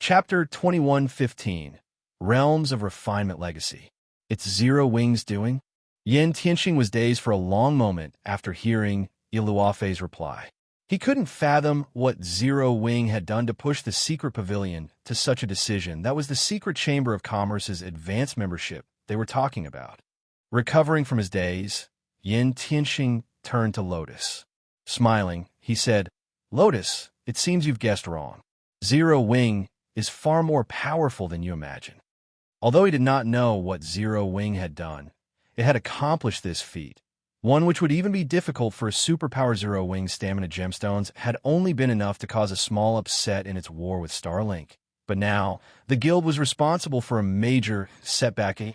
Chapter 2115, Realms of Refinement Legacy. It's Zero Wing's doing? Yin Tianxing was dazed for a long moment after hearing Iluofei's reply. He couldn't fathom what Zero Wing had done to push the secret pavilion to such a decision. That was the secret Chamber of Commerce's advanced membership they were talking about. Recovering from his daze, Yin Tianxing turned to Lotus. Smiling, he said, "Lotus, it seems you've guessed wrong. Zero Wing is far more powerful than you imagine." Although he did not know what Zero Wing had done, it had accomplished this feat. One which would even be difficult for a superpower. Zero Wing stamina gemstones had only been enough to cause a small upset in its war with Starlink. But now, the guild was responsible for a major setback. He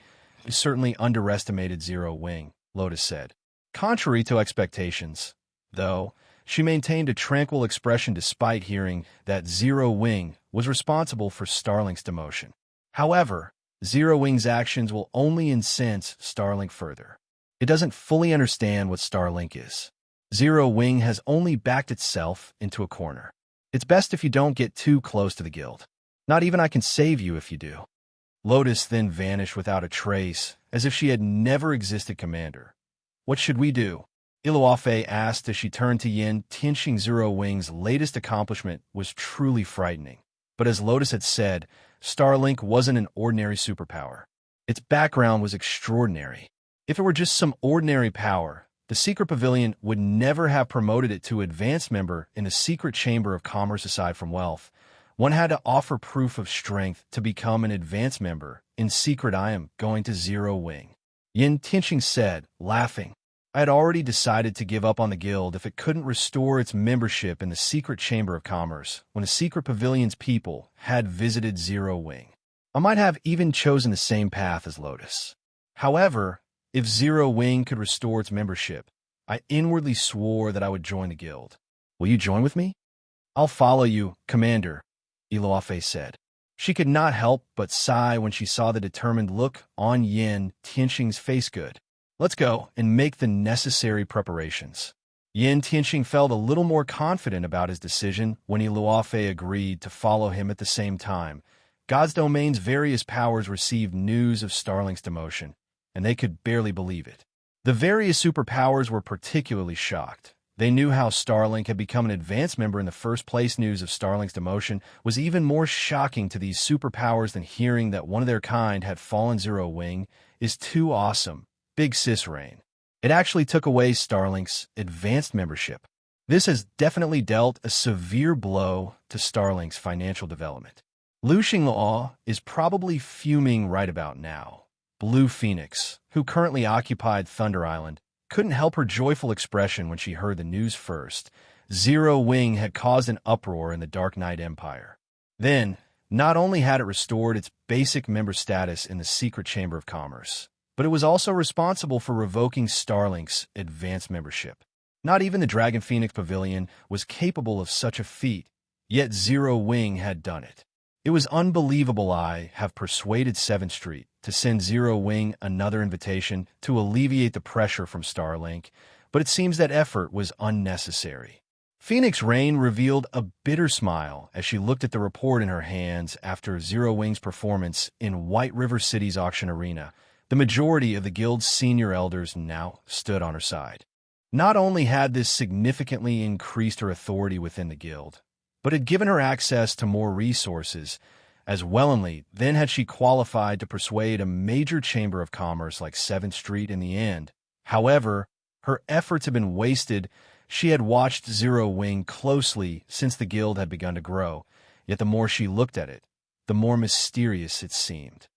certainly underestimated Zero Wing, Lotus said. Contrary to expectations, though, she maintained a tranquil expression despite hearing that Zero Wing was responsible for Starlink's demotion. However, Zero Wing's actions will only incense Starlink further. It doesn't fully understand what Starlink is. Zero Wing has only backed itself into a corner. It's best if you don't get too close to the guild. Not even I can save you if you do. Lotus then vanished without a trace, as if she had never existed. Commander, what should we do? Iluofei asked as she turned to Yin Tianxing. Zero Wing's latest accomplishment was truly frightening. But as Lotus had said, Starlink wasn't an ordinary superpower. Its background was extraordinary. If it were just some ordinary power, the secret pavilion would never have promoted it to advanced member in the secret chamber of commerce. Aside from wealth, one had to offer proof of strength to become an advanced member. In secret, I am going to Zero Wing, Yin Tianxing said, laughing. I had already decided to give up on the guild if it couldn't restore its membership in the secret chamber of commerce when the secret pavilion's people had visited Zero Wing. I might have even chosen the same path as Lotus. However, if Zero Wing could restore its membership, I inwardly swore that I would join the guild. Will you join with me? I'll follow you, Commander, Iluofei said. She could not help but sigh when she saw the determined look on Yin Tianxing's face. Good. Let's go and make the necessary preparations. Yin Tianxing felt a little more confident about his decision when Iluofei agreed to follow him at the same time. God's domain's various powers received news of Starlink's demotion, and they could barely believe it. The various superpowers were particularly shocked. They knew how Starlink had become an advanced member in the first place. News of Starlink's demotion was even more shocking to these superpowers than hearing that one of their kind had fallen. Zero Wing is too awesome. Big sis Rain. It actually took away Starlink's advanced membership. This has definitely dealt a severe blow to Starlink's financial development. Lu Xinglaw is probably fuming right about now. Blue Phoenix, who currently occupied Thunder Island, couldn't help her joyful expression when she heard the news first. Zero Wing had caused an uproar in the Dark Knight Empire. Then, not only had it restored its basic member status in the secret chamber of commerce, but it was also responsible for revoking Starlink's advanced membership. Not even the Dragon Phoenix Pavilion was capable of such a feat, yet Zero Wing had done it. It was unbelievable. I have persuaded 7th Street to send Zero Wing another invitation to alleviate the pressure from Starlink, but it seems that effort was unnecessary. Phoenix Rain revealed a bitter smile as she looked at the report in her hands after Zero Wing's performance in White River City's auction arena. The majority of the guild's senior elders now stood on her side. Not only had this significantly increased her authority within the guild, but had given her access to more resources, as wellingly then had she qualified to persuade a major chamber of commerce like 7th Street in the end. However, her efforts had been wasted. She had watched Zero Wing closely since the guild had begun to grow, yet the more she looked at it, the more mysterious it seemed.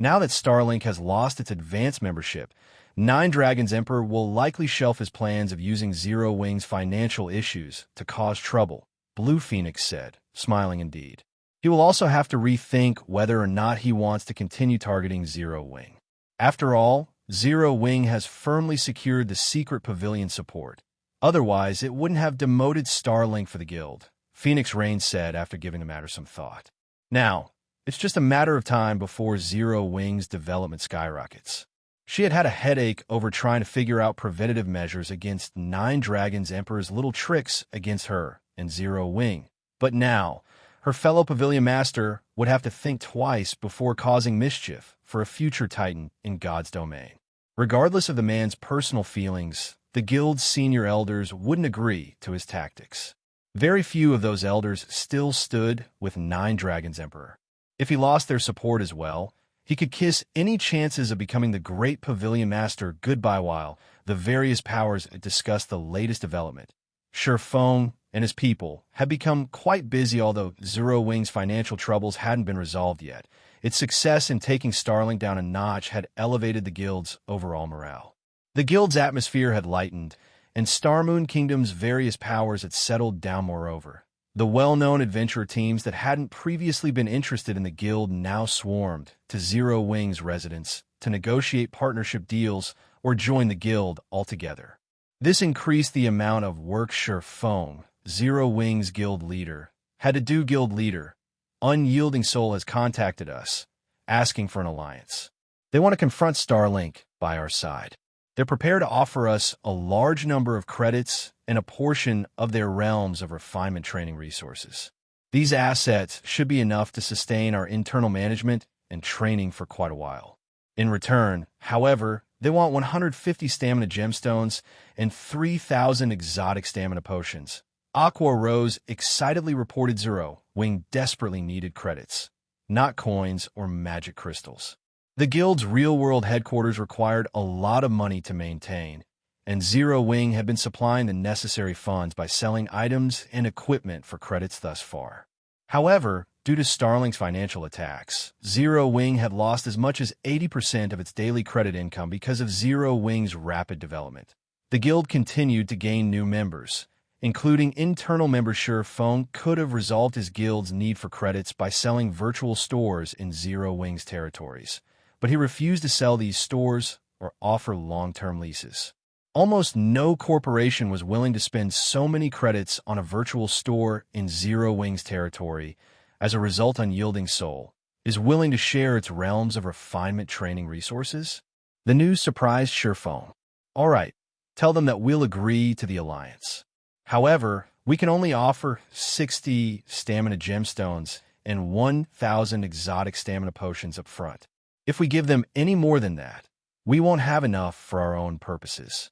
Now that Starlink has lost its advanced membership, Nine Dragons Emperor will likely shelf his plans of using Zero Wing's financial issues to cause trouble, Blue Phoenix said, smiling indeed. He will also have to rethink whether or not he wants to continue targeting Zero Wing. After all, Zero Wing has firmly secured the secret pavilion support. Otherwise, it wouldn't have demoted Starlink for the guild, Phoenix Rain said after giving the matter some thought. Now, it's just a matter of time before Zero Wing's development skyrockets. She had had a headache over trying to figure out preventative measures against Nine Dragons Emperor's little tricks against her and Zero Wing. But now, her fellow pavilion master would have to think twice before causing mischief for a future Titan in God's domain. Regardless of the man's personal feelings, the guild's senior elders wouldn't agree to his tactics. Very few of those elders still stood with 9 Dragons Emperor. If he lost their support as well, he could kiss any chances of becoming the great Pavilion Master goodbye while the various powers discussed the latest development. Sure Feng and his people had become quite busy, although Zero Wing's financial troubles hadn't been resolved yet. Its success in taking Starlink down a notch had elevated the guild's overall morale. The guild's atmosphere had lightened, and Starmoon Kingdom's various powers had settled down. Moreover, the well-known adventurer teams that hadn't previously been interested in the guild now swarmed to Zero Wing's residence to negotiate partnership deals or join the guild altogether. This increased the amount of work Sure Feng, Zero Wing's guild leader, had to do. Guild leader, Unyielding Soul, has contacted us, asking for an alliance. They want to confront Starlink by our side. They're prepared to offer us a large number of credits and a portion of their realms of refinement training resources. These assets should be enough to sustain our internal management and training for quite a while. In return, however, they want 150 stamina gemstones and 3,000 exotic stamina potions. Aqua Rose excitedly reported Zero Wing desperately needed credits, not coins or magic crystals. The guild's real-world headquarters required a lot of money to maintain, and Zero Wing had been supplying the necessary funds by selling items and equipment for credits thus far. However, due to Starlink's financial attacks, Zero Wing had lost as much as 80% of its daily credit income because of Zero Wing's rapid development. The guild continued to gain new members, including internal members. Sure Feng could have resolved his guild's need for credits by selling virtual stores in Zero Wing's territories, but he refused to sell these stores or offer long-term leases. Almost no corporation was willing to spend so many credits on a virtual store in Zero Wing's territory. As a result, Unyielding Soul is willing to share its realms of refinement training resources. The news surprised Sure Feng. All right, tell them that we'll agree to the alliance. However, we can only offer 60 stamina gemstones and 1,000 exotic stamina potions up front. If we give them any more than that, we won't have enough for our own purposes.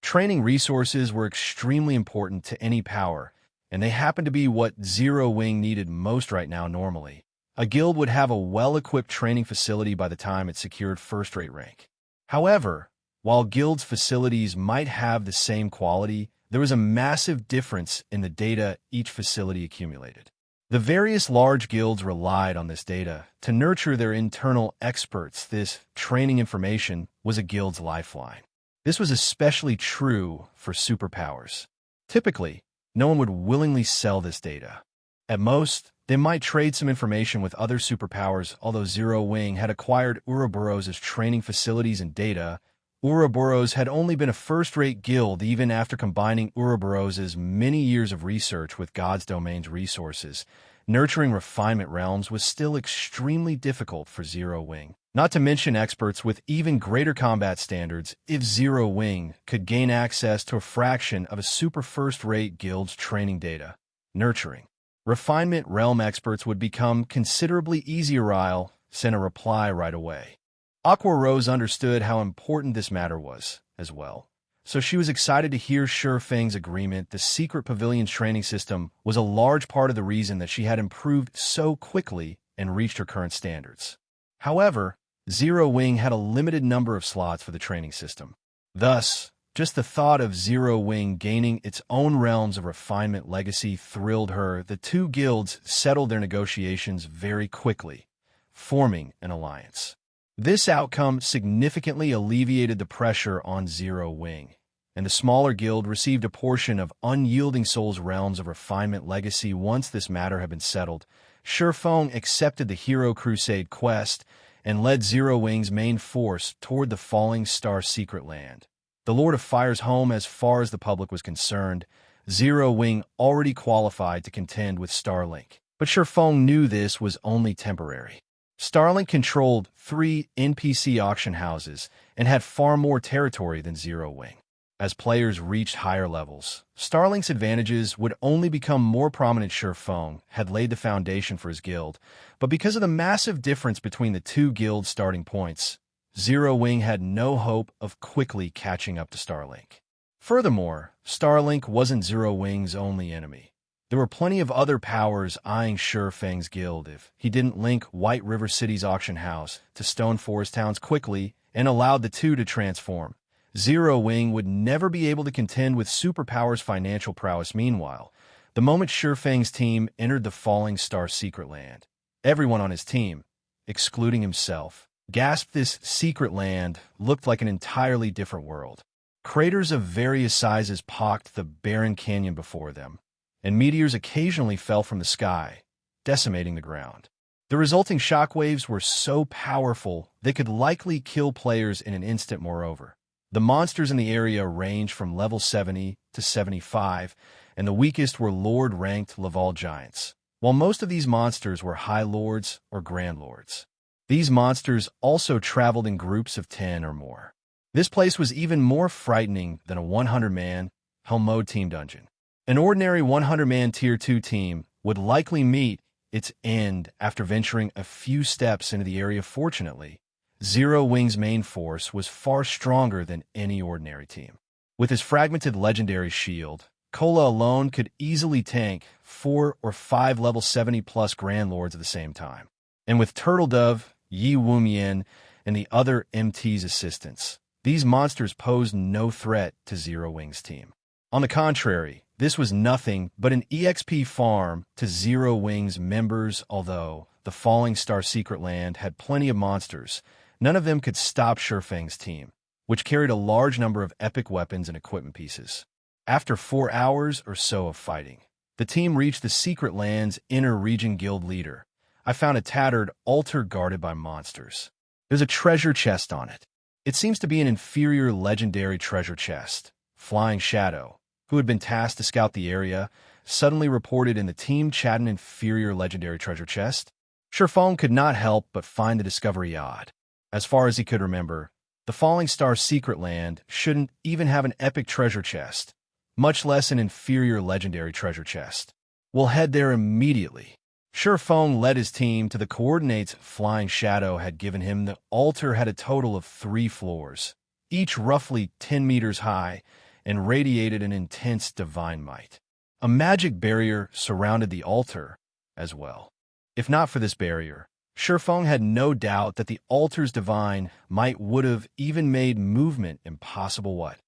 Training resources were extremely important to any power, and they happened to be what Zero Wing needed most right now. Normally, a guild would have a well-equipped training facility by the time it secured first-rate rank. However, while guilds' facilities might have the same quality, there was a massive difference in the data each facility accumulated. The various large guilds relied on this data to nurture their internal experts. This training information was a guild's lifeline. This was especially true for superpowers. Typically, no one would willingly sell this data. At most, they might trade some information with other superpowers. Although Zero Wing had acquired Ouroboros' training facilities and data, Ouroboros had only been a first-rate guild even after combining Ouroboros' many years of research with God's domain's resources. Nurturing refinement realms was still extremely difficult for Zero Wing, not to mention experts with even greater combat standards. If Zero Wing could gain access to a fraction of a super first-rate guild's training data, nurturing refinement realm experts would become considerably easier. I'll send a reply right away. Aqua Rose understood how important this matter was, as well, so she was excited to hear Sure Feng's agreement. The secret pavilion's training system was a large part of the reason that she had improved so quickly and reached her current standards. However, Zero Wing had a limited number of slots for the training system. Thus, just the thought of Zero Wing gaining its own realms of refinement legacy thrilled her. The two guilds settled their negotiations very quickly, forming an alliance. This outcome significantly alleviated the pressure on Zero Wing, and the smaller guild received a portion of Unyielding Soul's realms of refinement legacy. Once this matter had been settled, Sure Feng accepted the Hero Crusade quest and led Zero Wing's main force toward the Falling Star secret land, the Lord of Fire's home. As far as the public was concerned, Zero Wing already qualified to contend with Starlink, but Sure Feng knew this was only temporary. Starlink controlled 3 NPC auction houses and had far more territory than Zero Wing. As players reached higher levels, Starlink's advantages would only become more prominent. Feng had laid the foundation for his guild, but because of the massive difference between the two guilds' starting points, Zero Wing had no hope of quickly catching up to Starlink. Furthermore, Starlink wasn't Zero Wing's only enemy. There were plenty of other powers eyeing Feng's guild if he didn't link White River City's auction house to Stone Forest Towns quickly and allowed the two to transform. Zero Wing would never be able to contend with Superpower's financial prowess. Meanwhile, the moment Feng's team entered the Falling Star secret land, everyone on his team, excluding himself, gasped. This secret land looked like an entirely different world. Craters of various sizes pocked the barren canyon before them, and meteors occasionally fell from the sky, decimating the ground. The resulting shockwaves were so powerful they could likely kill players in an instant. Moreover, the monsters in the area ranged from level 70 to 75, and the weakest were Lord-ranked Laval giants, while most of these monsters were High Lords or Grand Lords. These monsters also traveled in groups of 10 or more. This place was even more frightening than a 100-man Hell Mode team dungeon. An ordinary 100-man Tier 2 team would likely meet its end after venturing a few steps into the area. Fortunately, Zero Wing's main force was far stronger than any ordinary team. With his fragmented legendary shield, Kola alone could easily tank 4 or 5 level 70-plus Grand Lords at the same time. And with Turtle Dove, Yi Wumian, and the other MT's assistance, these monsters posed no threat to Zero Wing's team. On the contrary, this was nothing but an EXP farm to Zero Wing's members. Although the Falling Star secret land had plenty of monsters, none of them could stop Feng's team, which carried a large number of epic weapons and equipment pieces. After 4 hours or so of fighting, the team reached the secret land's inner region guild leader. I found a tattered altar guarded by monsters. There's a treasure chest on it. It seems to be an inferior legendary treasure chest. Flying Shadow, who had been tasked to scout the area, suddenly reported in the team chat an inferior legendary treasure chest. Feng could not help but find the discovery odd. As far as he could remember, the Falling Star secret land shouldn't even have an epic treasure chest, much less an inferior legendary treasure chest. We'll head there immediately. Feng led his team to the coordinates Flying Shadow had given him. The altar had a total of 3 floors, each roughly 10 meters high, and radiated an intense divine might. A magic barrier surrounded the altar as well. If not for this barrier, Feng had no doubt that the altar's divine might would have even made movement impossible. What?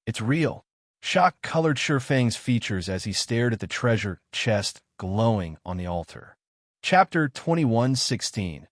It's real. Shock colored Feng's features as he stared at the treasure chest glowing on the altar. Chapter 21:16.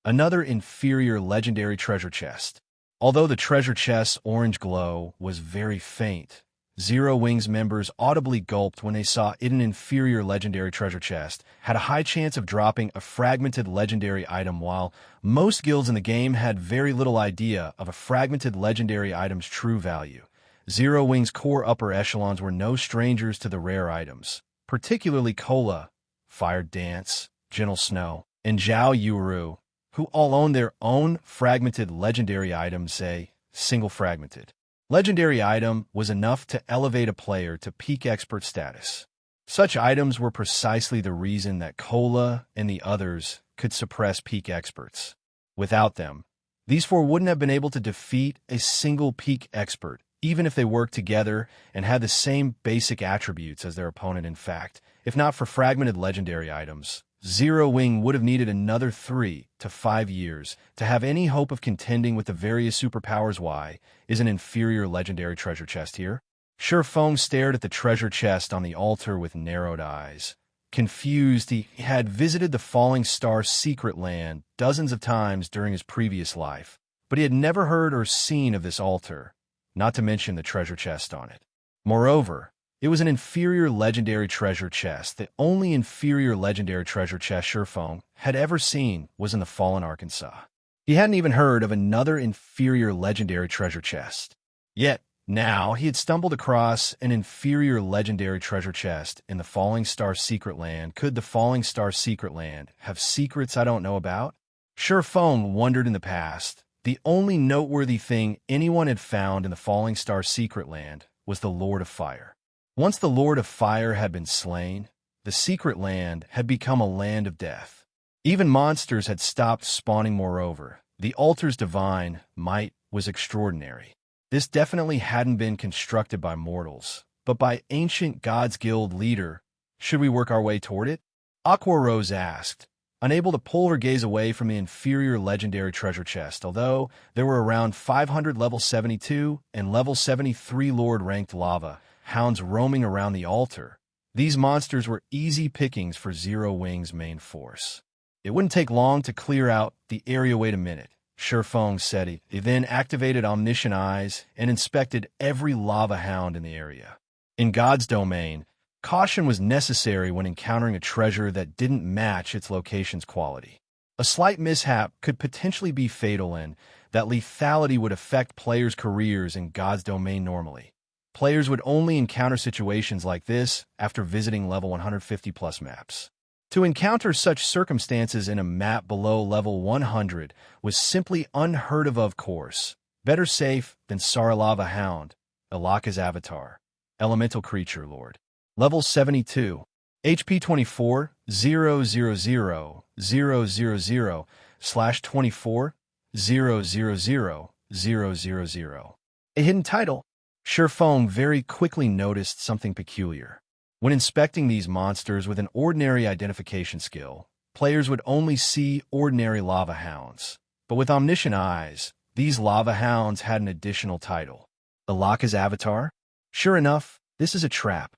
Another inferior legendary treasure chest. Although the treasure chest's orange glow was very faint, Zero Wing's members audibly gulped when they saw it. An inferior legendary treasure chest had a high chance of dropping a fragmented legendary item. While most guilds in the game had very little idea of a fragmented legendary item's true value, Zero Wing's core upper echelons were no strangers to the rare items, particularly Kola, Fire Dance, Gentle Snow, and Zhao Yuru, who all own their own fragmented legendary items. Say, single fragmented legendary item was enough to elevate a player to peak expert status. Such items were precisely the reason that Kola and the others could suppress peak experts. Without them, these 4 wouldn't have been able to defeat a single peak expert, even if they worked together and had the same basic attributes as their opponent. In fact, if not for fragmented legendary items, Zero Wing would have needed another 3 to 5 years to have any hope of contending with the various superpowers. Why is an inferior legendary treasure chest here? Feng stared at the treasure chest on the altar with narrowed eyes. Confused, he had visited the Falling Star secret land dozens of times during his previous life, but he had never heard or seen of this altar, not to mention the treasure chest on it. Moreover, it was an inferior legendary treasure chest. The only inferior legendary treasure chest Feng had ever seen was in the Fallen Arkansas. He hadn't even heard of another inferior legendary treasure chest. Yet, now he had stumbled across an inferior legendary treasure chest in the Falling Star secret land. Could the Falling Star secret land have secrets I don't know about? Feng wondered in the past, The only noteworthy thing anyone had found in the Falling Star Secret Land was the Lord of Fire. Once the Lord of Fire had been slain, the Secret Land had become a land of death. Even monsters had stopped spawning. Moreover, the altar's divine might was extraordinary. This definitely hadn't been constructed by mortals, but by ancient gods guild leader. Should we work our way toward it? Aquarose asked, unable to pull her gaze away from the inferior legendary treasure chest. Although there were around 500 level 72 and level 73 Lord-ranked lava hounds roaming around the altar, these monsters were easy pickings for Zero Wing's main force. It wouldn't take long to clear out the area. Wait a minute, Shifeng said. He then activated Omniscient Eyes and inspected every lava hound in the area. In God's domain, caution was necessary when encountering a treasure that didn't match its location's quality. A slight mishap could potentially be fatal, and that lethality would affect players' careers in God's domain. Normally, players would only encounter situations like this after visiting level 150 plus maps. To encounter such circumstances in a map below level 100 was simply unheard of course. Better safe than Saralava Hound, Alaka's avatar, elemental creature lord. Level 72, HP 24, 000/24, 000/000. A hidden title. Shifeng very quickly noticed something peculiar. When inspecting these monsters with an ordinary identification skill, players would only see ordinary lava hounds. But with Omniscient Eyes, these lava hounds had an additional title. Alaka's avatar? Sure enough, this is a trap.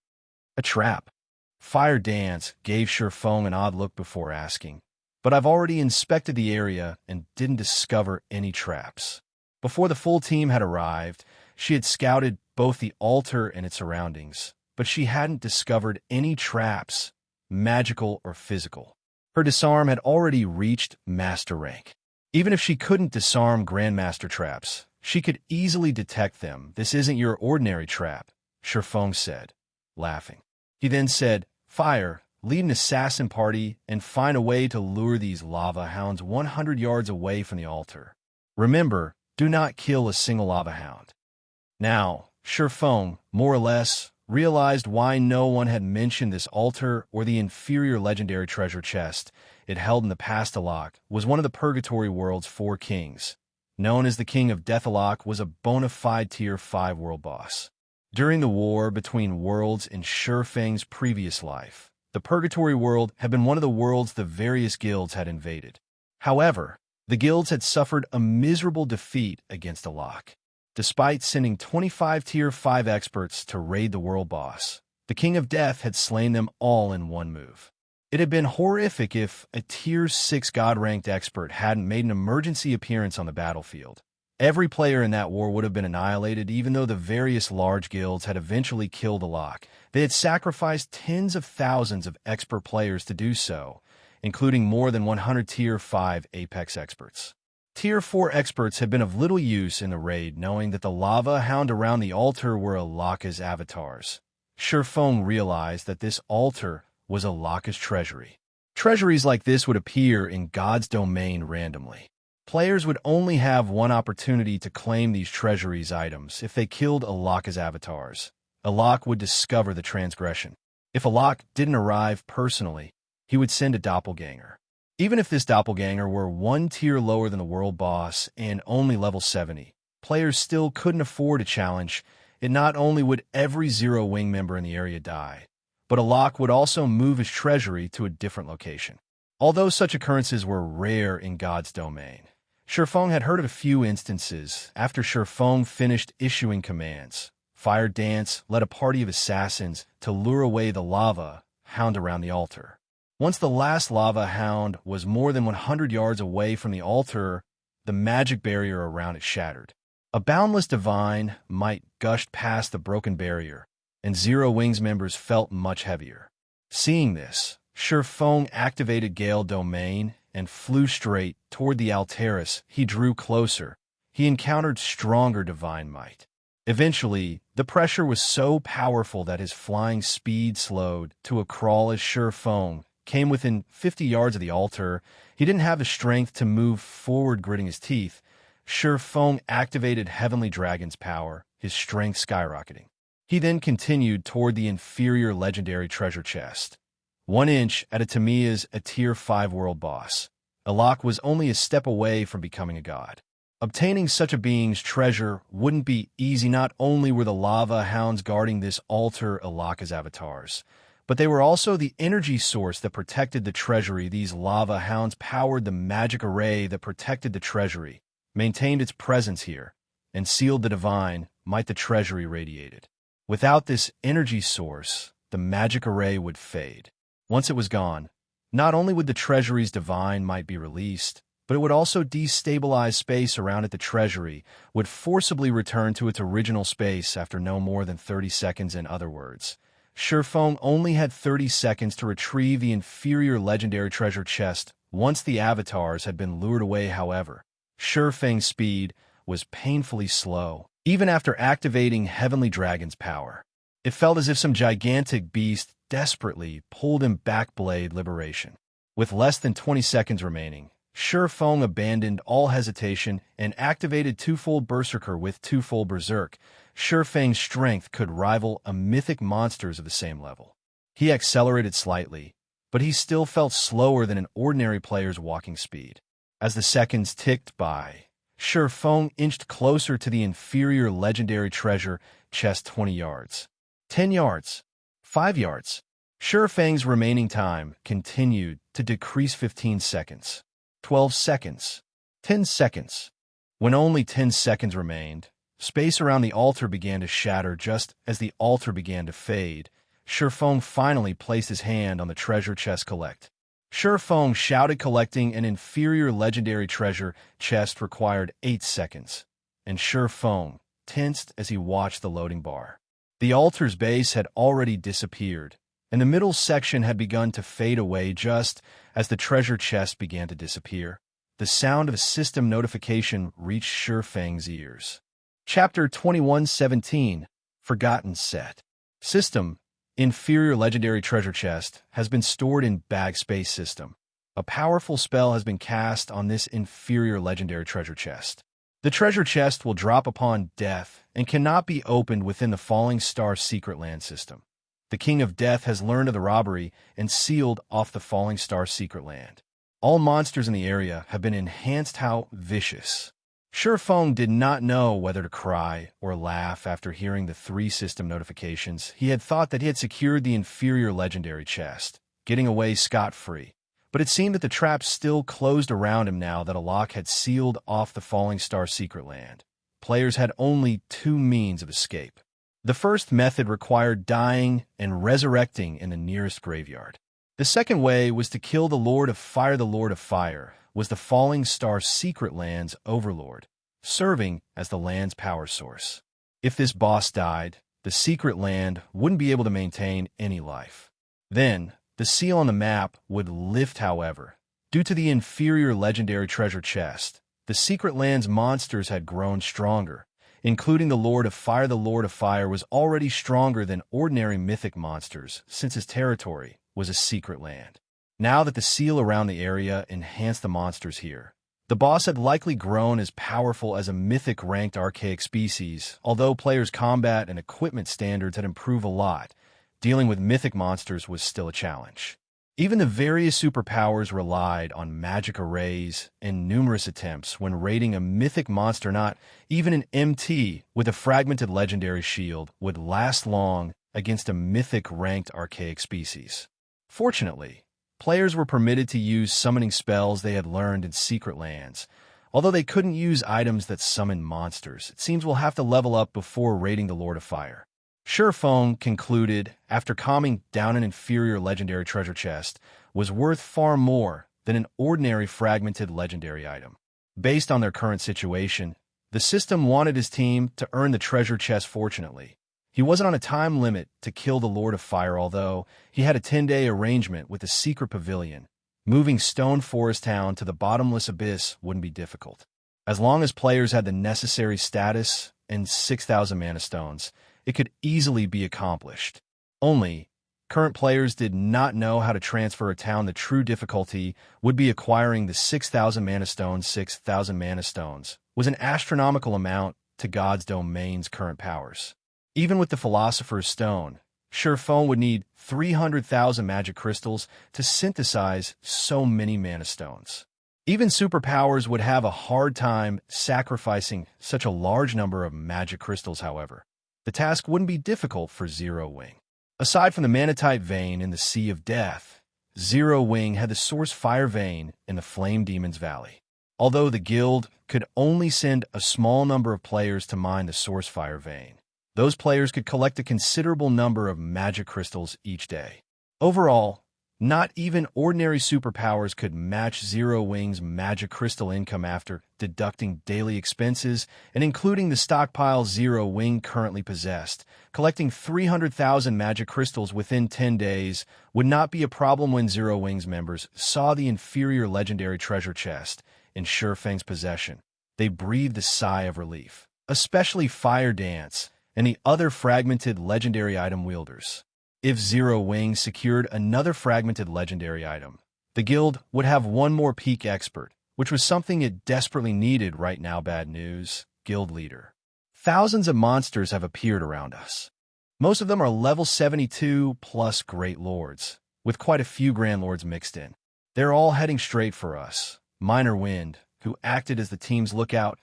A trap. Fire Dance gave Shifeng an odd look before asking, but I've already inspected the area and didn't discover any traps. Before the full team had arrived, she had scouted both the altar and its surroundings, but she hadn't discovered any traps, magical or physical. Her disarm had already reached master rank. Even if she couldn't disarm Grandmaster traps, she could easily detect them. This isn't your ordinary trap, Shifeng said, laughing. He then said, Fire, lead an assassin party and find a way to lure these lava hounds 100 yards away from the altar. Remember, do not kill a single lava hound. Now, Shifeng, more or less, realized why no one had mentioned this altar or the inferior legendary treasure chest it held in the past. Alak was one of the Purgatory World's 4 kings. Known as the King of Death, Alak was a bona fide Tier 5 world boss. During the war between worlds in Shifeng's previous life, the Purgatory World had been one of the worlds the various guilds had invaded. However, the guilds had suffered a miserable defeat against Alak. Despite sending 25 Tier 5 experts to raid the world boss, the King of Death had slain them all in one move. It had been horrific if a Tier 6 God-ranked expert hadn't made an emergency appearance on the battlefield. Every player in that war would have been annihilated. Even though the various large guilds had eventually killed Alak, they had sacrificed tens of thousands of expert players to do so, including more than 100 Tier 5 Apex experts. Tier 4 experts had been of little use in the raid, knowing that the lava hound around the altar were Alaka's avatars. Shifeng realized that this altar was Alaka's treasury. Treasuries like this would appear in God's domain randomly. Players would only have one opportunity to claim these treasuries items if they killed Alaka's avatars. Alak would discover the transgression. If Alak didn't arrive personally, he would send a doppelganger. Even if this doppelganger were 1 tier lower than the world boss and only level 70, players still couldn't afford a challenge. It not only would every Zero Wing member in the area die, but Alak would also move his treasury to a different location. Although such occurrences were rare in God's domain, Shifeng had heard of a few instances. After Shifeng finished issuing commands, Fire Dance led a party of assassins to lure away the lava hound around the altar. Once the last lava hound was more than 100 yards away from the altar, the magic barrier around it shattered. A boundless divine might gushed past the broken barrier, and Zero Wings members felt much heavier. Seeing this, Shifeng activated Gale Domain and flew straight toward the Altaris. He drew closer. He encountered stronger divine might. Eventually, the pressure was so powerful that his flying speed slowed to a crawl as Shifeng came within 50 yards of the altar. He didn't have the strength to move forward. Gritting his teeth, Feng activated Heavenly Dragon's power, his strength skyrocketing. He then continued toward the inferior legendary treasure chest. 1 inch at a Tamiya's a Tier 5 world boss. Alok was only a step away from becoming a god. Obtaining such a being's treasure wouldn't be easy. Not only were the lava hounds guarding this altar Alaka's avatars, but they were also the energy source that protected the treasury. These lava hounds powered the magic array that protected the treasury, maintained its presence here, and sealed the divine might the treasury radiated. Without this energy source, the magic array would fade. Once it was gone, not only would the treasury's divine might be released, but it would also destabilize space around it. The treasury would forcibly return to its original space after no more than 30 seconds. In other words, Feng only had 30 seconds to retrieve the inferior legendary treasure chest once the avatars had been lured away. However, Feng's speed was painfully slow. Even after activating Heavenly Dragon's power, it felt as if some gigantic beast desperately pulled him back. Blade liberation. With less than 20 seconds remaining, Feng abandoned all hesitation and activated Twofold Berserker. With Twofold Berserk, Feng's strength could rival a mythic monsters of the same level. He accelerated slightly, but he still felt slower than an ordinary player's walking speed. As the seconds ticked by, Feng inched closer to the inferior legendary treasure chest. 20 yards. 10 yards. 5 yards. Feng's remaining time continued to decrease. 15 seconds. 12 seconds. 10 seconds. When only 10 seconds remained, space around the altar began to shatter. Just as the altar began to fade, Feng finally placed his hand on the treasure chest. Collect. Feng shouted. Collecting an inferior legendary treasure chest required 8 seconds, and Feng tensed as he watched the loading bar. The altar's base had already disappeared, and the middle section had begun to fade away. Just as the treasure chest began to disappear, the sound of a system notification reached Feng's ears. Chapter 21:17 Forgotten Set. System: Inferior legendary treasure chest has been stored in bag space. System: a powerful spell has been cast on this inferior legendary treasure chest. The treasure chest will drop upon death and cannot be opened within the Falling Star Secret Land system. The King of Death has learned of the robbery and sealed off the Falling Star Secret Land. All monsters in the area have been enhanced. How vicious! Feng did not know whether to cry or laugh after hearing the 3 system notifications. He had thought that he had secured the inferior legendary chest, getting away scot-free. But it seemed that the trap still closed around him now that Alok had sealed off the Falling Star Secret Land. Players had only 2 means of escape. The first method required dying and resurrecting in the nearest graveyard. The second way was to kill the Lord of Fire. The Lord of Fire was the Falling Star Secret Land's overlord, serving as the land's power source. If this boss died, the Secret Land wouldn't be able to maintain any life. Then, the seal on the map would lift. However, due to the inferior legendary treasure chest, the Secret Land's monsters had grown stronger, including the Lord of Fire. The Lord of Fire was already stronger than ordinary mythic monsters since his territory was a secret land. Now that the seal around the area enhanced the monsters here, the boss had likely grown as powerful as a mythic ranked archaic species. Although players' combat and equipment standards had improved a lot, dealing with mythic monsters was still a challenge. Even the various superpowers relied on magic arrays and numerous attempts when raiding a mythic monster. Not even an MT with a fragmented legendary shield would last long against a mythic ranked archaic species. Fortunately, players were permitted to use summoning spells they had learned in secret lands. Although they couldn't use items that summon monsters, it seems we'll have to level up before raiding the Lord of Fire. Feng concluded, after calming down, an inferior legendary treasure chest was worth far more than an ordinary fragmented legendary item. Based on their current situation, the system wanted his team to earn the treasure chest. Fortunately, he wasn't on a time limit to kill the Lord of Fire, although he had a 10-day arrangement with the secret pavilion. Moving Stone Forest Town to the Bottomless Abyss wouldn't be difficult. As long as players had the necessary status and 6,000 mana stones, it could easily be accomplished. Only, current players did not know how to transfer a town. The true difficulty would be acquiring the 6,000 mana stones. 6,000 mana stones was an astronomical amount to God's domain's current powers. Even with the Philosopher's Stone, Sherfone would need 300,000 magic crystals to synthesize so many mana stones. Even superpowers would have a hard time sacrificing such a large number of magic crystals, however. The task wouldn't be difficult for Zero Wing. Aside from the mana-type vein in the Sea of Death, Zero Wing had the source fire vein in the Flame Demon's Valley. Although the guild could only send a small number of players to mine the source fire vein, those players could collect a considerable number of magic crystals each day. Overall, not even ordinary superpowers could match Zero Wing's magic crystal income after deducting daily expenses and including the stockpile Zero Wing currently possessed. Collecting 300,000 magic crystals within 10 days would not be a problem when Zero Wing's members saw the inferior legendary treasure chest in Sherfang's possession. They breathed a sigh of relief, especially Fire Dance and the other fragmented legendary item wielders. If Zero Wing secured another fragmented legendary item, the guild would have one more peak expert, which was something it desperately needed right now. Bad news, guild leader. Thousands of monsters have appeared around us. Most of them are level 72 plus Great Lords, with quite a few Grand Lords mixed in. They're all heading straight for us. Minor Wind, who acted as the team's lookout,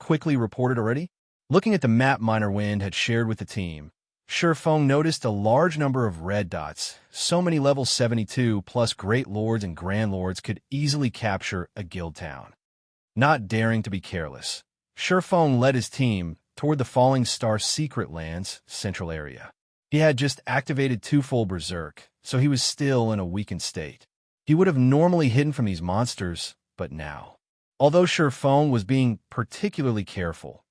quickly reported already. Looking at the map Minor Wind had shared with the team, Sherfone noticed a large number of red dots. So many level 72 plus Great Lords and Grand Lords could easily capture a guild town. Not daring to be careless, Sherfone led his team toward the Falling Star Secret Lands central area. He had just activated twofold Berserk, so he was still in a weakened state. He would have normally hidden from these monsters, but now. Although Sherfone was being particularly careful,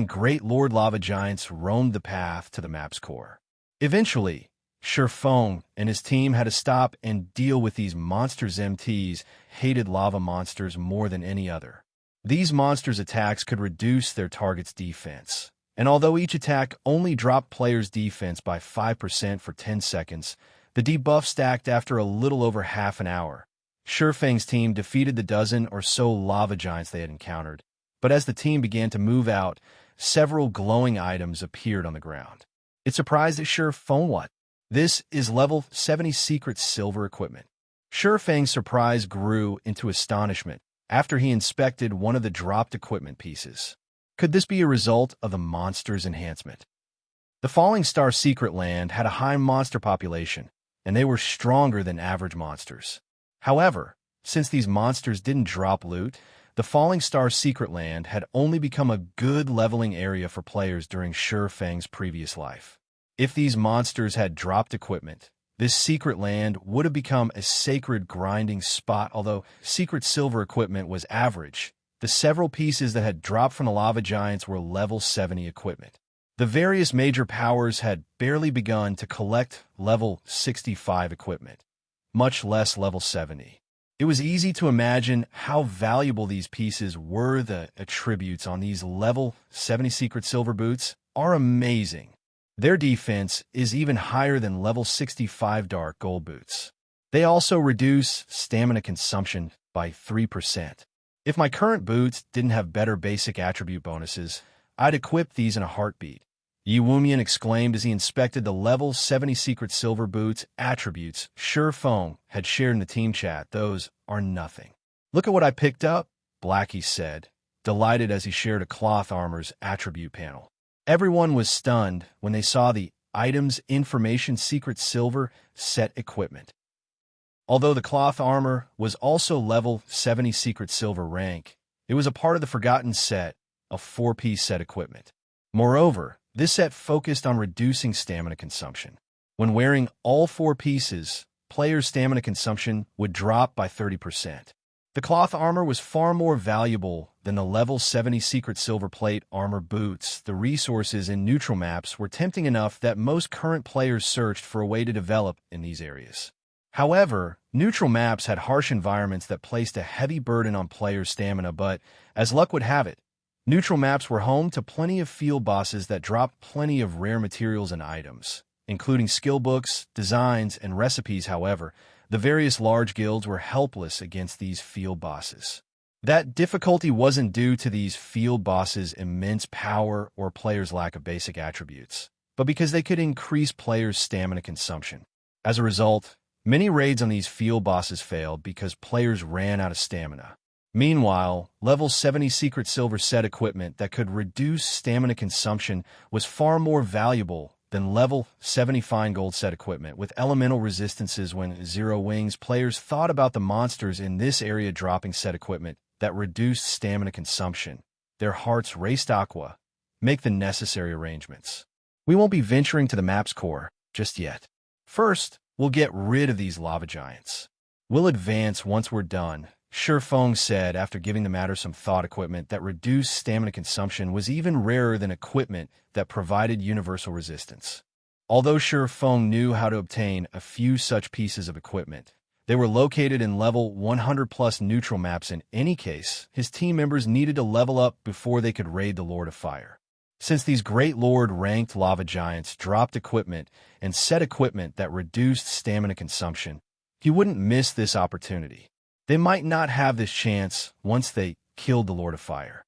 Great Lord Lava Giants roamed the path to the map's core. Eventually, Sherfone and his team had to stop and deal with these monsters. MTs hated lava monsters more than any other. These monsters' attacks could reduce their target's defense, and although each attack only dropped players' defense by 5% for 10 seconds, the debuff stacked after a little over half an hour. Sherfang's team defeated the dozen or so lava giants they had encountered, but as the team began to move out, several glowing items appeared on the ground. It surprised Sherfone. What? This is level 70 secret silver equipment. Sherfang's surprise grew into astonishment after he inspected one of the dropped equipment pieces. Could this be a result of the monster's enhancement? The Falling Star Secret Land had a high monster population, and they were stronger than average monsters. However, since these monsters didn't drop loot, the Falling Star Secret Land had only become a good leveling area for players during Sherfang's previous life. If these monsters had dropped equipment, this secret land would have become a sacred grinding spot. Although secret silver equipment was average, the several pieces that had dropped from the lava giants were level 70 equipment. The various major powers had barely begun to collect level 65 equipment, much less level 70. It was easy to imagine how valuable these pieces were. The attributes on these level 70 secret silver boots are amazing. Their defense is even higher than level 65 dark gold boots. They also reduce stamina consumption by 3%. If my current boots didn't have better basic attribute bonuses, I'd equip these in a heartbeat. Yuwumian exclaimed as he inspected the level 70 secret silver boots attributes Sherfone had shared in the team chat. Those are nothing. Look at what I picked up, Blackie said, delighted as he shared a cloth armor's attribute panel. Everyone was stunned when they saw the item's information secret silver set equipment. Although the cloth armor was also level 70 secret silver rank, it was a part of the Forgotten set, a 4-piece set equipment. Moreover, this set focused on reducing stamina consumption. When wearing all 4 pieces, players' stamina consumption would drop by 30%. The cloth armor was far more valuable than the level 70 secret silver plate armor boots. The resources in neutral maps were tempting enough that most current players searched for a way to develop in these areas. However, neutral maps had harsh environments that placed a heavy burden on players' stamina, but, as luck would have it, neutral maps were home to plenty of field bosses that dropped plenty of rare materials and items, including skill books, designs, and recipes. However, the various large guilds were helpless against these field bosses. That difficulty wasn't due to these field bosses' immense power or players' lack of basic attributes, but because they could increase players' stamina consumption. As a result, many raids on these field bosses failed because players ran out of stamina. Meanwhile, level 70 Secret Silver set equipment that could reduce stamina consumption was far more valuable than level 70 Fine Gold set equipment with elemental resistances. When Zero Wings players thought about the monsters in this area dropping set equipment that reduced stamina consumption, their hearts raced. Aqua, make the necessary arrangements. We won't be venturing to the map's core just yet. First, we'll get rid of these lava giants. We'll advance once we're done, Feng said after giving the matter some thought. Equipment that reduced stamina consumption was even rarer than equipment that provided universal resistance. Although Feng knew how to obtain a few such pieces of equipment, they were located in level 100+ neutral maps. In any case, his team members needed to level up before they could raid the Lord of Fire. Since these Great Lord-ranked lava giants dropped equipment and set equipment that reduced stamina consumption, he wouldn't miss this opportunity. They might not have this chance once they killed the Lord of Fire.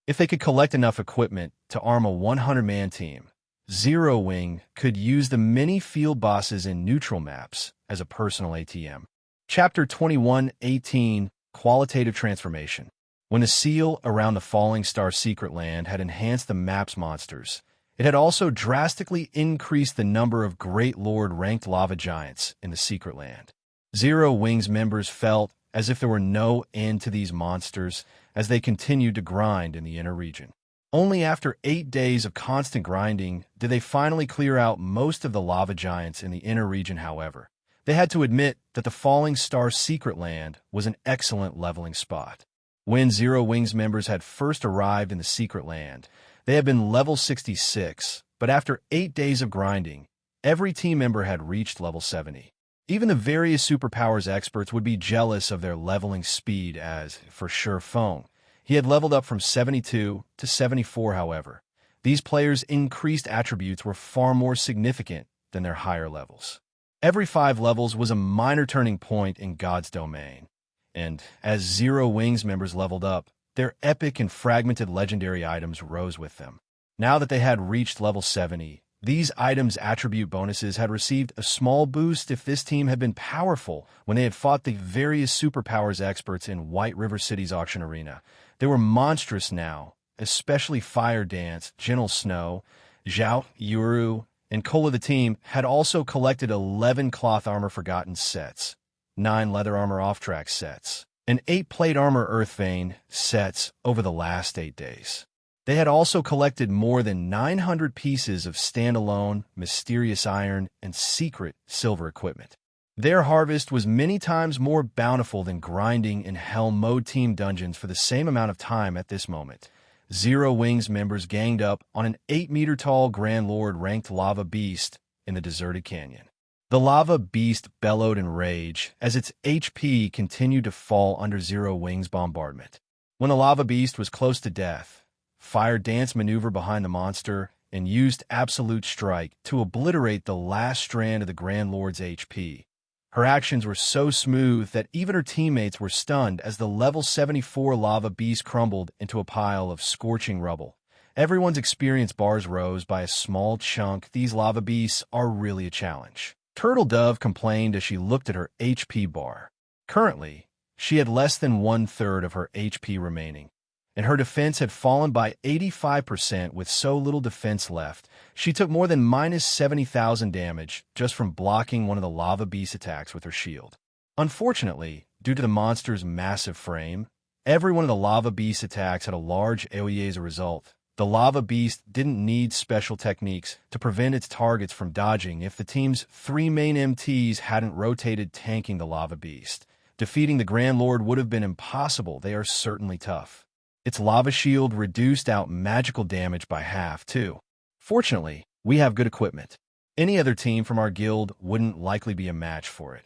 If they could collect enough equipment to arm a 100-man team, Zero Wing could use the many field bosses in neutral maps as a personal ATM. Chapter 21:18 Qualitative Transformation. When the seal around the Falling Star Secret Land had enhanced the map's monsters, it had also drastically increased the number of Great Lord-ranked lava giants in the Secret Land. Zero Wing's members felt as if there were no end to these monsters as they continued to grind in the inner region. Only after 8 days of constant grinding did they finally clear out most of the lava giants in the inner region. However, they had to admit that the Falling Star Secret Land was an excellent leveling spot. When Zero Wings members had first arrived in the Secret Land, they had been level 66, but after 8 days of grinding, every team member had reached level 70. Even the various Superpowers experts would be jealous of their leveling speed as, for Feng, he had leveled up from 72 to 74. However, these players' increased attributes were far more significant than their higher levels. Every 5 levels was a minor turning point in God's domain, and as Zero Wings members leveled up, their epic and fragmented legendary items rose with them. Now that they had reached level 70, these items' attribute bonuses had received a small boost. If this team had been powerful when they had fought the various Superpowers experts in White River City's auction arena, they were monstrous now, especially Fire Dance, Gentle Snow, Zhao, Yuru, and Cola. The team had also collected 11 cloth armor forgotten sets, 9 leather armor off-track sets, and 8 plate armor Earthvein sets over the last 8 days. They had also collected more than 900 pieces of standalone, mysterious iron, and secret silver equipment. Their harvest was many times more bountiful than grinding in Hell Mode team dungeons for the same amount of time. At this moment, Zero Wings members ganged up on an 8-meter-tall Grand Lord-ranked lava beast in the deserted canyon. The lava beast bellowed in rage as its HP continued to fall under Zero Wings' bombardment. When the lava beast was close to death, Fire Dance maneuvered behind the monster and used Absolute Strike to obliterate the last strand of the Grand Lord's HP. Her actions were so smooth that even her teammates were stunned as the level 74 lava beast crumbled into a pile of scorching rubble. Everyone's experience bars rose by a small chunk. These lava beasts are really a challenge. Turtle Dove complained as she looked at her HP bar. Currently, she had less than 1/3 of her HP remaining, and her defense had fallen by 85%. With so little defense left, she took more than minus 70,000 damage just from blocking one of the lava beast attacks with her shield. Unfortunately, due to the monster's massive frame, every one of the lava beast attacks had a large AoE as a result. The lava beast didn't need special techniques to prevent its targets from dodging. If the team's 3 main MTs hadn't rotated tanking the lava beast, defeating the Grand Lord would have been impossible. They are certainly tough. Its lava shield reduced out magical damage by half, too. Fortunately, we have good equipment. Any other team from our guild wouldn't likely be a match for it.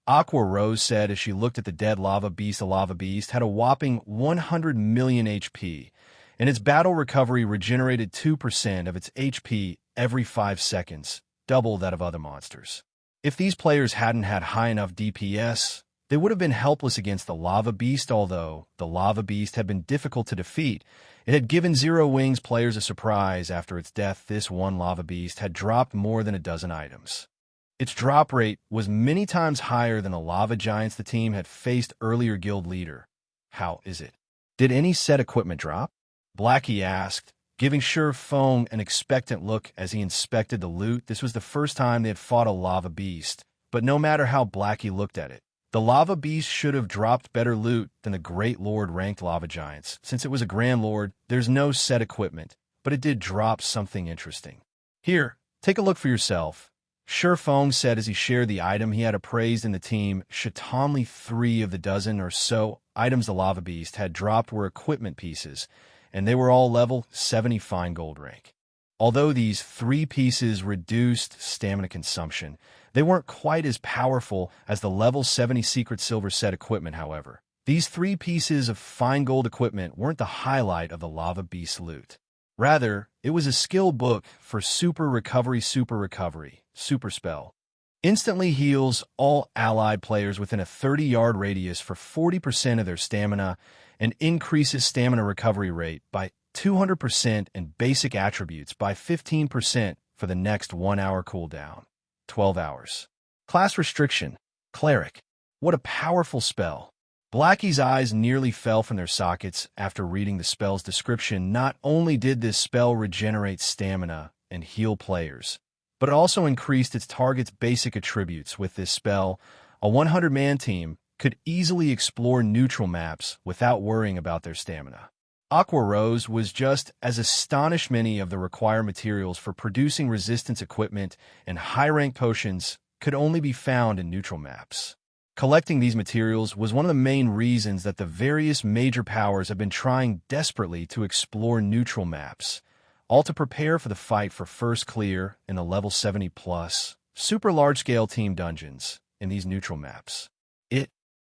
Aqua Rose said as she looked at the dead lava beast. The lava beast had a whopping 100 million HP, and its battle recovery regenerated 2% of its HP every 5 seconds, double that of other monsters. If these players hadn't had high enough DPS, They would have been helpless against the Lava Beast, although the Lava Beast had been difficult to defeat. It had given Zero Wings players a surprise. After its death, this one Lava Beast had dropped more than a dozen items. Its drop rate was many times higher than the Lava Giants the team had faced earlier guild leader. How is it? Did any set equipment drop? Blackie asked, giving Sure Fong an expectant look as he inspected the loot. This was the first time they had fought a Lava Beast, but no matter how Blackie looked at it, the Lava Beast should have dropped better loot than the Great Lord ranked Lava Giants. Since it was a Grand Lord, there's no set equipment, but it did drop something interesting. Here, take a look for yourself. Sure Fong said as he shared the item he had appraised in the team. Only 3 of the dozen or so items the Lava Beast had dropped were equipment pieces, and they were all level 70 fine gold rank. Although these 3 pieces reduced stamina consumption, they weren't quite as powerful as the level 70 secret silver set equipment, however. These 3 pieces of fine gold equipment weren't the highlight of the Lava Beast loot. Rather, it was a skill book for Super Recovery, Super Spell. Instantly heals all allied players within a 30-yard radius for 40% of their stamina and increases stamina recovery rate by 200% and basic attributes by 15% for the next 1-hour cooldown. 12 hours. Class restriction. Cleric. What a powerful spell. Blackie's eyes nearly fell from their sockets after reading the spell's description. Not only did this spell regenerate stamina and heal players, but it also increased its target's basic attributes. With this spell, a 100-man team could easily explore neutral maps without worrying about their stamina. Aqua Rose was just as astonished. Many of the required materials for producing resistance equipment and high-rank potions could only be found in neutral maps. Collecting these materials was one of the main reasons that the various major powers have been trying desperately to explore neutral maps, all to prepare for the fight for first clear in the level 70+ super large-scale team dungeons in these neutral maps.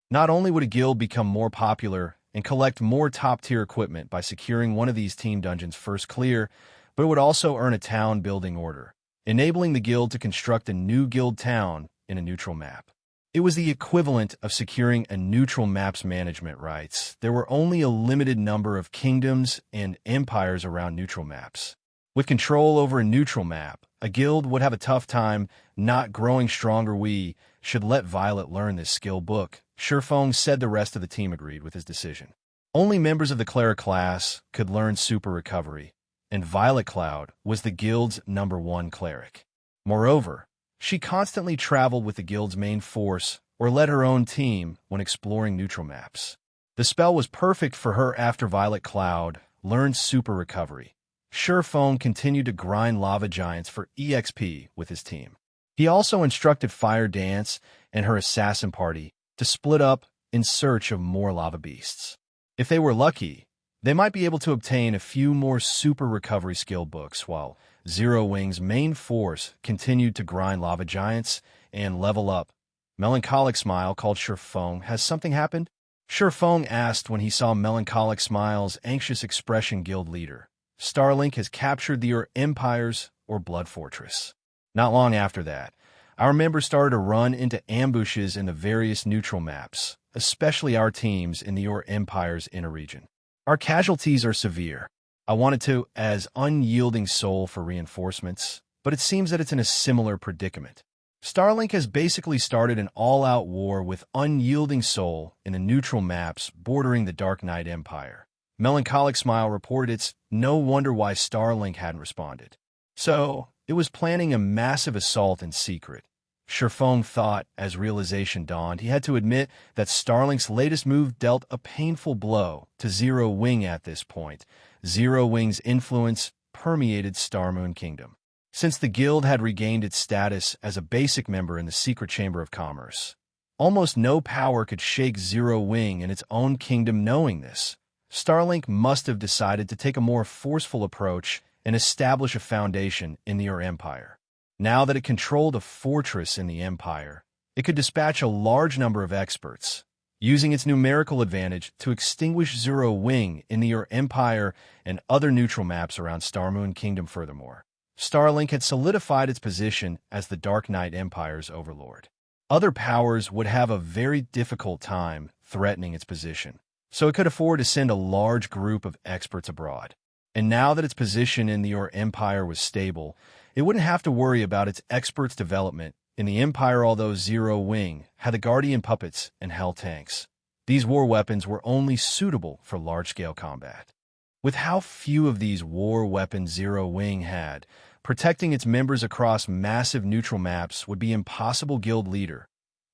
Not only would a guild become more popular and collect more top-tier equipment by securing one of these team dungeons first clear, but it would also earn a town building order, enabling the guild to construct a new guild town in a neutral map. It was the equivalent of securing a neutral map's management rights. There were only a limited number of kingdoms and empires around neutral maps. With control over a neutral map, a guild would have a tough time not growing stronger. We should let Violet learn this skill book. Sure Fong said. The rest of the team agreed with his decision. Only members of the cleric class could learn super recovery, and Violet Cloud was the guild's #1 cleric. Moreover, she constantly traveled with the guild's main force or led her own team when exploring neutral maps. The spell was perfect for her. After Violet Cloud learned super recovery, Sure Fong continued to grind Lava Giants for EXP with his team. He also instructed Fire Dance and her assassin party to split up in search of more Lava Beasts. If they were lucky, they might be able to obtain a few more super recovery skill books, while Zero Wing's main force continued to grind Lava Giants and level up. Melancholic Smile called Sure Fong. Has something happened? Sure Fong asked when he saw Melancholic Smile's anxious expression. Guild leader Starlink has captured the Empires or Blood Fortress. Not long after that, our members started to run into ambushes in the various neutral maps, especially our teams in the Empire's inner region. Our casualties are severe. I wanted to as Unyielding Soul for reinforcements, but it seems that it's in a similar predicament. Starlink has basically started an all-out war with Unyielding Soul in the neutral maps bordering the Dark Knight Empire. Melancholic Smile reported. It's no wonder why Starlink hadn't responded. So, it was planning a massive assault in secret. Sure Fong thought as realization dawned. He had to admit that Starlink's latest move dealt a painful blow to Zero Wing at this point. Zero Wing's influence permeated Starmoon Kingdom. Since the guild had regained its status as a basic member in the Secret Chamber of Commerce, almost no power could shake Zero Wing in its own kingdom. Knowing this, Starlink must have decided to take a more forceful approach and establish a foundation in the Empire. Now that it controlled a fortress in the Empire, it could dispatch a large number of experts, using its numerical advantage to extinguish Zero Wing in the Empire and other neutral maps around Starmoon Kingdom. Furthermore, Starlink had solidified its position as the Dark Knight Empire's overlord. Other powers would have a very difficult time threatening its position, so it could afford to send a large group of experts abroad. And now that its position in the Empire was stable, it wouldn't have to worry about its experts' development in the Empire, although Zero Wing had the Guardian puppets and Hell tanks. These war weapons were only suitable for large-scale combat. With how few of these war weapons Zero Wing had, protecting its members across massive neutral maps would be impossible. Guild leader,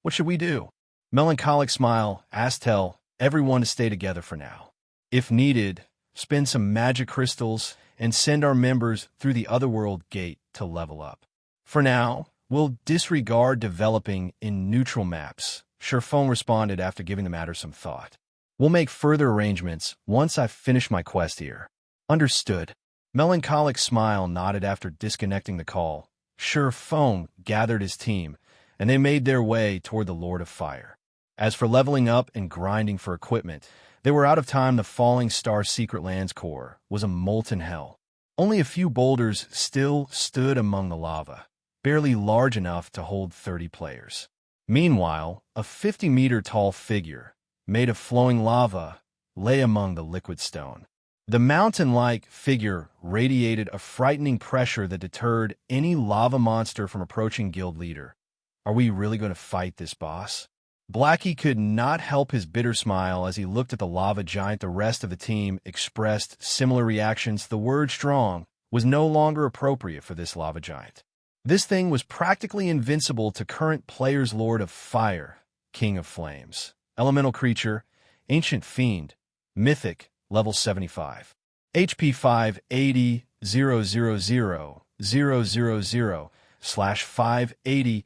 what should we do? Melancholic smile asked Tell everyone to stay together for now. If needed, spend some magic crystals and send our members through the Otherworld gate to level up. For now, we'll disregard developing in neutral maps, Sherfone responded after giving the matter some thought. We'll make further arrangements once I've finished my quest here. Understood. Melancholic smile nodded after disconnecting the call. Sherfone gathered his team, and they made their way toward the Lord of Fire. As for leveling up and grinding for equipment, they were out of time. The Falling Star Secret Lands core was a molten hell. Only a few boulders still stood among the lava, barely large enough to hold 30 players. Meanwhile, a 50-meter-tall figure, made of flowing lava, lay among the liquid stone. The mountain-like figure radiated a frightening pressure that deterred any lava monster from approaching guild leader. Are we really going to fight this boss? Blackie could not help his bitter smile as he looked at the lava giant. The rest of the team expressed similar reactions. The word strong was no longer appropriate for this lava giant. This thing was practically invincible to current players. Lord of Fire, King of Flames, Elemental Creature, Ancient Fiend, Mythic, level 75. HP 580 000 000 /580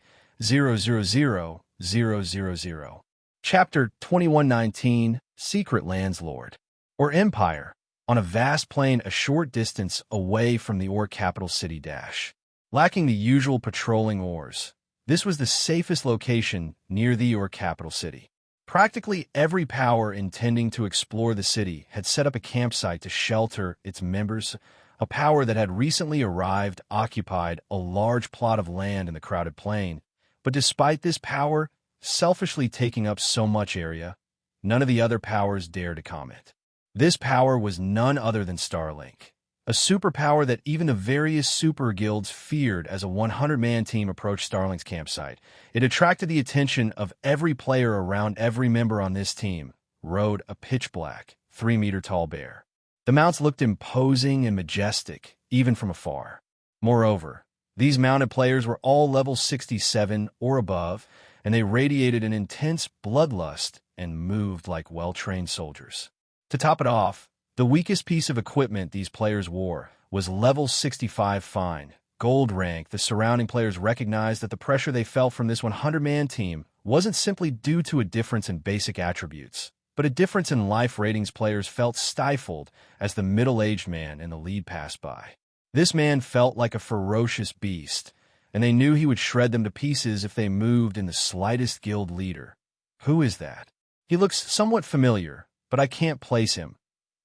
000 000. Chapter 2119, Secret Lands Lord, or Empire, on a vast plain a short distance away from the Ore capital city Dash. Lacking the usual patrolling oars, this was the safest location near the Ore capital city. Practically every power intending to explore the city had set up a campsite to shelter its members. A power that had recently arrived occupied a large plot of land in the crowded plain, but despite this power selfishly taking up so much area, none of the other powers dared to comment. This power was none other than Starlink, a superpower that even the various super guilds feared. As a 100-man team approached Starlink's campsite, it attracted the attention of every player around. Every member on this team rode a pitch-black, 3-meter-tall bear. The mounts looked imposing and majestic, even from afar. Moreover, these mounted players were all level 67 or above, and they radiated an intense bloodlust and moved like well-trained soldiers. To top it off, the weakest piece of equipment these players wore was level 65 fine, gold rank. The surrounding players recognized that the pressure they felt from this 100-man team wasn't simply due to a difference in basic attributes, but a difference in life ratings. Players felt stifled as the middle-aged man in the lead passed by. This man felt like a ferocious beast, and they knew he would shred them to pieces if they moved in the slightest. Guild leader. Who is that? He looks somewhat familiar, but I can't place him.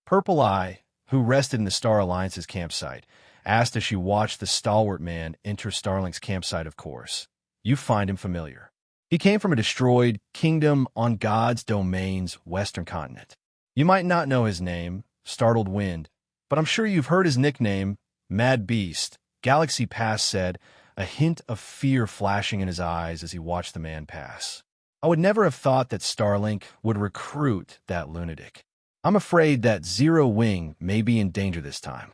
Purple Eye, who rested in the Star Alliance's campsite, asked as she watched the stalwart man enter Starlink's campsite. Of course, you find him familiar. He came from a destroyed kingdom on God's domain's western continent. You might not know his name, Startled Wind, but I'm sure you've heard his nickname, Mad Beast, Galaxy Pass said, a hint of fear flashing in his eyes as he watched the man pass. I would never have thought that Starlink would recruit that lunatic. I'm afraid that Zero Wing may be in danger this time.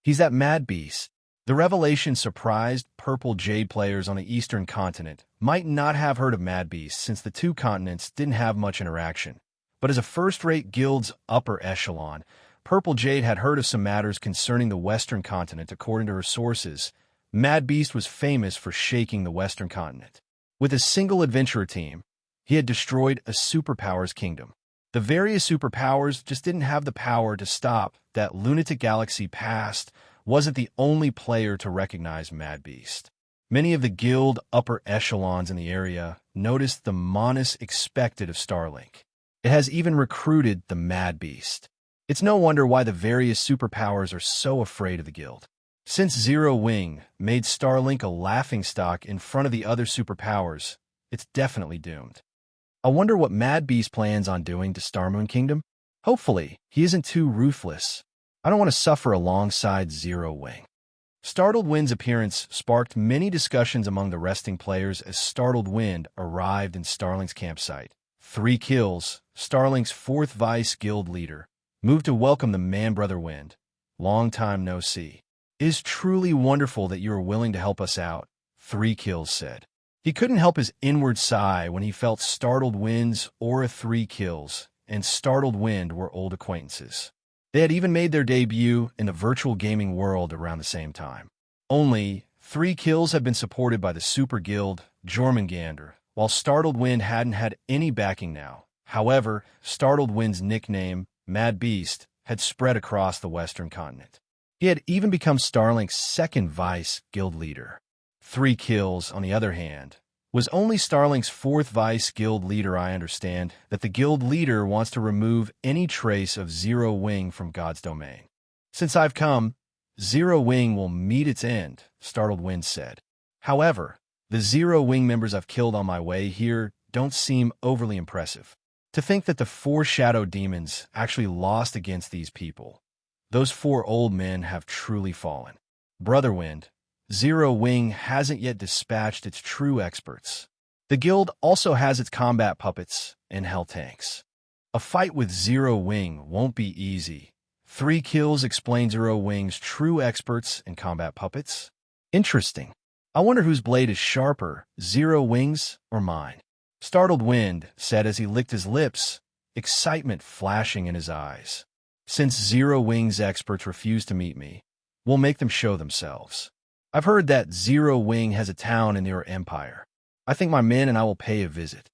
He's that Mad Beast. The revelation surprised Purple Jade. Players on the eastern continent might not have heard of Mad Beast since the two continents didn't have much interaction. But as a first-rate guild's upper echelon, Purple Jade had heard of some matters concerning the western continent. According to her sources, Mad Beast was famous for shaking the western continent. With a single adventurer team, he had destroyed a superpower's kingdom. The various superpowers just didn't have the power to stop that lunatic. Galaxy Past wasn't the only player to recognize Mad Beast. Many of the guild upper echelons in the area noticed the menace expected of Starlink. It has even recruited the Mad Beast. It's no wonder why the various superpowers are so afraid of the guild. Since Zero Wing made Starlink a laughingstock in front of the other superpowers, it's definitely doomed. I wonder what Mad Beast plans on doing to Starmoon Kingdom. Hopefully, he isn't too ruthless. I don't want to suffer alongside Zero Wing. Startled Wind's appearance sparked many discussions among the resting players as Startled Wind arrived in Starlink's campsite. 3 kills, Starlink's 4th Vice Guild leader, moved to welcome the man Brother Wind. Long time no see. It is truly wonderful that you are willing to help us out, 3 kills said. He couldn't help his inward sigh when he felt Startled Wind's aura. 3 kills, and Startled Wind were old acquaintances. They had even made their debut in the virtual gaming world around the same time. Only 3 kills had been supported by the Super Guild, Jormungandr, while Startled Wind hadn't had any backing now. However, Startled Wind's nickname, Mad Beast, had spread across the Western continent. He had even become Starlink's 2nd Vice Guild leader. 3 kills, on the other hand, was only Starlink's 4th Vice Guild leader. I understand that the Guild leader wants to remove any trace of Zero Wing from God's domain. Since I've come, Zero Wing will meet its end, Startled Wind said. However, the Zero Wing members I've killed on my way here don't seem overly impressive. To think that the 4 shadow demons actually lost against these people. Those 4 old men have truly fallen. Brother Wind, Zero Wing hasn't yet dispatched its true experts. The guild also has its combat puppets and hell tanks. A fight with Zero Wing won't be easy. 3 kills explain Zero Wing's true experts and combat puppets. Interesting. I wonder whose blade is sharper, Zero Wing's or mine. Startled Wind said as he licked his lips, excitement flashing in his eyes. Since Zero Wing's experts refuse to meet me, we'll make them show themselves. I've heard that Zero Wing has a town in their empire. I think my men and I will pay a visit.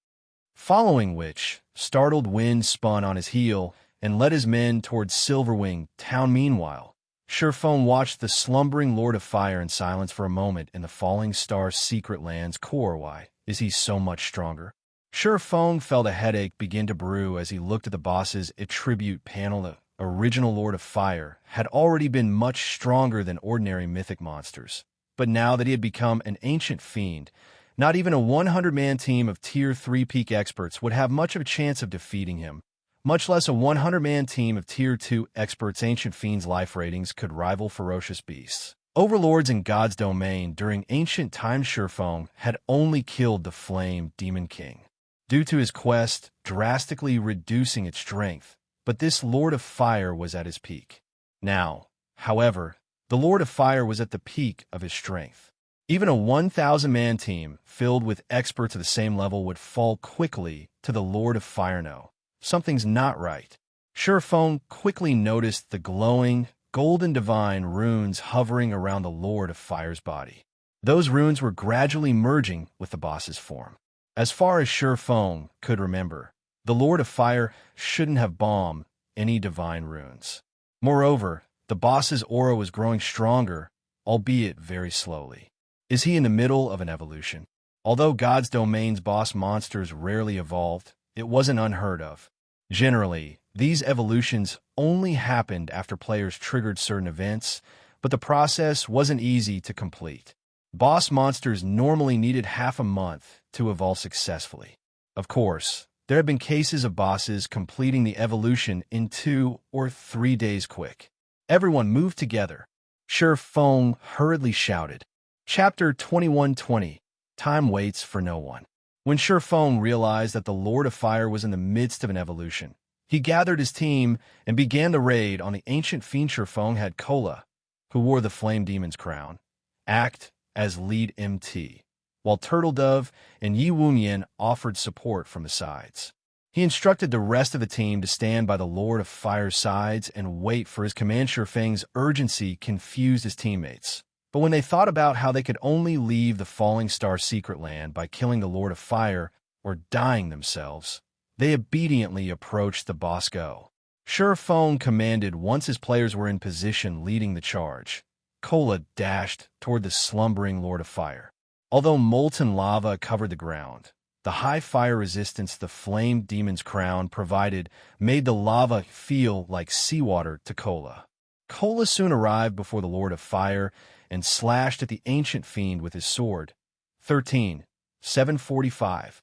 Following which, Startled Wind spun on his heel and led his men towards Silverwing town. Meanwhile, Surephone watched the slumbering Lord of Fire in silence for a moment in the falling star's secret land's core. Why is he so much stronger? Surephone felt a headache begin to brew as he looked at the boss's attribute panel. The original Lord of Fire had already been much stronger than ordinary mythic monsters, but now that he had become an ancient fiend, not even a 100-man team of Tier 3 peak experts would have much of a chance of defeating him, much less a 100-man team of Tier 2 experts. Ancient Fiend's life ratings could rival ferocious beasts. Overlords in God's domain during ancient times. Surephone had only killed the Flame Demon King, due to his quest drastically reducing its strength, but this Lord of Fire was at his peak. Now, however, the Lord of Fire was at the peak of his strength. Even a 1,000-man team filled with experts of the same level would fall quickly to the Lord of Fire. No, something's not right. Surephone quickly noticed the glowing, golden divine runes hovering around the Lord of Fire's body. Those runes were gradually merging with the boss's form. As far as Surephone could remember, the Lord of Fire shouldn't have bombed any divine runes. Moreover, the boss's aura was growing stronger, albeit very slowly. Is he in the middle of an evolution? Although God's domain's boss monsters rarely evolved, it wasn't unheard of. Generally, these evolutions only happened after players triggered certain events, but the process wasn't easy to complete. Boss monsters normally needed half a month to evolve successfully. Of course, there have been cases of bosses completing the evolution in 2 or 3 days quick. Everyone moved together. Surephone hurriedly shouted. Chapter 2120. Time waits for no one. When Surephone realized that the Lord of Fire was in the midst of an evolution, he gathered his team and began the raid on the ancient fiend. Surephone had Kola, who wore the Flame Demon's crown, act as lead MT, while Turtledove and Yi Wunyan offered support from the sides. He instructed the rest of the team to stand by the Lord of Fire's sides and wait for his command. Surefeng's urgency confused his teammates, but when they thought about how they could only leave the Falling Star secret land by killing the Lord of Fire or dying themselves, they obediently approached the boss. Go. Surephone commanded once his players were in position leading the charge. Kola dashed toward the slumbering Lord of Fire. Although molten lava covered the ground, the high fire resistance the Flame Demon's crown provided made the lava feel like seawater to Kola. Kola soon arrived before the Lord of Fire and slashed at the ancient fiend with his sword. 13. 745.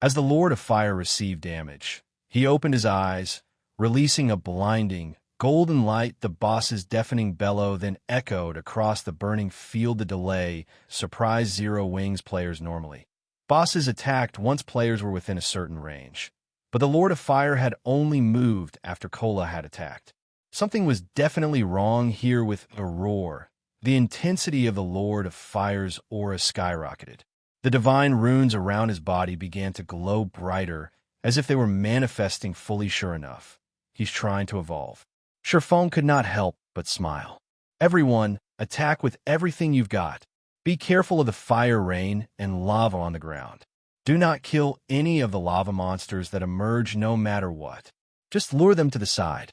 As the Lord of Fire received damage, he opened his eyes, releasing a blinding, golden light. The boss's deafening bellow then echoed across the burning field. The delay surprised Zero Wings players normally. Bosses attacked once players were within a certain range, but the Lord of Fire had only moved after Kola had attacked. Something was definitely wrong here with Uproar. The intensity of the Lord of Fire's aura skyrocketed. The divine runes around his body began to glow brighter, as if they were manifesting fully. Sure enough, he's trying to evolve. Sherfone could not help but smile. Everyone, attack with everything you've got. Be careful of the fire rain and lava on the ground. Do not kill any of the lava monsters that emerge no matter what. Just lure them to the side.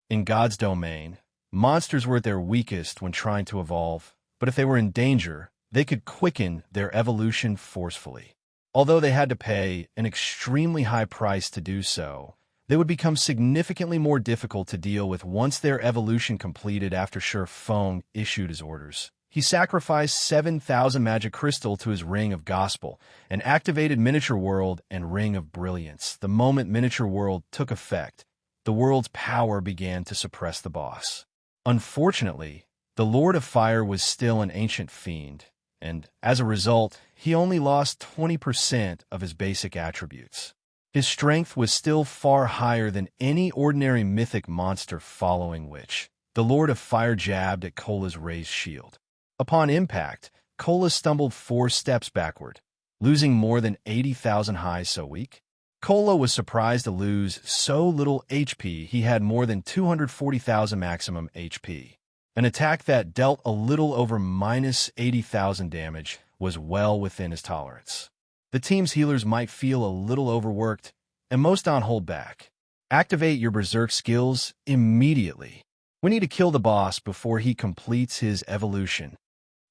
In God's domain, monsters were at their weakest when trying to evolve, but if they were in danger, they could quicken their evolution forcefully. Although they had to pay an extremely high price to do so, they would become significantly more difficult to deal with once their evolution completed. After Sherfone issued his orders, he sacrificed 7,000 magic crystal to his Ring of Gospel and activated Miniature World and Ring of Brilliance. The moment Miniature World took effect, the world's power began to suppress the boss. Unfortunately, the Lord of Fire was still an ancient fiend, and as a result, he only lost 20% of his basic attributes. His strength was still far higher than any ordinary mythic monster, following which the Lord of Fire jabbed at Kola's raised shield. Upon impact, Kola stumbled 4 steps backward, losing more than 80,000 highs. So weak? Kola was surprised to lose so little HP. He had more than 240,000 maximum HP. An attack that dealt a little over minus 80,000 damage was well within his tolerance. The team's healers might feel a little overworked, and most on hold back. Activate your Berserk skills immediately. We need to kill the boss before he completes his evolution.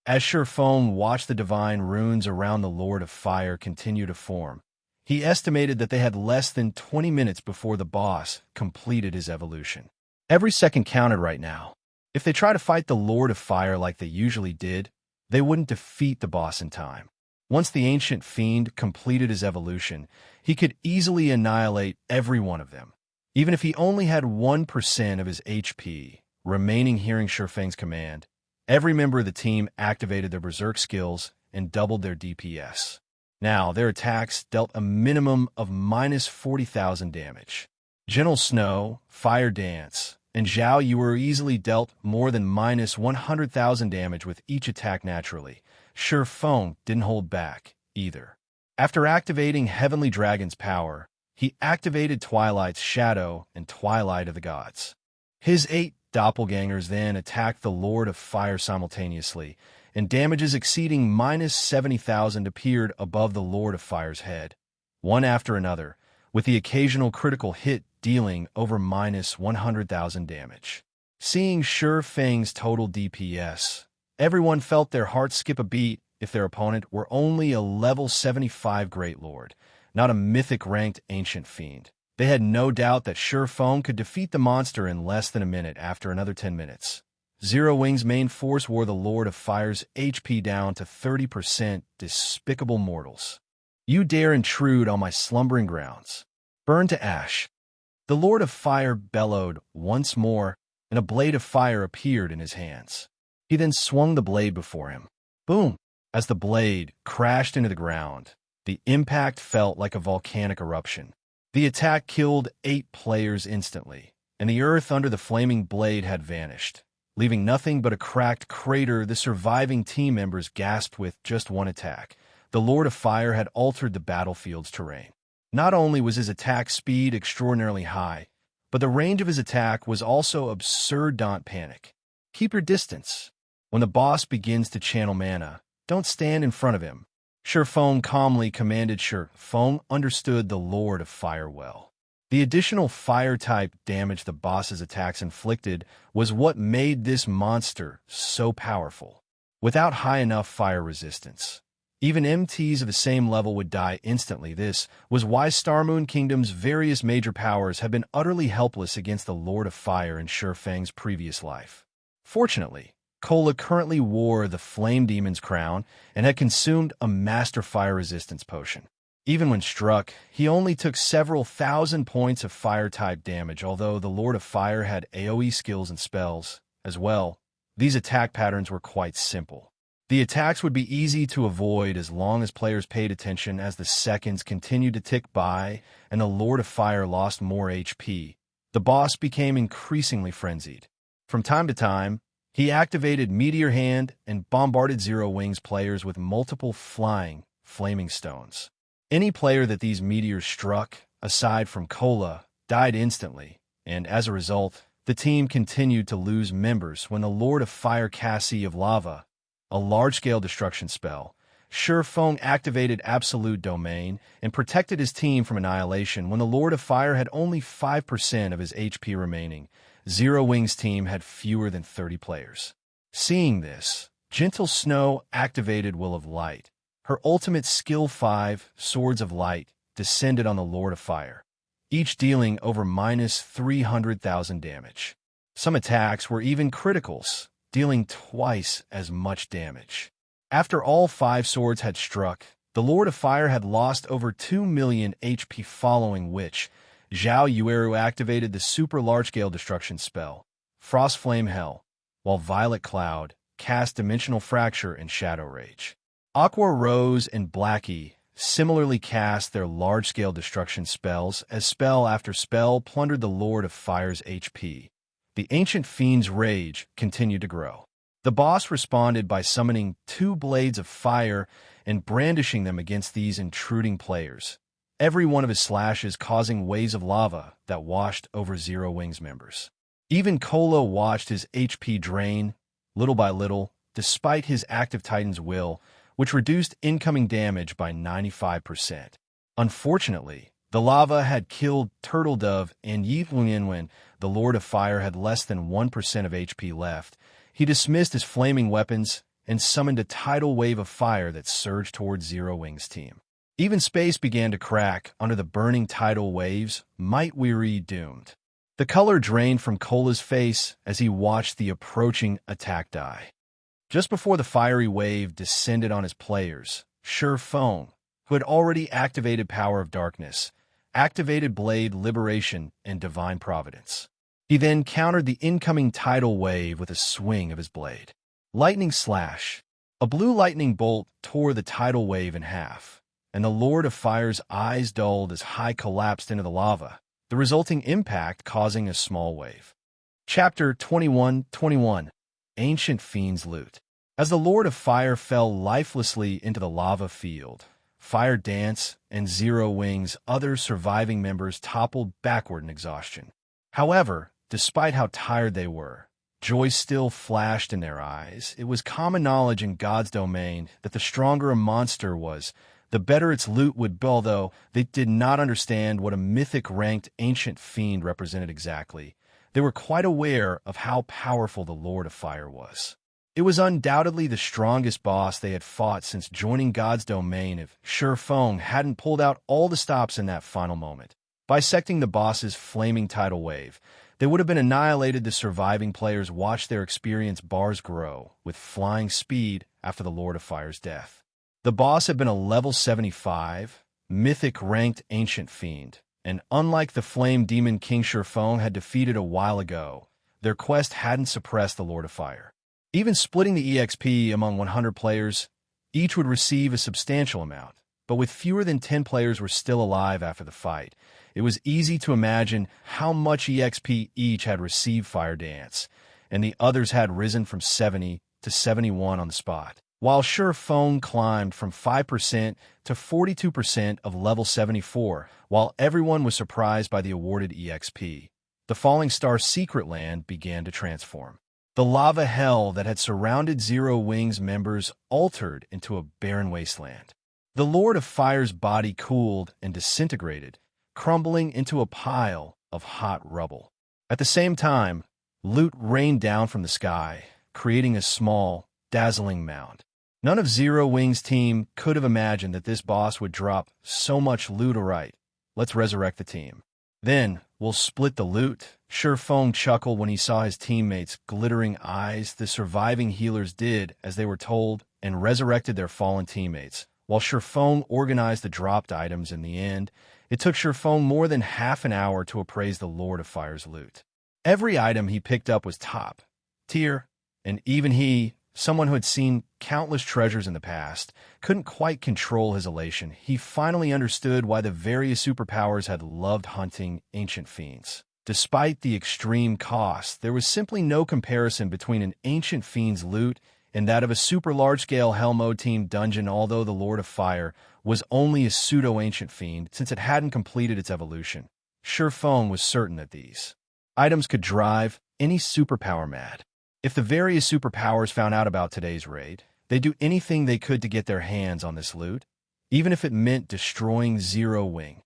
As Sherfone watched the divine runes around the Lord of Fire continue to form, he estimated that they had less than 20 minutes before the boss completed his evolution. Every second counted right now. If they try to fight the Lord of Fire like they usually did, they wouldn't defeat the boss in time. Once the ancient fiend completed his evolution, he could easily annihilate every one of them. Even if he only had 1% of his HP remaining. Hearing Sherfang's command, every member of the team activated their Berserk skills and doubled their DPS. Now, their attacks dealt a minimum of minus 40,000 damage. Gentle Snow, Fire Dance, and Zhao Yu were easily dealt more than minus 100,000 damage with each attack. Naturally, Sherfone didn't hold back either. After activating Heavenly Dragon's power, he activated Twilight's Shadow and Twilight of the Gods. His 8 doppelgangers then attacked the Lord of Fire simultaneously, and damages exceeding minus 70,000 appeared above the Lord of Fire's head, one after another, with the occasional critical hit dealing over minus 100,000 damage. Seeing Sherfang's total DPS, everyone felt their hearts skip a beat if their opponent were only a level 75 Great Lord, not a mythic-ranked ancient fiend. They had no doubt that Sherfone could defeat the monster in less than a minute. After another 10 minutes, Zero Wing's main force wore the Lord of Fire's HP down to 30%. Despicable mortals. You dare intrude on my slumbering grounds. Burn to ash. The Lord of Fire bellowed once more, and a blade of fire appeared in his hands. He then swung the blade before him. Boom! As the blade crashed into the ground, the impact felt like a volcanic eruption. The attack killed 8 players instantly, and the earth under the flaming blade had vanished, leaving nothing but a cracked crater. The surviving team members gasped. With just one attack, the Lord of Fire had altered the battlefield's terrain. Not only was his attack speed extraordinarily high, but the range of his attack was also absurd. Don't panic. Keep your distance. When the boss begins to channel mana, don't stand in front of him. Sherfone calmly commanded. Sherfone understood the Lord of Fire well. The additional fire-type damage the boss's attacks inflicted was what made this monster so powerful. Without high enough fire resistance, even MTs of the same level would die instantly. This was why Starmoon Kingdom's various major powers have been utterly helpless against the Lord of Fire in Sherfang's previous life. Fortunately, Kola currently wore the Flame Demon's crown and had consumed a Master Fire Resistance potion. Even when struck, he only took several thousand points of Fire-type damage, although the Lord of Fire had AoE skills and spells as well. These attack patterns were quite simple. The attacks would be easy to avoid as long as players paid attention as the seconds continued to tick by and the Lord of Fire lost more HP. The boss became increasingly frenzied. From time to time, he activated Meteor Hand and bombarded Zero Wings players with multiple flaming stones. Any player that these meteors struck, aside from Kola, died instantly, and as a result, the team continued to lose members when the Lord of Fire cast Sea of Lava, a large-scale destruction spell. Feng activated Absolute Domain and protected his team from annihilation when the Lord of Fire had only 5% of his HP remaining. Zero Wings' team had fewer than 30 players. Seeing this, Gentle Snow activated Will of Light. Her ultimate skill 5, Swords of Light, descended on the Lord of Fire, each dealing over minus 300,000 damage. Some attacks were even criticals, dealing twice as much damage. After all 5 swords had struck, the Lord of Fire had lost over 2 million HP, following which Zhao Yueru activated the super large-scale destruction spell, Frost Flame Hell, while Violet Cloud cast Dimensional Fracture and Shadow Rage. Aqua Rose and Blackie similarly cast their large-scale destruction spells as spell after spell plundered the Lord of Fire's HP. The Ancient Fiend's rage continued to grow. The boss responded by summoning 2 blades of fire and brandishing them against these intruding players, every one of his slashes causing waves of lava that washed over Zero Wings members. Even Kola watched his HP drain, little by little, despite his active Titan's will, which reduced incoming damage by 95%. Unfortunately, the lava had killed Turtle Dove and Yiflin when the Lord of Fire had less than 1% of HP left. He dismissed his flaming weapons and summoned a tidal wave of fire that surged towards Zero Wings' team. Even space began to crack under the burning tidal waves, might-weary doomed. The color drained from Kola's face as he watched the approaching attack die. Just before the fiery wave descended on his players, Feng, who had already activated Power of Darkness, activated Blade Liberation and Divine Providence. He then countered the incoming tidal wave with a swing of his blade. Lightning Slash. A blue lightning bolt tore the tidal wave in half, and the Lord of Fire's eyes dulled as Hai collapsed into the lava, the resulting impact causing a small wave. Chapter 21:21. Ancient Fiend's Loot. As the Lord of Fire fell lifelessly into the lava field, Fire Dance and Zero Wings' other surviving members toppled backward in exhaustion. However, despite how tired they were, joy still flashed in their eyes. It was common knowledge in God's domain that the stronger a monster was, the better its loot would be, although they did not understand what a mythic-ranked ancient fiend represented exactly. They were quite aware of how powerful the Lord of Fire was. It was undoubtedly the strongest boss they had fought since joining God's domain if Feng hadn't pulled out all the stops in that final moment. Bisecting the boss's flaming tidal wave, they would have been annihilated. The surviving players watched their experience bars grow with flying speed after the Lord of Fire's death. The boss had been a level 75, mythic-ranked ancient fiend, and unlike the flame demon King Feng had defeated a while ago, their quest hadn't suppressed the Lord of Fire. Even splitting the EXP among 100 players, each would receive a substantial amount, but with fewer than 10 players were still alive after the fight, it was easy to imagine how much EXP each had received. Fire Dance, and the others had risen from 70 to 71 on the spot, while Feng climbed from 5% to 42% of level 74, while everyone was surprised by the awarded EXP. The Falling Star Secret Land began to transform. The lava hell that had surrounded Zero Wings members altered into a barren wasteland. The Lord of Fire's body cooled and disintegrated, crumbling into a pile of hot rubble. At the same time, loot rained down from the sky, creating a small, dazzling mound. None of Zero Wings' team could have imagined that this boss would drop so much loot. Alright, let's resurrect the team. Then, we'll split the loot. Sure Feng chuckled when he saw his teammates' glittering eyes. The surviving healers did as they were told and resurrected their fallen teammates. While Sure Feng organized the dropped items in the end, it took Sure Feng more than half an hour to appraise the Lord of Fire's loot. Every item he picked up was top tier, and even he, someone who had seen countless treasures in the past, couldn't quite control his elation. He finally understood why the various superpowers had loved hunting ancient fiends. Despite the extreme cost, there was simply no comparison between an ancient fiend's loot and that of a super large-scale Hell Mode team dungeon, although the Lord of Fire was only a pseudo-ancient fiend since it hadn't completed its evolution. Sure Feng was certain that these items could drive any superpower mad. If the various superpowers found out about today's raid, they'd do anything they could to get their hands on this loot, even if it meant destroying Zero Wing.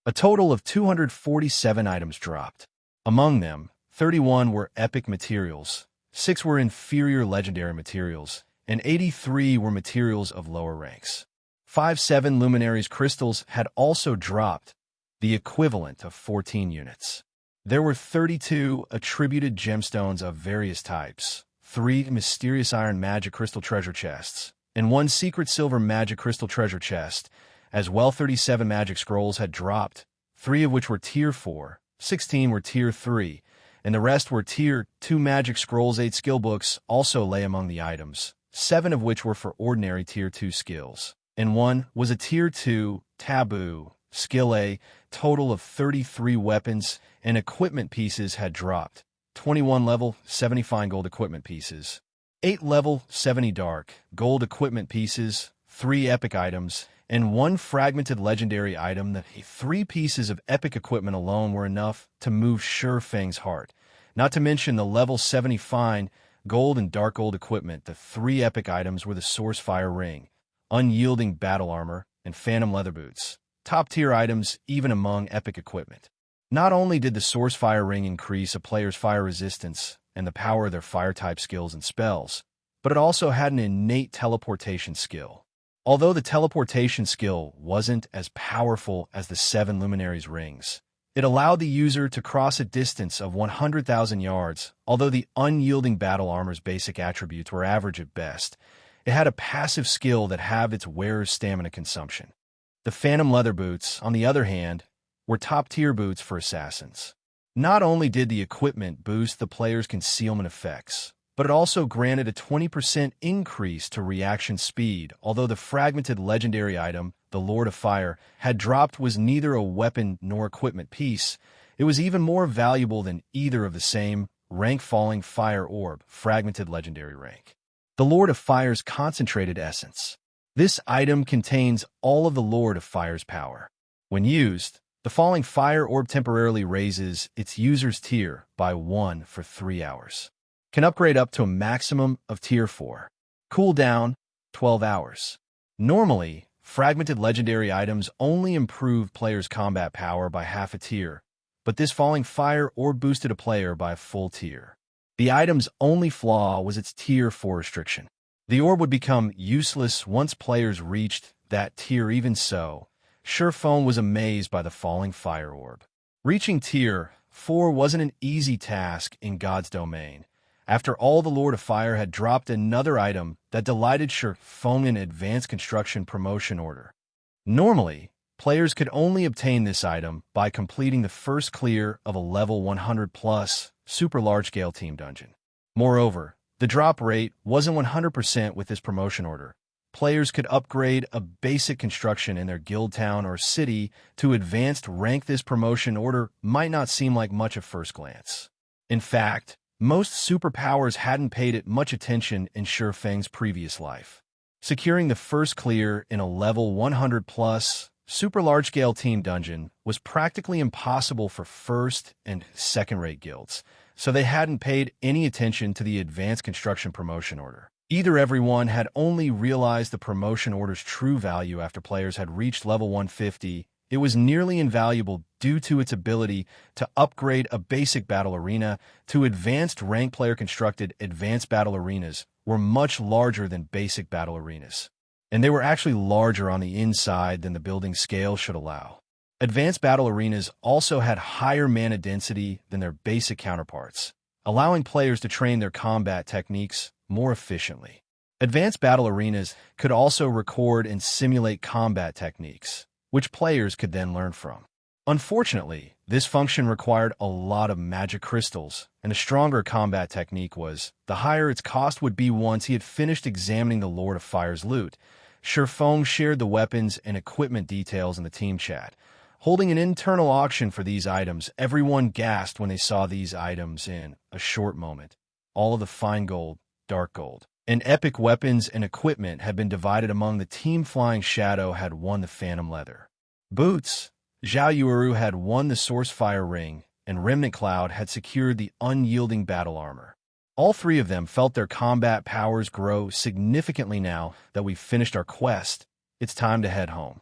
A total of 247 items dropped. Among them, 31 were epic materials, 6 were inferior legendary materials, and 83 were materials of lower ranks. 7 luminaries crystals had also dropped, the equivalent of 14 units. There were 32 attributed gemstones of various types, 3 mysterious iron magic crystal treasure chests, and 1 secret silver magic crystal treasure chest. As well, 37 magic scrolls had dropped, 3 of which were Tier 4, 16 were Tier 3, and the rest were Tier 2 magic scrolls. 8 skill books also lay among the items, 7 of which were for ordinary Tier 2 skills, and 1 was a Tier 2 taboo skill. A total of 33 weapons and equipment pieces had dropped, 21 level 70 fine gold equipment pieces, 8 level 70 dark gold equipment pieces, 3 epic items, and 1 fragmented legendary item. The 3 pieces of epic equipment alone were enough to move Sure Feng's heart, not to mention the level 70 fine gold and dark gold equipment. The 3 epic items were the Source Fire Ring, Unyielding Battle Armor, and Phantom Leather Boots, top-tier items even among epic equipment. Not only did the Source Fire Ring increase a player's fire resistance and the power of their fire-type skills and spells, but it also had an innate teleportation skill. Although the teleportation skill wasn't as powerful as the 7 luminaries rings, it allowed the user to cross a distance of 100,000 yards. Although the Unyielding Battle Armor's basic attributes were average at best, it had a passive skill that halved its wearer's stamina consumption. The Phantom Leather Boots, on the other hand, were top-tier boots for assassins. Not only did the equipment boost the player's concealment effects, but it also granted a 20% increase to reaction speed. Although the fragmented legendary item, the Lord of Fire, had dropped was neither a weapon nor equipment piece, it was even more valuable than either of the same rank-falling Fire Orb, fragmented legendary rank. The Lord of Fire's concentrated essence. This item contains all of the Lord of Fire's power. When used, the falling Fire Orb temporarily raises its user's tier by 1 for 3 hours. Can upgrade up to a maximum of Tier 4. Cooldown, 12 hours. Normally, fragmented legendary items only improved players' combat power by half a tier, but this falling Fire Orb boosted a player by a full tier. The item's only flaw was its Tier 4 restriction. The orb would become useless once players reached that tier. Even so, Sure Feng was amazed by the falling Fire Orb. Reaching Tier 4 wasn't an easy task in God's domain. After all, the Lord of Fire had dropped another item that delighted Sure Feng, an advanced construction promotion order. Normally, players could only obtain this item by completing the first clear of a level 100+ super large-scale team dungeon. Moreover, the drop rate wasn't 100% with this promotion order. Players could upgrade a basic construction in their guild town or city to advanced rank. This promotion order might not seem like much at first glance. In fact, most superpowers hadn't paid it much attention in Sure Feng's previous life. Securing the first clear in a level 100+ super large-scale team dungeon was practically impossible for first and second-rate guilds, so they hadn't paid any attention to the advanced construction promotion order. Either everyone had only realized the promotion order's true value after players had reached level 150. It was nearly invaluable due to its ability to upgrade a basic battle arena to advanced rank. Player constructed advanced battle arenas were much larger than basic battle arenas, and they were actually larger on the inside than the building scale should allow. Advanced battle arenas also had higher mana density than their basic counterparts, allowing players to train their combat techniques more efficiently. Advanced battle arenas could also record and simulate combat techniques, which players could then learn from. Unfortunately, this function required a lot of magic crystals, and a stronger combat technique was, the higher its cost would be once he had finished examining the Lord of Fire's loot. Shifeng shared the weapons and equipment details in the team chat. Holding an internal auction for these items, everyone gasped when they saw these items in a short moment. All of the fine gold, dark gold, and epic weapons and equipment had been divided among the team. Flying Shadow had won the Phantom Leather boots, Zhao Yuuru had won the Source Fire Ring, and Remnant Cloud had secured the Unyielding Battle Armor. All three of them felt their combat powers grow significantly. Now that we've finished our quest, it's time to head home.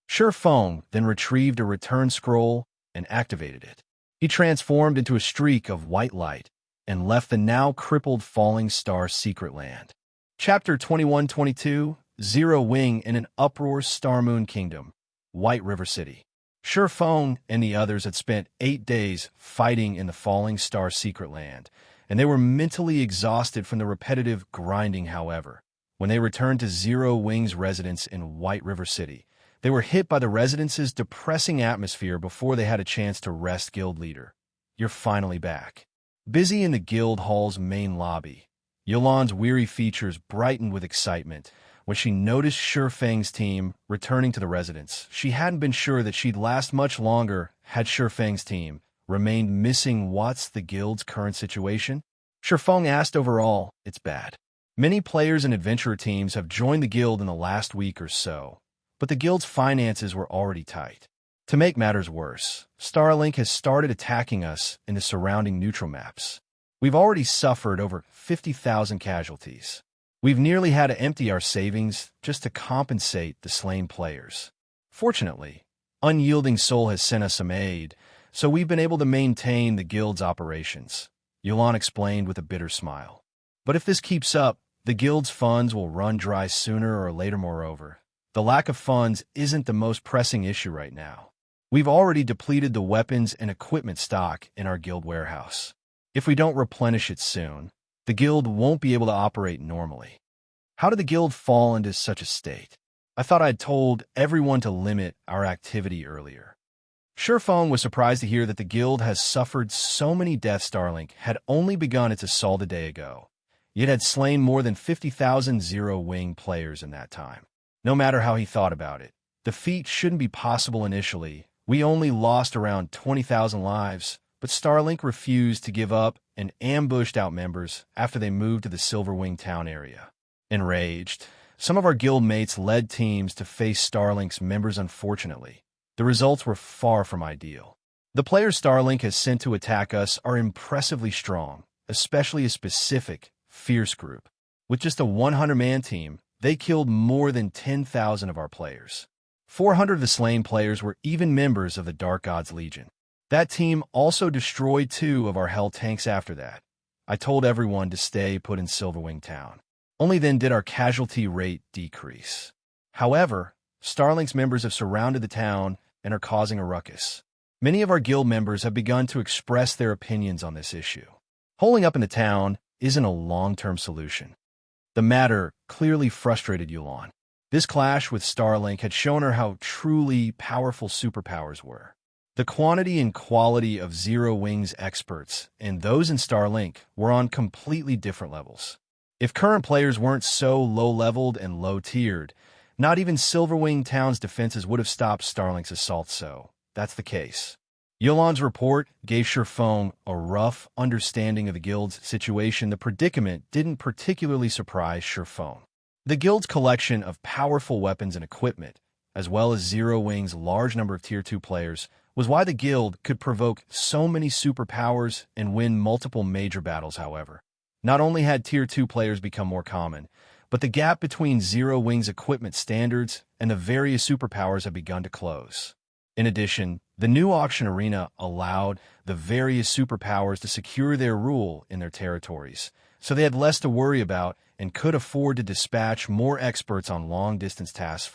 Shifeng then retrieved a return scroll and activated it. He transformed into a streak of white light and left the now crippled Falling Star secret land. Chapter 21-22, Zero Wing in an Uproar. Star Moon Kingdom, White River City. Shifeng and the others had spent 8 days fighting in the Falling Star secret land, and they were mentally exhausted from the repetitive grinding. However, when they returned to Zero Wing's residence in White River City, they were hit by the residence's depressing atmosphere before they had a chance to rest. Guild leader, you're finally back. Busy in the guild hall's main lobby, Yolan's weary features brightened with excitement when she noticed Shifeng's team returning to the residence. She hadn't been sure that she'd last much longer had Shifeng's team remained missing. What's the guild's current situation? Shifeng asked. Overall, it's bad. Many players and adventurer teams have joined the guild in the last week or so, but the guild's finances were already tight. To make matters worse, Starlink has started attacking us in the surrounding neutral maps. We've already suffered over 50,000 casualties. We've nearly had to empty our savings just to compensate the slain players. Fortunately, Unyielding Soul has sent us some aid, so we've been able to maintain the guild's operations, Yolan explained with a bitter smile. But if this keeps up, the guild's funds will run dry sooner or later. Moreover, the lack of funds isn't the most pressing issue right now. We've already depleted the weapons and equipment stock in our guild warehouse. If we don't replenish it soon, the guild won't be able to operate normally. How did the guild fall into such a state? I thought I'd told everyone to limit our activity earlier. Shifeng was surprised to hear that the guild has suffered so many deaths. Starlink had only begun its assault a day ago, yet had slain more than 50,000 Zero-Wing players in that time. No matter how he thought about it, the feat shouldn't be possible initially. We only lost around 20,000 lives, but Starlink refused to give up and ambushed out members after they moved to the Silverwing town area. Enraged, some of our guild mates led teams to face Starlink's members. Unfortunately, the results were far from ideal. The players Starlink has sent to attack us are impressively strong, especially a specific, fierce group. With just a 100-man team, they killed more than 10,000 of our players. 400 of the slain players were even members of the Dark God's Legion. That team also destroyed 2 of our Hell tanks. After that, I told everyone to stay put in Silverwing Town. Only then did our casualty rate decrease. However, Starlink's members have surrounded the town and are causing a ruckus. Many of our guild members have begun to express their opinions on this issue. Holding up in the town isn't a long-term solution. The matter clearly frustrated Yolan. This clash with Starlink had shown her how truly powerful superpowers were. The quantity and quality of Zero-Wing's experts and those in Starlink were on completely different levels. If current players weren't so low-leveled and low-tiered, not even Silverwing Town's defenses would have stopped Starlink's assault. So that's the case. Yolan's report gave Shifeng a rough understanding of the guild's situation. The predicament didn't particularly surprise Shifeng. The guild's collection of powerful weapons and equipment, as well as Zero-Wing's large number of Tier 2 players, was why the guild could provoke so many superpowers and win multiple major battles. However, not only had Tier 2 players become more common, but the gap between Zero-Wing's equipment standards and the various superpowers had begun to close. In addition, the new auction arena allowed the various superpowers to secure their rule in their territories, so they had less to worry about and could afford to dispatch more experts on long-distance tasks.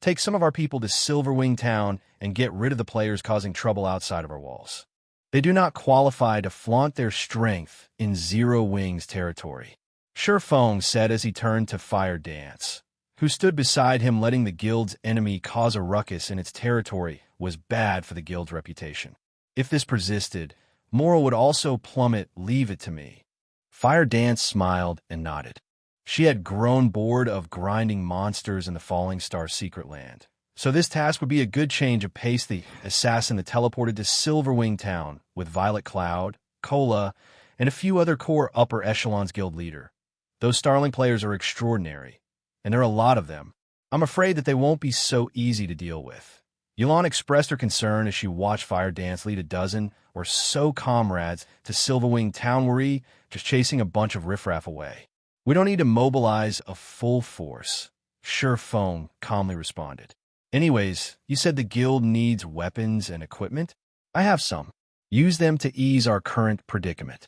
Take some of our people to Silverwing Town and get rid of the players causing trouble outside of our walls. They do not qualify to flaunt their strength in Zero Wings territory. Sure Feng said as he turned to Fire Dance, who stood beside him. Letting the guild's enemy cause a ruckus in its territory was bad for the guild's reputation. If this persisted, morale would also plummet. Leave it to me. Fire Dance smiled and nodded. She had grown bored of grinding monsters in the Falling Star secret land, so this task would be a good change of pace. The assassin that teleported to Silverwing Town with Violet Cloud, Cola, and a few other core upper echelons guild leader. Those Starlink players are extraordinary, and there are a lot of them. I'm afraid that they won't be so easy to deal with. Yulan expressed her concern as she watched Fire Dance lead a dozen or so comrades to Silverwing Town, worry just chasing a bunch of riffraff away. We don't need to mobilize a full force, Sure Feng calmly responded. Anyways, you said the guild needs weapons and equipment? I have some. Use them to ease our current predicament.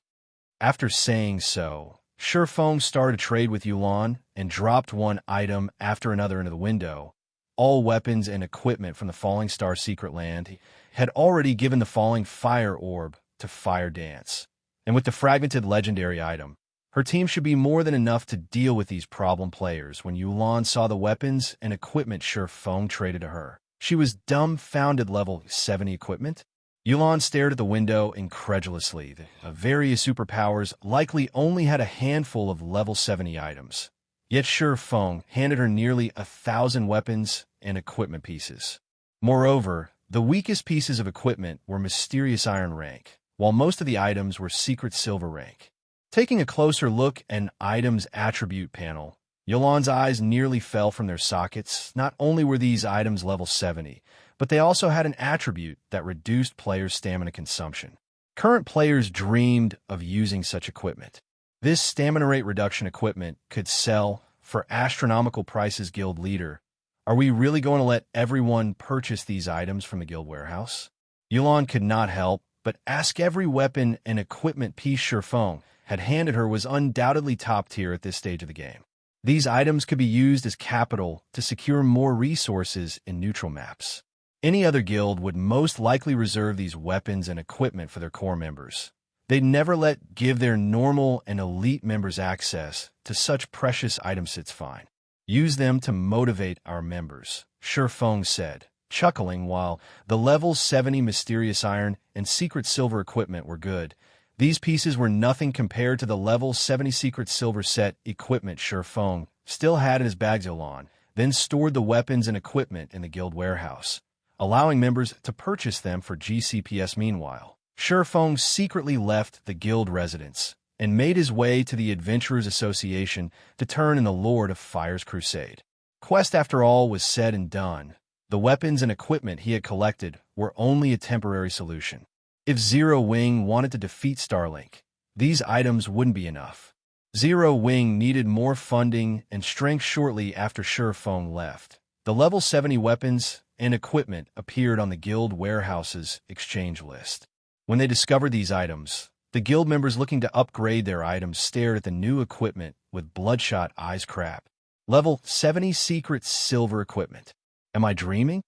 After saying so, Sure Feng started a trade with Yulan and dropped one item after another into the window. All weapons and equipment from the Falling Star secret land. He had already given the Falling Fire Orb to Fire Dance, and with the fragmented legendary item, her team should be more than enough to deal with these problem players. When Yulan saw the weapons and equipment Sure Feng traded to her, she was dumbfounded. Level 70 equipment? Yulan stared at the window incredulously. The various superpowers likely only had a handful of level 70 items. Yet Sure Feng handed her nearly 1,000 weapons and equipment pieces. Moreover, the weakest pieces of equipment were mysterious iron rank, while most of the items were secret silver rank. Taking a closer look at an item's attribute panel, Yulan's eyes nearly fell from their sockets. Not only were these items level 70, but they also had an attribute that reduced players' stamina consumption. Current players dreamed of using such equipment. This stamina rate reduction equipment could sell for astronomical prices. Guild leader, are we really going to let everyone purchase these items from the guild warehouse? Yulan could not help but ask. Every weapon and equipment piece Sure Feng had handed her was undoubtedly top tier at this stage of the game. These items could be used as capital to secure more resources in neutral maps. Any other guild would most likely reserve these weapons and equipment for their core members. They'd never give their normal and elite members access to such precious items. It's fine. Use them to motivate our members, Sure Feng said, chuckling. While the level 70 mysterious iron and secret silver equipment were good, these pieces were nothing compared to the level 70 secret silver set equipment Sure Feng still had in his bags. Yulan then stored the weapons and equipment in the guild warehouse, allowing members to purchase them for GCPS. Meanwhile, Sure Feng secretly left the guild residence and made his way to the Adventurers Association to turn in the Lord of Fire's crusade. Quest, after all was said and done, the weapons and equipment he had collected were only a temporary solution. If Zero Wing wanted to defeat Starlink, these items wouldn't be enough. Zero Wing needed more funding and strength. Shortly after Sure Feng left, the level 70 weapons and equipment appeared on the guild warehouse's exchange list. When they discovered these items, the guild members looking to upgrade their items stared at the new equipment with bloodshot eyes. Crap. Level 70 secret silver equipment. Am I dreaming?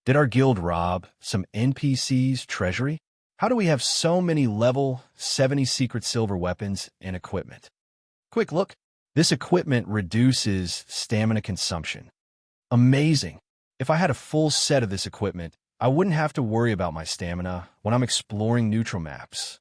Did our guild rob some NPC's treasury? How do we have so many level 70 secret silver weapons and equipment? Quick look. This equipment reduces stamina consumption. Amazing. If I had a full set of this equipment, I wouldn't have to worry about my stamina when I'm exploring neutral maps.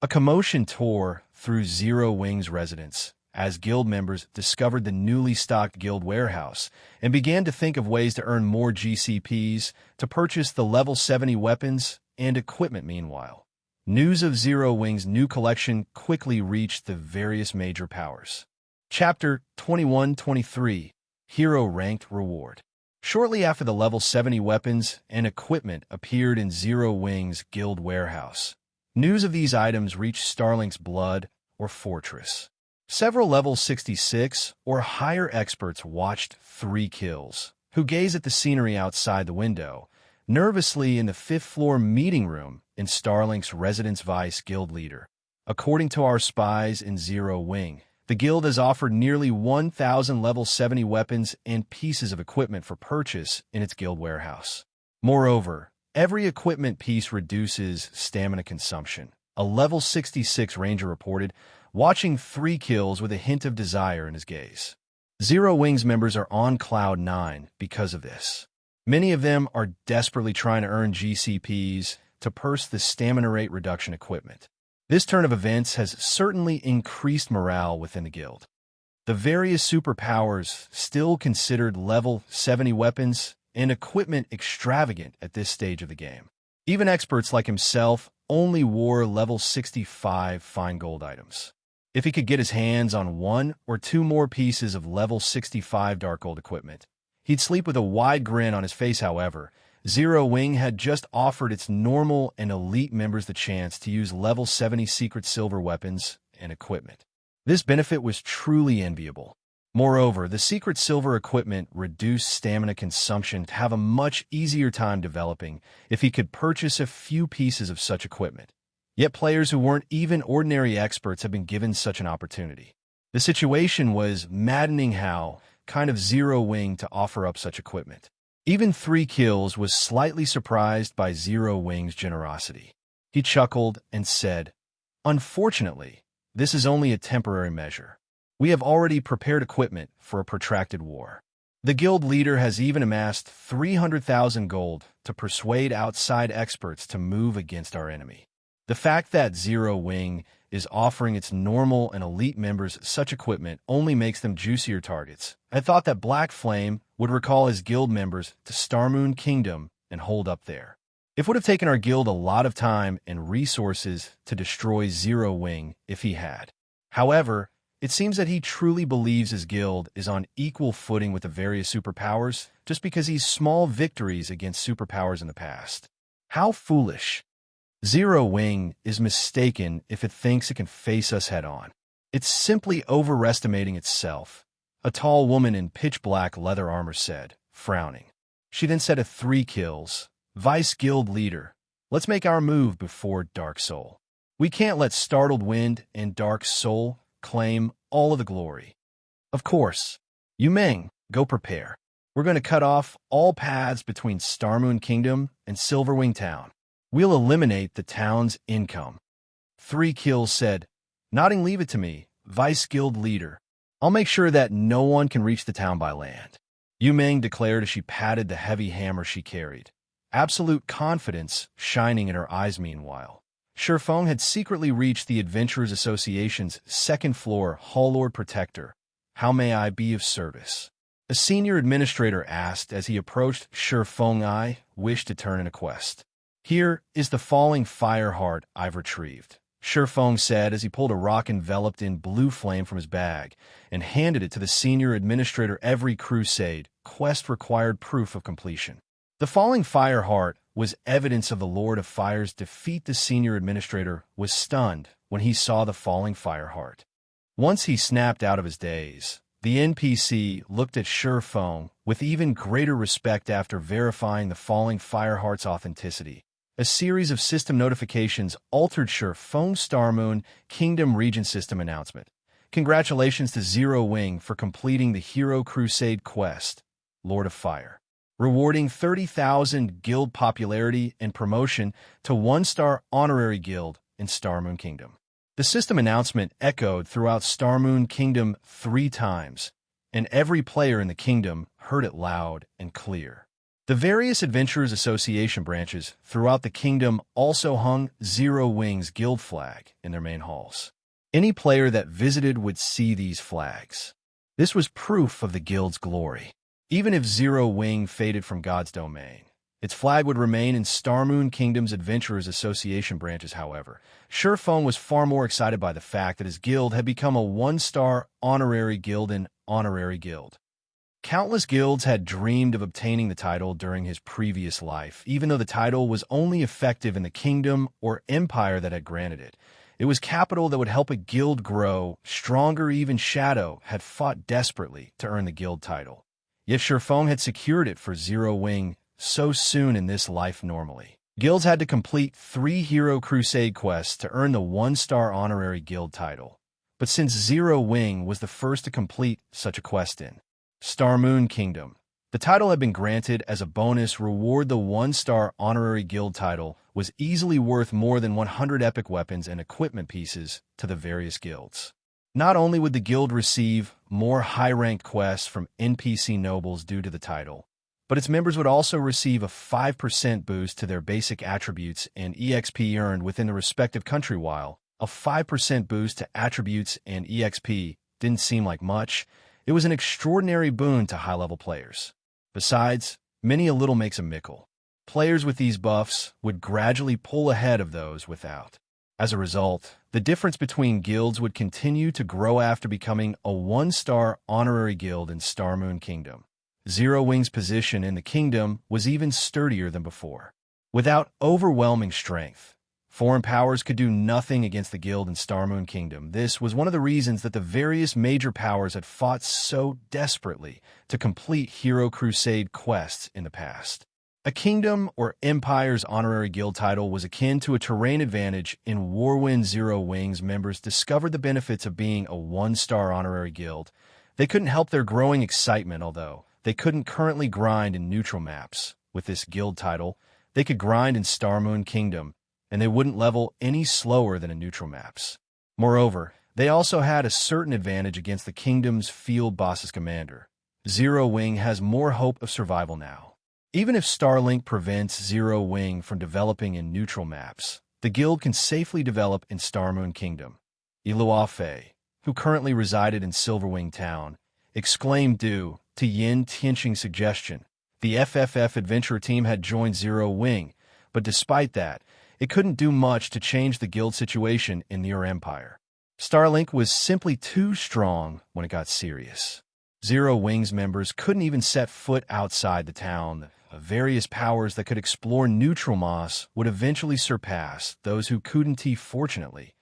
A commotion tore through Zero Wing's residence as guild members discovered the newly stocked guild warehouse and began to think of ways to earn more GCPs to purchase the level 70 weapons and equipment. Meanwhile, news of Zero Wing's new collection quickly reached the various major powers. Chapter 21-23, Hero Ranked Reward. Shortly after the level 70 weapons and equipment appeared in Zero Wing's guild warehouse, news of these items reached Starlink's Blood or Fortress. Several level 66 or higher experts watched 3 kills, who gazed at the scenery outside the window, nervously in the 5th floor meeting room in Starlink's residence. Vice guild leader, according to our spies in Zero Wing, The guild has offered nearly 1,000 level 70 weapons and pieces of equipment for purchase in its guild warehouse. Moreover, every equipment piece reduces stamina consumption. A level 66 ranger reported, watching 3 kills with a hint of desire in his gaze. Zero Wings members are on cloud 9 because of this. Many of them are desperately trying to earn GCPs to purse the stamina rate reduction equipment. This turn of events has certainly increased morale within the guild. The various superpowers still considered level 70 weapons and equipment extravagant at this stage of the game. Even experts like himself only wore level 65 fine gold items. If he could get his hands on 1 or 2 more pieces of level 65 dark gold equipment, he'd sleep with a wide grin on his face. However, Zero Wing had just offered its normal and elite members the chance to use level 70 secret silver weapons and equipment. This benefit was truly enviable. Moreover, the secret silver equipment reduced stamina consumption to have a much easier time developing if he could purchase a few pieces of such equipment. Yet players who weren't even ordinary experts have been given such an opportunity. The situation was maddening how kind of Zero Wing to offer up such equipment. Even 3 kills was slightly surprised by Zero Wing's generosity. He chuckled and said, "Unfortunately, this is only a temporary measure. We have already prepared equipment for a protracted war." The guild leader has even amassed 300,000 gold to persuade outside experts to move against our enemy. The fact that Zero Wing is offering its normal and elite members such equipment only makes them juicier targets. I thought that Black Flame would recall his guild members to Starmoon Kingdom and hold up there. It would have taken our guild a lot of time and resources to destroy Zero Wing if he had. However, it seems that he truly believes his guild is on equal footing with the various superpowers just because he's small victories against superpowers in the past. How foolish. Zero Wing is mistaken if it thinks it can face us head-on. It's simply overestimating itself, a tall woman in pitch-black leather armor said, frowning. She then said to 3 kills, "Vice Guild Leader, let's make our move before Dark Soul. We can't let Startled Wind and Dark Soul claim all of the glory." "Of course. Yu Meng, go prepare. We're going to cut off all paths between Starmoon Kingdom and Silverwing Town. We'll eliminate the town's income." 3 kills said, "Nodding, leave it to me, Vice Guild Leader. I'll make sure that no one can reach the town by land." Yu Meng declared as she patted the heavy hammer she carried, absolute confidence shining in her eyes. Meanwhile, Shifeng had secretly reached the Adventurers Association's 2nd floor Hall Lord Protector. "How may I be of service?" a senior administrator asked as he approached Shifeng. "I wish to turn in a quest. Here is the falling fire heart I've retrieved," Shifeng said as he pulled a rock enveloped in blue flame from his bag and handed it to the senior administrator. "Every crusade quest required proof of completion." The falling fire heart was evidence of the Lord of Fire's defeat. The senior administrator was stunned when he saw the falling fire heart. Once he snapped out of his daze, the NPC looked at Shifeng with even greater respect after verifying the falling fire heart's authenticity. A series of system notifications altered Shifeng's Starmoon Kingdom region system announcement. "Congratulations to Zero Wing for completing the Hero Crusade quest, Lord of Fire. Rewarding 30,000 guild popularity and promotion to 1-star honorary guild in Starmoon Kingdom." The system announcement echoed throughout Starmoon Kingdom 3 times, and every player in the kingdom heard it loud and clear. The various Adventurers Association branches throughout the kingdom also hung Zero Wing's guild flag in their main halls. Any player that visited would see these flags. This was proof of the guild's glory. Even if Zero Wing faded from God's domain, its flag would remain in Starmoon Kingdom's Adventurers Association branches. However, Shifeng was far more excited by the fact that his guild had become a 1-star honorary guild in Honorary Guild. Countless guilds had dreamed of obtaining the title during his previous life, even though the title was only effective in the kingdom or empire that had granted it. It was capital that would help a guild grow stronger. Even Shadow had fought desperately to earn the guild title. Yet Shifeng had secured it for Zero Wing so soon in this life. Normally, guilds had to complete 3 Hero Crusade quests to earn the 1-star honorary guild title, But since Zero Wing was the first to complete such a quest in Star Moon Kingdom, the title had been granted as a bonus reward. The 1-star honorary guild title was easily worth more than 100 epic weapons and equipment pieces to the various guilds. Not only would the guild receive more high-ranked quests from NPC nobles due to the title, but its members would also receive a 5% boost to their basic attributes and EXP earned within the respective country. While a 5% boost to attributes and EXP didn't seem like much, it was an extraordinary boon to high-level players. Besides, many a little makes a mickle. Players with these buffs would gradually pull ahead of those without. As a result, the difference between guilds would continue to grow after becoming a 1-star honorary guild in Star Moon Kingdom. Zero Wing's position in the kingdom was even sturdier than before. Without overwhelming strength, foreign powers could do nothing against the guild in Star Moon Kingdom. This was one of the reasons that the various major powers had fought so desperately to complete Hero Crusade quests in the past. A kingdom or empire's honorary guild title was akin to a terrain advantage in Warwind. Zero Wing's members discovered the benefits of being a 1-star honorary guild. They couldn't help their growing excitement, although they couldn't currently grind in neutral maps. With this guild title, they could grind in Star Moon Kingdom, and they wouldn't level any slower than in neutral maps. Moreover, they also had a certain advantage against the kingdom's field boss's commander. Zero Wing has more hope of survival now. Even if Starlink prevents Zero Wing from developing in neutral maps, the guild can safely develop in Star Moon Kingdom. Iluafe, who currently resided in Silverwing Town, exclaimed due to Yin Tianxing's suggestion. The FFF adventurer team had joined Zero Wing, but despite that, it couldn't do much to change the guild situation in the Empire. Starlink was simply too strong when it got serious. Zero Wing's members couldn't even set foot outside the town. The various powers that could explore neutral moss would eventually surpass those who couldn't. Fortunately,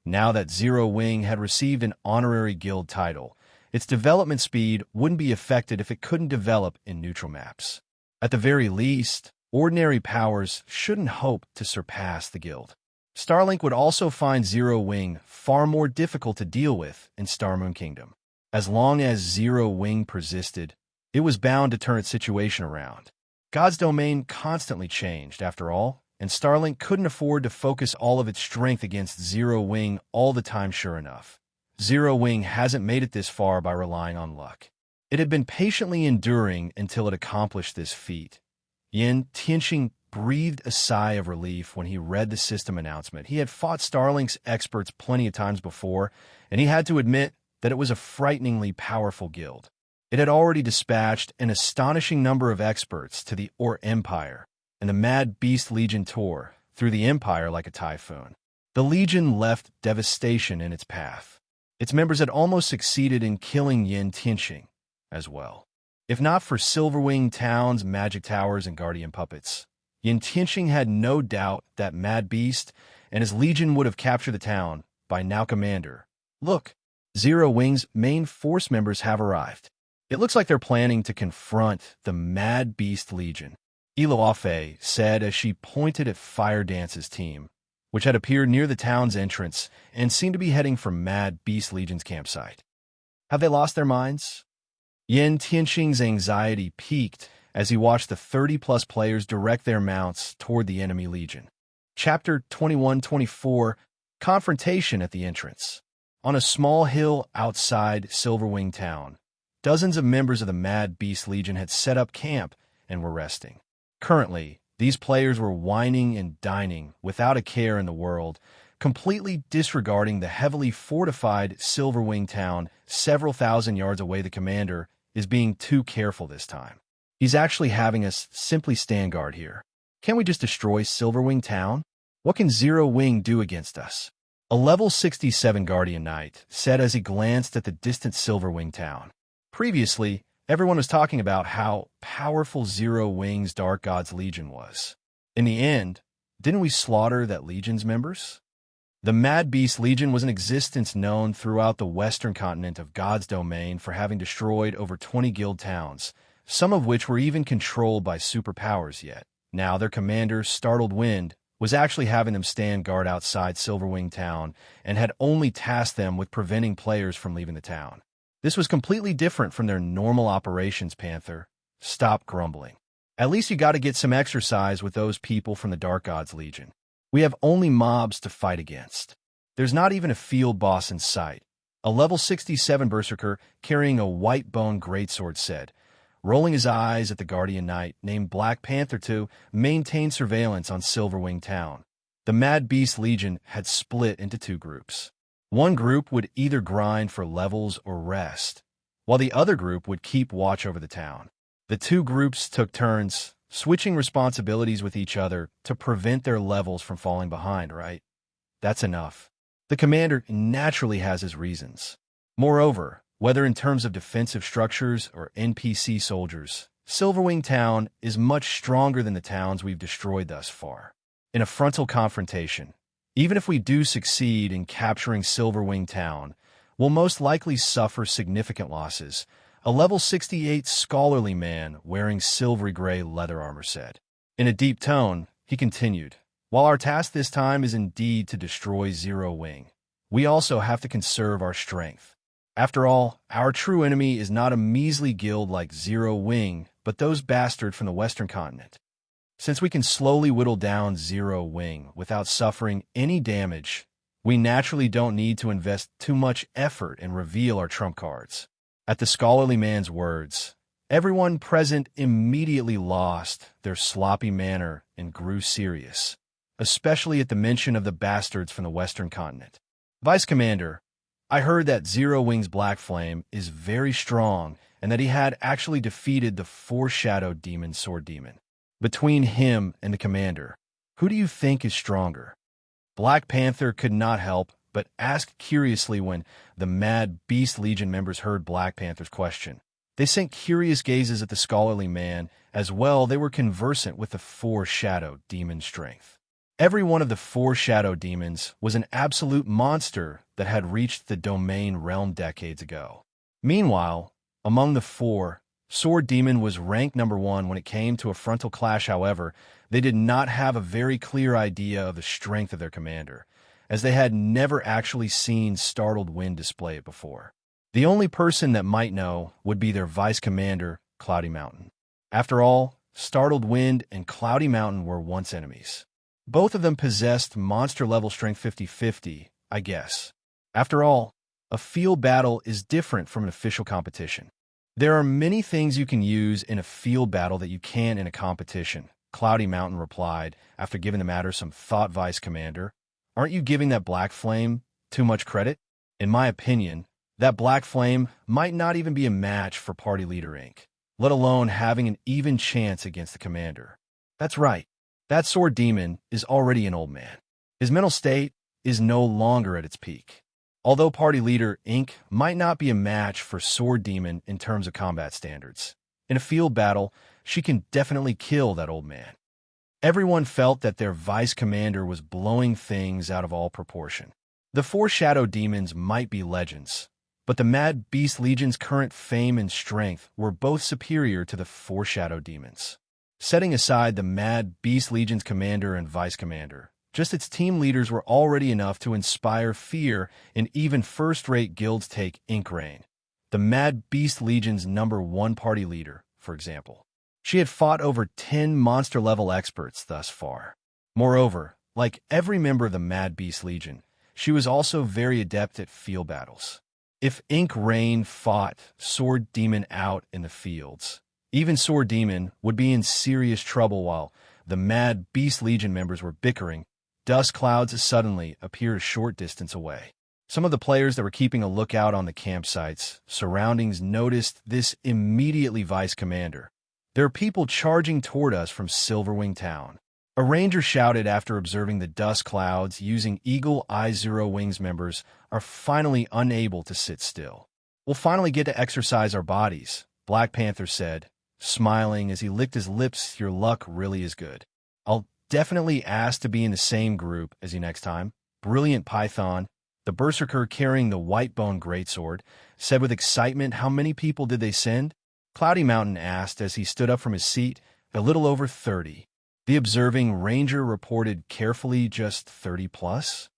now that Zero Wing had received an honorary guild title, its development speed wouldn't be affected if it couldn't develop in neutral maps. At the very least, ordinary powers shouldn't hope to surpass the guild. Starlink would also find Zero Wing far more difficult to deal with in Star Moon Kingdom. As long as Zero Wing persisted, it was bound to turn its situation around. God's domain constantly changed, after all, and Starlink couldn't afford to focus all of its strength against Zero Wing all the time. Sure enough, Zero Wing hasn't made it this far by relying on luck. It had been patiently enduring until it accomplished this feat. Yin Tianxing breathed a sigh of relief when he read the system announcement. He had fought Starlink's experts plenty of times before, and he had to admit that it was a frighteningly powerful guild. It had already dispatched an astonishing number of experts to the Empire, and the Mad Beast Legion tore through the Empire like a typhoon. The Legion left devastation in its path. Its members had almost succeeded in killing Yin Tianxing as well. If not for Silverwing Town's magic towers and guardian puppets, Yin Tianxing had no doubt that Mad Beast and his Legion would have captured the town by now. Commander, look, Zero Wing's main force members have arrived. It looks like they're planning to confront the Mad Beast Legion, Iluafe said as she pointed at Fire Dance's team, which had appeared near the town's entrance and seemed to be heading for Mad Beast Legion's campsite. Have they lost their minds? Yin Tianxing's anxiety peaked as he watched the 30-plus players direct their mounts toward the enemy legion. Chapter 21-24, Confrontation at the entrance. On a small hill outside Silverwing Town, dozens of members of the Mad Beast Legion had set up camp and were resting. Currently, these players were whining and dining without a care in the world, completely disregarding the heavily fortified Silverwing Town several thousand yards away. The commander is being too careful this time. He's actually having us simply stand guard here. Can't we just destroy Silverwing Town? What can Zero Wing do against us? A level 67 Guardian Knight said as he glanced at the distant Silverwing Town. Previously, everyone was talking about how powerful Zero Wing's Dark God's Legion was. In the end, didn't we slaughter that Legion's members? The Mad Beast Legion was in existence known throughout the western continent of God's domain for having destroyed over 20 guild towns, some of which were even controlled by superpowers yet. Now their commander, Startled Wind, was actually having them stand guard outside Silverwing Town and had only tasked them with preventing players from leaving the town. This was completely different from their normal operations, Panther. Stop grumbling. At least you got to get some exercise with those people from the Dark Gods Legion. We have only mobs to fight against. There's not even a field boss in sight. A level 67 berserker carrying a white bone greatsword said, rolling his eyes at the Guardian Knight named Black Panther to maintain surveillance on Silverwing Town. The Mad Beast Legion had split into two groups. One group would either grind for levels or rest, while the other group would keep watch over the town. The two groups took turns, switching responsibilities with each other to prevent their levels from falling behind, right? That's enough. The commander naturally has his reasons. Moreover, whether in terms of defensive structures or NPC soldiers, Silverwing Town is much stronger than the towns we've destroyed thus far. In a frontal confrontation, even if we do succeed in capturing Silverwing Town, we'll most likely suffer significant losses, a level 68 scholarly man wearing silvery gray leather armor said. In a deep tone, he continued, while our task this time is indeed to destroy Zero Wing, we also have to conserve our strength. After all, our true enemy is not a measly guild like Zero Wing, but those bastards from the Western continent. Since we can slowly whittle down Zero Wing without suffering any damage, we naturally don't need to invest too much effort and reveal our trump cards. At the scholarly man's words, everyone present immediately lost their sloppy manner and grew serious, especially at the mention of the bastards from the Western continent. Vice Commander, I heard that Zero Wing's Black Flame is very strong and that he had actually defeated the Foreshadowed Demon Sword Demon. Between him and the commander, who do you think is stronger? Black Panther could not help but asked curiously when the Mad Beast Legion members heard Black Panther's question. They sent curious gazes at the scholarly man, as well they were conversant with the Foreshadowed Demon strength. Every one of the Foreshadowed Demons was an absolute monster that had reached the Domain Realm decades ago. Meanwhile, among the four, Sword Demon was ranked number 1 when it came to a frontal clash. However, they did not have a very clear idea of the strength of their commander, as they had never actually seen Startled Wind display it before. The only person that might know would be their vice commander, Cloudy Mountain. After all, Startled Wind and Cloudy Mountain were once enemies. Both of them possessed monster-level strength 50-50, I guess. After all, a field battle is different from an official competition. There are many things you can use in a field battle that you can in a competition, Cloudy Mountain replied, after giving the matter some thought. Vice Commander, aren't you giving that Black Flame too much credit? In my opinion, that Black Flame might not even be a match for Party Leader Inc., let alone having an even chance against the commander. That's right. That Sword Demon is already an old man. His mental state is no longer at its peak. Although Party Leader Inc. might not be a match for Sword Demon in terms of combat standards, in a field battle, she can definitely kill that old man. Everyone felt that their vice commander was blowing things out of all proportion. The Foreshadowed Demons might be legends, but the Mad Beast Legion's current fame and strength were both superior to the Foreshadowed Demons. Setting aside the Mad Beast Legion's commander and vice commander, just its team leaders were already enough to inspire fear in even first-rate guilds. Take Ink Rain, the Mad Beast Legion's #1 party leader, for example. She had fought over 10 monster-level experts thus far. Moreover, like every member of the Mad Beast Legion, she was also very adept at field battles. If Ink Rain fought Sword Demon out in the fields, even Sword Demon would be in serious trouble. While the Mad Beast Legion members were bickering, dust clouds suddenly appeared a short distance away. Some of the players that were keeping a lookout on the campsite's surroundings noticed this immediately. Vice Commander, there are people charging toward us from Silverwing Town. A ranger shouted after observing the dust clouds. Using Eagle Eye Zero Wings members are finally unable to sit still. We'll finally get to exercise our bodies, Black Panther said, smiling as he licked his lips. Your luck really is good. I'll definitely ask to be in the same group as you next time. Brilliant Python, the berserker carrying the white bone greatsword, said with excitement. How many people did they send? Cloudy Mountain asked as he stood up from his seat. A little over 30. The observing ranger reported carefully just 30 plus.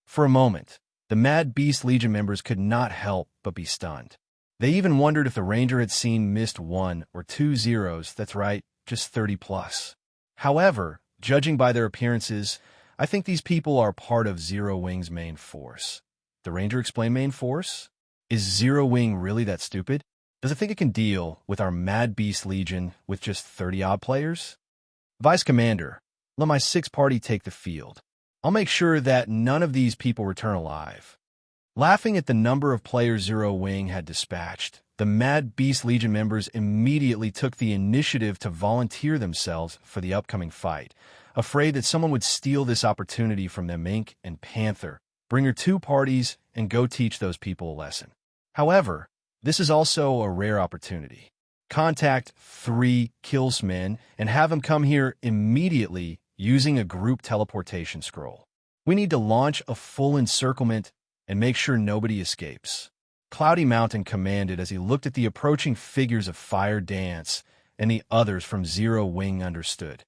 For a moment, the Mad Beast Legion members could not help but be stunned. They even wondered if the ranger had missed 1 or 2 zeros, that's right, just 30 plus. However, judging by their appearances, I think these people are part of Zero Wing's main force. The ranger explained main force? Is Zero Wing really that stupid? Does it think it can deal with our Mad Beast Legion with just 30-odd players? Vice Commander, let my 6-party take the field. I'll make sure that none of these people return alive. Laughing at the number of players Zero Wing had dispatched, the Mad Beast Legion members immediately took the initiative to volunteer themselves for the upcoming fight, afraid that someone would steal this opportunity from them. Ink and Panther, bring your 2 parties and go teach those people a lesson. However, this is also a rare opportunity. Contact 3 Killsmen and have them come here immediately using a group teleportation scroll. We need to launch a full encirclement and make sure nobody escapes. Cloudy Mountain commanded as he looked at the approaching figures of Fire Dance, and the others from Zero Wing understood.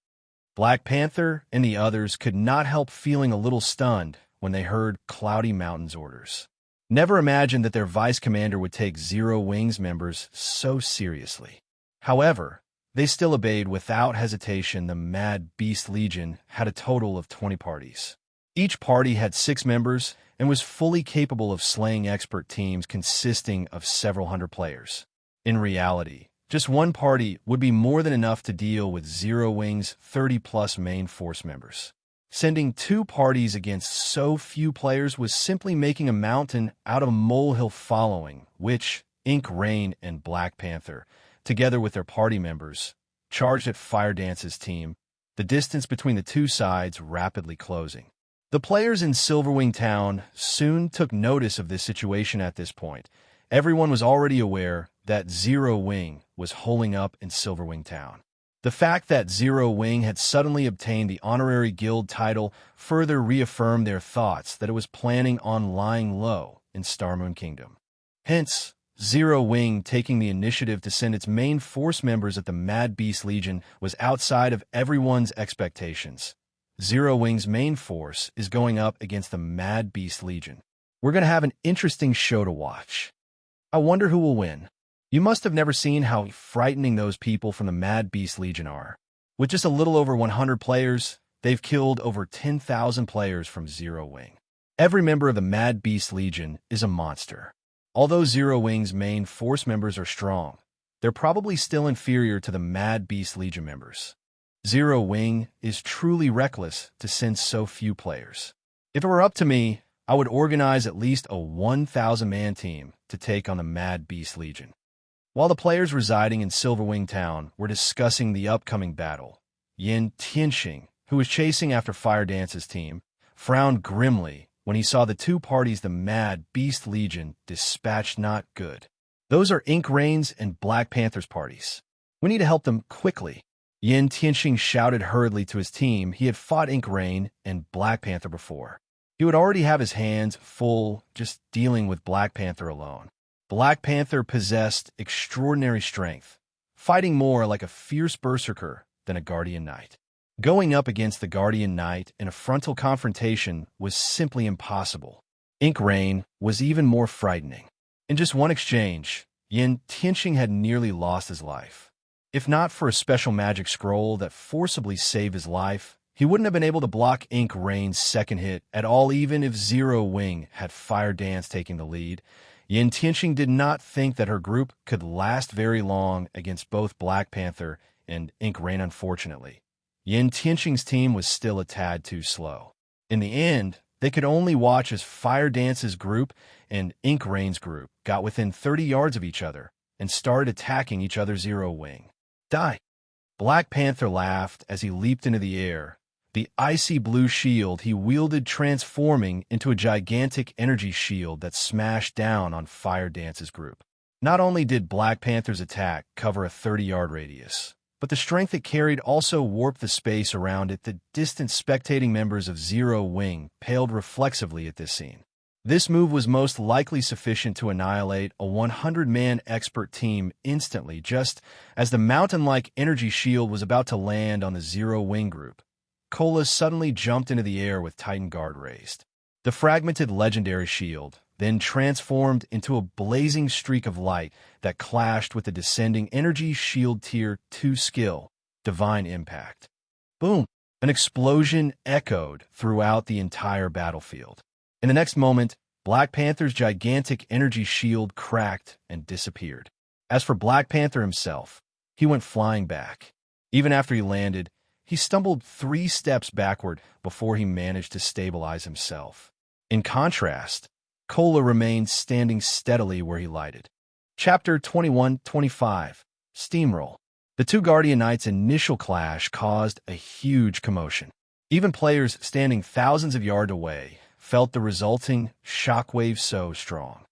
Black Panther and the others could not help feeling a little stunned when they heard Cloudy Mountain's orders. Never imagined that their vice commander would take Zero Wing's members so seriously. However, they still obeyed without hesitation. The Mad Beast Legion had a total of 20 parties. Each party had 6 members and was fully capable of slaying expert teams consisting of several hundred players. In reality, just 1 party would be more than enough to deal with Zero Wing's 30-plus main force members. Sending 2 parties against so few players was simply making a mountain out of a molehill following, which Ink Rain and Black Panther, together with their party members, charged at Fire Dance's team, the distance between the 2 sides rapidly closing. The players in Silverwing Town soon took notice of this situation. At this point, everyone was already aware that Zero Wing was holing up in Silverwing Town. The fact that Zero Wing had suddenly obtained the honorary guild title further reaffirmed their thoughts that it was planning on lying low in Starmoon Kingdom. Hence, Zero Wing taking the initiative to send its main force members at the Mad Beast Legion was outside of everyone's expectations. Zero Wing's main force is going up against the Mad Beast Legion. We're going to have an interesting show to watch. I wonder who will win. You must have never seen how frightening those people from the Mad Beast Legion are. With just a little over 100 players, they've killed over 10,000 players from Zero Wing. Every member of the Mad Beast Legion is a monster. Although Zero Wing's main force members are strong, they're probably still inferior to the Mad Beast Legion members. Zero Wing is truly reckless to send so few players. If it were up to me, I would organize at least a 1,000-man team to take on the Mad Beast Legion. While the players residing in Silverwing Town were discussing the upcoming battle, Yin Tianxing, who was chasing after Fire Dance's team, frowned grimly when he saw the 2 parties the Mad Beast Legion dispatched. Not good. Those are Ink Rain's and Black Panther's parties. We need to help them quickly. Yin Tianxing shouted hurriedly to his team. He had fought Ink Rain and Black Panther before. He would already have his hands full just dealing with Black Panther alone. Black Panther possessed extraordinary strength, fighting more like a fierce berserker than a Guardian Knight. Going up against the Guardian Knight in a frontal confrontation was simply impossible. Ink Rain was even more frightening. In just one exchange, Yin Tianxing had nearly lost his life. If not for a special magic scroll that forcibly saved his life, he wouldn't have been able to block Ink Rain's second hit at all. Even if Zero Wing had Fire Dance taking the lead, Yin Tianxing did not think that her group could last very long against both Black Panther and Ink Rain. Unfortunately, Yin Tianxing's team was still a tad too slow. In the end, they could only watch as Fire Dance's group and Ink Rain's group got within 30 yards of each other and started attacking each other. Zero Wing. Die! Black Panther laughed as he leaped into the air, the icy blue shield he wielded transforming into a gigantic energy shield that smashed down on Fire Dance's group. Not only did Black Panther's attack cover a 30-yard radius, but the strength it carried also warped the space around it. The distant spectating members of Zero Wing paled reflexively at this scene. This move was most likely sufficient to annihilate a 100-man expert team instantly, just as the mountain-like energy shield was about to land on the zero-wing group. Cola suddenly jumped into the air with Titan Guard raised. The fragmented legendary shield then transformed into a blazing streak of light that clashed with the descending energy shield tier 2 skill, Divine Impact. Boom! An explosion echoed throughout the entire battlefield. In the next moment, Black Panther's gigantic energy shield cracked and disappeared. As for Black Panther himself, he went flying back. Even after he landed, he stumbled 3 steps backward before he managed to stabilize himself. In contrast, Cola remained standing steadily where he lighted. Chapter 21-25, Steamroll. The two Guardian Knights' initial clash caused a huge commotion. Even players standing thousands of yards away felt the resulting shockwave so strong.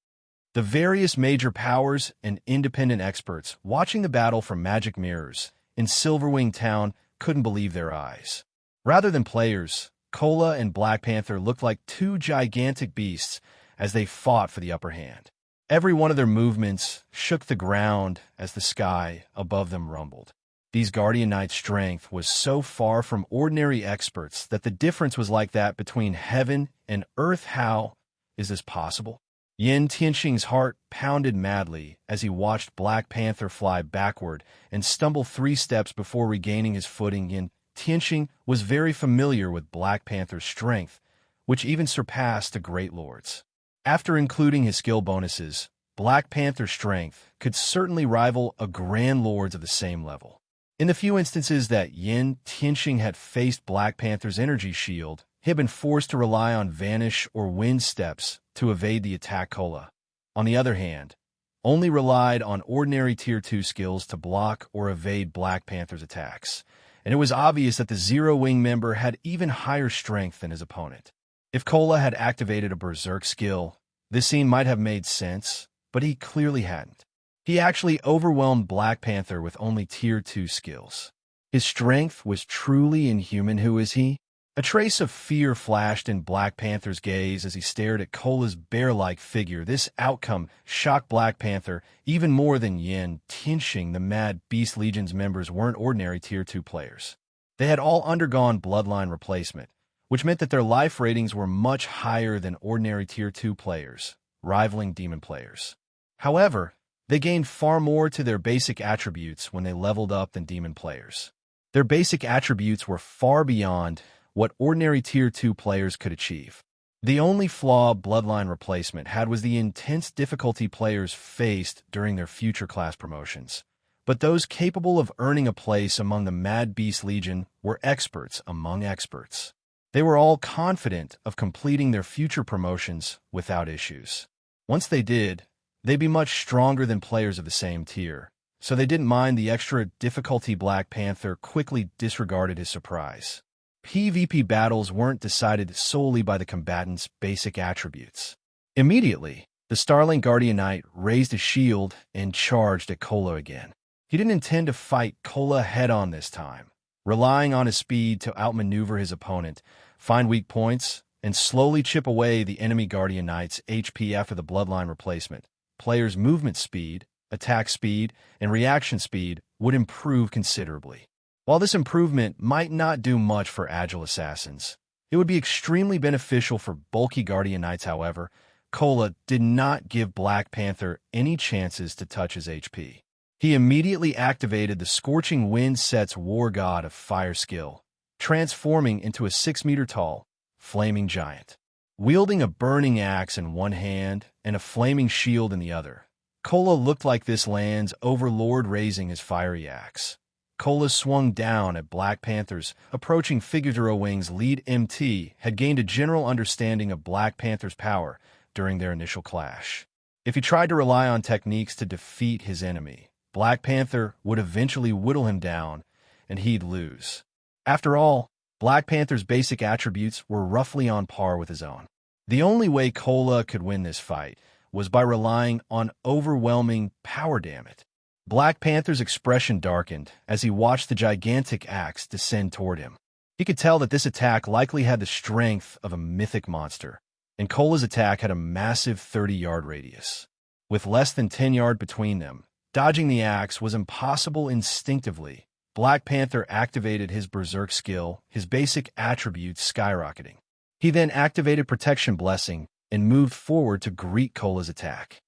The various major powers and independent experts watching the battle from magic mirrors in Silverwing Town couldn't believe their eyes. Rather than players, Cola and Black Panther looked like two gigantic beasts as they fought for the upper hand. Every one of their movements shook the ground as the sky above them rumbled. These Guardian Knights' strength was so far from ordinary experts that the difference was like that between heaven and earth. How is this possible? Yin Tianxing's heart pounded madly as he watched Black Panther fly backward and stumble 3 steps before regaining his footing. Yin Tianxing was very familiar with Black Panther's strength, which even surpassed the Great Lord's. After including his skill bonuses, Black Panther's strength could certainly rival a Grand Lord's of the same level. In the few instances that Yin Tianxing had faced Black Panther's energy shield, he had been forced to rely on vanish or wind steps to evade the attack. Cola, on the other hand, only relied on ordinary Tier 2 skills to block or evade Black Panther's attacks, and it was obvious that the Zero Wing member had even higher strength than his opponent. If Cola had activated a Berserk skill, this scene might have made sense, but he clearly hadn't. He actually overwhelmed Black Panther with only Tier 2 skills. His strength was truly inhuman. Who is he? A trace of fear flashed in Black Panther's gaze as he stared at Cola's bear-like figure. This outcome shocked Black Panther even more than Yin Tianxing. The Mad Beast Legion's members weren't ordinary Tier 2 players. They had all undergone bloodline replacement, which meant that their life ratings were much higher than ordinary Tier 2 players, rivaling demon players. However, they gained far more to their basic attributes when they leveled up than demon players. Their basic attributes were far beyond what ordinary Tier 2 players could achieve. The only flaw bloodline replacement had was the intense difficulty players faced during their future class promotions. But those capable of earning a place among the Mad Beast Legion were experts among experts. They were all confident of completing their future promotions without issues. Once they did, they'd be much stronger than players of the same tier, so they didn't mind the extra difficulty. Black Panther quickly disregarded his surprise. PvP battles weren't decided solely by the combatant's basic attributes. Immediately, the Starlink Guardian Knight raised his shield and charged at Cola again. He didn't intend to fight Cola head-on this time, relying on his speed to outmaneuver his opponent, find weak points, and slowly chip away the enemy Guardian Knight's HP. After the bloodline replacement, players' movement speed, attack speed, and reaction speed would improve considerably. While this improvement might not do much for agile assassins, it would be extremely beneficial for bulky Guardian Knights. However, Cola did not give Black Panther any chances to touch his HP. He immediately activated the Scorching Wind Set's War God of Fire skill, transforming into a 6-meter-tall, flaming giant. Wielding a burning axe in one hand and a flaming shield in the other, Cola looked like this land's overlord raising his fiery axe. Cola swung down at Black Panther's approaching figure. Zero Wing's lead MT had gained a general understanding of Black Panther's power during their initial clash. If he tried to rely on techniques to defeat his enemy, Black Panther would eventually whittle him down, and he'd lose. After all, Black Panther's basic attributes were roughly on par with his own. The only way Cola could win this fight was by relying on overwhelming power. Damn it. Black Panther's expression darkened as he watched the gigantic axe descend toward him. He could tell that this attack likely had the strength of a mythic monster. and Cola's attack had a massive 30-yard radius. With less than 10 yards between them, dodging the axe was impossible instinctively. Black Panther activated his Berserk skill, his basic attributes skyrocketing. He then activated Protection Blessing and moved forward to greet Cola's attack.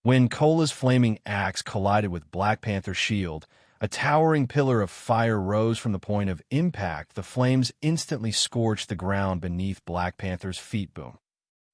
When Cola's flaming axe collided with Black Panther's shield, a towering pillar of fire rose from the point of impact. The flames instantly scorched the ground beneath Black Panther's feet. Boom.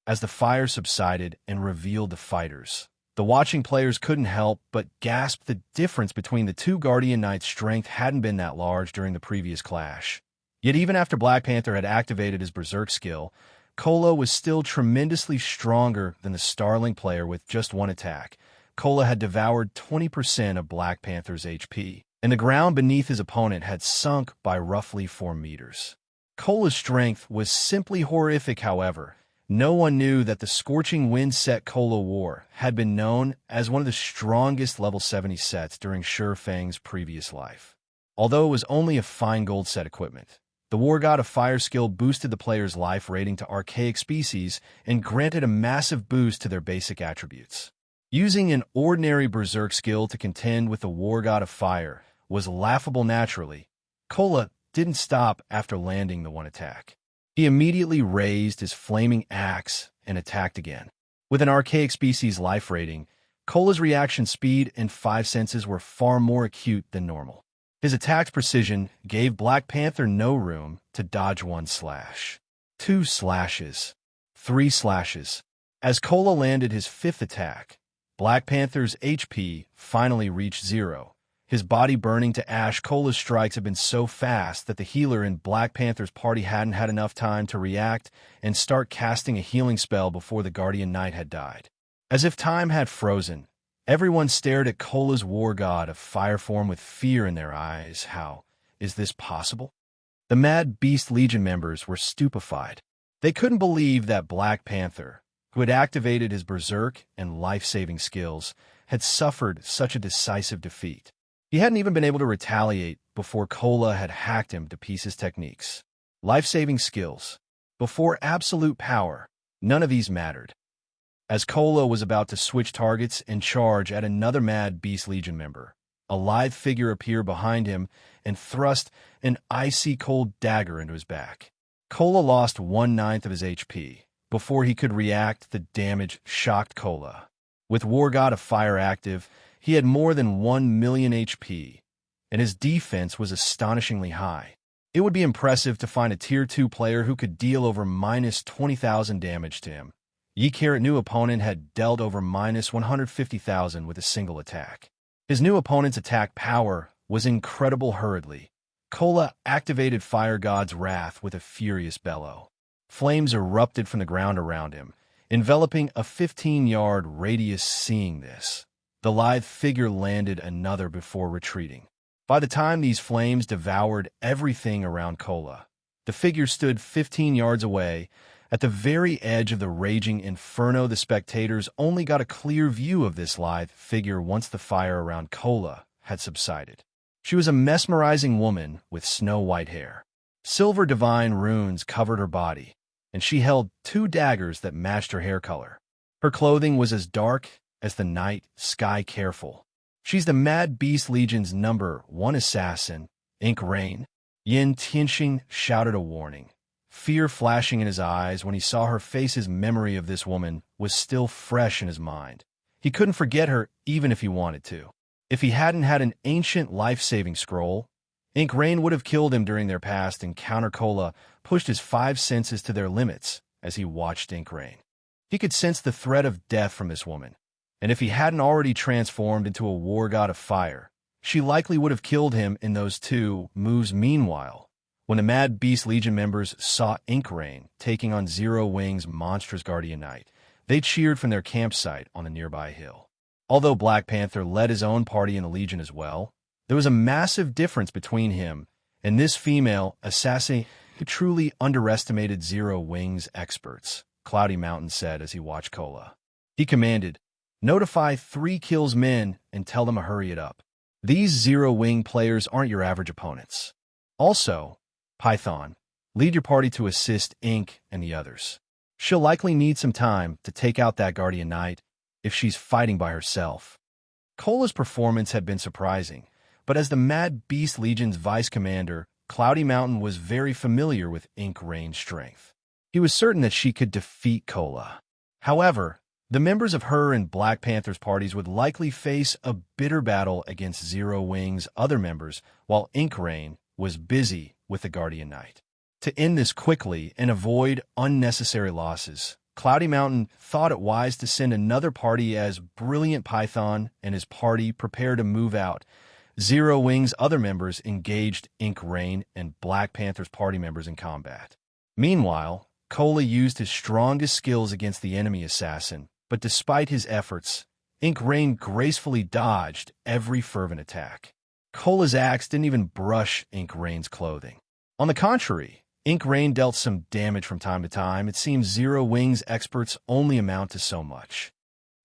As the fire subsided and revealed the fighters, the watching players couldn't help but gasp. The difference between the two Guardian Knights' strength hadn't been that large during the previous clash. Yet even after Black Panther had activated his Berserk skill, Cola was still tremendously stronger than the Starlink player with just one attack. Cola had devoured 20% of Black Panther's HP, and the ground beneath his opponent had sunk by roughly 4 meters. Cola's strength was simply horrific, however. No one knew that the scorching wind set Cola wore had been known as one of the strongest level 70 sets during Sure Fang's previous life. Although it was only a fine gold set equipment, the War God of Fire skill boosted the player's life rating to archaic species and granted a massive boost to their basic attributes. Using an ordinary Berserk skill to contend with the War God of Fire was laughable naturally. Cola didn't stop after landing the one attack. He immediately raised his flaming axe and attacked again. With an archaic species life rating, Cola's reaction speed and 5 senses were far more acute than normal. His attack's precision gave Black Panther no room to dodge 1 slash, 2 slashes, 3 slashes. As Cola landed his 5th attack, Black Panther's HP finally reached 0. His body burning to ash. Cola's strikes had been so fast that the healer in Black Panther's party hadn't had enough time to react and start casting a healing spell before the Guardian Knight had died. As if time had frozen, everyone stared at Cola's War God of Fire form with fear in their eyes. How is this possible? The Mad Beast Legion members were stupefied. They couldn't believe that Black Panther, who had activated his Berserk and life-saving skills, had suffered such a decisive defeat. He hadn't even been able to retaliate before Cola had hacked him to pieces. Techniques, life-saving skills, before absolute power, none of these mattered. As Cola was about to switch targets and charge at another Mad Beast Legion member, a lithe figure appeared behind him and thrust an icy cold dagger into his back. Cola lost 1/9 of his HP. Before he could react, the damage shocked Cola. With War God of Fire active, he had more than 1 million HP, and his defense was astonishingly high. It would be impressive to find a Tier 2 player who could deal over minus 20,000 damage to him. Yekar's new opponent had dealt over minus 150,000 with a single attack. His new opponent's attack power was incredible. Hurriedly, Cola activated Fire God's Wrath with a furious bellow. Flames erupted from the ground around him, enveloping a 15-yard radius. Seeing this, the lithe figure landed another before retreating. By the time these flames devoured everything around Cola, the figure stood 15 yards away, at the very edge of the raging inferno. The spectators only got a clear view of this lithe figure once the fire around Cola had subsided. She was a mesmerizing woman with snow-white hair. Silver divine runes covered her body, and she held 2 daggers that matched her hair color. Her clothing was as dark as the night sky. Careful. She's the Mad Beast Legion's #1 assassin, Ink Rain. Yin Tianxing shouted a warning, fear flashing in his eyes when he saw her face. His memory of this woman was still fresh in his mind. He couldn't forget her even if he wanted to. If he hadn't had an ancient life-saving scroll, Ink Rain would have killed him during their past encounter. Cola pushed his 5 senses to their limits as he watched Ink Rain. He could sense the threat of death from this woman, and if he hadn't already transformed into a War God of Fire, she likely would have killed him in those 2 moves. Meanwhile, when the Mad Beast Legion members saw Ink Rain taking on Zero Wing's monstrous Guardian Knight, they cheered from their campsite on a nearby hill. Although Black Panther led his own party in the Legion as well, there was a massive difference between him and this female assassin who truly underestimated Zero Wing's experts, Cloudy Mountain said as he watched Cola. He commanded, "Notify 3 kills men and tell them to hurry it up. These Zero Wing players aren't your average opponents. Also, Python, lead your party to assist Ink and the others." She'll likely need some time to take out that Guardian Knight if she's fighting by herself. Cola's performance had been surprising, but as the Mad Beast Legion's vice commander, Cloudy Mountain was very familiar with Ink Rain's strength. He was certain that she could defeat Cola. However, the members of her and Black Panther's parties would likely face a bitter battle against Zero Wing's other members while Ink Rain was busy with the Guardian Knight. To end this quickly and avoid unnecessary losses, Cloudy Mountain thought it wise to send another party as Brilliant Python and his party prepare to move out. Zero Wing's other members engaged Ink Rain and Black Panther's party members in combat. Meanwhile, Cola used his strongest skills against the enemy assassin, but despite his efforts, Ink Rain gracefully dodged every fervent attack. Cola's axe didn't even brush Ink Rain's clothing. On the contrary, Ink Rain dealt some damage from time to time. It seems Zero Wing's experts only amount to so much.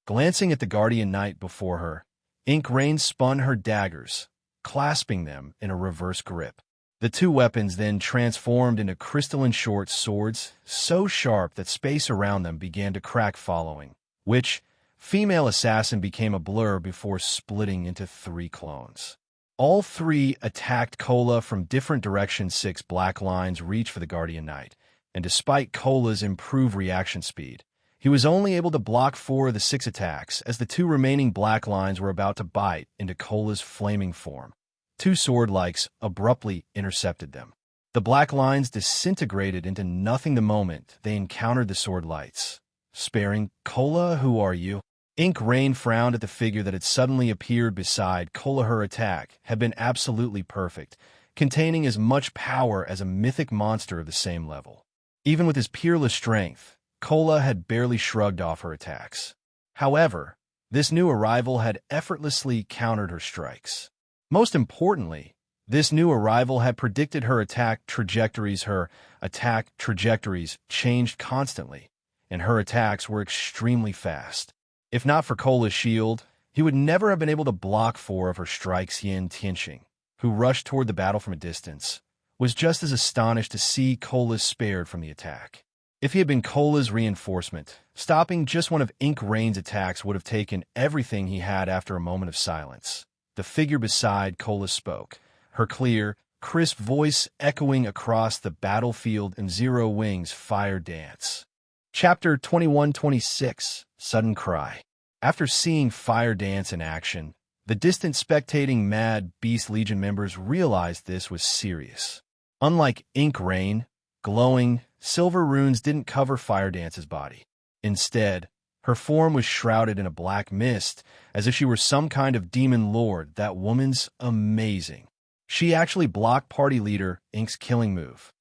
Glancing at the Guardian Knight before her, Ink Rain spun her daggers, clasping them in a reverse grip. The two weapons then transformed into crystalline short swords, so sharp that space around them began to crack following, which female assassin became a blur before splitting into 3 clones. All 3 attacked Cola from different directions. 6 black lines reached for the Guardian Knight, and despite Cola's improved reaction speed, he was only able to block 4 of the 6 attacks as the 2 remaining black lines were about to bite into Cola's flaming form. 2 sword-likes abruptly intercepted them. The black lines disintegrated into nothing the moment they encountered the sword lights. Sparing, "Cola, who are you?" Ink Rain frowned at the figure that had suddenly appeared beside Cola. Her attack had been absolutely perfect, containing as much power as a mythic monster of the same level. Even with his peerless strength, Cola had barely shrugged off her attacks. However, this new arrival had effortlessly countered her strikes. Most importantly, this new arrival had predicted her attack trajectories. Her attack trajectories changed constantly, and her attacks were extremely fast. If not for Cola's shield, he would never have been able to block 4 of her strikes. Yin Tianqing, who rushed toward the battle from a distance, was just as astonished to see Cola spared from the attack. If he had been Cola's reinforcement, stopping just one of Ink Rain's attacks would have taken everything he had. After a moment of silence, the figure beside Cola spoke, her clear, crisp voice echoing across the battlefield in Zero Wing's Fire Dance. Chapter 21-26, Sudden Cry. After seeing Fire Dance in action, the distant spectating Mad Beast Legion members realized this was serious. Unlike Ink Rain, glowing silver runes didn't cover Fire Dance's body. Instead, her form was shrouded in a black mist, as if she were some kind of demon lord. That woman's amazing. She actually blocked party leader Ink's killing move.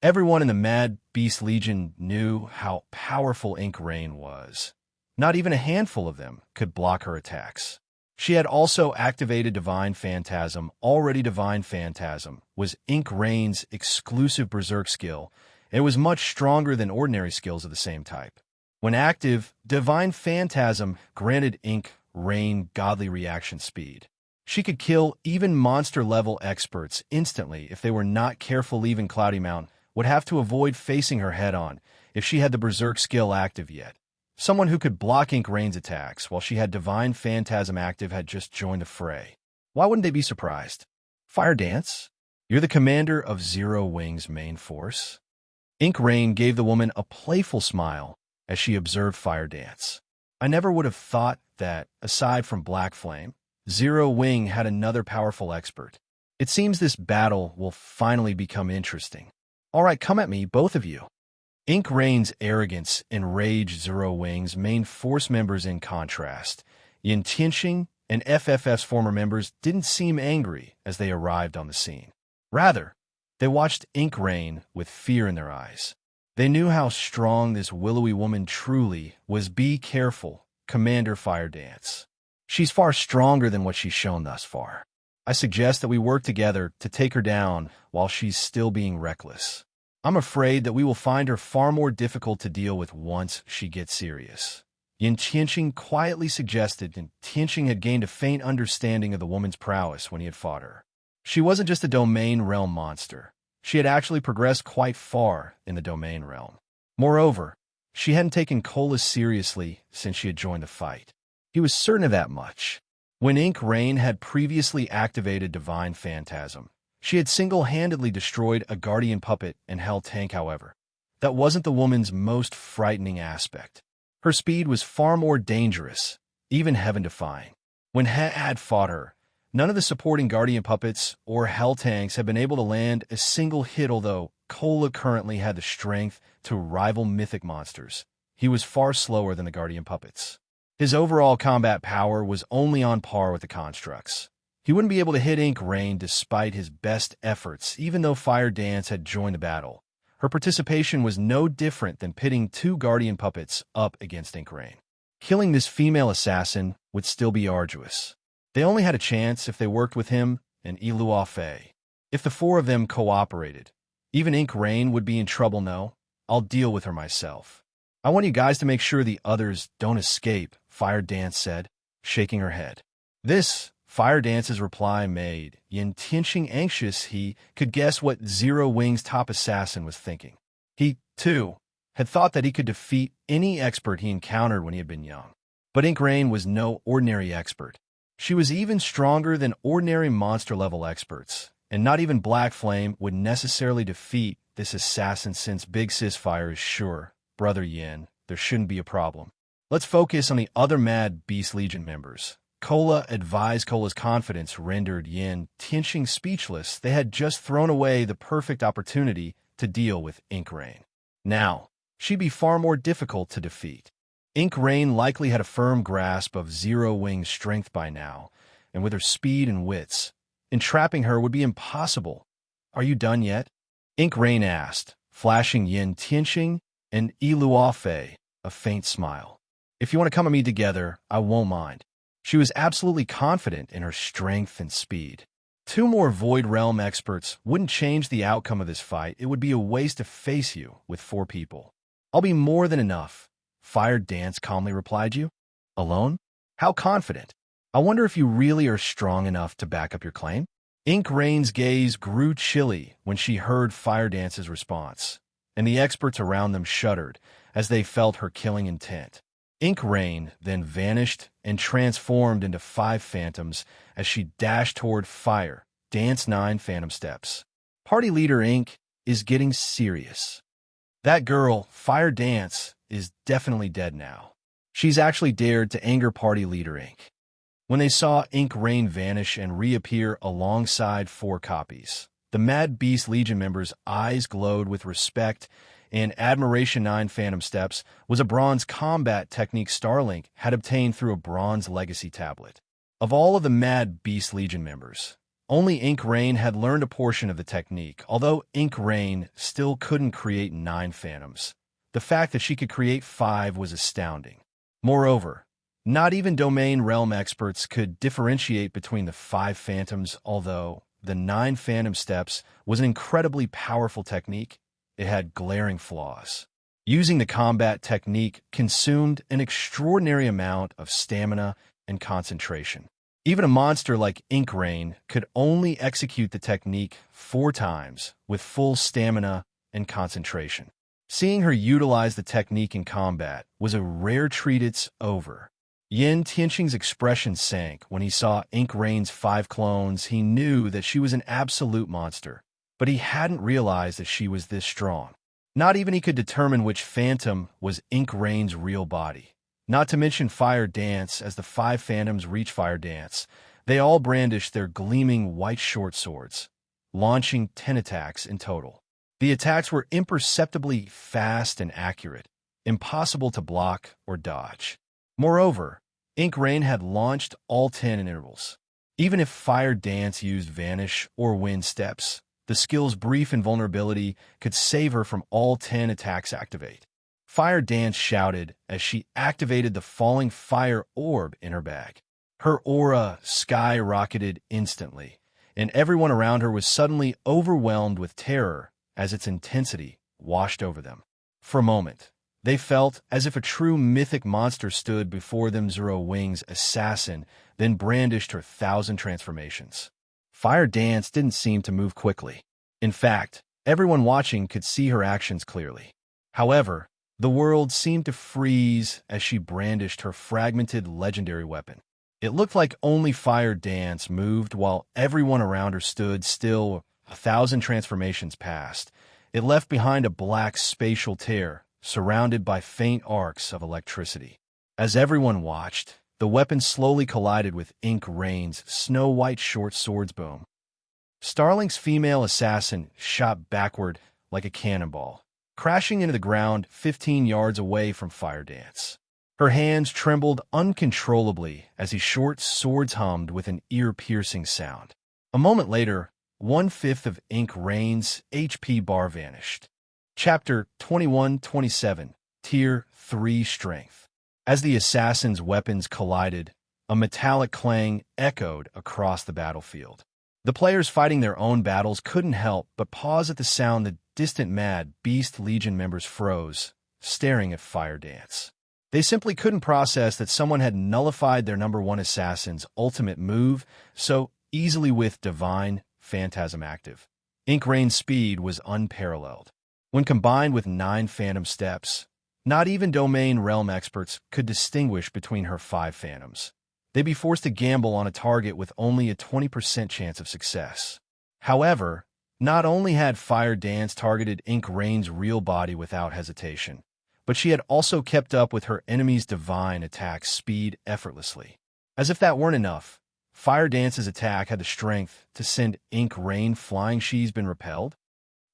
Everyone in the Mad Beast Legion knew how powerful Ink Rain was. Not even a handful of them could block her attacks. She had also activated Divine Phantasm. Already Divine Phantasm was Ink Rain's exclusive berserk skill. It was much stronger than ordinary skills of the same type. When active, Divine Phantasm granted Ink Rain godly reaction speed. She could kill even monster-level experts instantly if they were not careful. Leaving Cloudy Mountain would have to avoid facing her head-on if she had the berserk skill active yet. Someone who could block Ink Rain's attacks while she had Divine Phantasm active had just joined the fray. Why wouldn't they be surprised? Fire Dance? You're the commander of Zero Wing's main force? Ink Rain gave the woman a playful smile as she observed Fire Dance. I never would have thought that, aside from Black Flame, Zero Wing had another powerful expert. It seems this battle will finally become interesting. All right, come at me, both of you. Ink Rain's arrogance enraged Zero Wing's main force members. In contrast, Yin Tianqing and FFF's former members didn't seem angry as they arrived on the scene. Rather, they watched Ink Rain with fear in their eyes. They knew how strong this willowy woman truly was. Be careful, Commander Fire Dance. She's far stronger than what she's shown thus far. I suggest that we work together to take her down while she's still being reckless. I'm afraid that we will find her far more difficult to deal with once she gets serious. Yin Tianqing quietly suggested, and Tianqing had gained a faint understanding of the woman's prowess when he had fought her. She wasn't just a domain realm monster. She had actually progressed quite far in the domain realm. Moreover, She hadn't taken Cola seriously since she had joined the fight. He was certain of that much. When Ink Rain had previously activated Divine Phantasm, she had single-handedly destroyed a Guardian Puppet and Hell Tank, however. That wasn't the woman's most frightening aspect. Her speed was far more dangerous, even heaven-defying. When had fought her, none of the supporting Guardian Puppets or Hell Tanks had been able to land a single hit, although Cola currently had the strength to rival mythic monsters. He was far slower than the Guardian Puppets. His overall combat power was only on par with the constructs. He wouldn't be able to hit Ink Rain despite his best efforts, even though Fire Dance had joined the battle. Her participation was no different than pitting two Guardian Puppets up against Ink Rain. Killing this female assassin would still be arduous. They only had a chance if they worked with him and Iluafe. If the four of them cooperated, even Ink Rain would be in trouble. No, I'll deal with her myself. I want you guys to make sure the others don't escape, Fire Dance said, shaking her head. This, Fire Dance's reply made Yin Tianqing anxious. He could guess what Zero Wing's top assassin was thinking. He, too, had thought that he could defeat any expert he encountered when he had been young. But Ink Rain was no ordinary expert. She was even stronger than ordinary monster-level experts, and not even Black Flame would necessarily defeat this assassin since Big Sis Fire is sure, Brother Yin, there shouldn't be a problem. Let's focus on the other Mad Beast Legion members. Cola advised. Cola's confidence rendered Yin Tianqing speechless. They had just thrown away the perfect opportunity to deal with Ink Rain. Now, she'd be far more difficult to defeat. Ink Rain likely had a firm grasp of Zero Wing's strength by now, and with her speed and wits, entrapping her would be impossible. Are you done yet? Ink Rain asked, flashing Yin Tianqing and Iluafe a faint smile. If you want to come at me together, I won't mind. She was absolutely confident in her strength and speed. Two more Void Realm experts wouldn't change the outcome of this fight. It would be a waste to face you with four people. I'll be more than enough, Fire Dance calmly replied. You? Alone? How confident? I wonder if you really are strong enough to back up your claim? Ink Rain's gaze grew chilly when she heard Fire Dance's response, and the experts around them shuddered as they felt her killing intent. Ink Rain then vanished and transformed into 5 phantoms as she dashed toward Fire Dance 9 phantom steps. Party leader Ink is getting serious. That girl, Fire Dance, is definitely dead now. She's actually dared to anger Party leader Ink. When they saw Ink Rain vanish and reappear alongside 4 copies, the Mad Beast Legion members' eyes glowed with respect and admiration. 9 phantom steps was a bronze combat technique Starlink had obtained through a bronze legacy tablet. Of all of the Mad Beast Legion members, only Ink Rain had learned a portion of the technique, although Ink Rain still couldn't create 9 phantoms. The fact that she could create 5 was astounding. Moreover, not even domain realm experts could differentiate between the 5 phantoms, although the 9 phantom steps was an incredibly powerful technique. It had glaring flaws. Using the combat technique consumed an extraordinary amount of stamina and concentration. Even a monster like Ink Rain could only execute the technique 4 times with full stamina and concentration. Seeing her utilize the technique in combat was a rare treat. It's over. Yin Tianqing's expression sank when he saw Ink Rain's 5 clones. He knew that she was an absolute monster, but he hadn't realized that she was this strong. Not even he could determine which phantom was Ink Rain's real body. Not to mention Fire Dance. As the 5 phantoms reached Fire Dance, they all brandished their gleaming white short swords, launching 10 attacks in total. The attacks were imperceptibly fast and accurate, impossible to block or dodge. Moreover, Ink Rain had launched all 10 in intervals. Even if Fire Dance used Vanish or Wind Steps, the skill's brief invulnerability could save her from all 10 attacks activate. Fire Dance shouted as she activated the falling fire orb in her bag. Her aura skyrocketed instantly, and everyone around her was suddenly overwhelmed with terror as its intensity washed over them. For a moment, they felt as if a true mythic monster stood before them. Zero Wing's assassin then brandished her 1,000 transformations. Fire Dance didn't seem to move quickly. In fact, everyone watching could see her actions clearly. However, The world seemed to freeze as she brandished her fragmented legendary weapon. It looked like only Fire Dance moved while everyone around her stood still. 1,000 transformations passed. It left behind a black spatial tear, surrounded by faint arcs of electricity. As everyone watched, the weapon slowly collided with Ink Rain's snow-white short sword's boom. Starlink's female assassin shot backward like a cannonball, crashing into the ground 15 yards away from Fire Dance. Her hands trembled uncontrollably as his short swords hummed with an ear-piercing sound. A moment later, 1/5 of Ink Rain's HP bar vanished. Chapter 21-27, Tier 3 Strength. As the assassin's weapons collided, a metallic clang echoed across the battlefield. The players fighting their own battles couldn't help but pause at the sound. The distant Mad Beast Legion members froze, staring at Fire Dance. They simply couldn't process that someone had nullified their #1 assassin's ultimate move so easily with Divine Phantasm active. Ink Rain's speed was unparalleled. When combined with 9 Phantom Steps, not even Domain Realm experts could distinguish between her 5 Phantoms. They'd be forced to gamble on a target with only a 20% chance of success. However, not only had Fire Dance targeted Ink Rain's real body without hesitation, but she had also kept up with her enemy's divine attack speed effortlessly. As if that weren't enough, Fire Dance's attack had the strength to send Ink Rain flying. She's been repelled.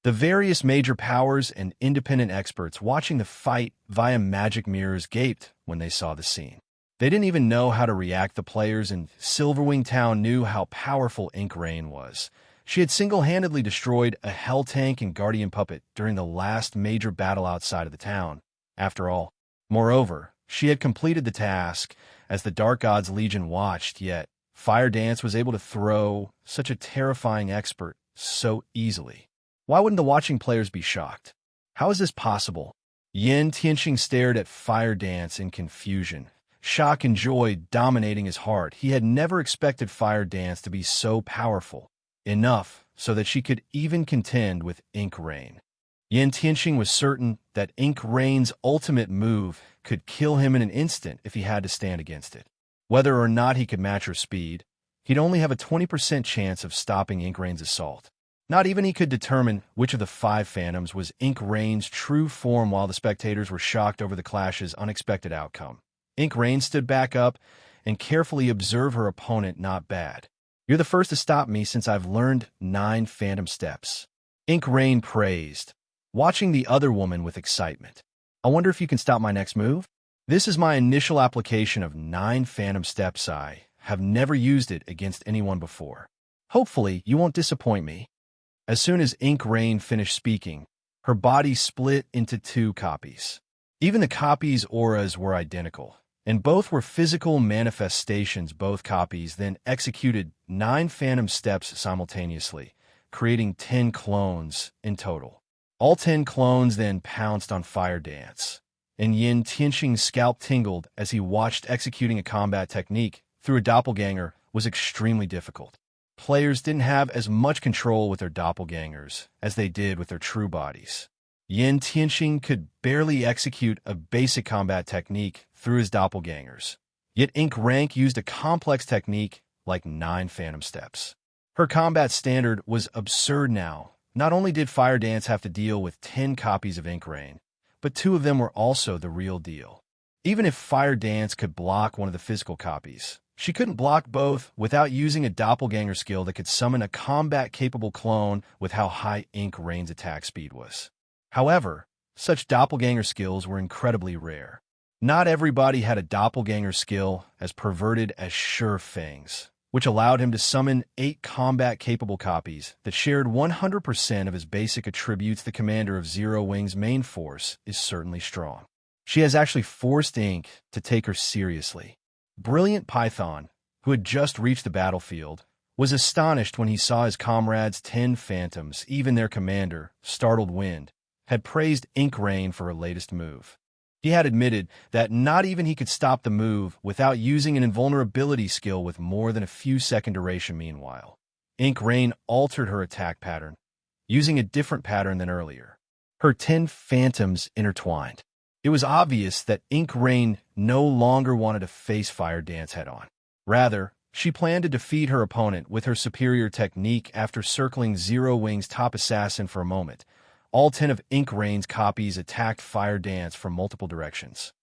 The various major powers and independent experts watching the fight via magic mirrors gaped when they saw the scene. They didn't even know how to react. The players in Silverwing Town knew how powerful Ink Rain was. She had single-handedly destroyed a Hell Tank and Guardian Puppet during the last major battle outside of the town. After all, moreover, she had completed the task as the Dark God's Legion watched, yet Fire Dance was able to throw such a terrifying expert so easily. Why wouldn't the watching players be shocked? How is this possible? Yin Tianxing stared at Fire Dance in confusion, shock and joy dominating his heart. He had never expected Fire Dance to be so powerful, enough so that she could even contend with Ink Rain. Yin Tianxing was certain that Ink Rain's ultimate move could kill him in an instant if he had to stand against it. Whether or not he could match her speed, he'd only have a 20% chance of stopping Ink Rain's assault. Not even he could determine which of the 5 Phantoms was Ink Rain's true form. While the spectators were shocked over the clash's unexpected outcome, Ink Rain stood back up and carefully observed her opponent. Not bad. You're the first to stop me since I've learned 9 Phantom Steps. Ink Rain praised, watching the other woman with excitement. I wonder if you can stop my next move? This is my initial application of 9 Phantom Steps. I have never used it against anyone before. Hopefully, you won't disappoint me. As soon as Ink Rain finished speaking, her body split into 2 copies. Even the copies' auras were identical, and both were physical manifestations. Both copies then executed 9 Phantom Steps simultaneously, creating 10 clones in total. All 10 clones then pounced on Fire Dance, and Yin Tianxing's scalp tingled as he watched. Executing a combat technique through a doppelganger was extremely difficult. Players didn't have as much control with their doppelgangers as they did with their true bodies. Yin Tianxing could barely execute a basic combat technique through his doppelgangers, yet Ink Rank used a complex technique like 9 Phantom Steps. Her combat standard was absurd now. Not only did Fire Dance have to deal with 10 copies of Ink Rain, but 2 of them were also the real deal. Even if Fire Dance could block one of the physical copies, she couldn't block both without using a doppelganger skill that could summon a combat-capable clone with how high Ink Rain's attack speed was. However, such doppelganger skills were incredibly rare. Not everybody had a doppelganger skill as perverted as Sure Fangs, which allowed him to summon 8 combat-capable copies that shared 100% of his basic attributes. The commander of Zero Wing's main force is certainly strong. She has actually forced Ink to take her seriously. Brilliant Python, who had just reached the battlefield, was astonished when he saw his comrades' 10 Phantoms. Even their commander, Startled Wind, had praised Ink Rain for her latest move. He had admitted that not even he could stop the move without using an invulnerability skill with more than a few second duration. Meanwhile, Ink Rain altered her attack pattern, using a different pattern than earlier. Her 10 Phantoms intertwined. It was obvious that Ink Rain no longer wanted to face Fire Dance head-on. Rather, she planned to defeat her opponent with her superior technique after circling Zero Wing's top assassin for a moment. All 10 of Ink Rain's copies attacked Fire Dance from multiple directions.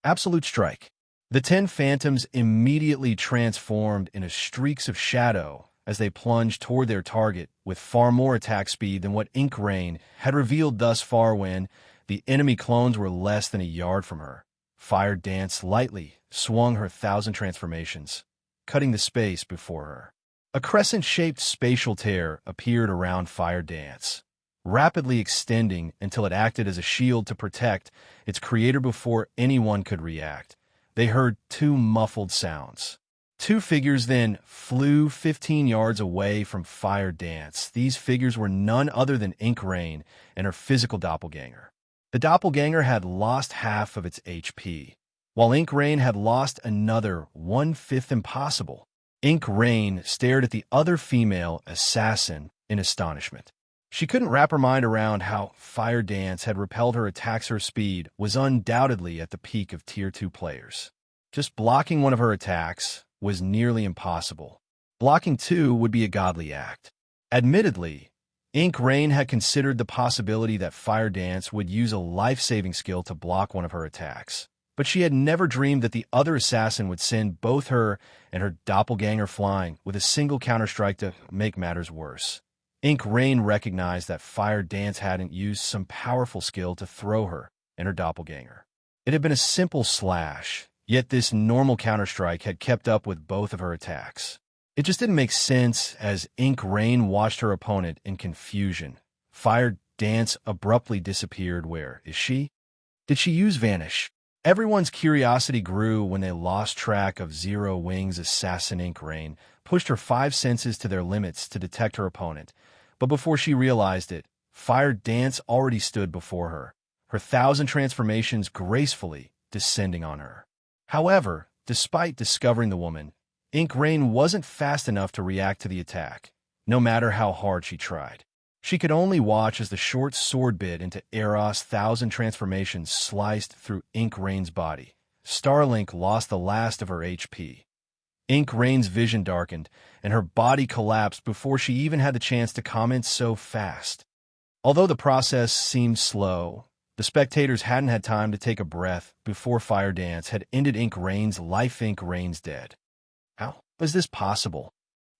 Absolute Strike. The 10 phantoms immediately transformed into streaks of shadow as they plunged toward their target with far more attack speed than what Ink Rain had revealed thus far when the enemy clones were less than a yard from her. Fire Dance lightly swung her 1,000 transformations, cutting the space before her. A crescent-shaped spatial tear appeared around Fire Dance, rapidly extending until it acted as a shield to protect its creator before anyone could react. They heard 2 muffled sounds. 2 figures then flew 15 yards away from Fire Dance. These figures were none other than Ink Rain and her physical doppelganger. The doppelganger had lost half of its HP, while Ink Rain had lost another 1/5 impossible. Ink Rain stared at the other female assassin in astonishment. She couldn't wrap her mind around how Fire Dance had repelled her attacks. Her speed was undoubtedly at the peak of Tier 2 players. Just blocking one of her attacks was nearly impossible. Blocking 2 would be a godly act. Admittedly, Ink Rain had considered the possibility that Fire Dance would use a life-saving skill to block one of her attacks, but she had never dreamed that the other assassin would send both her and her doppelganger flying with a single counterstrike to make matters worse. Ink Rain recognized that Fire Dance hadn't used some powerful skill to throw her and her doppelganger. It had been a simple slash, yet this normal counterstrike had kept up with both of her attacks. It just didn't make sense as Ink Rain watched her opponent in confusion. Fire Dance abruptly disappeared. Where is she? Did she use Vanish? Everyone's curiosity grew when they lost track of Zero Wing's assassin. Ink Rain pushed her 5 senses to their limits to detect her opponent, but before she realized it, Fire Dance already stood before her, her 1,000 transformations gracefully descending on her. However, despite discovering the woman, Ink Rain wasn't fast enough to react to the attack, no matter how hard she tried. She could only watch as the short sword bit into Eros' 1,000 transformations sliced through Ink Rain's body. Starlink lost the last of her HP. Ink Rain's vision darkened, and her body collapsed before she even had the chance to comment. So fast. Although the process seemed slow, the spectators hadn't had time to take a breath before Fire Dance had ended Ink Rain's life. Ink Rain's dead. How was this possible?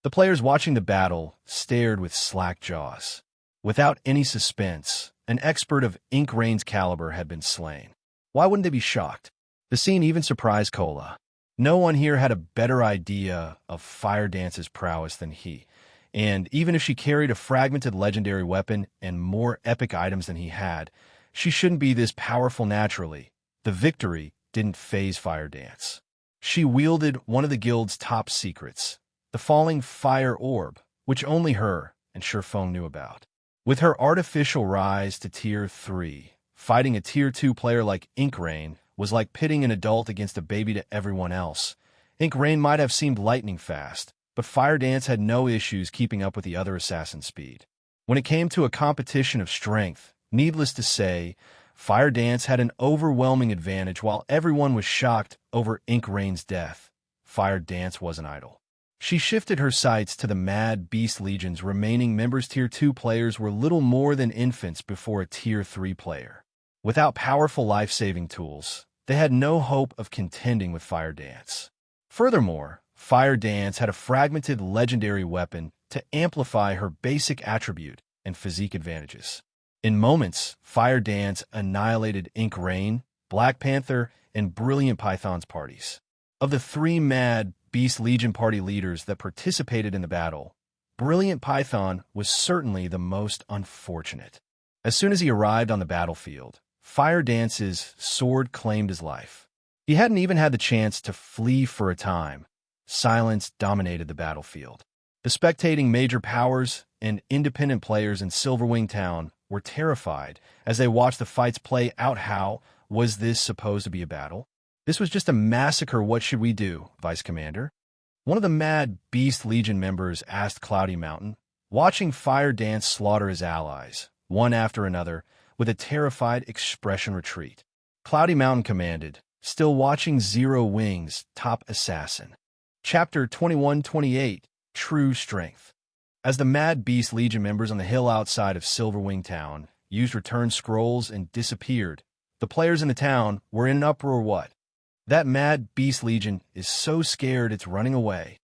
The players watching the battle stared with slack jaws. Without any suspense, an expert of Ink Rain's caliber had been slain. Why wouldn't they be shocked? The scene even surprised Cola. No one here had a better idea of Fire Dance's prowess than he, and even if she carried a fragmented legendary weapon and more epic items than he had, she shouldn't be this powerful naturally. The victory didn't faze Fire Dance. She wielded one of the guild's top secrets, the falling fire orb, which only her and Sherfong knew about. With her artificial rise to Tier 3, fighting a Tier 2 player like Ink Rain was like pitting an adult against a baby to everyone else. Ink Rain might have seemed lightning fast, but Fire Dance had no issues keeping up with the other assassin's speed. When it came to a competition of strength, needless to say, Fire Dance had an overwhelming advantage. While everyone was shocked over Ink Rain's death, Fire Dance wasn't idle. She shifted her sights to the Mad Beast Legion's remaining members. Tier 2 players were little more than infants before a Tier 3 player. Without powerful life-saving tools, they had no hope of contending with Fire Dance. Furthermore, Fire Dance had a fragmented legendary weapon to amplify her basic attribute and physique advantages. In moments, Fire Dance annihilated Ink Rain, Black Panther, and Brilliant Python's parties. Of the 3 Mad Beast Legion party leaders that participated in the battle, Brilliant Python was certainly the most unfortunate. As soon as he arrived on the battlefield, Fire Dance's sword claimed his life. He hadn't even had the chance to flee for a time. Silence dominated the battlefield. The spectating major powers and independent players in Silverwing Town were terrified as they watched the fights play out. How was this supposed to be a battle? This was just a massacre. What should we do, Vice Commander? One of the Mad Beast Legion members asked Cloudy Mountain, watching Fire Dance slaughter his allies, one after another, with a terrified expression retreat. Cloudy Mountain commanded, still watching Zero Wing's top assassin. Chapter 21-28, True Strength. As the Mad Beast Legion members on the hill outside of Silverwing Town used return scrolls and disappeared, the players in the town were in an uproar. What? That Mad Beast Legion is so scared it's running away.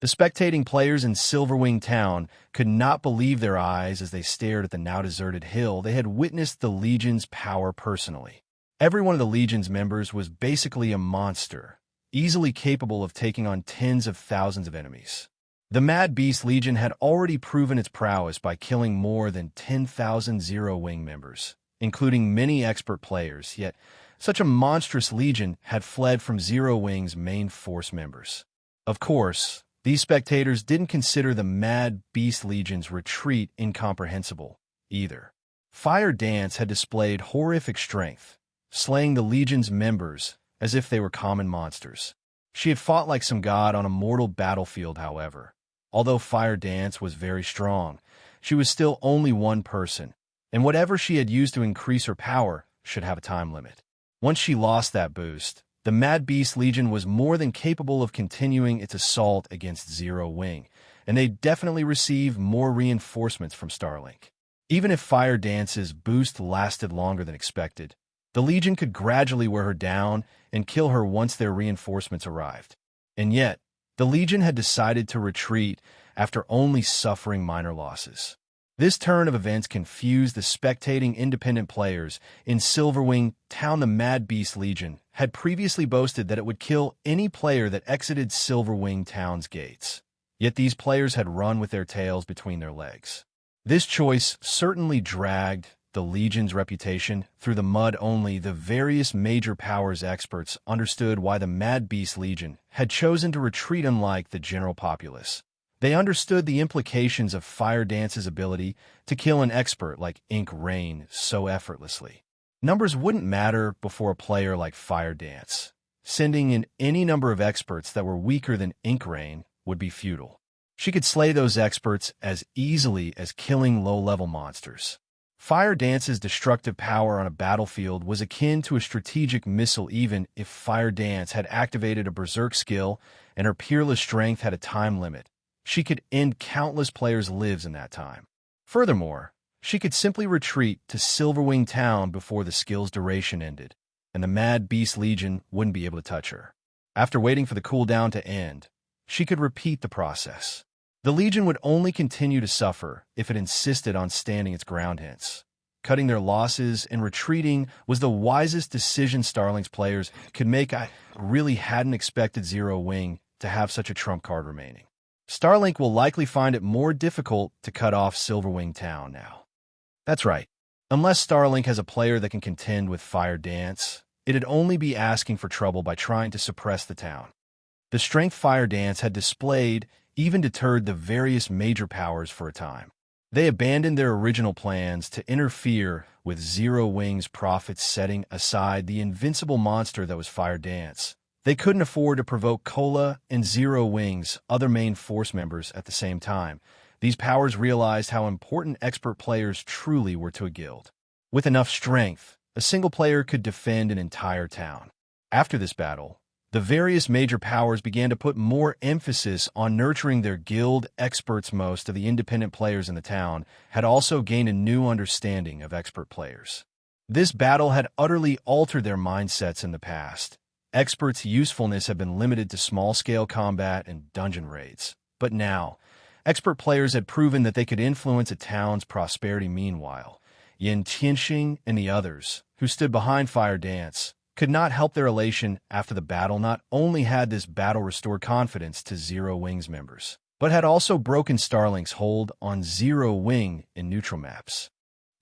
The spectating players in Silverwing Town could not believe their eyes as they stared at the now deserted hill. They had witnessed the Legion's power personally. Every one of the Legion's members was basically a monster, easily capable of taking on tens of thousands of enemies. The Mad Beast Legion had already proven its prowess by killing more than 10,000 Zero Wing members, including many expert players, yet such a monstrous legion had fled from Zero Wing's main force members. Of course, these spectators didn't consider the Mad Beast Legion's retreat incomprehensible, either. Fire Dance had displayed horrific strength, slaying the Legion's members as if they were common monsters. She had fought like some god on a mortal battlefield, however. Although Fire Dance was very strong, she was still only one person, and whatever she had used to increase her power should have a time limit. Once she lost that boost, the Mad Beast Legion was more than capable of continuing its assault against Zero Wing, and they definitely received more reinforcements from Starlink. Even if Fire Dance's boost lasted longer than expected, the Legion could gradually wear her down and kill her once their reinforcements arrived. And yet, the Legion had decided to retreat after only suffering minor losses. This turn of events confused the spectating independent players in Silverwing Town. The Mad Beast Legion had previously boasted that it would kill any player that exited Silverwing Town's gates. Yet these players had run with their tails between their legs. This choice certainly dragged the Legion's reputation through the mud. Only the various major powers experts understood why the Mad Beast Legion had chosen to retreat. Unlike the general populace, they understood the implications of Fire Dance's ability to kill an expert like Ink Rain so effortlessly. Numbers wouldn't matter before a player like Fire Dance. Sending in any number of experts that were weaker than Ink Rain would be futile. She could slay those experts as easily as killing low-level monsters. Fire Dance's destructive power on a battlefield was akin to a strategic missile. Even if Fire Dance had activated a berserk skill and her peerless strength had a time limit, she could end countless players' lives in that time. Furthermore, she could simply retreat to Silverwing Town before the skill's duration ended, and the Mad Beast Legion wouldn't be able to touch her. After waiting for the cooldown to end, she could repeat the process. The Legion would only continue to suffer if it insisted on standing its ground. Hence, cutting their losses and retreating was the wisest decision Starlink's players could make. I really hadn't expected Zero Wing to have such a trump card remaining. Starlink will likely find it more difficult to cut off Silverwing Town now. That's right. Unless Starlink has a player that can contend with Fire Dance, it'd only be asking for trouble by trying to suppress the town. The strength Fire Dance had displayed even deterred the various major powers for a time. They abandoned their original plans to interfere with Zero Wing's profits. Setting aside the invincible monster that was Fire Dance, they couldn't afford to provoke Cola and Zero Wing's other main force members at the same time. These powers realized how important expert players truly were to a guild. With enough strength, a single player could defend an entire town. After this battle, the various major powers began to put more emphasis on nurturing their guild experts. Most of the independent players in the town had also gained a new understanding of expert players. This battle had utterly altered their mindsets. In the past, experts' usefulness had been limited to small-scale combat and dungeon raids. But now, expert players had proven that they could influence a town's prosperity. Meanwhile, Yin Tianxing and the others, who stood behind Fire Dance, could not help their elation after the battle. Not only had this battle restored confidence to Zero Wing's members, but had also broken Starlink's hold on Zero Wing in neutral maps.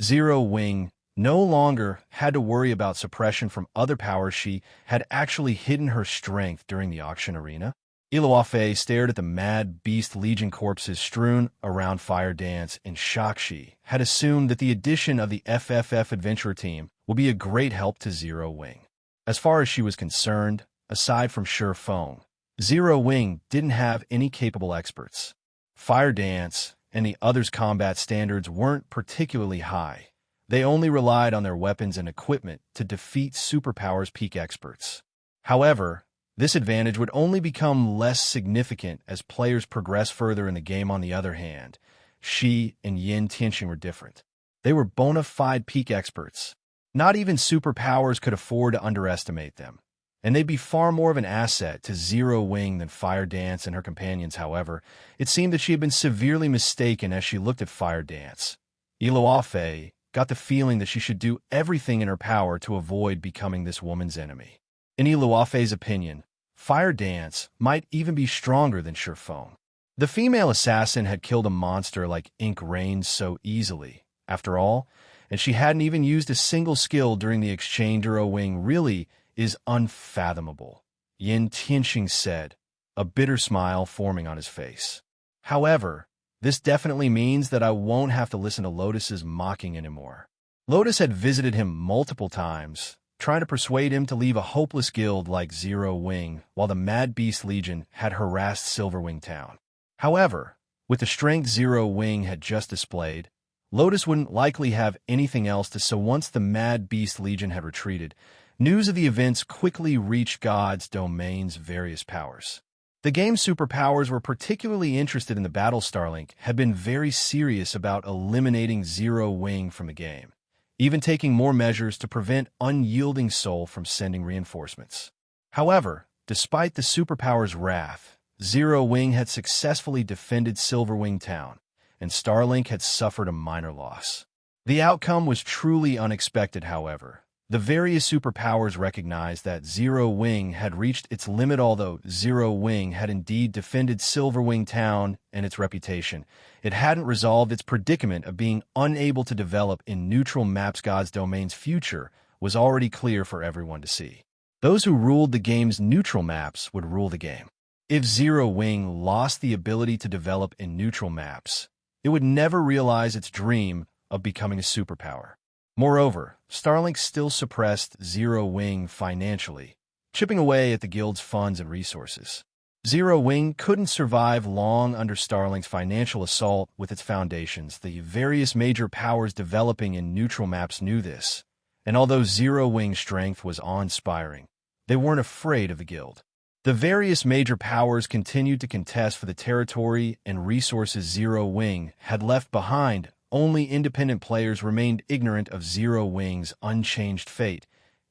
Zero Wing no longer had to worry about suppression from other powers. She had actually hidden her strength during the auction arena. Iluafe stared at the Mad Beast Legion corpses strewn around Fire Dance in shock. She had assumed that the addition of the FFF Adventurer team would be a great help to Zero Wing. As far as she was concerned, aside from Sure Feng, Zero Wing didn't have any capable experts. Fire Dance and the others' combat standards weren't particularly high. They only relied on their weapons and equipment to defeat Superpower's peak experts. However, this advantage would only become less significant as players progress further in the game. On the other hand, Shi and Yin Tianxing were different. They were bona fide peak experts. Not even Superpowers could afford to underestimate them, and they'd be far more of an asset to Zero Wing than Fire Dance and her companions. However, it seemed that she had been severely mistaken as she looked at Fire Dance. Iluofe got the feeling that she should do everything in her power to avoid becoming this woman's enemy. In Iluofe's opinion, Fire Dance might even be stronger than Shifeng. The female assassin had killed a monster like Ink Rain so easily, after all, and she hadn't even used a single skill during the exchange. Zero Wing really is unfathomable, Yin Tianxing said, a bitter smile forming on his face. However, this definitely means that I won't have to listen to Lotus's mocking anymore. Lotus had visited him multiple times, trying to persuade him to leave a hopeless guild like Zero Wing, while the Mad Beast Legion had harassed Silverwing Town. However, with the strength Zero Wing had just displayed, Lotus wouldn't likely have anything else to. So once the Mad Beast Legion had retreated, news of the events quickly reached God's Domain's various powers. The game's Superpowers were particularly interested in the battle. Starlink had been very serious about eliminating Zero Wing from the game, even taking more measures to prevent Unyielding Soul from sending reinforcements. However, despite the Superpower's wrath, Zero Wing had successfully defended Silverwing Town, and Starlink had suffered a minor loss. The outcome was truly unexpected. However, the various Superpowers recognized that Zero Wing had reached its limit. Although Zero Wing had indeed defended Silverwing Town and its reputation, it hadn't resolved its predicament of being unable to develop in neutral maps. God's Domain's future was already clear for everyone to see. Those who ruled the game's neutral maps would rule the game. If Zero Wing lost the ability to develop in neutral maps, it would never realize its dream of becoming a superpower. Moreover, Starlink still suppressed Zero Wing financially, chipping away at the guild's funds and resources. Zero Wing couldn't survive long under Starlink's financial assault with its foundations. The various major powers developing in neutral maps knew this, and although Zero Wing's strength was awe-inspiring, they weren't afraid of the guild. The various major powers continued to contest for the territory and resources Zero Wing had left behind. Only independent players remained ignorant of Zero Wing's unchanged fate,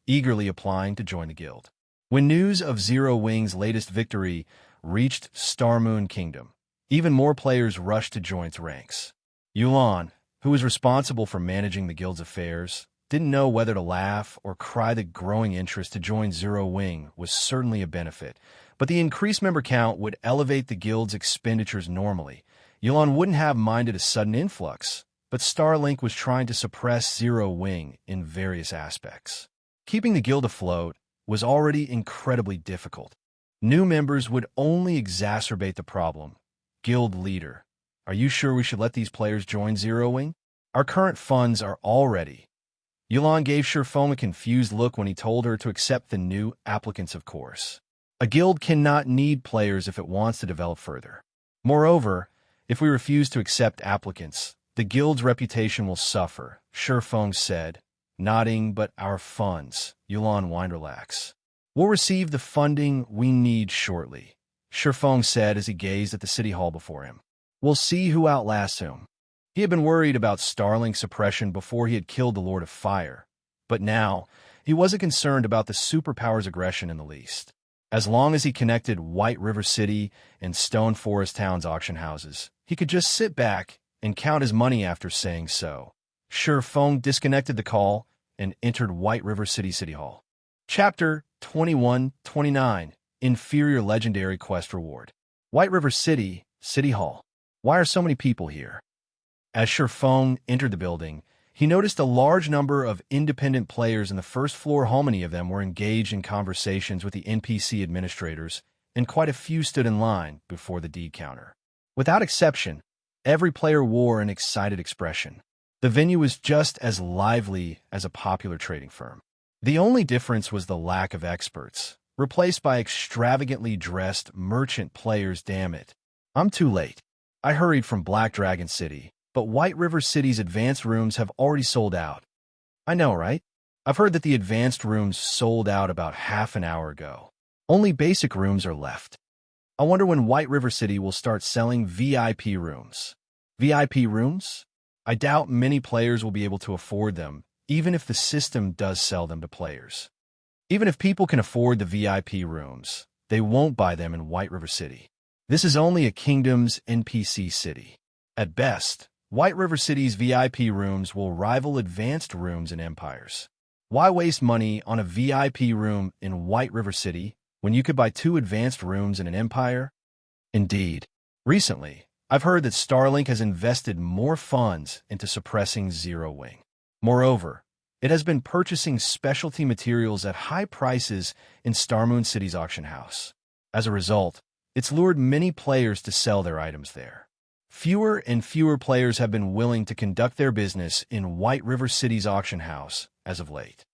eagerly applying to join the guild. When news of Zero Wing's latest victory reached Starmoon Kingdom, even more players rushed to join its ranks. Yulan, who was responsible for managing the guild's affairs, didn't know whether to laugh or cry. The growing interest to join Zero Wing was certainly a benefit, but the increased member count would elevate the guild's expenditures. Normally, Yulan wouldn't have minded a sudden influx, but Starlink was trying to suppress Zero Wing in various aspects. Keeping the guild afloat was already incredibly difficult. New members would only exacerbate the problem. Guild leader, are you sure we should let these players join Zero Wing? Our current funds are all ready. Yulan gave Shifeng a confused look when he told her to accept the new applicants. Of course, a guild cannot need players if it wants to develop further. Moreover, if we refuse to accept applicants, the guild's reputation will suffer, Shifeng said, nodding. But our funds, Yulan whined. Relax. We'll receive the funding we need shortly, Shifeng said as he gazed at the city hall before him. We'll see who outlasts whom. He had been worried about Starlink's suppression before he had killed the Lord of Fire, but now he wasn't concerned about the Superpower's aggression in the least. As long as he connected White River City and Stone Forest Town's auction houses, he could just sit back and count his money. After saying so, Shifeng disconnected the call and entered White River City Hall. Chapter 21-29, Inferior Legendary Quest Reward. White River City Hall. Why are so many people here? As Shifeng entered the building, he noticed a large number of independent players in the first floor hall. Many of them were engaged in conversations with the NPC administrators, and quite a few stood in line before the deed counter. Without exception, every player wore an excited expression. The venue was just as lively as a popular trading firm. The only difference was the lack of experts, replaced by extravagantly dressed merchant players. Damn it. I'm too late. I hurried from Black Dragon City, but White River City's advanced rooms have already sold out. I know, right? I've heard that the advanced rooms sold out about half an hour ago. Only basic rooms are left. I wonder when White River City will start selling VIP rooms. VIP rooms? I doubt many players will be able to afford them, even if the system does sell them to players. Even if people can afford the VIP rooms, they won't buy them in White River City. This is only a Kingdom's NPC city. At best, White River City's VIP rooms will rival advanced rooms in Empires. Why waste money on a VIP room in White River City when you could buy 2 advanced rooms in an Empire? Indeed. Recently, I've heard that Starlink has invested more funds into suppressing Zero Wing. Moreover, it has been purchasing specialty materials at high prices in Starmoon City's auction house. As a result, it's lured many players to sell their items there. Fewer and fewer players have been willing to conduct their business in White River City's auction house as of late.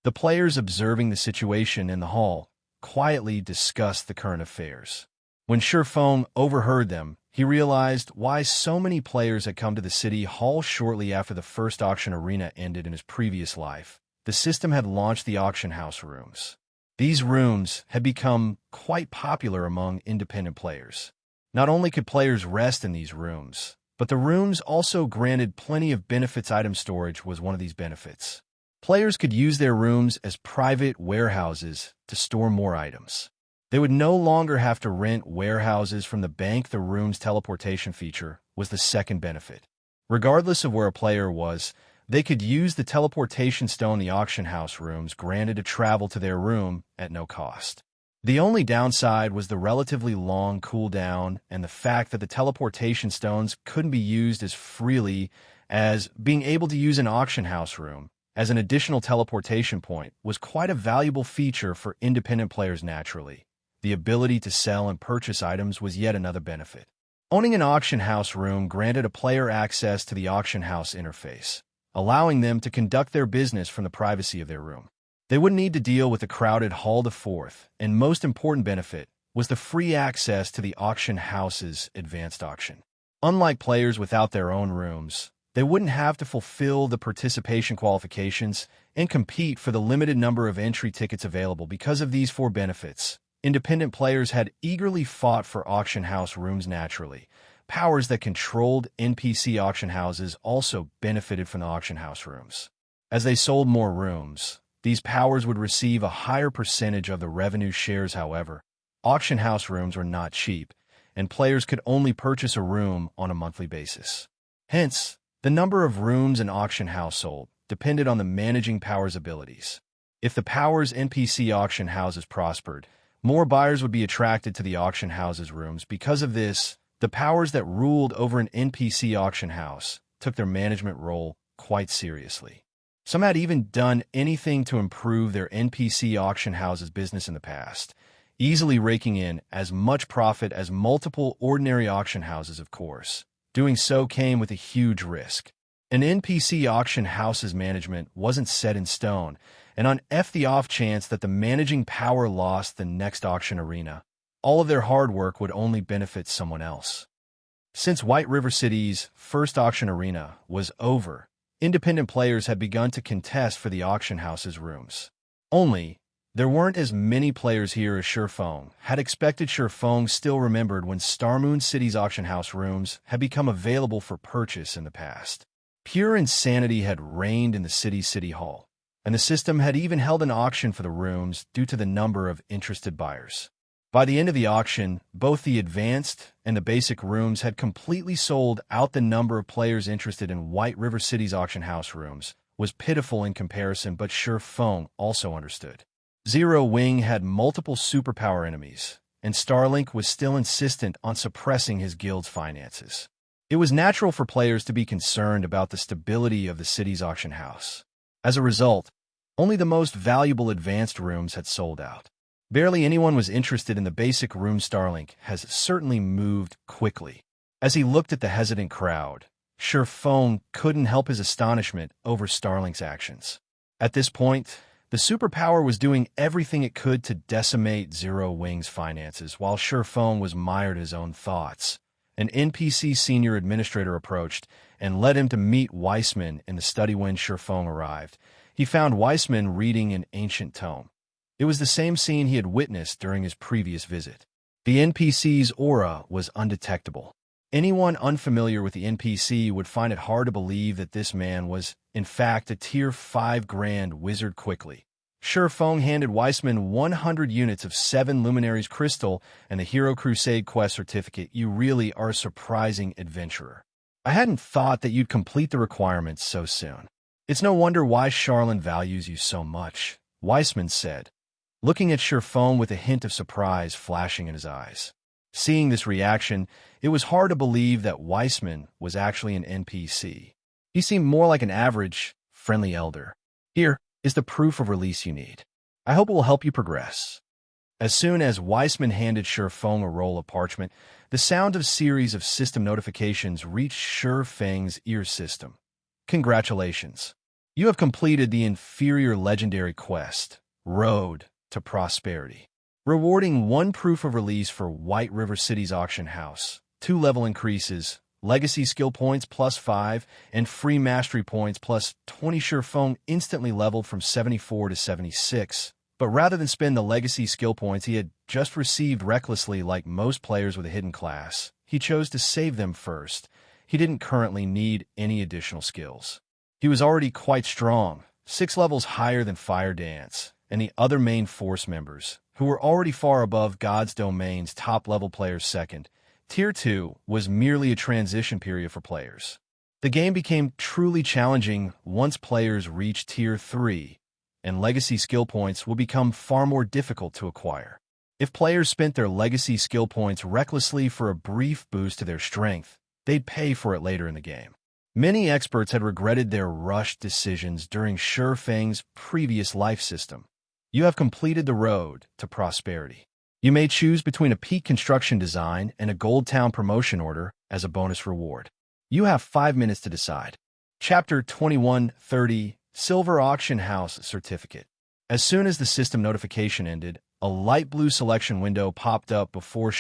The players observing the situation in the hall quietly discussed the current affairs. When Shifeng overheard them, he realized why so many players had come to the city hall shortly after the first auction arena ended in his previous life. The system had launched the auction house rooms. These rooms had become quite popular among independent players. Not only could players rest in these rooms, but the rooms also granted plenty of benefits. Item storage was one of these benefits. Players could use their rooms as private warehouses to store more items. They would no longer have to rent warehouses from the bank. The room's teleportation feature was the second benefit. Regardless of where a player was, they could use the teleportation stone the auction house rooms granted to travel to their room at no cost. The only downside was the relatively long cooldown and the fact that the teleportation stones couldn't be used as freely as being able to use an auction house room as an additional teleportation point was quite a valuable feature for independent players naturally. The ability to sell and purchase items was yet another benefit. Owning an auction house room granted a player access to the auction house interface, allowing them to conduct their business from the privacy of their room. They wouldn't need to deal with the crowded hall. The fourth and most important benefit was the free access to the auction house's advanced auction. Unlike players without their own rooms, they wouldn't have to fulfill the participation qualifications and compete for the limited number of entry tickets available. Because of these 4 benefits, independent players had eagerly fought for auction house rooms naturally. Powers that controlled NPC auction houses also benefited from the auction house rooms. As they sold more rooms, these powers would receive a higher percentage of the revenue shares. However, auction house rooms were not cheap, and players could only purchase a room on a monthly basis. Hence, the number of rooms an auction house sold depended on the managing power's abilities. If the power's NPC auction houses prospered, more buyers would be attracted to the auction house's rooms. Because of this, the powers that ruled over an NPC auction house took their management role quite seriously. Some had even done anything to improve their NPC auction house's business in the past, easily raking in as much profit as multiple ordinary auction houses. Of course, doing so came with a huge risk. An NPC auction house's management wasn't set in stone, and on the off chance that the managing power lost the next auction arena, all of their hard work would only benefit someone else. Since White River City's first auction arena was over, independent players had begun to contest for the auction house's rooms. Only, there weren't as many players here as Shifeng had expected. Shifeng still remembered when Starmoon City's auction house rooms had become available for purchase in the past. Pure insanity had reigned in the city's city hall, and the system had even held an auction for the rooms due to the number of interested buyers. By the end of the auction, both the advanced and the basic rooms had completely sold out. The number of players interested in White River City's auction house rooms was pitiful in comparison, but Shifeng also understood. Zero Wing had multiple superpower enemies, and Starlink was still insistent on suppressing his guild's finances. It was natural for players to be concerned about the stability of the city's auction house. As a result, only the most valuable advanced rooms had sold out. Barely anyone was interested in the basic room. Starlink has certainly moved quickly. As he looked at the hesitant crowd, Shifeng couldn't help his astonishment over Starlink's actions. At this point, the Superpower was doing everything it could to decimate Zero Wing's finances, while Shifeng was mired in his own thoughts. An NPC senior administrator approached and led him to meet Weissman in the study. When Shifeng arrived, he found Weissman reading an ancient tome. It was the same scene he had witnessed during his previous visit. The NPC's aura was undetectable. Anyone unfamiliar with the NPC would find it hard to believe that this man was, in fact, a Tier 5 Grand Wizard quickly. Feng handed Weissman 100 units of 7 Luminaries Crystal and the Hero Crusade quest certificate. You really are a surprising adventurer. I hadn't thought that you'd complete the requirements so soon. It's no wonder why Charlene values you so much, Weissman said, looking at Feng with a hint of surprise flashing in his eyes. Seeing this reaction, it was hard to believe that Weissman was actually an NPC. He seemed more like an average, friendly elder. Here is the proof of release you need. I hope it will help you progress. As soon as Weissman handed Feng a roll of parchment, the sound of series of system notifications reached Feng's ear system. Congratulations. You have completed the Inferior Legendary Quest, Road to Prosperity. Rewarding 1 proof of release for White River City's auction house, 2 level increases, legacy skill points +5, and free mastery points +20. Feng instantly leveled from 74 to 76, but rather than spend the legacy skill points he had just received recklessly like most players with a hidden class, he chose to save them first. He didn't currently need any additional skills. He was already quite strong, 6 levels higher than Fire Dance, and the other main force members, who were already far above God's Domain's top-level players second. Tier 2 was merely a transition period for players. The game became truly challenging once players reached Tier 3, and legacy skill points will become far more difficult to acquire. If players spent their legacy skill points recklessly for a brief boost to their strength, they'd pay for it later in the game. Many experts had regretted their rushed decisions during Feng's previous life system. You have completed the road to prosperity. You may choose between a peak construction design and a Gold Town promotion order as a bonus reward. You have 5 minutes to decide. Chapter 2130, Silver Auction House Certificate. As soon as the system notification ended, a light blue selection window popped up before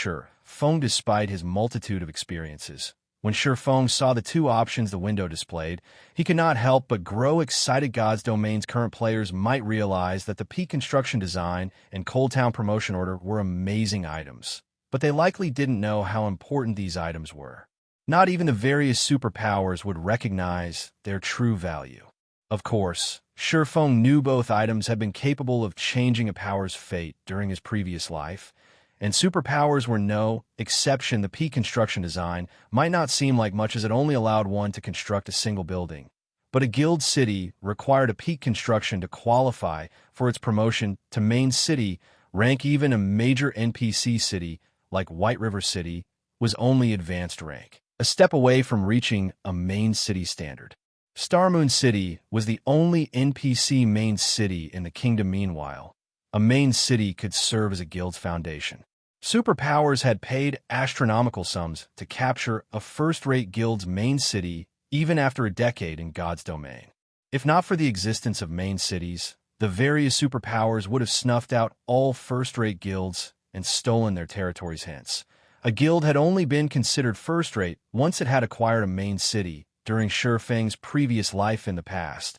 Feng despite his multitude of experiences. When Feng saw the 2 options the window displayed, he could not help but grow excited. God's Domain's current players might realize that the peak construction design and Cold Town promotion order were amazing items, but they likely didn't know how important these items were. Not even the various superpowers would recognize their true value. Of course, Feng knew both items had been capable of changing a power's fate during his previous life, and superpowers were no exception. The peak construction design might not seem like much as it only allowed one to construct a single building, but a guild city required a peak construction to qualify for its promotion to main city rank. Even a major NPC city like White River City was only advanced rank, a step away from reaching a main city standard. Starmoon City was the only NPC main city in the kingdom. Meanwhile, a main city could serve as a guild's foundation. Superpowers had paid astronomical sums to capture a first-rate guild's main city even after a decade in God's Domain. If not for the existence of main cities, the various superpowers would have snuffed out all first-rate guilds and stolen their territories. Hence, a guild had only been considered first-rate once it had acquired a main city during Feng's previous life. In the past,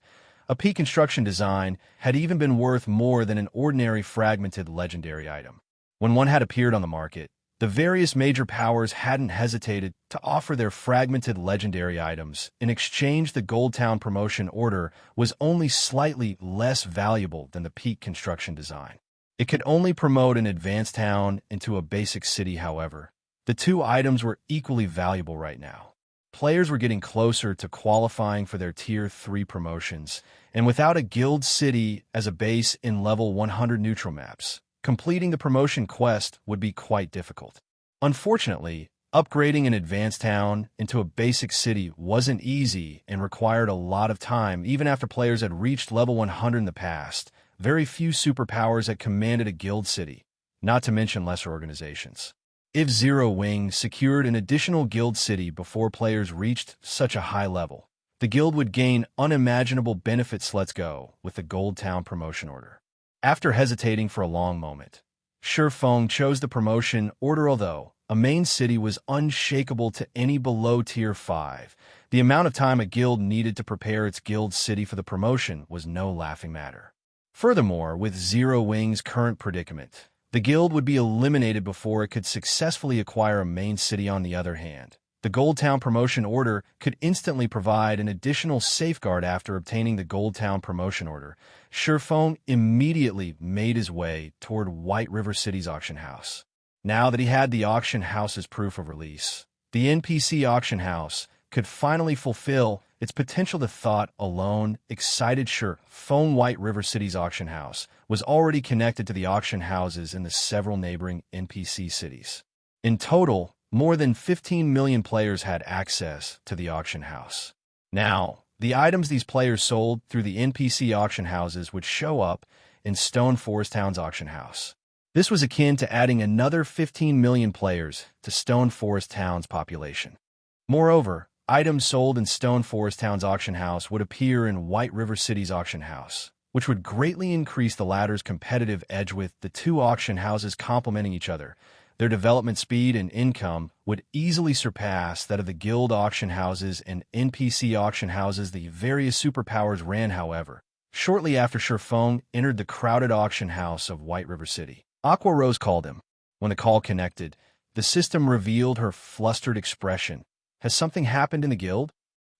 a peak construction design had even been worth more than an ordinary fragmented legendary item. When one had appeared on the market, the various major powers hadn't hesitated to offer their fragmented legendary items. In exchange, the Gold Town promotion order was only slightly less valuable than the peak construction design. It could only promote an advanced town into a basic city. However, the 2 items were equally valuable right now. Players were getting closer to qualifying for their Tier 3 promotions, and without a guild city as a base in level 100 neutral maps, completing the promotion quest would be quite difficult. Unfortunately, upgrading an advanced town into a basic city wasn't easy and required a lot of time. Even after players had reached level 100 in the past, very few superpowers had commanded a guild city, not to mention lesser organizations. If Zero Wing secured an additional guild city before players reached such a high level, the guild would gain unimaginable benefits. Let's go with the Gold Town promotion order. After hesitating for a long moment, Feng chose the promotion order. Although a main city was unshakable to any below Tier 5, The amount of time a guild needed to prepare its guild city for the promotion was no laughing matter. Furthermore, with Zero Wing's current predicament, the guild would be eliminated before it could successfully acquire a main city. On the other hand, the Gold Town promotion order could instantly provide an additional safeguard. After obtaining the Gold Town promotion order, Shifeng immediately made his way toward White River City's auction house. Now that he had the auction house's proof of release, the NPC auction house could finally fulfill its potential. The thought alone excited Shifeng. White River City's auction house was already connected to the auction houses in the several neighboring NPC cities. In total, more than 15 million players had access to the auction house. Now, the items these players sold through the NPC auction houses would show up in Stone Forest Town's auction house. This was akin to adding another 15 million players to Stone Forest Town's population. Moreover, items sold in Stone Forest Town's auction house would appear in White River City's auction house, which would greatly increase the latter's competitive edge. With the two auction houses complementing each other, their development speed and income would easily surpass that of the guild auction houses and NPC auction houses the various superpowers ran. However, shortly after Shifeng entered the crowded auction house of White River City, Aqua Rose called him. When the call connected, the system revealed her flustered expression. Has something happened in the guild?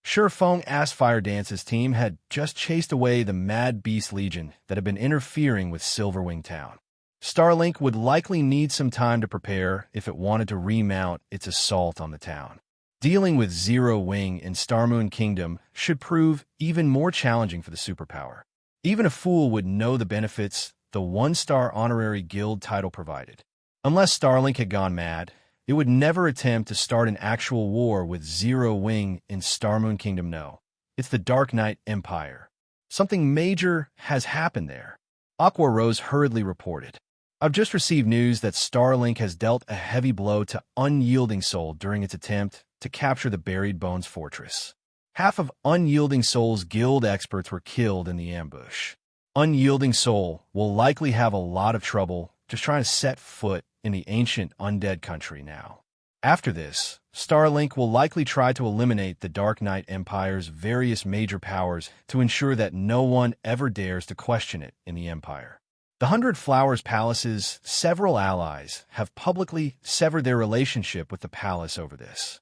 Shifeng asked. Fire Dance's team had just chased away the Mad Beast Legion that had been interfering with Silverwing Town. Starlink would likely need some time to prepare if it wanted to remount its assault on the town. Dealing with Zero Wing in Starmoon Kingdom should prove even more challenging for the superpower. Even a fool would know the benefits the one-star honorary guild title provided. Unless Starlink had gone mad, it would never attempt to start an actual war with Zero Wing in Starmoon Kingdom. No, it's the Dark Knight Empire. Something major has happened there. Aqua Rose hurriedly reported. I've just received news that Starlink has dealt a heavy blow to Unyielding Soul during its attempt to capture the Buried Bones Fortress. Half of Unyielding Soul's guild experts were killed in the ambush. Unyielding Soul will likely have a lot of trouble just trying to set foot in the ancient undead country now. After this, Starlink will likely try to eliminate the Dark Knight Empire's various major powers to ensure that no one ever dares to question it in the Empire. The 100 Flowers Palace's several allies have publicly severed their relationship with the palace over this.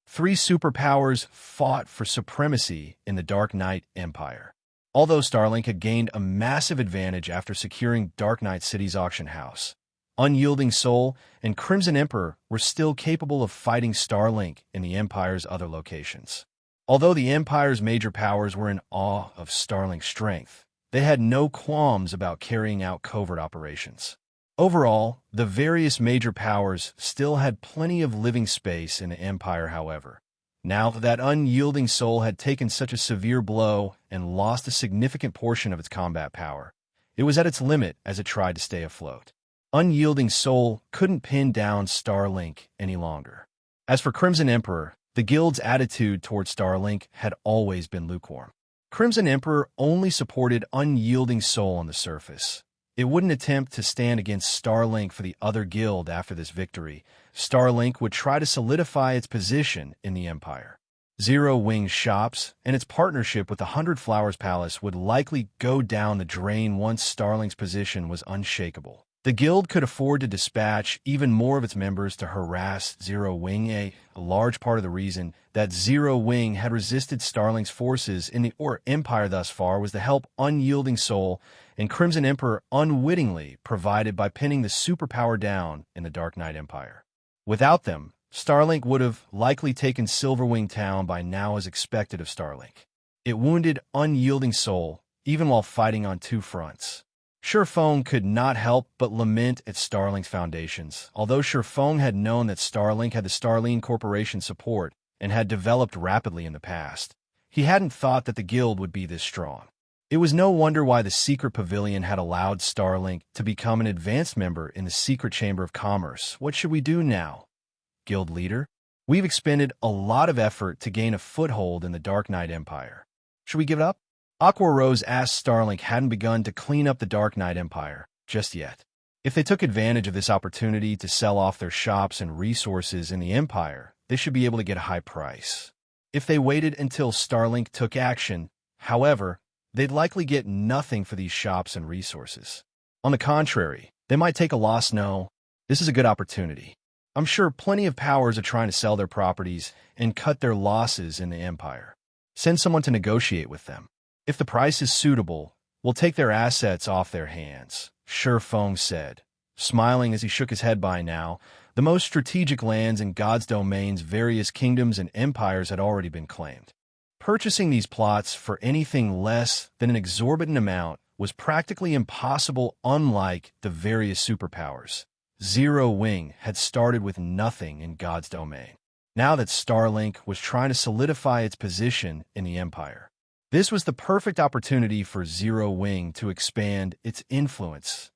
3 superpowers fought for supremacy in the Dark Knight Empire. Although Starlink had gained a massive advantage after securing Dark Knight City's auction house, Unyielding Soul and Crimson Emperor were still capable of fighting Starlink in the Empire's other locations. Although the Empire's major powers were in awe of Starlink's strength, they had no qualms about carrying out covert operations. Overall, the various major powers still had plenty of living space in the Empire. However, now that Unyielding Soul had taken such a severe blow and lost a significant portion of its combat power, it was at its limit as it tried to stay afloat. Unyielding Soul couldn't pin down Starlink any longer. As for Crimson Emperor, the guild's attitude toward Starlink had always been lukewarm. Crimson Emperor only supported Unyielding Soul on the surface. It wouldn't attempt to stand against Starlink for the other guild. After this victory, Starlink would try to solidify its position in the Empire. Zero Wing's shops and its partnership with the 100 Flowers Palace would likely go down the drain once Starlink's position was unshakable. The guild could afford to dispatch even more of its members to harass Zero Wing. A large part of the reason that Zero Wing had resisted Starlink's forces in the Empire thus far was the help Unyielding Soul and Crimson Emperor unwittingly provided by pinning the superpower down in the Dark Knight Empire. Without them, Starlink would have likely taken Silverwing Town by now as expected of Starlink. It wounded Unyielding Soul, even while fighting on 2 fronts. Shifeng could not help but lament at Starlink's foundations. Although Shifeng had known that Starlink had the Starlink Corporation support and had developed rapidly in the past, he hadn't thought that the guild would be this strong. It was no wonder why the Secret Pavilion had allowed Starlink to become an advanced member in the Secret Chamber of Commerce. What should we do now? Guild leader? We've expended a lot of effort to gain a foothold in the Dark Knight Empire. Should we give it up? Aqua Rose asked. Starlink hadn't begun to clean up the Dark Knight Empire just yet. If they took advantage of this opportunity to sell off their shops and resources in the Empire, they should be able to get a high price. If they waited until Starlink took action, however, they'd likely get nothing for these shops and resources. On the contrary, they might take a loss. No, this is a good opportunity. I'm sure plenty of powers are trying to sell their properties and cut their losses in the Empire. Send someone to negotiate with them. If the price is suitable, we'll take their assets off their hands, Shi Feng said, smiling as he shook his head. By now, the most strategic lands in God's domain's various kingdoms and empires had already been claimed. Purchasing these plots for anything less than an exorbitant amount was practically impossible. Unlike the various superpowers, Zero Wing had started with nothing in God's domain. Now that Starlink was trying to solidify its position in the Empire, this was the perfect opportunity for Zero Wing to expand its influence.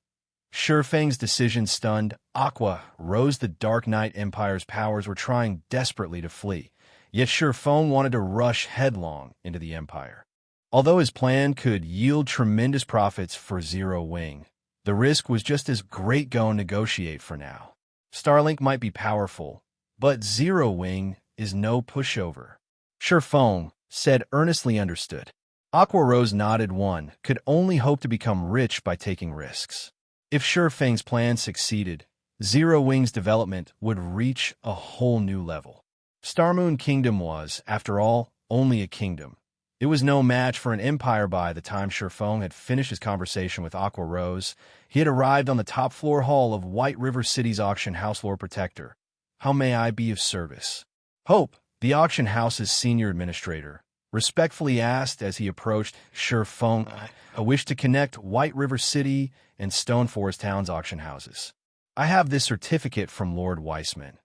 Shi Feng's decision stunned Aqua Rose. The Dark Knight Empire's powers were trying desperately to flee, yet Shi Feng wanted to rush headlong into the Empire. Although his plan could yield tremendous profits for Zero Wing, the risk was just as great. Go and negotiate for now. Starlink might be powerful, but Zero Wing is no pushover. Shi Feng said earnestly. Understood. Aqua Rose nodded. One could only hope to become rich by taking risks. If Shi Feng's plan succeeded, Zero Wing's development would reach a whole new level. Starmoon Kingdom was, after all, only a kingdom. It was no match for an empire. By the time Shi Feng had finished his conversation with Aqua Rose, he had arrived on the top floor hall of White River City's auction house. Lord Protector, how may I be of service? Hope, the auction house's senior administrator, respectfully asked as he approached Shi Feng. I wish to connect White River City and Stone Forest Town's auction houses. I have this certificate from Lord Weissman,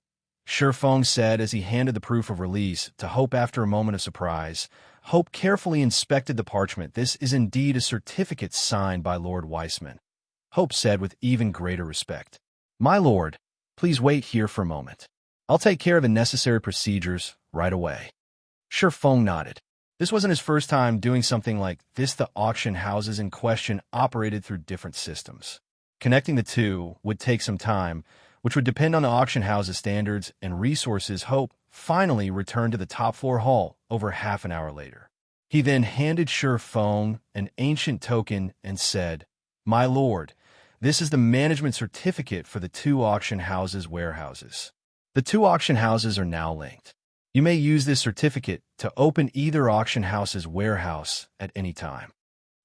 Shi Feng said as he handed the proof of release to Hope. After a moment of surprise, Hope carefully inspected the parchment. This is indeed a certificate signed by Lord Weissman, Hope said with even greater respect. My lord, please wait here for a moment. I'll take care of the necessary procedures right away. Shi Feng nodded. This wasn't his first time doing something like this. The auction houses in question operated through different systems. Connecting the two would take some time, which would depend on the auction house's standards and resources. Hope finally returned to the top floor hall over half an hour later. He then handed Shi Feng an ancient token and said, My lord, this is the management certificate for the two auction houses' warehouses. The two auction houses are now linked. You may use this certificate to open either auction house's warehouse at any time.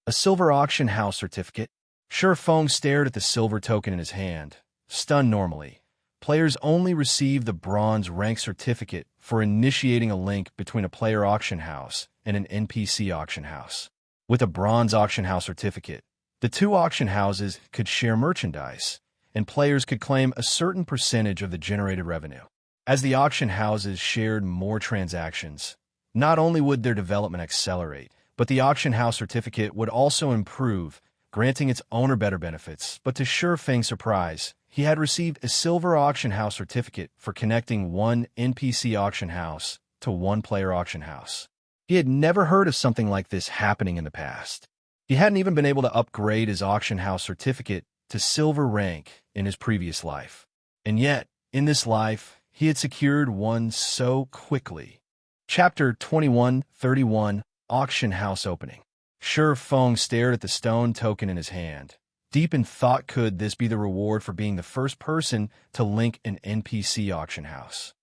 A silver auction house certificate? Shi Feng stared at the silver token in his hand, stunned. Normally, players only receive the bronze rank certificate for initiating a link between a player auction house and an NPC auction house. With a bronze auction house certificate, the two auction houses could share merchandise, and players could claim a certain percentage of the generated revenue. As the auction houses shared more transactions, not only would their development accelerate, but the auction house certificate would also improve, granting its owner better benefits. But to Shi Feng's surprise, he had received a silver auction house certificate for connecting one NPC auction house to one player auction house. He had never heard of something like this happening in the past. He hadn't even been able to upgrade his auction house certificate to silver rank in his previous life. And yet, in this life, he had secured one so quickly. Chapter 21:31 Auction House Opening. Shi Feng stared at the stone token in his hand, deep in thought. Could this be the reward for being the first person to link an NPC auction house?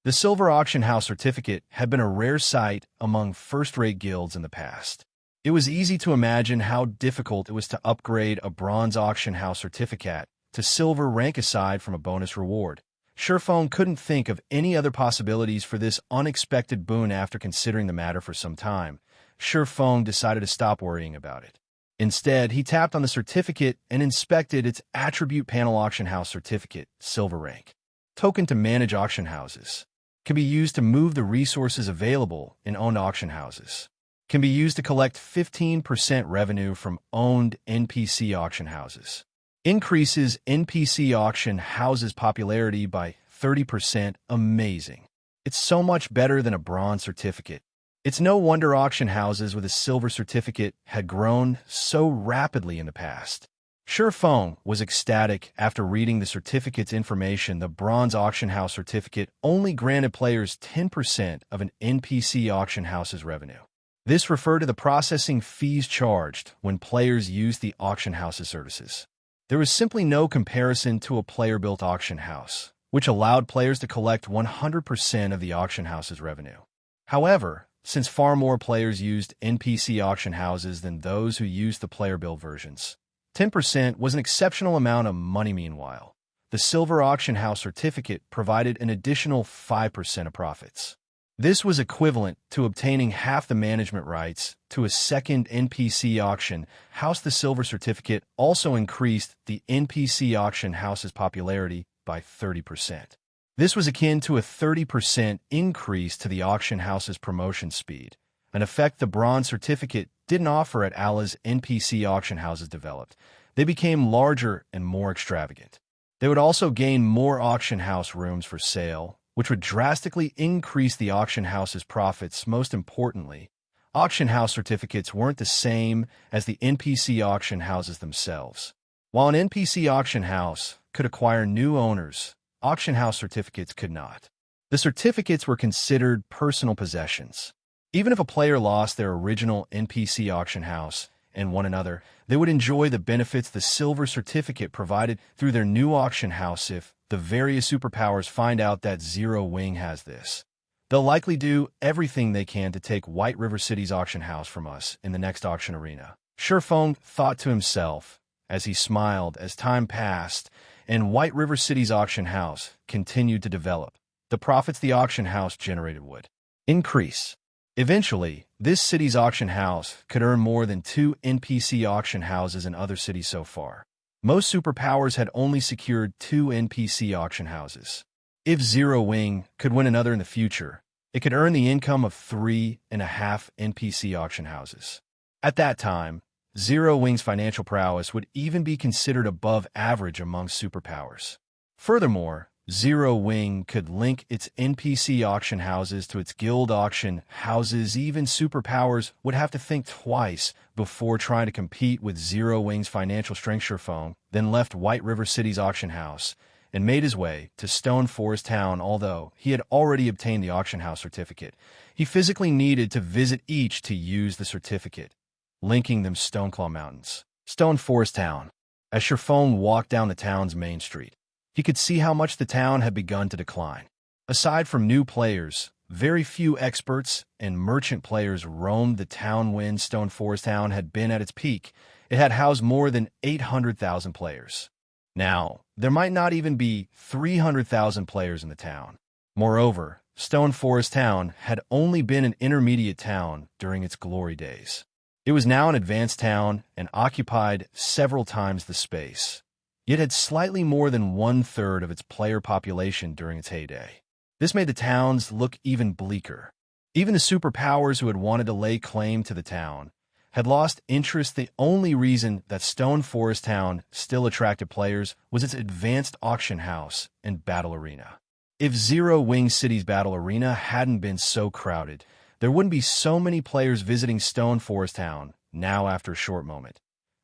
The silver auction house certificate had been a rare sight among first-rate guilds in the past. It was easy to imagine how difficult it was to upgrade a bronze auction house certificate to silver rank. Aside from a bonus reward, Shi Feng couldn't think of any other possibilities for this unexpected boon. After considering the matter for some time, Shi Feng decided to stop worrying about it. Instead, he tapped on the certificate and inspected its attribute panel. Auction house certificate, silver rank. Token to manage auction houses. Can be used to move the resources available in owned auction houses. Can be used to collect 15% revenue from owned NPC auction houses. Increases NPC auction houses' popularity by 30%. Amazing. It's so much better than a bronze certificate. It's no wonder auction houses with a silver certificate had grown so rapidly in the past. Feng was ecstatic after reading the certificate's information. The Bronze Auction House certificate only granted players 10% of an NPC auction house's revenue. This referred to the processing fees charged when players used the auction house's services. There was simply no comparison to a player-built auction house, which allowed players to collect 100% of the auction house's revenue. However, since far more players used NPC auction houses than those who used the player-built versions, 10% was an exceptional amount of money. Meanwhile, the Silver Auction House certificate provided an additional 5% of profits. This was equivalent to obtaining half the management rights to a second NPC auction house. The Silver certificate also increased the NPC auction house's popularity by 30%. This was akin to a 30% increase to the auction house's promotion speed, an effect the Bronze certificate didn't offer at Allah's NPC auction houses developed. They became larger and more extravagant. They would also gain more auction house rooms for sale, which would drastically increase the auction house's profits. Most importantly, auction house certificates weren't the same as the NPC auction houses themselves. While an NPC auction house could acquire new owners, auction house certificates could not. The certificates were considered personal possessions. Even if a player lost their original NPC auction house and won another, they would enjoy the benefits the Silver certificate provided through their new auction house. If the various superpowers find out that Zero Wing has this, they'll likely do everything they can to take White River City's auction house from us in the next auction arena. Feng thought to himself as he smiled. As time passed and White River City's auction house continued to develop, the profits the auction house generated would increase. Eventually, this city's auction house could earn more than 2 NPC auction houses in other cities so far. Most superpowers had only secured 2 NPC auction houses. If Zero Wing could win another in the future, it could earn the income of 3.5 NPC auction houses. At that time, Zero Wing's financial prowess would even be considered above average among superpowers. Furthermore, Zero Wing could link its NPC auction houses to its guild auction houses. Even superpowers would have to think twice before trying to compete with Zero Wing's financial strength. Feng then left White River City's auction house and made his way to Stone Forest Town. Although he had already obtained the auction house certificate, he physically needed to visit each to use the certificate, linking them Stoneclaw Mountains. Stone Forest Town. As Feng walked down the town's main street, he could see how much the town had begun to decline. Aside from new players, very few experts and merchant players roamed the town. When Stone Forest Town had been at its peak, it had housed more than 800,000 players. Now, there might not even be 300,000 players in the town. Moreover, Stone Forest Town had only been an intermediate town during its glory days. It was now an advanced town and occupied several times the space. It had slightly more than 1/3 of its player population during its heyday. This made the towns look even bleaker. Even the superpowers who had wanted to lay claim to the town had lost interest. The only reason that Stone Forest Town still attracted players was its advanced auction house and battle arena. If Zero Wing City's battle arena hadn't been so crowded, there wouldn't be so many players visiting Stone Forest Town now. After a short moment,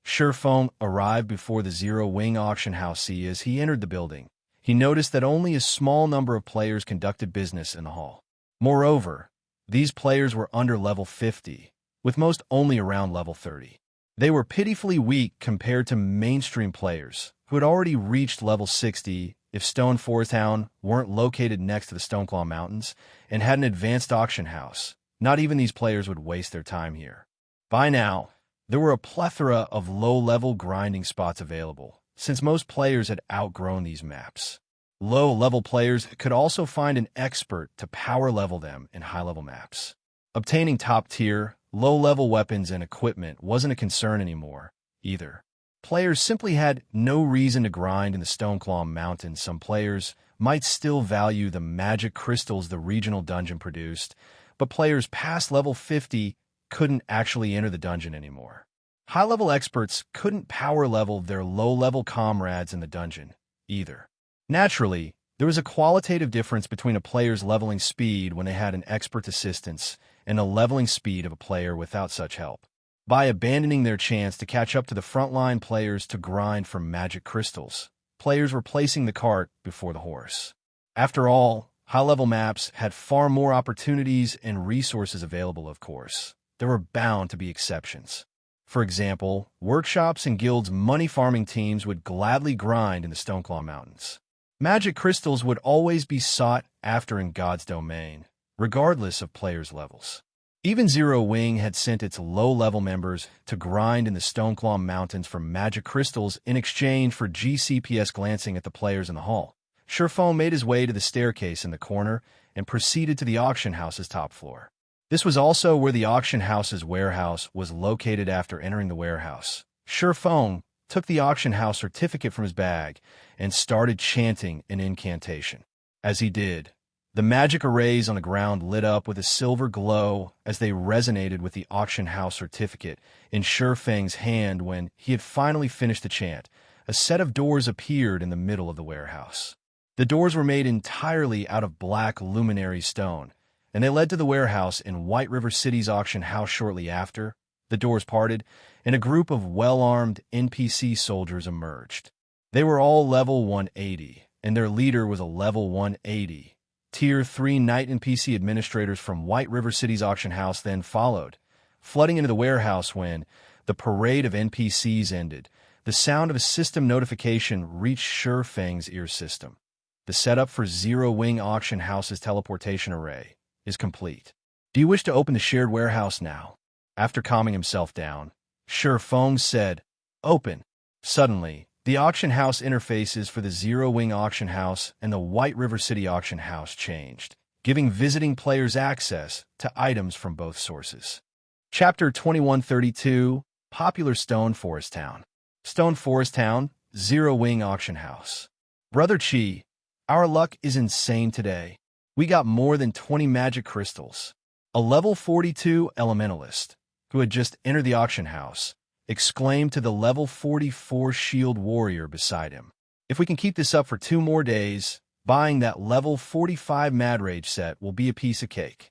Feng arrived before the Zero Wing auction house. As he entered the building, he noticed that only a small number of players conducted business in the hall. Moreover, these players were under level 50, with most only around level 30. They were pitifully weak compared to mainstream players who had already reached level 60. If Stone Forest Town weren't located next to the Stoneclaw Mountains and had an advanced auction house, not even these players would waste their time here. By now, there were a plethora of low-level grinding spots available, since most players had outgrown these maps. Low-level players could also find an expert to power-level them in high-level maps. Obtaining top-tier, low-level weapons and equipment wasn't a concern anymore, either. Players simply had no reason to grind in the Stoneclaw Mountains. Some players might still value the magic crystals the regional dungeon produced, but players past level 50 couldn't actually enter the dungeon anymore. High-level experts couldn't power-level their low-level comrades in the dungeon, either. Naturally, there was a qualitative difference between a player's leveling speed when they had an expert assistance and the leveling speed of a player without such help. By abandoning their chance to catch up to the frontline players to grind for magic crystals, players were placing the cart before the horse. After all, high-level maps had far more opportunities and resources available, of course. There were bound to be exceptions. For example, workshops and guilds' money-farming teams would gladly grind in the Stoneclaw Mountains. Magic crystals would always be sought after in God's domain, regardless of players' levels. Even Zero Wing had sent its low-level members to grind in the Stoneclaw Mountains for magic crystals in exchange for GCPS glancing at the players in the hall. Surefoam made his way to the staircase in the corner and proceeded to the auction house's top floor. This was also where the auction house's warehouse was located. After entering the warehouse, Surefoam took the auction house certificate from his bag and started chanting an incantation. As he did, the magic arrays on the ground lit up with a silver glow as they resonated with the auction house certificate in Shurfeng's hand. When he had finally finished the chant, a set of doors appeared in the middle of the warehouse. The doors were made entirely out of black luminary stone, and they led to the warehouse in White River City's auction house. Shortly after, the doors parted, and a group of well-armed NPC soldiers emerged. They were all level 180, and their leader was a level 180. Tier 3 Knight NPC administrators from White River City's auction house then followed, flooding into the warehouse. When the parade of NPCs ended, the sound of a system notification reached Shurfeng's ear system. The setup for Zero Wing Auction House's teleportation array is complete. Do you wish to open the shared warehouse now? After calming himself down, Shurfeng said, "Open." Suddenly, the auction house interfaces for the Zero Wing Auction House and the White River City Auction House changed, giving visiting players access to items from both sources. Chapter 2132, Popular Stone Forest Town. Stone Forest Town, Zero Wing Auction House. Brother Chi, our luck is insane today. We got more than 20 magic crystals. A level 42 elementalist, who had just entered the auction house, exclaimed to the level 44 shield warrior beside him. If we can keep this up for 2 more days, buying that level 45 Mad Rage set will be a piece of cake.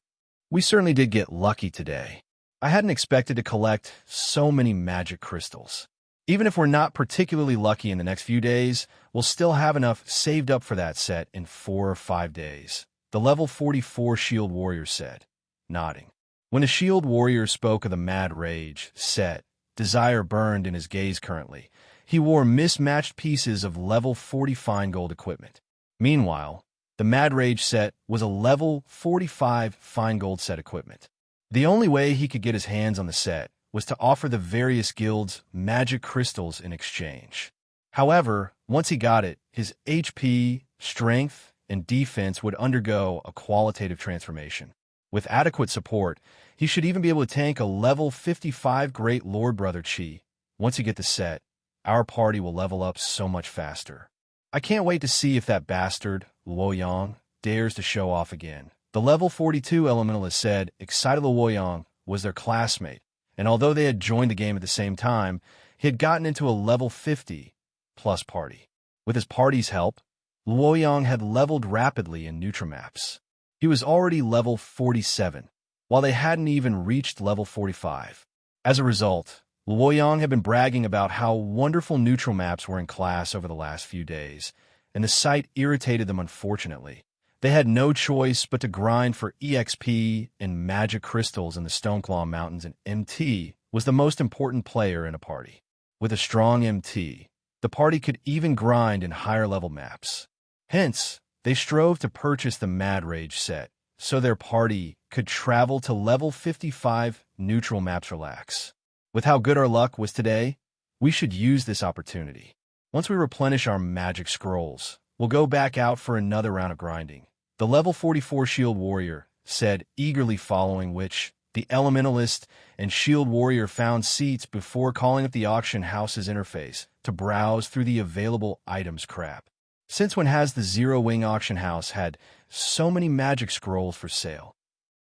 We certainly did get lucky today. I hadn't expected to collect so many magic crystals. Even if we're not particularly lucky in the next few days, we'll still have enough saved up for that set in 4 or 5 days, the level 44 shield warrior said, nodding. When the shield warrior spoke of the Mad Rage set, desire burned in his gaze. Currently, he wore mismatched pieces of level 40 fine gold equipment. Meanwhile, the Mad Rage set was a level 45 fine gold set equipment. The only way he could get his hands on the set was to offer the various guilds magic crystals in exchange. However, once he got it, his HP, strength, and defense would undergo a qualitative transformation. With adequate support, he should even be able to tank a level 55 Great Lord Brother Chi. Once you get the set, our party will level up so much faster. I can't wait to see if that bastard, Luoyang, dares to show off again. The level 42 elementalist said excited. Luoyang was their classmate, and although they had joined the game at the same time, he had gotten into a level 50-plus party. With his party's help, Luoyang had leveled rapidly in Nutramaps. He was already level 47, while they hadn't even reached level 45. As a result, Luoyang had been bragging about how wonderful neutral maps were in class over the last few days, and the sight irritated them. Unfortunately, they had no choice but to grind for EXP and magic crystals in the Stoneclaw Mountains, and MT was the most important player in a party. With a strong MT, the party could even grind in higher-level maps. Hence, they strove to purchase the Mad Rage set, so their party could travel to level 55 neutral maps. Relax. With how good our luck was today, we should use this opportunity. Once we replenish our magic scrolls, we'll go back out for another round of grinding, the level 44 shield warrior said, eagerly following which, the elementalist and shield warrior found seats before calling up the auction house's interface to browse through the available items crap. Since when has the Zero Wing Auction House had so many magic scrolls for sale?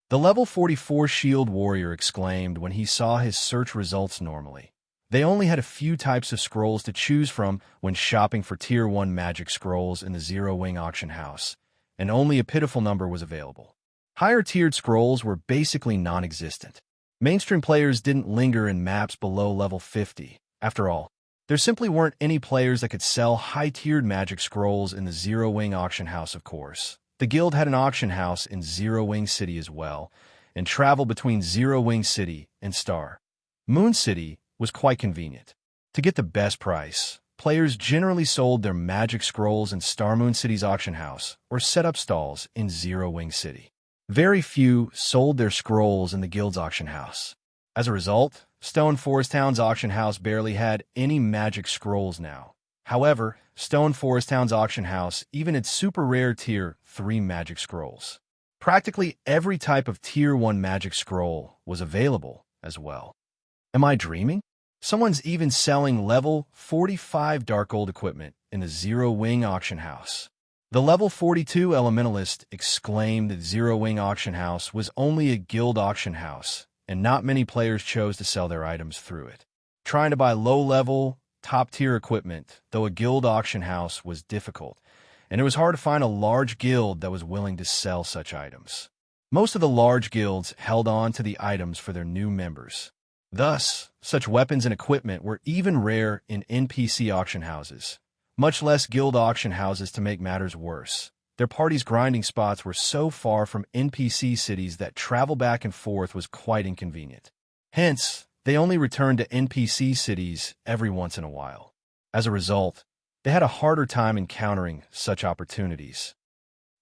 The level 44 shield warrior exclaimed when he saw his search results. Normally, they only had a few types of scrolls to choose from when shopping for Tier 1 magic scrolls in the Zero Wing Auction House, and only a pitiful number was available. Higher-tiered scrolls were basically non-existent. Mainstream players didn't linger in maps below level 50. After all, there simply weren't any players that could sell high-tiered magic scrolls in the Zero Wing auction house, of course. The guild had an auction house in Zero Wing City as well, and travel between Zero Wing City and Star Moon City was quite convenient. To get the best price, players generally sold their magic scrolls in Star Moon City's auction house or set up stalls in Zero Wing City. Very few sold their scrolls in the guild's auction house. As a result, Stone Forest Town's auction house barely had any magic scrolls now. However, Stone Forest Town's auction house even had super rare Tier 3 magic scrolls. Practically every type of Tier 1 magic scroll was available as well. Am I dreaming? Someone's even selling level 45 Dark Gold equipment in the Zero Wing auction house. The level 42 Elementalist exclaimed that Zero Wing auction house was only a guild auction house, and not many players chose to sell their items through it. Trying to buy low-level, top-tier equipment, though a guild auction house, was difficult, and it was hard to find a large guild that was willing to sell such items. Most of the large guilds held on to the items for their new members. Thus, such weapons and equipment were even rare in NPC auction houses, much less guild auction houses. To make matters worse, their party's grinding spots were so far from NPC cities that travel back and forth was quite inconvenient. Hence, they only returned to NPC cities every once in a while. As a result, they had a harder time encountering such opportunities.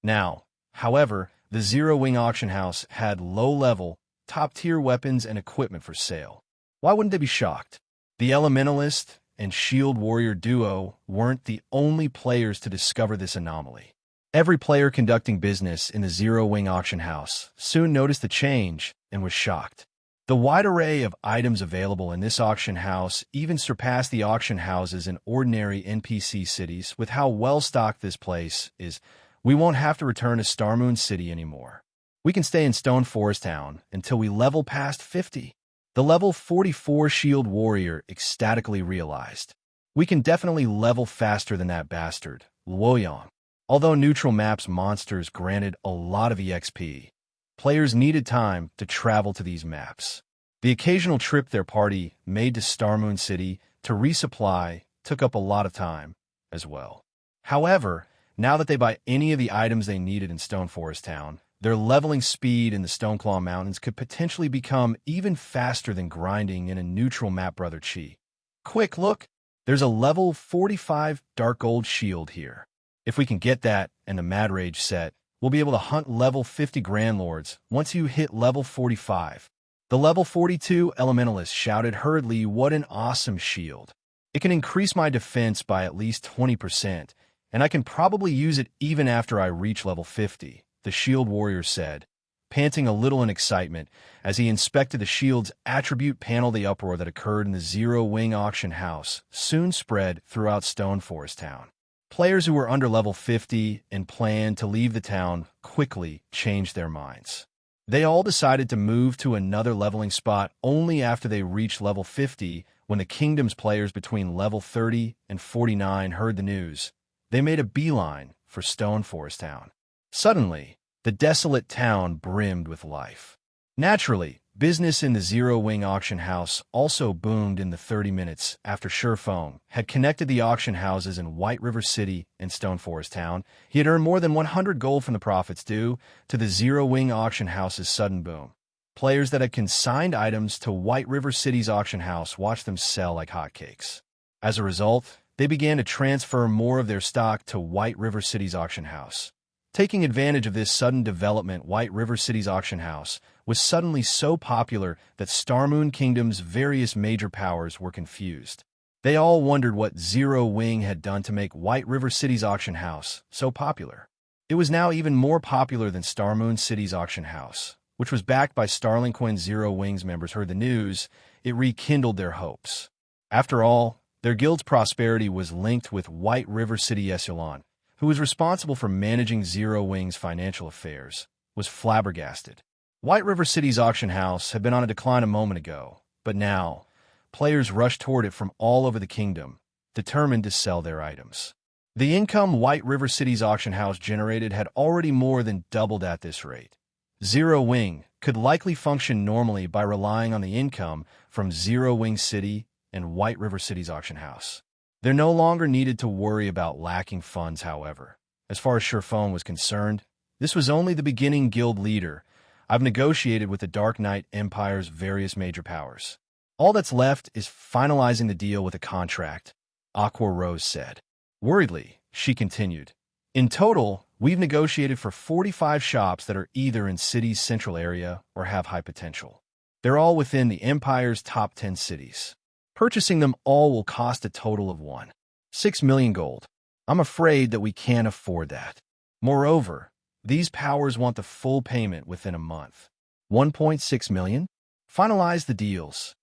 Now, however, the Zero Wing auction house had low-level, top-tier weapons and equipment for sale. Why wouldn't they be shocked? The Elementalist and Shield Warrior duo weren't the only players to discover this anomaly. Every player conducting business in the Zero Wing auction house soon noticed the change and was shocked. The wide array of items available in this auction house even surpassed the auction houses in ordinary NPC cities. With how well-stocked this place is, we won't have to return to Star Moon City anymore. We can stay in Stone Forest Town until we level past 50. The level 44 Shield Warrior ecstatically realized. We can definitely level faster than that bastard, Luoyang. Although neutral maps monsters granted a lot of EXP, players needed time to travel to these maps. The occasional trip their party made to Star Moon City to resupply took up a lot of time as well. However, now that they buy any of the items they needed in Stone Forest Town, their leveling speed in the Stoneclaw Mountains could potentially become even faster than grinding in a neutral map. Brother Chi. Quick look, there's a level 45 Dark Gold shield here. If we can get that and the Mad Rage set, we'll be able to hunt level 50 Grandlords once you hit level 45. The level 42 Elementalist shouted hurriedly, "What an awesome shield. It can increase my defense by at least 20%, and I can probably use it even after I reach level 50. The Shield Warrior said, panting a little in excitement as he inspected the shield's attribute panel. The uproar that occurred in the Zero Wing auction house soon spread throughout Stone Forest Town. Players who were under level 50 and planned to leave the town quickly changed their minds. They all decided to move to another leveling spot only after they reached level 50. When the Kingdom's players between level 30 and 49 heard the news, they made a beeline for Stone Forest Town. Suddenly, the desolate town brimmed with life. Naturally, business in the Zero Wing auction house also boomed in the 30 minutes after Shurfeng had connected the auction houses in White River City and Stone Forest Town. He had earned more than 100 gold from the profits due to the Zero Wing auction house's sudden boom. Players that had consigned items to White River City's auction house watched them sell like hotcakes. As a result, they began to transfer more of their stock to White River City's auction house. Taking advantage of this sudden development, White River City's auction house was suddenly so popular that Star Moon Kingdom's various major powers were confused. They all wondered what Zero Wing had done to make White River City's auction house so popular. It was now even more popular than Star Moon City's auction house, which was backed by Starlink. When Zero Wing's members heard the news, it rekindled their hopes. After all, their guild's prosperity was linked with White River City. Echelon, who was responsible for managing Zero Wing's financial affairs, was flabbergasted. White River City's auction house had been on a decline a moment ago, but now, players rushed toward it from all over the kingdom, determined to sell their items. The income White River City's auction house generated had already more than doubled at this rate. Zero Wing could likely function normally by relying on the income from Zero Wing City and White River City's auction house. They no longer needed to worry about lacking funds, however. As far as Sherfone was concerned, this was only the beginning. Guild leader, I've negotiated with the Dark Knight Empire's various major powers. All that's left is finalizing the deal with a contract, Aqua Rose said. Worriedly, she continued, in total, we've negotiated for 45 shops that are either in city's central area or have high potential. They're all within the Empire's top 10 cities. Purchasing them all will cost a total of 1.6 million gold. I'm afraid that we can't afford that. Moreover, these powers want the full payment within a month. 1.6 million? Finalize the deals.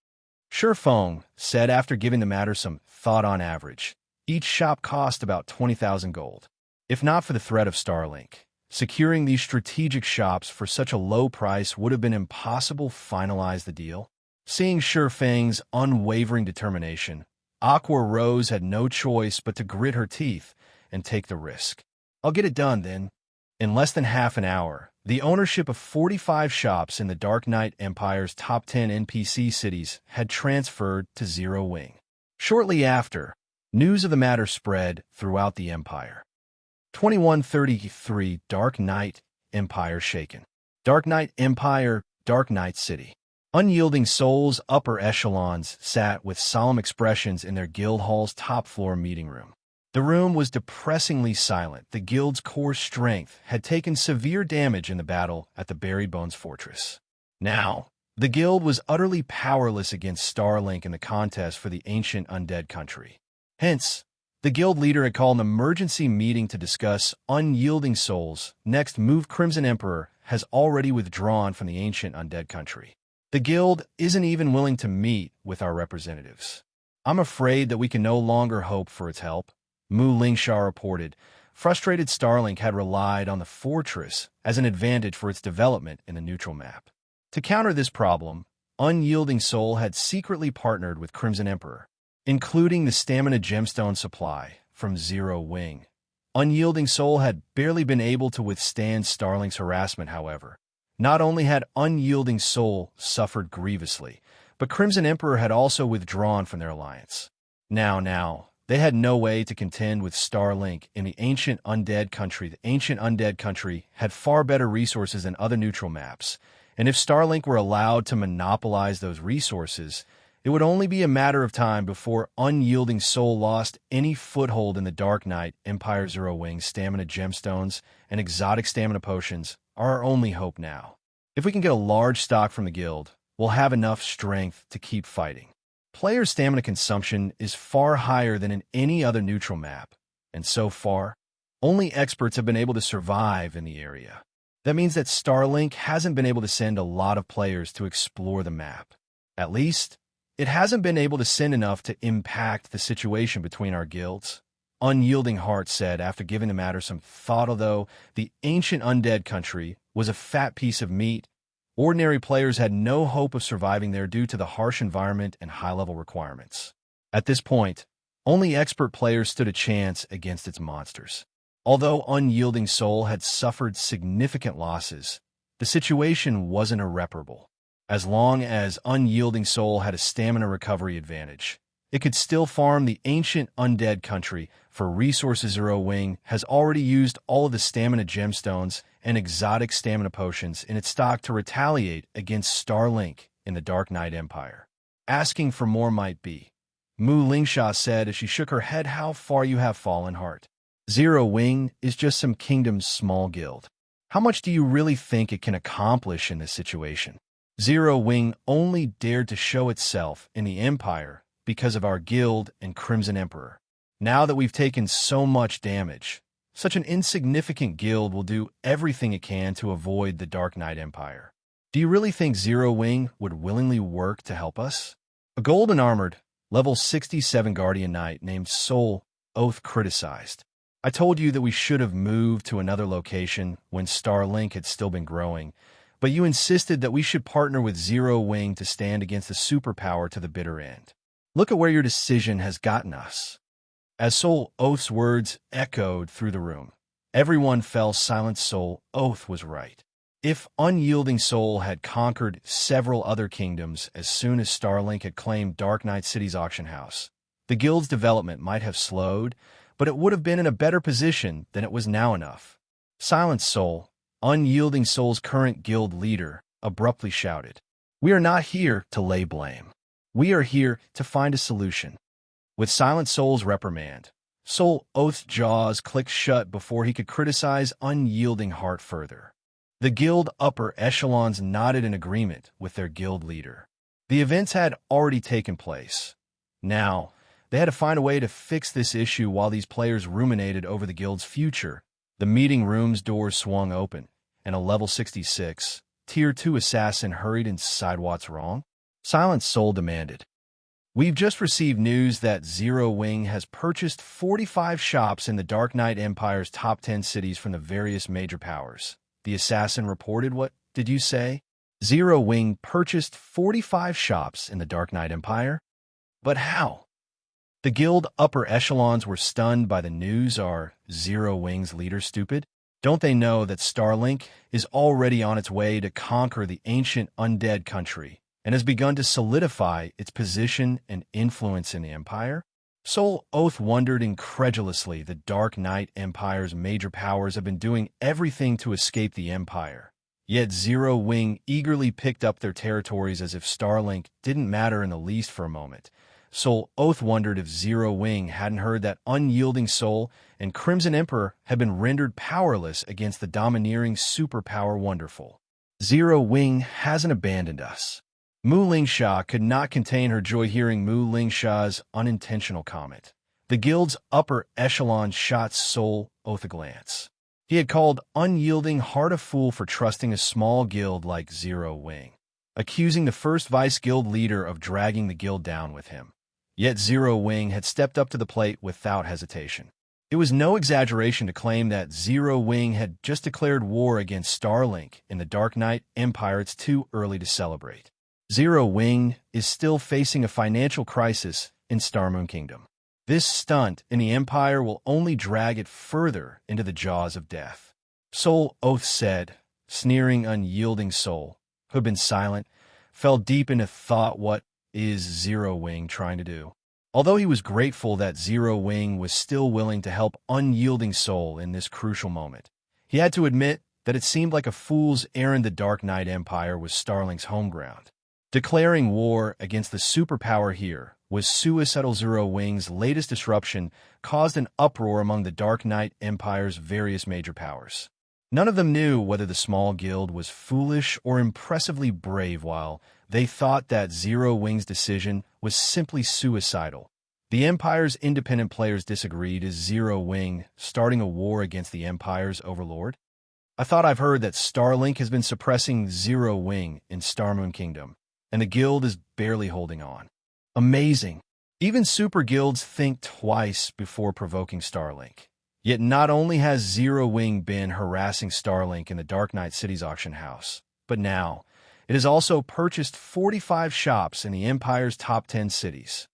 Sherfone said after giving the matter some thought. On average, each shop cost about 20,000 gold. If not for the threat of Starlink, securing these strategic shops for such a low price would have been impossible. Finalize the deal. Seeing Sherfang's unwavering determination, Aqua Rose had no choice but to grit her teeth and take the risk. I'll get it done then. In less than half an hour, the ownership of 45 shops in the Dark Knight Empire's top 10 NPC cities had transferred to Zero Wing. Shortly after, news of the matter spread throughout the Empire. 2133 Dark Knight Empire shaken. Dark Knight Empire, Dark Knight City. Unyielding souls upper echelons sat with solemn expressions in their guild hall's top-floor meeting room. The room was depressingly silent. The guild's core strength had taken severe damage in the battle at the Buried Bones Fortress. Now, the guild was utterly powerless against Starlink in the contest for the ancient undead country. Hence, the guild leader had called an emergency meeting to discuss unyielding souls' next move. Crimson Emperor has already withdrawn from the ancient undead country. The guild isn't even willing to meet with our representatives. I'm afraid that we can no longer hope for its help, Mu Lingsha reported. Frustrated, Starlink had relied on the fortress as an advantage for its development in the neutral map. To counter this problem, Unyielding Soul had secretly partnered with Crimson Emperor, including the stamina gemstone supply from Zero Wing. Unyielding Soul had barely been able to withstand Starlink's harassment, however. Not only had Unyielding Soul suffered grievously, but Crimson Emperor had also withdrawn from their alliance. Now, they had no way to contend with Starlink in the ancient undead country. The ancient undead country had far better resources than other neutral maps, and if Starlink were allowed to monopolize those resources, it would only be a matter of time before Unyielding Soul lost any foothold in the Dark Knight Empire. Zero Wing stamina gemstones and exotic stamina potions are our only hope now. If we can get a large stock from the guild, we'll have enough strength to keep fighting. Player stamina consumption is far higher than in any other neutral map, and so far, only experts have been able to survive in the area. That means that Starlink hasn't been able to send a lot of players to explore the map. At least, it hasn't been able to send enough to impact the situation between our guilds. Unyielding Heart said after giving the matter some thought. Although the ancient undead country was a fat piece of meat, ordinary players had no hope of surviving there due to the harsh environment and high-level requirements. At this point, only expert players stood a chance against its monsters. Although Unyielding Soul had suffered significant losses, the situation wasn't irreparable. As long as Unyielding Soul had a stamina recovery advantage, it could still farm the ancient undead country for resources. Zero Wing has already used all of the stamina gemstones and exotic stamina potions in its stock to retaliate against Starlink in the Dark Knight Empire. Asking for more might be, Mu Lingsha said as she shook her head. How far you have fallen, Heart. Zero Wing is just some kingdom's small guild. How much do you really think it can accomplish in this situation? Zero Wing only dared to show itself in the Empire because of our guild and Crimson Emperor. Now that we've taken so much damage, such an insignificant guild will do everything it can to avoid the Dark Knight Empire. Do you really think Zero Wing would willingly work to help us? A golden-armored, level 67 Guardian Knight named Soul Oath criticized. I told you that we should have moved to another location when Starlink had still been growing, but you insisted that we should partner with Zero Wing to stand against the Superpower to the bitter end. Look at where your decision has gotten us. As Soul Oath's words echoed through the room, everyone fell silent. Soul Oath was right. If Unyielding Soul had conquered several other kingdoms as soon as Starlink had claimed Dark Knight City's auction house, the guild's development might have slowed, but it would have been in a better position than it was now enough. Silent Soul, Unyielding Soul's current guild leader, abruptly shouted, "We are not here to lay blame. We are here to find a solution." With Silent Soul's reprimand, Soul Oath's jaws clicked shut before he could criticize Unyielding Heart further. The guild upper echelons nodded in agreement with their guild leader. The events had already taken place. Now, they had to find a way to fix this issue while these players ruminated over the guild's future. The meeting room's doors swung open, and a level 66, Tier 2 assassin hurried inside. "What's wrong?" Silent Soul demanded. "We've just received news that Zero Wing has purchased 45 shops in the Dark Knight Empire's top 10 cities from the various major powers," the assassin reported. "What did you say?" "Zero Wing purchased 45 shops in the Dark Knight Empire? But how?" The guild upper echelons were stunned by the news. Are Zero Wing's leaders stupid? Don't they know that Starlink is already on its way to conquer the ancient Undead country and has begun to solidify its position and influence in the Empire? Soul Oath wondered incredulously. The Dark Knight Empire's major powers have been doing everything to escape the Empire. Yet Zero Wing eagerly picked up their territories as if Starlink didn't matter in the least for a moment. Soul Oath wondered if Zero Wing hadn't heard that Unyielding Soul and Crimson Emperor had been rendered powerless against the domineering Superpower Wonderful. "Zero Wing hasn't abandoned us." Mu Lingsha could not contain her joy hearing Mu Lingsha's unintentional comment. The guild's upper echelon shot Soul Oath a glance. He had called Unyielding Heart a fool for trusting a small guild like Zero Wing, accusing the first vice guild leader of dragging the guild down with him. Yet Zero Wing had stepped up to the plate without hesitation. It was no exaggeration to claim that Zero Wing had just declared war against Starlink in the Dark Knight Empire. It's too early to celebrate. Zero Wing is still facing a financial crisis in Starmoon Kingdom. This stunt in the Empire will only drag it further into the jaws of death. Soul Oath said, sneering. Unyielding Soul, who had been silent, fell deep into thought. What is Zero Wing trying to do? Although he was grateful that Zero Wing was still willing to help Unyielding Soul in this crucial moment, he had to admit that it seemed like a fool's errand. The Dark Knight Empire was Starlink's home ground. Declaring war against the superpower here was suicidal. Zero Wing's latest disruption caused an uproar among the Dark Knight Empire's various major powers. None of them knew whether the small guild was foolish or impressively brave. While they thought that Zero Wing's decision was simply suicidal, the Empire's independent players disagreed. Is Zero Wing starting a war against the Empire's overlord? "I thought I've heard that Starlink has been suppressing Zero Wing in Starmoon Kingdom, and the guild is barely holding on." Amazing. Even super guilds think twice before provoking Starlink. Yet not only has Zero Wing been harassing Starlink in the Dark Knight City's auction house, but now it has also purchased 45 shops in the Empire's top 10 cities.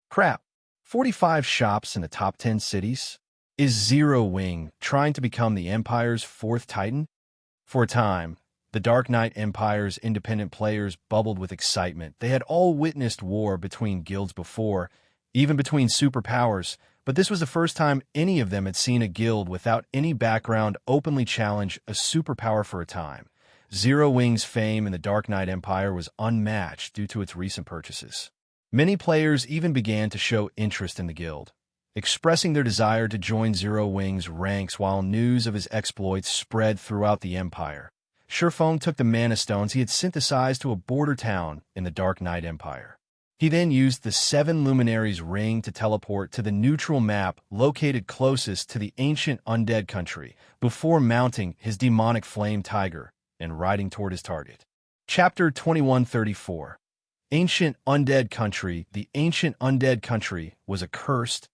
Crap, 45 shops in the top 10 cities? Is Zero Wing trying to become the Empire's fourth titan? For a time, the Dark Knight Empire's independent players bubbled with excitement. They had all witnessed war between guilds before, even between superpowers, but this was the first time any of them had seen a guild without any background openly challenge a superpower for a time. Zero Wing's fame in the Dark Knight Empire was unmatched due to its recent purchases. Many players even began to show interest in the guild, expressing their desire to join Zero Wing's ranks. While news of his exploits spread throughout the Empire, Shurfeng took the Mana Stones he had synthesized to a border town in the Dark Knight Empire. He then used the Seven Luminaries ring to teleport to the neutral map located closest to the ancient Undead country before mounting his demonic flame tiger and riding toward his target. Chapter 2134. Ancient Undead Country. The ancient Undead country was a cursed,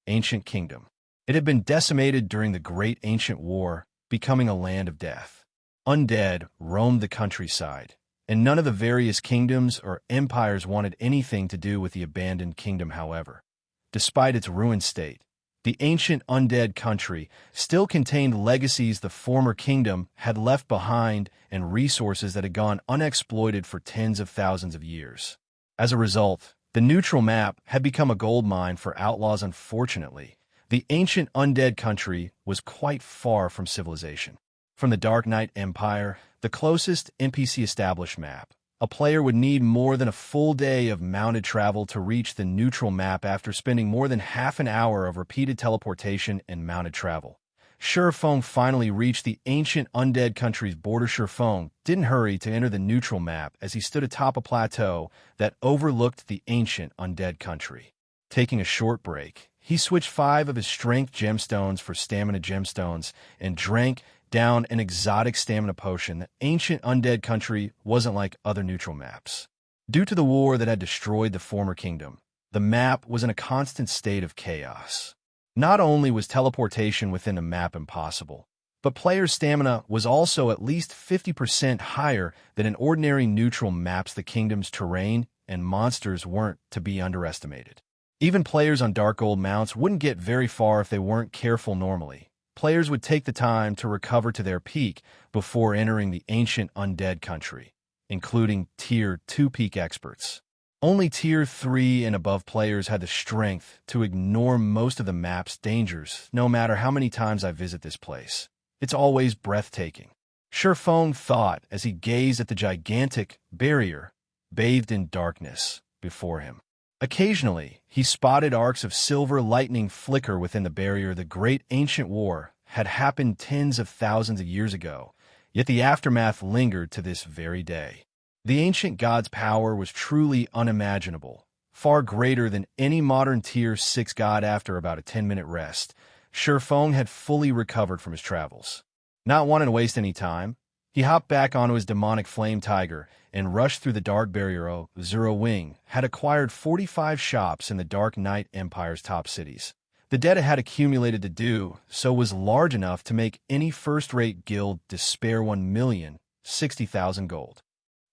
ancient kingdom. It had been decimated during the Great Ancient War, becoming a land of death. Undead roamed the countryside, and none of the various kingdoms or empires wanted anything to do with the abandoned kingdom. However, despite its ruined state, The ancient undead country still contained legacies the former kingdom had left behind and resources that had gone unexploited for tens of thousands of years. As a result, the neutral map had become a goldmine for outlaws. Unfortunately, the ancient undead country was quite far from civilization. From the Dark Knight Empire, the closest NPC established map, a player would need more than a full day of mounted travel to reach the neutral map after spending more than half an hour of repeated teleportation and mounted travel. Sherfong finally reached the ancient undead country's border. Sherfong didn't hurry to enter the neutral map as he stood atop a plateau that overlooked the ancient undead country. Taking a short break, he switched 5 of his strength gemstones for stamina gemstones and drank down an exotic stamina potion. The ancient undead country wasn't like other neutral maps. Due to the war that had destroyed the former kingdom, the map was in a constant state of chaos. Not only was teleportation within the map impossible, but players' stamina was also at least 50% higher than in ordinary neutral maps. The kingdom's terrain and monsters weren't to be underestimated. Even players on dark gold mounts wouldn't get very far if they weren't careful. Normally, players would take the time to recover to their peak before entering the ancient undead country, including Tier 2 peak experts. Only Tier 3 and above players had the strength to ignore most of the map's dangers. No matter how many times I visit this place, it's always breathtaking. Sherfong thought as he gazed at the gigantic barrier bathed in darkness before him. Occasionally, he spotted arcs of silver lightning flicker within the barrier. The great ancient war had happened tens of thousands of years ago, yet the aftermath lingered to this very day. The ancient god's power was truly unimaginable, far greater than any modern Tier 6 god. After about a 10-minute rest, Sherfong had fully recovered from his travels. Not wanting to waste any time, he hopped back onto his demonic flame tiger and rushed through the dark barrier. Zero Wing had acquired 45 shops in the Dark Knight Empire's top cities. The debt it had accumulated to do so was large enough to make any first-rate guild despair. 1,060,000 gold.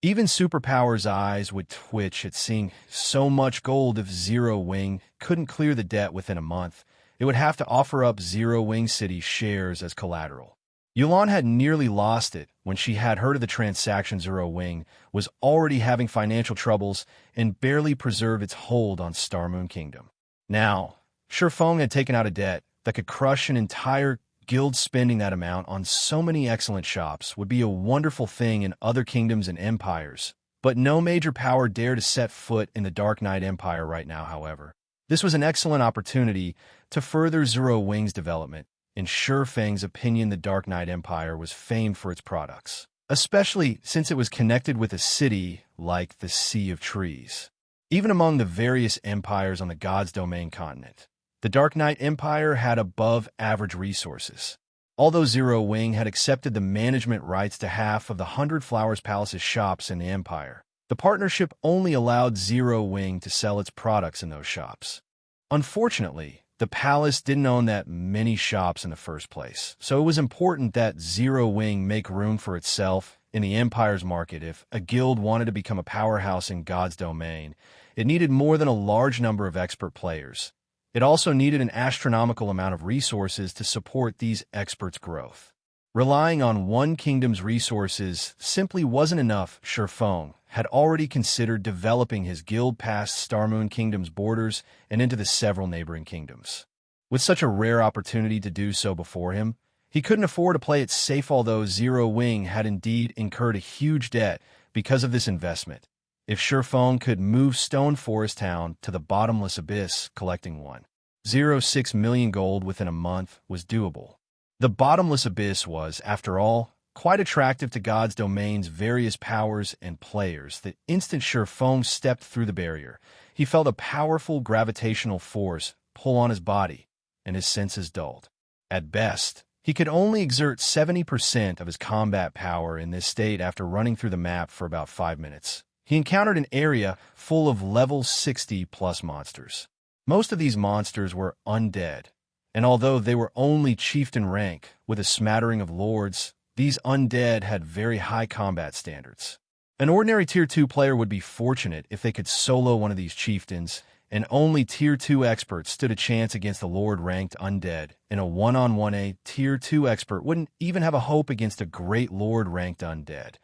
Even Superpower's eyes would twitch at seeing so much gold. If Zero Wing couldn't clear the debt within a month, it would have to offer up Zero Wing City shares as collateral. Yulan had nearly lost it when she had heard of the transaction. Zero Wing was already having financial troubles and barely preserved its hold on Starmoon Kingdom. Now, Sherfong had taken out a debt that could crush an entire guild. Spending that amount on so many excellent shops would be a wonderful thing in other kingdoms and empires, but no major power dared to set foot in the Dark Knight Empire right now. However, this was an excellent opportunity to further Zero Wing's development. In Sherfang's opinion, the Dark Knight Empire was famed for its products, especially since it was connected with a city like the Sea of Trees. Even among the various empires on the God's Domain continent, the Dark Knight Empire had above-average resources. Although Zero Wing had accepted the management rights to half of the 100 Flowers Palace's shops in the Empire, the partnership only allowed Zero Wing to sell its products in those shops. Unfortunately, the palace didn't own that many shops in the first place, so it was important that Zero Wing make room for itself in the Empire's market. If a guild wanted to become a powerhouse in God's Domain, it needed more than a large number of expert players. It also needed an astronomical amount of resources to support these experts' growth. Relying on one kingdom's resources simply wasn't enough. Sherfong had already considered developing his guild past Starmoon Kingdom's borders and into the several neighboring kingdoms. With such a rare opportunity to do so before him, he couldn't afford to play it safe. Although Zero Wing had indeed incurred a huge debt because of this investment, if Sherfong could move Stone Forest Town to the Bottomless Abyss, collecting 1.06 million gold within a month was doable. The Bottomless Abyss was, after all, quite attractive to God's Domain's various powers and players. The instant Sherfong stepped through the barrier, he felt a powerful gravitational force pull on his body, and his senses dulled. At best, he could only exert 70% of his combat power in this state. After running through the map for about 5 minutes, he encountered an area full of level 60+ monsters. Most of these monsters were undead, and although they were only chieftain rank with a smattering of lords, these undead had very high combat standards. An ordinary Tier 2 player would be fortunate if they could solo one of these chieftains and only Tier 2 experts stood a chance against the Lord-ranked Undead, and a one-on-one A Tier 2 expert wouldn't even have a hope against a great Lord-ranked Undead.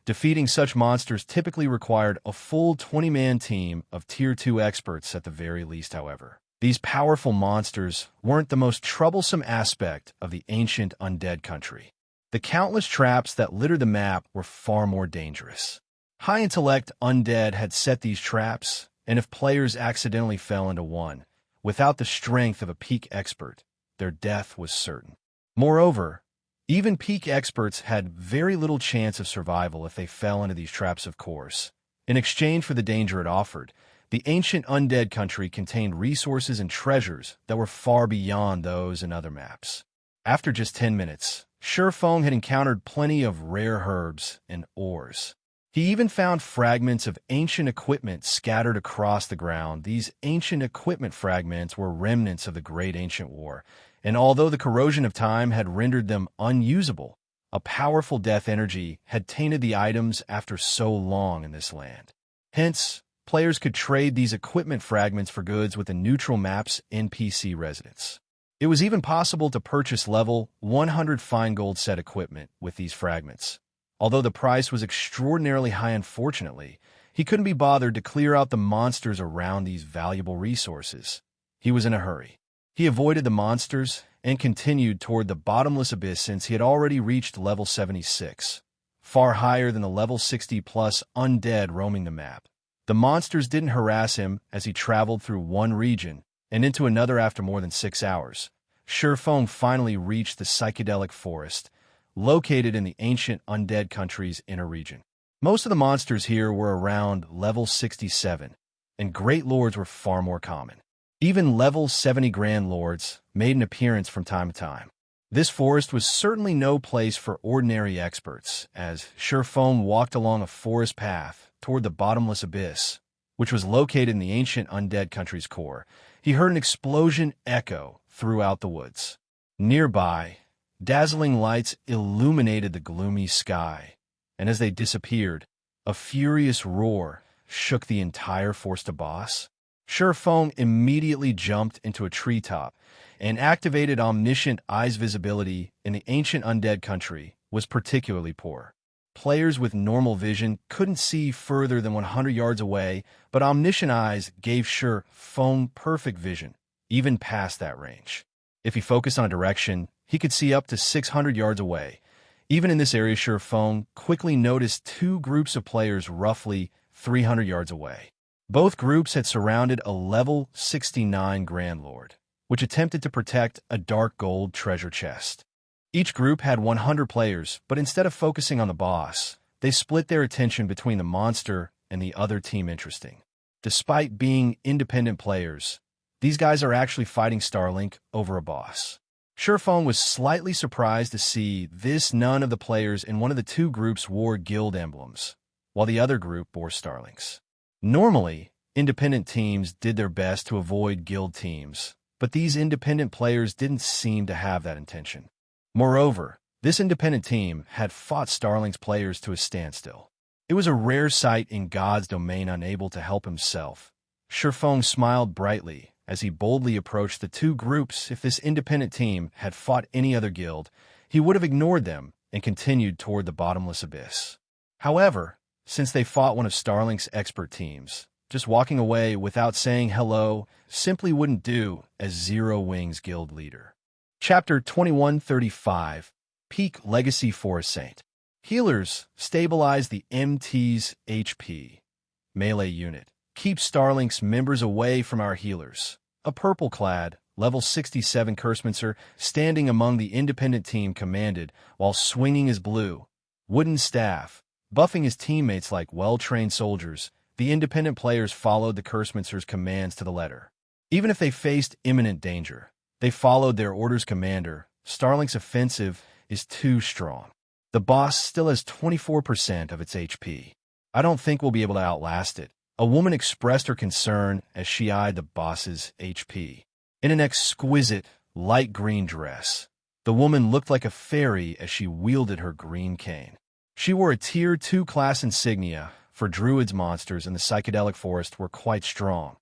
Defeating such monsters typically required a full 20-man team of Tier 2 experts at the very least, however. These powerful monsters weren't the most troublesome aspect of the ancient Undead country. The countless traps that littered the map were far more dangerous. High-intellect Undead had set these traps, and if players accidentally fell into one, without the strength of a peak expert, their death was certain. Moreover, even peak experts had very little chance of survival if they fell into these traps, of course. In exchange for the danger it offered, the ancient Undead country contained resources and treasures that were far beyond those in other maps. After just 10 minutes, Shurfeng had encountered plenty of rare herbs and ores. He even found fragments of ancient equipment scattered across the ground. These ancient equipment fragments were remnants of the Great Ancient War, and although the corrosion of time had rendered them unusable, a powerful death energy had tainted the items after so long in this land. Hence, players could trade these equipment fragments for goods with the neutral map's NPC residents. It was even possible to purchase level 100 fine gold set equipment with these fragments. Although the price was extraordinarily high, unfortunately, he couldn't be bothered to clear out the monsters around these valuable resources. He was in a hurry. He avoided the monsters and continued toward the Bottomless Abyss since he had already reached level 76, far higher than the level 60-plus Undead roaming the map. The monsters didn't harass him as he traveled through one region and into another. After more than 6 hours, Shurfeng finally reached the psychedelic forest, located in the ancient Undead country's inner region. Most of the monsters here were around level 67, and Great Lords were far more common. Even level 70 Grand Lords made an appearance from time to time. This forest was certainly no place for ordinary experts. As Shurfeng walked along a forest path toward the Bottomless Abyss, which was located in the ancient Undead country's core, he heard an explosion echo throughout the woods. Nearby, dazzling lights illuminated the gloomy sky, and as they disappeared, a furious roar shook the entire forest of boss. Shurfeng immediately jumped into a treetop and activated omniscient eyes. Visibility in the ancient Undead country was particularly poor. Players with normal vision couldn't see further than 100 yards away, but omniscient eyes gave Shurfeng perfect vision, even past that range. If he focused on a direction, he could see up to 600 yards away. Even in this area, Shurfeng quickly noticed two groups of players roughly 300 yards away. Both groups had surrounded a level 69 Grand Lord, which attempted to protect a dark gold treasure chest. Each group had 100 players, but instead of focusing on the boss, they split their attention between the monster and the other team. Interesting. Despite being independent players, these guys are actually fighting Starlink over a boss. Shurfeng was slightly surprised to see this. None of the players in one of the two groups wore guild emblems, while the other group bore Starlinks. Normally, independent teams did their best to avoid guild teams, but these independent players didn't seem to have that intention. Moreover, this independent team had fought Starlink's players to a standstill. It was a rare sight in God's domain. Unable to help himself, Shurfeng smiled brightly as he boldly approached the two groups. If this independent team had fought any other guild, he would have ignored them and continued toward the Bottomless Abyss. However, since they fought one of Starlink's expert teams, just walking away without saying hello simply wouldn't do as Zero Wings guild leader. Chapter 2135, Peak Legacy Forest Saint. Healers stabilize the MT's HP. Melee unit. Keep Starlink's members away from our healers. A purple-clad, level 67 Cursemancer standing among the independent team commanded while swinging his blue wooden staff, buffing his teammates like well-trained soldiers. The independent players followed the Cursemancer's commands to the letter. Even if they faced imminent danger, they followed their orders. Commander, Starlink's offensive is too strong. The boss still has 24% of its HP. I don't think we'll be able to outlast it. A woman expressed her concern as she eyed the boss's HP. In an exquisite, light green dress, the woman looked like a fairy as she wielded her green cane. She wore a Tier 2 class insignia, for druids. Monsters in the psychedelic forest were quite strong,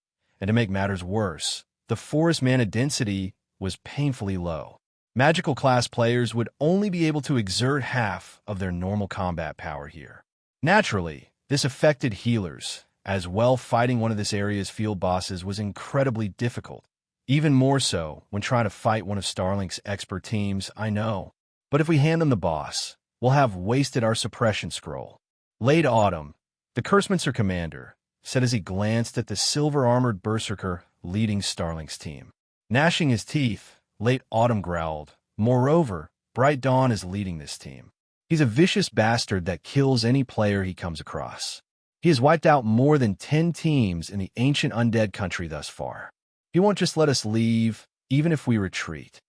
And to make matters worse, the forest mana density was painfully low. Magical class players would only be able to exert half of their normal combat power here. Naturally, this affected healers, as well. Fighting one of this area's field bosses was incredibly difficult. Even more so when trying to fight one of Starlink's expert teams, I know. But if we hand them the boss, we'll have wasted our suppression scroll. Late Autumn, the Cursemancer commander, said as he glanced at the silver-armored berserker leading Starlink's team. Gnashing his teeth, Late Autumn growled, "Moreover, Bright Dawn is leading this team. He's a vicious bastard that kills any player he comes across. He has wiped out more than 10 teams in the ancient undead country thus far. He won't just let us leave, even if we retreat.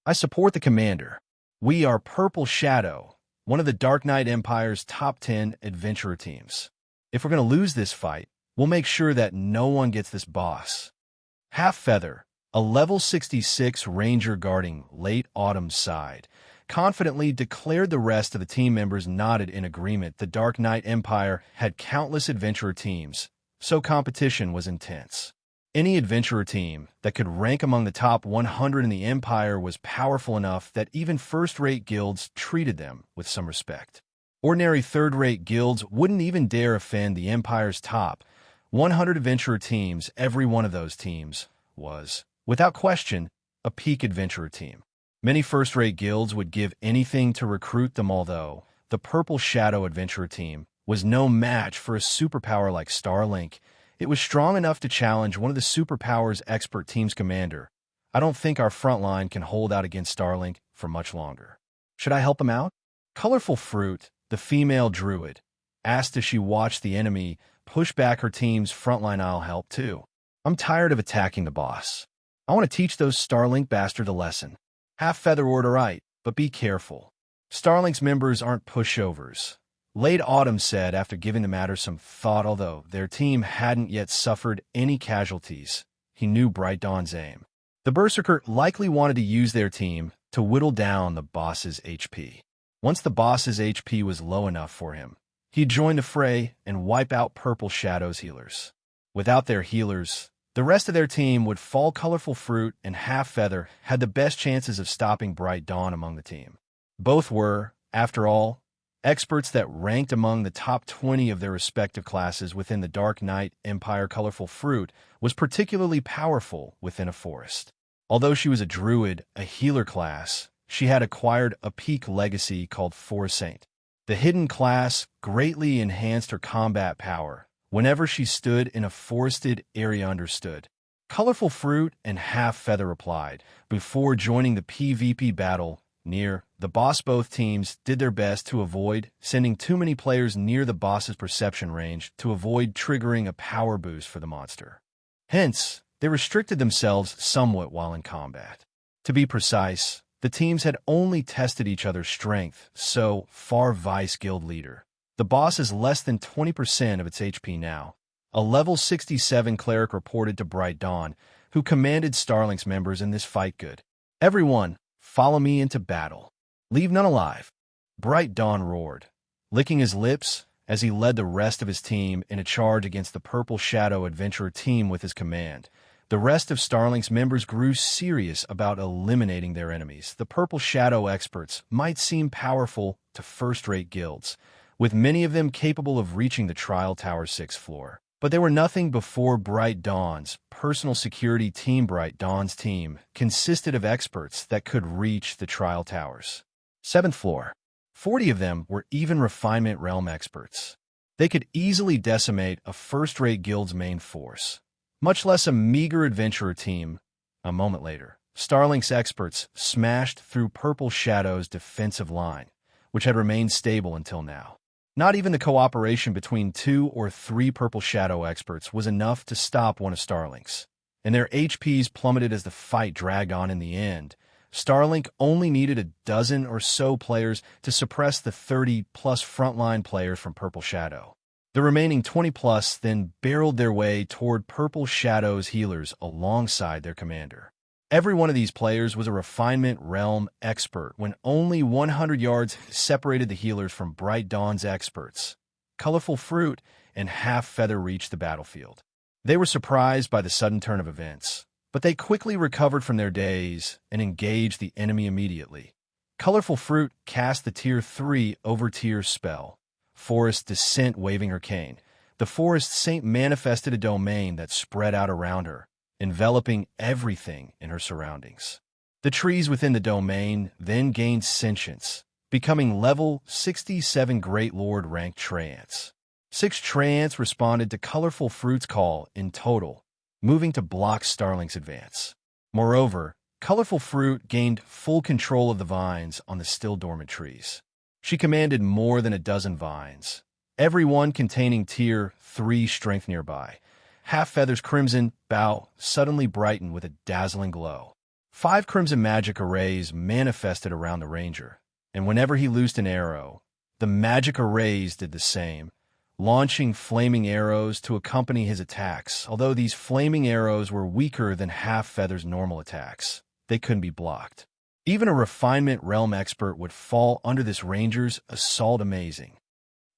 I support the commander. We are Purple Shadow, one of the Dark Knight Empire's top 10 adventurer teams. If we're going to lose this fight, we'll make sure that no one gets this boss." Half Feather, a level 66 ranger guarding Late Autumn's side, confidently declared. The rest of the team members nodded in agreement. The Dark Knight Empire had countless adventurer teams, so competition was intense. Any adventurer team that could rank among the top 100 in the Empire was powerful enough that even first-rate guilds treated them with some respect. Ordinary third-rate guilds wouldn't even dare offend the Empire's top 100 adventurer teams. Every one of those teams was, without question, a peak adventurer team. Many first-rate guilds would give anything to recruit them, although the Purple Shadow adventurer team was no match for a superpower like Starlink. It was strong enough to challenge one of the Superpower's expert team's commander. I don't think our front line can hold out against Starlink for much longer. Should I help him out? Colorful Fruit, the female druid, asked as she watched the enemy push back her team's frontline. I'll help too. I'm tired of attacking the boss. I want to teach those Starlink bastards a lesson. Half Feather order right, but be careful. Starlink's members aren't pushovers. Late Autumn said after giving the matter some thought. Although their team hadn't yet suffered any casualties, he knew Bright Dawn's aim. The Berserker likely wanted to use their team to whittle down the boss's HP. Once the boss's HP was low enough for him, he'd join the fray and wipe out Purple Shadow's healers. Without their healers, the rest of their team would fall. Colorful Fruit and Half Feather had the best chances of stopping Bright Dawn among the team. Both were, after all, experts that ranked among the top 20 of their respective classes within the Dark Knight Empire. Colorful Fruit was particularly powerful within a forest. Although she was a druid, a healer class, she had acquired a peak legacy called Forest Saint. The hidden class greatly enhanced her combat power whenever she stood in a forested area. Understood. Colorful Fruit and Half Feather replied before joining the PvP battle near the boss. Both teams did their best to avoid sending too many players near the boss's perception range to avoid triggering a power boost for the monster. Hence, they restricted themselves somewhat while in combat. To be precise, the teams had only tested each other's strength so far. Vice Guild Leader. The boss is less than 20% of its HP now. A level 67 cleric reported to Bright Dawn, who commanded Starlink's members in this fight. Good. Everyone, follow me into battle. Leave none alive. Bright Dawn roared, licking his lips as he led the rest of his team in a charge against the Purple Shadow adventurer team with his command. The rest of Starlink's members grew serious about eliminating their enemies. The Purple Shadow experts might seem powerful to first-rate guilds, with many of them capable of reaching the Trial Tower's 6th floor. But they were nothing before Bright Dawn's personal security team. Bright Dawn's team consisted of experts that could reach the Trial Tower's 7th floor. 40 of them were even Refinement realm experts. They could easily decimate a first-rate guild's main force, much less a meager adventurer team. A moment later, Starlink's experts smashed through Purple Shadow's defensive line, which had remained stable until now. Not even the cooperation between 2 or 3 Purple Shadow experts was enough to stop one of Starlink's, and their HPs plummeted as the fight dragged on. In the end, Starlink only needed a dozen or so players to suppress the 30-plus frontline players from Purple Shadow. The remaining 20-plus then barreled their way toward Purple Shadow's healers alongside their commander. Every one of these players was a Refinement realm expert when only 100 yards separated the healers from Bright Dawn's experts. Colorful Fruit and Half Feather reached the battlefield. They were surprised by the sudden turn of events, but they quickly recovered from their daze and engaged the enemy immediately. Colorful Fruit cast the Tier 3 over-tier spell, Forest Descent, waving her cane. The Forest Saint manifested a domain that spread out around her, enveloping everything in her surroundings. The trees within the domain then gained sentience, becoming level 67 Great Lord ranked Treants. 6 Treants responded to Colorful Fruit's call in total, moving to block Starlink's advance. Moreover, Colorful Fruit gained full control of the vines on the still dormant trees. She commanded more than a dozen vines, every one containing Tier 3 strength nearby. Half-Feather's crimson bow suddenly brightened with a dazzling glow. 5 crimson magic arrays manifested around the ranger, and whenever he loosed an arrow, the magic arrays did the same, launching flaming arrows to accompany his attacks. Although these flaming arrows were weaker than Half-Feather's normal attacks, they couldn't be blocked. Even a Refinement realm expert would fall under this ranger's assault. Amazing.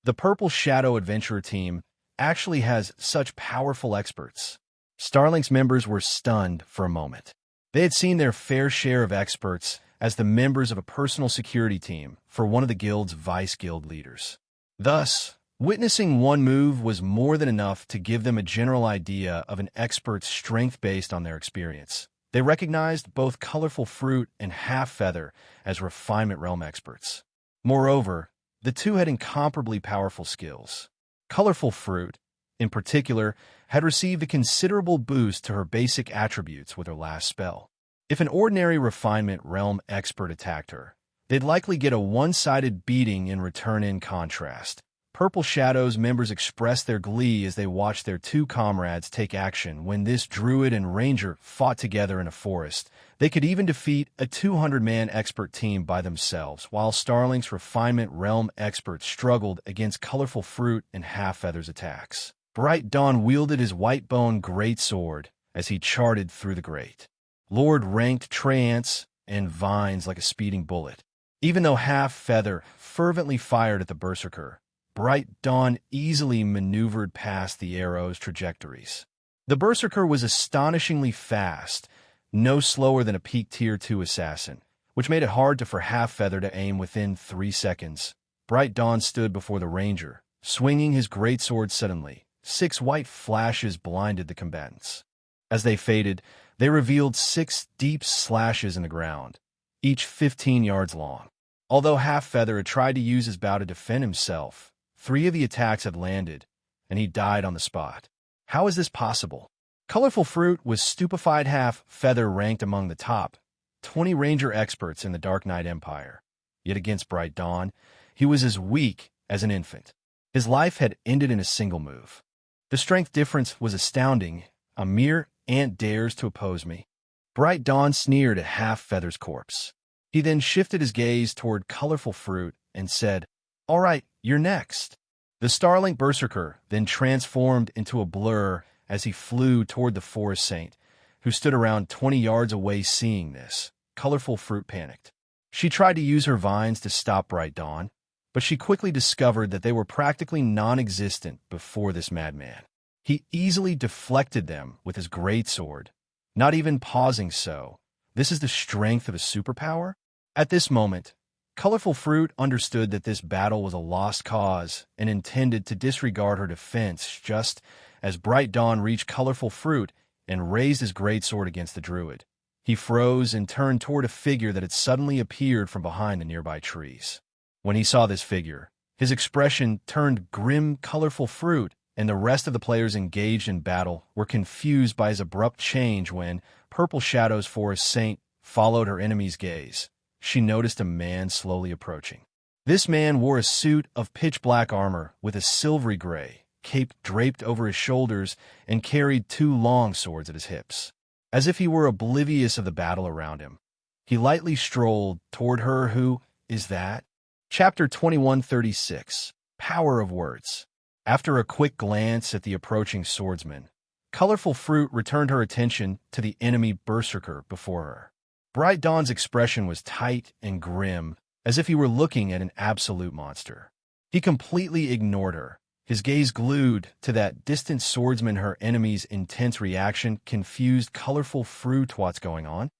The Purple Shadow Adventurer team actually has such powerful experts. Starlink's members were stunned for a moment. They had seen their fair share of experts as the members of a personal security team for one of the guild's vice guild leaders. Thus, witnessing one move was more than enough to give them a general idea of an expert's strength based on their experience. They recognized both Colorful Fruit and Half-Feather as Refinement realm experts. Moreover, the two had incomparably powerful skills. Colorful Fruit, in particular, had received a considerable boost to her basic attributes with her last spell. If an ordinary Refinement realm expert attacked her, they'd likely get a one-sided beating in return. In contrast, Purple Shadow's members expressed their glee as they watched their two comrades take action. When this druid and ranger fought together in a forest, they could even defeat a 200-man expert team by themselves, while Starlink's Refinement realm experts struggled against Colorful Fruit and Half-Feather's attacks. Bright Dawn wielded his white-bone greatsword as he charted through the Great Lord ranked Treants and vines like a speeding bullet. Even though Half-Feather fervently fired at the Berserker, Bright Dawn easily maneuvered past the arrow's trajectories. The Berserker was astonishingly fast, no slower than a peak Tier 2 assassin, which made it hard for Half-Feather to aim within 3 seconds. Bright Dawn stood before the ranger, swinging his greatsword suddenly. 6 white flashes blinded the combatants. As they faded, they revealed 6 deep slashes in the ground, each 15 yards long. Although Half-Feather had tried to use his bow to defend himself, 3 of the attacks had landed, and he died on the spot. How is this possible? Colorful Fruit was stupefied. Half-Feather ranked among the top 20 ranger experts in the Dark Knight Empire. Yet against Bright Dawn, he was as weak as an infant. His life had ended in a single move. The strength difference was astounding. A mere ant dares to oppose me. Bright Dawn sneered at Half-Feather's corpse. He then shifted his gaze toward Colorful Fruit and said, "All right, you're next." The Starlink Berserker then transformed into a blur as he flew toward the Forest Saint, who stood around 20 yards away. Seeing this, Colorful Fruit panicked. She tried to use her vines to stop Bright Dawn, but she quickly discovered that they were practically non-existent before this madman. He easily deflected them with his greatsword, not even pausing. So, this is the strength of a superpower? At this moment, Colorful Fruit understood that this battle was a lost cause and intended to disregard her defense just as Bright Dawn reached Colorful Fruit and raised his greatsword against the druid. He froze and turned toward a figure that had suddenly appeared from behind the nearby trees. When he saw this figure, his expression turned grim. Colorful Fruit and the rest of the players engaged in battle were confused by his abrupt change. When Purple Shadow's Forest Saint followed her enemy's gaze, she noticed a man slowly approaching. This man wore a suit of pitch-black armor with a silvery gray cape draped over his shoulders and carried 2 long swords at his hips. As if he were oblivious of the battle around him, he lightly strolled toward her. Who is that? Chapter 2136, Power of Words. After a quick glance at the approaching swordsman, Colorful Fruit returned her attention to the enemy Berserker before her. Bright Dawn's expression was tight and grim, as if he were looking at an absolute monster. He completely ignored her, His gaze glued to that distant swordsman. Her enemy's intense reaction confused. Colorful fruit. What's going on?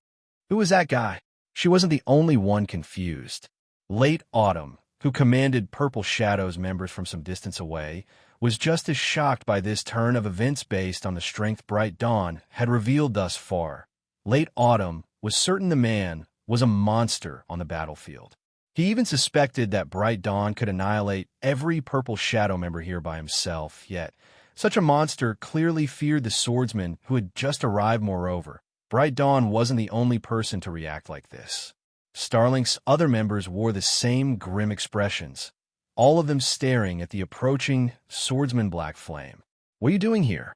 Who was that guy? She wasn't the only one confused. Late Autumn, who commanded Purple Shadow's members from some distance away, was just as shocked by this turn of events based on the strength Bright Dawn had revealed thus far. Late Autumn was certain the man was a monster on the battlefield. He even suspected that Bright Dawn could annihilate every Purple Shadow member here by himself, yet such a monster clearly feared the swordsman who had just arrived. Moreover, Bright Dawn wasn't the only person to react like this. Starlink's other members wore the same grim expressions, all of them staring at the approaching swordsman Black Flame. "What are you doing here?"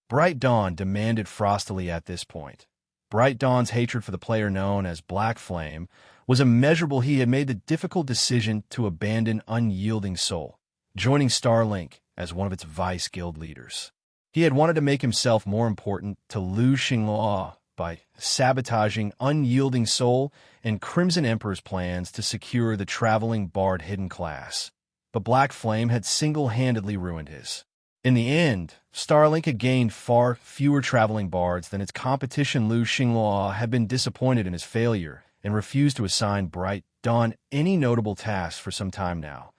Bright Dawn demanded frostily at this point. Bright Dawn's hatred for the player known as Black Flame was immeasurable. He had made the difficult decision to abandon Unyielding Soul, joining Starlink as one of its vice guild leaders. He had wanted to make himself more important to Lu Xinghua by sabotaging Unyielding Soul and Crimson Emperor's plans to secure the traveling bard hidden class. But Black Flame had single-handedly ruined his. In the end, Starlink had gained far fewer traveling bards than its competition. Lu Xinghua had been disappointed in his failure and refused to assign Bright Dawn any notable tasks for some time now.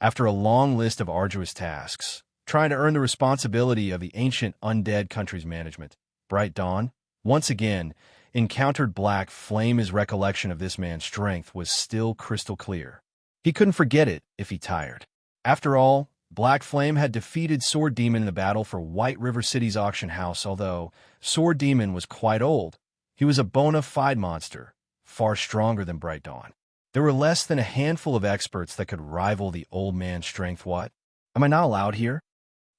After a long list of arduous tasks, trying to earn the responsibility of the ancient undead country's management, Bright Dawn, once again, encountered Black Flame. His recollection of this man's strength was still crystal clear. He couldn't forget it if he tired. After all, Black Flame had defeated Sword Demon in the battle for White River City's auction house. Although Sword Demon was quite old, he was a bona fide monster, far stronger than Bright Dawn. There were less than a handful of experts that could rival the old man's strength. "What? Am I not allowed here?"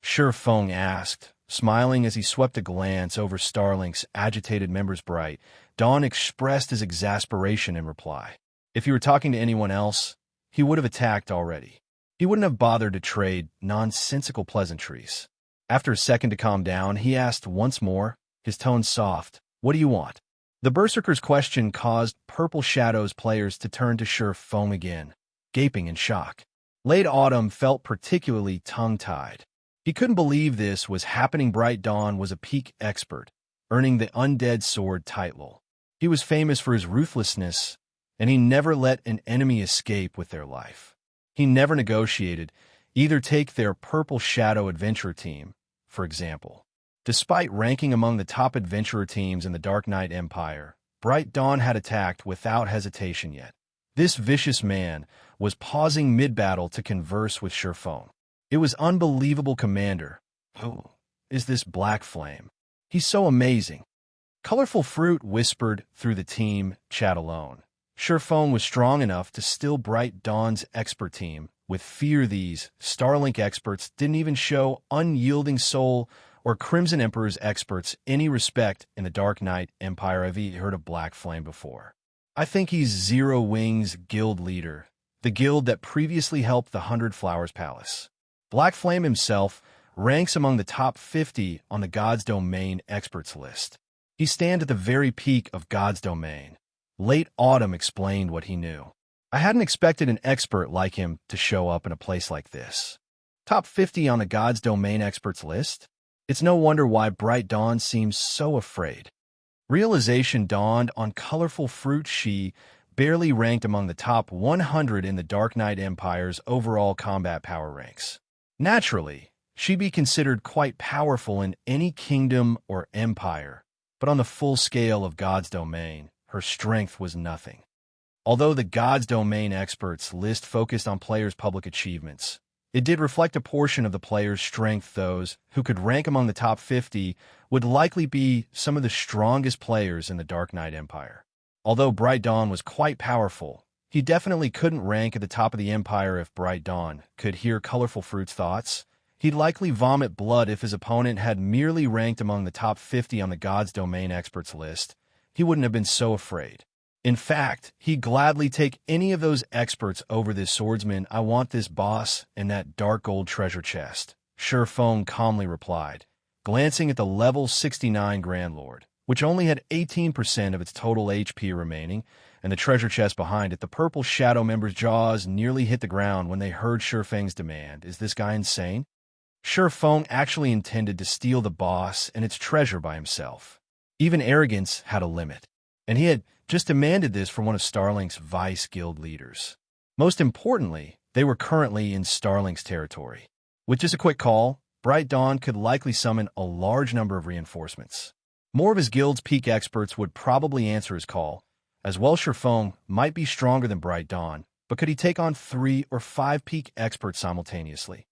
Shi Feng asked, smiling as he swept a glance over Starlink's agitated members. Bright Dawn expressed his exasperation in reply. If he were talking to anyone else, he would have attacked already. He wouldn't have bothered to trade nonsensical pleasantries. After a second to calm down, he asked once more, his tone soft, "What do you want?" The Berserker's question caused Purple Shadow's players to turn to Shi Feng again, gaping in shock. Late Autumn felt particularly tongue-tied. He couldn't believe this was happening. Bright Dawn was a peak expert, earning the Undead Sword title. He was famous for his ruthlessness, and he never let an enemy escape with their life. He never negotiated, either take their Purple Shadow adventurer team, for example. Despite ranking among the top adventurer teams in the Dark Knight Empire, Bright Dawn had attacked without hesitation yet. This vicious man was pausing mid-battle to converse with Shi Feng. It was unbelievable. "Commander, who is this Black Flame? He's so amazing." Colorful Fruit whispered through the team chat alone. Shi Feng was strong enough to still Bright Dawn's expert team with fear. These Starlink experts didn't even show Unyielding Soul or Crimson Emperor's experts any respect in the Dark Knight Empire. "Have you heard of Black Flame before?" "I think he's Zero Wings guild leader, the guild that previously helped the 100 Flowers Palace." Black Flame himself ranks among the top 50 on the God's Domain experts list. He stands at the very peak of God's Domain. Late Autumn explained what he knew. "I hadn't expected an expert like him to show up in a place like this. Top 50 on the God's Domain experts list? It's no wonder why Bright Dawn seems so afraid." Realization dawned on Colorful Fruit. She barely ranked among the top 100 in the Dark Knight Empire's overall combat power ranks. Naturally, she'd be considered quite powerful in any kingdom or empire, but on the full scale of God's Domain, her strength was nothing. Although the God's Domain experts list focused on players' public achievements, it did reflect a portion of the player's strength. Those who could rank among the top 50 would likely be some of the strongest players in the Dark Knight Empire. Although Bright Dawn was quite powerful, he definitely couldn't rank at the top of the Empire. If Bright Dawn could hear Colorful Fruit's thoughts, he'd likely vomit blood. If his opponent had merely ranked among the top 50 on the God's Domain experts list, he wouldn't have been so afraid. In fact, he'd gladly take any of those experts over this swordsman. "I want this boss and that dark gold treasure chest," Shi Feng calmly replied, glancing at the level 69 Grand Lord, which only had 18% of its total HP remaining, and the treasure chest behind it. The Purple Shadow members' jaws nearly hit the ground when they heard Shi Feng's demand. "Is this guy insane? Feng actually intended to steal the boss and its treasure by himself. Even arrogance had a limit, and he had just demanded this from one of Starlink's vice guild leaders. Most importantly, they were currently in Starlink's territory. With just a quick call, Bright Dawn could likely summon a large number of reinforcements. More of his guild's peak experts would probably answer his call, as well. Feng might be stronger than Bright Dawn, but could he take on 3 or 5 peak experts simultaneously?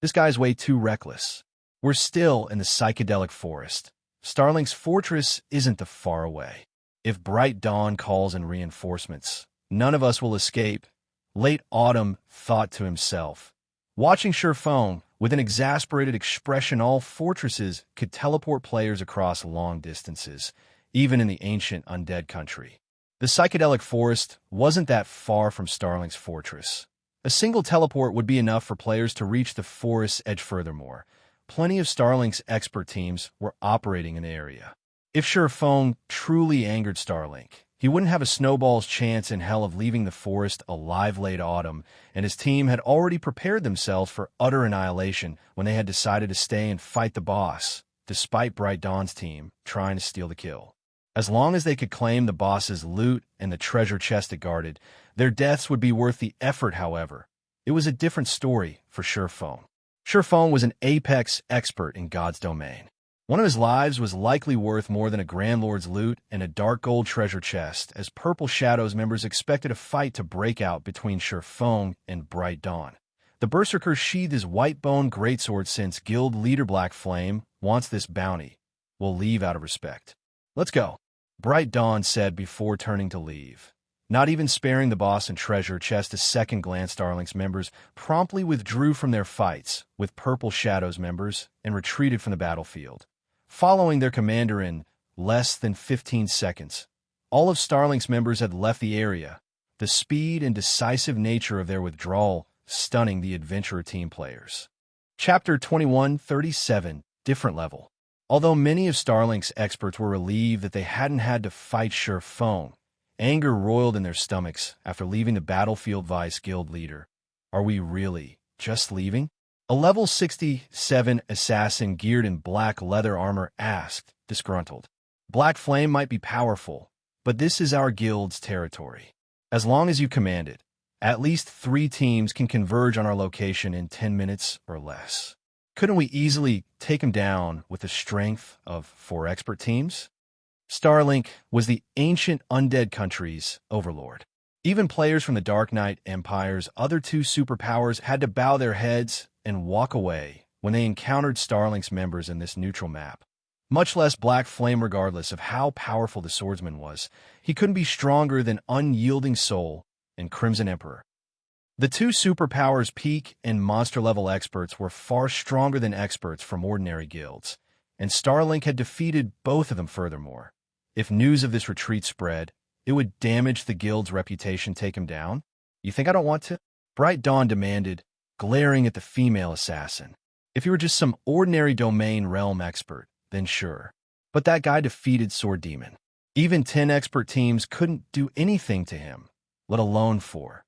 This guy's way too reckless. We're still in the psychedelic forest. Starlink's fortress isn't that far away. If Bright Dawn calls in reinforcements, none of us will escape. Late Autumn thought to himself. Watching Feng, with an exasperated expression, all fortresses could teleport players across long distances, even in the ancient undead country. The psychedelic forest wasn't that far from Starlink's fortress. A single teleport would be enough for players to reach the forest's edge. Furthermore, plenty of Starlink's expert teams were operating in the area. If Feng truly angered Starlink, he wouldn't have a snowball's chance in hell of leaving the forest alive. Late Autumn and his team had already prepared themselves for utter annihilation when they had decided to stay and fight the boss, despite Bright Dawn's team trying to steal the kill. As long as they could claim the boss's loot and the treasure chest it guarded, their deaths would be worth the effort. However, it was a different story for Feng. Feng was an apex expert in God's domain. One of his lives was likely worth more than a Grand Lord's loot and a dark gold treasure chest, as Purple Shadows members expected a fight to break out between Feng and Bright Dawn. The Berserker sheathed his white bone greatsword. Since guild leader Black Flame wants this bounty, we'll leave out of respect. Let's go, Bright Dawn said before turning to leave. Not even sparing the boss and treasure chest a second glance, Starlink's members promptly withdrew from their fights with Purple Shadows members and retreated from the battlefield, following their commander in less than 15 seconds. All of Starlink's members had left the area, the speed and decisive nature of their withdrawal stunning the adventurer team players. Chapter 21:37, Different Level. Although many of Starlink's experts were relieved that they hadn't had to fight Feng, anger roiled in their stomachs after leaving the battlefield. Vice guild leader, are we really just leaving? A level 67 assassin geared in black leather armor asked, disgruntled. Black Flame might be powerful, but this is our guild's territory. As long as you command it, at least 3 teams can converge on our location in 10 minutes or less. Couldn't we easily take him down with the strength of 4 expert teams? Starlink was the ancient undead country's overlord. Even players from the Dark Knight Empire's other 2 superpowers had to bow their heads and walk away when they encountered Starlink's members in this neutral map. Much less Black Flame. Regardless of how powerful the swordsman was, he couldn't be stronger than Unyielding Soul and Crimson Emperor. The 2 superpowers' peak and monster-level experts were far stronger than experts from ordinary guilds, and Starlink had defeated both of them. Furthermore, if news of this retreat spread, it would damage the guild's reputation. Take him down? You think I don't want to? Bright Dawn demanded, glaring at the female assassin. If you were just some ordinary domain realm expert, then sure. But that guy defeated Sword Demon. Even 10 expert teams couldn't do anything to him, let alone 4.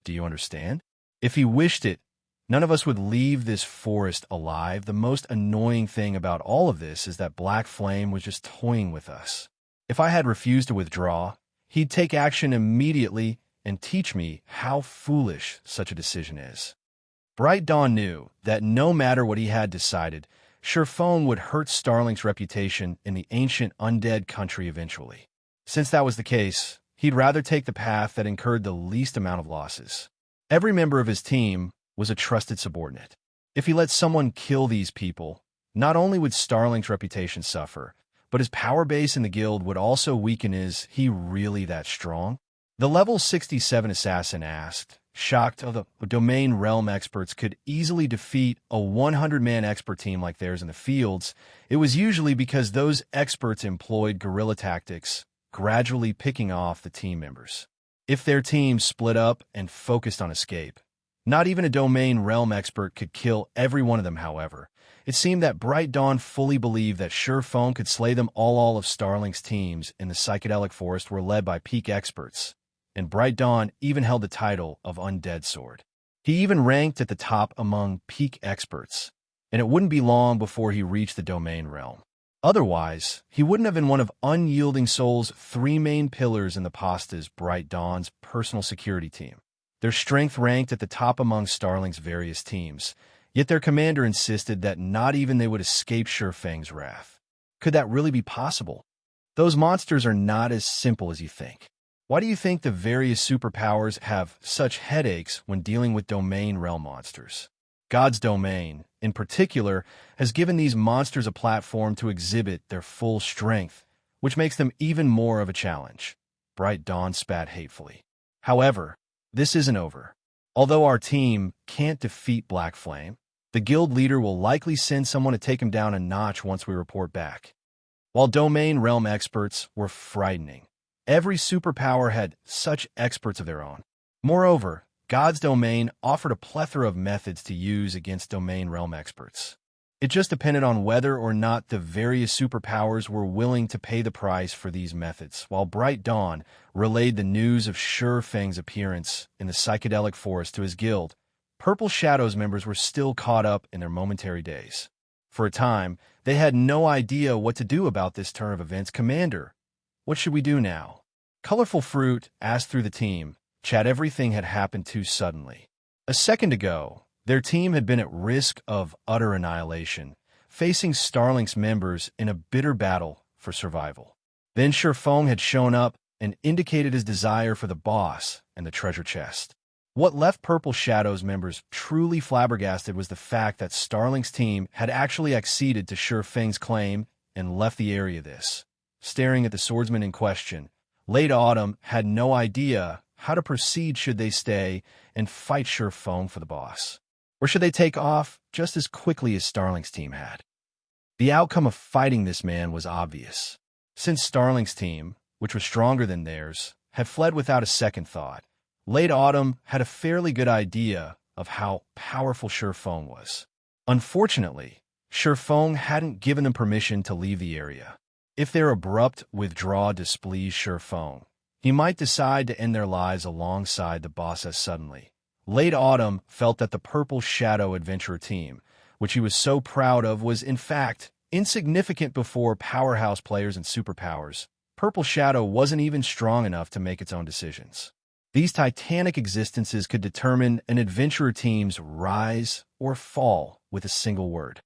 Do you understand? If he wished it, none of us would leave this forest alive. The most annoying thing about all of this is that Black Flame was just toying with us. If I had refused to withdraw, he'd take action immediately and teach me how foolish such a decision is. Bright Dawn knew that no matter what he had decided, Feng would hurt Starlink's reputation in the ancient undead country eventually. Since that was the case, he'd rather take the path that incurred the least amount of losses. Every member of his team was a trusted subordinate. If he let someone kill these people, not only would Starlink's reputation suffer, but his power base in the guild would also weaken. Is he really that strong? The level 67 assassin asked, shocked the domain realm experts could easily defeat a 100-man expert team like theirs in the fields. It was usually because those experts employed guerrilla tactics, gradually picking off the team members. If their team split up and focused on escape, not even a domain realm expert could kill every one of them. However, it seemed that Bright Dawn fully believed that Feng could slay them all. All of Starlink's teams in the psychedelic forest were led by peak experts, and Bright Dawn even held the title of Undead Sword. He even ranked at the top among peak experts. and it wouldn't be long before he reached the domain realm. Otherwise, he wouldn't have been one of Unyielding Soul's 3 main pillars in the Pasta's Bright Dawn's personal security team. Their strength ranked at the top among Starlink's various teams, yet their commander insisted that not even they would escape Shurfang's wrath. Could that really be possible? Those monsters are not as simple as you think. Why do you think the various superpowers have such headaches when dealing with domain realm monsters? God's domain, in particular, has given these monsters a platform to exhibit their full strength, which makes them even more of a challenge. Bright Dawn spat hatefully. However, this isn't over. Although our team can't defeat Black Flame, the guild leader will likely send someone to take him down a notch once we report back. While domain realm experts were frightening, every superpower had such experts of their own. Moreover, God's domain offered a plethora of methods to use against domain realm experts. It just depended on whether or not the various superpowers were willing to pay the price for these methods. While Bright Dawn relayed the news of Shurfang's appearance in the psychedelic forest to his guild, Purple Shadow's members were still caught up in their momentary daze. For a time, they had no idea what to do about this turn of events. Commander, what should we do now? Colorful Fruit asked through the team. Chat, everything had happened too suddenly. A second ago, their team had been at risk of utter annihilation, facing Starlink's members in a bitter battle for survival. Then Shurfang had shown up and indicated his desire for the boss and the treasure chest. What left Purple Shadow's members truly flabbergasted was the fact that Starlink's team had actually acceded to Shurfang's claim and left the area. Staring at the swordsman in question, Late Autumn had no idea how to proceed. Should they stay and fight Shurfang for the boss? Or should they take off just as quickly as Starlink's team had? The outcome of fighting this man was obvious. Since Starlink's team, which was stronger than theirs, had fled without a second thought, Late Autumn had a fairly good idea of how powerful Shurfang was. Unfortunately, Shurfang hadn't given them permission to leave the area. If their abrupt withdrawal displeased Shurfang, he might decide to end their lives alongside the boss as suddenly. Late Autumn felt that the Purple Shadow adventurer team, which he was so proud of, was in fact insignificant before powerhouse players and superpowers. Purple Shadow wasn't even strong enough to make its own decisions. These titanic existences could determine an adventurer team's rise or fall with a single word.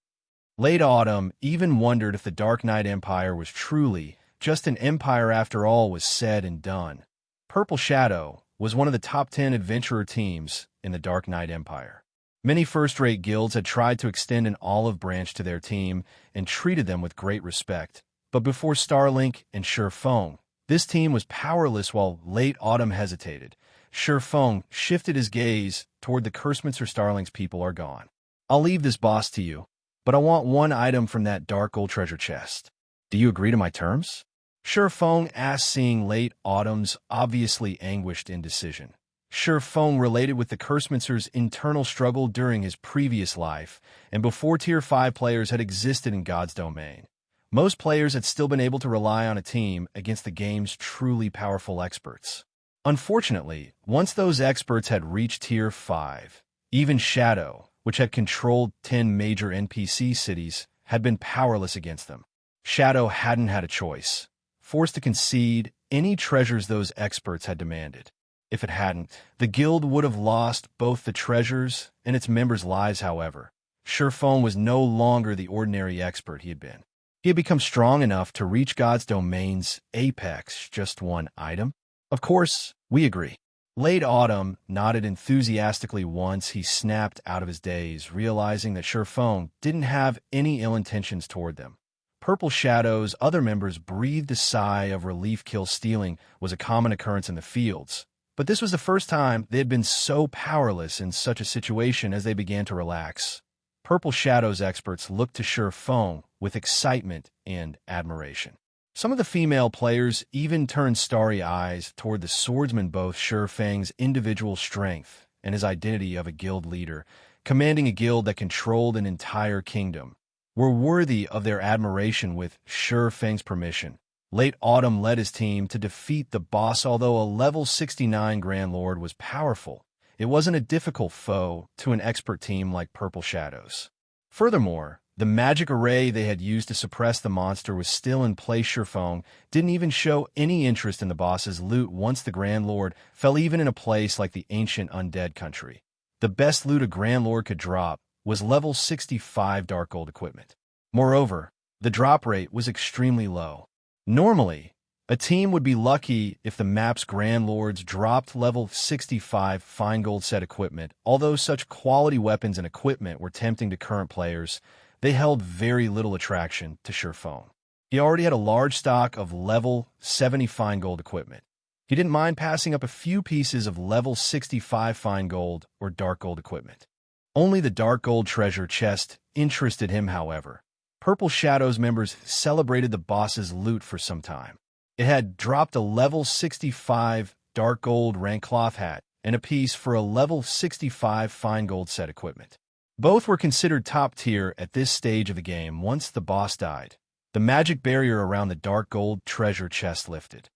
Late Autumn even wondered if the Dark Knight Empire was truly just an empire after all was said and done. Purple Shadow was one of the top 10 adventurer teams in the Dark Knight Empire. Many first-rate guilds had tried to extend an olive branch to their team and treated them with great respect. But before Starlink and Shurfang, this team was powerless. While Late Autumn hesitated, Shurfang shifted his gaze toward the Curseminster. Starlink's people are gone. I'll leave this boss to you, but I want one item from that dark gold treasure chest. Do you agree to my terms? Shurfang asked, seeing Late Autumn's obviously anguished indecision. Shurfang related with the Curseminster's internal struggle during his previous life, and before Tier 5 players had existed in God's domain. Most players had still been able to rely on a team against the game's truly powerful experts. Unfortunately, once those experts had reached Tier 5, even Shadow, which had controlled 10 major NPC cities, had been powerless against them. Shadow hadn't had a choice, forced to concede any treasures those experts had demanded. If it hadn't, the guild would have lost both the treasures and its members' lives. However, Shurfang was no longer the ordinary expert he had been. He had become strong enough to reach God's domain's apex. Just one item? Of course, we agree. Late Autumn nodded enthusiastically once he snapped out of his daze, realizing that Shurfang didn't have any ill intentions toward them. Purple Shadow's other members breathed a sigh of relief. Kill stealing was a common occurrence in the fields, but this was the first time they had been so powerless in such a situation. As they began to relax, Purple Shadow's experts looked to Shurfang with excitement and admiration. Some of the female players even turned starry eyes toward the swordsman. Both Shurfang's individual strength and his identity of a guild leader, commanding a guild that controlled an entire kingdom, were worthy of their admiration. With Shurfang's permission, Late Autumn led his team to defeat the boss. Although a level 69 Grand Lord was powerful, it wasn't a difficult foe to an expert team like Purple Shadow's. Furthermore, the magic array they had used to suppress the monster was still in place. Sherfong didn't even show any interest in the boss's loot once the Grand Lord fell, even in a place like the ancient Undead country. The best loot a Grand Lord could drop was level 65 Dark Gold equipment. Moreover, the drop rate was extremely low. Normally, a team would be lucky if the map's Grand Lords dropped level 65 fine gold set equipment. Although such quality weapons and equipment were tempting to current players, they held very little attraction to Sherfong. He already had a large stock of level 70 fine gold equipment. He didn't mind passing up a few pieces of level 65 fine gold or dark gold equipment. Only the dark gold treasure chest interested him, however. Purple Shadows members celebrated the boss's loot for some time. It had dropped a level 65 dark gold rank cloth hat and a piece for a level 65 fine gold set equipment. Both were considered top tier at this stage of the game. Once the boss died, the magic barrier around the dark gold treasure chest lifted.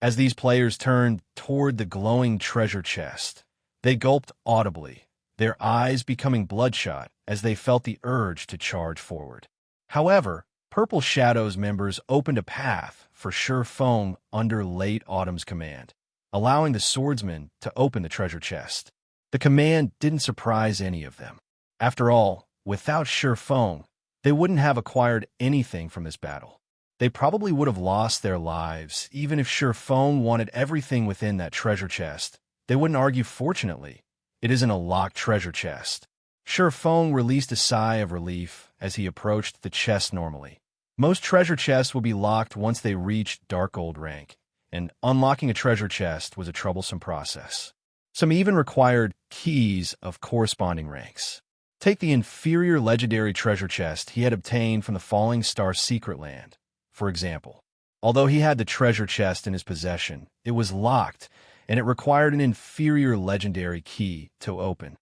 As these players turned toward the glowing treasure chest, they gulped audibly, their eyes becoming bloodshot as they felt the urge to charge forward. However, Purple Shadows members opened a path for Sherfong under Late Autumn's command, allowing the swordsman to open the treasure chest. The command didn't surprise any of them. After all, without Sherfong, they wouldn't have acquired anything from this battle. They probably would have lost their lives. Even if Sherfong wanted everything within that treasure chest, they wouldn't argue. Fortunately, it isn't a locked treasure chest. Sherfong released a sigh of relief as he approached the chest. Normally, most treasure chests would be locked once they reached dark gold rank, and unlocking a treasure chest was a troublesome process. Some even required keys of corresponding ranks. Take the inferior legendary treasure chest he had obtained from the Falling Star Secret Land, for example. Although he had the treasure chest in his possession, it was locked, and it required an inferior legendary key to open.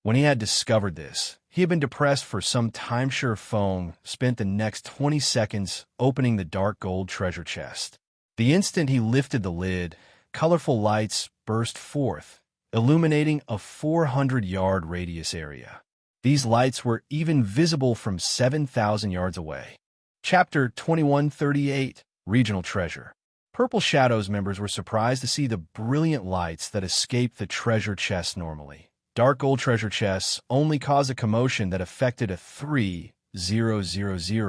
When he had discovered this, he had been depressed for some time. Sherfong spent the next 20 seconds opening the dark gold treasure chest. The instant he lifted the lid, colorful lights burst forth, illuminating a 400-yard radius area. These lights were even visible from 7,000 yards away. Chapter 2138, Regional Treasure. Purple Shadows members were surprised to see the brilliant lights that escaped the treasure chest normally. Dark gold treasure chests only caused a commotion that affected a 3,000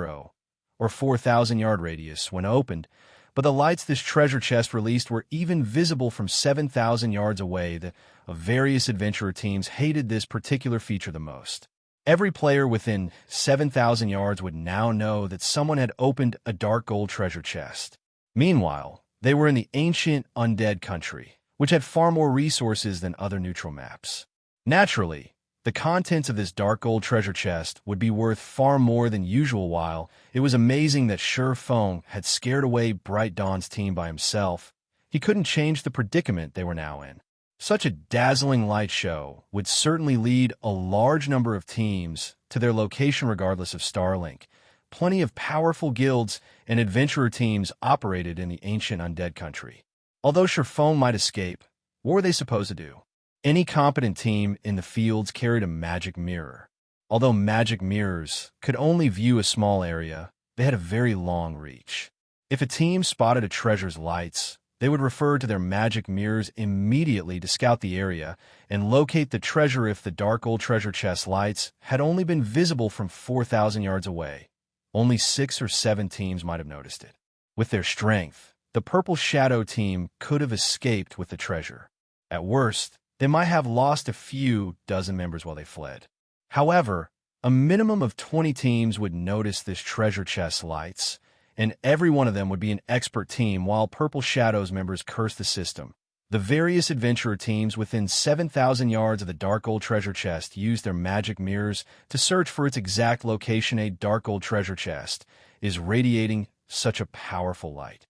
or 4,000-yard radius when opened, but the lights this treasure chest released were even visible from 7,000 yards away. The various adventurer teams hated this particular feature the most. Every player within 7,000 yards would now know that someone had opened a dark gold treasure chest. Meanwhile, they were in the ancient Undead country, which had far more resources than other neutral maps. Naturally, the contents of this dark gold treasure chest would be worth far more than usual. While it was amazing that Sherfong had scared away Bright Dawn's team by himself, he couldn't change the predicament they were now in. Such a dazzling light show would certainly lead a large number of teams to their location regardless of Starlink. Plenty of powerful guilds and adventurer teams operated in the ancient Undead country. Although Sherfong might escape, what were they supposed to do? Any competent team in the fields carried a magic mirror. Although magic mirrors could only view a small area, they had a very long reach. If a team spotted a treasure's lights, they would refer to their magic mirrors immediately to scout the area and locate the treasure. If the dark gold treasure chest lights had only been visible from 4,000 yards away, only 6 or 7 teams might have noticed it. With their strength, the Purple Shadow team could have escaped with the treasure. At worst, they might have lost a few dozen members while they fled. However, a minimum of 20 teams would notice this treasure chest lights, and every one of them would be an expert team. While Purple Shadows members cursed the system, the various adventurer teams within 7,000 yards of the dark gold treasure chest used their magic mirrors to search for its exact location. A dark gold treasure chest is radiating such a powerful light.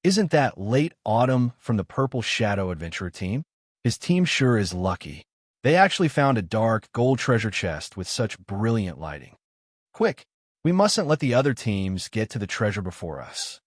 Isn't that Late Autumn from the Purple Shadow adventurer team? His team sure is lucky. They actually found a dark gold treasure chest with such brilliant lighting. Quick, we mustn't let the other teams get to the treasure before us.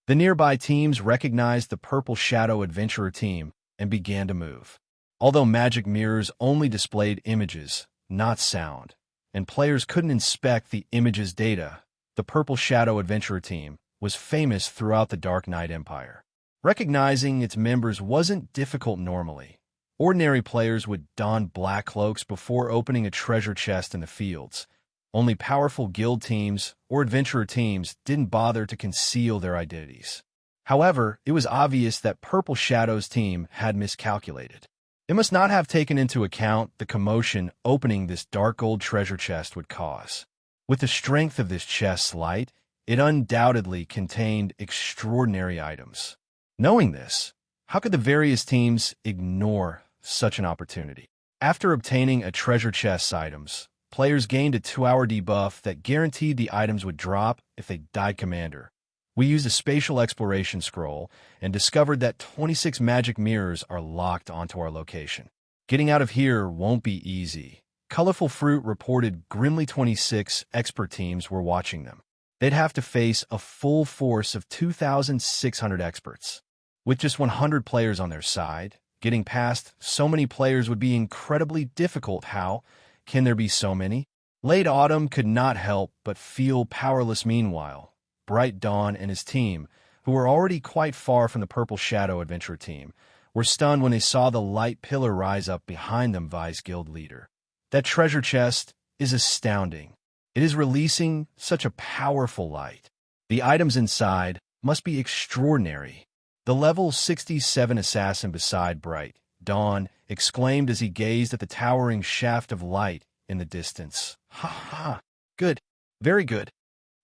The nearby teams recognized the Purple Shadow adventurer team and began to move. Although magic mirrors only displayed images, not sound, and players couldn't inspect the image's data, the Purple Shadow Adventurer team was famous throughout the Dark Knight Empire. Recognizing its members wasn't difficult normally. Ordinary players would don black cloaks before opening a treasure chest in the fields. Only powerful guild teams or adventurer teams didn't bother to conceal their identities. However, it was obvious that Purple Shadow's team had miscalculated. It must not have taken into account the commotion opening this dark gold treasure chest would cause. With the strength of this chest's light, it undoubtedly contained extraordinary items. Knowing this, how could the various teams ignore such an opportunity? After obtaining a treasure chest's items, players gained a 2-hour debuff that guaranteed the items would drop if they died commander. We used a spatial exploration scroll and discovered that 26 magic mirrors are locked onto our location. Getting out of here won't be easy. Colorful Fruit reported grimly 26 expert teams were watching them. They'd have to face a full force of 2,600 experts. With just 100 players on their side, getting past so many players would be incredibly difficult. How can there be so many? Late Autumn could not help but feel powerless. Meanwhile, Bright Dawn and his team, who were already quite far from the Purple Shadow Adventure team, were stunned when they saw the light pillar rise up behind them. Vice Guild Leader. That treasure chest is astounding. It is releasing such a powerful light. The items inside must be extraordinary. The level 67 assassin beside Bright Dawn exclaimed as he gazed at the towering shaft of light in the distance. Ha ha! Good. Very good.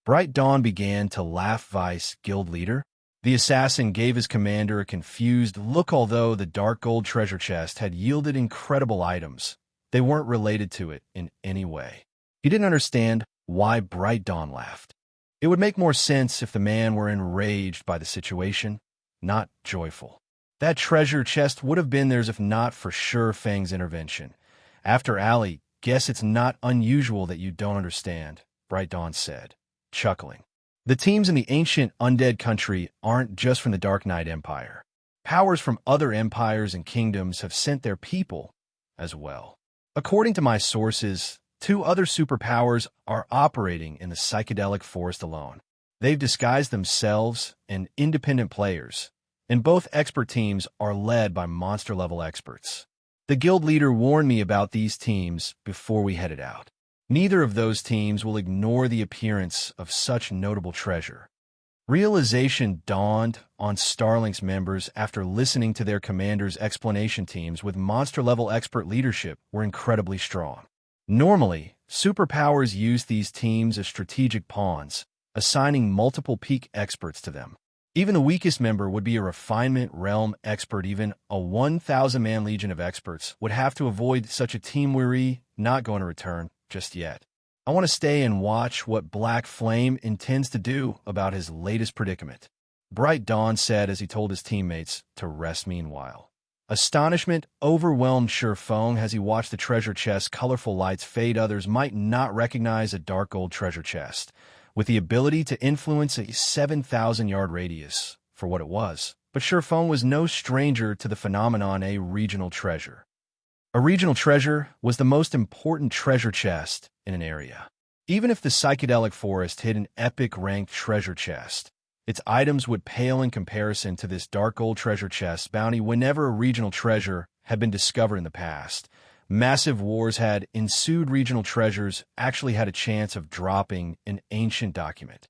Bright Dawn began to laugh. Vice Guild Leader. The assassin gave his commander a confused look. Although the dark gold treasure chest had yielded incredible items, they weren't related to it in any way. He didn't understand why Bright Dawn laughed. It would make more sense if the man were enraged by the situation, not joyful. That treasure chest would have been theirs if not for Sure Fang's intervention. After Ali, guess it's not unusual that you don't understand, Bright Dawn said, chuckling. The teams in the ancient undead country aren't just from the Dark Knight Empire. Powers from other empires and kingdoms have sent their people as well. According to my sources, 2 other superpowers are operating in the psychedelic forest alone. They've disguised themselves as independent players, and both expert teams are led by monster-level experts. The guild leader warned me about these teams before we headed out. Neither of those teams will ignore the appearance of such notable treasure. Realization dawned on Starlink's members after listening to their commander's explanation. Teams with monster-level expert leadership were incredibly strong. Normally, superpowers use these teams as strategic pawns, assigning multiple peak experts to them. Even the weakest member would be a refinement realm expert. Even a 1,000-man legion of experts would have to avoid such a team. We're not going to return just yet. I want to stay and watch what Black Flame intends to do about his latest predicament, Bright Dawn said as he told his teammates to rest. Meanwhile, astonishment overwhelmed Sure Fang as he watched the treasure chest's colorful lights fade. Others might not recognize a dark gold treasure chest with the ability to influence a 7,000-yard radius for what it was, but Sure Fang was no stranger to the phenomenon. A regional treasure. A regional treasure was the most important treasure chest in an area. Even if the psychedelic forest hid an epic ranked treasure chest, its items would pale in comparison to this dark gold treasure chest's bounty. Whenever a regional treasure had been discovered in the past, massive wars had ensued. Regional treasures actually had a chance of dropping an ancient document.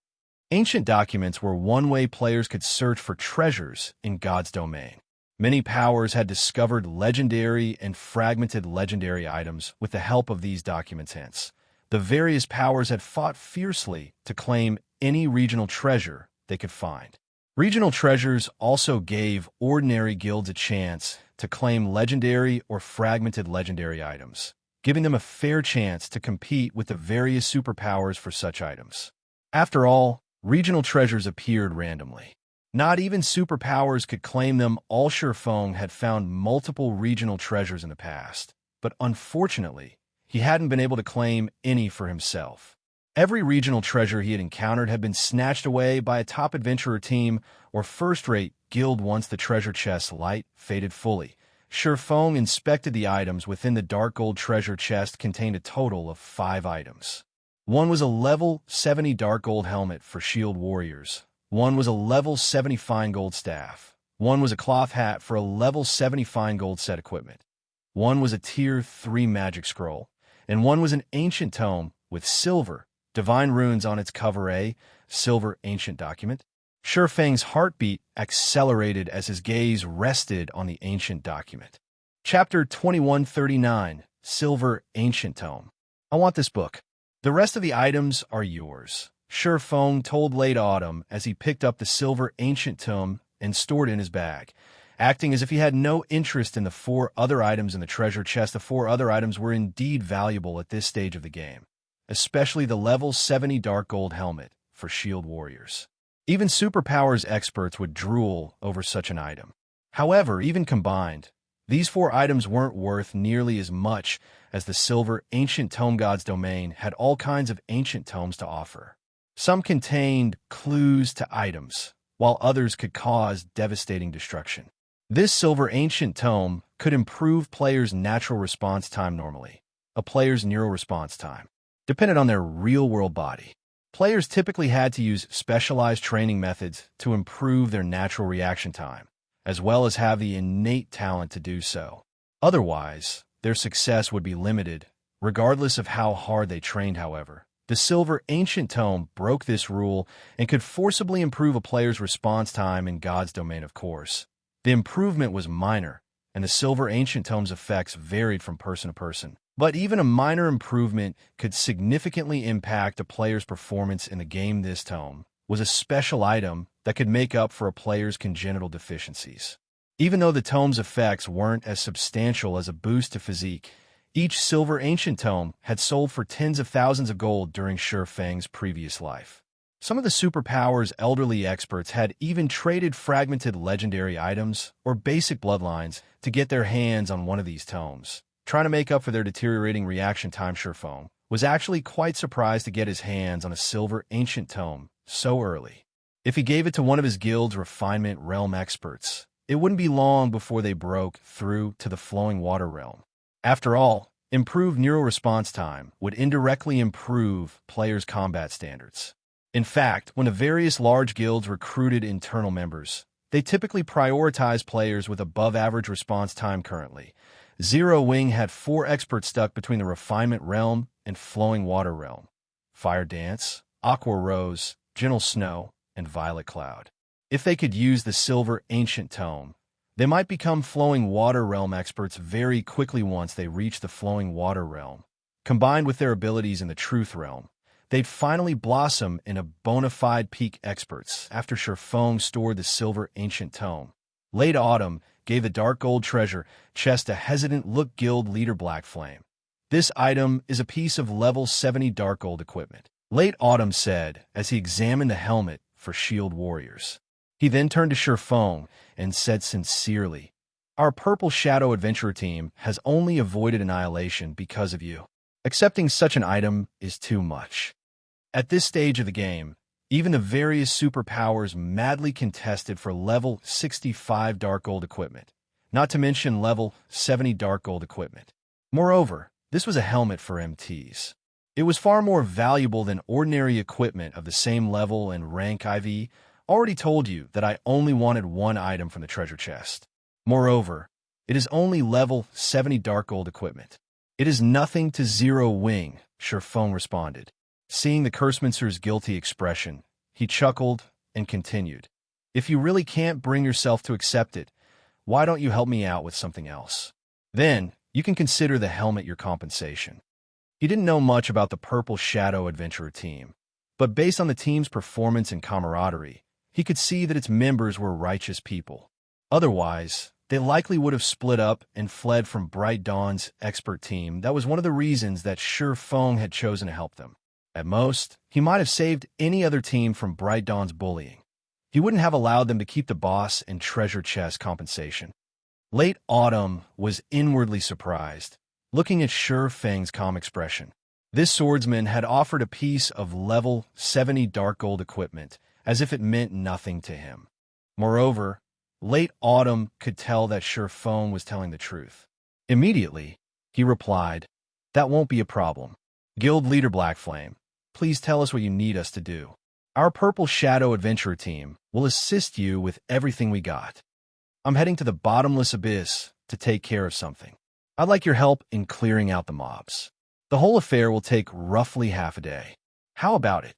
Ancient documents were one way players could search for treasures in God's domain. Many powers had discovered legendary and fragmented legendary items with the help of these documents. Hence, the various powers had fought fiercely to claim any regional treasure they could find. Regional treasures also gave ordinary guilds a chance to claim legendary or fragmented legendary items, giving them a fair chance to compete with the various superpowers for such items. After all, regional treasures appeared randomly. Not even superpowers could claim them all. Sure Fang had found multiple regional treasures in the past, but unfortunately, he hadn't been able to claim any for himself. Every regional treasure he had encountered had been snatched away by a top adventurer team or first-rate guild. Once the treasure chest's light faded fully, Feng inspected the items within the dark gold treasure chest contained a total of 5 items. One was a level 70 dark gold helmet for shield warriors. One was a level 70 fine gold staff. One was a cloth hat for a level 70 fine gold set equipment. One was a tier 3 magic scroll. And one was an ancient tome with silver, divine runes on its cover, a silver ancient document. Feng's heartbeat accelerated as his gaze rested on the ancient document. Chapter 2139, Silver Ancient Tome. I want this book. The rest of the items are yours, Feng told Late Autumn as he picked up the silver ancient tome and stored it in his bag. Acting as if he had no interest in the 4 other items in the treasure chest, the 4 other items were indeed valuable at this stage of the game, especially the level 70 dark gold helmet for shield warriors. Even Superpower's experts would drool over such an item. However, even combined, these 4 items weren't worth nearly as much as the silver ancient tome. God's domain had all kinds of ancient tomes to offer. Some contained clues to items, while others could cause devastating destruction. This silver ancient tome could improve players' natural response time normally. A player's neural response time depended on their real-world body. Players typically had to use specialized training methods to improve their natural reaction time, as well as have the innate talent to do so. Otherwise, their success would be limited, regardless of how hard they trained. However, the silver ancient tome broke this rule and could forcibly improve a player's response time in God's domain, of course. The improvement was minor, and the silver ancient tome's effects varied from person to person. But even a minor improvement could significantly impact a player's performance in the game. This tome was a special item that could make up for a player's congenital deficiencies. Even though the tome's effects weren't as substantial as a boost to physique, each silver ancient tome had sold for tens of thousands of gold during Feng's previous life. Some of the Superpower's elderly experts had even traded fragmented legendary items or basic bloodlines to get their hands on one of these tomes. Trying to make up for their deteriorating reaction time, Feng was actually quite surprised to get his hands on a silver ancient tome so early. If he gave it to one of his guild's refinement realm experts, it wouldn't be long before they broke through to the flowing water realm. After all, improved neural response time would indirectly improve players' combat standards. In fact, when the various large guilds recruited internal members, they typically prioritize players with above-average response time. Currently, Zero Wing had 4 experts stuck between the Refinement realm and Flowing Water realm: Fire Dance, Aqua Rose, Gentle Snow, and Violet Cloud. If they could use the Silver Ancient Tome, they might become Flowing Water realm experts very quickly. Once they reach the Flowing Water realm, combined with their abilities in the Truth realm, they'd finally blossom into bona fide peak experts. After Feng stored the Silver Ancient Tome, Late Autumn gave the dark gold treasure chest a hesitant look. Guild leader Black Flame. This item is a piece of level 70 dark gold equipment, Late Autumn said as he examined the helmet for shield warriors. He then turned to Feng and said sincerely, "Our Purple Shadow Adventurer team has only avoided annihilation because of you. Accepting such an item is too much." At this stage of the game, even the various superpowers madly contested for level 65 dark gold equipment, not to mention level 70 dark gold equipment. Moreover, this was a helmet for MTs. It was far more valuable than ordinary equipment of the same level and rank. I've already told you that I only wanted one item from the treasure chest. Moreover, it is only level 70 dark gold equipment. It is nothing to Zero Wing, Feng responded. Seeing the Cursemancer's guilty expression, he chuckled and continued, "If you really can't bring yourself to accept it, why don't you help me out with something else? Then, you can consider the helmet your compensation." He didn't know much about the Purple Shadow Adventurer team, but based on the team's performance and camaraderie, he could see that its members were righteous people. Otherwise, they likely would have split up and fled from Bright Dawn's expert team. That was one of the reasons that Feng had chosen to help them. At most, he might have saved any other team from Bright Dawn's bullying. He wouldn't have allowed them to keep the boss and treasure chest compensation. Late Autumn was inwardly surprised, looking at Feng's calm expression. This swordsman had offered a piece of level 70 dark gold equipment, as if it meant nothing to him. Moreover, Late Autumn could tell that Phone was telling the truth. Immediately, he replied, "That won't be a problem. Guild Leader Blackflame, please tell us what you need us to do. Our Purple Shadow Adventurer team will assist you with everything we got. I'm heading to the Bottomless Abyss to take care of something. I'd like your help in clearing out the mobs. The whole affair will take roughly half a day. How about it?"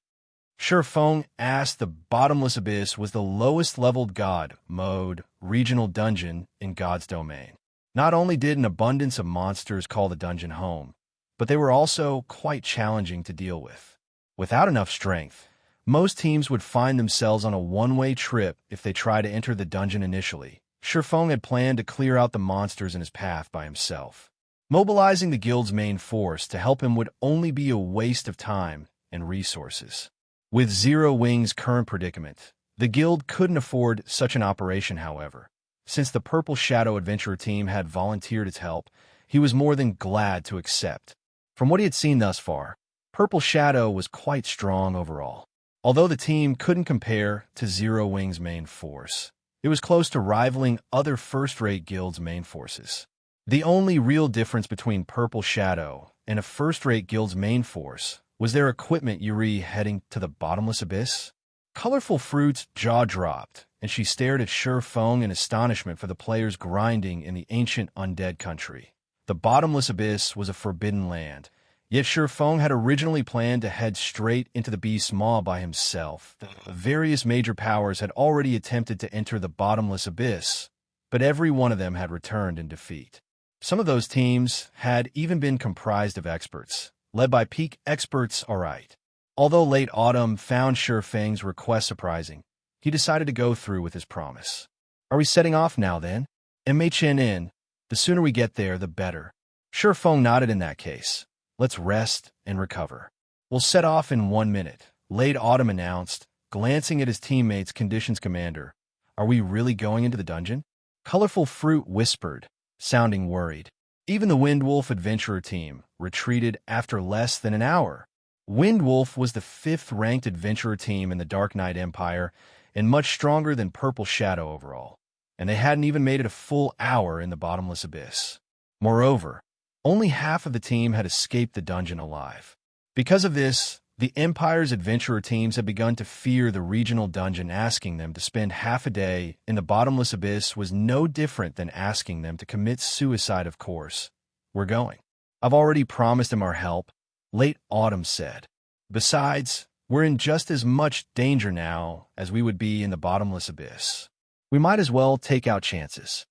Feng asked. The Bottomless Abyss was the lowest leveled God mode regional dungeon in God's domain. Not only did an abundance of monsters call the dungeon home, but they were also quite challenging to deal with. Without enough strength, most teams would find themselves on a one-way trip if they tried to enter the dungeon initially. Feng had planned to clear out the monsters in his path by himself. Mobilizing the guild's main force to help him would only be a waste of time and resources. With Zero Wing's current predicament, the guild couldn't afford such an operation, however. Since the Purple Shadow Adventurer team had volunteered its help, he was more than glad to accept. From what he had seen thus far, Purple Shadow was quite strong overall. Although the team couldn't compare to Zero Wing's main force, it was close to rivaling other first-rate guilds' main forces. The only real difference between Purple Shadow and a first-rate guild's main force was their equipment. Yuri heading to the Bottomless Abyss? Colorful Fruit's jaw dropped, and she stared at Feng in astonishment for the players grinding in the ancient undead country. The Bottomless Abyss was a forbidden land, yet Feng had originally planned to head straight into the Beast's Maw by himself. The various major powers had already attempted to enter the Bottomless Abyss, but every one of them had returned in defeat. Some of those teams had even been comprised of experts, led by peak experts. Alright. Although Late Autumn found Feng's request surprising, he decided to go through with his promise. "Are we setting off now, then?" "MHNN, the sooner we get there, the better." Feng nodded. "In that case, let's rest and recover. We'll set off in 1 minute," Late Autumn announced, glancing at his teammates. "Conditions, Commander. Are we really going into the dungeon?" Colorful Fruit whispered, sounding worried. Even the Windwolf Adventurer team retreated after less than an hour. Windwolf was the 5th-ranked adventurer team in the Dark Knight Empire and much stronger than Purple Shadow overall, and they hadn't even made it a full hour in the Bottomless Abyss. Moreover, only half of the team had escaped the dungeon alive. Because of this, the Empire's adventurer teams had begun to fear the regional dungeon. Asking them to spend half a day in the Bottomless Abyss was no different than asking them to commit suicide. "Of course, we're going. I've already promised him our help," Late Autumn said. "Besides, we're in just as much danger now as we would be in the Bottomless Abyss. We might as well take out chances."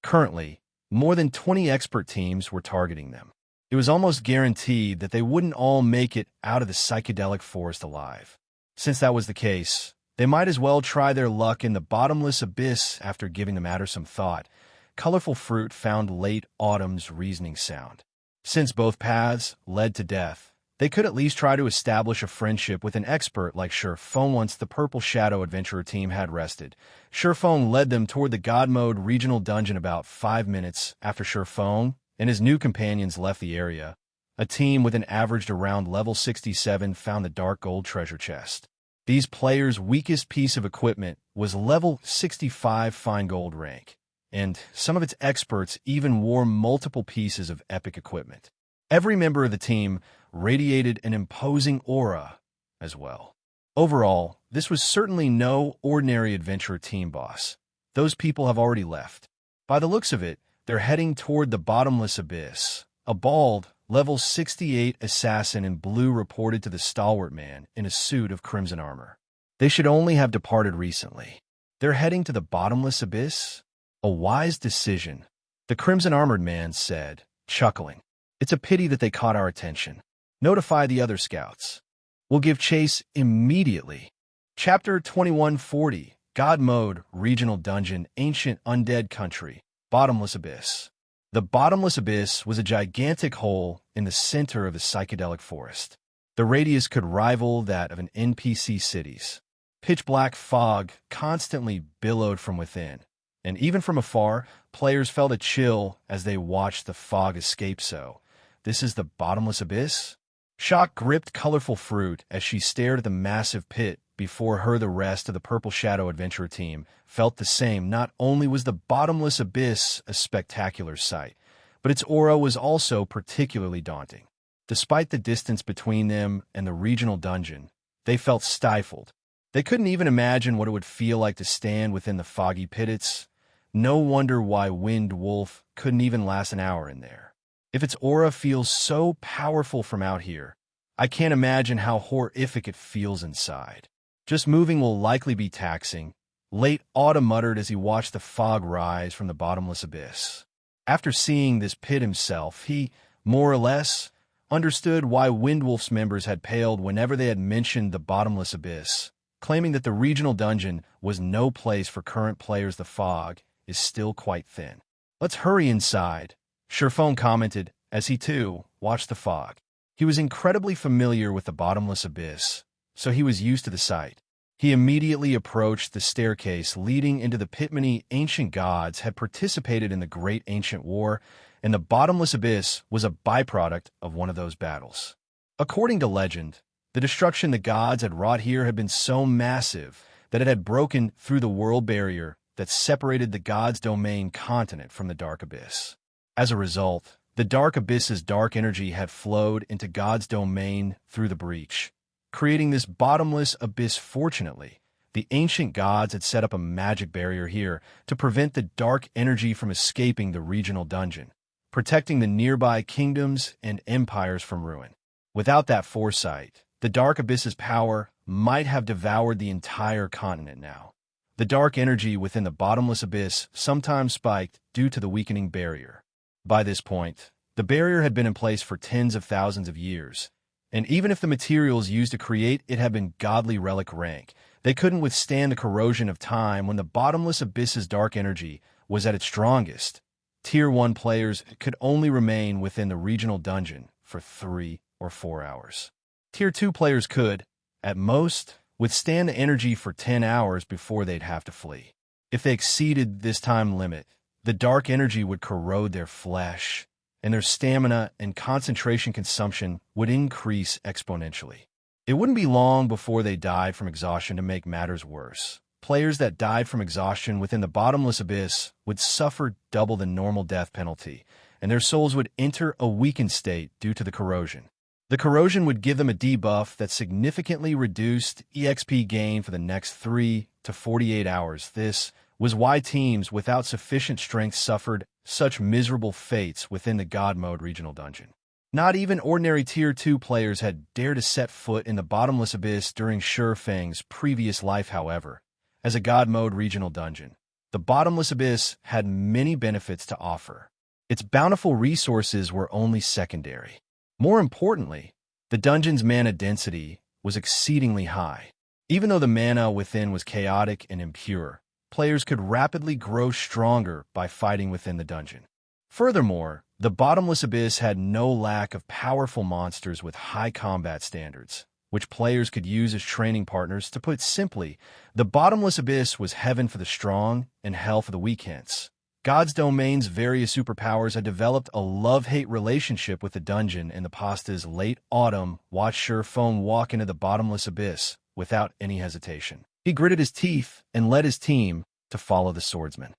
Currently, more than 20 expert teams were targeting them. It was almost guaranteed that they wouldn't all make it out of the psychedelic forest alive. Since that was the case, they might as well try their luck in the Bottomless Abyss. After giving the matter some thought, Colorful Fruit found Late Autumn's reasoning sound. Since both paths led to death, they could at least try to establish a friendship with an expert like Feng. Once the Purple Shadow Adventurer team had rested, Feng led them toward the God Mode regional dungeon. About 5 minutes after Feng and his new companions left the area, a team with an averaged around level 67 found the Dark Gold treasure chest. These players' weakest piece of equipment was level 65 fine gold rank, and some of its experts even wore multiple pieces of epic equipment. Every member of the team radiated an imposing aura as well. Overall, this was certainly no ordinary adventurer team, boss. Those people have already left. By the looks of it, they're heading toward the Bottomless Abyss. A bald, level 68 assassin in blue reported to the stalwart man in a suit of crimson armor. They should only have departed recently. They're heading to the Bottomless Abyss? A wise decision, the crimson-armored man said, chuckling. It's a pity that they caught our attention. Notify the other scouts. We'll give chase immediately. Chapter 2140, God Mode, Regional Dungeon, Ancient Undead Country, Bottomless Abyss. The Bottomless Abyss was a gigantic hole in the center of the psychedelic forest. The radius could rival that of an NPC city's. Pitch-black fog constantly billowed from within, and even from afar, players felt a chill as they watched the fog escape. So, this is the Bottomless Abyss? Shock gripped Colorful Fruit as she stared at the massive pit before her the rest of the Purple Shadow Adventurer team felt the same. Not only was the Bottomless Abyss a spectacular sight, but its aura was also particularly daunting. Despite the distance between them and the regional dungeon, they felt stifled. They couldn't even imagine what it would feel like to stand within the foggy pits. No wonder why Wind Wolf couldn't even last an hour in there. If its aura feels so powerful from out here, I can't imagine how horrific it feels inside. Just moving will likely be taxing, Late Autumn muttered as he watched the fog rise from the bottomless abyss. After seeing this pit himself, he, more or less, understood why Windwolf's members had paled whenever they had mentioned the bottomless abyss, claiming that the regional dungeon was no place for current players. The fog is still quite thin. Let's hurry inside, Sherphone commented as he too watched the fog. He was incredibly familiar with the bottomless abyss, so he was used to the sight. He immediately approached the staircase leading into the pit. Many ancient gods had participated in the Great Ancient War, and the bottomless abyss was a byproduct of one of those battles. According to legend, the destruction the gods had wrought here had been so massive that it had broken through the world barrier that separated the gods' domain continent from the dark abyss. As a result, the dark abyss's dark energy had flowed into God's domain through the breach, creating this bottomless abyss. Fortunately, the ancient gods had set up a magic barrier here to prevent the dark energy from escaping the regional dungeon, protecting the nearby kingdoms and empires from ruin. Without that foresight, the dark abyss's power might have devoured the entire continent now. The dark energy within the bottomless abyss sometimes spiked due to the weakening barrier. By this point, the barrier had been in place for tens of thousands of years, and even if the materials used to create it had been godly relic rank, they couldn't withstand the corrosion of time. When the bottomless abyss's dark energy was at its strongest, Tier 1 players could only remain within the regional dungeon for 3 or 4 hours. Tier 2 players could, at most, withstand the energy for 10 hours before they'd have to flee. If they exceeded this time limit, the dark energy would corrode their flesh, and their stamina and concentration consumption would increase exponentially. It wouldn't be long before they died from exhaustion. To make matters worse, players that died from exhaustion within the bottomless abyss would suffer double the normal death penalty, and their souls would enter a weakened state due to the corrosion. The corrosion would give them a debuff that significantly reduced EXP gain for the next 3 to 48 hours. This was why teams without sufficient strength suffered such miserable fates within the God Mode regional dungeon. Not even ordinary Tier 2 players had dared to set foot in the bottomless abyss during Shurfang's previous life. However, as a God Mode regional dungeon, the bottomless abyss had many benefits to offer. Its bountiful resources were only secondary. More importantly, the dungeon's mana density was exceedingly high. Even though the mana within was chaotic and impure, players could rapidly grow stronger by fighting within the dungeon. Furthermore, the bottomless abyss had no lack of powerful monsters with high combat standards, which players could use as training partners. To put simply, the bottomless abyss was heaven for the strong and hell for the weak. Hence, God's domain's various superpowers had developed a love-hate relationship with the dungeon. In the pasta's Late Autumn watched Sherphone walk into the bottomless abyss without any hesitation. He gritted his teeth and led his team to follow the swordsman.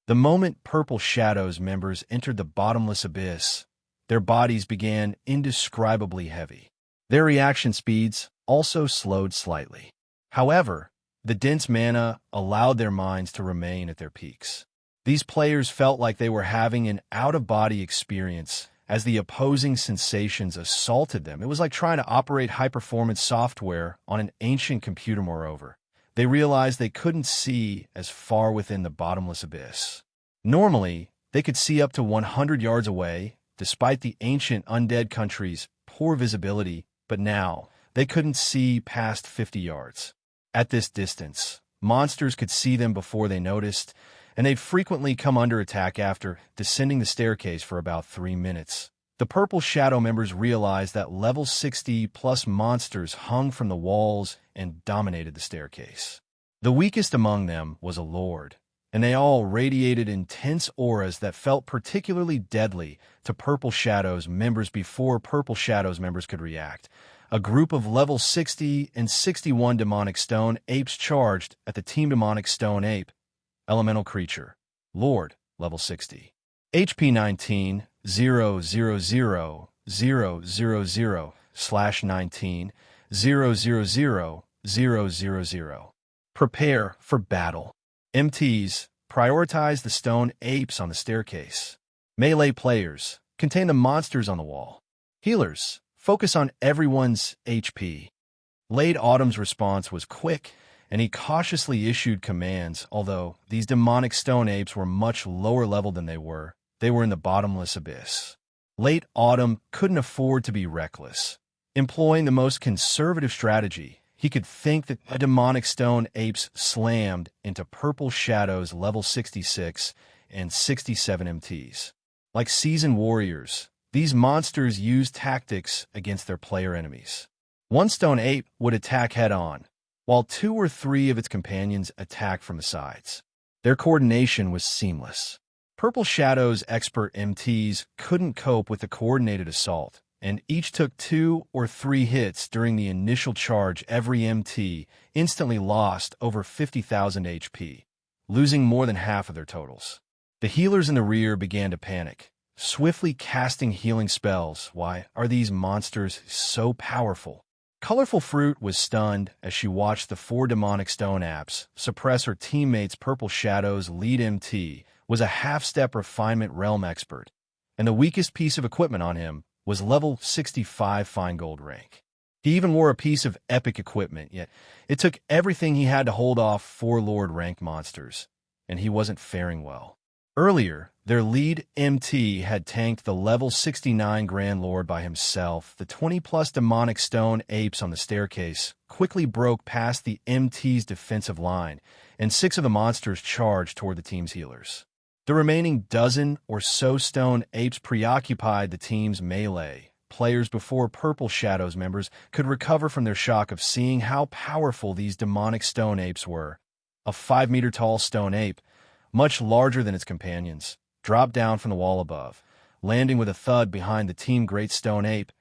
The moment Purple Shadow's members entered the bottomless abyss, their bodies began indescribably heavy. Their reaction speeds also slowed slightly. However, the dense mana allowed their minds to remain at their peaks. These players felt like they were having an out-of-body experience as the opposing sensations assaulted them. It was like trying to operate high-performance software on an ancient computer. Moreover, they realized they couldn't see as far within the bottomless abyss. Normally, they could see up to 100 yards away, despite the ancient undead country's poor visibility, but now they couldn't see past 50 yards. At this distance, monsters could see them before they noticed, and they'd frequently come under attack after descending the staircase for about 3 minutes. The Purple Shadow members realized that level 60-plus monsters hung from the walls and dominated the staircase. The weakest among them was a lord, and they all radiated intense auras that felt particularly deadly to Purple Shadow's members. Before Purple Shadow's members could react, A group of level 60 and 61 demonic stone apes charged at the team demonic stone ape. Elemental creature. Lord, level 60. HP 19, 0, 0, 0, 0, 0, 0, /19, 0, 0, 0, 0, 0, 0. Prepare for battle. MTs, prioritize the stone apes on the staircase. Melee players, contain the monsters on the wall. Healers, focus on everyone's HP. Late Autumn's response was quick, and he cautiously issued commands, although these demonic stone apes were much lower level than they were. They were in the bottomless abyss. Late Autumn couldn't afford to be reckless. Employing the most conservative strategy, he could think that the demonic stone apes slammed into Purple Shadow's level 66 and 67 MTs. Like seasoned warriors, these monsters used tactics against their player enemies. One stone ape would attack head-on, while 2 or 3 of its companions attacked from the sides. Their coordination was seamless. Purple Shadow's expert MTs couldn't cope with the coordinated assault, and each took 2 or 3 hits during the initial charge. Every MT instantly lost over 50,000 HP, losing more than half of their totals. The healers in the rear began to panic, swiftly casting healing spells. Why are these monsters so powerful? Colorful Fruit was stunned as she watched the 4 demonic stone apes suppress her teammates. Purple Shadow's lead MT was a half-step refinement realm expert, and the weakest piece of equipment on him was level 65 fine gold rank. He even wore a piece of epic equipment, yet it took everything he had to hold off 4 Lord rank monsters, and he wasn't faring well. Earlier, their lead MT had tanked the level 69 Grand Lord by himself. The 20-plus demonic stone apes on the staircase quickly broke past the MT's defensive line, and 6 of the monsters charged toward the team's healers. The remaining dozen or so stone apes preoccupied the team's melee players before Purple Shadow's members could recover from their shock of seeing how powerful these demonic stone apes were. A 5-meter-tall stone ape, much larger than its companions, dropped down from the wall above, landing with a thud behind the team Great Stone Ape.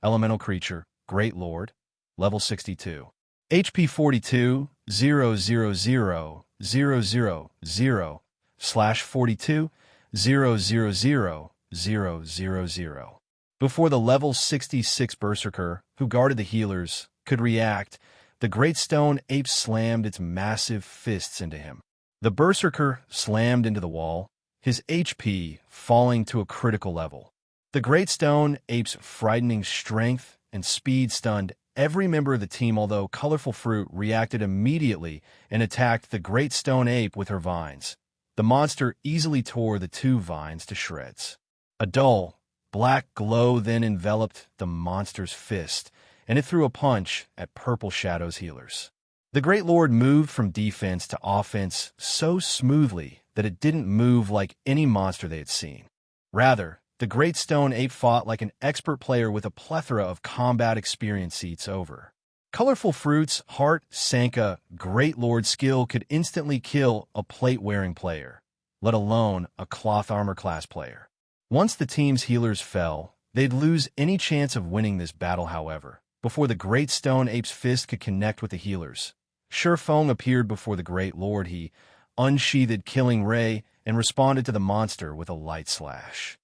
Elemental creature, Great Lord, level 62. HP 42, 0, 0, 0, 0, 0, 0, /42, 0, 0, 0, 0, 0, 0. Before the level 66 Berserker, who guarded the healers, could react, the Great Stone Ape slammed its massive fists into him. The Berserker slammed into the wall, his HP falling to a critical level. The Great Stone Ape's frightening strength and speed stunned every member of the team, although Colorful Fruit reacted immediately and attacked the Great Stone Ape with her vines. The monster easily tore the 2 vines to shreds. A dull, black glow then enveloped the monster's fist, and it threw a punch at Purple Shadow's healers. The Great Lord moved from defense to offense so smoothly that it didn't move like any monster they had seen. Rather, the Great Stone Ape fought like an expert player with a plethora of combat experience. Seats over. Colorful Fruit's heart sank. A Great Lord skill could instantly kill a plate-wearing player, let alone a cloth armor class player. Once the team's healers fell, they'd lose any chance of winning this battle. However, before the Great Stone Ape's fist could connect with the healers, Sherfong appeared before the Great Lord. He unsheathed Killing Ray and responded to the monster with a light slash.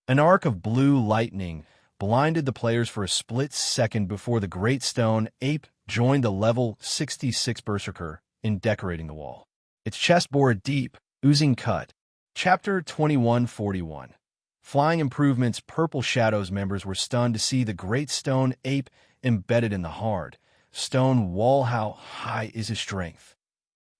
An arc of blue lightning blinded the players for a split second before the Great Stone Ape joined the level 66 Berserker in decorating the wall. Its chest bore a deep, oozing cut. Chapter 2141. Flying improvements. Purple Shadow's members were stunned to see the Great Stone Ape embedded in the hard stone wall. How high is his strength?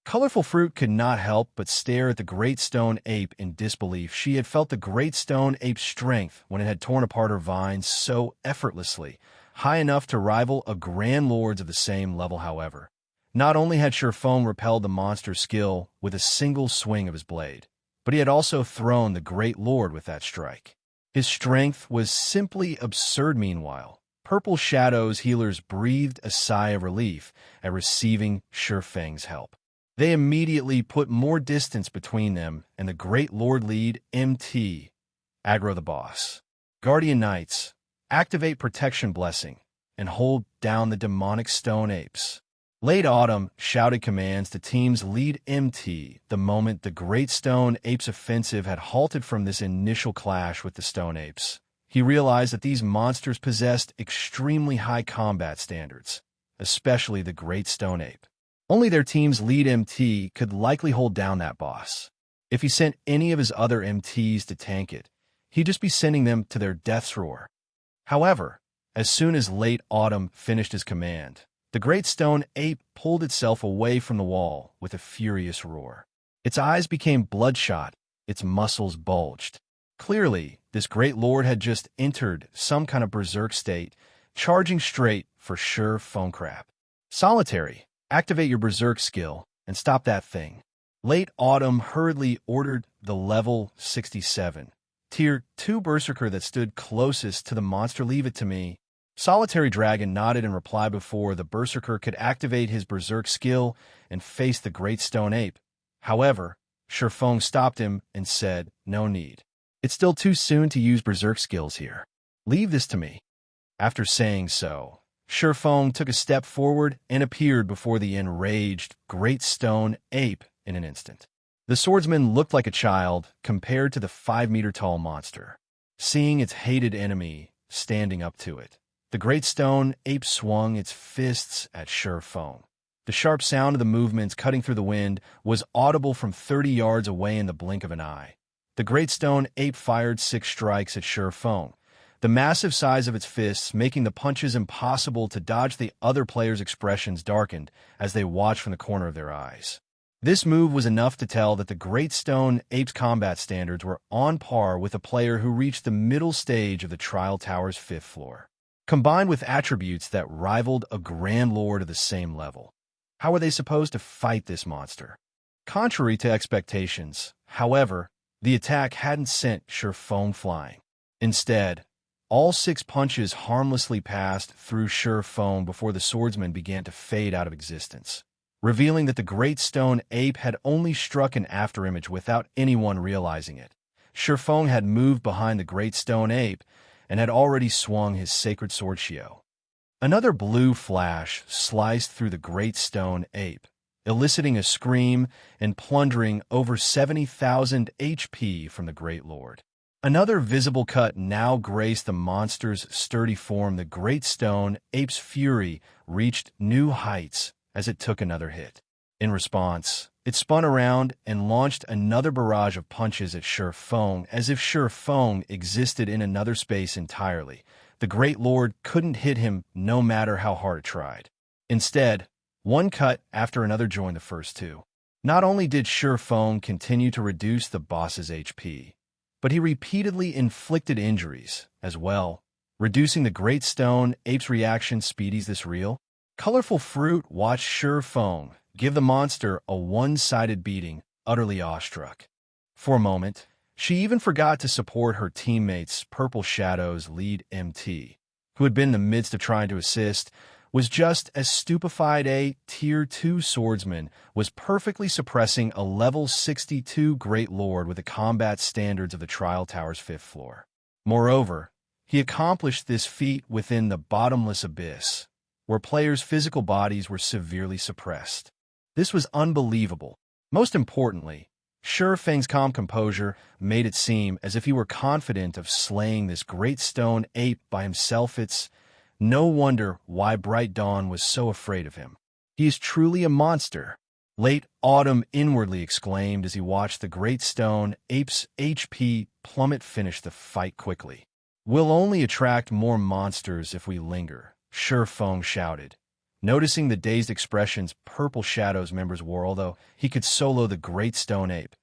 Colorful Fruit could not help but stare at the Great Stone Ape in disbelief. She had felt the Great Stone Ape's strength when it had torn apart her vines so effortlessly, high enough to rival a Grand Lord's of the same level. However, not only had Sherfong repelled the monster's skill with a single swing of his blade, but he had also thrown the Great Lord with that strike. His strength was simply absurd. Meanwhile, Purple Shadow's healers breathed a sigh of relief at receiving Sherfang's help. They immediately put more distance between them and the Great Lord lead MT. Aggro the boss. Guardian Knights. Activate Protection Blessing. and hold down the demonic stone apes. Late Autumn shouted commands to team's lead MT the moment the Great Stone Apes offensive had halted from this initial clash with the Stone Apes. He realized that these monsters possessed extremely high combat standards, especially the Great Stone Ape. Only their team's lead MT could likely hold down that boss. If he sent any of his other MTs to tank it, he'd just be sending them to their death's roar. However, as soon as Late Autumn finished his command, the Great Stone Ape pulled itself away from the wall with a furious roar. Its eyes became bloodshot, its muscles bulged. Clearly, this great lord had just entered some kind of berserk state, charging straight for sure phone crap. Solitary, activate your berserk skill and stop that thing. Late Autumn hurriedly ordered the level 67, Tier 2 berserker that stood closest to the monster. Leave it to me. Solitary Dragon nodded in reply before the berserker could activate his berserk skill and face the Great Stone Ape. However, Shurfeng stopped him and said, "No need. It's still too soon to use berserk skills here. Leave this to me." After saying so, Shurfeng took a step forward and appeared before the enraged Great Stone Ape in an instant. The swordsman looked like a child compared to the 5-meter-tall monster. Seeing its hated enemy standing up to it, the Great Stone Ape swung its fists at Shurfeng. The sharp sound of the movements cutting through the wind was audible from 30 yards away in the blink of an eye. The Great Stone Ape fired 6 strikes at Shurfeng, the massive size of its fists making the punches impossible to dodge. The other players' expressions darkened as they watched from the corner of their eyes. This move was enough to tell that the Great Stone Ape's combat standards were on par with a player who reached the middle stage of the Trial Tower's 5th floor, combined with attributes that rivaled a Grand Lord of the same level. How were they supposed to fight this monster? Contrary to expectations, however, the attack hadn't sent Shurfeng flying. Instead, all 6 punches harmlessly passed through Shurfeng before the swordsman began to fade out of existence, revealing that the Great Stone Ape had only struck an afterimage without anyone realizing it. Shurfeng had moved behind the Great Stone Ape and had already swung his sacred sword Shio. Another blue flash sliced through the Great Stone Ape, eliciting a scream and plundering over 70,000 HP from the Great Lord. Another visible cut now graced the monster's sturdy form. The Great Stone Ape's fury reached new heights as it took another hit. In response, it spun around and launched another barrage of punches at Shurfeng as if Shurfeng existed in another space entirely. The Great Lord couldn't hit him no matter how hard it tried. Instead, one cut after another joined the first 2. Not only did Shurfeng continue to reduce the boss's HP, but he repeatedly inflicted injuries as well, reducing the Great Stone Ape's reaction speed. Is this real? Colorful Fruit watched Shurfeng give the monster a one-sided beating, utterly awestruck. For a moment, she even forgot to support her teammates. Purple Shadow's lead MT, who had been in the midst of trying to assist, was just as stupefied. A Tier 2 swordsman was perfectly suppressing a level 62 Great Lord with the combat standards of the Trial Tower's 5th floor. Moreover, he accomplished this feat within the Bottomless abyss, where players' physical bodies were severely suppressed. This was unbelievable. Most importantly, Shurfeng's calm composure made it seem as if he were confident of slaying this Great Stone Ape by himself. It's no wonder why Bright Dawn was so afraid of him. He is truly a monster. Late Autumn inwardly exclaimed as he watched the Great Stone Ape's HP plummet. Finish the fight quickly. We'll only attract more monsters if we linger, Shurfeng shouted, noticing the dazed expressions Purple Shadow's members wore. Although he could solo the Great Stone Ape,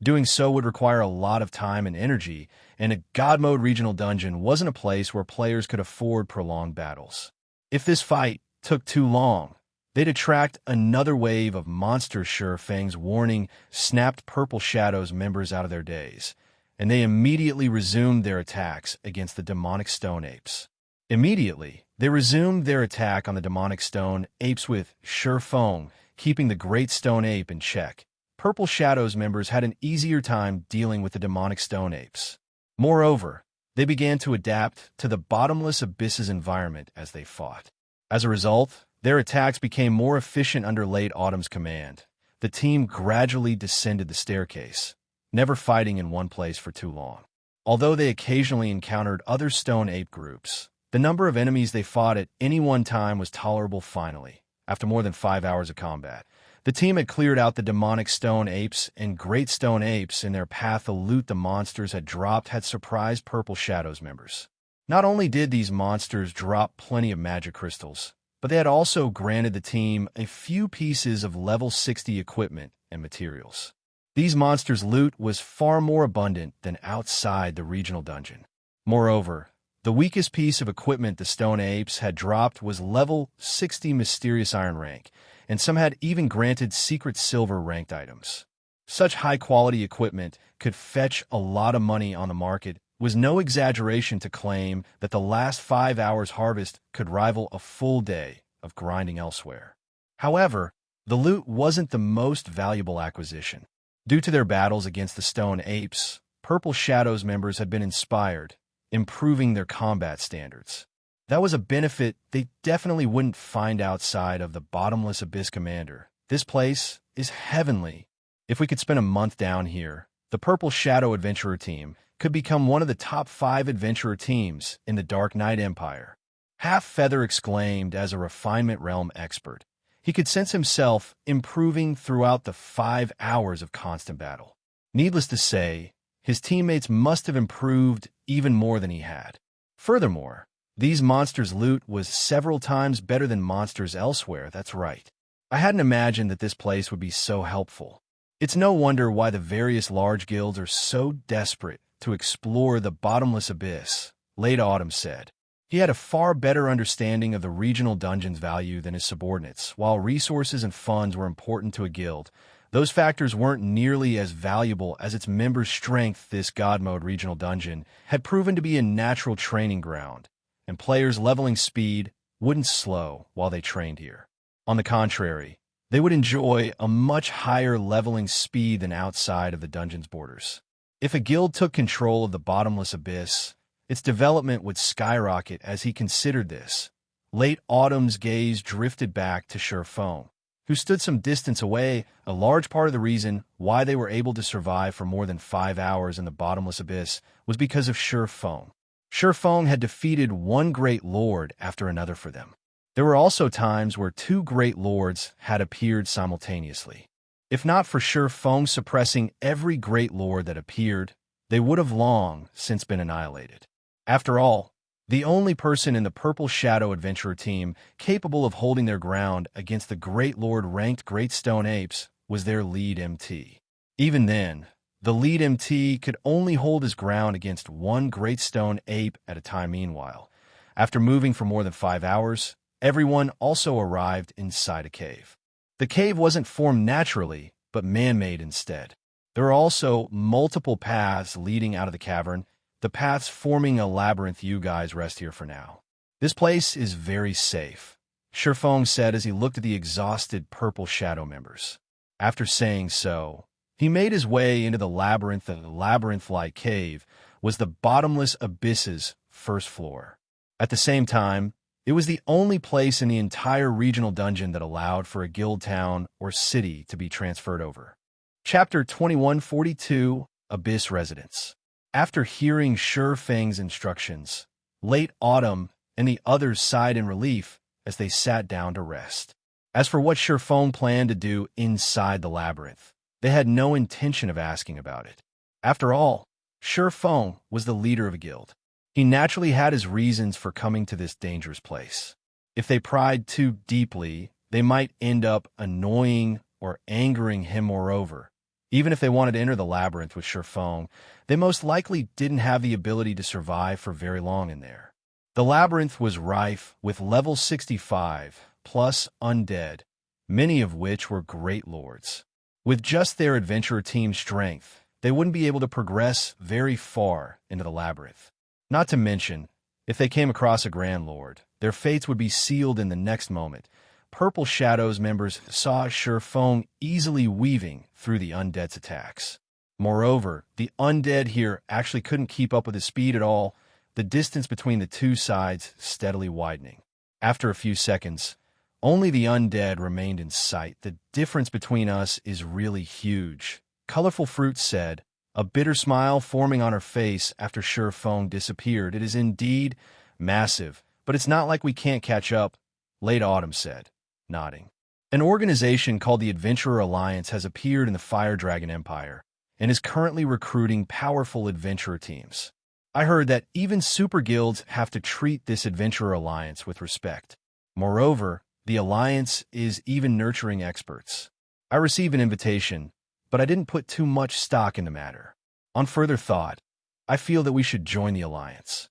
doing so would require a lot of time and energy, and a God Mode regional dungeon wasn't a place where players could afford prolonged battles. If this fight took too long, they'd attract another wave of monsters. Shurfeng's warning snapped Purple Shadow's members out of their daze, and they immediately resumed their attacks against the demonic stone apes. Immediately, they resumed their attack on the demonic stone apes with Shurfeng keeping the Great Stone Ape in check. Purple Shadow's members had an easier time dealing with the demonic stone apes. Moreover, They began to adapt to the Bottomless Abyss's environment as they fought. As a result, their attacks became more efficient under Late Autumn's command. The team gradually descended the staircase, never fighting in one place for too long. Although they occasionally encountered other stone ape groups, the number of enemies they fought at any one time was tolerable finally. After more than 5 hours of combat, the team had cleared out the demonic stone apes and great stone apes in their path. The loot the monsters had dropped had surprised Purple Shadows members. Not only did these monsters drop plenty of magic crystals, but they had also granted the team a few pieces of level 60 equipment and materials. These monsters' loot was far more abundant than outside the regional dungeon. Moreover, the weakest piece of equipment the stone apes had dropped was level 60 mysterious iron rank, and some had even granted secret silver ranked items. Such high-quality equipment could fetch a lot of money on the market. It was no exaggeration to claim that the last 5 hours' harvest could rival a full day of grinding elsewhere. However, the loot wasn't the most valuable acquisition. Due to their battles against the stone apes, Purple Shadows members had been inspired, improving their combat standards. That was a benefit they definitely wouldn't find outside of the Bottomless Abyss Commander. This place is heavenly. If we could spend a month down here, the Purple Shadow Adventurer team could become one of the top 5 adventurer teams in the Dark Knight Empire. Half Feather exclaimed as a Refinement realm expert. He could sense himself improving throughout the 5 hours of constant battle. Needless to say, his teammates must have improved even more than he had. Furthermore, these monsters' loot was several times better than monsters elsewhere. That's right. I hadn't imagined that this place would be so helpful. It's no wonder why the various large guilds are so desperate to explore the Bottomless Abyss, Late Autumn said. He had a far better understanding of the regional dungeon's value than his subordinates. While resources and funds were important to a guild, those factors weren't nearly as valuable as its members' strength. This God Mode regional dungeon had proven to be a natural training ground, and players' leveling speed wouldn't slow while they trained here. On the contrary, they would enjoy a much higher leveling speed than outside of the dungeon's borders. If a guild took control of the Bottomless Abyss, its development would skyrocket. As he considered this, Late Autumn's gaze drifted back to Sherfone, who stood some distance away. A large part of the reason why they were able to survive for more than 5 hours in the Bottomless Abyss was because of Sherfone. Sherfone had defeated one great lord after another for them. There were also times where 2 great lords had appeared simultaneously. If not for Sherfone suppressing every great lord that appeared, they would have long since been annihilated. After all, the only person in the Purple Shadow Adventurer team capable of holding their ground against the Great Lord-ranked Great Stone Apes was their lead MT. Even then, the lead MT could only hold his ground against one Great Stone Ape at a time. Meanwhile, after moving for more than 5 hours, everyone also arrived inside a cave. The cave wasn't formed naturally, but man-made instead. There are also multiple paths leading out of the cavern, the paths forming a labyrinth. You guys rest here for now. This place is very safe, Sherfong said as he looked at the exhausted Purple Shadow members. After saying so, he made his way into the labyrinth. The labyrinth-like cave was the Bottomless Abyss's first floor. At the same time, it was the only place in the entire regional dungeon that allowed for a guild town or city to be transferred over. Chapter 2142, Abyss Residence. After hearing Sherfang's instructions, Late Autumn and the others sighed in relief as they sat down to rest. As for what Sherfang planned to do inside the labyrinth, they had no intention of asking about it. After all, Sherfang was the leader of a guild. He naturally had his reasons for coming to this dangerous place. If they pried too deeply, they might end up annoying or angering him. Moreover, even if they wanted to enter the labyrinth with Sherfang, they most likely didn't have the ability to survive for very long in there. The labyrinth was rife with level 65 plus undead, many of which were great lords. With just their adventurer team's strength, they wouldn't be able to progress very far into the labyrinth. Not to mention, if they came across a Grand Lord, their fates would be sealed in the next moment. Purple Shadows members saw Sherfang easily weaving through the Undead's attacks. Moreover, the Undead here actually couldn't keep up with his speed at all. the distance between the two sides steadily widening. After a few seconds, only the undead remained in sight. "The difference between us is really huge," Colorful Fruit said, a bitter smile forming on her face after Feng disappeared. "It is indeed massive, but it's not like we can't catch up," Late Autumn said, nodding. An organization called the Adventurer Alliance has appeared in the Fire Dragon Empire and is currently recruiting powerful adventurer teams. I heard that even super guilds have to treat this Adventurer Alliance with respect. Moreover, the Alliance is even nurturing experts. I received an invitation, but I didn't put too much stock in the matter. On further thought, I feel that we should join the Alliance.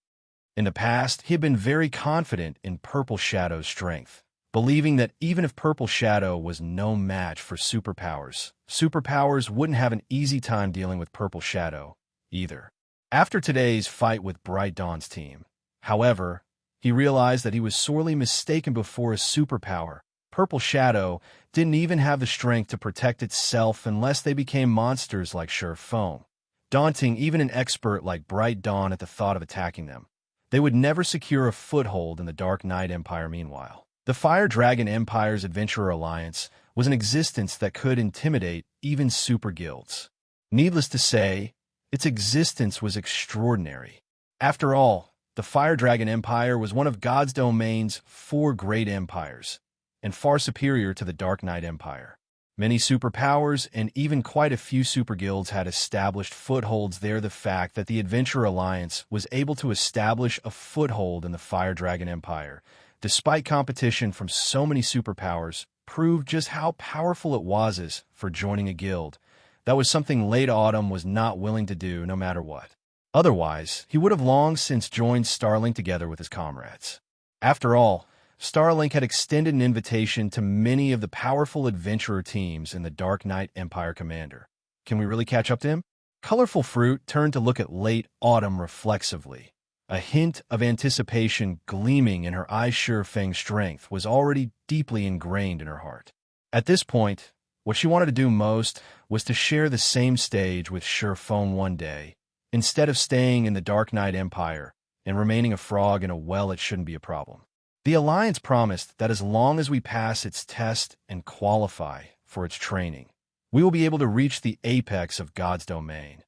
In the past, he had been very confident in Purple Shadow's strength, believing that even if Purple Shadow was no match for Superpowers, Superpowers wouldn't have an easy time dealing with Purple Shadow either. After today's fight with Bright Dawn's team, however, he realized that he was sorely mistaken before. A superpower, Purple Shadow, didn't even have the strength to protect itself unless they became monsters like Feng, daunting even an expert like Bright Dawn at the thought of attacking them. They would never secure a foothold in the Dark Knight Empire. Meanwhile, the Fire Dragon Empire's Adventurer Alliance was an existence that could intimidate even super guilds. Needless to say, its existence was extraordinary. After all, the Fire Dragon Empire was one of God's domain's 4 great empires, and far superior to the Dark Knight Empire. Many superpowers and even quite a few super guilds had established footholds there. The fact that the Adventurer Alliance was able to establish a foothold in the Fire Dragon Empire, despite competition from so many superpowers, proved just how powerful it was for joining a guild. That was something Late Autumn was not willing to do no matter what. Otherwise, he would have long since joined Starlink together with his comrades. After all, Starlink had extended an invitation to many of the powerful adventurer teams in the Dark Knight Empire. Commander, can we really catch up to him? Colorful Fruit turned to look at Late Autumn reflexively. A hint of anticipation gleaming in her eyes. Feng's strength was already deeply ingrained in her heart. At this point, what she wanted to do most was to share the same stage with Feng one day, instead of staying in the Dark Knight Empire and remaining a frog in a well. It shouldn't be a problem. The Alliance promised that as long as we pass its test and qualify for its training, we will be able to reach the apex of God's domain.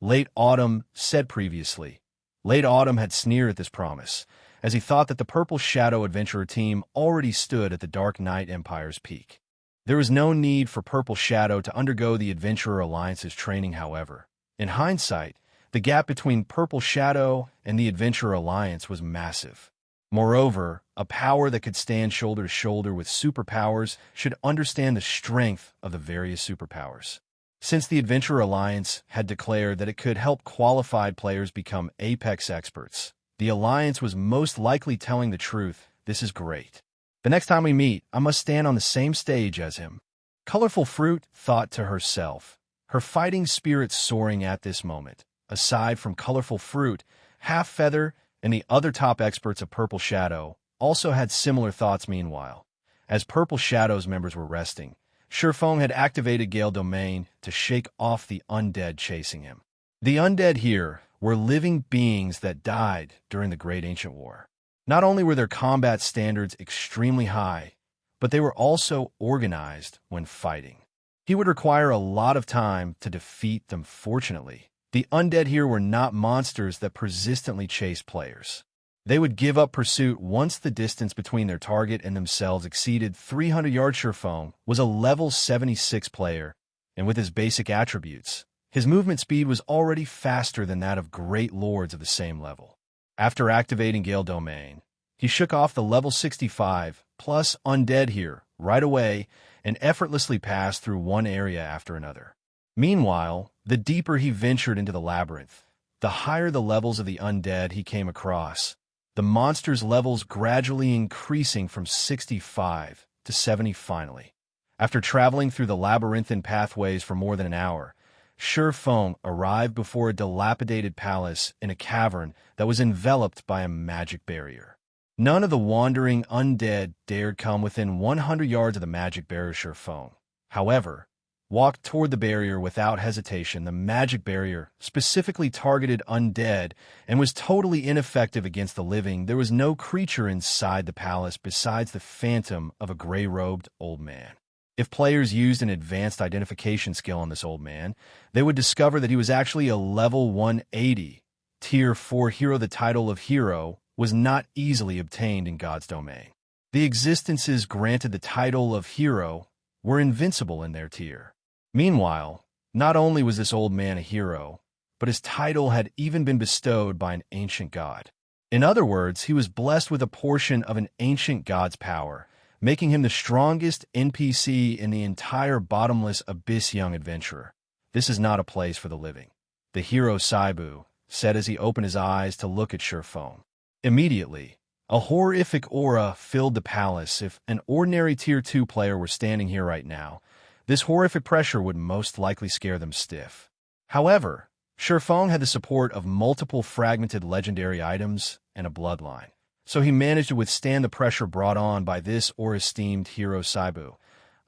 Late Autumn said previously. Late Autumn had sneered at this promise, as he thought that the Purple Shadow Adventurer team already stood at the Dark Knight Empire's peak. There was no need for Purple Shadow to undergo the Adventurer Alliance's training. However, in hindsight, the gap between Purple Shadow and the Adventurer Alliance was massive. Moreover, a power that could stand shoulder to shoulder with superpowers should understand the strength of the various superpowers. Since the Adventurer Alliance had declared that it could help qualified players become apex experts, the Alliance was most likely telling the truth. This is great. The next time we meet, I must stand on the same stage as him. Colorful Fruit thought to herself, her fighting spirit soaring at this moment. Aside from Colorful Fruit, Half Feather and the other top experts of Purple Shadow also had similar thoughts. Meanwhile, as Purple Shadow's members were resting, Feng had activated Gale Domain to shake off the undead chasing him. The undead here were living beings that died during the Great Ancient War. Not only were their combat standards extremely high, but they were also organized when fighting. He would require a lot of time to defeat them. Fortunately, the undead here were not monsters that persistently chased players. They would give up pursuit once the distance between their target and themselves exceeded 300 yards. Feng was a level 76 player, and with his basic attributes, his movement speed was already faster than that of great lords of the same level. After activating Gale Domain, he shook off the level 65 plus undead here right away and effortlessly passed through one area after another. Meanwhile, the deeper he ventured into the labyrinth, the higher the levels of the undead he came across, the monster's levels gradually increasing from 65 to 70 finally. After traveling through the labyrinthine pathways for more than an hour, Feng arrived before a dilapidated palace in a cavern that was enveloped by a magic barrier. None of the wandering undead dared come within 100 yards of the magic barrier. Feng, however, walked toward the barrier without hesitation. The magic barrier specifically targeted undead and was totally ineffective against the living. There was no creature inside the palace besides the phantom of a gray-robed old man. If players used an advanced identification skill on this old man, they would discover that he was actually a level 180, Tier 4 hero. The title of hero was not easily obtained in God's domain. The existences granted the title of hero were invincible in their tier. Meanwhile, not only was this old man a hero, but his title had even been bestowed by an ancient god. In other words, he was blessed with a portion of an ancient god's power, making him the strongest NPC in the entire Bottomless Abyss. Young adventurer, this is not a place for the living, the hero Saibu said as he opened his eyes to look at Sherfone. Immediately, a horrific aura filled the palace. If an ordinary Tier 2 player were standing here right now, this horrific pressure would most likely scare them stiff. However, Sherfone had the support of multiple fragmented legendary items and a bloodline, so he managed to withstand the pressure brought on by this esteemed hero Saibu.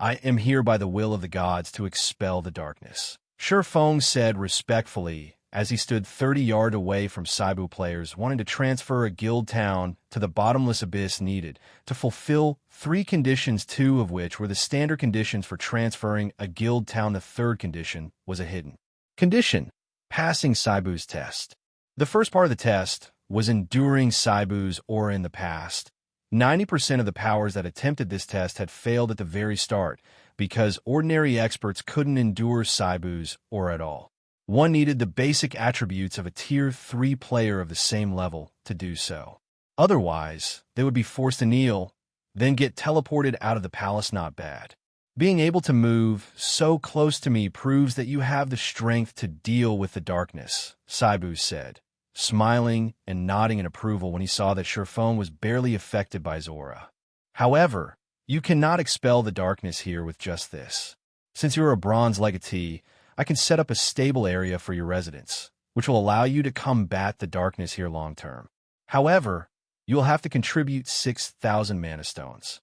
I am here by the will of the gods to expel the darkness, Sherfone said respectfully as he stood 30 yards away from Saibu. Players wanting to transfer a guild town to the Bottomless Abyss needed to fulfill 3 conditions, 2 of which were the standard conditions for transferring a guild town. The third condition was a hidden condition, passing Saibu's test. The first part of the test was enduring Saibu's aura. In the past, 90% of the powers that attempted this test had failed at the very start because ordinary experts couldn't endure Saibu's aura at all. One needed the basic attributes of a Tier 3 player of the same level to do so. Otherwise, they would be forced to kneel, then get teleported out of the palace. Not bad. Being able to move so close to me proves that you have the strength to deal with the darkness, Saibu said, smiling and nodding in approval when he saw that Sherfone was barely affected by his aura. However, you cannot expel the darkness here with just this. Since you're a bronze legatee, I can set up a stable area for your residence, which will allow you to combat the darkness here long term. However, you will have to contribute 6,000 mana stones.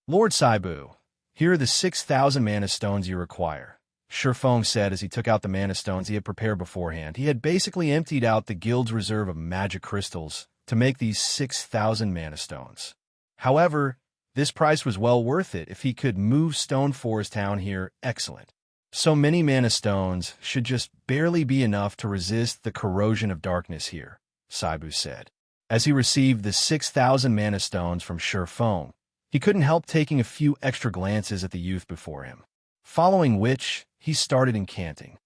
Lord Saibu, here are the 6,000 mana stones you require, Sherfone said as he took out the mana stones he had prepared beforehand. He had basically emptied out the guild's reserve of magic crystals to make these 6,000 mana stones. However, this price was well worth it if he could move Stone Forest Town here. Excellent. So many mana stones should just barely be enough to resist the corrosion of darkness here, Saibu said. As he received the 6,000 mana stones from Sherfone, he couldn't help taking a few extra glances at the youth before him, following which he started incanting.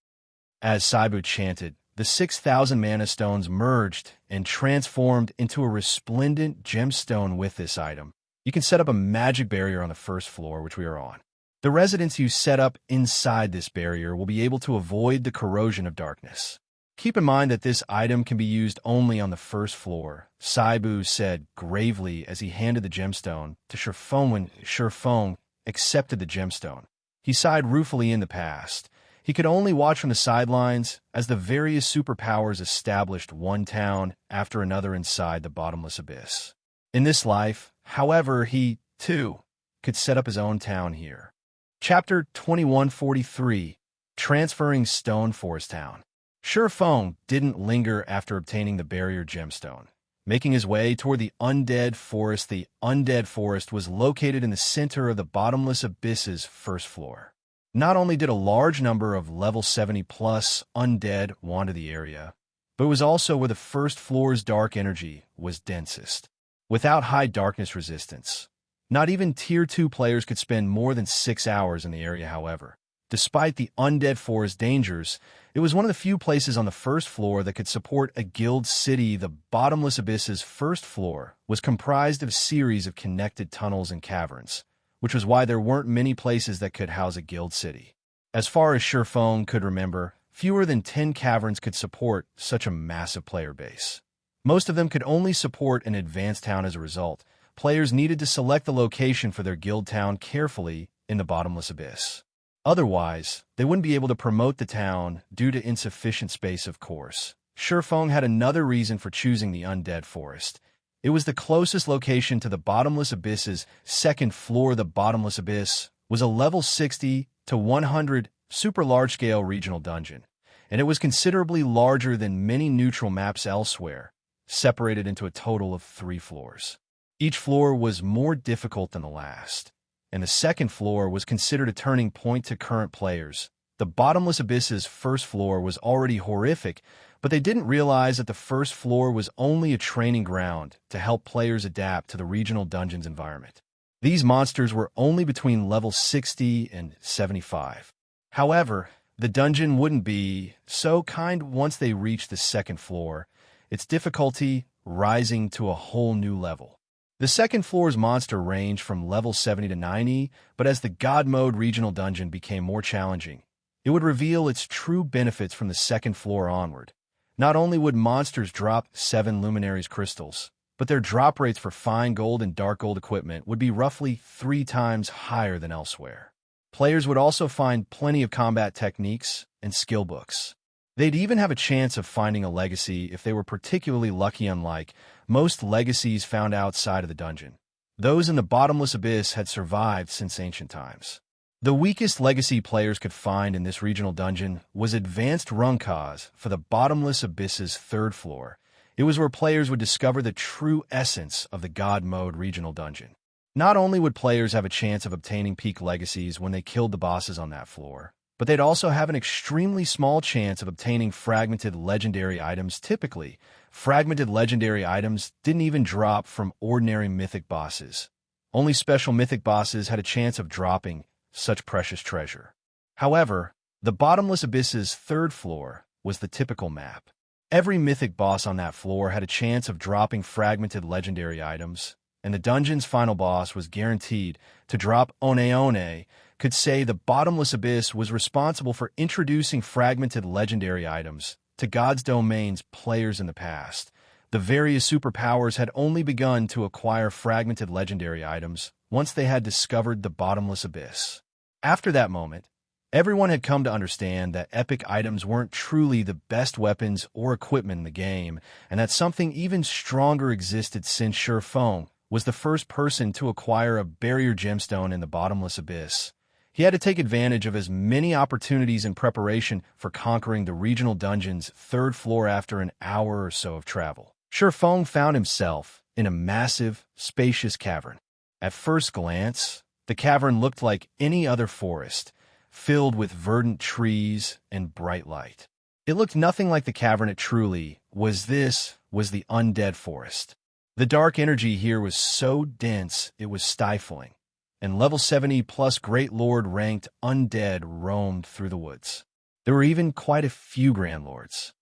As Saibu chanted, the 6,000 mana stones merged and transformed into a resplendent gemstone. With this item, you can set up a magic barrier on the first floor, which we are on. The residents you set up inside this barrier will be able to avoid the corrosion of darkness. Keep in mind that this item can be used only on the first floor, Saibu said gravely as he handed the gemstone to Sherfone. When Sherfone accepted the gemstone, he sighed ruefully. In the past, he could only watch from the sidelines as the various superpowers established one town after another inside the Bottomless Abyss. In this life, however, he, too, could set up his own town here. Chapter 2143, Transferring Stone Forest Town. Sherfone didn't linger after obtaining the barrier gemstone, making his way toward the Undead Forest. The Undead Forest was located in the center of the Bottomless Abyss's first floor. Not only did a large number of level 70-plus undead wander the area, but it was also where the first floor's dark energy was densest. Without high darkness resistance, not even Tier 2 players could spend more than 6 hours in the area. However, despite the Undead Forest dangers, it was one of the few places on the first floor that could support a guild city. The Bottomless Abyss's first floor was comprised of a series of connected tunnels and caverns, which was why there weren't many places that could house a guild city. As far as Sherfone could remember, fewer than 10 caverns could support such a massive player base. Most of them could only support an advanced town. As a result, players needed to select the location for their guild town carefully in the Bottomless Abyss. Otherwise, they wouldn't be able to promote the town due to insufficient space. Of course, Sherfone had another reason for choosing the Undead Forest. It was the closest location to the Bottomless Abyss's second floor. The Bottomless Abyss was a level 60 to 100 super large-scale regional dungeon, and it was considerably larger than many neutral maps elsewhere, separated into a total of 3 floors. Each floor was more difficult than the last, and the second floor was considered a turning point to current players. The Bottomless Abyss's first floor was already horrific, but they didn't realize that the first floor was only a training ground to help players adapt to the regional dungeon's environment. These monsters were only between level 60 and 75. However, the dungeon wouldn't be so kind once they reached the second floor, its difficulty rising to a whole new level. The second floor's monster ranged from level 70 to 90, but as the God Mode regional dungeon became more challenging, it would reveal its true benefits from the second floor onward. Not only would monsters drop 7 Luminaries crystals, but their drop rates for fine gold and dark gold equipment would be roughly 3 times higher than elsewhere. Players would also find plenty of combat techniques and skill books. They'd even have a chance of finding a legacy if they were particularly lucky, unlike most legacies found outside of the dungeon. Those in the Bottomless Abyss had survived since ancient times. The weakest legacy players could find in this regional dungeon was Advanced Runkas for the Bottomless Abyss's third floor. It was where players would discover the true essence of the God Mode regional dungeon. Not only would players have a chance of obtaining peak legacies when they killed the bosses on that floor, but they'd also have an extremely small chance of obtaining fragmented legendary items. Typically, fragmented legendary items didn't even drop from ordinary mythic bosses. Only special mythic bosses had a chance of dropping such precious treasure. However, the Bottomless Abyss's third floor was the typical map. Every mythic boss on that floor had a chance of dropping fragmented legendary items, and the dungeon's final boss was guaranteed to drop One could say the Bottomless Abyss was responsible for introducing fragmented legendary items to God's domain's players in the past. The various superpowers had only begun to acquire fragmented legendary items once they had discovered the Bottomless Abyss. After that moment, everyone had come to understand that epic items weren't truly the best weapons or equipment in the game, and that something even stronger existed since Feng was the first person to acquire a barrier gemstone in the Bottomless Abyss. He had to take advantage of as many opportunities in preparation for conquering the regional dungeon's third floor after an hour or so of travel. Feng found himself in a massive, spacious cavern. At first glance, the cavern looked like any other forest, filled with verdant trees and bright light. It looked nothing like the cavern it truly was. This was the Undead forest. The dark energy here was so dense it was stifling, and level 70+ Great Lord ranked Undead roamed through the woods. There were even quite a few Grand Lords.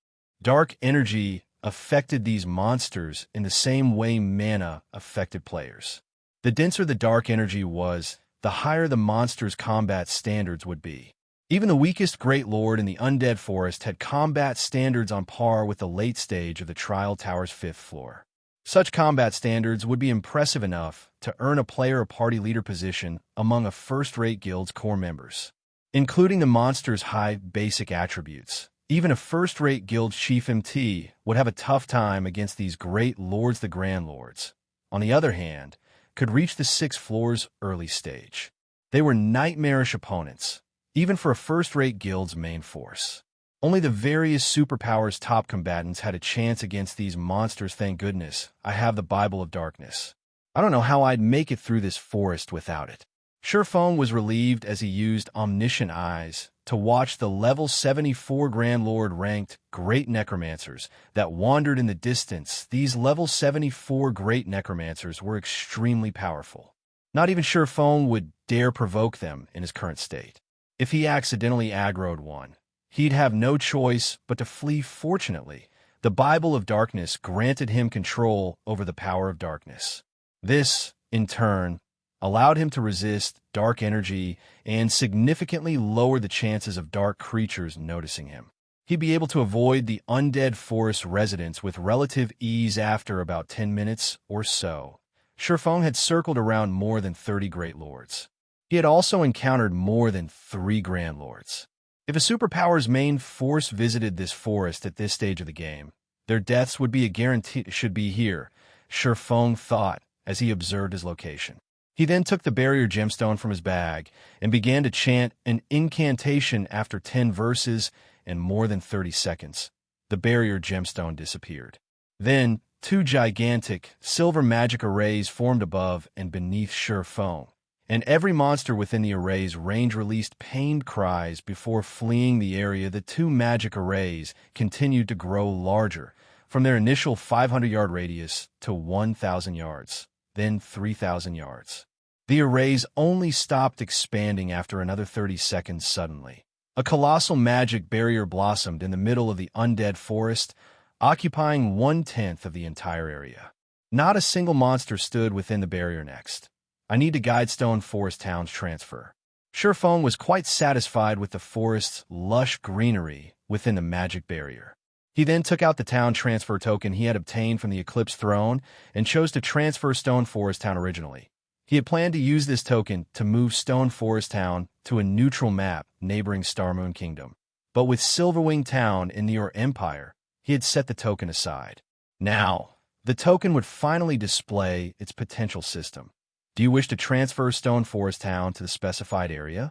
Dark energy affected these monsters in the same way mana affected players. The denser the dark energy was, the higher the monster's combat standards would be. Even the weakest Great Lord in the Undead forest had combat standards on par with the late stage of the Trial Tower's 5th floor. Such combat standards would be impressive enough to earn a player a party leader position among a first-rate guild's core members. Including the monster's high basic attributes, even a first-rate guild chief MT would have a tough time against these Great Lords. The Grand Lords, on the other hand, could reach the 6th floor's early stage. They were nightmarish opponents, even for a first-rate guild's main force. Only the various superpowers' top combatants had a chance against these monsters. Thank goodness I have the Bible of Darkness. I don't know how I'd make it through this forest without it. Feng was relieved as he used omniscient eyes to watch the level 74 Grand Lord ranked Great Necromancers that wandered in the distance. These level 74 Great Necromancers were extremely powerful. Not even Feng would dare provoke them in his current state. If he accidentally aggroed one, he'd have no choice but to flee. Fortunately, the Bible of Darkness granted him control over the power of darkness. This, in turn, allowed him to resist dark energy and significantly lower the chances of dark creatures noticing him. He'd be able to avoid the Undead forest residents with relative ease after about 10 minutes or so. Feng had circled around more than 30 Great Lords. He had also encountered more than 3 Grand Lords. If a superpower's main force visited this forest at this stage of the game, their deaths would be a guarantee. Should be here, Feng thought as he observed his location. He then took the barrier gemstone from his bag and began to chant an incantation. After 10 verses and more than 30 seconds. The barrier gemstone disappeared. Then, 2 gigantic, silver magic arrays formed above and beneath Sure Fong, and every monster within the array's range released pained cries before fleeing the area. The 2 magic arrays continued to grow larger, from their initial 500-yard radius to 1,000 yards, then 3,000 yards. The arrays only stopped expanding after another 30 seconds suddenly. A colossal magic barrier blossomed in the middle of the undead forest, occupying 1/10 of the entire area. Not a single monster stood within the barrier next. I need to guide Stone Forest Town's transfer. Sure Fong was quite satisfied with the forest's lush greenery within the magic barrier. He then took out the town transfer token he had obtained from the Eclipse Throne and chose to transfer Stone Forest Town originally. He had planned to use this token to move Stone Forest Town to a neutral map neighboring Starmoon Kingdom. But with Silverwing Town in the Empire, he had set the token aside. Now, the token would finally display its potential system. Do you wish to transfer Stone Forest Town to the specified area?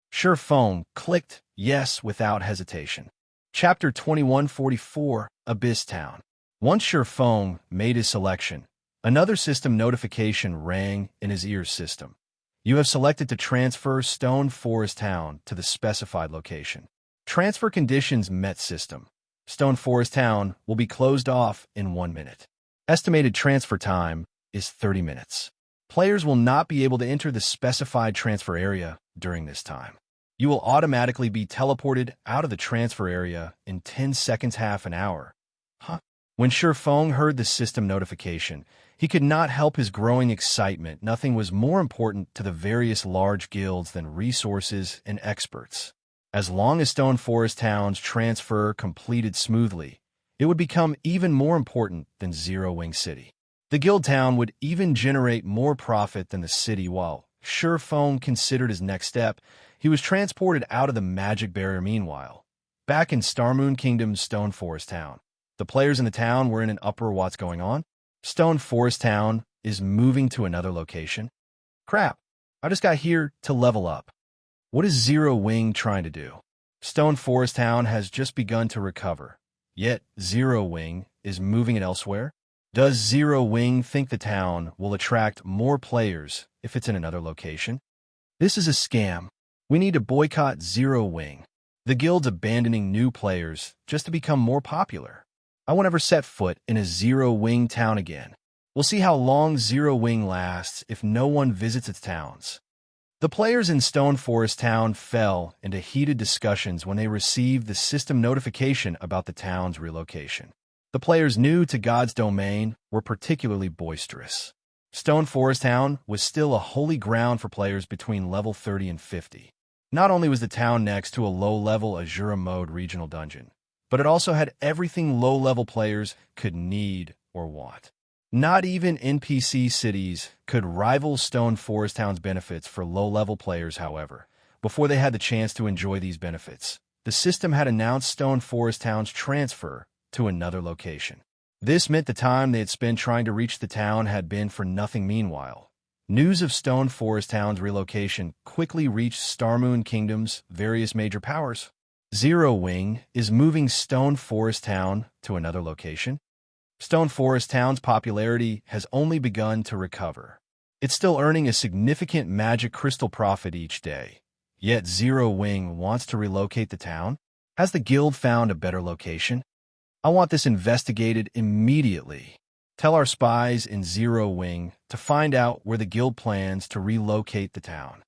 Sure Fong clicked yes without hesitation. Chapter 2144, Abyss Town. Once Sure Fong made his selection, another system notification rang in his ears system. You have selected to transfer Stone Forest Town to the specified location. Transfer conditions met system. Stone Forest Town will be closed off in 1 minute. Estimated transfer time is 30 minutes. Players will not be able to enter the specified transfer area during this time. You will automatically be teleported out of the transfer area in 10 seconds, half an hour. When Sure Fong heard the system notification, he could not help his growing excitement. Nothing was more important to the various large guilds than resources and experts. As long as Stone Forest Town's transfer completed smoothly, it would become even more important than Zero Wing City. The guild town would even generate more profit than the city. While Sure Fong considered his next step, he was transported out of the magic barrier. Meanwhile, back in Starmoon Kingdom's Stone Forest Town, the players in the town were in an uproar. What's going on? Stone Forest Town is moving to another location? Crap, I just got here to level up. What is Zero Wing trying to do? Stone Forest Town has just begun to recover, yet Zero Wing is moving it elsewhere? Does Zero Wing think the town will attract more players if it's in another location? This is a scam. We need to boycott Zero Wing. The guild's abandoning new players just to become more popular. I won't ever set foot in a Zero Wing town again. We'll see how long Zero Wing lasts if no one visits its towns. The players in Stone Forest Town fell into heated discussions when they received the system notification about the town's relocation. The players new to God's domain were particularly boisterous. Stone Forest Town was still a holy ground for players between level 30 and 50. Not only was the town next to a low-level Azura mode regional dungeon, but it also had everything low-level players could need or want. Not even NPC cities could rival Stone Forest Town's benefits for low-level players. However, before they had the chance to enjoy these benefits, the system had announced Stone Forest Town's transfer to another location. This meant the time they had spent trying to reach the town had been for nothing. Meanwhile, news of Stone Forest Town's relocation quickly reached Starmoon Kingdom's various major powers. Zero Wing is moving Stone Forest Town to another location. Stone Forest Town's popularity has only begun to recover. It's still earning a significant magic crystal profit each day. Yet Zero Wing wants to relocate the town? Has the guild found a better location? I want this investigated immediately. Tell our spies in Zero Wing to find out where the guild plans to relocate the town.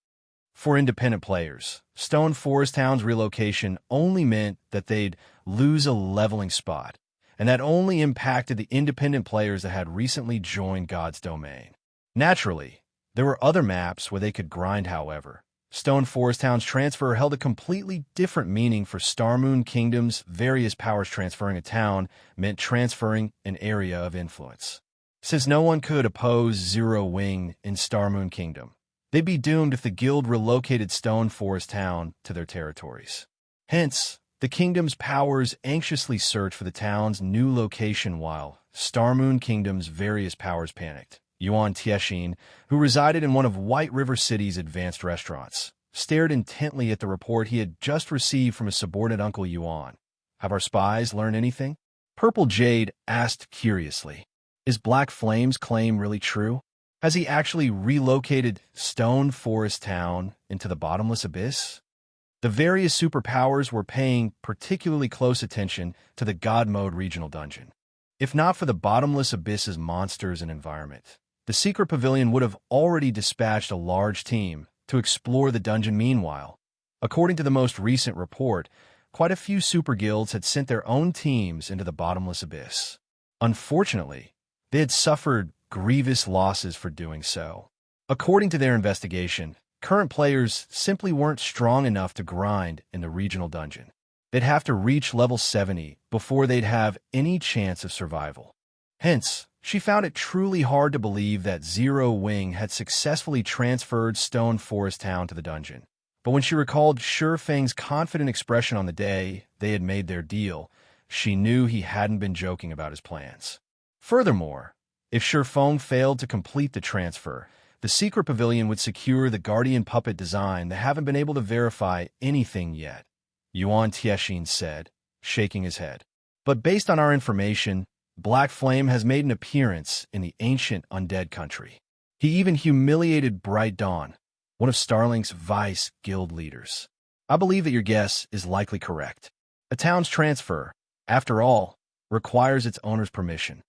For independent players, Stone Forest Town's relocation only meant that they'd lose a leveling spot, and that only impacted the independent players that had recently joined God's domain. Naturally, there were other maps where they could grind. However, Stone Forest Town's transfer held a completely different meaning for Starmoon Kingdom's various powers. Transferring a town meant transferring an area of influence. Since no one could oppose Zero Wing in Starmoon Kingdom, they'd be doomed if the guild relocated Stone Forest Town to their territories. Hence, the kingdom's powers anxiously searched for the town's new location while Starmoon Kingdom's various powers panicked. Yuan Tiexin, who resided in one of White River City's advanced restaurants, stared intently at the report he had just received from his subordinate uncle Yuan. Have our spies learned anything? Purple Jade asked curiously. Is Black Flame's claim really true? Has he actually relocated Stone Forest Town into the Bottomless Abyss? The various superpowers were paying particularly close attention to the God Mode regional dungeon. If not for the Bottomless Abyss's monsters and environment, the Secret Pavilion would have already dispatched a large team to explore the dungeon. Meanwhile, according to the most recent report, quite a few super guilds had sent their own teams into the Bottomless Abyss. Unfortunately, they had suffered grievous losses for doing so. According to their investigation, current players simply weren't strong enough to grind in the regional dungeon. They'd have to reach level 70 before they'd have any chance of survival. Hence, she found it truly hard to believe that Zero Wing had successfully transferred Stone Forest Town to the dungeon. But when she recalled Shifeng's confident expression on the day they had made their deal, she knew he hadn't been joking about his plans. Furthermore, if Shifeng failed to complete the transfer, the Secret Pavilion would secure the Guardian Puppet design they haven't been able to verify anything yet, Yuan Tiexin said, shaking his head. But based on our information, Black Flame has made an appearance in the ancient Undead country. He even humiliated Bright Dawn, one of Starlink's vice guild leaders. I believe that your guess is likely correct. A town's transfer, after all, requires its owner's permission.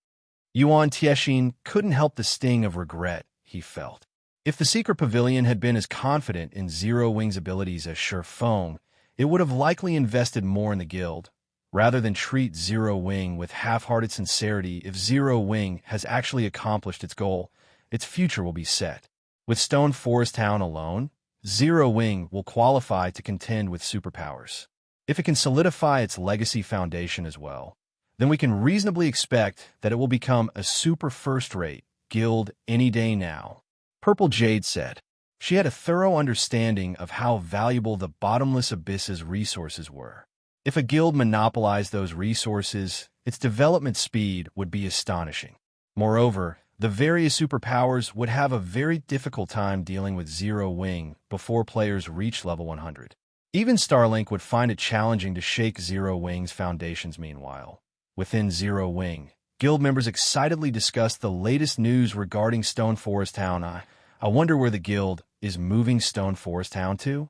Yuan Tiexin couldn't help the sting of regret he felt. If the Secret Pavilion had been as confident in Zero Wing's abilities as Shifeng, it would have likely invested more in the guild, rather than treat Zero Wing with half-hearted sincerity. If Zero Wing has actually accomplished its goal, its future will be set. With Stone Forest Town alone, Zero Wing will qualify to contend with superpowers. If it can solidify its legacy foundation as well, then we can reasonably expect that it will become a super first-rate guild any day now, Purple Jade said. She had a thorough understanding of how valuable the Bottomless Abyss's resources were. If a guild monopolized those resources, its development speed would be astonishing. Moreover, the various superpowers would have a very difficult time dealing with Zero Wing before players reach level 100. Even Starlink would find it challenging to shake Zero Wing's foundations. Meanwhile, within Zero Wing, guild members excitedly discussed the latest news regarding Stone Forest Town. I wonder where the guild is moving Stone Forest Town to?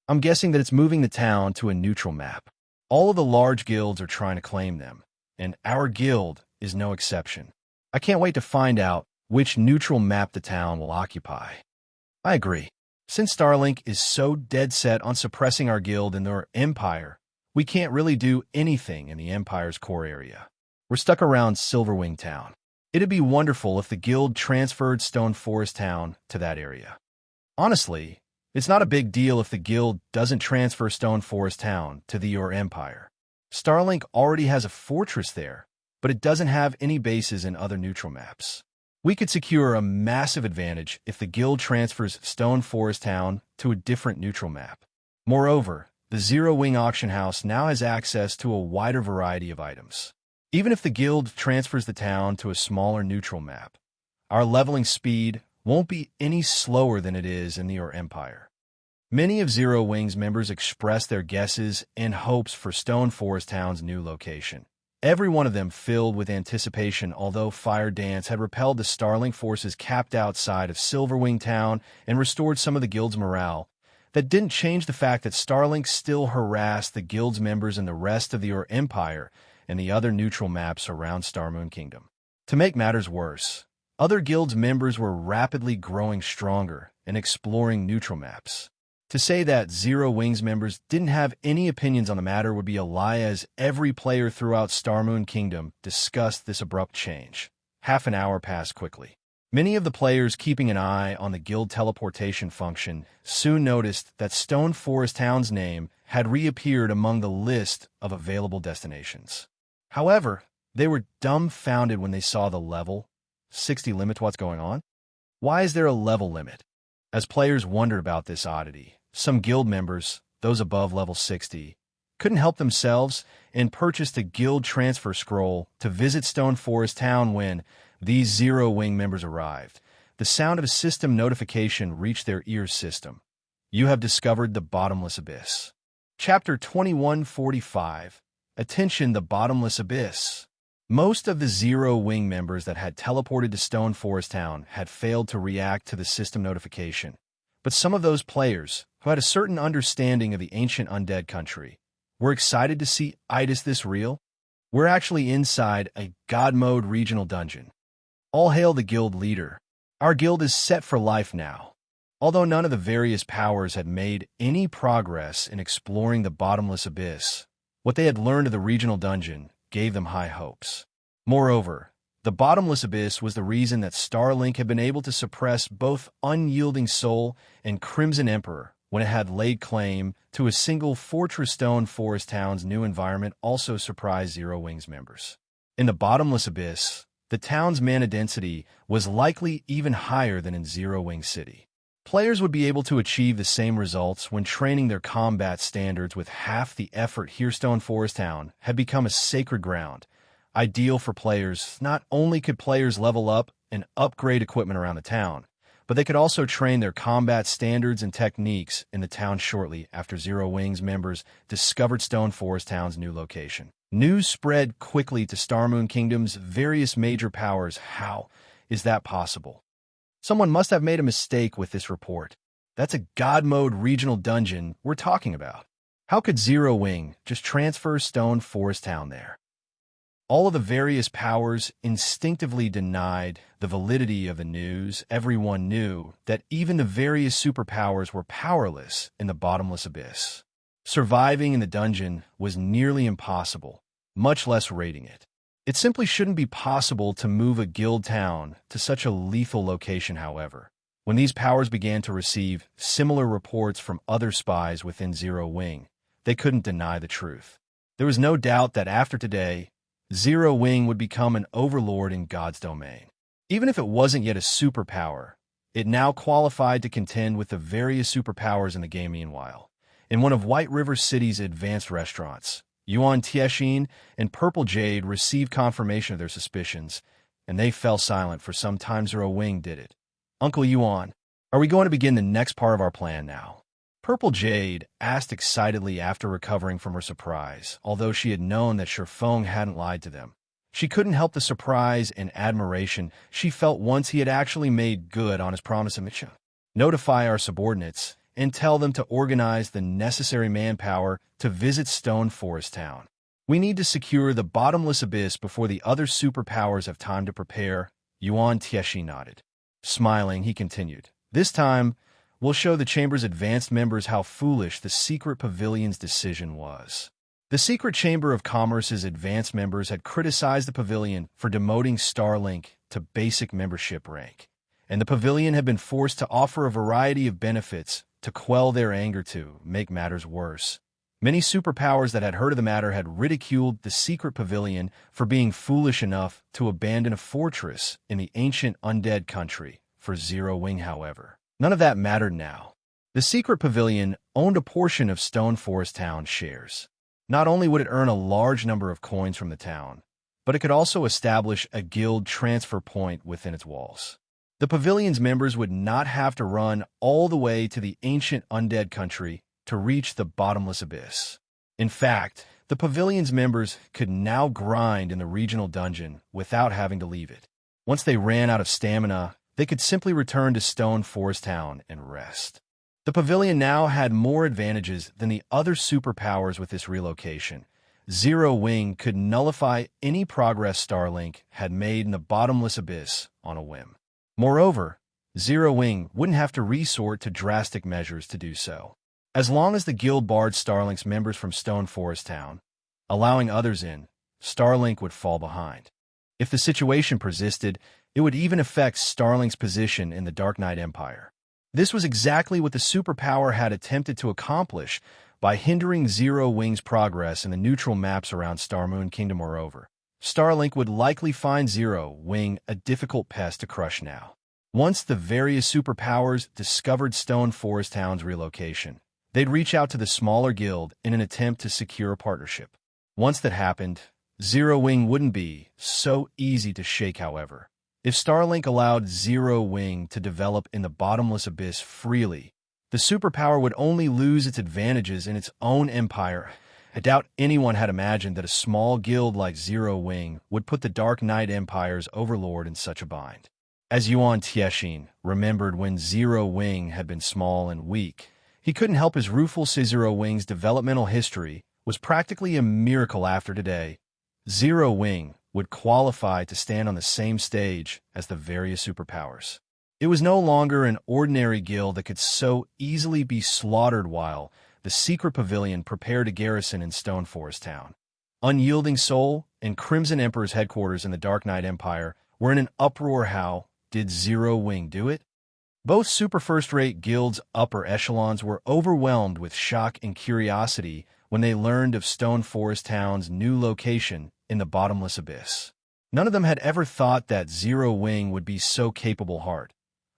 I'm guessing that it's moving the town to a neutral map. All of the large guilds are trying to claim them, and our guild is no exception. I can't wait to find out which neutral map the town will occupy. I agree. Since Starlink is so dead set on suppressing our guild and their empire, we can't really do anything in the empire's core area. We're stuck around Silverwing Town. It'd be wonderful if the guild transferred Stone Forest Town to that area. Honestly, it's not a big deal if the guild doesn't transfer Stone Forest Town to your empire. Starlink already has a fortress there, but it doesn't have any bases in other neutral maps. We could secure a massive advantage if the guild transfers Stone Forest Town to a different neutral map. Moreover, the Zero Wing auction house now has access to a wider variety of items. Even if the guild transfers the town to a smaller neutral map, our leveling speed won't be any slower than it is in your empire. Many of Zero Wing's members expressed their guesses and hopes for Stone Forest Town's new location. Every one of them filled with anticipation, although Fire Dance had repelled the Starlink forces capped outside of Silverwing Town and restored some of the guild's morale. That didn't change the fact that Starlink still harassed the guild's members in the rest of your empire and the other neutral maps around Starmoon Kingdom. To make matters worse, other guilds' members were rapidly growing stronger and exploring neutral maps. To say that Zero Wing's members didn't have any opinions on the matter would be a lie, as every player throughout Starmoon Kingdom discussed this abrupt change. Half an hour passed quickly. Many of the players keeping an eye on the guild teleportation function soon noticed that Stone Forest Town's name had reappeared among the list of available destinations. However, they were dumbfounded when they saw the level 60 limit. What's going on? Why is there a level limit? As players wondered about this oddity, some guild members, those above level 60, couldn't help themselves and purchased a guild transfer scroll to visit Stone Forest Town when These Zero-Wing members arrived. The sound of a system notification reached their ear system. You have discovered the Bottomless Abyss. Chapter 2145. Attention, the Bottomless Abyss. Most of the Zero-Wing members that had teleported to Stone Forest Town had failed to react to the system notification. But some of those players, who had a certain understanding of the ancient undead country, were excited to see Itis this real. We're actually inside a God Mode regional dungeon. All hail the guild leader. Our guild is set for life now. Although none of the various powers had made any progress in exploring the Bottomless Abyss, what they had learned of the regional dungeon gave them high hopes. Moreover, the Bottomless Abyss was the reason that Starlink had been able to suppress both Unyielding Soul and Crimson Emperor when it had laid claim to a single Fortress Stone Forest Town's new environment also surprised Zero-Wing's members. In the Bottomless Abyss, the town's mana density was likely even higher than in Zero-Wing City. Players would be able to achieve the same results when training their combat standards with half the effort here. Stone Forest Town had become a sacred ground, ideal for players. Not only could players level up and upgrade equipment around the town, but they could also train their combat standards and techniques in the town shortly after Zero-Wing's members discovered Stone Forest Town's new location. News spread quickly to Starmoon Kingdom's various major powers. How is that possible? Someone must have made a mistake with this report. That's a God Mode regional dungeon we're talking about. How could Zero-Wing just transfer Stone Forest Town there? All of the various powers instinctively denied the validity of the news. Everyone knew that even the various superpowers were powerless in the Bottomless Abyss. Surviving in the dungeon was nearly impossible, much less raiding it. It simply shouldn't be possible to move a guild town to such a lethal location, however. When these powers began to receive similar reports from other spies within Zero-Wing, they couldn't deny the truth. There was no doubt that after today, Zero-Wing would become an overlord in God's domain. Even if it wasn't yet a superpower, it now qualified to contend with the various superpowers in the game. Meanwhile, in one of White River City's advanced restaurants, Yuan Tiexin and Purple Jade received confirmation of their suspicions, and they fell silent for some time. Zero-Wing did it. Uncle Yuan, are we going to begin the next part of our plan now? Purple Jade asked excitedly after recovering from her surprise, although she had known that Shifeng hadn't lied to them. She couldn't help the surprise and admiration she felt once he had actually made good on his promise of Mitcha. Notify our subordinates and tell them to organize the necessary manpower to visit Stone Forest Town. We need to secure the Bottomless Abyss before the other superpowers have time to prepare. Yuan Tiexin nodded. Smiling, he continued, this time, we'll show the Chamber's advanced members how foolish the Secret Pavilion's decision was. The Secret Chamber of Commerce's advanced members had criticized the Pavilion for demoting Starlink to basic membership rank, and the Pavilion had been forced to offer a variety of benefits to quell their anger. To make matters worse, many superpowers that had heard of the matter had ridiculed the Secret Pavilion for being foolish enough to abandon a fortress in the ancient undead country. For Zero-Wing, however, none of that mattered now. The Secret Pavilion owned a portion of Stone Forest Town shares. Not only would it earn a large number of coins from the town, but it could also establish a guild transfer point within its walls. The Pavilion's members would not have to run all the way to the ancient undead country to reach the Bottomless Abyss. In fact, the Pavilion's members could now grind in the regional dungeon without having to leave it. Once they ran out of stamina, they could simply return to Stone Forest Town and rest. The Pavilion now had more advantages than the other superpowers with this relocation. Zero-Wing could nullify any progress Starlink had made in the Bottomless Abyss on a whim. Moreover, Zero-Wing wouldn't have to resort to drastic measures to do so. As long as the guild barred Starlink's members from Stone Forest Town, allowing others in, Starlink would fall behind. If the situation persisted, it would even affect Starlink's position in the Dark Knight Empire. This was exactly what the superpower had attempted to accomplish by hindering Zero-Wing's progress in the neutral maps around Starmoon Kingdom. Moreover, Starlink would likely find Zero-Wing a difficult pest to crush now. Once the various superpowers discovered Stone Forest Town's relocation, they'd reach out to the smaller guild in an attempt to secure a partnership. Once that happened, Zero-Wing wouldn't be so easy to shake. However, If Starlink allowed Zero Wing to develop in the bottomless abyss freely, the superpower would only lose its advantages in its own empire. I doubt anyone had imagined that a small guild like Zero Wing would put the Dark Knight Empire's overlord in such a bind. As Yuan Tiexin remembered when Zero Wing had been small and weak, he couldn't help his rueful say Zero Wing's developmental history was practically a miracle after today. Zero Wing would qualify to stand on the same stage as the various superpowers. It was no longer an ordinary guild that could so easily be slaughtered while the secret pavilion prepared a garrison in Stone Forest Town. Unyielding Soul and Crimson Emperor's headquarters in the Dark Knight Empire were in an uproar. How did Zero Wing do it? Both super first-rate guilds' upper echelons were overwhelmed with shock and curiosity when they learned of Stone Forest Town's new location in the bottomless abyss. None of them had ever thought that Zero Wing would be so capable. Hard.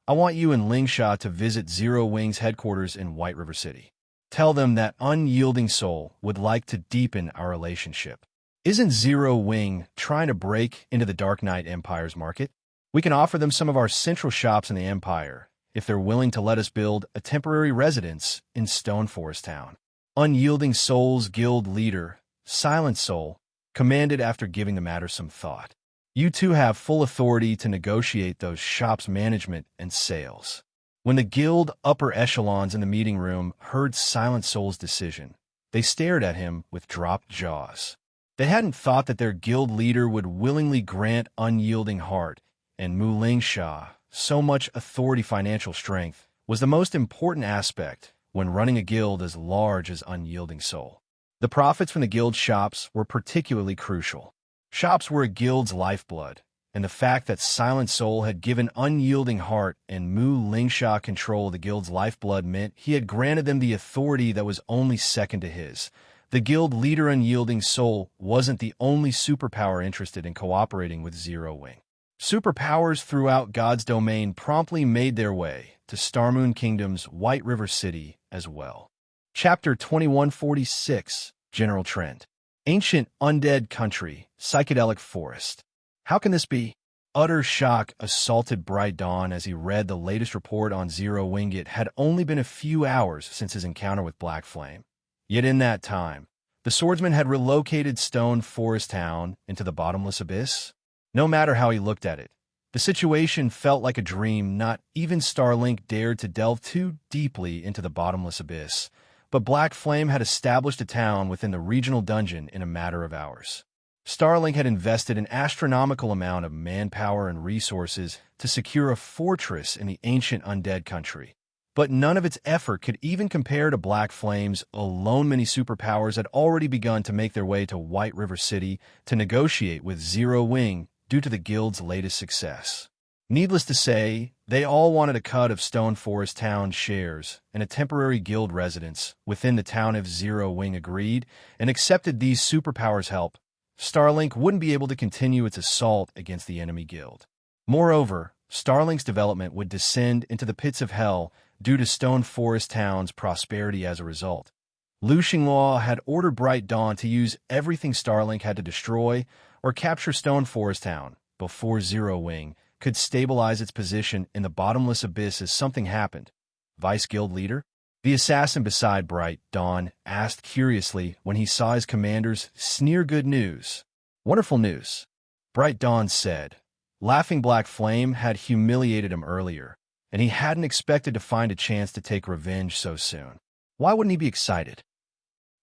I want you and Lingsha to visit Zero Wing's headquarters in White River City. Tell them that Unyielding Soul would like to deepen our relationship. Isn't Zero Wing trying to break into the Dark Knight Empire's market? We can offer them some of our central shops in the Empire if they're willing to let us build a temporary residence in Stone Forest Town. Unyielding Soul's guild leader, Silent Soul, commanded after giving the matter some thought. You two have full authority to negotiate those shops' management and sales. When the guild upper echelons in the meeting room heard Silent Soul's decision, they stared at him with dropped jaws. They hadn't thought that their guild leader would willingly grant Unyielding Heart and Mu Lingsha so much authority. Financial strength was the most important aspect when running a guild as large as Unyielding Soul. The profits from the guild shops were particularly crucial. Shops were a guild's lifeblood, and the fact that Silent Soul had given Unyielding Heart and Mu Lingsha control of the guild's lifeblood meant he had granted them the authority that was only second to his. The guild leader Unyielding Soul wasn't the only superpower interested in cooperating with Zero Wing. Superpowers throughout God's domain promptly made their way to Starmoon Kingdom's White River City as well. Chapter 2146, General Trend. Ancient Undead Country, Psychedelic Forest. How can this be? Utter shock assaulted Bright Dawn as he read the latest report on Zero Wing. It had only been a few hours since his encounter with Black Flame. Yet in that time, the swordsman had relocated Stone Forest Town into the bottomless abyss. No matter how he looked at it, the situation felt like a dream. Not even Starlink dared to delve too deeply into the bottomless abyss, but Black Flame had established a town within the regional dungeon in a matter of hours. Starlink had invested an astronomical amount of manpower and resources to secure a fortress in the ancient Undead country, but none of its effort could even compare to Black Flame's alone. Many superpowers had already begun to make their way to White River City to negotiate with Zero Wing due to the guild's latest success. Needless to say, they all wanted a cut of Stone Forest Town's shares and a temporary guild residence within the town. If Zero Wing agreed and accepted these superpowers' help, Starlink wouldn't be able to continue its assault against the enemy guild. Moreover, Starlink's development would descend into the pits of hell due to Stone Forest Town's prosperity as a result. Lu Xinghua had ordered Bright Dawn to use everything Starlink had to destroy or capture Stone Forest Town before Zero Wing could stabilize its position in the bottomless abyss. As something happened, Vice Guild Leader? The assassin beside Bright Dawn asked curiously when he saw his commanders sneer. Good news. Wonderful news, Bright Dawn said. Laughing, Black Flame had humiliated him earlier, and he hadn't expected to find a chance to take revenge so soon. Why wouldn't he be excited?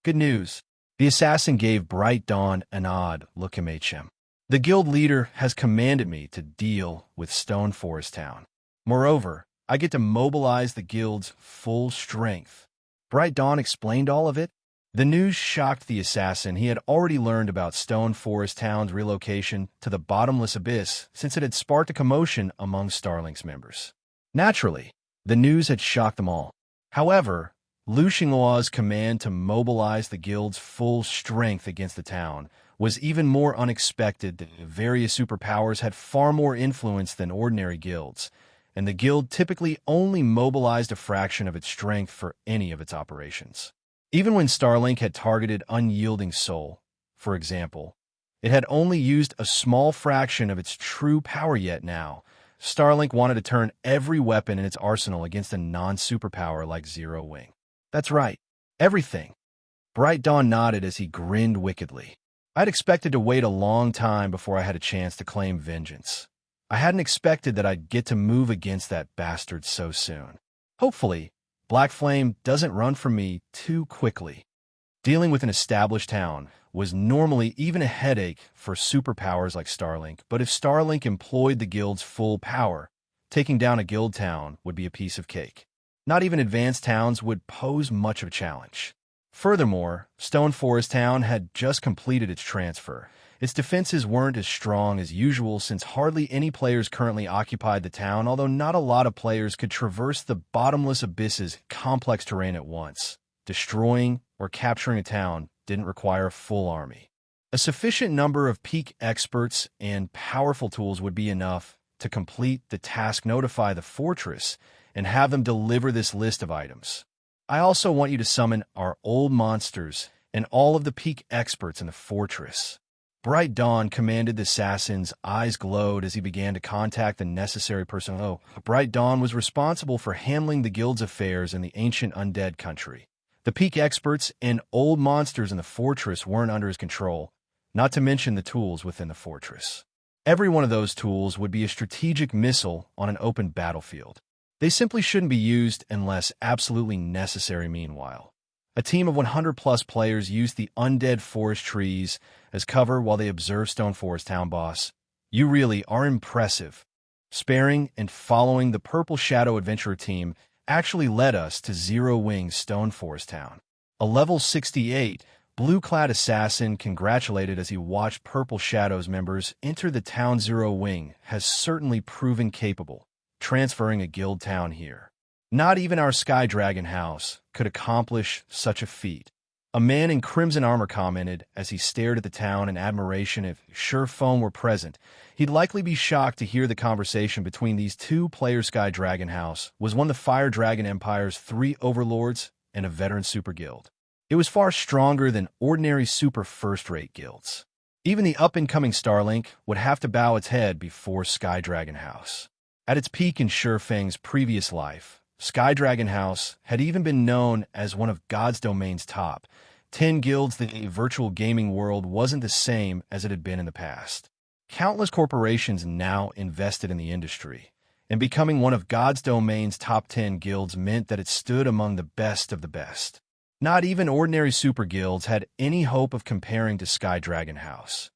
Good news. The assassin gave Bright Dawn an odd look. MHM. The guild leader has commanded me to deal with Stone Forest Town. Moreover, I get to mobilize the guild's full strength. Bright Dawn explained all of it. The news shocked the assassin. He had already learned about Stone Forest Town's relocation to the bottomless abyss since it had sparked a commotion among Starlink's members. Naturally, the news had shocked them all. However, Lu Xinghua's command to mobilize the guild's full strength against the town was even more unexpected. The various superpowers had far more influence than ordinary guilds, and the guild typically only mobilized a fraction of its strength for any of its operations. Even when Starlink had targeted Unyielding Soul, for example, It had only used a small fraction of its true power yet now. Starlink wanted to turn every weapon in its arsenal against a non-superpower like Zero Wing. That's right. Everything. Bright Dawn nodded as he grinned wickedly. I'd expected to wait a long time before I had a chance to claim vengeance. I hadn't expected that I'd get to move against that bastard so soon. Hopefully, Black Flame doesn't run from me too quickly. Dealing with an established town was normally even a headache for superpowers like Starlink, but if Starlink employed the guild's full power, taking down a guild town would be a piece of cake. Not even advanced towns would pose much of a challenge. Furthermore, Stone Forest Town had just completed its transfer. Its defenses weren't as strong as usual since hardly any players currently occupied the town, although not a lot of players could traverse the Bottomless Abyss's complex terrain at once. Destroying or capturing a town didn't require a full army. A sufficient number of peak experts and powerful tools would be enough to complete the task. Notify the fortress and have them deliver this list of items. I also want you to summon our old monsters and all of the peak experts in the fortress. Bright Dawn commanded the assassin's eyes glowed as he began to contact the necessary personnel. Bright Dawn was responsible for handling the guild's affairs in the ancient undead country. The peak experts and old monsters in the fortress weren't under his control, not to mention the tools within the fortress. Every one of those tools would be a strategic missile on an open battlefield. They simply shouldn't be used unless absolutely necessary. Meanwhile, a team of 100-plus players used the undead forest trees as cover while they observed Stone Forest Town. Boss, you really are impressive. Sparing and following the Purple Shadow Adventurer team actually led us to Zero Wing Stone Forest Town. A level 68, blue-clad assassin congratulated as he watched Purple Shadow's members enter the town. Zero Wing has certainly proven capable, transferring a guild town here. Not even our Sky Dragon house could accomplish such a feat. A man in crimson armor commented as he stared at the town in admiration. If Sure Foam were present, he'd likely be shocked to hear the conversation between these two-player Sky Dragon house was one of the Fire Dragon Empire's 3 overlords and a veteran super guild. It was far stronger than ordinary super first-rate guilds. Even the up-and-coming Starlink would have to bow its head before Sky Dragon house. At its peak in Surefang's previous life, Sky Dragon House had even been known as one of God's Domain's top 10 guilds. The virtual gaming world wasn't the same as it had been in the past. Countless corporations now invested in the industry, and becoming one of God's Domain's top 10 guilds meant that it stood among the best of the best. Not even ordinary super guilds had any hope of comparing to Sky Dragon House.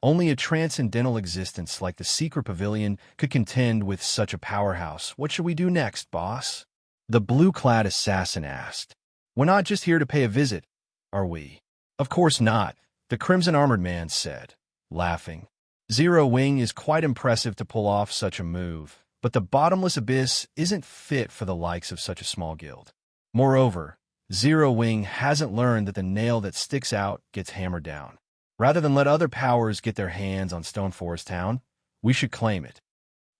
Only a transcendental existence like the Secret Pavilion could contend with such a powerhouse. What should we do next, boss? The blue-clad assassin asked. We're not just here to pay a visit, are we? Of course not, the crimson-armored man said, laughing. Zero Wing is quite impressive to pull off such a move, but the Bottomless Abyss isn't fit for the likes of such a small guild. Moreover, Zero Wing hasn't learned that the nail that sticks out gets hammered down. Rather than let other powers get their hands on Stone Forest Town, we should claim it.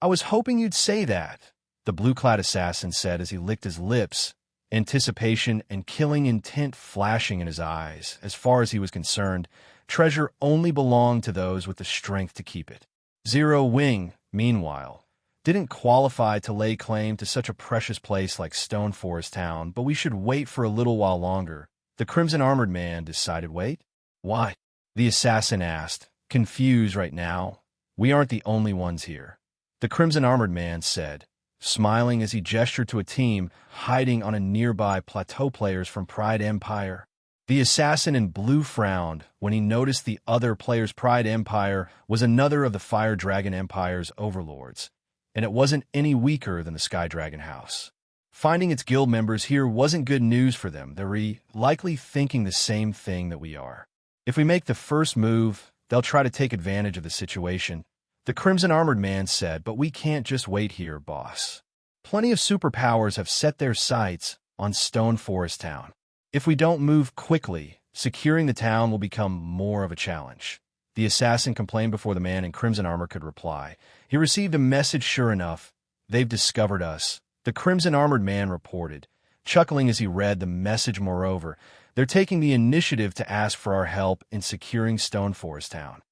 I was hoping you'd say that, the blue-clad assassin said as he licked his lips, anticipation and killing intent flashing in his eyes. As far as he was concerned, treasure only belonged to those with the strength to keep it. Zero Wing, meanwhile, didn't qualify to lay claim to such a precious place like Stone Forest Town, but we should wait for a little while longer. The crimson-armored man decided. Wait? Why? The assassin asked, confused right now. We aren't the only ones here, the crimson-armored man said, smiling as he gestured to a team hiding on a nearby plateau. Players from Pride Empire. The assassin in blue frowned when he noticed the other players. Pride Empire was another of the Fire Dragon Empire's overlords, and it wasn't any weaker than the Sky Dragon House. Finding its guild members here wasn't good news for them. They're likely thinking the same thing that we are. If we make the first move, they'll try to take advantage of the situation, the crimson-armored man said, but we can't just wait here, boss. Plenty of superpowers have set their sights on Stone Forest Town. If we don't move quickly, securing the town will become more of a challenge. The assassin complained before the man in crimson armor could reply. He received a message. Sure enough, they've discovered us, the crimson-armored man reported, chuckling as he read the message. Moreover, they're taking the initiative to ask for our help in securing Stone Forest Town.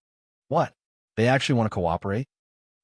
What? They actually want to cooperate?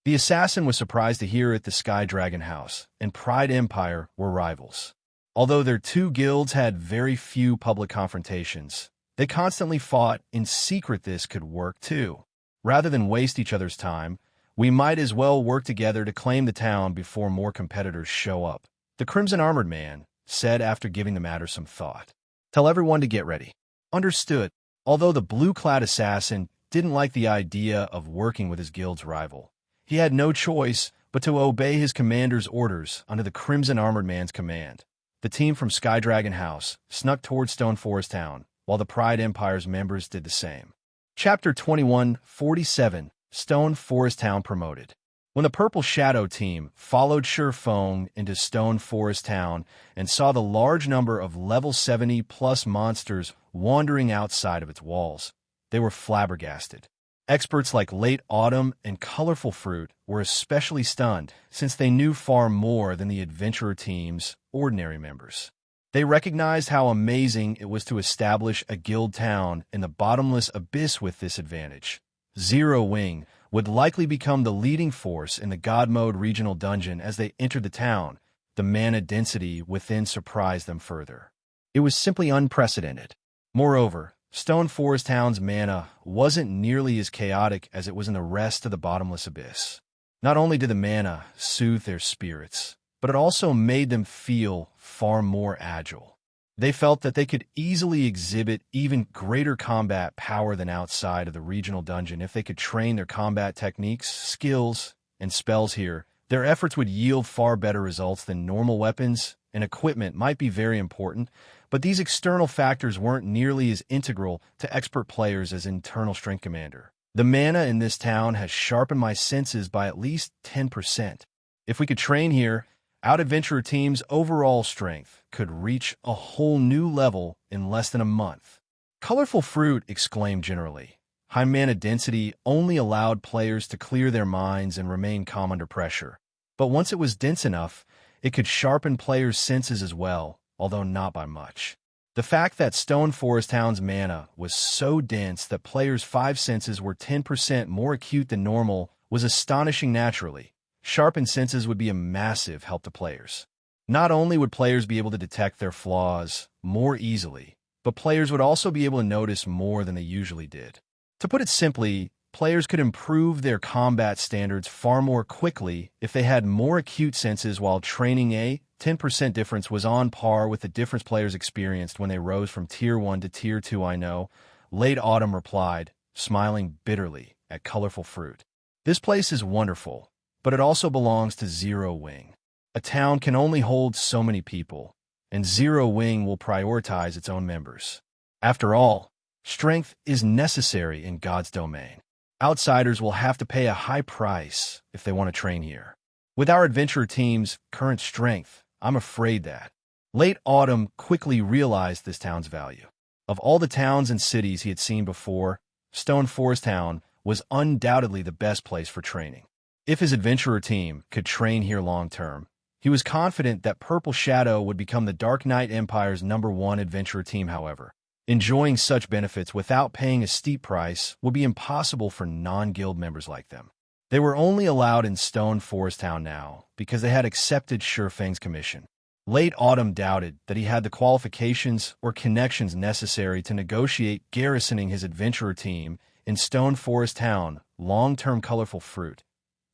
The assassin was surprised to hear at the Sky Dragon House and Pride Empire were rivals. Although their two guilds had very few public confrontations, they constantly fought in secret. This could work too. Rather than waste each other's time, we might as well work together to claim the town before more competitors show up, the Crimson Armored Man said after giving the matter some thought. Tell everyone to get ready. Understood. Although the blue-clad assassin didn't like the idea of working with his guild's rival, he had no choice but to obey his commander's orders under the Crimson Armored Man's command. The team from Sky Dragon House snuck toward Stone Forest Town, while the Pride Empire's members did the same. Chapter 2147, Stone Forest Town Promoted. When the Purple Shadow team followed Sure Fong into Stone Forest Town and saw the large number of level 70-plus monsters wandering outside of its walls, they were flabbergasted. Experts like Late Autumn and Colorful Fruit were especially stunned since they knew far more than the Adventurer team's ordinary members. They recognized how amazing it was to establish a guild town in the Bottomless Abyss with this advantage. Zero Wing would likely become the leading force in the God Mode regional dungeon as they entered the town. The mana density within surprised them further. It was simply unprecedented. Moreover, Stone Forest Town's mana wasn't nearly as chaotic as it was in the rest of the Bottomless Abyss. Not only did the mana soothe their spirits, but it also made them feel far more agile. They felt that they could easily exhibit even greater combat power than outside of the regional dungeon if they could train their combat techniques, skills, and spells here. Their efforts would yield far better results than normal weapons, and equipment might be very important, but these external factors weren't nearly as integral to expert players as internal strength commander. The mana in this town has sharpened my senses by at least 10%. If we could train here, our Adventurer team's overall strength could reach a whole new level in less than a month. Colorful Fruit exclaimed generally. High mana density only allowed players to clear their minds and remain calm under pressure. But once it was dense enough, it could sharpen players' senses as well, although not by much. The fact that Stone Forest Town's mana was so dense that players' five senses were 10% more acute than normal was astonishing naturally. Sharpened senses would be a massive help to players. Not only would players be able to detect their flaws more easily, but players would also be able to notice more than they usually did. To put it simply, players could improve their combat standards far more quickly if they had more acute senses while training. A 10% difference was on par with the difference players experienced when they rose from Tier 1 to Tier 2, I know. Late Autumn replied, smiling bitterly at Colorful Fruit. This place is wonderful, but it also belongs to Zero Wing. A town can only hold so many people, and Zero Wing will prioritize its own members. After all, strength is necessary in God's domain. Outsiders will have to pay a high price if they want to train here. With our Adventurer team's current strength, I'm afraid that. Late Autumn quickly realized this town's value. Of all the towns and cities he had seen before, Stone Forest Town was undoubtedly the best place for training. If his Adventurer team could train here long-term, he was confident that Purple Shadow would become the Dark Knight Empire's #1 Adventurer team. However, enjoying such benefits without paying a steep price would be impossible for non-guild members like them. They were only allowed in Stone Forest Town now because they had accepted Sure Feng's commission. Late Autumn doubted that he had the qualifications or connections necessary to negotiate garrisoning his Adventurer team in Stone Forest Town. Long-term Colorful Fruit,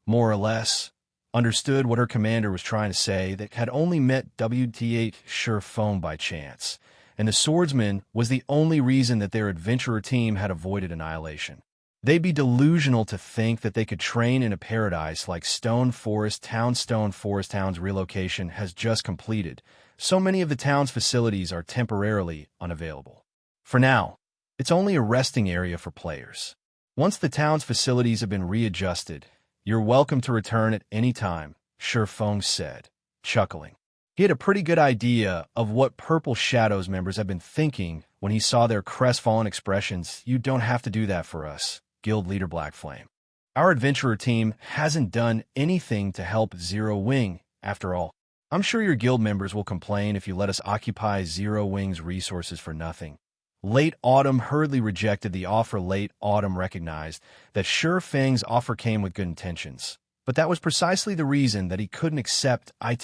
more or less, understood what her commander was trying to say that had only met WT8 Sure Feng by chance, and the swordsman was the only reason that their Adventurer team had avoided annihilation. They'd be delusional to think that they could train in a paradise like Stone Forest Town. Stone Forest Town's relocation has just completed. So many of the town's facilities are temporarily unavailable. For now, it's only a resting area for players. Once the town's facilities have been readjusted, you're welcome to return at any time, Sure Feng said, chuckling. He had a pretty good idea of what Purple Shadow's members had been thinking when he saw their crestfallen expressions. You don't have to do that for us, Guild Leader Blackflame. Our Adventurer team hasn't done anything to help Zero Wing, after all. I'm sure your guild members will complain if you let us occupy Zero Wing's resources for nothing. Late Autumn hurriedly rejected the offer. Late Autumn recognized that Sure Feng's offer came with good intentions, but that was precisely the reason that he couldn't accept it. I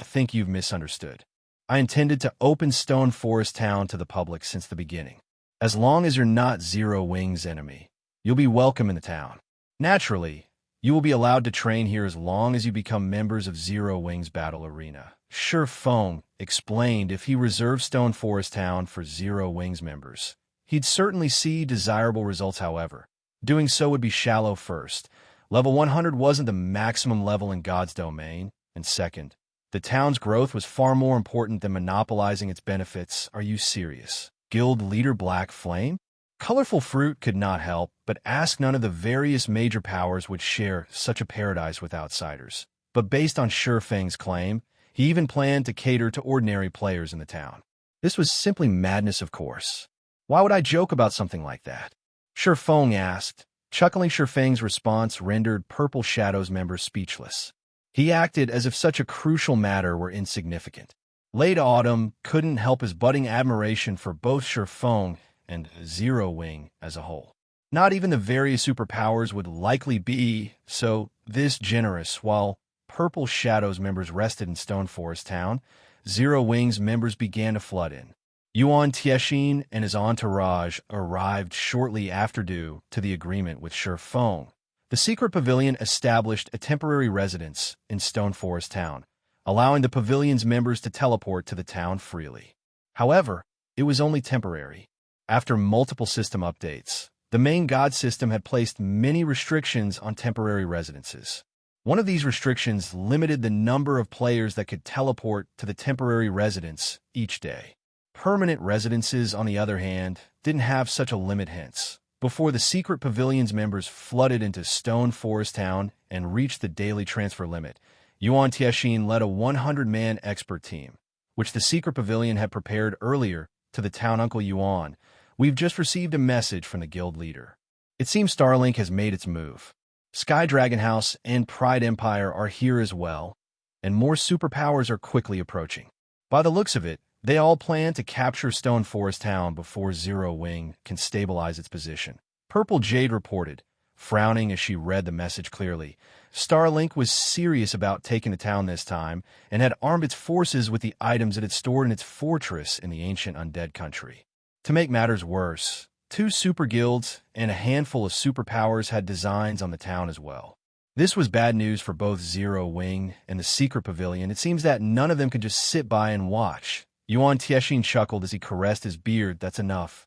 think you've misunderstood. I intended to open Stone Forest Town to the public since the beginning. As long as you're not Zero Wing's enemy, you'll be welcome in the town. Naturally, you will be allowed to train here as long as you become members of Zero Wing's battle arena. Sure Feng explained if he reserved Stone Forest Town for Zero Wing's members, he'd certainly see desirable results. However, doing so would be shallow. First, level 100 wasn't the maximum level in God's domain, and second, the town's growth was far more important than monopolizing its benefits. Are you serious? Guild leader Black Flame? Colorful Fruit could not help but ask. None of the various major powers would share such a paradise with outsiders. But based on Sure Feng's claim, he even planned to cater to ordinary players in the town. This was simply madness, of course. Why would I joke about something like that? Sure Feng asked. Chuckling, Sure Feng's response rendered Purple Shadow's members speechless. He acted as if such a crucial matter were insignificant. Late Autumn couldn't help his budding admiration for both Sure Feng and Zero Wing as a whole. Not even the various superpowers would likely be so this generous. While Purple Shadow's members rested in Stone Forest Town, Zero Wing's members began to flood in. Yuan Tiexin and his entourage arrived shortly after due to the agreement with Sure Feng. The secret pavilion established a temporary residence in Stone Forest Town, allowing the pavilion's members to teleport to the town freely. However, it was only temporary. After multiple system updates, the main god system had placed many restrictions on temporary residences. One of these restrictions limited the number of players that could teleport to the temporary residence each day. Permanent residences, on the other hand, didn't have such a limit. Hence, before the secret pavilion's members flooded into Stone Forest Town and reached the daily transfer limit, Yuan Tiexin led a 100-man expert team, which the secret pavilion had prepared earlier to the town. Uncle Yuan, we've just received a message from the guild leader. It seems Starlink has made its move. Sky Dragon House and Pride Empire are here as well, and more superpowers are quickly approaching. By the looks of it, they all plan to capture Stone Forest Town before Zero Wing can stabilize its position. Purple Jade reported, frowning as she read the message clearly. Starlink was serious about taking the town this time and had armed its forces with the items it had stored in its fortress in the ancient Undead country. To make matters worse, 2 super guilds and a handful of superpowers had designs on the town as well. This was bad news for both Zero Wing and the secret pavilion. It seems that none of them could just sit by and watch. Yuan Tiexin chuckled as he caressed his beard. That's enough,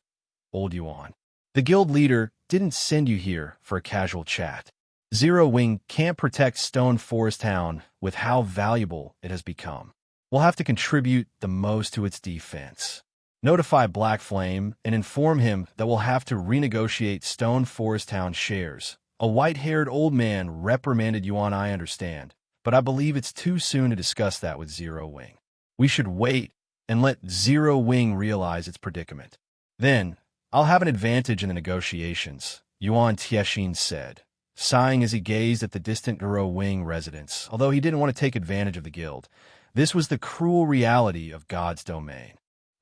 old Yuan. The guild leader didn't send you here for a casual chat. Zero Wing can't protect Stone Forest Town with how valuable it has become. We'll have to contribute the most to its defense. Notify Black Flame and inform him that we'll have to renegotiate Stone Forest Town shares. A white-haired old man reprimanded Yuan. I understand, but I believe it's too soon to discuss that with Zero Wing. We should wait and let Zero Wing realize its predicament. Then, I'll have an advantage in the negotiations, Yuan Tiexin said, sighing as he gazed at the distant Zero Wing residence. Although he didn't want to take advantage of the guild, this was the cruel reality of God's domain.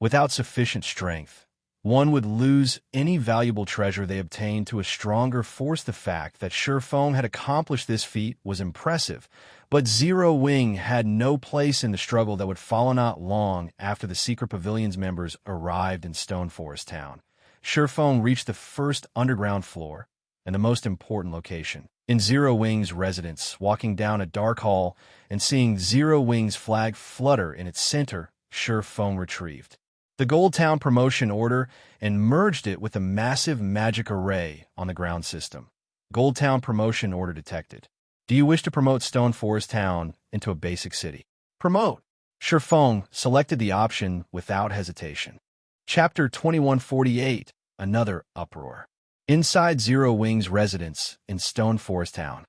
Without sufficient strength, one would lose any valuable treasure they obtained to a stronger force. The fact that Sure Feng had accomplished this feat was impressive, but Zero Wing had no place in the struggle that would follow not long after the secret pavilion's members arrived in Stone Forest Town. Sure Feng reached the first underground floor and the most important location. In Zero Wing's residence, walking down a dark hall and seeing Zero Wing's flag flutter in its center, Sure Feng retrieved the Gold Town promotion order and merged it with a massive magic array on the ground system. Gold Town promotion order detected. Do you wish to promote Stone Forest Town into a basic city? Promote. Sure Feng selected the option without hesitation. Chapter 2148, Another Uproar. Inside Zero Wing's residence in Stone Forest Town.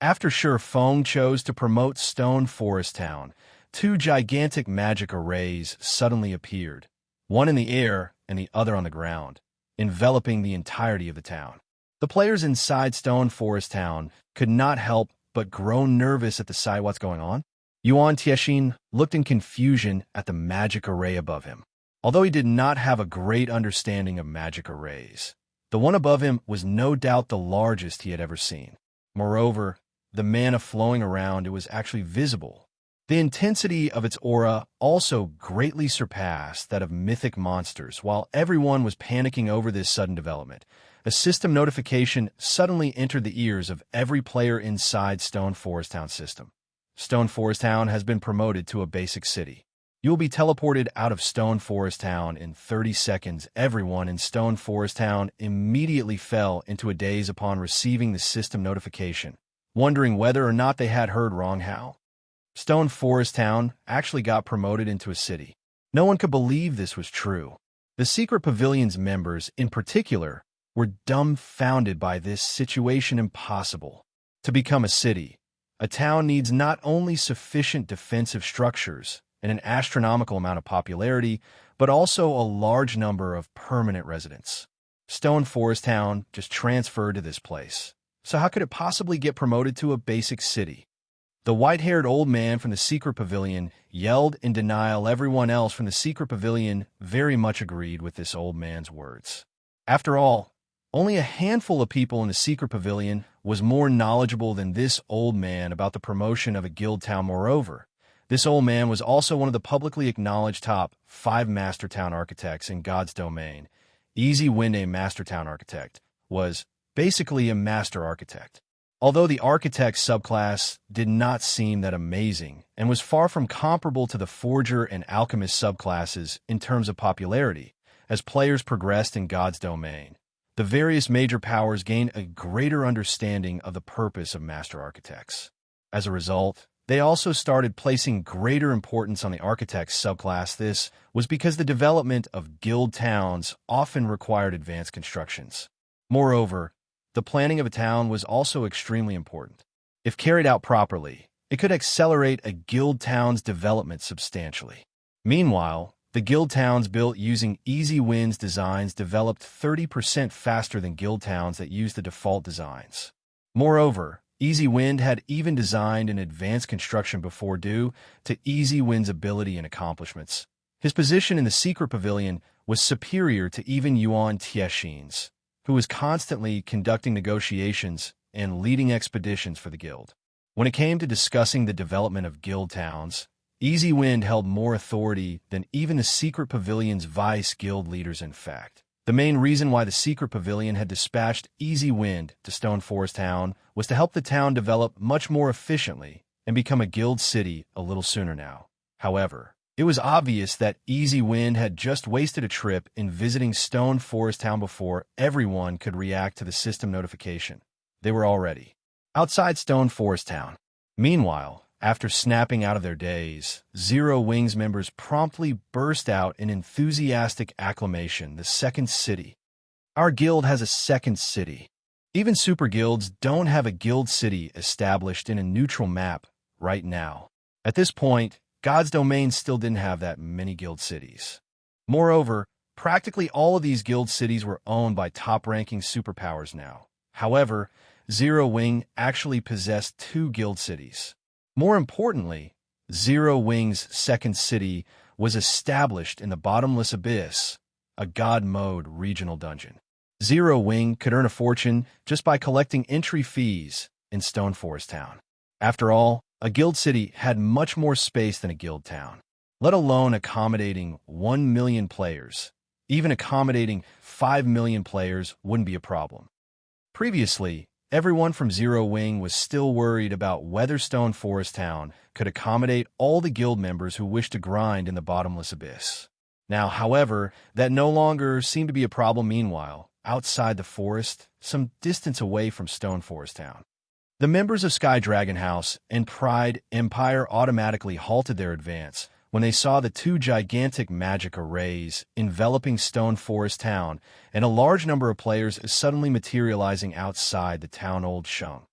After Sure Feng chose to promote Stone Forest Town, 2 gigantic magic arrays suddenly appeared, one in the air and the other on the ground, enveloping the entirety of the town. The players inside Stone Forest Town could not help but grow nervous at the sight. What's going on? Yuan Tiexin looked in confusion at the magic array above him. Although he did not have a great understanding of magic arrays, the one above him was no doubt the largest he had ever seen. Moreover, the mana flowing around it was actually visible. The intensity of its aura also greatly surpassed that of mythic monsters. While everyone was panicking over this sudden development, a system notification suddenly entered the ears of every player inside Stone Forest Town system. Stone Forest Town has been promoted to a basic city. You will be teleported out of Stone Forest Town in 30 seconds. Everyone in Stone Forest Town immediately fell into a daze upon receiving the system notification, wondering whether or not they had heard wrong. How Stone Forest Town actually got promoted into a city. No one could believe this was true. The Secret Pavilion's members, in particular, were dumbfounded by this situation. Impossible. To become a city, a town needs not only sufficient defensive structures and an astronomical amount of popularity, but also a large number of permanent residents. Stone Forest Town just transferred to this place. So how could it possibly get promoted to a basic city? The white-haired old man from the Secret Pavilion yelled in denial. Everyone else from the Secret Pavilion very much agreed with this old man's words. After all, only a handful of people in the Secret Pavilion was more knowledgeable than this old man about the promotion of a guild town. Moreover, this old man was also one of the publicly acknowledged top 5 Master Town architects in God's domain. Easy Wind, a Master Town architect, was basically a master architect. Although the architect subclass did not seem that amazing and was far from comparable to the forger and alchemist subclasses in terms of popularity, as players progressed in God's domain, the various major powers gained a greater understanding of the purpose of master architects. As a result, they also started placing greater importance on the architect subclass. This was because the development of guild towns often required advanced constructions. Moreover, the planning of a town was also extremely important. If carried out properly, it could accelerate a guild town's development substantially. Meanwhile, the guild towns built using Easy Wind's designs developed 30% faster than guild towns that used the default designs. Moreover, Easy Wind had even designed an advanced construction before due to Easy Wind's ability and accomplishments. His position in the Secret Pavilion was superior to even Yuan Tiexin's, who was constantly conducting negotiations and leading expeditions for the guild. When it came to discussing the development of guild towns, Easy Wind held more authority than even the Secret Pavilion's vice guild leaders. In fact, the main reason why the Secret Pavilion had dispatched Easy Wind to Stone Forest Town was to help the town develop much more efficiently and become a guild city a little sooner now. However, it was obvious that Easy Wind had just wasted a trip in visiting Stone Forest Town before everyone could react to the system notification. They were already outside Stone Forest Town. Meanwhile, after snapping out of their daze, Zero Wings members promptly burst out in enthusiastic acclamation. The second city. Our guild has a second city. Even super guilds don't have a guild city established in a neutral map right now. At this point, God's domain still didn't have that many guild cities. Moreover, practically all of these guild cities were owned by top-ranking superpowers now. However, Zero Wing actually possessed 2 guild cities. More importantly, Zero Wing's second city was established in the Bottomless Abyss, a God mode regional dungeon. Zero Wing could earn a fortune just by collecting entry fees in Stone Forest Town. After all, a guild city had much more space than a guild town, let alone accommodating 1 million players. Even accommodating 5 million players wouldn't be a problem. Previously, everyone from Zero Wing was still worried about whether Stone Forest Town could accommodate all the guild members who wished to grind in the Bottomless Abyss. Now, however, that no longer seemed to be a problem. Meanwhile, outside the forest, some distance away from Stone Forest Town, the members of Sky Dragon House and Pride Empire automatically halted their advance when they saw the 2 gigantic magic arrays enveloping Stone Forest Town and a large number of players suddenly materializing outside the town. Old Shung.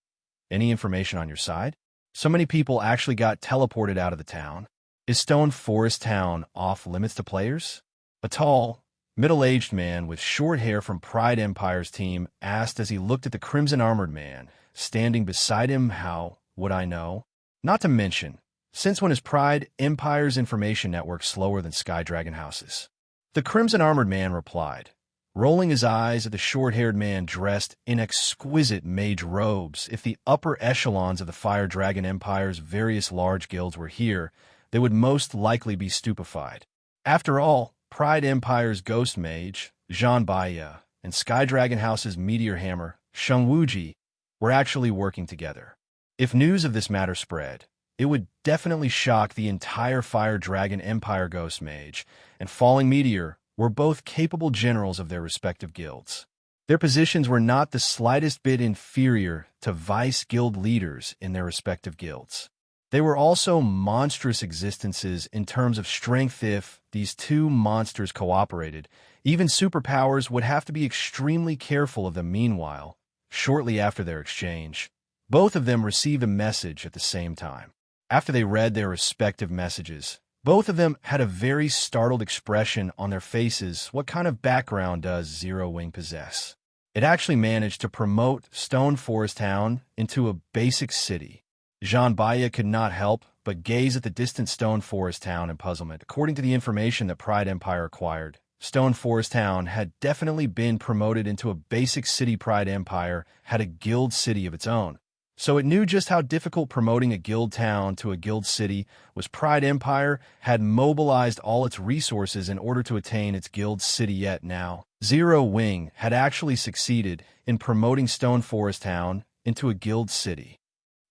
Any information on your side? So many people actually got teleported out of the town. Is Stone Forest Town off limits to players? A tall, middle-aged man with short hair from Pride Empire's team asked as he looked at the crimson-armored man standing beside him. How would I know? Not to mention, since when is Pride Empire's information network slower than Sky Dragon House's? The crimson-armored man replied, rolling his eyes at the short-haired man dressed in exquisite mage robes. If the upper echelons of the Fire Dragon Empire's various large guilds were here, they would most likely be stupefied. After all, Pride Empire's Ghost Mage, Zhan Baiya, and Sky Dragon House's Meteor Hammer, Sheng Wuji, were actually working together. If news of this matter spread, it would definitely shock the entire Fire Dragon Empire Ghost Mage, and Falling Meteor were both capable generals of their respective guilds. Their positions were not the slightest bit inferior to vice guild leaders in their respective guilds. They were also monstrous existences in terms of strength. If these two monsters cooperated, even superpowers would have to be extremely careful of them. Meanwhile, shortly after their exchange, both of them received a message at the same time. After they read their respective messages, both of them had a very startled expression on their faces. What kind of background does Zero Wing possess? It actually managed to promote Stone Forest Town into a basic city. Zhan Baiya could not help but gaze at the distant Stone Forest Town in puzzlement. According to the information that Pride Empire acquired, Stone Forest Town had definitely been promoted into a basic city. Pride Empire had a guild city of its own, so it knew just how difficult promoting a guild town to a guild city was. Pride Empire had mobilized all its resources in order to attain its guild city, yet now Zero Wing had actually succeeded in promoting Stone Forest Town into a guild city.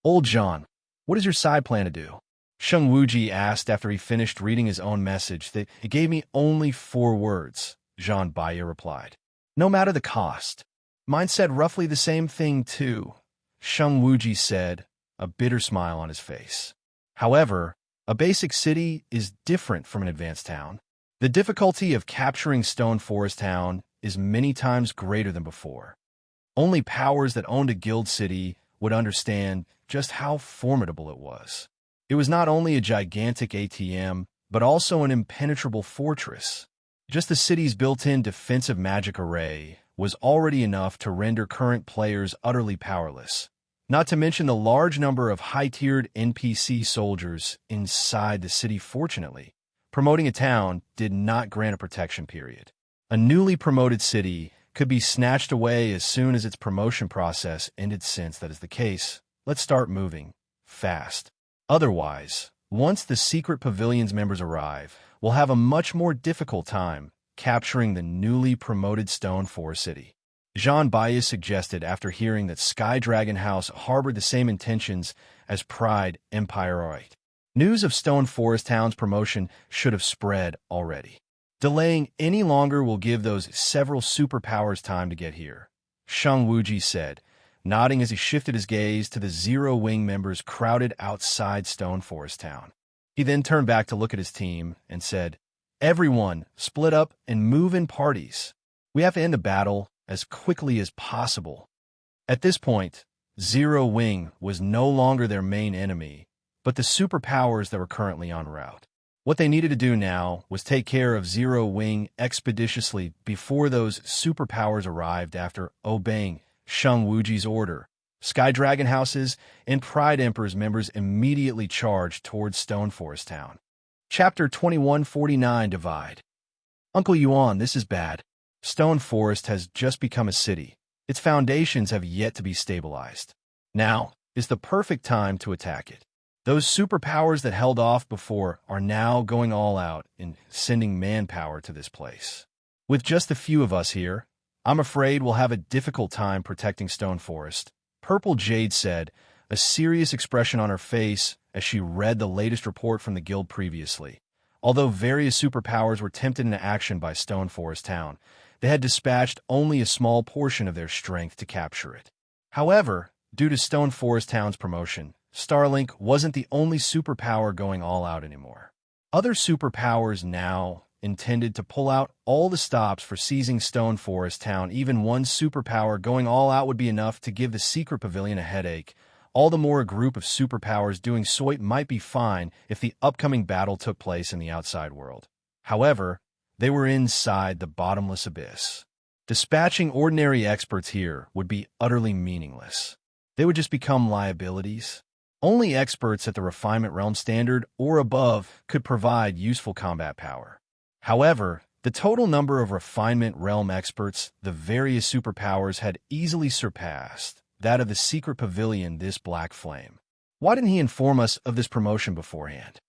Old John, what is your side plan to do? Sheng Wuji asked after he finished reading his own message. It gave me only 4 words, Zhan Baiya replied. No matter the cost. Mine said roughly the same thing too, Sheng Wuji said, a bitter smile on his face. However, a basic city is different from an advanced town. The difficulty of capturing Stone Forest Town is many times greater than before. Only powers that owned a guild city would understand just how formidable it was. It was not only a gigantic ATM, but also an impenetrable fortress. Just the city's built-in defensive magic array was already enough to render current players utterly powerless, not to mention the large number of high-tiered NPC soldiers inside the city. Fortunately, promoting a town did not grant a protection period. A newly promoted city could be snatched away as soon as its promotion process ended. Since that is the case, let's start moving fast. Otherwise, once the secret pavilion's members arrive, we'll have a much more difficult time capturing the newly promoted Stone Forest City. Zhan Baiya suggested after hearing that Sky Dragon House harbored the same intentions as Pride Empire. News of Stone Forest Town's promotion should have spread already. Delaying any longer will give those several superpowers time to get here, Sheng Wuji said, nodding as he shifted his gaze to the Zero Wing members crowded outside Stone Forest Town. He then turned back to look at his team and said, Everyone, split up and move in parties. We have to end the battle as quickly as possible. At this point, Zero Wing was no longer their main enemy, but the superpowers that were currently en route. What they needed to do now was take care of Zero Wing expeditiously before those superpowers arrived. After obeying Sheng Wuji's order, Sky Dragon House's and Pride Emperor's members immediately charged towards Stone Forest Town. Chapter 2149 Divide. Uncle Yuan, this is bad. Stone Forest has just become a city. Its foundations have yet to be stabilized. Now is the perfect time to attack it. Those superpowers that held off before are now going all out in sending manpower to this place. With just a few of us here, I'm afraid we'll have a difficult time protecting Stone Forest, Purple Jade said, a serious expression on her face as she read the latest report from the guild previously. Although various superpowers were tempted into action by Stone Forest Town, they had dispatched only a small portion of their strength to capture it. However, due to Stone Forest Town's promotion, Starlink wasn't the only superpower going all out anymore. Other superpowers now intended to pull out all the stops for seizing Stone Forest Town. Even one superpower going all out would be enough to give the secret pavilion a headache. All the more a group of superpowers doing so might be fine if the upcoming battle took place in the outside world. However, they were inside the bottomless abyss. Dispatching ordinary experts here would be utterly meaningless. They would just become liabilities. Only experts at the Refinement Realm Standard or above could provide useful combat power. However, The total number of Refinement realm experts the various superpowers had easily surpassed that of the secret pavilion, this black flame. Why didn't he inform us of this promotion beforehand?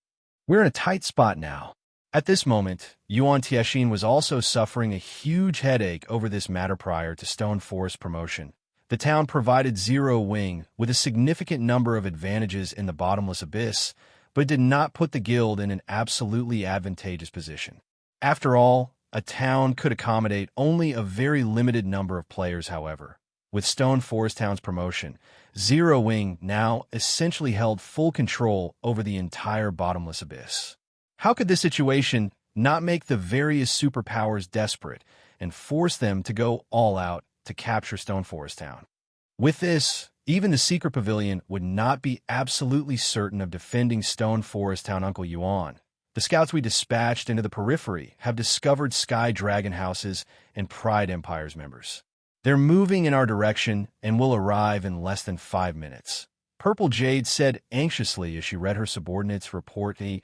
We're in a tight spot now. At this moment, Yuan Tiexin was also suffering a huge headache over this matter prior to Stone Forest promotion. The town provided Zero Wing with a significant number of advantages in the Bottomless Abyss, but did not put the guild in an absolutely advantageous position. After all, a town could accommodate only a very limited number of players, however. With Stone Forest Town's promotion, Zero Wing now essentially held full control over the entire Bottomless Abyss. How could this situation not make the various superpowers desperate and force them to go all out to capture Stone Forest Town? With this, even the secret pavilion would not be absolutely certain of defending Stone Forest Town. Uncle Yuan, the scouts we dispatched into the periphery have discovered Sky Dragon House's and Pride Empire's members. They're moving in our direction and will arrive in less than 5 minutes. Purple Jade said anxiously as she read her subordinate's report. He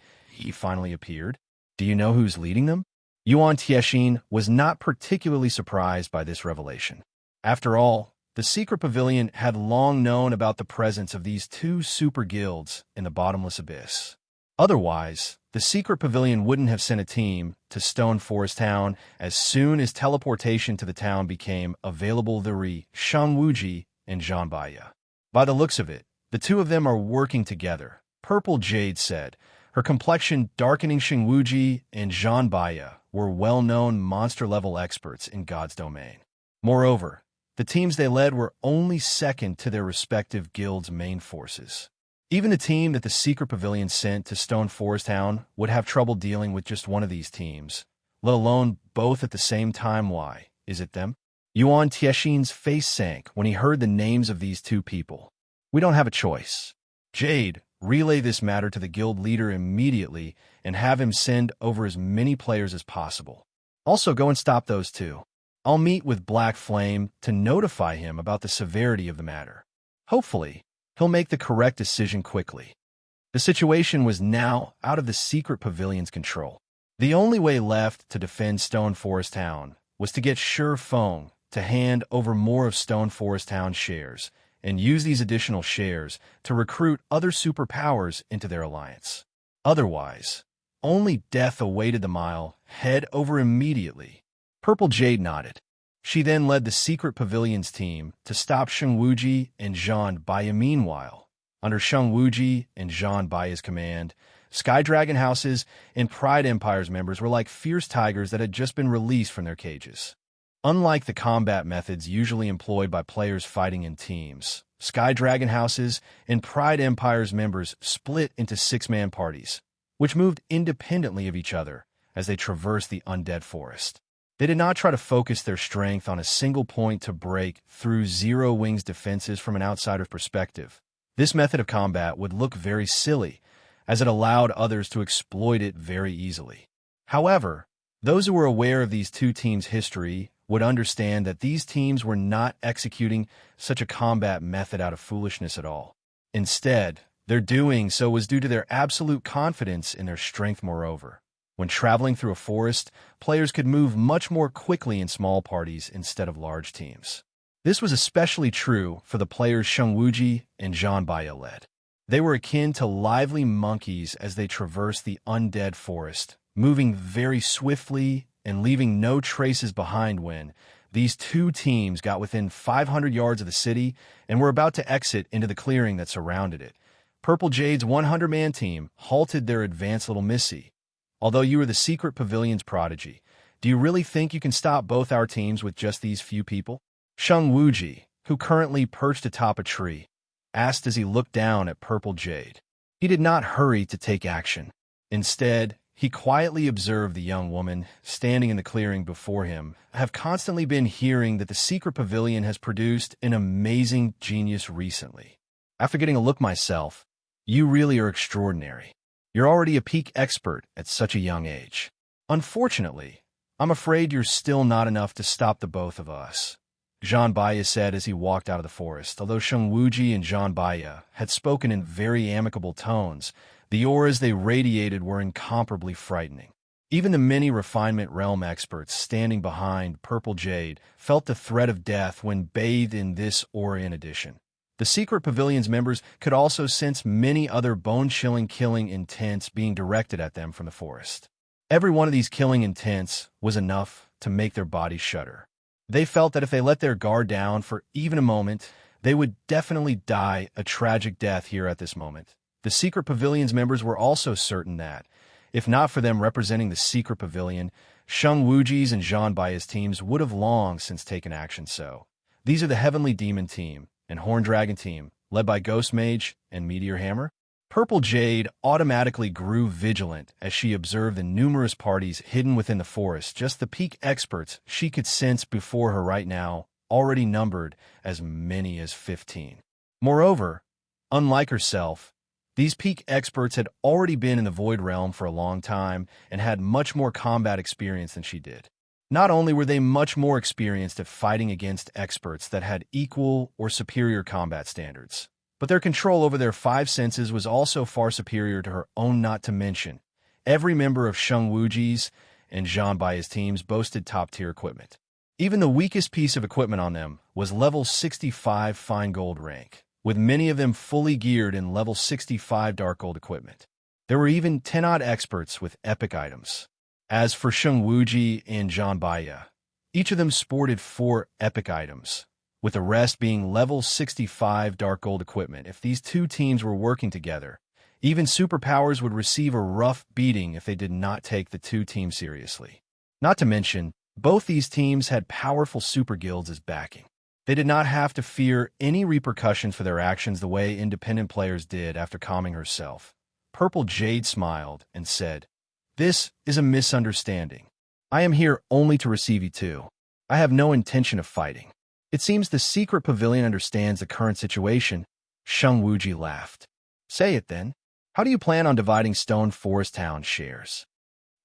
finally appeared. Do you know who's leading them? Yuan Tiexin was not particularly surprised by this revelation. After all, the secret pavilion had long known about the presence of these two super guilds in the Bottomless Abyss. Otherwise, the secret pavilion wouldn't have sent a team to Stone Forest Town as soon as teleportation to the town became available. The Shangwuji and Zhanbaya. By the looks of it, the two of them are working together, Purple Jade said. Her complexion darkening. Shangwuji and Zhanbaya were well-known monster-level experts in God's domain. Moreover, the teams they led were only second to their respective guilds' main forces. Even the team that the secret pavilion sent to Stone Forest Town would have trouble dealing with just one of these teams, let alone both at the same time. Why is it them? Yuan Tiexin's face sank when he heard the names of these two people. We don't have a choice. Jade, relay this matter to the guild leader immediately and have him send over as many players as possible. Also, go and stop those two. I'll meet with Black Flame to notify him about the severity of the matter. Hopefully, he'll make the correct decision quickly. The situation was now out of the secret pavilion's control. The only way left to defend Stone Forest Town was to get Sure Feng to hand over more of Stone Forest Town's shares and use these additional shares to recruit other superpowers into their alliance. Otherwise, only death awaited the mile. Head over immediately. Purple Jade nodded. She then led the secret pavilion's team to stop Shangwuji and Zhanbaya. Meanwhile, under Shangwuji and Zhanbaya's command, Sky Dragon House's and Pride Empire's members were like fierce tigers that had just been released from their cages. Unlike the combat methods usually employed by players fighting in teams, Sky Dragon House's and Pride Empire's members split into 6-man parties, which moved independently of each other as they traversed the Undead forest. They did not try to focus their strength on a single point to break through Zero Wing's defenses from an outsider's perspective. This method of combat would look very silly, as it allowed others to exploit it very easily. However, those who were aware of these two teams' history would understand that these teams were not executing such a combat method out of foolishness at all. Instead, their doing so was due to their absolute confidence in their strength. Moreover, when traveling through a forest, players could move much more quickly in small parties instead of large teams. This was especially true for the players Shangwuji and Zhanbaya led. They were akin to lively monkeys as they traversed the Undead forest, moving very swiftly and leaving no traces behind when these two teams got within 500 yards of the city and were about to exit into the clearing that surrounded it. Purple Jade's 100-man team halted their advance. Little Missy, although you are the secret pavilion's prodigy, do you really think you can stop both our teams with just these few people? Shangwuji, who currently perched atop a tree, asked as he looked down at Purple Jade. He did not hurry to take action. Instead, he quietly observed the young woman standing in the clearing before him. I have constantly been hearing that the secret pavilion has produced an amazing genius recently. After getting a look myself, you really are extraordinary. You're already a peak expert at such a young age. Unfortunately, I'm afraid you're still not enough to stop the both of us, Zhanbaya said as he walked out of the forest. Although Shangwuji and Zhanbaya had spoken in very amicable tones, the auras they radiated were incomparably frightening. Even the many Refinement realm experts standing behind Purple Jade felt the threat of death when bathed in this aura. In addition, the Secret Pavilion's members could also sense many other bone-chilling killing intents being directed at them from the forest. Every one of these killing intents was enough to make their bodies shudder. They felt that if they let their guard down for even a moment, they would definitely die a tragic death here at this moment. The Secret Pavilion's members were also certain that, if not for them representing the Secret Pavilion, Shang Wuji's and Zhan Bai's teams would have long since taken action. So, these are the Heavenly Demon team and Horn Dragon team, led by Ghost Mage and Meteor Hammer. Purple Jade automatically grew vigilant as she observed the numerous parties hidden within the forest. Just the peak experts she could sense before her right now already numbered as many as 15. Moreover, unlike herself, these peak experts had already been in the Void Realm for a long time and had much more combat experience than she did. Not only were they much more experienced at fighting against experts that had equal or superior combat standards, but their control over their five senses was also far superior to her own. Not to mention, every member of Shang Wuji's and Zhan Bai's teams boasted top-tier equipment. Even the weakest piece of equipment on them was level 65 fine gold rank, with many of them fully geared in level 65 dark gold equipment. There were even 10-odd experts with epic items. As for Shang Wuji and Zhan Bai, each of them sported 4 epic items, with the rest being level 65 dark gold equipment. If these two teams were working together, even superpowers would receive a rough beating if they did not take the two teams seriously. Not to mention, both these teams had powerful super guilds as backing. They did not have to fear any repercussions for their actions the way independent players did. After calming herself, Purple Jade smiled and said, "This is a misunderstanding. I am here only to receive you two. I have no intention of fighting." "It seems the Secret Pavilion understands the current situation." Shang Wuji laughed. "Say it then. How do you plan on dividing Stone Forest Town shares?"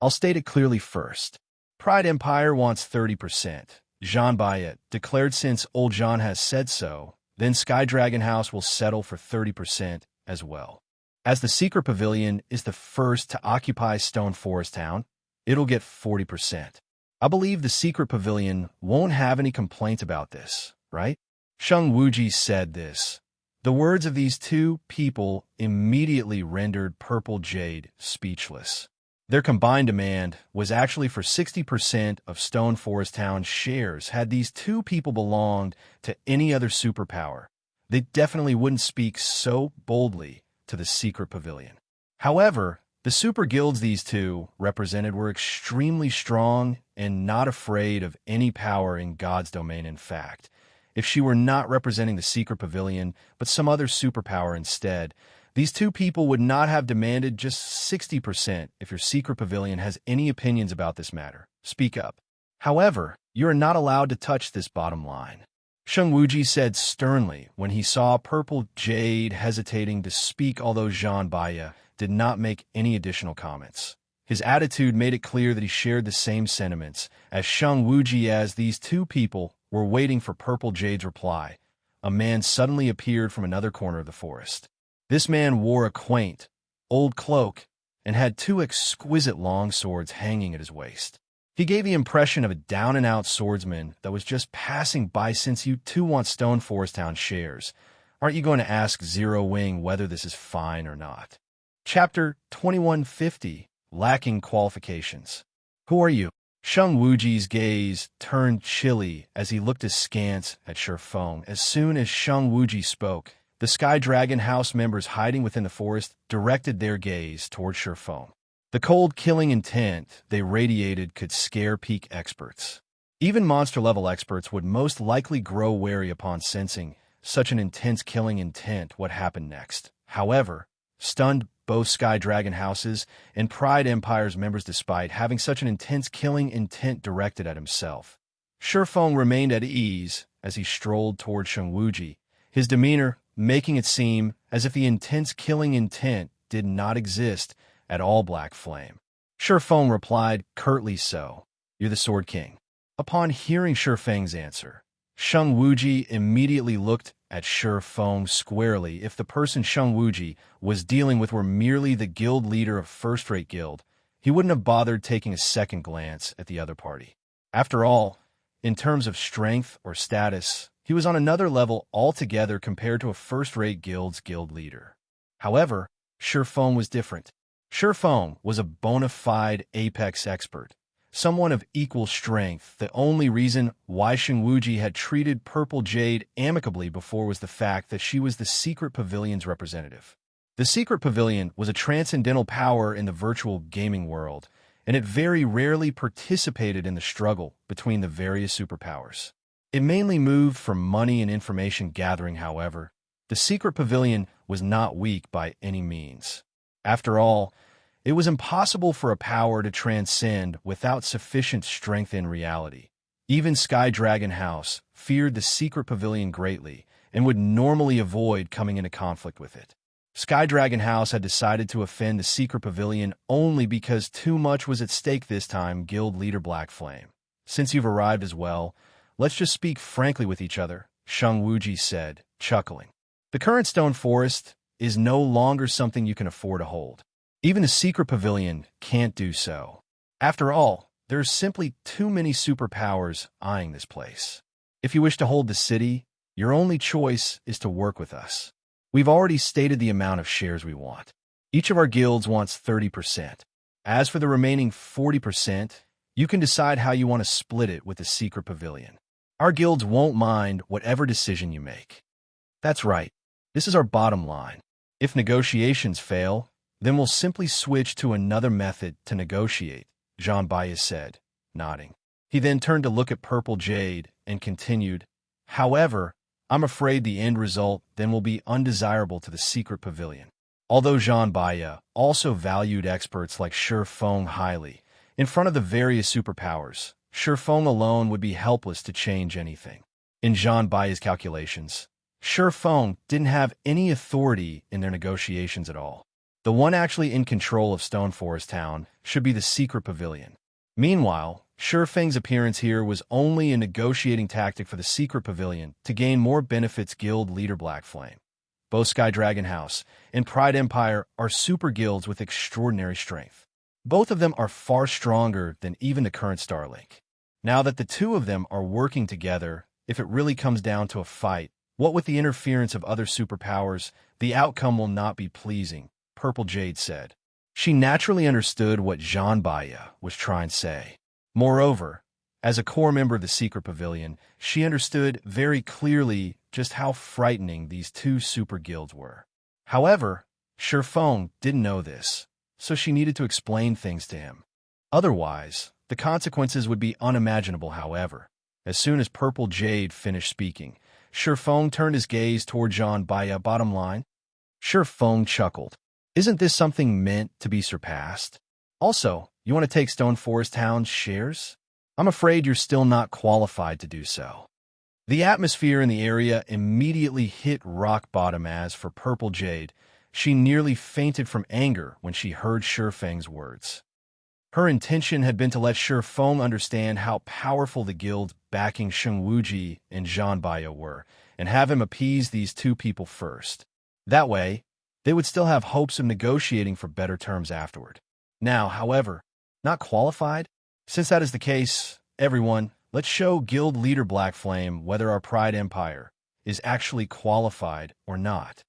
"I'll state it clearly first. Pride Empire wants 30%. Zhan Bai declared since old Zhan has said so, then Sky Dragon House will settle for 30% as well. As the Secret Pavilion is the first to occupy Stone Forest Town, it'll get 40%. I believe the Secret Pavilion won't have any complaint about this, right?" Shang Wuji said this. The words of these two people immediately rendered Purple Jade speechless. Their combined demand was actually for 60% of Stone Forest Town's shares. Had these two people belonged to any other superpower, they definitely wouldn't speak so boldly to the Secret Pavilion. However, the super guilds these two represented were extremely strong and not afraid of any power in God's domain. In fact, if she were not representing the Secret Pavilion, but some other superpower instead, these two people would not have demanded just 60%. If your Secret Pavilion has any opinions about this matter, speak up. However, you are not allowed to touch this bottom line," Shang Wuji said sternly when he saw Purple Jade hesitating to speak. Although Zhan Bai did not make any additional comments, his attitude made it clear that he shared the same sentiments as Shang Wuji. As these two people were waiting for Purple Jade's reply, a man suddenly appeared from another corner of the forest. This man wore a quaint, old cloak and had 2 exquisite long swords hanging at his waist. He gave the impression of a down-and-out swordsman that was just passing by. "Since you two want Stone Forest Town shares, aren't you going to ask Zero Wing whether this is fine or not?" Chapter 2150, Lacking Qualifications. "Who are you?" Shang Wuji's gaze turned chilly as he looked askance at Shifeng. As soon as Shang Wuji spoke, the Sky Dragon House members hiding within the forest directed their gaze toward Shifeng. The cold killing intent they radiated could scare peak experts. Even monster-level experts would most likely grow wary upon sensing such an intense killing intent. What happened next, however, stunned both Sky Dragon Houses and Pride Empire's members. Despite having such an intense killing intent directed at himself, Shifeng remained at ease as he strolled toward Shang Wuji, his demeanor making it seem as if the intense killing intent did not exist at all. Black Flame. Shifeng replied curtly, "So, you're the Sword King?" Upon hearing Shifeng's answer, Shang Wuji immediately looked at Shifeng squarely. If the person Shang Wuji was dealing with were merely the guild leader of first-rate guild, he wouldn't have bothered taking a second glance at the other party. After all, in terms of strength or status, he was on another level altogether compared to a first-rate guild's guild leader. However, Shifeng was different. Shifeng was a bona fide apex expert, someone of equal strength. The only reason why Shengwuji had treated Purple Jade amicably before was the fact that she was the Secret Pavilion's representative. The Secret Pavilion was a transcendental power in the virtual gaming world, and it very rarely participated in the struggle between the various superpowers. It mainly moved for money and information gathering, however. The Secret Pavilion was not weak by any means. After all, it was impossible for a power to transcend without sufficient strength in reality. Even Sky Dragon House feared the Secret Pavilion greatly and would normally avoid coming into conflict with it. Sky Dragon House had decided to offend the Secret Pavilion only because too much was at stake this time. Guild leader Black Flame. Since you've arrived as well, let's just speak frankly with each other, Shengwuji said, chuckling. The current stone forest is no longer something you can afford to hold. Even the Secret Pavilion can't do so. After all, there are simply too many superpowers eyeing this place. If you wish to hold the city, your only choice is to work with us. We've already stated the amount of shares we want. Each of our guilds wants 30%. As for the remaining 40%, you can decide how you want to split it with the Secret Pavilion. Our guilds won't mind whatever decision you make. That's right. This is our bottom line. If negotiations fail, then we'll simply switch to another method to negotiate, Jean Baez said, nodding. He then turned to look at Purple Jade and continued, however, I'm afraid the end result then will be undesirable to the Secret Pavilion. Although Jean Baez also valued experts like Shifeng highly, in front of the various superpowers, Shifeng alone would be helpless to change anything. In Jean Baez's calculations, Shifeng didn't have any authority in their negotiations at all. The one actually in control of Stone Forest Town should be the Secret Pavilion. Meanwhile, Shifeng's appearance here was only a negotiating tactic for the Secret Pavilion to gain more benefits. Guild leader Black Flame. Both Sky Dragon House and Pride Empire are super guilds with extraordinary strength. Both of them are far stronger than even the current Starlink. Now that the two of them are working together, if it really comes down to a fight, what with the interference of other superpowers, the outcome will not be pleasing, Purple Jade said. She naturally understood what Jean Baez was trying to say. Moreover, as a core member of the Secret Pavilion, she understood very clearly just how frightening these two super guilds were. However, Shifeng didn't know this, so she needed to explain things to him. Otherwise, the consequences would be unimaginable. However, as soon as Purple Jade finished speaking, Shifeng turned his gaze toward Jean Baez. Bottom line? Shifeng chuckled. Isn't this something meant to be surpassed? Also, you want to take Stone Forest Town's shares? I'm afraid you're still not qualified to do so. The atmosphere in the area immediately hit rock bottom. As for Purple Jade, she nearly fainted from anger when she heard Shifeng's words. Her intention had been to let Shifeng understand how powerful the guilds backing Shengwuji and Jean Baez were, and have him appease these two people first. That way, they would still have hopes of negotiating for better terms afterward. Now, however, not qualified? Since that is the case, everyone, let's show Guild leader Black Flame whether our Pride Empire is actually qualified or not.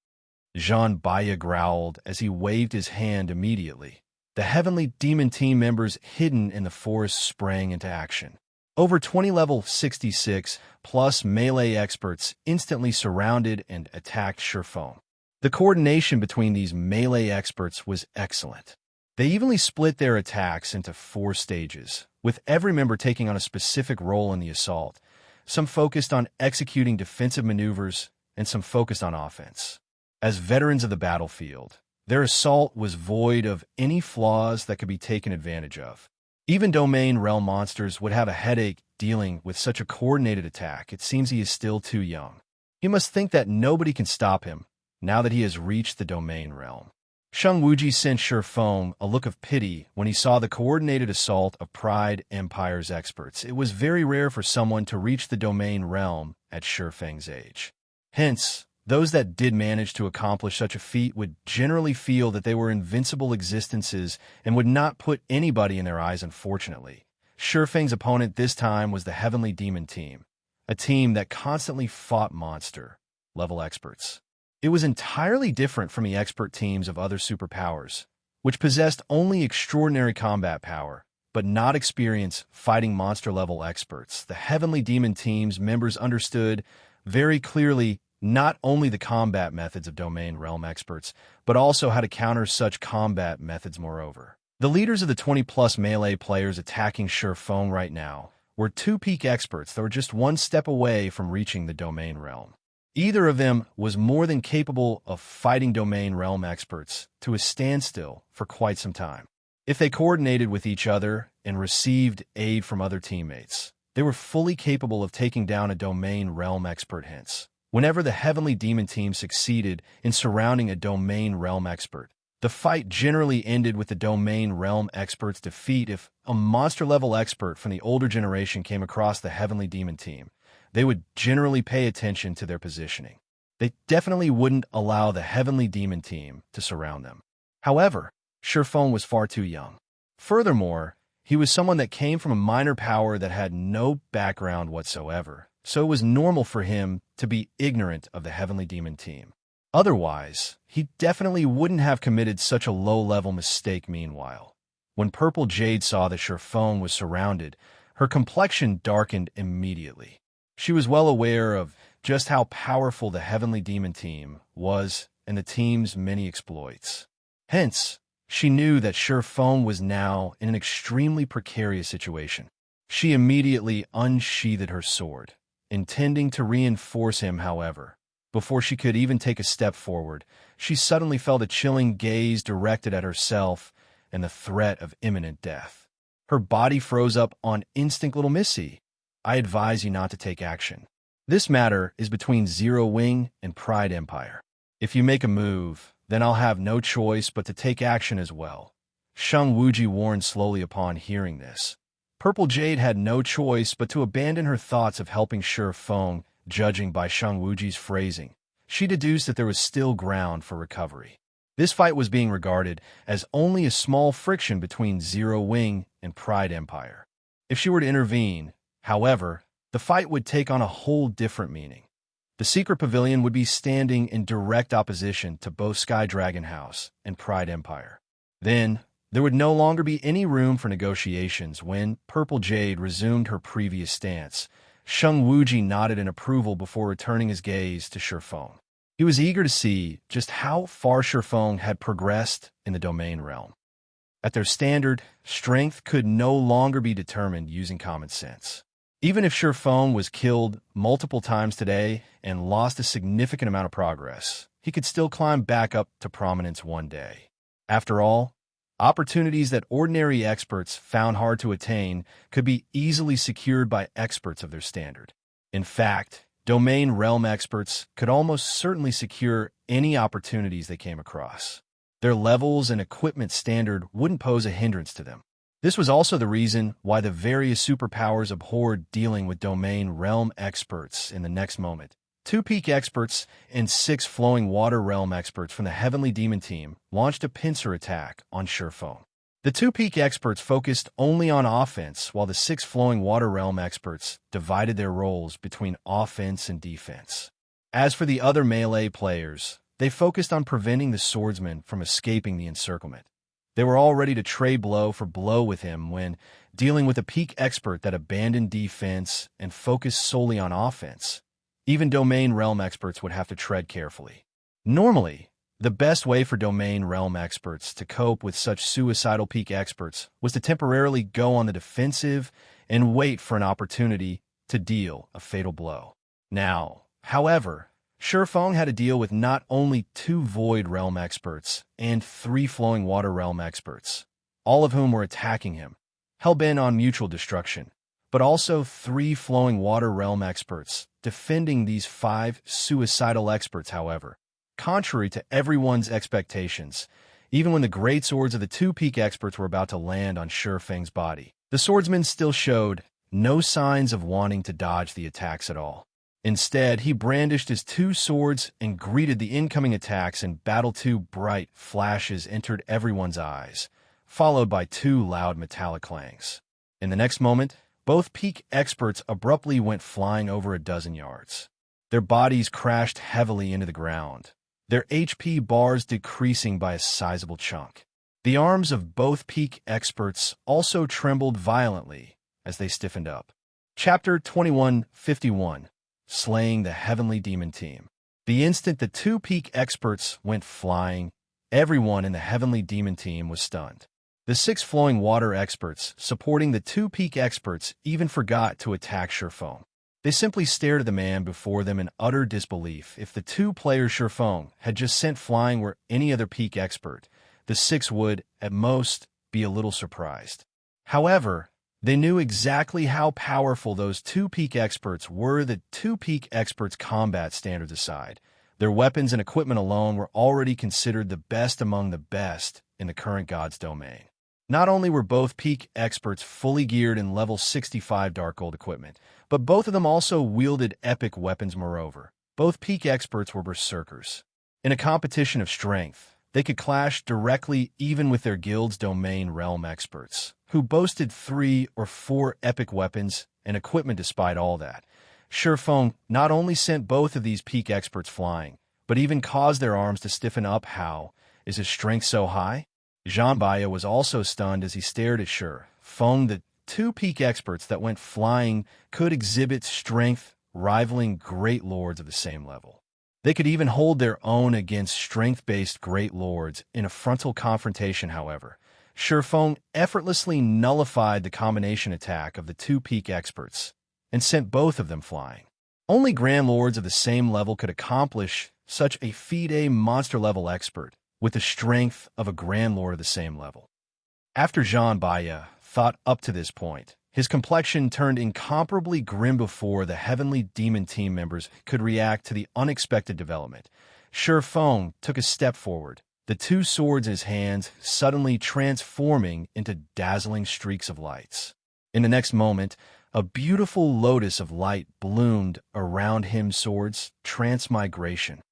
Jean Baez growled as he waved his hand immediately. The Heavenly Demon team members hidden in the forest sprang into action. Over 20 level 66 plus melee experts instantly surrounded and attacked Shifeng. The coordination between these melee experts was excellent. They evenly split their attacks into 4 stages, with every member taking on a specific role in the assault. Some focused on executing defensive maneuvers, and some focused on offense. As veterans of the battlefield, their assault was void of any flaws that could be taken advantage of. Even Domain Realm monsters would have a headache dealing with such a coordinated attack. It seems he is still too young. He must think that nobody can stop him, now that he has reached the Domain Realm. Shengwuji sent Shifeng a look of pity when he saw the coordinated assault of Pride Empire's experts. It was very rare for someone to reach the Domain Realm at Shifeng's age. Hence, Those that did manage to accomplish such a feat would generally feel that they were invincible existences and would not put anybody in their eyes, unfortunately. Shifeng's opponent this time was the Heavenly Demon team, a team that constantly fought monster-level experts. It was entirely different from the expert teams of other superpowers, which possessed only extraordinary combat power, but not experience fighting monster-level experts. The Heavenly Demon team's members understood very clearly not only the combat methods of domain realm experts, but also how to counter such combat methods moreover. The leaders of the 20-plus melee players attacking Shifeng right now were two peak experts that were just one step away from reaching the domain realm. Either of them was more than capable of fighting domain realm experts to a standstill for quite some time. If they coordinated with each other and received aid from other teammates, they were fully capable of taking down a domain realm expert. Hence, whenever the Heavenly Demon team succeeded in surrounding a domain realm expert, the fight generally ended with the domain realm expert's defeat. If a monster-level expert from the older generation came across the Heavenly Demon team, they would generally pay attention to their positioning. They definitely wouldn't allow the Heavenly Demon team to surround them. However, Shifeng was far too young. Furthermore, he was someone that came from a minor power that had no background whatsoever, so it was normal for him to be ignorant of the Heavenly Demon team. Otherwise, he definitely wouldn't have committed such a low-level mistake. Meanwhile, when Purple Jade saw that Shifeng was surrounded, her complexion darkened immediately. She was well aware of just how powerful the Heavenly Demon team was and the team's many exploits. Hence, she knew that Shifeng was now in an extremely precarious situation. She immediately unsheathed her sword, intending to reinforce him. However, before she could even take a step forward, she suddenly felt a chilling gaze directed at herself and the threat of imminent death. Her body froze up on instinct. Little Missy, I advise you not to take action. This matter is between Zero Wing and Pride Empire. If you make a move, then I'll have no choice but to take action as well. Shang Wuji warned slowly. Upon hearing this, Purple Jade had no choice but to abandon her thoughts of helping Shifeng. Judging by Shang Wuji's phrasing, she deduced that there was still ground for recovery. This fight was being regarded as only a small friction between Zero Wing and Pride Empire. If she were to intervene, however, the fight would take on a whole different meaning. The secret pavilion would be standing in direct opposition to both Sky Dragon House and Pride Empire. Then, there would no longer be any room for negotiations. When Purple Jade resumed her previous stance, Shang Wuji nodded in approval before returning his gaze to Shifeng. He was eager to see just how far Shifeng had progressed in the domain realm. At their standard, strength could no longer be determined using common sense. Even if Shifeng was killed multiple times today and lost a significant amount of progress, he could still climb back up to prominence one day. After all, opportunities that ordinary experts found hard to attain could be easily secured by experts of their standard. In fact, domain realm experts could almost certainly secure any opportunities they came across. Their levels and equipment standard wouldn't pose a hindrance to them. This was also the reason why the various superpowers abhorred dealing with domain realm experts. In the next moment, 2 peak experts and 6 flowing water realm experts from the Heavenly Demon team launched a pincer attack on Shifeng. The 2 peak experts focused only on offense, while the 6 flowing water realm experts divided their roles between offense and defense. As for the other melee players, they focused on preventing the swordsman from escaping the encirclement. They were all ready to trade blow for blow with him when dealing with a peak expert that abandoned defense and focused solely on offense. Even domain realm experts would have to tread carefully. Normally, the best way for domain realm experts to cope with such suicidal peak experts was to temporarily go on the defensive and wait for an opportunity to deal a fatal blow. Now, however, Shifeng had to deal with not only 2 void realm experts and 3 flowing water realm experts, all of whom were attacking him, hell-bent on mutual destruction, but also 3 flowing water realm experts defending these 5 suicidal experts. However, contrary to everyone's expectations, even when the great swords of the 2 peak experts were about to land on Shifeng's body, the swordsman still showed no signs of wanting to dodge the attacks at all. Instead, he brandished his two swords and greeted the incoming attacks, and battle. Two bright flashes entered everyone's eyes, followed by two loud metallic clangs. In the next moment, both peak experts abruptly went flying over a dozen yards. Their bodies crashed heavily into the ground, their HP bars decreasing by a sizable chunk. The arms of both peak experts also trembled violently as they stiffened up. Chapter 2151. Slaying the Heavenly Demon Team. The instant the two peak experts went flying, everyone in the Heavenly Demon Team was stunned. The 6 flowing water experts supporting the 2 peak experts even forgot to attack Sherfong. They simply stared at the man before them in utter disbelief. If the 2 players Sherfong had just sent flying were any other peak expert, the 6 would, at most, be a little surprised. However, they knew exactly how powerful those 2 peak experts were. The 2 peak experts' combat standards aside, their weapons and equipment alone were already considered the best among the best in the current God's domain. Not only were both peak experts fully geared in level 65 Dark Gold equipment, but both of them also wielded epic weapons. Moreover, both peak experts were berserkers. In a competition of strength, they could clash directly even with their guild's domain realm experts, who boasted 3 or 4 epic weapons and equipment. Despite all that, Sherfong not only sent both of these peak experts flying, but even caused their arms to stiffen up. How is his strength so high? Jean Baya was also stunned as he stared at Sherfong. The 2 peak experts that went flying could exhibit strength rivaling great lords of the same level. They could even hold their own against strength-based great lords in a frontal confrontation. However, Sherfong effortlessly nullified the combination attack of the 2 peak experts and sent both of them flying. Only grand lords of the same level could accomplish such a feat. A monster-level expert with the strength of a grand lord of the same level. After Jean Baya thought up to this point, his complexion turned incomparably grim. Before the Heavenly Demon Team members could react to the unexpected development, Sherfong took a step forward, the 2 swords in his hands suddenly transforming into dazzling streaks of lights. In the next moment, a beautiful lotus of light bloomed around him. Swords transmigration.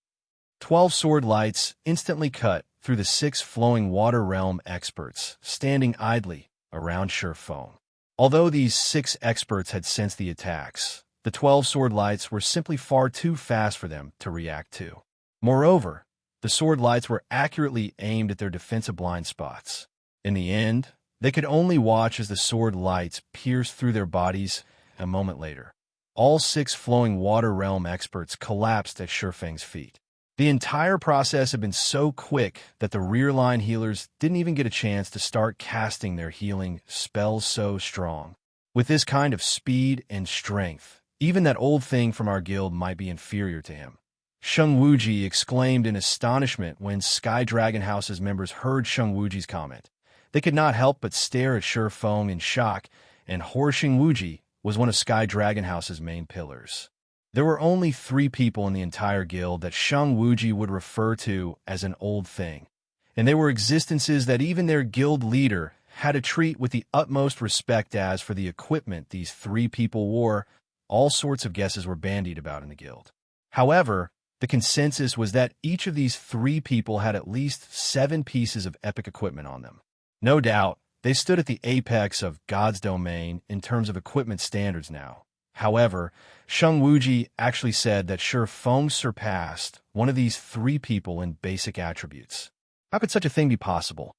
12 sword lights instantly cut through the 6 flowing water realm experts standing idly around Sherfong. Although these 6 experts had sensed the attacks, the 12 sword lights were simply far too fast for them to react to. Moreover, the sword lights were accurately aimed at their defensive blind spots. In the end, they could only watch as the sword lights pierced through their bodies. A moment later, all 6 flowing water realm experts collapsed at Sherfang's feet. The entire process had been so quick that the rear-line healers didn't even get a chance to start casting their healing spells. So strong. With this kind of speed and strength, even that old thing from our guild might be inferior to him. Sheng Wuji exclaimed in astonishment when Sky Dragon House's members heard Sheng Wuji's comment. They could not help but stare at Sherfong in shock, and Sheng Wuji was one of Sky Dragon House's main pillars. There were only 3 people in the entire guild that Sheng Wuji would refer to as an old thing, and they were existences that even their guild leader had to treat with the utmost respect. As for the equipment these 3 people wore, all sorts of guesses were bandied about in the guild. However, the consensus was that each of these 3 people had at least 7 pieces of epic equipment on them. No doubt, they stood at the apex of God's domain in terms of equipment standards now. However, Sheng Wuji actually said that Sherfong surpassed one of these 3 people in basic attributes. How could such a thing be possible?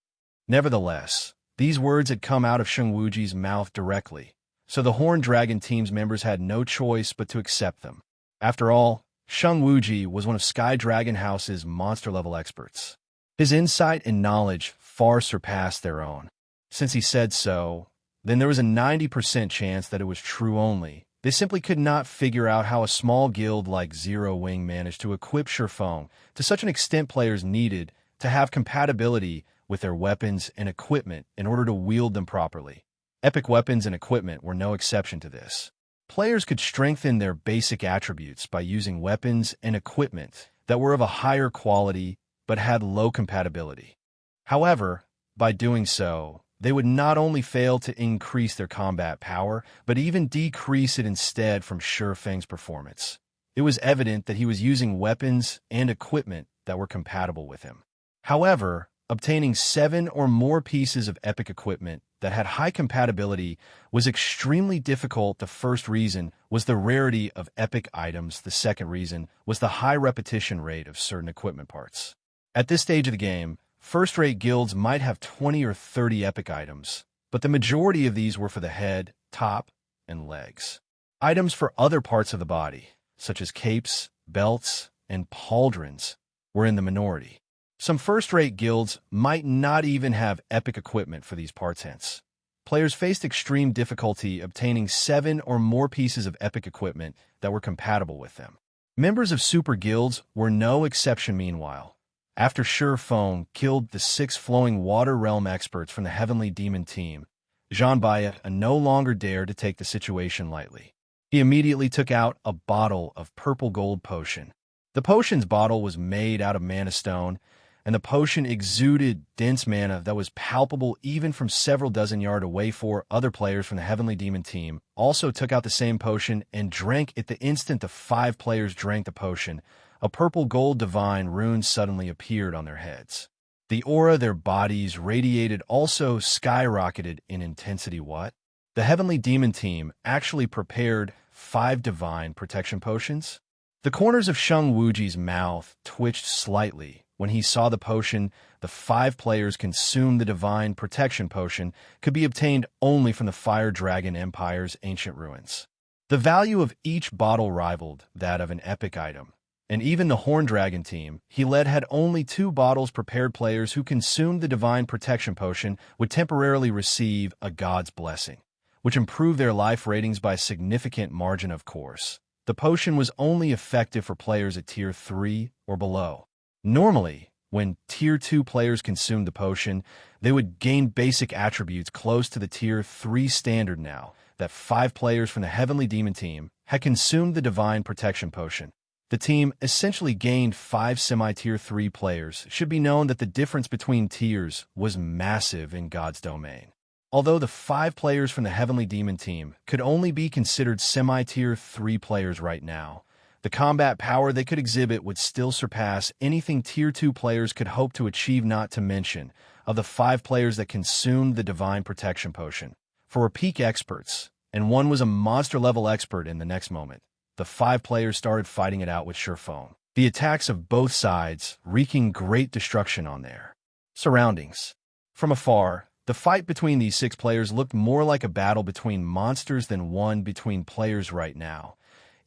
Nevertheless, these words had come out of Sheng Wuji's mouth directly, so the Horned Dragon Team's members had no choice but to accept them. After all, Sheng Wuji was one of Sky Dragon House's monster-level experts. His insight and knowledge far surpassed their own. Since he said so, then there was a 90% chance that it was true. Only they simply could not figure out how a small guild like Zero Wing managed to equip Sherfong to such an extent players needed to have compatibility with their weapons and equipment in order to wield them properly. Epic weapons and equipment were no exception to this. Players could strengthen their basic attributes by using weapons and equipment that were of a higher quality but had low compatibility. However, by doing so, they would not only fail to increase their combat power, but even decrease it instead from Sherfang's performance. It was evident that he was using weapons and equipment that were compatible with him. However, obtaining 7 or more pieces of epic equipment that had high compatibility was extremely difficult. The first reason was the rarity of epic items. The second reason was the high repetition rate of certain equipment parts. At this stage of the game, first-rate guilds might have 20 or 30 epic items, but the majority of these were for the head, top, and legs. Items for other parts of the body, such as capes, belts, and pauldrons, were in the minority. Some first-rate guilds might not even have epic equipment for these parts. Hence, players faced extreme difficulty obtaining 7 or more pieces of epic equipment that were compatible with them. Members of super guilds were no exception. Meanwhile, after Feng killed the 6 flowing water realm experts from the Heavenly Demon team, Jean Baya no longer dared to take the situation lightly. He immediately took out a bottle of purple gold potion. The potion's bottle was made out of mana stone, and the potion exuded dense mana that was palpable even from several dozen yards away. 4 other players from the Heavenly Demon team also took out the same potion and drank it. The instant the 5 players drank the potion, a purple gold divine rune suddenly appeared on their heads. The aura their bodies radiated also skyrocketed in intensity. What? The Heavenly Demon team actually prepared 5 divine protection potions? The corners of Sheng Wuji's mouth twitched slightly when he saw the potion the 5 players consumed. The divine protection potion could be obtained only from the Fire Dragon Empire's ancient ruins. The value of each bottle rivaled that of an epic item, and even the Horn Dragon team he led had only 2 bottles prepared. Players who consumed the divine protection potion would temporarily receive a god's blessing, which improved their life ratings by a significant margin. Of course, the potion was only effective for players at Tier 3 or below. Normally, when Tier 2 players consumed the potion, they would gain basic attributes close to the Tier 3 standard. Now that 5 players from the Heavenly Demon team had consumed the Divine Protection Potion, the team essentially gained 5 semi-Tier 3 players. It should be known that the difference between tiers was massive in God's domain. Although the 5 players from the Heavenly Demon team could only be considered semi-Tier 3 players right now, the combat power they could exhibit would still surpass anything Tier 2 players could hope to achieve, not to mention of the 5 players that consumed the Divine Protection Potion. 4 were peak experts, and 1 was a monster-level expert. In the next moment, the 5 players started fighting it out with Feng. The attacks of both sides wreaking great destruction on their surroundings. From afar, the fight between these 6 players looked more like a battle between monsters than one between players right now.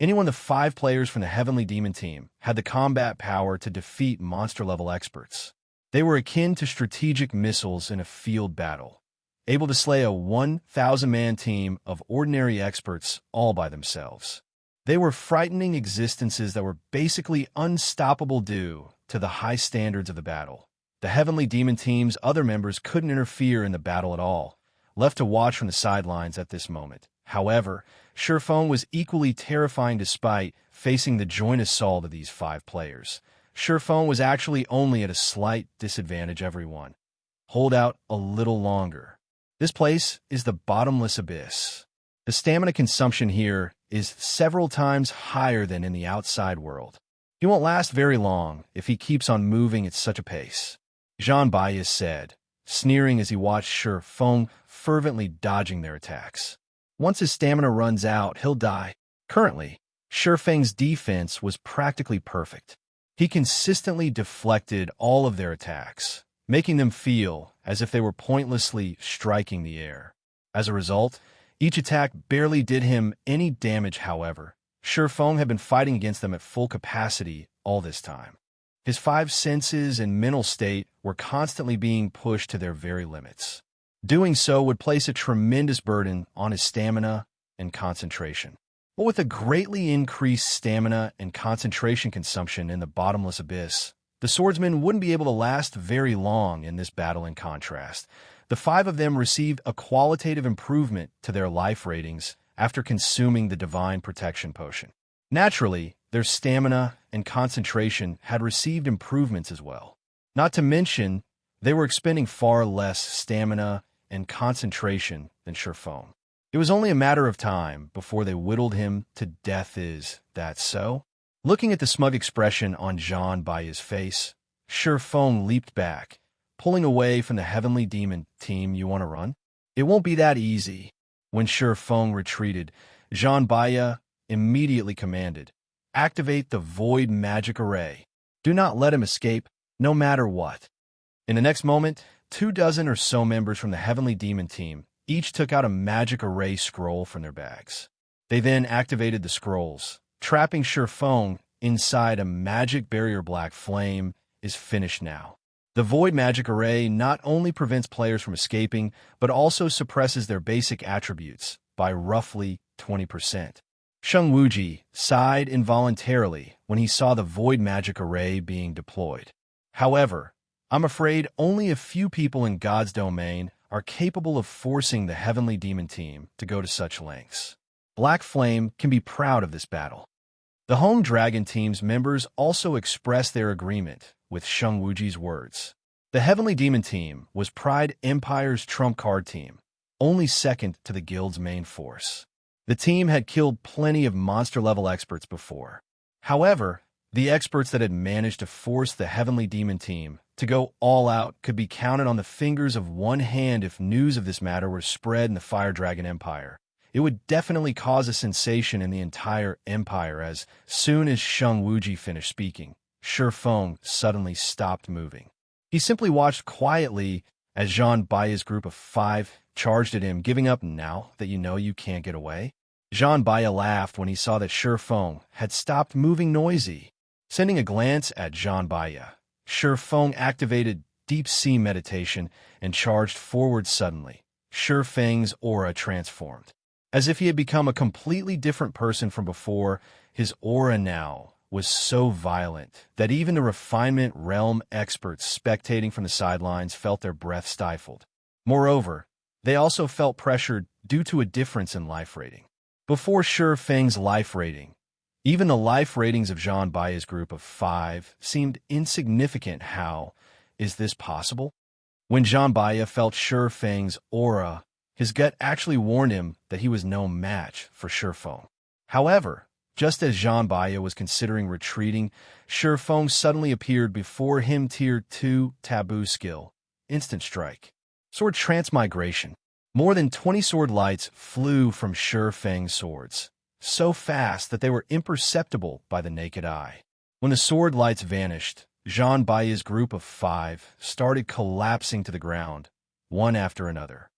Anyone the 5 players from the Heavenly Demon team had the combat power to defeat monster-level experts. They were akin to strategic missiles in a field battle, able to slay a 1,000-man team of ordinary experts all by themselves. They were frightening existences that were basically unstoppable due to the high standards of the battle. The Heavenly Demon team's other members couldn't interfere in the battle at all, left to watch from the sidelines at this moment. However, Feng was equally terrifying despite facing the joint assault of these 5 players. Feng was actually only at a slight disadvantage. Everyone, hold out a little longer. This place is the Bottomless Abyss. The stamina consumption here is several times higher than in the outside world. He won't last very long if he keeps on moving at such a pace, Jean Baya said, sneering as he watched Feng fervently dodging their attacks. Once his stamina runs out, he'll die. Currently, Feng's defense was practically perfect. He consistently deflected all of their attacks, making them feel as if they were pointlessly striking the air. As a result, each attack barely did him any damage. However, Feng had been fighting against them at full capacity all this time. His 5 senses and mental state were constantly being pushed to their very limits. Doing so would place a tremendous burden on his stamina and concentration. But with a greatly increased stamina and concentration consumption in the Bottomless Abyss, the swordsmen wouldn't be able to last very long in this battle. In contrast, the 5 of them received a qualitative improvement to their life ratings after consuming the Divine Protection Potion. Naturally, their stamina and concentration had received improvements as well. Not to mention, they were expending far less stamina and concentration than Feng. It was only a matter of time before they whittled him to death. Is that so? Looking at the smug expression on Jean Bailla's face, Feng leaped back, pulling away from the Heavenly Demon team. You want to run? It won't be that easy. When Feng retreated, Jean Bailla immediately commanded, activate the Void Magic Array. Do not let him escape, no matter what. In the next moment, 24 or so members from the Heavenly Demon team each took out a Magic Array scroll from their bags. They then activated the scrolls, trapping Feng inside a magic barrier. Black flame is finished now. The Void Magic Array not only prevents players from escaping, but also suppresses their basic attributes by roughly 20%. Sheng Wuji sighed involuntarily when he saw the Void Magic Array being deployed. However, I'm afraid only a few people in God's domain are capable of forcing the Heavenly Demon team to go to such lengths. Black Flame can be proud of this battle. The Home Dragon team's members also expressed their agreement with Sheng Wuji's words. The Heavenly Demon team was Pride Empire's trump card team, only second to the guild's main force. The team had killed plenty of monster-level experts before. However, the experts that had managed to force the Heavenly Demon team to go all out could be counted on the fingers of one hand. If news of this matter were spread in the Fire Dragon Empire, it would definitely cause a sensation in the entire empire. As soon as Sheng Wuji finished speaking, Feng suddenly stopped moving. He simply watched quietly as Jean Bailla's group of 5 charged at him. Giving up now that you know you can't get away? Jean Bailla laughed when he saw that Feng had stopped moving noisy. Sending a glance at Jean Bailla, Feng activated Deep Sea Meditation and charged forward suddenly. Feng's aura transformed. As if he had become a completely different person from before, his aura now was so violent that even the Refinement realm experts spectating from the sidelines felt their breath stifled. Moreover, they also felt pressured due to a difference in life rating. Before Feng's life rating, even the life ratings of Jean Bailla's group of 5 seemed insignificant. How is this possible? When Jean Bailla felt Feng's aura, his gut actually warned him that he was no match for Feng. However, just as Jean Bailla was considering retreating, Feng suddenly appeared before him. Tier 2 Taboo Skill, Instant Strike. Sword Transmigration. More than 20 sword lights flew from Feng's swords, so fast that they were imperceptible by the naked eye. When the sword lights vanished, Jean Bailla's group of 5 started collapsing to the ground, one after another.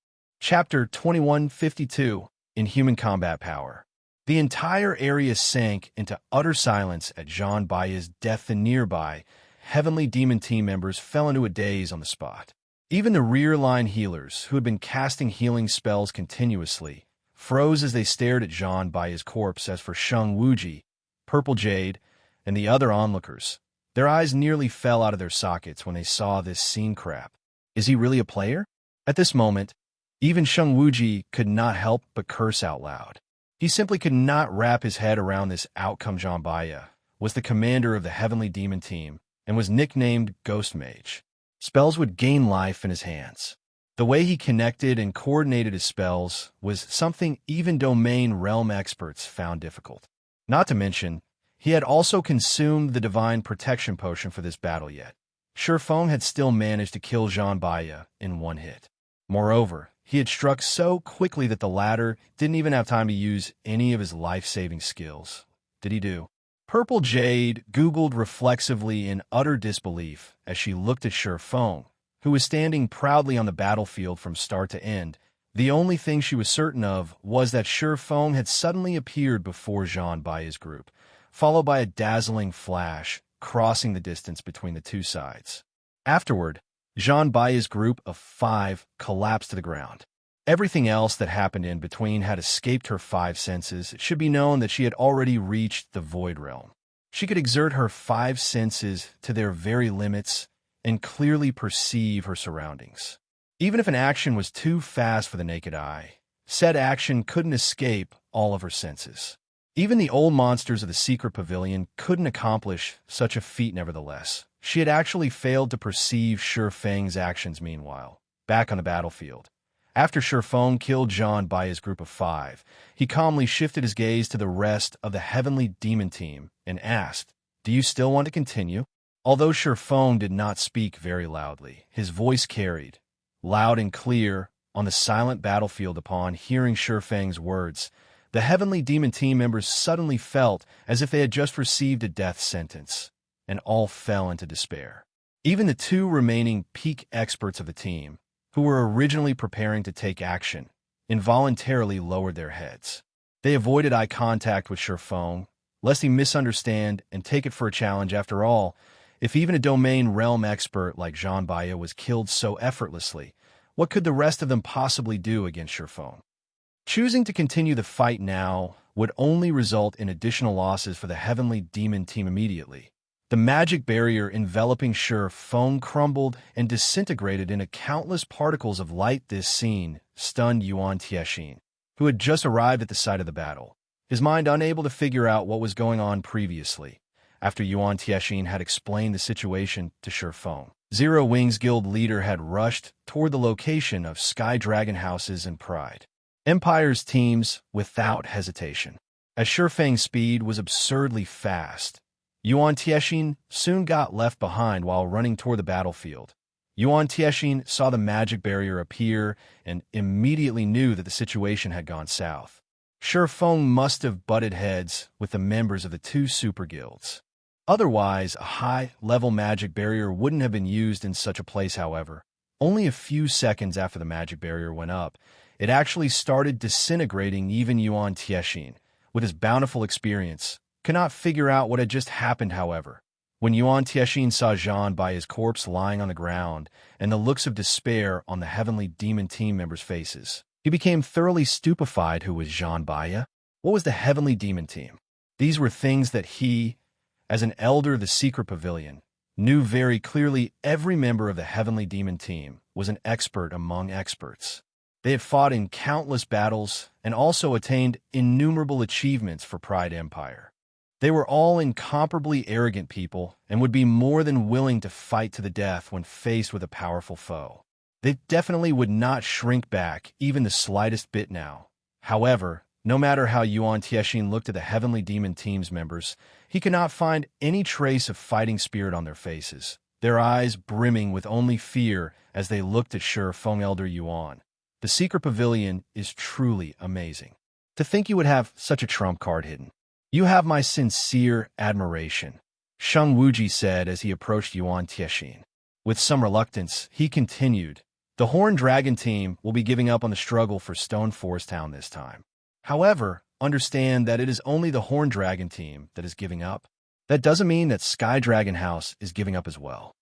Chapter 2152, Inhuman Combat Power. The entire area sank into utter silence at Jean Bailla's death. The nearby Heavenly Demon team members fell into a daze on the spot. Even the rear-line healers, who had been casting healing spells continuously, froze as they stared at Jean Bailla's corpse. As for Sheng Wuji, Purple Jade, and the other onlookers, their eyes nearly fell out of their sockets when they saw this scene. Crap. Is he really a player? At this moment, even Sheng Wuji could not help but curse out loud. He simply could not wrap his head around this outcome. Jean Bailla was the commander of the Heavenly Demon team and was nicknamed Ghost Mage. Spells would gain life in his hands. The way he connected and coordinated his spells was something even domain realm experts found difficult. Not to mention, he had also consumed the Divine Protection Potion for this battle yet. Feng had still managed to kill Jean Bailla in one hit. Moreover, he had struck so quickly that the latter didn't even have time to use any of his life-saving skills. Did he do? Purple Jade googled reflexively in utter disbelief as she looked at Feng, who was standing proudly on the battlefield from start to end. The only thing she was certain of was that Feng had suddenly appeared before Jean Bailla's group, followed by a dazzling flash crossing the distance between the two sides. Afterward, Jean Bailla's group of 5 collapsed to the ground. Everything else that happened in between had escaped her 5 senses. It should be known that she had already reached the Void Realm. She could exert her 5 senses to their very limits and clearly perceive her surroundings. Even if an action was too fast for the naked eye, said action couldn't escape all of her senses. Even the old monsters of the secret pavilion couldn't accomplish such a feat. Nevertheless, she had actually failed to perceive Feng's actions. Meanwhile, back on the battlefield, After Shurfeng killed Jean by his group of 5, he calmly shifted his gaze to the rest of the Heavenly Demon team and asked, "Do you still want to continue?" Although Shurfeng did not speak very loudly, his voice carried, loud and clear, on the silent battlefield. Upon hearing Shurfeng's words, the Heavenly Demon team members suddenly felt as if they had just received a death sentence, and all fell into despair. Even the 2 remaining peak experts of the team, who were originally preparing to take action, involuntarily lowered their heads. They avoided eye contact with Shurfeng, lest he misunderstand and take it for a challenge. After all, if even a domain realm expert like Jean Baya was killed so effortlessly, what could the rest of them possibly do against Shurfeng? Choosing to continue the fight now would only result in additional losses for the Heavenly Demon team immediately. The magic barrier enveloping Shurfeng crumbled and disintegrated into countless particles of light. This scene stunned Yuan Tiexian, who had just arrived at the site of the battle, his mind unable to figure out what was going on previously. After Yuan Tiexian had explained the situation to Shurfeng, Zero Wings Guild leader had rushed toward the location of Sky Dragon Houses and Pride Empire's teams without hesitation. As Shurfeng's speed was absurdly fast, Yuan Tiexian soon got left behind while running toward the battlefield. Yuan Tiexian saw the magic barrier appear and immediately knew that the situation had gone south. Shurfeng must have butted heads with the members of the 2 super guilds. Otherwise, a high-level magic barrier wouldn't have been used in such a place. However, only a few seconds after the magic barrier went up, it actually started disintegrating. Even Yuan Tiexian, with his bountiful experience, could not figure out what had just happened. However, when Yuan Tiexian saw Jean by his corpse lying on the ground and the looks of despair on the Heavenly Demon team members' faces, he became thoroughly stupefied. Who was Jean Baya? What was the Heavenly Demon team? These were things that he, as an elder of the Secret Pavilion, knew very clearly. Every member of the Heavenly Demon team was an expert among experts. They had fought in countless battles and also attained innumerable achievements for Pride Empire. They were all incomparably arrogant people and would be more than willing to fight to the death when faced with a powerful foe. They definitely would not shrink back even the slightest bit now. However, no matter how Yuan Tiexian looked at the Heavenly Demon team's members, he could not find any trace of fighting spirit on their faces, their eyes brimming with only fear as they looked at Shurfeng. Elder Yuan, the Secret Pavilion is truly amazing. To think you would have such a trump card hidden. You have my sincere admiration, Sheng Wuji said as he approached Yuan Tiexian. With some reluctance, he continued, "The Horned Dragon team will be giving up on the struggle for Stone Forest Town this time. However, understand that it is only the Horned Dragon team that is giving up. That doesn't mean that Sky Dragon House is giving up as well."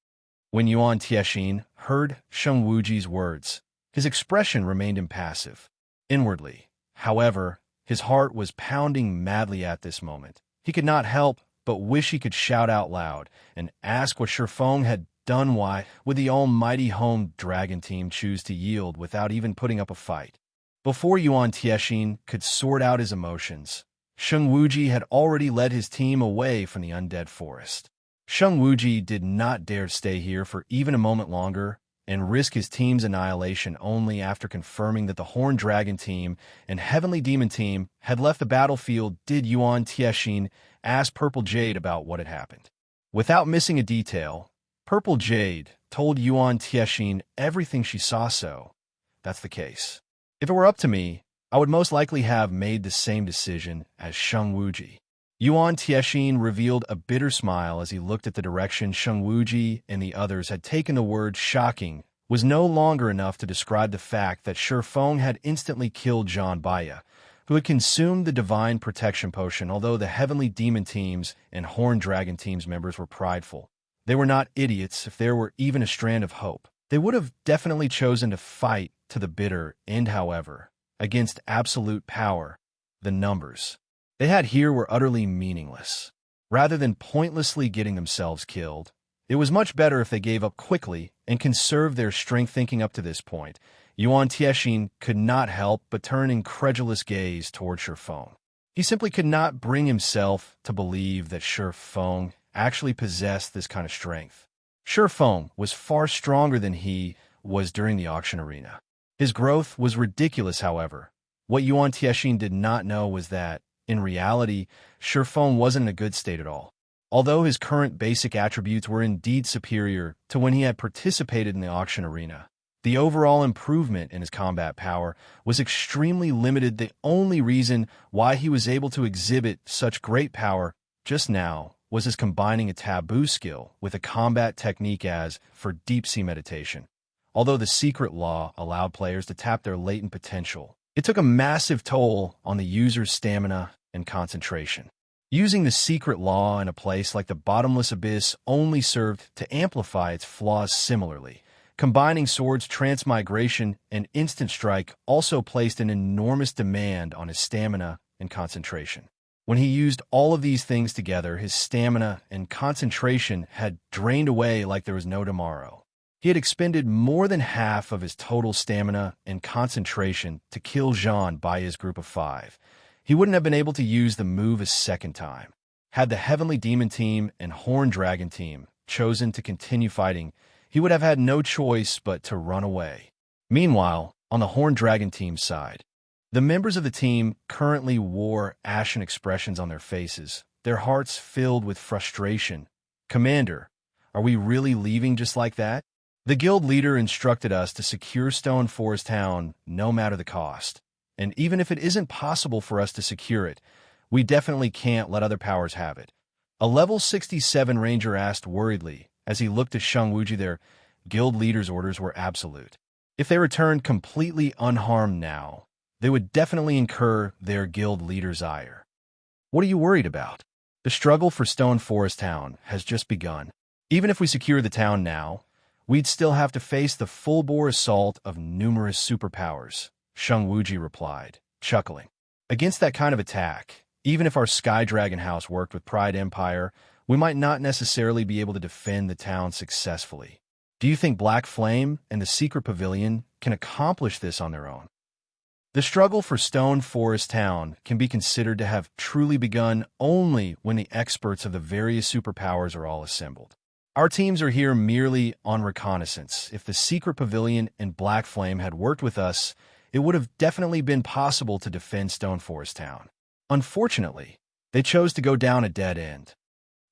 When Yuan Tiexian heard Sheng Wuji's words, his expression remained impassive. Inwardly, however, his heart was pounding madly at this moment. He could not help but wish he could shout out loud and ask what Shurfeng had done. Why would the almighty Horned Dragon team choose to yield without even putting up a fight? Before Yuan Tiexian could sort out his emotions, Sheng Wuji had already led his team away from the Undead Forest. Sheng Wuji did not dare stay here for even a moment longer and risk his team's annihilation. Only after confirming that the Horned Dragon team and Heavenly Demon team had left the battlefield did Yuan Tiexian ask Purple Jade about what had happened. Without missing a detail, Purple Jade told Yuan Tiexian everything she saw. So, that's the case. If it were up to me, I would most likely have made the same decision as Sheng Wuji. Yuan Tiexian revealed a bitter smile as he looked at the direction Sheng Wuji and the others had taken. The word shocking was no longer enough to describe the fact that Shurfeng had instantly killed Jean Baya, who had consumed the Divine Protection Potion. Although the Heavenly Demon teams and Horned Dragon teams members were prideful, they were not idiots. If there were even a strand of hope, they would have definitely chosen to fight to the bitter end. However, against absolute power, the numbers they had here were utterly meaningless. Rather than pointlessly getting themselves killed, it was much better if they gave up quickly and conserved their strength. Thinking up to this point, Yuan Tiexian could not help but turn an incredulous gaze toward Shurfeng. He simply could not bring himself to believe that Shurfeng actually possessed this kind of strength. Shurfeng was far stronger than he was during the auction arena. His growth was ridiculous, however. What Yuan Tiexin did not know was that, in reality, Shifeng wasn't in a good state at all. Although his current basic attributes were indeed superior to when he had participated in the auction arena, the overall improvement in his combat power was extremely limited. The only reason why he was able to exhibit such great power just now was his combining a taboo skill with a combat technique as for deep-sea meditation. Although the secret law allowed players to tap their latent potential, it took a massive toll on the user's stamina and concentration. Using the secret law in a place like the Bottomless Abyss only served to amplify its flaws. Similarly, combining swords, transmigration, and instant strike also placed an enormous demand on his stamina and concentration. When he used all of these things together, his stamina and concentration had drained away like there was no tomorrow. He had expended more than half of his total stamina and concentration to kill Zhan by his group of 5. He wouldn't have been able to use the move a second time. Had the Heavenly Demon team and Horned Dragon team chosen to continue fighting, he would have had no choice but to run away. Meanwhile, on the Horned Dragon team's side, the members of the team currently wore ashen expressions on their faces, their hearts filled with frustration. "Commander, are we really leaving just like that?" The guild leader instructed us to secure Stone Forest Town no matter the cost. And even if it isn't possible for us to secure it, we definitely can't let other powers have it. A level 67 ranger asked worriedly as he looked at Shang Wuji. Their guild leader's orders were absolute. If they returned completely unharmed now, they would definitely incur their guild leader's ire. What are you worried about? The struggle for Stone Forest Town has just begun. Even if we secure the town now, we'd still have to face the full-bore assault of numerous superpowers, Shang Wuji replied, chuckling. Against that kind of attack, even if our Sky Dragon House worked with Pride Empire, we might not necessarily be able to defend the town successfully. Do you think Black Flame and the Secret Pavilion can accomplish this on their own? The struggle for Stone Forest Town can be considered to have truly begun only when the experts of the various superpowers are all assembled. Our teams are here merely on reconnaissance. If the Secret Pavilion and Black Flame had worked with us, it would have definitely been possible to defend Stone Forest Town. Unfortunately, they chose to go down a dead end.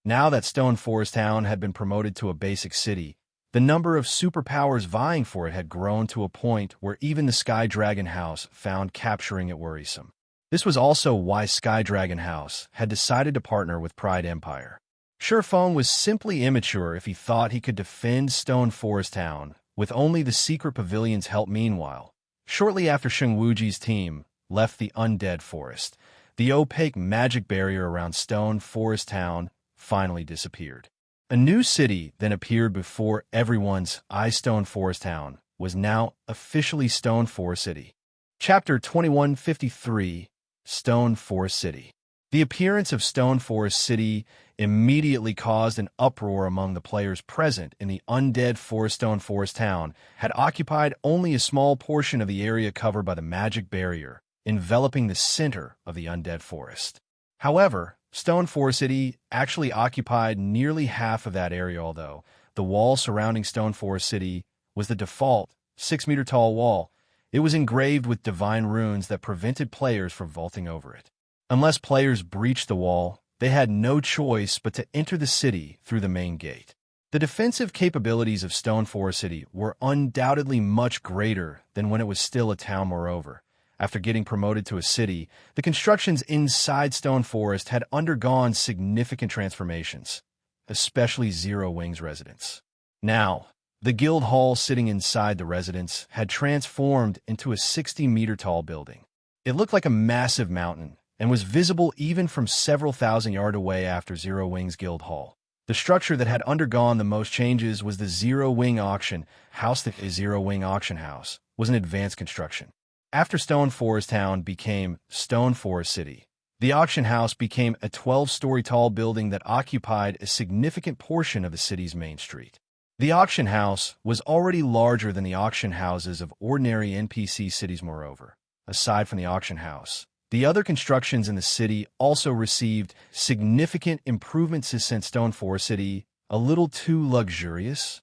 Now that Stone Forest Town had been promoted to a basic city, the number of superpowers vying for it had grown to a point where even the Sky Dragon House found capturing it worrisome. This was also why Sky Dragon House had decided to partner with Pride Empire. Shifeng was simply immature if he thought he could defend Stone Forest Town with only the Secret Pavilion's help. Meanwhile, shortly after Shang Wuji's team left the Undead Forest, the opaque magic barrier around Stone Forest Town finally disappeared. A new city then appeared before everyone's eyes. Stone Forest Town was now officially Stone Forest City. Chapter 2153, Stone Forest City. The appearance of Stone Forest City immediately caused an uproar among the players present in the Undead Forest. Stone Forest Town had occupied only a small portion of the area covered by the magic barrier, enveloping the center of the Undead Forest. However, Stone Forest City actually occupied nearly half of that area. Although the wall surrounding Stone Forest City was the default 6-meter-tall wall, it was engraved with divine runes that prevented players from vaulting over it. Unless players breached the wall, they had no choice but to enter the city through the main gate. The defensive capabilities of Stone Forest City were undoubtedly much greater than when it was still a town. Moreover, after getting promoted to a city, the constructions inside Stone Forest had undergone significant transformations, especially Zero Wing's residence. Now, the guild hall sitting inside the residence had transformed into a 60-meter-tall building. It looked like a massive mountain and was visible even from several thousand yards away. After Zero Wing's guild hall, the structure that had undergone the most changes was the Zero Wing Auction House. The Zero Wing Auction House was an advanced construction. After Stone Forest Town became Stone Forest City, the auction house became a 12-story tall building that occupied a significant portion of the city's main street. The auction house was already larger than the auction houses of ordinary NPC cities. Moreover, aside from the auction house, the other constructions in the city also received significant improvements since Stone Forest City a little too luxurious.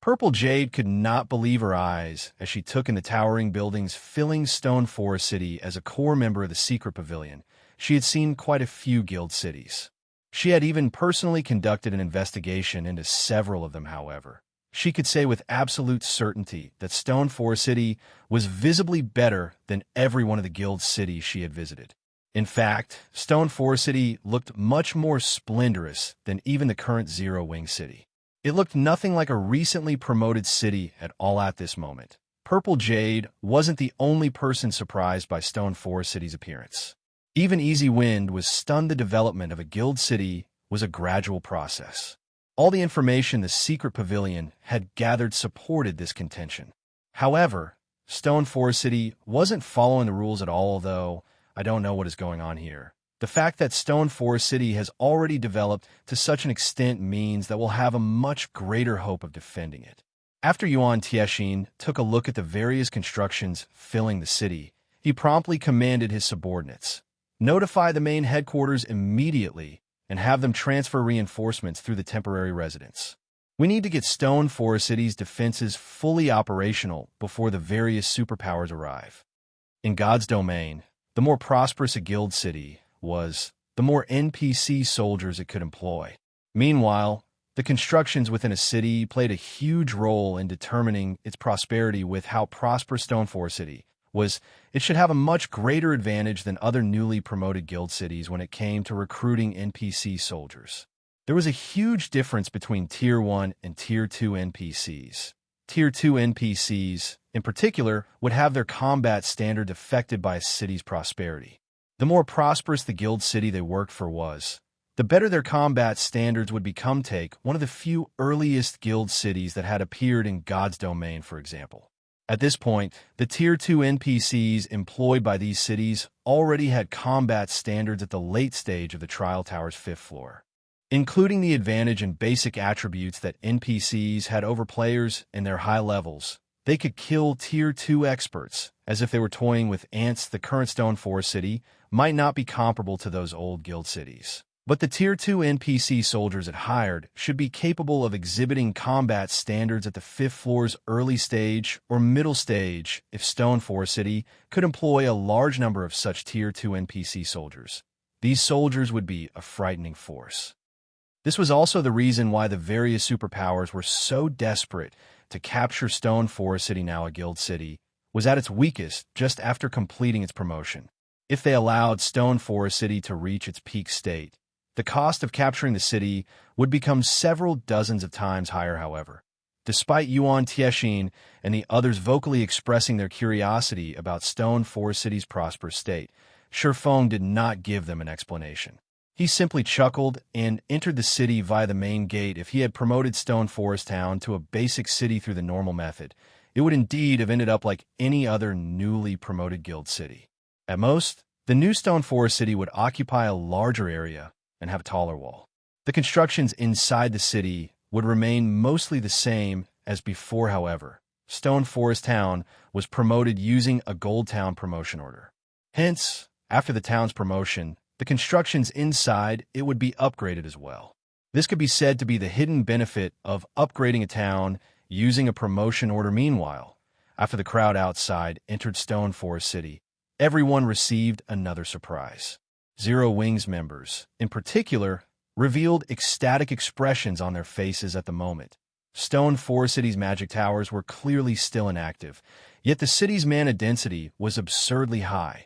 Purple Jade could not believe her eyes as she took in the towering buildings filling Stone Forest City. As a core member of the Secret Pavilion, she had seen quite a few guild cities. She had even personally conducted an investigation into several of them, however. She could say with absolute certainty that Stone Forest City was visibly better than every one of the guild cities she had visited. In fact, Stone Forest City looked much more splendorous than even the current Zero Wing City. It looked nothing like a recently promoted city at all at this moment. Purple Jade wasn't the only person surprised by Stone Forest City's appearance. Even Easy Wind was stunned. The development of a guild city was a gradual process. All the information the Secret Pavilion had gathered supported this contention. However, Stone Forest City wasn't following the rules at all, though I don't know what is going on here. The fact that Stone Forest City has already developed to such an extent means that we'll have a much greater hope of defending it. After Yuan Tiexin took a look at the various constructions filling the city, he promptly commanded his subordinates, "Notify the main headquarters immediately and have them transfer reinforcements through the temporary residence. We need to get Stone Forest City's defenses fully operational before the various superpowers arrive." In God's domain, the more prosperous a guild city was, the more NPC soldiers it could employ. Meanwhile, the constructions within a city played a huge role in determining its prosperity. With how prosperous Stone Forest City was, it should have a much greater advantage than other newly promoted guild cities when it came to recruiting NPC soldiers. There was a huge difference between Tier 1 and Tier 2 NPCs. Tier 2 NPCs, in particular, would have their combat standard affected by a city's prosperity. The more prosperous the guild city they worked for was, the better their combat standards would become. Take one of the few earliest guild cities that had appeared in God's domain, for example. At this point, the Tier 2 NPCs employed by these cities already had combat standards at the late stage of the Trial Tower's 5th floor, including the advantage and basic attributes that NPCs had over players in their high levels. They could kill Tier 2 experts as if they were toying with ants. The current Stone Forest City might not be comparable to those old guild cities, but the Tier 2 NPC soldiers it hired should be capable of exhibiting combat standards at the 5th floor's early stage or middle stage. If Stone Forest City could employ a large number of such Tier 2 NPC soldiers, these soldiers would be a frightening force. This was also the reason why the various superpowers were so desperate to capture Stone Forest City. Now a guild city was at its weakest just after completing its promotion. If they allowed Stone Forest City to reach its peak state, the cost of capturing the city would become several dozens of times higher. However, despite Yuan Tiexin and the others vocally expressing their curiosity about Stone Forest City's prosperous state, Shifeng did not give them an explanation. He simply chuckled and entered the city via the main gate. If he had promoted Stone Forest Town to a basic city through the normal method, it would indeed have ended up like any other newly promoted guild city. At most, the new Stone Forest City would occupy a larger area and have a taller wall. The constructions inside the city would remain mostly the same as before. However, Stone Forest Town was promoted using a Gold Town promotion order. Hence, after the town's promotion, the constructions inside it would be upgraded as well. This could be said to be the hidden benefit of upgrading a town using a promotion order. Meanwhile, after the crowd outside entered Stone Forest City, everyone received another surprise. Zero Wings members, in particular, revealed ecstatic expressions on their faces at the moment. Stone Forest City's magic towers were clearly still inactive, yet the city's mana density was absurdly high,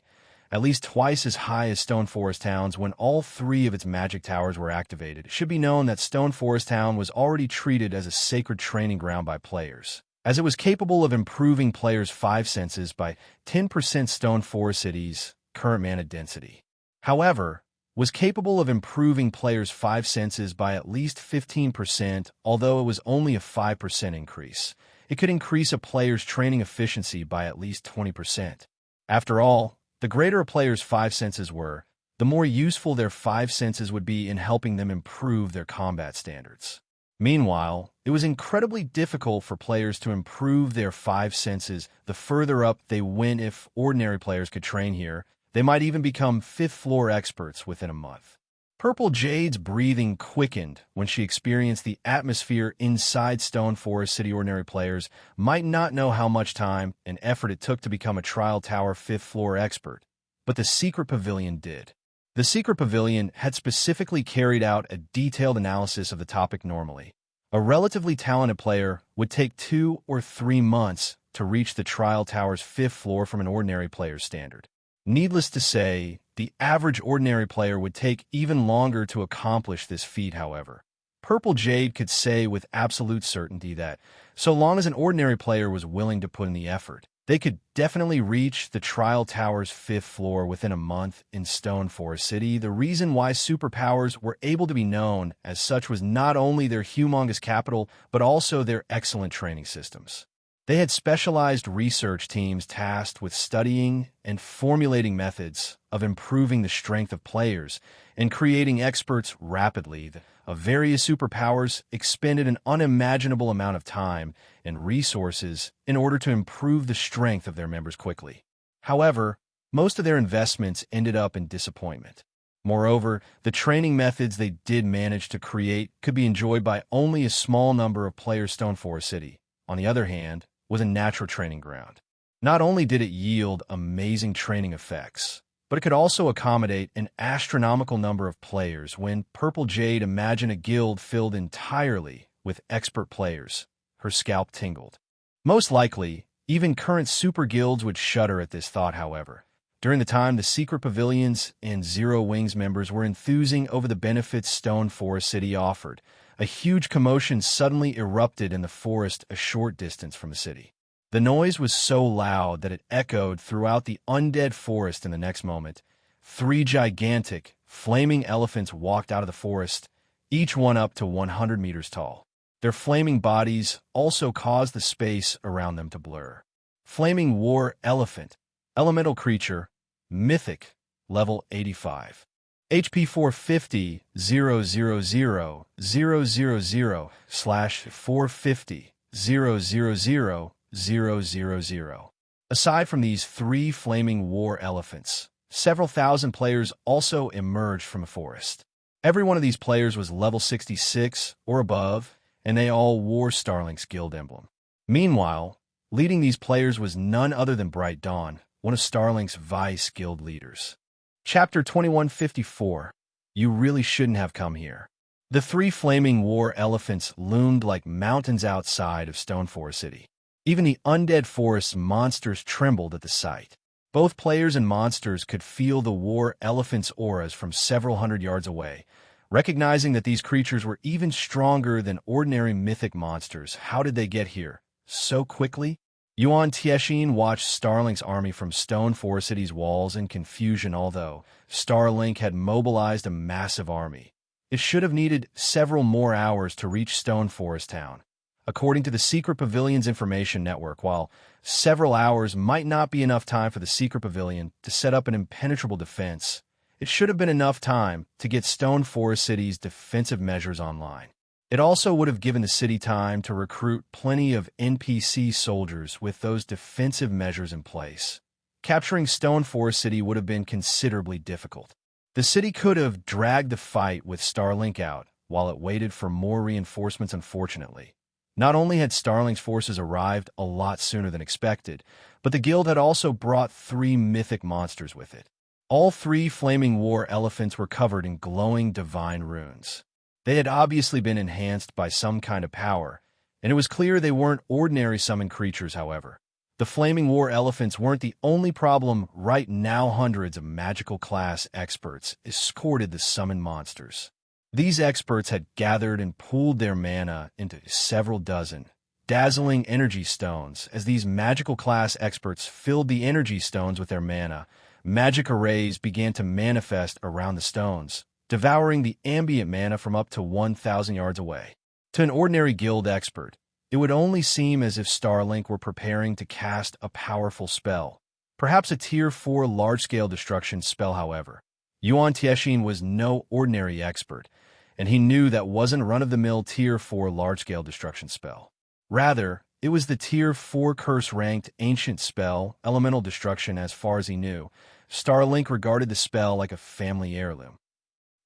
at least twice as high as Stone Forest Town's. When all 3 of its magic towers were activated, it should be known that Stone Forest Town was already treated as a sacred training ground by players, as it was capable of improving players' 5 senses by 10%. Stone Forest City's current mana density, however, was capable of improving players' 5 senses by at least 15%. Although it was only a 5% increase, it could increase a player's training efficiency by at least 20%. After all, the greater a player's 5 senses were, the more useful their 5 senses would be in helping them improve their combat standards. Meanwhile, it was incredibly difficult for players to improve their 5 senses the further up they went. If ordinary players could train here, they might even become 5th floor experts within a month. Purple Jade's breathing quickened when she experienced the atmosphere inside Stone Forest City. Ordinary players might not know how much time and effort it took to become a Trial Tower 5th floor expert, but the Secret Pavilion did. The Secret Pavilion had specifically carried out a detailed analysis of the topic. Normally, a relatively talented player would take 2 or 3 months to reach the Trial Tower's 5th floor from an ordinary player's standard. Needless to say, the average ordinary player would take even longer to accomplish this feat. However, Purple Jade could say with absolute certainty that, so long as an ordinary player was willing to put in the effort, they could definitely reach the Trial Tower's 5th floor within a month in Stone Forest City. The reason why Superpowers were able to be known as such was not only their humongous capital, but also their excellent training systems. They had specialized research teams tasked with studying and formulating methods of improving the strength of players and creating experts rapidly. Of various superpowers expended an unimaginable amount of time and resources in order to improve the strength of their members quickly. However, most of their investments ended up in disappointment. Moreover, the training methods they did manage to create could be enjoyed by only a small number of players. Stone Forest City, on the other hand, was a natural training ground. Not only did it yield amazing training effects, but it could also accommodate an astronomical number of players. When Purple Jade imagined a guild filled entirely with expert players, her scalp tingled. Most likely, even current super guilds would shudder at this thought. However, during the time the Secret Pavilions and Zero Wings members were enthusing over the benefits Stone Forest City offered, a huge commotion suddenly erupted in the forest a short distance from the city. The noise was so loud that it echoed throughout the undead forest. In the next moment, 3 gigantic, flaming elephants walked out of the forest, each one up to 100 meters tall. Their flaming bodies also caused the space around them to blur. Flaming War Elephant, elemental creature, mythic, level 85. HP 450 000 450 000. Aside from these 3 flaming war elephants, several thousand players also emerged from a forest. Every one of these players was level 66 or above, and they all wore Starlink's guild emblem. Meanwhile, leading these players was none other than Bright Dawn, one of Starlink's vice guild leaders. Chapter 2154. You really shouldn't have come here. The 3 flaming war elephants loomed like mountains outside of Stone Forest City. Even the undead forest monsters trembled at the sight. Both players and monsters could feel the war elephants' auras from several hundred yards away, recognizing that these creatures were even stronger than ordinary mythic monsters. How did they get here so quickly? Yuan Tiexin watched Starlink's army from Stone Forest City's walls in confusion. Although Starlink had mobilized a massive army, it should have needed several more hours to reach Stone Forest Town. According to the Secret Pavilion's information network, while several hours might not be enough time for the Secret Pavilion to set up an impenetrable defense, it should have been enough time to get Stone Forest City's defensive measures online. It also would have given the city time to recruit plenty of NPC soldiers with those defensive measures in place. Capturing Stone Forest City would have been considerably difficult. The city could have dragged the fight with Starlink out while it waited for more reinforcements. Unfortunately, not only had Starlink's forces arrived a lot sooner than expected, but the guild had also brought 3 mythic monsters with it. All 3 flaming war elephants were covered in glowing divine runes. They had obviously been enhanced by some kind of power, and it was clear they weren't ordinary summoned creatures. However, the flaming war elephants weren't the only problem. Right now, hundreds of magical class experts escorted the summoned monsters. These experts had gathered and pooled their mana into several dozen dazzling energy stones. As these magical class experts filled the energy stones with their mana, magic arrays began to manifest around the stones, devouring the ambient mana from up to 1,000 yards away. To an ordinary guild expert, it would only seem as if Starlink were preparing to cast a powerful spell, perhaps a Tier 4 large-scale destruction spell. However, Yuan Tiexin was no ordinary expert, and he knew that wasn't run-of-the-mill Tier 4 large-scale destruction spell. Rather, it was the Tier 4 curse-ranked ancient spell, elemental destruction. As far as he knew, Starlink regarded the spell like a family heirloom.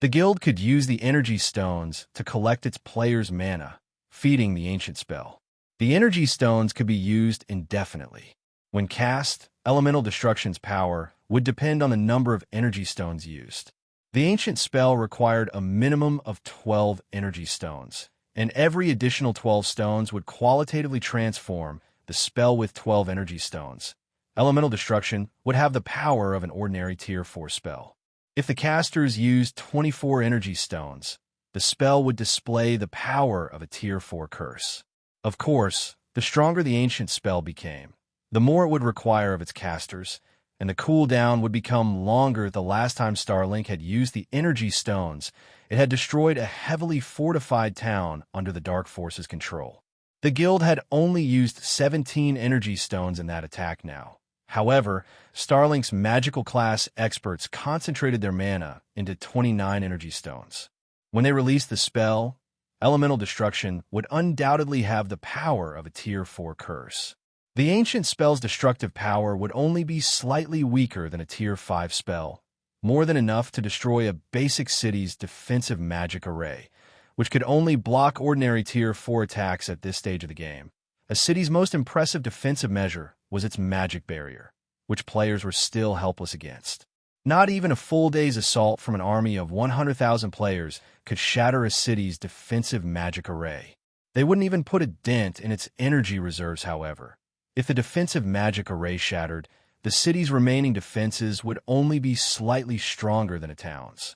The guild could use the energy stones to collect its players' mana, feeding the ancient spell. The energy stones could be used indefinitely. When cast, elemental destruction's power would depend on the number of energy stones used. The ancient spell required a minimum of 12 energy stones, and every additional 12 stones would qualitatively transform the spell with 12 energy stones. Elemental destruction would have the power of an ordinary Tier 4 spell. If the casters used 24 energy stones, the spell would display the power of a Tier 4 curse. Of course, the stronger the ancient spell became, the more it would require of its casters, and the cooldown would become longer. The last time Starlink had used the energy stones, it had destroyed a heavily fortified town under the Dark Force's control. The guild had only used 17 energy stones in that attack now. However, Starlink's magical class experts concentrated their mana into 29 energy stones. When they released the spell, elemental destruction would undoubtedly have the power of a Tier 4 curse. The ancient spell's destructive power would only be slightly weaker than a Tier 5 spell, more than enough to destroy a basic city's defensive magic array, which could only block ordinary Tier 4 attacks at this stage of the game. A city's most impressive defensive measure was its magic barrier, which players were still helpless against. Not even a full day's assault from an army of 100,000 players could shatter a city's defensive magic array. They wouldn't even put a dent in its energy reserves, however. If the defensive magic array shattered, the city's remaining defenses would only be slightly stronger than a town's.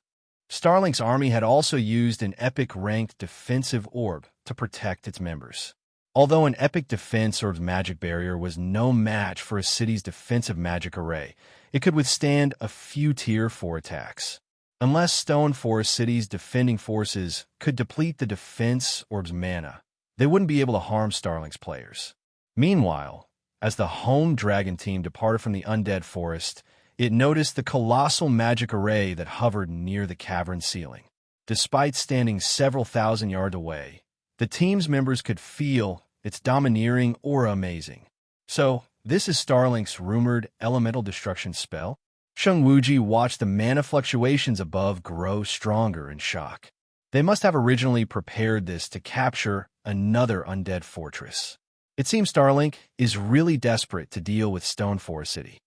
Starlink's army had also used an epic-ranked defensive orb to protect its members. Although an epic defense orb's magic barrier was no match for a city's defensive magic array, it could withstand a few Tier 4 attacks. Unless Stone Forest City's defending forces could deplete the defense orb's mana, they wouldn't be able to harm Starlink's players. Meanwhile, as the home dragon team departed from the Undead Forest, it noticed the colossal magic array that hovered near the cavern ceiling. Despite standing several thousand yards away, the team's members could feel its domineering aura amazing. So, this is Starlink's rumored elemental destruction spell? Sheng Wuji watched the mana fluctuations above grow stronger in shock. They must have originally prepared this to capture another undead fortress. It seems Starlink is really desperate to deal with Stone Forest City.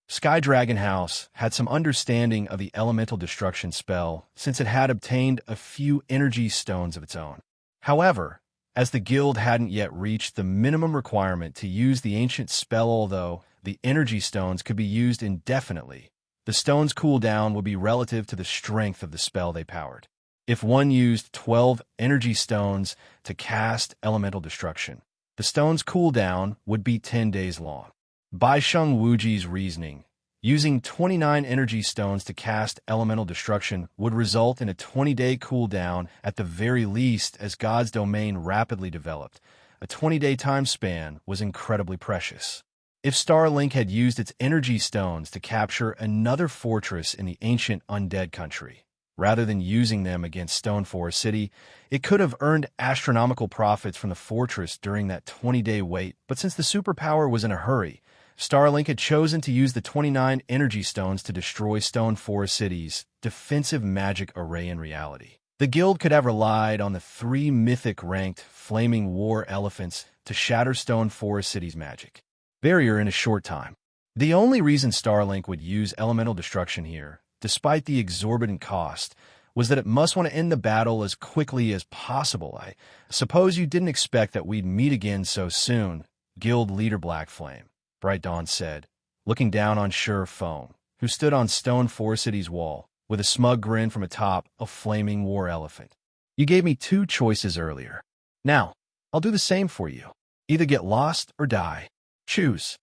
Sky Dragon House had some understanding of the elemental destruction spell since it had obtained a few energy stones of its own. However, as the guild hadn't yet reached the minimum requirement to use the ancient spell, although the energy stones could be used indefinitely, the stones' cooldown would be relative to the strength of the spell they powered. If one used 12 energy stones to cast elemental destruction, the stone's cooldown would be 10 days long. By Sheng Wuji's reasoning, using 29 energy stones to cast elemental destruction would result in a 20-day cooldown at the very least. As God's domain rapidly developed, a 20-day time span was incredibly precious. If Starlink had used its energy stones to capture another fortress in the ancient undead country, rather than using them against Stone Forest City, it could have earned astronomical profits from the fortress during that 20-day wait. But since the superpower was in a hurry, Starlink had chosen to use the 29 energy stones to destroy Stone Forest City's defensive magic array in reality. The guild could have relied on the 3 mythic-ranked flaming war elephants to shatter Stone Forest City's magic barrier in a short time. The only reason Starlink would use elemental destruction here, despite the exorbitant cost, was that it must want to end the battle as quickly as possible. I suppose you didn't expect that we'd meet again so soon, Guild Leader Black Flame, Bright Dawn said, looking down on Sure Foam, who stood on Stone Forest City's wall, with a smug grin from atop a flaming war elephant. You gave me 2 choices earlier. Now, I'll do the same for you. Either get lost or die. Choose.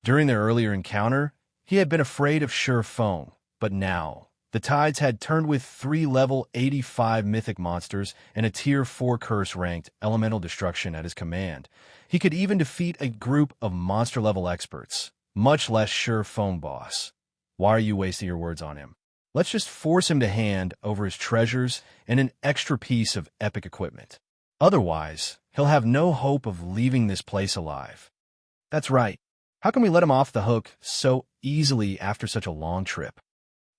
During their earlier encounter, he had been afraid of Sure Foam, but now, the tides had turned with 3 level 85 mythic monsters and a Tier 4 curse-ranked elemental destruction at his command. He could even defeat a group of monster-level experts, much less Sure Foam boss. Why are you wasting your words on him? Let's just force him to hand over his treasures and an extra piece of epic equipment. Otherwise, he'll have no hope of leaving this place alive. That's right. How can we let him off the hook so easily after such a long trip?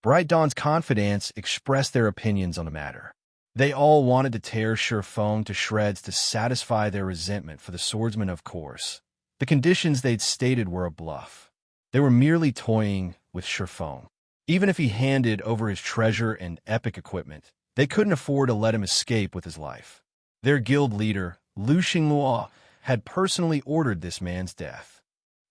Bright Dawn's confidants expressed their opinions on the matter. They all wanted to tear Shurfeng to shreds to satisfy their resentment for the swordsman, of course. The conditions they'd stated were a bluff. They were merely toying with Shurfeng. Even if he handed over his treasure and epic equipment, they couldn't afford to let him escape with his life. Their guild leader, Lu Xingluo, had personally ordered this man's death.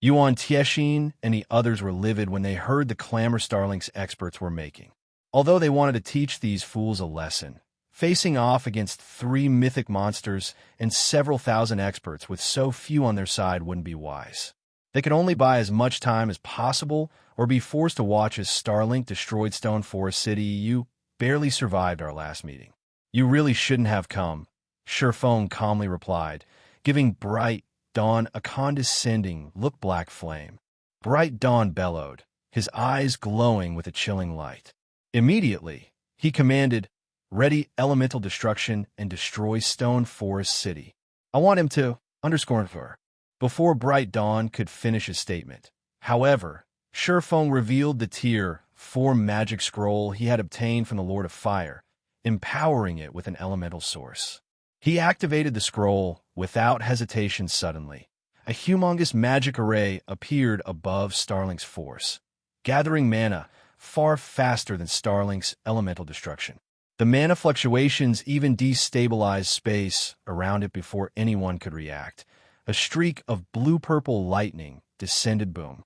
Yuan Tiexin and the others were livid when they heard the clamor Starlink's experts were making. Although they wanted to teach these fools a lesson, facing off against 3 mythic monsters and several thousand experts with so few on their side wouldn't be wise. They could only buy as much time as possible or be forced to watch as Starlink destroyed Stone Forest City. You barely survived our last meeting. You really shouldn't have come, Shurfeng calmly replied, giving Bright Dawn a condescending look. Black flame. Bright Dawn bellowed, his eyes glowing with a chilling light. Immediately, he commanded, "Ready elemental destruction and destroy Stone Forest City. I want him to underscore her." Before Bright Dawn could finish his statement, however, Shurfeng revealed the Tier 4 magic scroll he had obtained from the Lord of Fire, empowering it with an elemental source. He activated the scroll without hesitation. Suddenly, a humongous magic array appeared above Starlink's force, gathering mana far faster than Starlink's elemental destruction. The mana fluctuations even destabilized space around it before anyone could react. A streak of blue-purple lightning descended. Boom.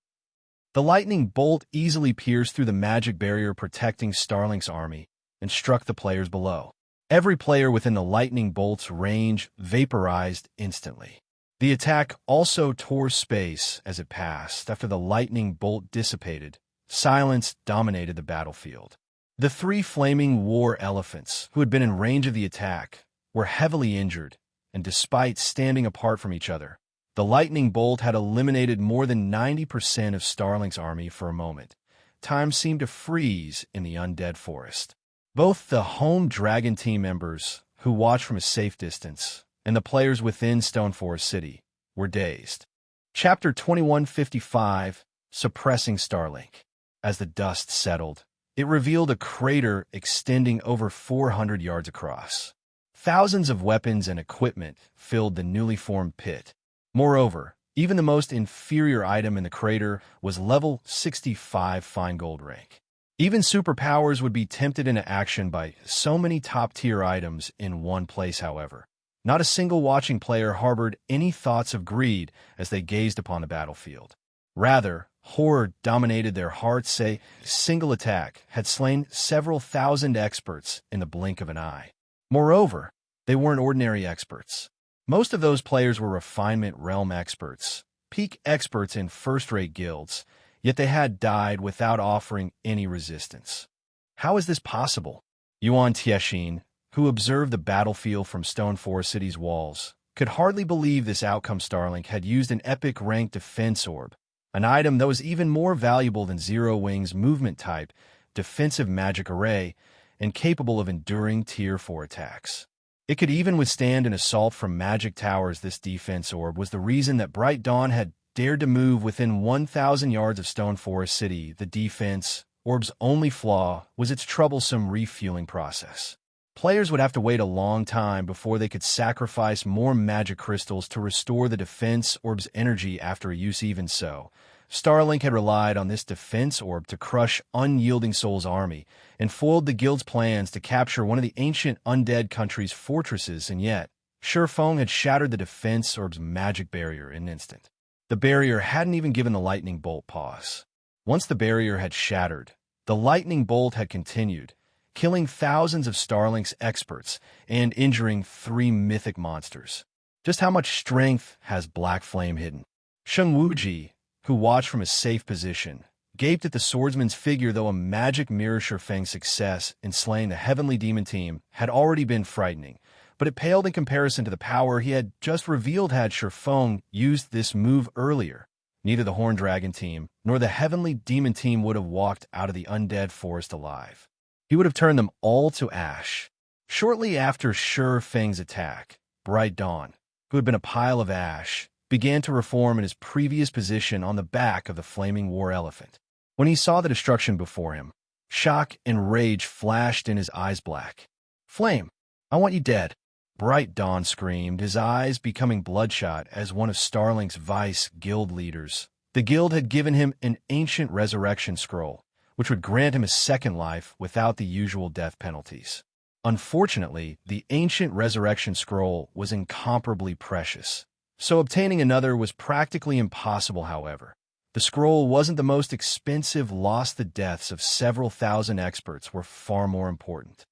The lightning bolt easily pierced through the magic barrier protecting Starlink's army and struck the players below. Every player within the lightning bolt's range vaporized instantly. The attack also tore space as it passed. After the lightning bolt dissipated, silence dominated the battlefield. The 3 flaming war elephants, who had been in range of the attack, were heavily injured, and despite standing apart from each other, the lightning bolt had eliminated more than 90% of Starlink's army. For a moment, time seemed to freeze in the Undead forest. Both the home dragon team members, who watched from a safe distance, and the players within Stone Forest City were dazed. Chapter 2155, Suppressing Starlink. As the dust settled, it revealed a crater extending over 400 yards across. Thousands of weapons and equipment filled the newly formed pit. Moreover, even the most inferior item in the crater was level 65 fine gold rank. Even superpowers would be tempted into action by so many top-tier items in one place. However, not a single watching player harbored any thoughts of greed as they gazed upon the battlefield. Rather, horror dominated their hearts. A single attack had slain several thousand experts in the blink of an eye. Moreover, they weren't ordinary experts. Most of those players were Refinement realm experts, peak experts in first-rate guilds, yet they had died without offering any resistance. How is this possible? Yuan Tiexin, who observed the battlefield from Stone Forest City's walls, could hardly believe this outcome. Starlink had used an epic rank defense orb, an item that was even more valuable than Zero Wing's movement type, defensive magic array, and capable of enduring Tier 4 attacks. It could even withstand an assault from magic towers. This defense orb was the reason that Bright Dawn had dared to move within 1,000 yards of Stone Forest City. The defense orb's only flaw was its troublesome refueling process. Players would have to wait a long time before they could sacrifice more magic crystals to restore the defense orb's energy after use. Even so, Starlink had relied on this defense orb to crush unyielding Soul's army and foiled the guild's plans to capture one of the ancient undead country's fortresses, and yet, Shurfeng had shattered the defense orb's magic barrier in an instant. The barrier hadn't even given the lightning bolt pause. Once the barrier had shattered, the lightning bolt had continued, killing thousands of Starlink's experts and injuring 3 mythic monsters. Just how much strength has Black Flame hidden? Sheng Wuji, who watched from a safe position, gaped at the swordsman's figure. Though a magic mirror Shurfeng's success in slaying the heavenly demon team had already been frightening, but it paled in comparison to the power he had just revealed. Had Shurfeng used this move earlier, neither the Horned Dragon team nor the heavenly demon team would have walked out of the undead forest alive. He would have turned them all to ash. Shortly after Shurfeng's attack, Bright Dawn, who had been a pile of ash, began to reform in his previous position on the back of the flaming war elephant. When he saw the destruction before him, Shock and rage flashed in his eyes black. "Flame, I want you dead." Bright Dawn screamed, his eyes becoming bloodshot as one of Starlink's vice guild leaders. The guild had given him an ancient resurrection scroll, which would grant him a second life without the usual death penalties. Unfortunately, the ancient resurrection scroll was incomparably precious, so obtaining another was practically impossible. However, the scroll wasn't the most expensive. The deaths of several thousand experts were far more important.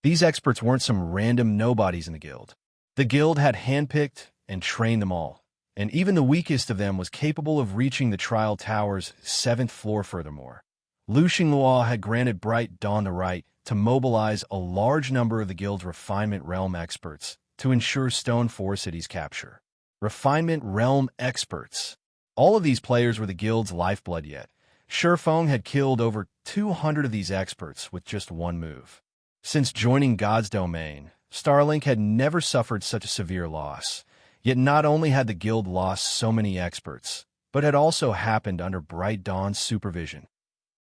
These experts weren't some random nobodies in the guild. The guild had handpicked and trained them all, and even the weakest of them was capable of reaching the trial tower's 7th floor. Furthermore, Lu Xinghua had granted Bright Dawn the right to mobilize a large number of the guild's Refinement Realm experts to ensure Stone 4 City's capture. Refinement Realm experts. All of these players were the guild's lifeblood, yet Shifeng had killed over 200 of these experts with just one move. Since joining God's domain, Starlink had never suffered such a severe loss. Yet not only had the guild lost so many experts, but it also happened under Bright Dawn's supervision.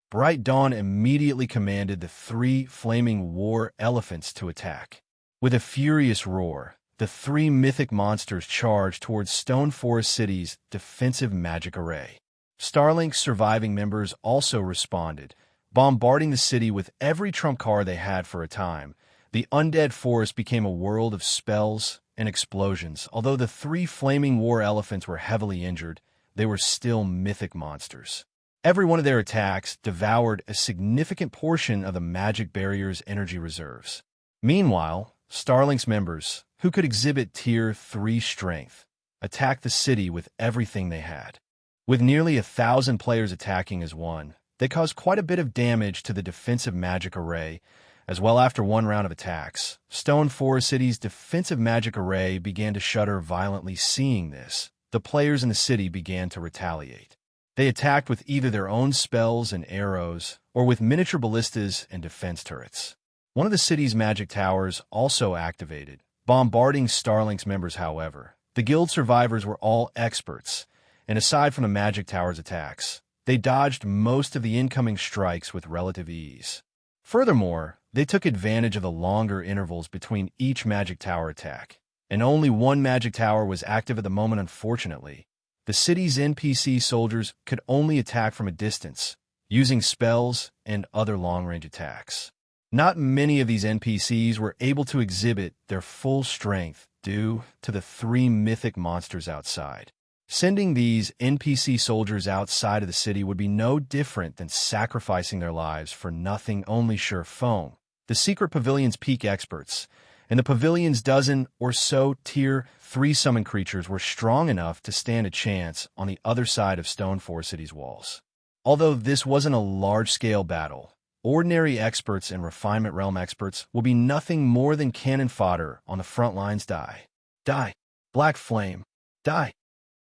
Bright Dawn immediately commanded the 3 flaming war elephants to attack. With a furious roar, the 3 mythic monsters charged towards Stone Forest City's defensive magic array. Starlink's surviving members also responded, bombarding the city with every trump card they had. For a time, the Undead forest became a world of spells and explosions. Although the 3 flaming war elephants were heavily injured, they were still mythic monsters. Every one of their attacks devoured a significant portion of the magic barrier's energy reserves. Meanwhile, Starlink's members, who could exhibit Tier 3 strength, attacked the city with everything they had. With nearly 1,000 players attacking as one, they caused quite a bit of damage to the defensive magic array. As well, after one round of attacks, Stone 4 City's defensive magic array began to shudder violently. Seeing this, the players in the city began to retaliate. They attacked with either their own spells and arrows, or with miniature ballistas and defense turrets. One of the city's magic towers also activated, bombarding Starlink's members. However, the guild survivors were all experts, and aside from the magic tower's attacks, they dodged most of the incoming strikes with relative ease. Furthermore, they took advantage of the longer intervals between each magic tower attack, and only one magic tower was active at the moment. Unfortunately, the city's NPC soldiers could only attack from a distance, using spells and other long-range attacks. Not many of these NPCs were able to exhibit their full strength due to the 3 mythic monsters outside. Sending these NPC soldiers outside of the city would be no different than sacrificing their lives for nothing. Only Shifeng, the secret pavilion's peak experts, and the pavilion's dozen or so Tier 3 summon creatures were strong enough to stand a chance on the other side of Stone 4 City's walls. Although this wasn't a large-scale battle, ordinary experts and Refinement Realm experts will be nothing more than cannon fodder on the front lines. Die. Die. Black Flame. Die.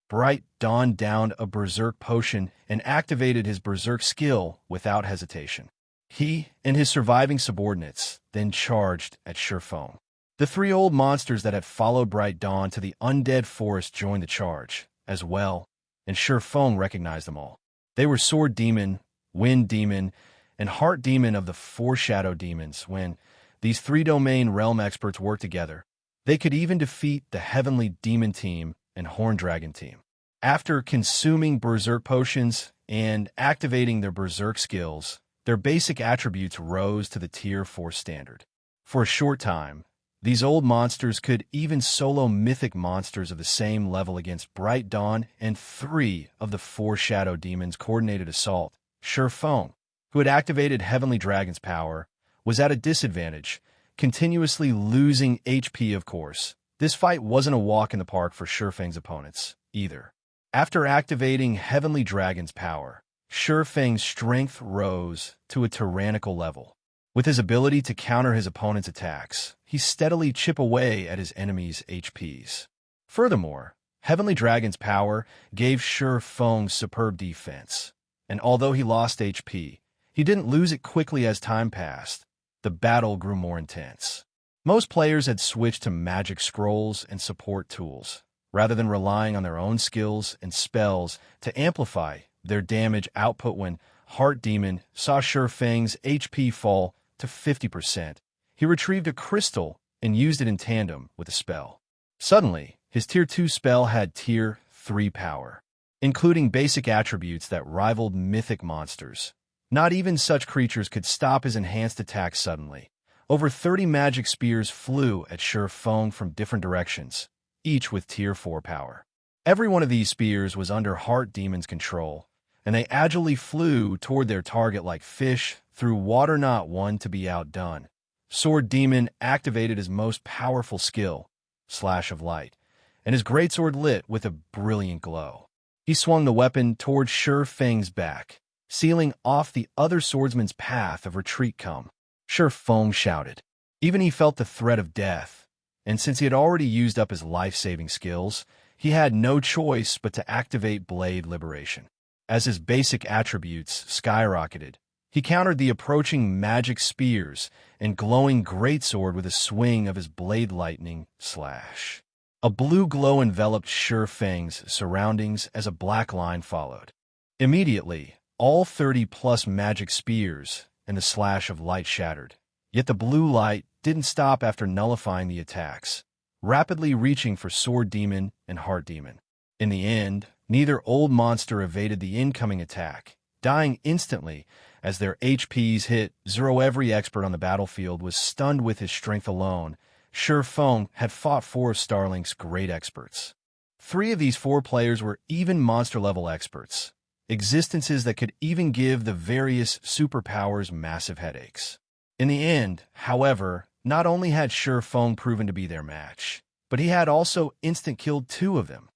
Bright Dawn downed a Berserk potion and activated his Berserk skill without hesitation. He and his surviving subordinates then charged at Shifeng. The 3 old monsters that had followed Bright Dawn to the Undead forest joined the charge as well, and Shifeng recognized them all. They were Sword Demon, Wind Demon, and Heart Demon of the 4 Shadow Demons. When these 3 domain realm experts worked together, they could even defeat the Heavenly Demon team and Horn Dragon team. After consuming Berserk potions and activating their Berserk skills, their basic attributes rose to the Tier 4 standard. For a short time, these old monsters could even solo mythic monsters of the same level against Bright Dawn and 3 of the 4 Shadow Demons' coordinated assault. Shifeng, who had activated Heavenly Dragon's power, was at a disadvantage, continuously losing HP. Of course, this fight wasn't a walk in the park for Shifeng's opponents, either. After activating Heavenly Dragon's power, Shifeng's strength rose to a tyrannical level. With his ability to counter his opponent's attacks, he steadily chipped away at his enemies' HPs. Furthermore, Heavenly Dragon's power gave Shifeng superb defense, and although he lost HP, he didn't lose it quickly. As time passed, the battle grew more intense. Most players had switched to magic scrolls and support tools, rather than relying on their own skills and spells to amplify their damage output. When Heart Demon, saw Sure Fang's HP fall to 50%. He retrieved a crystal and used it in tandem with a spell. Suddenly, his Tier 2 spell had Tier 3 power, including basic attributes that rivaled mythic monsters. Not even such creatures could stop his enhanced attack suddenly. Over 30 magic spears flew at Sure Fang from different directions, each with Tier 4 power. Every one of these spears was under Heart Demon's control, and they agilely flew toward their target like fish through water, not one to be outdone. Sword Demon activated his most powerful skill, Slash of Light, and his greatsword lit with a brilliant glow. He swung the weapon toward Sure Fang's back, sealing off the other swordsman's path of retreat. Sure Fang shouted. Even he felt the threat of death, and since he had already used up his life-saving skills, he had no choice but to activate Blade Liberation. As his basic attributes skyrocketed, he countered the approaching magic spears and glowing greatsword with a swing of his Blade Lightning Slash. A blue glow enveloped Sure Fang's surroundings as a black line followed. Immediately, all 30-plus magic spears and the Slash of Light shattered. Yet the blue light didn't stop after nullifying the attacks, rapidly reaching for Sword Demon and Heart Demon. In the end, neither old monster evaded the incoming attack, dying instantly as their HPs hit zero. Every expert on the battlefield was stunned with his strength alone. Sure Fang had fought 4 of Starlink's great experts. 3 of these 4 players were even monster-level experts, existences that could even give the various superpowers massive headaches. In the end, however, not only had Sure Fang proven to be their match, but he had also instant-killed 2 of them.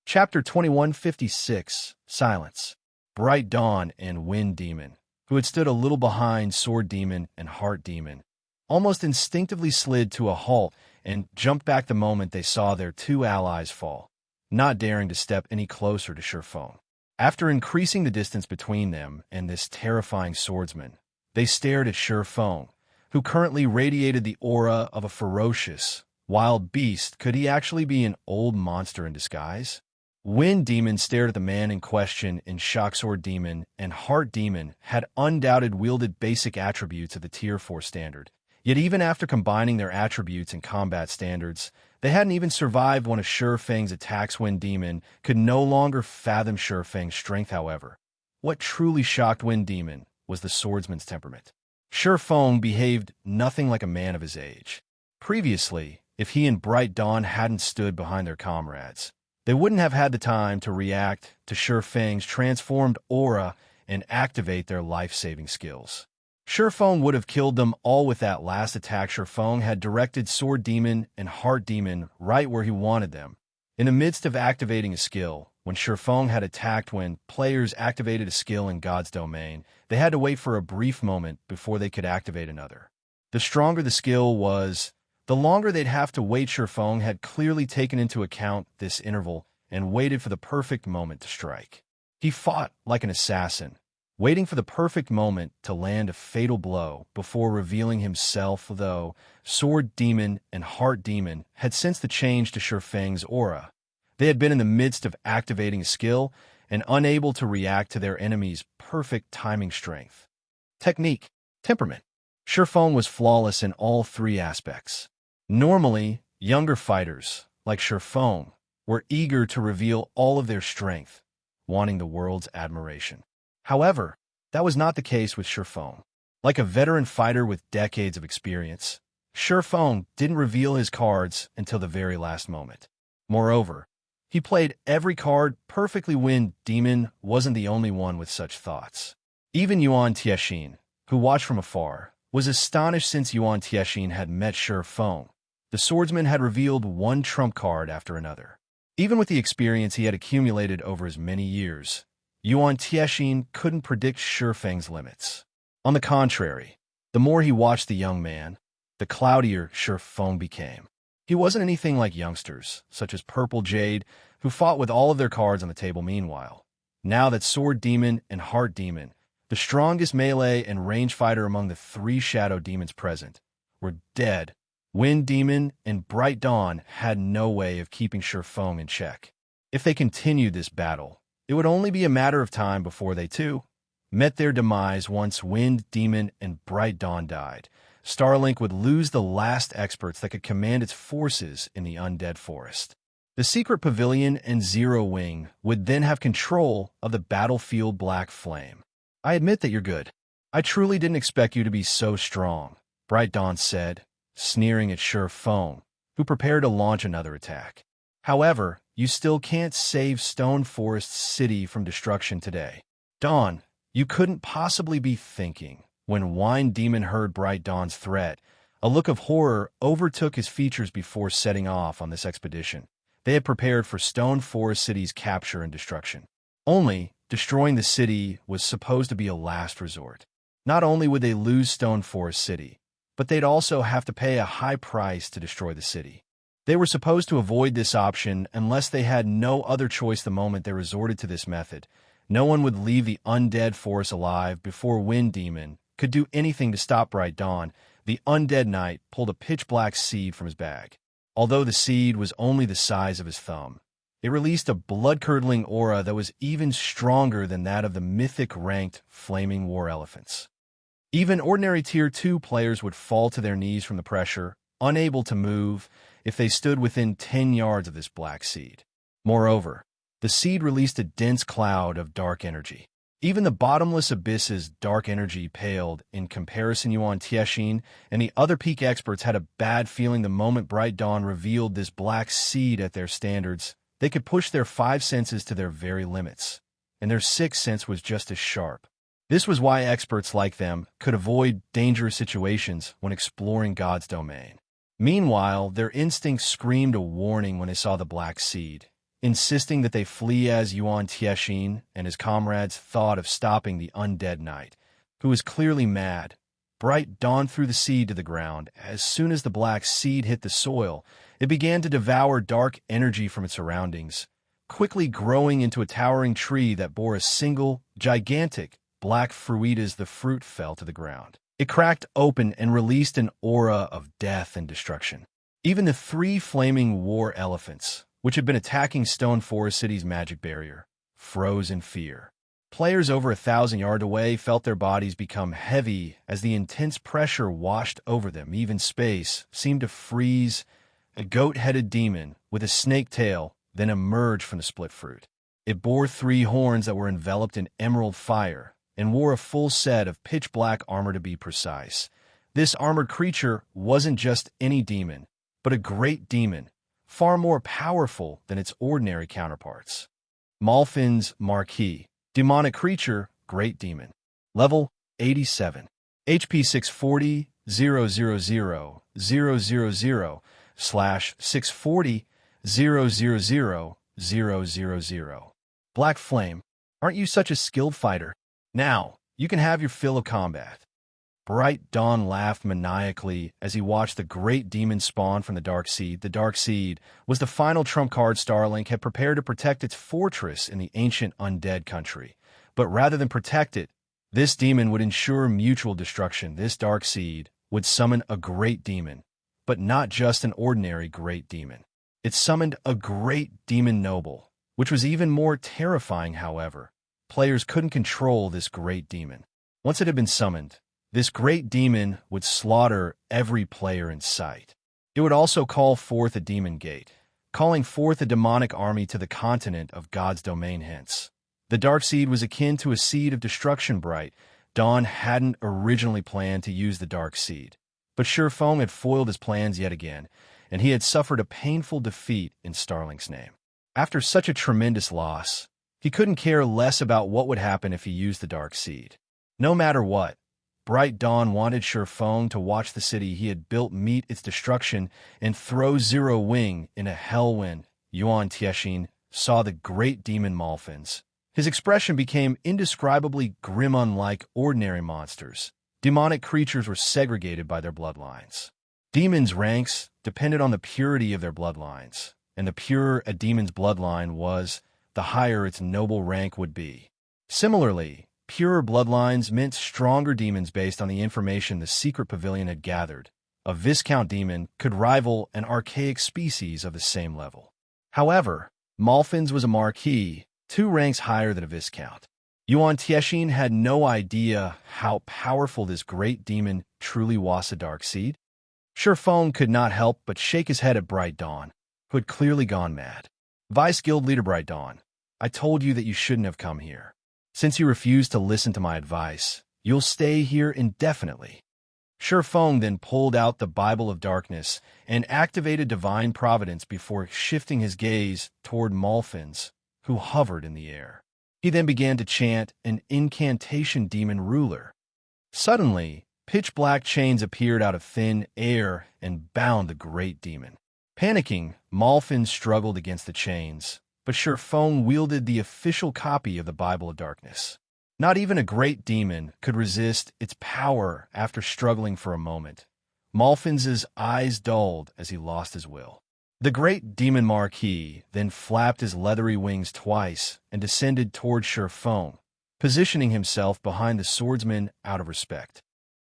Chapter 2156, Silence. Bright Dawn and Wind Demon, who had stood a little behind Sword Demon and Heart Demon, almost instinctively slid to a halt and jumped back the moment they saw their 2 allies fall, not daring to step any closer to Sure Fang. After increasing the distance between them and this terrifying swordsman, they stared at Sure Fang, who currently radiated the aura of a ferocious, wild beast. Could he actually be an old monster in disguise? Wind Demon stared at the man in question in shock. Sword Demon and Heart Demon had undoubted wielded basic attributes of the Tier 4 standard, yet even after combining their attributes and combat standards, they hadn't even survived one of Sure Fang's attacks. Wind Demon could no longer fathom Sure Fang's strength, however. What truly shocked Wind Demon was the swordsman's temperament. Sure Fang behaved nothing like a man of his age. Previously, if he and Bright Dawn hadn't stood behind their comrades, they wouldn't have had the time to react to Sure Fang's transformed aura and activate their life-saving skills. Sure Fang would have killed them all with that last attack. Sure Fang had directed Sword Demon and Heart Demon right where he wanted them. In the midst of activating a skill, when Sure Fang had attacked, when players activated a skill in God's domain, they had to wait for a brief moment before they could activate another. The stronger the skill was, the longer they'd have to wait. Sure Fang had clearly taken into account this interval and waited for the perfect moment to strike. He fought like an assassin, waiting for the perfect moment to land a fatal blow before revealing himself. Though Sword Demon and Heart Demon had sensed the change to Sure Fang's aura, they had been in the midst of activating a skill and unable to react to their enemy's perfect timing. Strength, technique, temperament. Sure Fang was flawless in all 3 aspects. Normally, younger fighters, like Sure Fang, were eager to reveal all of their strength, wanting the world's admiration. However, that was not the case with Sure Fang. Like a veteran fighter with decades of experience, Sure Fang didn't reveal his cards until the very last moment. Moreover, he played every card perfectly. Wind Demon wasn't the only one with such thoughts. Even Yuan Tiexin, who watched from afar, was astonished since Yuan Tiexin had met Sure Fang. The swordsman had revealed one trump card after another. Even with the experience he had accumulated over his many years, Yuan Tiexin couldn't predict Sure Fang's limits. On the contrary, the more he watched the young man, the cloudier Sure Fang became. He wasn't anything like youngsters, such as Purple Jade, who fought with all of their cards on the table. Meanwhile, now that Sword Demon and Heart Demon, the strongest melee and range fighter among the 3 shadow demons present, were dead, Wind Demon and Bright Dawn had no way of keeping Sure Fang in check. If they continued this battle, it would only be a matter of time before they too met their demise once Wind, Demon, and Bright Dawn died. Starlink would lose the last experts that could command its forces in the Undead Forest. The Secret Pavilion and Zero Wing would then have control of the battlefield Black Flame. I admit that you're good. I truly didn't expect you to be so strong, Bright Dawn said, sneering at Sure Foam, who prepared to launch another attack. However, you still can't save Stone Forest City from destruction today. Dawn, you couldn't possibly be thinking. When Wine Demon heard Bright Dawn's threat, a look of horror overtook his features before setting off on this expedition. They had prepared for Stone Forest City's capture and destruction. Only, destroying the city was supposed to be a last resort. Not only would they lose Stone Forest City, but they'd also have to pay a high price to destroy the city. They were supposed to avoid this option unless they had no other choice the moment they resorted to this method. No one would leave the Undead Forest alive before Wind Demon could do anything to stop Bright Dawn. The Undead Knight pulled a pitch-black seed from his bag. Although the seed was only the size of his thumb, it released a blood-curdling aura that was even stronger than that of the mythic-ranked Flaming War Elephants. Even ordinary Tier 2 players would fall to their knees from the pressure, unable to move, if they stood within 10 yards of this black seed. Moreover, the seed released a dense cloud of dark energy. Even the bottomless abyss's dark energy paled in comparison. Yuan Tiexin and the other peak experts had a bad feeling the moment Bright Dawn revealed this black seed at their standards. They could push their 5 senses to their very limits, and their 6th sense was just as sharp. This was why experts like them could avoid dangerous situations when exploring God's domain. Meanwhile, their instincts screamed a warning when they saw the black seed, insisting that they flee as Yuan Tiexin and his comrades thought of stopping the Undead Knight, who was clearly mad. Bright Dawn threw the seed to the ground. As soon as the black seed hit the soil, it began to devour dark energy from its surroundings, quickly growing into a towering tree that bore a single, gigantic, black fruit. As the fruit fell to the ground, it cracked open and released an aura of death and destruction. Even the 3 Flaming War Elephants, which had been attacking Stone Forest City's magic barrier, froze in fear. Players over 1,000 yards away felt their bodies become heavy as the intense pressure washed over them. Even space seemed to freeze. A goat-headed demon with a snake tail then emerged from the split fruit. It bore 3 horns that were enveloped in emerald fire and wore a full set of pitch-black armor to be precise. This armored creature wasn't just any demon, but a great demon, far more powerful than its ordinary counterparts. Malfin's Marquis, demonic creature, great demon. Level 87. HP 640, 000/640, 000/000. Black Flame, aren't you such a skilled fighter? Now, you can have your fill of combat. Bright Dawn laughed maniacally as he watched the great demon spawn from the Dark Seed. The Dark Seed was the final trump card Starlink had prepared to protect its fortress in the ancient Undead country. But rather than protect it, this demon would ensure mutual destruction. This Dark Seed would summon a great demon, but not just an ordinary great demon. It summoned a great demon noble, which was even more terrifying. However, players couldn't control this great demon. Once it had been summoned, this great demon would slaughter every player in sight. It would also call forth a demon gate, calling forth a demonic army to the continent of God's domain. Hence, the Dark Seed was akin to a seed of destruction. Bright Dawn hadn't originally planned to use the Dark Seed, but Sure Foam had foiled his plans yet again, and he had suffered a painful defeat in Starlink's name. After such a tremendous loss, he couldn't care less about what would happen if he used the Dark Seed. No matter what, Bright Dawn wanted Sure Foam to watch the city he had built meet its destruction and throw Zero Wing in a hell. When Yuan Tiexin saw the great demon Malfins, his expression became indescribably grim. Unlike ordinary monsters, demonic creatures were segregated by their bloodlines. Demons' ranks depended on the purity of their bloodlines, and the purer a demon's bloodline was, the higher its noble rank would be. Similarly, purer bloodlines meant stronger demons based on the information the Secret Pavilion had gathered. A Viscount demon could rival an archaic species of the same level. However, Malfin's was a Marquis, 2 ranks higher than a Viscount. Yuan Tiexin had no idea how powerful this great demon truly was. A dark seed. Feng could not help but shake his head at Bright Dawn, who had clearly gone mad. Vice Guild Leader Bright Dawn, I told you that you shouldn't have come here. Since you refused to listen to my advice, you'll stay here indefinitely. Feng then pulled out the Bible of Darkness and activated Divine Providence before shifting his gaze toward Malphins, who hovered in the air. He then began to chant an incantation demon ruler. Suddenly, pitch-black chains appeared out of thin air and bound the great demon. Panicking, Malphins struggled against the chains, but Feng wielded the official copy of the Bible of Darkness. Not even a great demon could resist its power after struggling for a moment. Malphins' eyes dulled as he lost his will. The great demon Marquis then flapped his leathery wings twice and descended toward Feng, positioning himself behind the swordsman out of respect.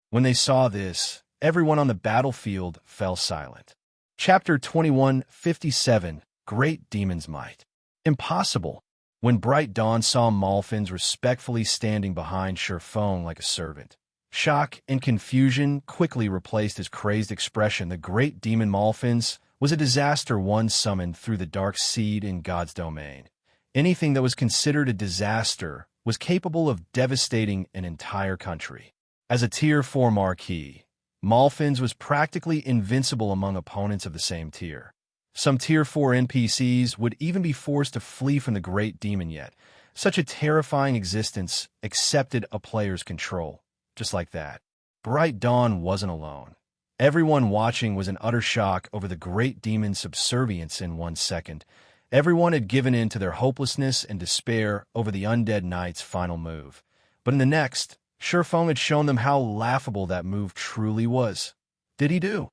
When they saw this, everyone on the battlefield fell silent. Chapter 2157, Great Demon's Might. Impossible. When Bright Dawn saw Malphins respectfully standing behind Feng like a servant, shock and confusion quickly replaced his crazed expression. The great demon Malphins was a disaster one summoned through the dark seed in God's domain. Anything that was considered a disaster was capable of devastating an entire country. As a Tier 4 Marquis, Malphins was practically invincible among opponents of the same tier. Some Tier 4 NPCs would even be forced to flee from the great demon, yet such a terrifying existence accepted a player's control. Just like that, Bright Dawn wasn't alone. Everyone watching was in utter shock over the great demon's subservience. In 1 second, everyone had given in to their hopelessness and despair over the Undead Knight's final move. But in the next, Feng had shown them how laughable that move truly was. Did he do?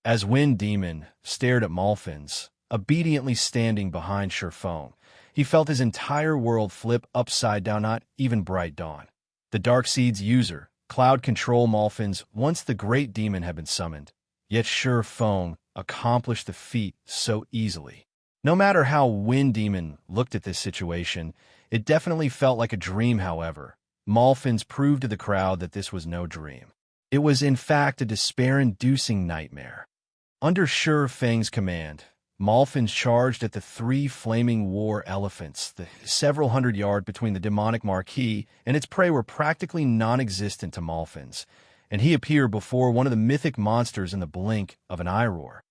As Wind Demon stared at Malphins, obediently standing behind Feng, he felt his entire world flip upside down. Not even Bright Dawn, the Dark Seed's user, Cloud Control Malphins, once the great demon had been summoned. Yet Feng accomplished the feat so easily. No matter how Wind Demon looked at this situation, it definitely felt like a dream. However, Malphins proved to the crowd that this was no dream. It was in fact a despair-inducing nightmare. Under Feng's command, Malphins charged at the 3 flaming war elephants. The several hundred yards between the demonic Marquis and its prey were practically non-existent to Malphins, and he appeared before one of the mythic monsters in the blink of an eye roar.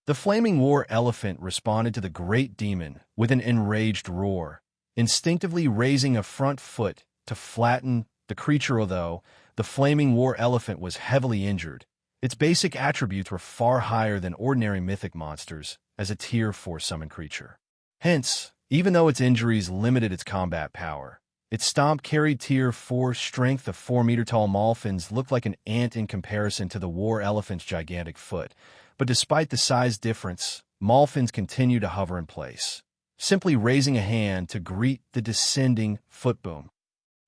The flaming war elephant responded to the great demon with an enraged roar, instinctively raising a front foot to flatten the creature. Although the flaming war elephant was heavily injured, its basic attributes were far higher than ordinary mythic monsters as a Tier 4 summon creature. Hence, even though its injuries limited its combat power, its stomp carried Tier 4 strength. The 4-meter-tall Malphins looked like an ant in comparison to the war elephant's gigantic foot, but despite the size difference, Malphins continued to hover in place, simply raising a hand to greet the descending foot boom.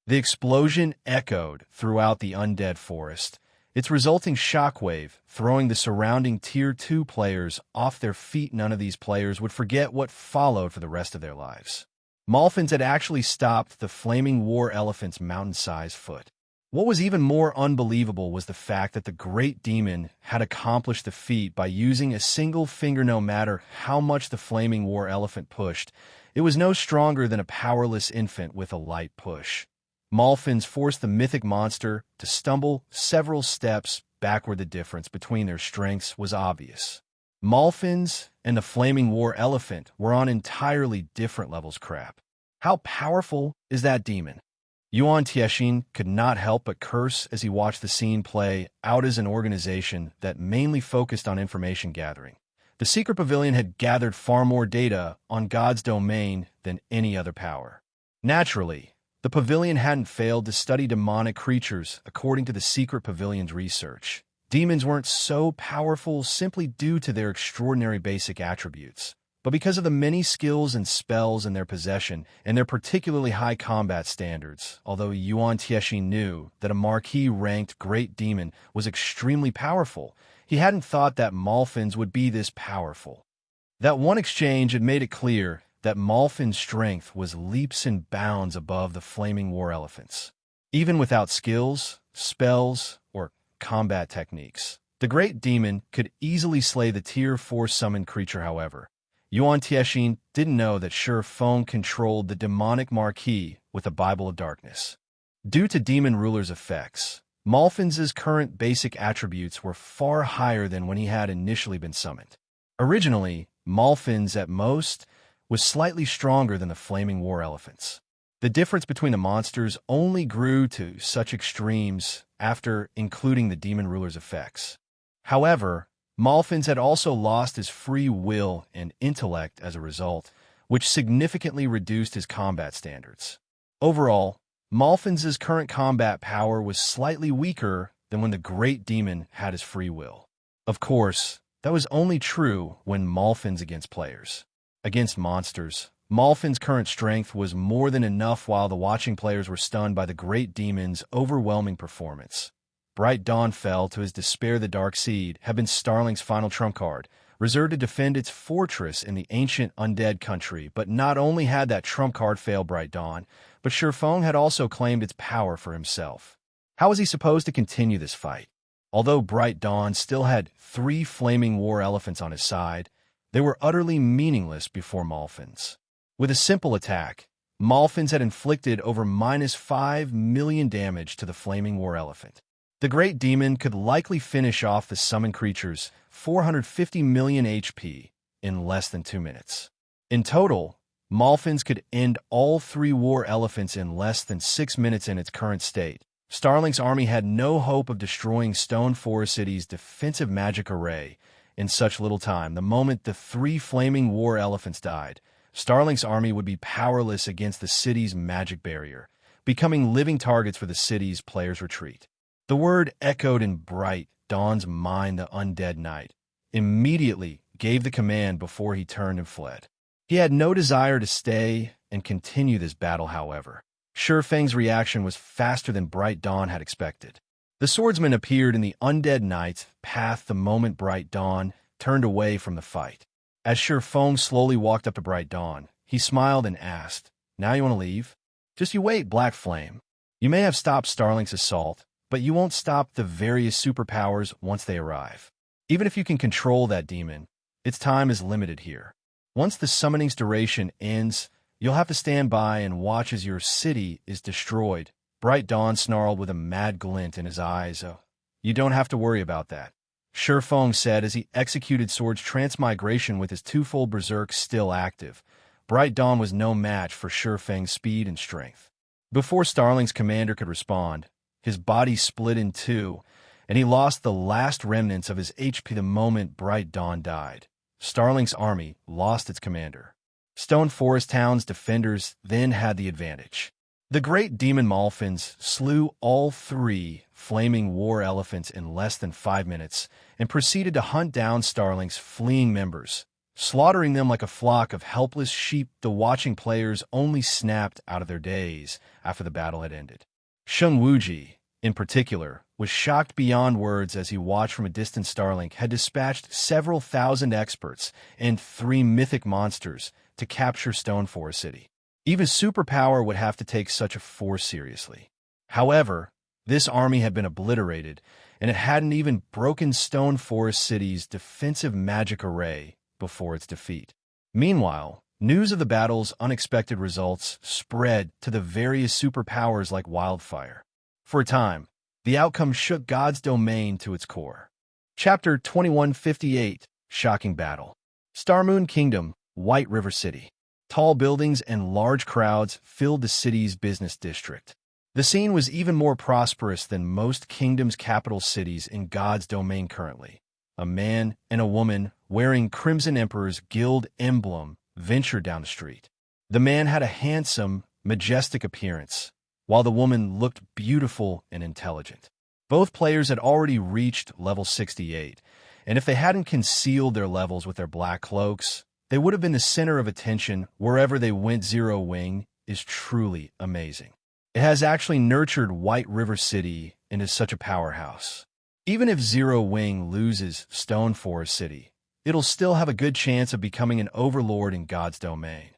The explosion echoed throughout the undead forest, its resulting shockwave throwing the surrounding Tier 2 players off their feet. None of these players would forget what followed for the rest of their lives. Malphins had actually stopped the flaming war elephant's mountain-sized foot. What was even more unbelievable was the fact that the great demon had accomplished the feat by using a single finger. No matter how much the flaming war elephant pushed, it was no stronger than a powerless infant with a light push. Malphins forced the mythic monster to stumble several steps backward. The difference between their strengths was obvious. Malphins and the flaming war elephant were on entirely different levels. Crap. How powerful is that demon? Yuan Tiexin could not help but curse as he watched the scene play out. As an organization that mainly focused on information gathering, the Secret Pavilion had gathered far more data on God's domain than any other power. Naturally, the Pavilion hadn't failed to study demonic creatures according to the Secret Pavilion's research. Demons weren't so powerful simply due to their extraordinary basic attributes, but because of the many skills and spells in their possession and their particularly high combat standards. Although Yuan Tiexin knew that a Marquis-ranked great demon was extremely powerful, he hadn't thought that Malphins would be this powerful. That one exchange had made it clear that Malfin's strength was leaps and bounds above the flaming war elephants. Even without skills, spells, or combat techniques, the Great Demon could easily slay the Tier 4 summoned creature. However, Yuan Tiexin didn't know that Shi Feng controlled the demonic marquee with a Bible of Darkness. Due to Demon Ruler's effects, Malfin's current basic attributes were far higher than when he had initially been summoned. Originally, Malfin's at most was slightly stronger than the Flaming War Elephants. The difference between the monsters only grew to such extremes after including the Demon Ruler's effects. However, Malfin's had also lost his free will and intellect as a result, which significantly reduced his combat standards. Overall, Malfin's current combat power was slightly weaker than when the Great Demon had his free will. Of course, that was only true when Malfin's against players. Against monsters, Malfin's current strength was more than enough while the watching players were stunned by the Great Demon's overwhelming performance. Bright Dawn fell to his despair. The Dark Seed had been Starlink's final trump card, reserved to defend its fortress in the ancient Undead country, but not only had that trump card fail Bright Dawn, but Shi Feng had also claimed its power for himself. How was he supposed to continue this fight? Although Bright Dawn still had 3 flaming war elephants on his side, they were utterly meaningless before Malfin's. With a simple attack, Malfin's had inflicted over -5 million damage to the flaming war elephant. The Great Demon could likely finish off the summoned creature's 450 million HP in less than 2 minutes. In total, Malfin's could end all 3 war elephants in less than 6 minutes in its current state. Starlink's army had no hope of destroying Stone Forest City's defensive magic array in such little time. The moment the 3 flaming war elephants died, Starlink's army would be powerless against the city's magic barrier, becoming living targets for the city's players' retreat. The word echoed in Bright Dawn's mind. The Undead Knight immediately gave the command before he turned and fled. He had no desire to stay and continue this battle, however. Shi Feng's reaction was faster than Bright Dawn had expected. The swordsman appeared in the Undead Knight's path the moment Bright Dawn turned away from the fight. As Shi Feng slowly walked up to Bright Dawn, he smiled and asked, "Now you want to leave? Just you wait, Black Flame. You may have stopped Starlink's assault, but you won't stop the various superpowers once they arrive. Even if you can control that demon, its time is limited here. Once the summoning's duration ends, you'll have to stand by and watch as your city is destroyed." Bright Dawn snarled with a mad glint in his eyes. "Oh, you don't have to worry about that," Shi Feng said as he executed Sword's transmigration with his twofold berserk still active. Bright Dawn was no match for Shi Feng's speed and strength. Before Starlink's commander could respond, his body split in two, and he lost the last remnants of his HP the moment Bright Dawn died. Starlink's army lost its commander. Stone Forest Town's defenders then had the advantage. The Great Demon Malfin's slew all 3 flaming war elephants in less than 5 minutes and proceeded to hunt down Starlink's fleeing members, slaughtering them like a flock of helpless sheep. The watching players only snapped out of their daze after the battle had ended. Sheng Wuji, in particular, was shocked beyond words as he watched from a distant. Starlink had dispatched several thousand experts and 3 mythic monsters to capture Stone Forest City. Even Superpower would have to take such a force seriously. However, this army had been obliterated, and it hadn't even broken Stone Forest City's defensive magic array before its defeat. Meanwhile, news of the battle's unexpected results spread to the various superpowers like wildfire. For a time, the outcome shook God's domain to its core. Chapter 2158, Shocking Battle. Starmoon Kingdom, White River City. Tall buildings and large crowds filled the city's business district. The scene was even more prosperous than most kingdoms' capital cities in God's domain currently. A man and a woman wearing Crimson Emperor's Guild emblem ventured down the street. The man had a handsome, majestic appearance, while the woman looked beautiful and intelligent. Both players had already reached level 68, and if they hadn't concealed their levels with their black cloaks, they would have been the center of attention wherever they went. Zero Wing is truly amazing. It has actually nurtured White River City into such a powerhouse. Even if Zero Wing loses Stone Forest City, it'll still have a good chance of becoming an overlord in God's domain.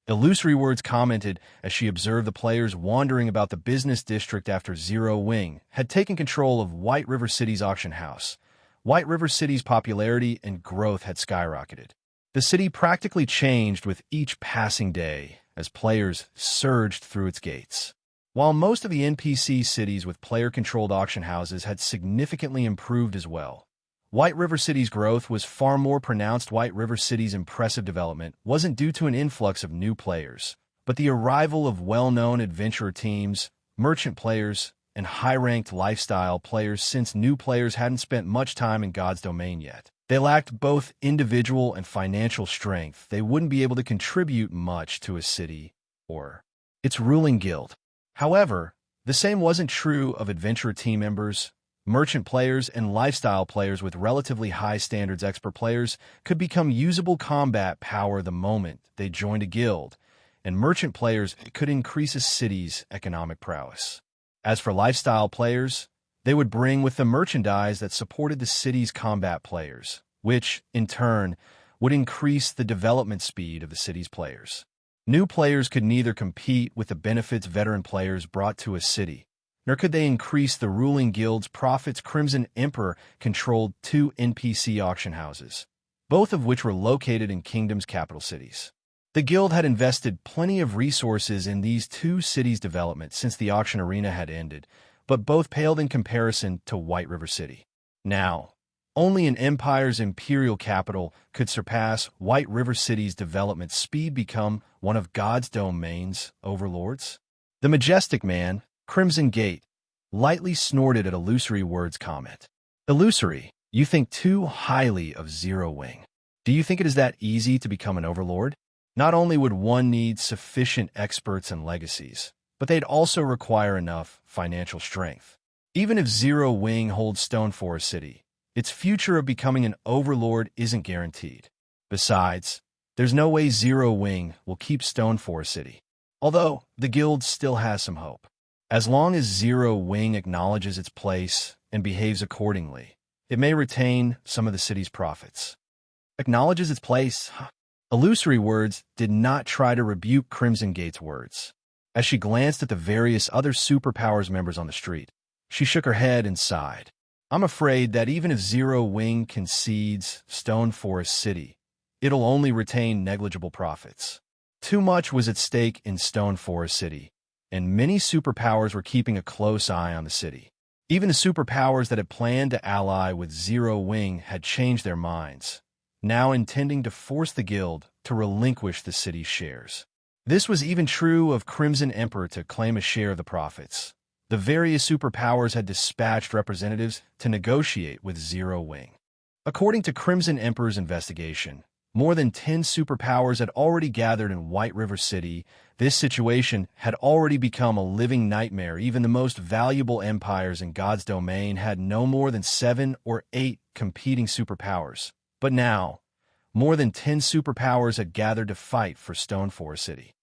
Illusory Words commented as she observed the players wandering about the business district after Zero Wing had taken control of White River City's auction house. White River City's popularity and growth had skyrocketed. The city practically changed with each passing day as players surged through its gates. While most of the NPC cities with player-controlled auction houses had significantly improved as well, White River City's growth was far more pronounced. White River City's impressive development wasn't due to an influx of new players, but the arrival of well-known adventurer teams, merchant players, and high-ranked lifestyle players. Since new players hadn't spent much time in God's domain yet, they lacked both individual and financial strength. They wouldn't be able to contribute much to a city or its ruling guild. However, the same wasn't true of adventurer team members. Merchant players and lifestyle players with relatively high standards. Expert players could become usable combat power the moment they joined a guild, and merchant players could increase a city's economic prowess. As for lifestyle players, they would bring with them merchandise that supported the city's combat players, which, in turn, would increase the development speed of the city's players. New players could neither compete with the benefits veteran players brought to a city, nor could they increase the ruling guild's profits. Crimson Emperor controlled 2 NPC auction houses, both of which were located in Kingdom's capital cities. The guild had invested plenty of resources in these 2 cities' development since the auction arena had ended, but both paled in comparison to White River City. Now, only an empire's imperial capital could surpass White River City's development speed, become one of God's domain's overlords. The majestic man, Crimson Gate, lightly snorted at Illusory Words' comment. Illusory, you think too highly of Zero Wing. Do you think it is that easy to become an overlord? Not only would one need sufficient experts and legacies, but they'd also require enough financial strength. Even if Zero Wing holds Stone Forest City, its future of becoming an overlord isn't guaranteed. Besides, there's no way Zero Wing will keep Stone Forest City, although the guild still has some hope. As long as Zero Wing acknowledges its place and behaves accordingly, it may retain some of the city's profits. Acknowledges its place? Illusory Words did not try to rebuke Crimson Gate's words. As she glanced at the various other Superpowers members on the street, she shook her head and sighed. I'm afraid that even if Zero Wing concedes Stone Forest City, it'll only retain negligible profits. Too much was at stake in Stone Forest City, and many superpowers were keeping a close eye on the city. Even the superpowers that had planned to ally with Zero Wing had changed their minds, now intending to force the guild to relinquish the city's shares. This was even true of Crimson Emperor to claim a share of the profits. The various superpowers had dispatched representatives to negotiate with Zero Wing. According to Crimson Emperor's investigation, more than 10 superpowers had already gathered in White River City. This situation had already become a living nightmare. Even the most valuable empires in God's domain had no more than 7 or 8 competing superpowers. But now, more than 10 superpowers had gathered to fight for Stone Forest City.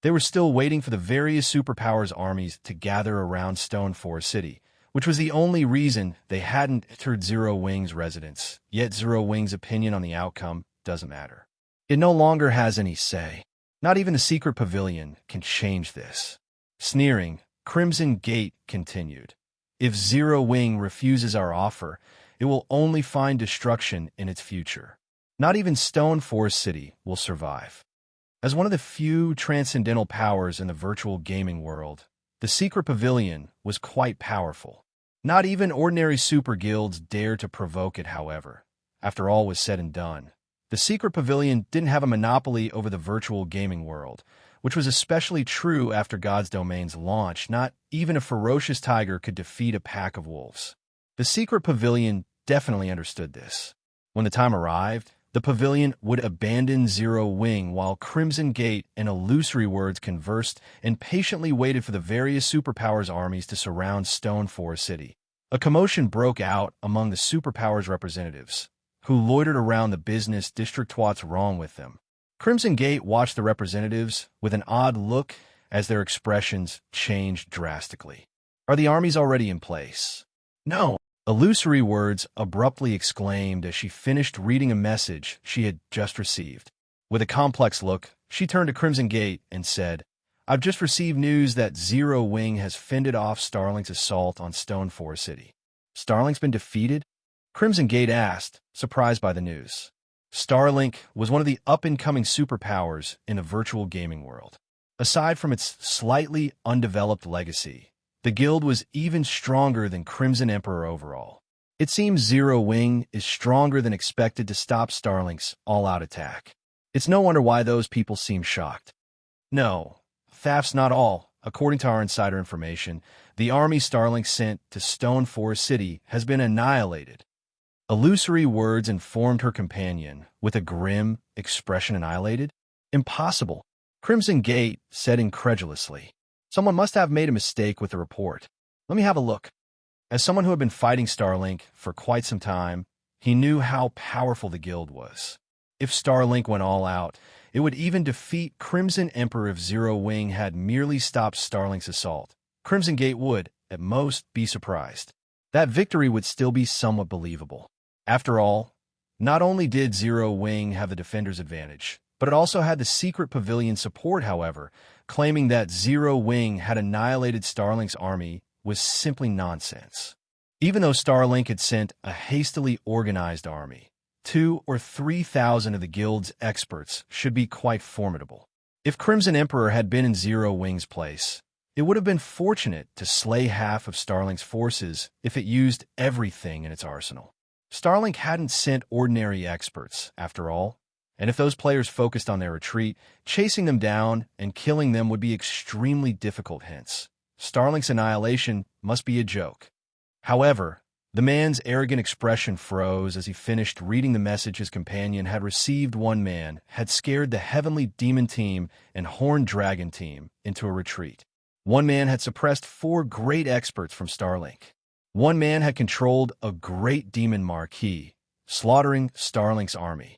They were still waiting for the various superpowers' armies to gather around Stone Forest City, which was the only reason they hadn't entered Zero Wing's residence. Yet Zero Wing's opinion on the outcome doesn't matter. It no longer has any say. Not even the secret pavilion can change this. Sneering, Crimson Gate continued. If Zero Wing refuses our offer, it will only find destruction in its future. Not even Stone Forest City will survive. As one of the few transcendental powers in the virtual gaming world, the secret pavilion was quite powerful. Not even ordinary super guilds dared to provoke it, however. After all was said and done, the secret pavilion didn't have a monopoly over the virtual gaming world, which was especially true after God's Domain's launch. Not even a ferocious tiger could defeat a pack of wolves. The secret pavilion definitely understood this. When the time arrived, the pavilion would abandon Zero Wing while Crimson Gate and Illusory Words conversed and patiently waited for the various superpowers' armies to surround Stone Forest City. A commotion broke out among the superpowers' representatives, who loitered around the business district. What's wrong with them? Crimson Gate watched the representatives with an odd look as their expressions changed drastically. Are the armies already in place? No. Illusory Words abruptly exclaimed as she finished reading a message she had just received. With a complex look, She turned to Crimson Gate and said, "I've just received news that Zero Wing has fended off Starlink's assault on Stone Forest City." "Starlink's been defeated?" Crimson Gate asked, surprised by the news. Starlink was one of the up-and-coming superpowers in the virtual gaming world. Aside from its slightly undeveloped legacy, the guild was even stronger than Crimson Emperor overall. It seems Zero Wing is stronger than expected to stop Starlink's all-out attack. It's no wonder why those people seem shocked. No, that's not all. According to our insider information, the army Starlink sent to Stone Forest City has been annihilated. Illusory words informed her companion, with a grim expression. Annihilated? Impossible. Crimson Gate said incredulously. Someone must have made a mistake with the report. Let me have a look. As someone who had been fighting Starlink for quite some time, he knew how powerful the guild was. If Starlink went all out, it would even defeat Crimson Emperor if Zero Wing had merely stopped Starlink's assault. Crimson Gate would, at most, be surprised. That victory would still be somewhat believable. After all, not only did Zero Wing have the defender's advantage, but it also had the secret pavilion support. However, claiming that Zero Wing had annihilated Starlink's army was simply nonsense. Even though Starlink had sent a hastily organized army, 2,000 or 3,000 of the guild's experts should be quite formidable. If Crimson Emperor had been in Zero Wing's place, it would have been fortunate to slay half of Starlink's forces if it used everything in its arsenal. Starlink hadn't sent ordinary experts, after all, and if those players focused on their retreat, chasing them down and killing them would be extremely difficult. Hence, Starlink's annihilation must be a joke. However, the man's arrogant expression froze as he finished reading the message his companion had received. One man had scared the Heavenly Demon team and Horned Dragon team into a retreat. One man had suppressed 4 great experts from Starlink. One man had controlled a great demon marquis, slaughtering Starlink's army.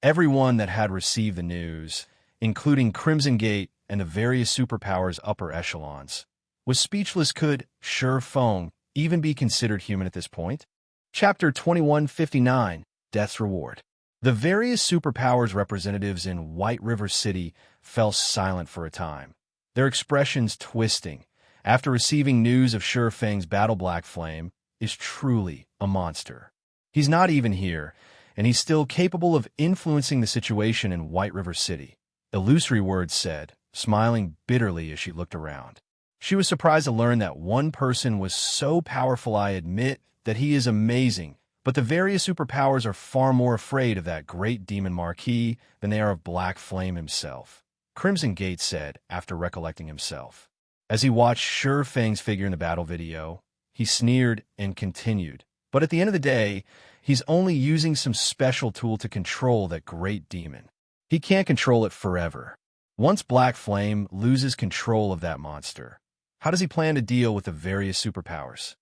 Everyone that had received the news, including Crimson Gate and the various superpowers' upper echelons, was speechless. Could Sure Feng even be considered human at this point? Chapter 2159, Death's Reward. The various superpowers representatives in White River City fell silent for a time, their expressions twisting. After receiving news of Sure Feng's battle, Black Flame is truly a monster. He's not even here, and he's still capable of influencing the situation in White River City, Illusory Words said, smiling bitterly as she looked around. She was surprised to learn that one person was so powerful. I admit that he is amazing, but the various superpowers are far more afraid of that great demon marquis than they are of Black Flame himself, Crimson Gate said after recollecting himself. As he watched Sure Feng's figure in the battle video, he sneered and continued. But at the end of the day, he's only using some special tool to control that great demon. He can't control it forever. Once Black Flame loses control of that monster, how does he plan to deal with the various superpowers?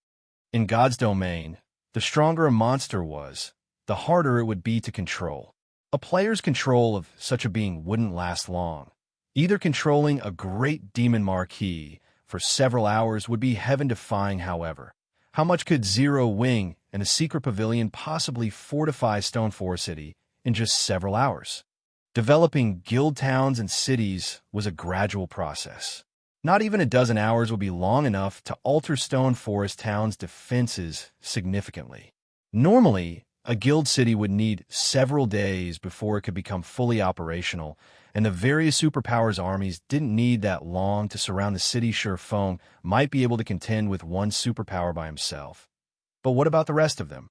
In God's domain, the stronger a monster was, the harder it would be to control. A player's control of such a being wouldn't last long. Either controlling a great demon marquis for several hours would be heaven-defying. However, how much could Zero Wing and the secret pavilion possibly fortify Stone Forest City in just several hours? Developing guild towns and cities was a gradual process. Not even a dozen hours would be long enough to alter Stone Forest Town's defenses significantly. Normally, a guild city would need several days before it could become fully operational, and the various superpowers' armies didn't need that long to surround the city. Sure Feng might be able to contend with one superpower by himself. But what about the rest of them?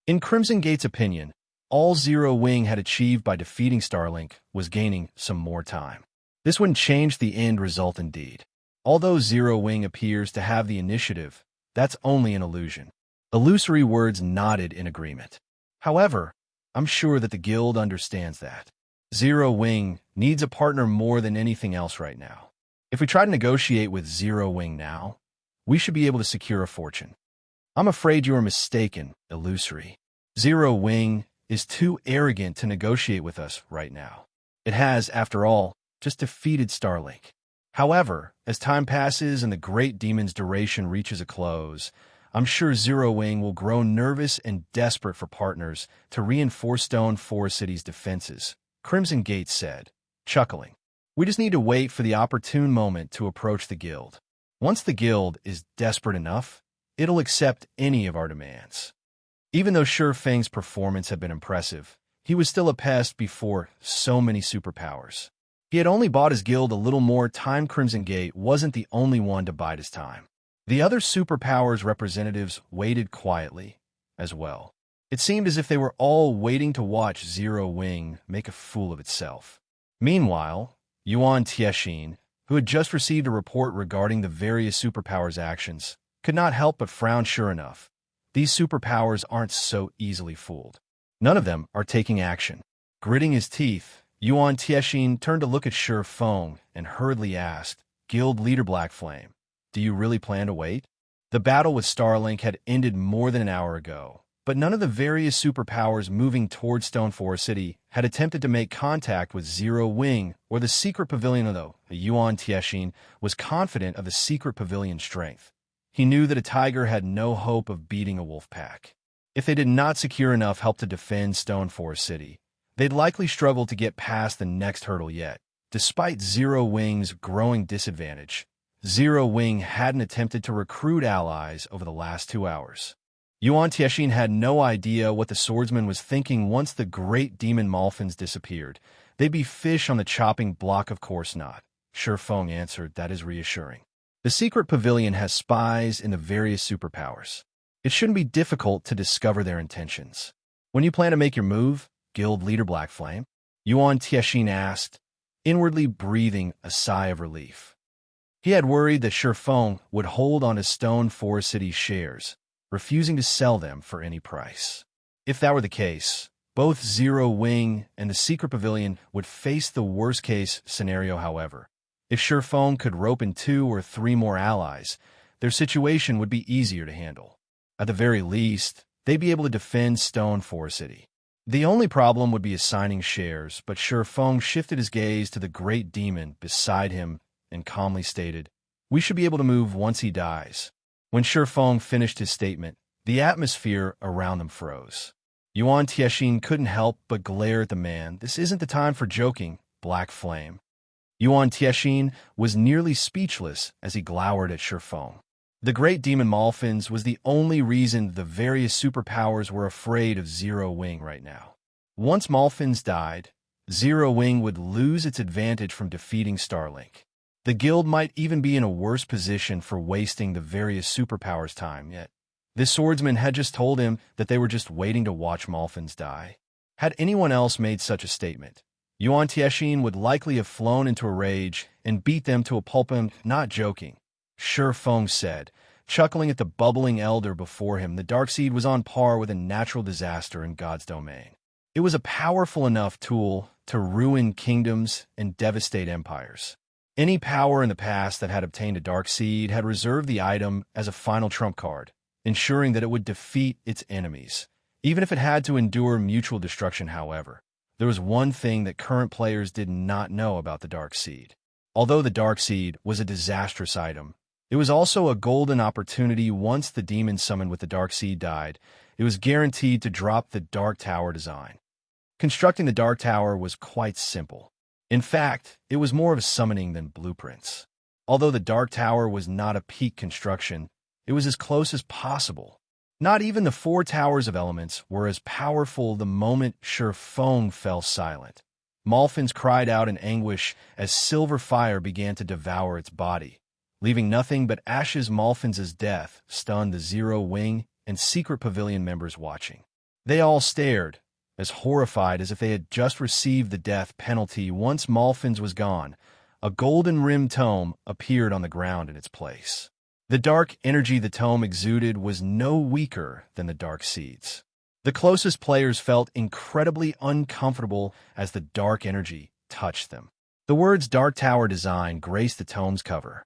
In Crimson Gate's opinion, all Zero Wing had achieved by defeating Starlink was gaining some more time. This wouldn't change the end result indeed. Although Zero Wing appears to have the initiative, that's only an illusion. Illusory Words nodded in agreement. However, I'm sure that the guild understands that. Zero Wing needs a partner more than anything else right now. If we try to negotiate with Zero Wing now, we should be able to secure a fortune. I'm afraid you are mistaken, Illusory. Zero Wing is too arrogant to negotiate with us right now. It has, after all, just defeated Starlink. However, as time passes and the Great Demon's duration reaches a close, I'm sure Zero Wing will grow nervous and desperate for partners to reinforce Stone Forest City's defenses, Crimson Gate said, chuckling. We just need to wait for the opportune moment to approach the guild. Once the guild is desperate enough, it'll accept any of our demands. Even though Sure Feng's performance had been impressive, he was still a pest before so many superpowers. He had only bought his guild a little more time. Crimson Gate wasn't the only one to bide his time. The other superpowers representatives waited quietly as well. It seemed as if they were all waiting to watch Zero Wing make a fool of itself. Meanwhile, Yuan Tiexin, who had just received a report regarding the various superpowers' actions, could not help but frown. Sure enough, these superpowers aren't so easily fooled. None of them are taking action. Gritting his teeth, Yuan Tiexin turned to look at Sure Feng and hurriedly asked, "Guild Leader Black Flame, do you really plan to wait?" The battle with Starlink had ended more than an hour ago, but none of the various superpowers moving towards Stoneforest City had attempted to make contact with Zero Wing or the secret pavilion, though Yuan Tiexin was confident of the secret pavilion's strength. He knew that a tiger had no hope of beating a wolf pack. If they did not secure enough help to defend Stoneforest City, they'd likely struggle to get past the next hurdle yet. Despite Zero Wing's growing disadvantage, Zero Wing hadn't attempted to recruit allies over the last 2 hours. Yuan Tiexin had no idea what the swordsman was thinking. Once the great demon Malfins disappeared, they'd be fish on the chopping block. Of course not, Sure Feng answered. That is reassuring. The secret pavilion has spies in the various superpowers. It shouldn't be difficult to discover their intentions. When you plan to make your move, Guild Leader Black Flame? Yuan Tiexin asked, inwardly breathing a sigh of relief. He had worried that Sure Feng would hold on to Stoneforest City's shares, refusing to sell them for any price. If that were the case, both Zero Wing and the secret pavilion would face the worst-case scenario. However, if Sure Feng could rope in 2 or 3 more allies, their situation would be easier to handle. At the very least, they'd be able to defend Stoneforest City. The only problem would be assigning shares, but Sure Feng shifted his gaze to the great demon beside him and calmly stated, "We should be able to move once he dies." When Sure Feng finished his statement, the atmosphere around them froze. Yuan Tiexin couldn't help but glare at the man. "This isn't the time for joking, Black Flame." Yuan Tiexin was nearly speechless as he glowered at Sure Feng. The great demon Malfins was the only reason the various superpowers were afraid of Zero Wing right now. Once Malfins died, Zero Wing would lose its advantage from defeating Starlink. The guild might even be in a worse position for wasting the various superpowers' time, yet this swordsman had just told him that they were just waiting to watch Malfins die. Had anyone else made such a statement, Yuan Tiexin would likely have flown into a rage and beat them to a pulp. "Not joking," Sure Feng said, chuckling at the bubbling elder before him. The Darkseed was on par with a natural disaster in God's domain. It was a powerful enough tool to ruin kingdoms and devastate empires. Any power in the past that had obtained a Darkseed had reserved the item as a final trump card, ensuring that it would defeat its enemies, even if it had to endure mutual destruction. However, there was one thing that current players did not know about the Darkseed. Although the Darkseed was a disastrous item, it was also a golden opportunity. Once the demon summoned with the Darkseed died, it was guaranteed to drop the Dark Tower design. Constructing the Dark Tower was quite simple. In fact, it was more of a summoning than blueprints. Although the Dark Tower was not a peak construction, it was as close as possible. Not even the 4 towers of elements were as powerful. The moment Sure Feng fell silent, Malfins cried out in anguish as silver fire began to devour its body, leaving nothing but ashes. Malfins' death stunned the Zero Wing and secret pavilion members watching. They all stared, as horrified as if they had just received the death penalty. Once Malfins was gone, a golden-rimmed tome appeared on the ground in its place. The dark energy the tome exuded was no weaker than the Darkseid's. The closest players felt incredibly uncomfortable as the dark energy touched them. The words Dark Tower Design graced the tome's cover.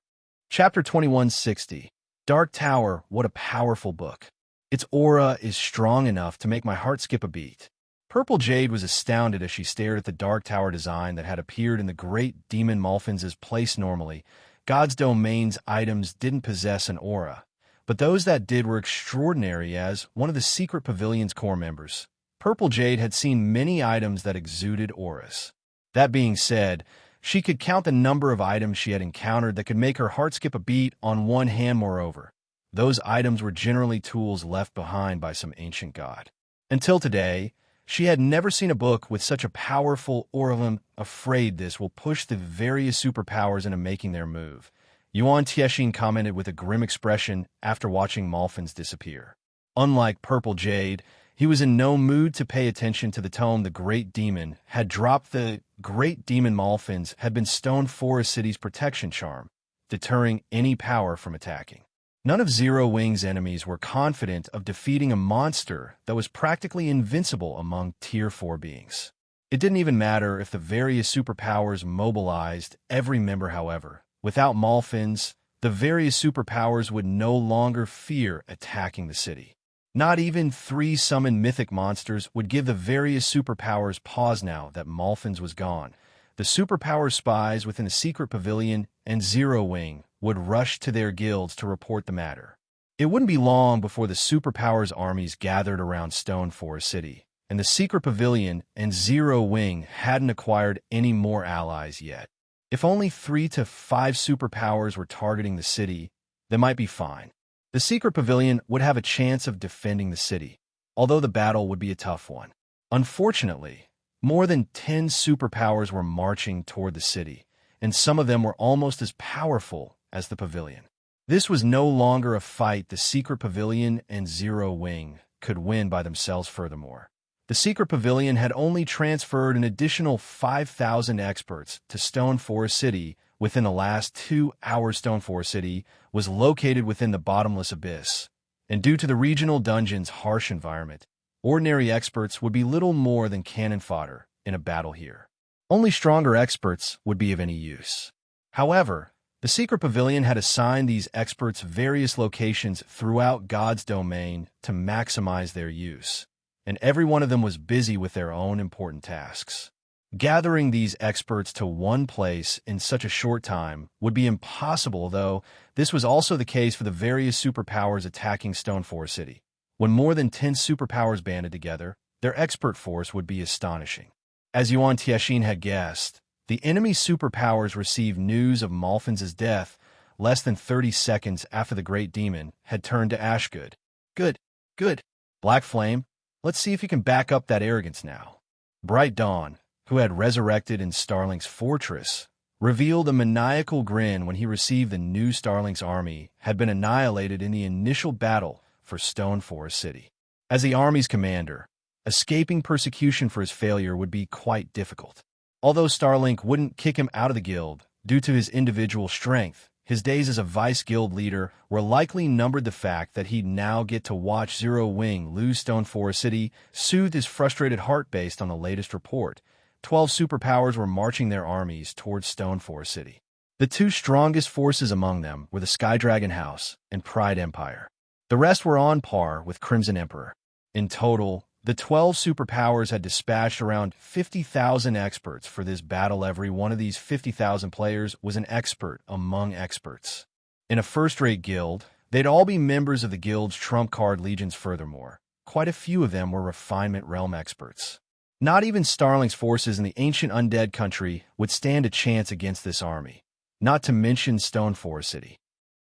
Chapter 2160. Dark Tower, what a powerful book. Its aura is strong enough to make my heart skip a beat. Purple Jade was astounded as she stared at the Dark Tower design that had appeared in the great demon Malfins' place. Normally, God's domain's items didn't possess an aura, but those that did were extraordinary. As one of the secret pavilion's core members, Purple Jade had seen many items that exuded auras. That being said, She could count the number of items she had encountered that could make her heart skip a beat on one hand. Moreover, those items were generally tools left behind by some ancient god. Until today, she had never seen a book with such a powerful Orlum. Afraid this will push the various superpowers into making their move, Yuan Tiexin commented with a grim expression after watching Malphins disappear. Unlike Purple Jade, he was in no mood to pay attention to the tome the Great Demon had dropped. The Great Demon Malphins had been Stone Forest City's protection charm, deterring any power from attacking. None of Zero Wing's enemies were confident of defeating a monster that was practically invincible among Tier 4 beings. It didn't even matter if the various superpowers mobilized every member, however. Without Malphins, the various superpowers would no longer fear attacking the city. Not even 3 summoned mythic monsters would give the various superpowers pause now that Malphins was gone. The superpower spies within the secret pavilion and Zero Wing would rush to their guilds to report the matter. It wouldn't be long before the superpowers' armies gathered around Stone Forest City, and the secret pavilion and Zero Wing hadn't acquired any more allies yet. If only 3 to 5 superpowers were targeting the city, they might be fine. The secret pavilion would have a chance of defending the city, although the battle would be a tough one. Unfortunately, more than 10 superpowers were marching toward the city, and some of them were almost as powerful as the pavilion. This was no longer a fight the secret pavilion and Zero Wing could win by themselves. Furthermore, the secret pavilion had only transferred an additional 5,000 experts to Stone Forest City within the last 2 hours. Stone Forest City was located within the Bottomless abyss, and due to the regional dungeon's harsh environment, ordinary experts would be little more than cannon fodder in a battle here. Only stronger experts would be of any use. However, the secret pavilion had assigned these experts various locations throughout God's domain to maximize their use, and every one of them was busy with their own important tasks. Gathering these experts to one place in such a short time would be impossible, though this was also the case for the various superpowers attacking Stone Forest City. When more than 10 superpowers banded together, their expert force would be astonishing. As Yuan Tiexin had guessed, the enemy superpowers received news of Malphins' death less than 30 seconds after the Great Demon had turned to ash. Good. Black Flame, let's see if you can back up that arrogance now. Bright Dawn, who had resurrected in Starlink's fortress, revealed a maniacal grin when he received the news Starlink's army had been annihilated in the initial battle for Stone Forest City. As the army's commander, escaping persecution for his failure would be quite difficult. Although Starlink wouldn't kick him out of the guild due to his individual strength, his days as a vice-guild leader were likely numbered. The fact that he'd now get to watch Zero Wing lose Stone Forest City soothed his frustrated heart. Based on the latest report, 12 superpowers were marching their armies towards Stone Forest City. The 2 strongest forces among them were the Sky Dragon House and Pride Empire. The rest were on par with Crimson Emperor. In total, the 12 superpowers had dispatched around 50,000 experts for this battle. Every one of these 50,000 players was an expert among experts. In a first-rate guild, they'd all be members of the guild's trump card legions. Furthermore, quite a few of them were Refinement realm experts. Not even Starlink's forces in the ancient Undead country would stand a chance against this army, not to mention Stone Forest City.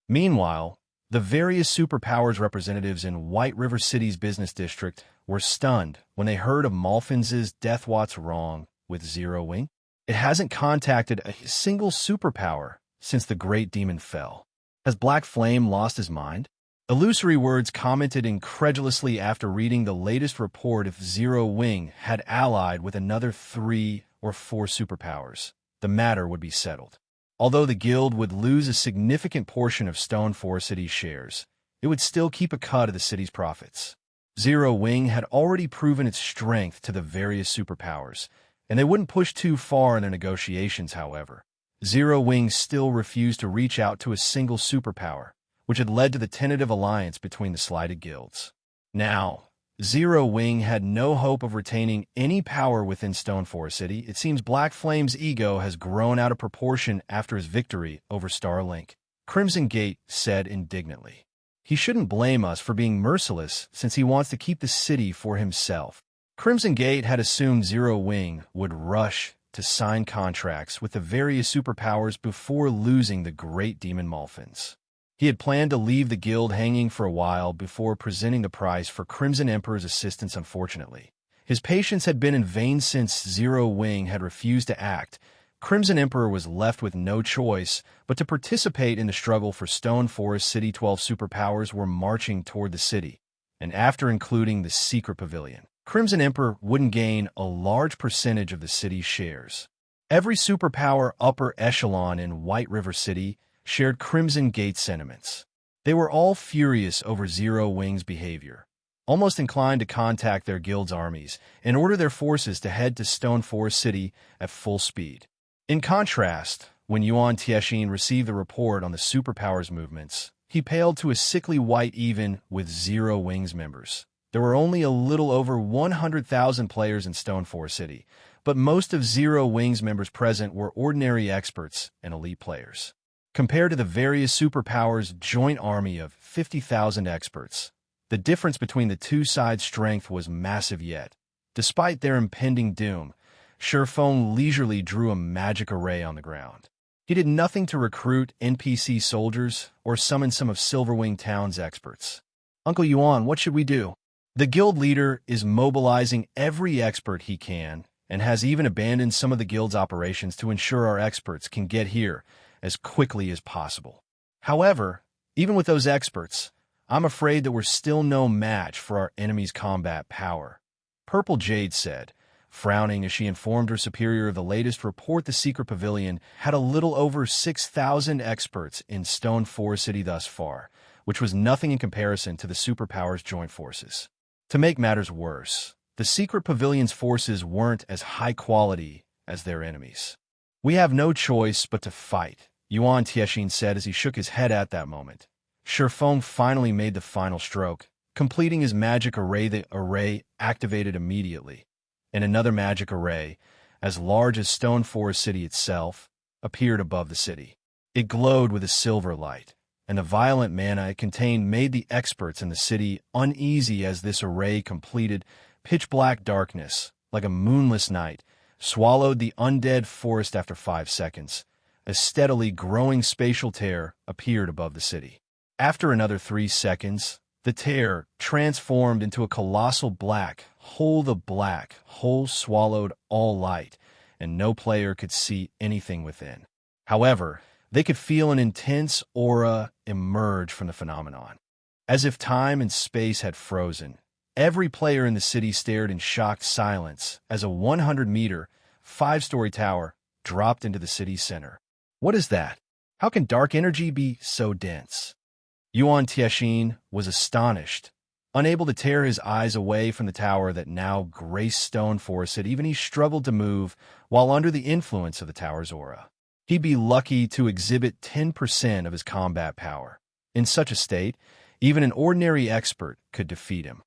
Meanwhile, the various superpowers representatives in White River City's business district were stunned when they heard of Malphins' death. What's wrong with Zero Wing? It hasn't contacted a single superpower since the Great Demon fell. Has Black Flame lost his mind? Illusory Words commented incredulously after reading the latest report. If Zero Wing had allied with another 3 or 4 superpowers, the matter would be settled. Although the guild would lose a significant portion of Stone Forest City's shares, it would still keep a cut of the city's profits. Zero Wing had already proven its strength to the various superpowers, and they wouldn't push too far in their negotiations. However, Zero Wing still refused to reach out to a single superpower, which had led to the tentative alliance between the slighted guilds. Now, Zero Wing had no hope of retaining any power within Stone Forest City. It seems Black Flame's ego has grown out of proportion after his victory over Starlink, Crimson Gate said indignantly. He shouldn't blame us for being merciless since he wants to keep the city for himself. Crimson Gate had assumed Zero Wing would rush to sign contracts with the various superpowers before losing the great demon Malfins. He had planned to leave the guild hanging for a while before presenting the price for Crimson Emperor's assistance. Unfortunately, his patience had been in vain since Zero Wing had refused to act. Crimson Emperor was left with no choice but to participate in the struggle for Stone Forest City. 12 superpowers were marching toward the city, and after including the secret pavilion, Crimson Emperor wouldn't gain a large percentage of the city's shares. Every superpower upper echelon in White River City shared Crimson Gate sentiments. They were all furious over Zero Wing's behavior, almost inclined to contact their guild's armies and order their forces to head to Stone Forest City at full speed. In contrast, when Yuan Tiexin received the report on the superpowers' movements, he paled to a sickly white. Even with Zero Wing's members, there were only a little over 100,000 players in Stone Forest City, but most of Zero Wing's members present were ordinary experts and elite players. Compared to the various superpowers' joint army of 50,000 experts, the difference between the two sides' strength was massive. Yet, despite their impending doom, Shifeng leisurely drew a magic array on the ground. He did nothing to recruit NPC soldiers or summon some of Silverwing Town's experts. "Uncle Yuan, what should we do?" The guild leader is mobilizing every expert he can and has even abandoned some of the guild's operations to ensure our experts can get here as quickly as possible. However, even with those experts, I'm afraid that we're still no match for our enemy's combat power, Purple Jade said, frowning as she informed her superior of the latest report. The secret pavilion had a little over 6,000 experts in Stone Forest City thus far, which was nothing in comparison to the superpowers' joint forces. To make matters worse, the secret pavilion's forces weren't as high quality as their enemies. "We have no choice but to fight," Yuan Tiexin said as he shook his head at that moment. Shifeng finally made the final stroke, completing his magic array. The array activated immediately, and another magic array, as large as Stone Forest City itself, appeared above the city. It glowed with a silver light, and the violent mana it contained made the experts in the city uneasy. As this array completed, pitch-black darkness, like a moonless night, swallowed the undead forest. After 5 seconds, a steadily growing spatial tear appeared above the city. After another 3 seconds, the tear transformed into a colossal black hole. The black hole swallowed all light, and no player could see anything within. However, they could feel an intense aura emerge from the phenomenon. As if time and space had frozen, every player in the city stared in shocked silence as a 100-meter, 5-story tower dropped into the city's center. "What is that? How can dark energy be so dense?" Yuan Tiexin was astonished, unable to tear his eyes away from the tower that now graced Stone Forest City. Even he struggled to move while under the influence of the tower's aura. He'd be lucky to exhibit 10% of his combat power. In such a state, even an ordinary expert could defeat him.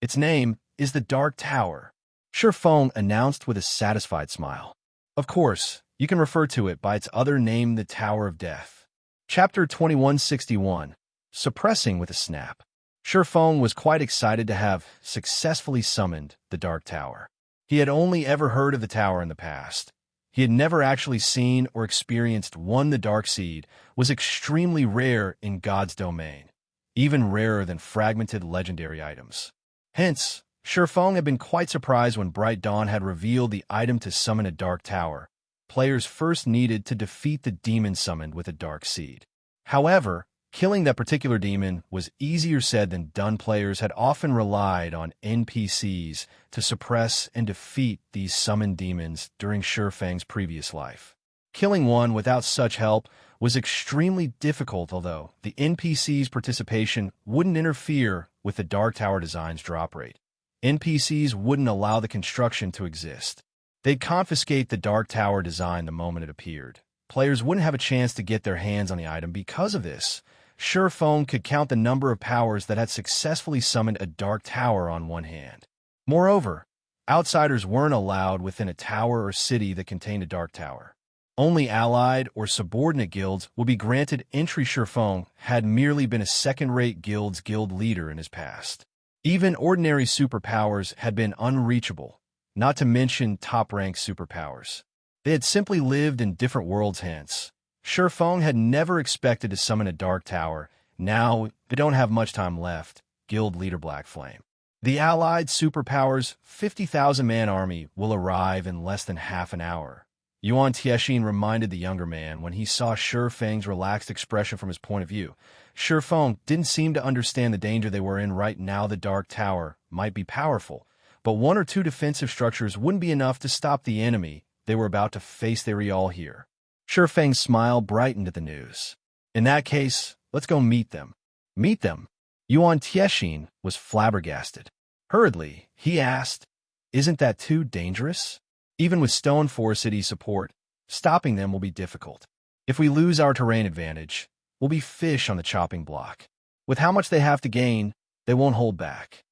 "Its name is the Dark Tower," Shifeng announced with a satisfied smile. "Of course, you can refer to it by its other name, the Tower of Death." Chapter 2161, Suppressing with a Snap. Shifeng was quite excited to have successfully summoned the Dark Tower. He had only ever heard of the tower in the past. He had never actually seen or experienced one. The Dark Seed was extremely rare in God's domain, even rarer than fragmented legendary items. Hence, Shifeng had been quite surprised when Bright Dawn had revealed the item to summon a Dark Tower. Players first needed to defeat the demon summoned with a Dark Seed. However, killing that particular demon was easier said than done. Players had often relied on NPCs to suppress and defeat these summoned demons during Shifeng's previous life. Killing one without such help was extremely difficult, although the NPC's participation wouldn't interfere with the Dark Tower design's drop rate. NPCs wouldn't allow the construction to exist. They'd confiscate the Dark Tower design the moment it appeared. Players wouldn't have a chance to get their hands on the item. Because of this, Shifeng could count the number of powers that had successfully summoned a Dark Tower on one hand. Moreover, outsiders weren't allowed within a tower or city that contained a Dark Tower. Only allied or subordinate guilds would be granted entry. Shifeng had merely been a second-rate guild's guild leader in his past. Even ordinary superpowers had been unreachable, not to mention top-ranked superpowers. They had simply lived in different worlds hence. Feng had never expected to summon a dark tower. Now, they don't have much time left. Guild leader Black Flame. The allied superpowers' 50,000-man army will arrive in less than half an hour. Yuan Tiexin reminded the younger man when he saw Feng's relaxed expression from his point of view. Feng didn't seem to understand the danger they were in right now. The Dark Tower might be powerful, but one or two defensive structures wouldn't be enough to stop the enemy they were about to face. They were all here. Feng's smile brightened at the news. In that case, let's go meet them. Meet them? Yuan Tiexin was flabbergasted. Hurriedly, he asked, "Isn't that too dangerous? Even with Stone Forest City support, stopping them will be difficult. If we lose our terrain advantage, we'll be fish on the chopping block. With how much they have to gain, they won't hold back."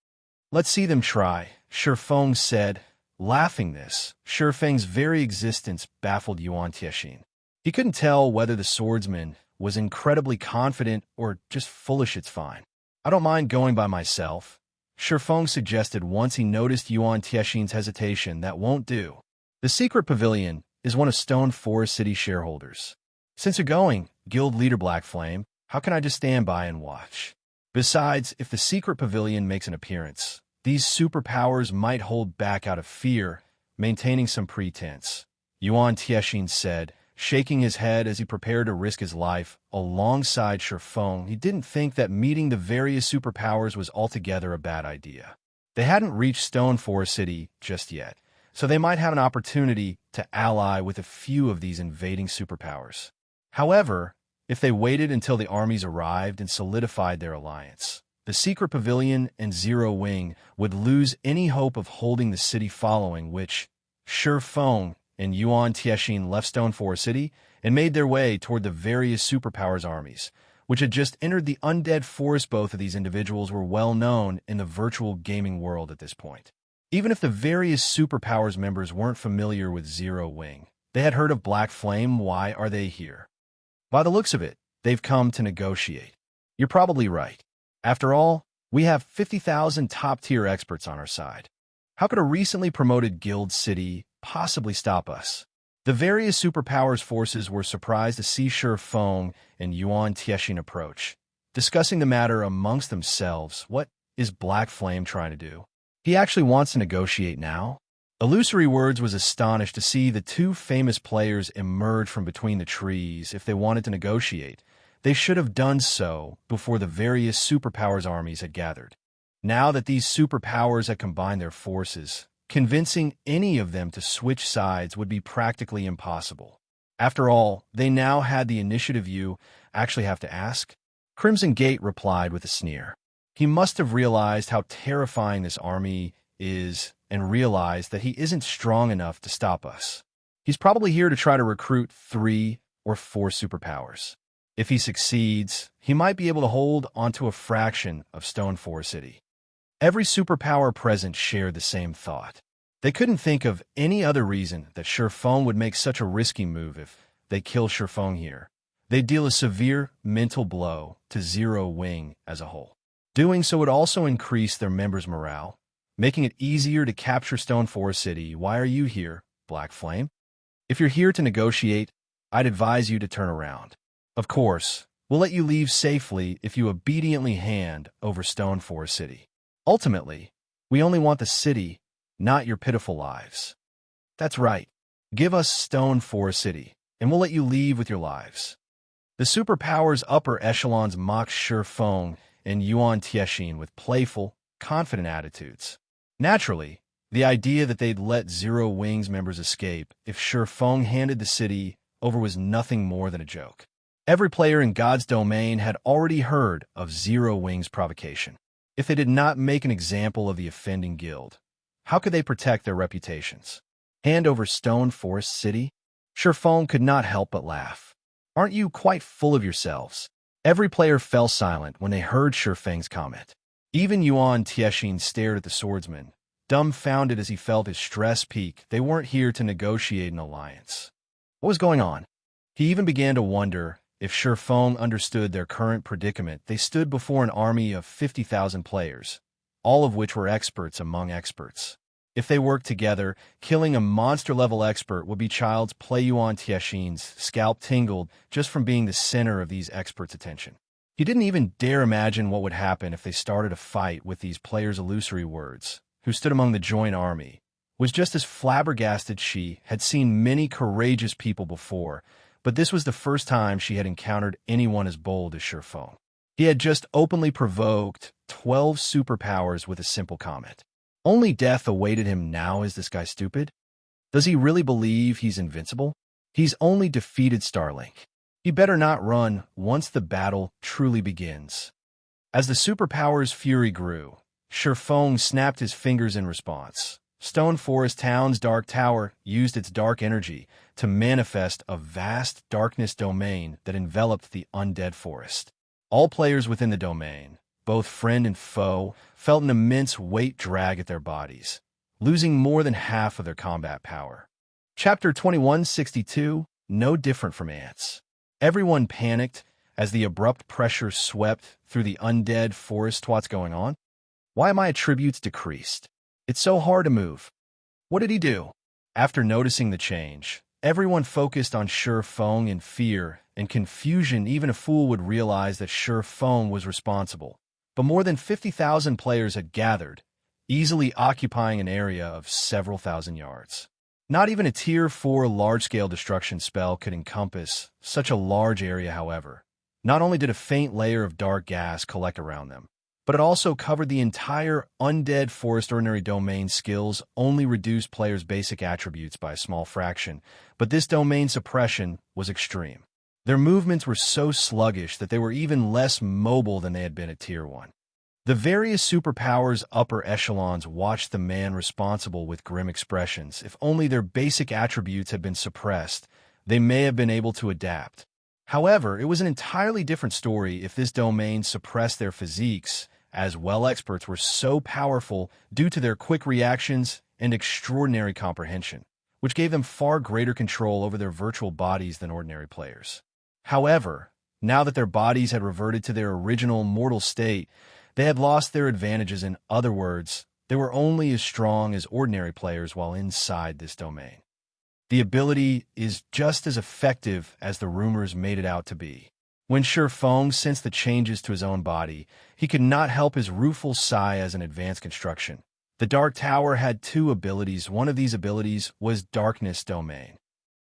"Let's see them try," Feng said, laughing. Feng's very existence baffled Yuan Tiexin. He couldn't tell whether the swordsman was incredibly confident or just foolish. "It's fine. I don't mind going by myself," Feng suggested once he noticed Yuan Tiexin's hesitation. "That won't do. The secret pavilion is one of Stone Forest City shareholders. Since you're going, Guild leader Black Flame, how can I just stand by and watch? Besides, if the secret pavilion makes an appearance, these superpowers might hold back out of fear, maintaining some pretense," Yuan Tiexin said, shaking his head as he prepared to risk his life alongside Feng. He didn't think that meeting the various superpowers was altogether a bad idea. They hadn't reached Stone Forest City just yet, so they might have an opportunity to ally with a few of these invading superpowers. However, if they waited until the armies arrived and solidified their alliance, the secret pavilion and Zero Wing would lose any hope of holding the city, following which Feng and Yuan Tiexin left Stone Forest City and made their way toward the various superpowers' armies, which had just entered the Undead Forest. Both of these individuals were well known in the virtual gaming world at this point. Even if the various superpowers members weren't familiar with Zero Wing, they had heard of Black Flame. Why are they here? By the looks of it, they've come to negotiate. You're probably right. After all, we have 50,000 top-tier experts on our side. How could a recently promoted guild city possibly stop us? The various superpowers forces were surprised to see Feng and Yuan Tiexin approach, discussing the matter amongst themselves. What is Black Flame trying to do? He actually wants to negotiate now? Illusory Words was astonished to see the two famous players emerge from between the trees. If they wanted to negotiate, they should have done so before the various superpowers armies had gathered. Now that these superpowers had combined their forces, convincing any of them to switch sides would be practically impossible. After all, they now had the initiative. You actually have to ask? Crimson Gate replied with a sneer. He must have realized how terrifying this army is and realized that he isn't strong enough to stop us. He's probably here to try to recruit 3 or 4 superpowers. If he succeeds, he might be able to hold onto a fraction of Stone Forest City. Every superpower present shared the same thought. They couldn't think of any other reason that Feng would make such a risky move. If they kill Feng here, they'd deal a severe mental blow to Zero Wing as a whole. Doing so would also increase their members' morale, making it easier to capture Stone Forest City. Why are you here, Black Flame? If you're here to negotiate, I'd advise you to turn around. Of course, we'll let you leave safely if you obediently hand over Stone Forest City. Ultimately, we only want the city, not your pitiful lives. That's right. Give us Stone Forest City, and we'll let you leave with your lives. The superpowers upper echelons mocked Feng and Yuan Tiexin with playful, confident attitudes. Naturally, the idea that they'd let Zero Wing's members escape if Feng handed the city over was nothing more than a joke. Every player in God's domain had already heard of Zero Wing's provocation. If they did not make an example of the offending guild, how could they protect their reputations? Hand over Stone Forest City? Feng could not help but laugh. Aren't you quite full of yourselves? Every player fell silent when they heard Feng's comment. Even Yuan Tiexin stared at the swordsman, dumbfounded as he felt his stress peak. They weren't here to negotiate an alliance. What was going on? He even began to wonder if Feng understood their current predicament. They stood before an army of 50,000 players, all of which were experts among experts. If they worked together, killing a monster-level expert would be child's play. Yuan Tianxin's scalp tingled just from being the center of these experts' attention. He didn't even dare imagine what would happen if they started a fight with these players' illusory words, who stood among the joint army, was just as flabbergasted. She had seen many courageous people before, but this was the first time she had encountered anyone as bold as Shifeng. He had just openly provoked 12 superpowers with a simple comment. Only death awaited him now. Is this guy stupid? Does he really believe he's invincible? He's only defeated Starlink. He better not run once the battle truly begins. As the superpower's fury grew, Shifeng snapped his fingers in response. Stone Forest Town's Dark Tower used its dark energy to manifest a vast darkness domain that enveloped the Undead forest. All players within the domain, both friend and foe, felt an immense weight drag at their bodies, losing more than half of their combat power. Chapter 2162, no different from ants. Everyone panicked as the abrupt pressure swept through the Undead forest. What's going on? Why are my attributes decreased? It's so hard to move. What did he do? After noticing the change, everyone focused on Shifeng in fear and confusion. Even a fool would realize that Shifeng was responsible. But more than 50,000 players had gathered, easily occupying an area of several thousand yards. Not even a Tier 4 large-scale destruction spell could encompass such a large area. However, not only did a faint layer of dark gas collect around them, but it also covered the entire Undead forest. Ordinary domain skills only reduced players' basic attributes by a small fraction, but this domain suppression was extreme. Their movements were so sluggish that they were even less mobile than they had been at Tier 1. The various superpowers' upper echelons watched the man responsible with grim expressions. If only their basic attributes had been suppressed, they may have been able to adapt. However, it was an entirely different story if this domain suppressed their physiques as well. Experts were so powerful due to their quick reactions and extraordinary comprehension, which gave them far greater control over their virtual bodies than ordinary players. However, now that their bodies had reverted to their original mortal state, they had lost their advantages. In other words, they were only as strong as ordinary players while inside this domain. The ability is just as effective as the rumors made it out to be. When Shifeng sensed the changes to his own body, he could not help his rueful sigh. As an advanced construction, the Dark Tower had two abilities. One of these abilities was Darkness Domain.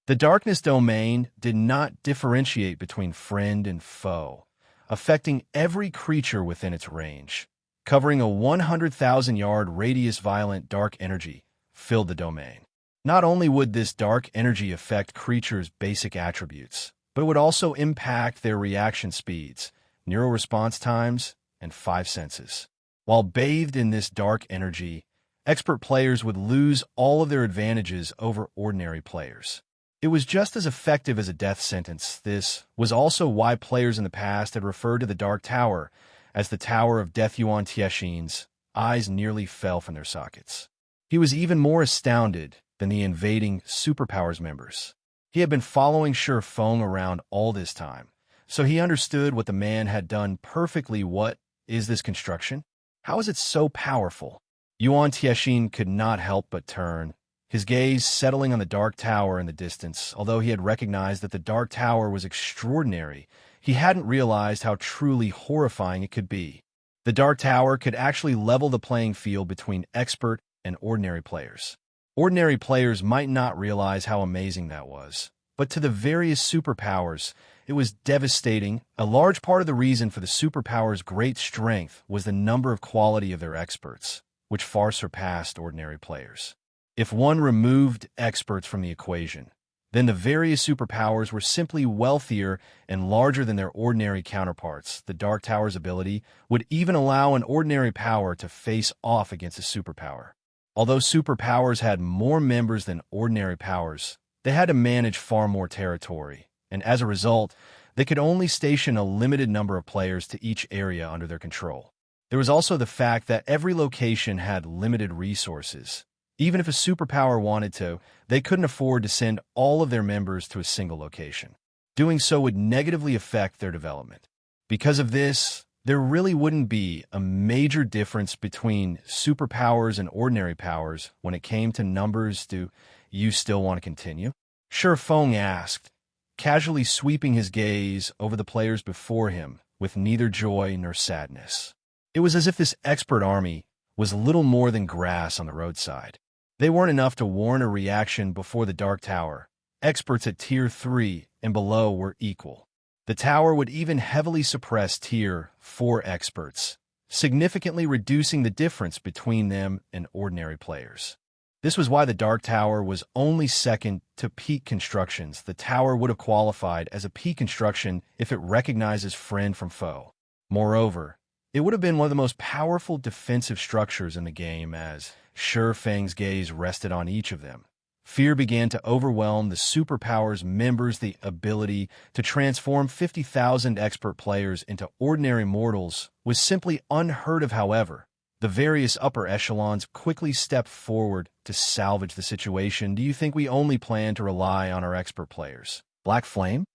The Darkness Domain did not differentiate between friend and foe, affecting every creature within its range. Covering a 100,000-yard radius, violent dark energy filled the domain. Not only would this dark energy affect creatures' basic attributes, but it would also impact their reaction speeds, neural response times, and 5 senses. While bathed in this dark energy, expert players would lose all of their advantages over ordinary players. It was just as effective as a death sentence. This was also why players in the past had referred to the Dark Tower as the Tower of Death. Yuan Tianxin's eyes nearly fell from their sockets. He was even more astounded than the invading Superpowers members. He had been following Shifeng around all this time, so he understood what the man had done perfectly. What is this construction? How is it so powerful? Yuan Tianxin could not help but turn, his gaze settling on the Dark Tower in the distance. Although he had recognized that the Dark Tower was extraordinary, he hadn't realized how truly horrifying it could be. The Dark Tower could actually level the playing field between expert and ordinary players. Ordinary players might not realize how amazing that was, but to the various superpowers, it was devastating. A large part of the reason for the superpowers' great strength was the number of quality of their experts, which far surpassed ordinary players. If one removed experts from the equation, then the various superpowers were simply wealthier and larger than their ordinary counterparts. The Dark Tower's ability would even allow an ordinary power to face off against a superpower. Although superpowers had more members than ordinary powers, they had to manage far more territory, and as a result, they could only station a limited number of players to each area under their control. There was also the fact that every location had limited resources. Even if a superpower wanted to, they couldn't afford to send all of their members to a single location. Doing so would negatively affect their development. Because of this, there really wouldn't be a major difference between superpowers and ordinary powers when it came to numbers. Do you still want to continue? Sure Feng asked, casually sweeping his gaze over the players before him with neither joy nor sadness. It was as if this expert army was little more than grass on the roadside. They weren't enough to warrant a reaction before the Dark Tower. Experts at Tier 3 and below were equal. The tower would even heavily suppress Tier 4 experts, significantly reducing the difference between them and ordinary players. This was why the Dark Tower was only second to peak constructions. The tower would have qualified as a peak construction if it recognizes friend from foe. Moreover, it would have been one of the most powerful defensive structures in the game as Sure Feng's gaze rested on each of them. Fear began to overwhelm the Superpower's members. The ability to transform 50,000 expert players into ordinary mortals was simply unheard of. However, the various upper echelons quickly stepped forward to salvage the situation. Do you think we only plan to rely on our expert players? Black Flame?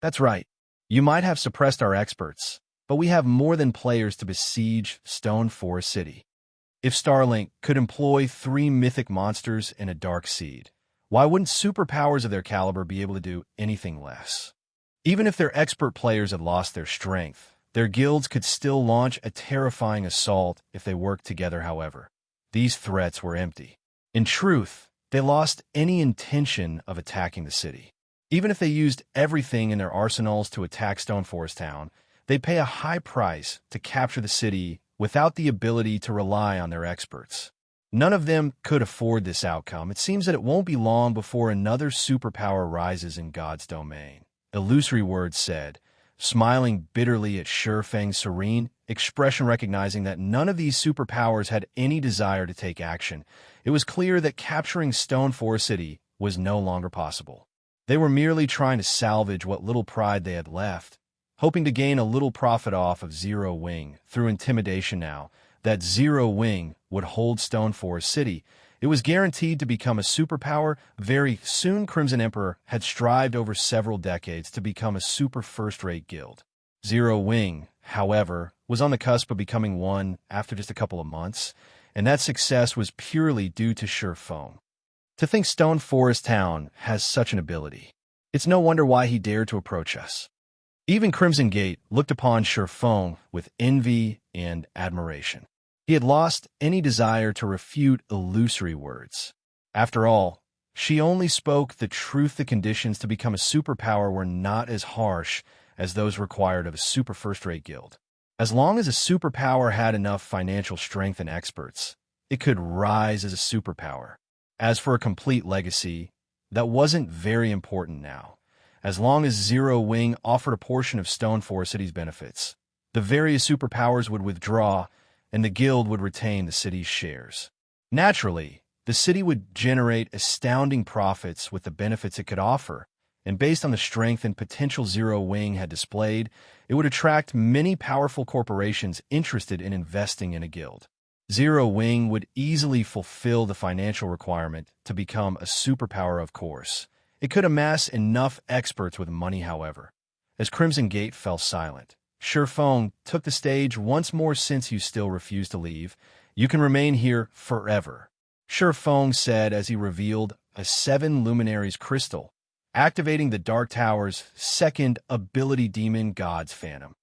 That's right. You might have suppressed our experts, but we have more than players to besiege Stone Forest City. If Starlink could employ 3 mythic monsters and a dark seed, why wouldn't superpowers of their caliber be able to do anything less? Even if their expert players had lost their strength, their guilds could still launch a terrifying assault if they worked together. However, these threats were empty. In truth, they lost any intention of attacking the city. Even if they used everything in their arsenals to attack Stone Forest Town, they'd pay a high price to capture the city without the ability to rely on their experts. None of them could afford this outcome. It seems that it won't be long before another superpower rises in God's domain. Illusory Words said, smiling bitterly at Sure Feng's serene expression, recognizing that none of these superpowers had any desire to take action. It was clear that capturing Stone Forest City was no longer possible. They were merely trying to salvage what little pride they had left, hoping to gain a little profit off of Zero Wing through intimidation. Now that Zero Wing would hold Stone Forest City, it was guaranteed to become a superpower very soon. Crimson Emperor had strived over several decades to become a super first-rate guild. Zero Wing, however, was on the cusp of becoming one after just a couple of months, and that success was purely due to Sure Feng. To think Stone Forest Town has such an ability. It's no wonder why he dared to approach us. Even Crimson Gate looked upon Sure Feng with envy and admiration. He had lost any desire to refute Illusory Words. After all, she only spoke the truth. The conditions to become a superpower were not as harsh as those required of a super first-rate guild. As long as a superpower had enough financial strength and experts, it could rise as a superpower. As for a complete legacy, that wasn't very important now. As long as Zero Wing offered a portion of Stone Forest City's benefits, the various superpowers would withdraw and the guild would retain the city's shares. Naturally, the city would generate astounding profits with the benefits it could offer, and based on the strength and potential Zero Wing had displayed, it would attract many powerful corporations interested in investing in a guild. Zero Wing would easily fulfill the financial requirement to become a superpower. Of course, it could amass enough experts with money. However, as Crimson Gate fell silent, Sure Feng took the stage once more. Since you still refuse to leave, you can remain here forever, Sure Feng said as he revealed a 7 Luminaries crystal, activating the Dark Tower's second ability, Demon God's Phantom.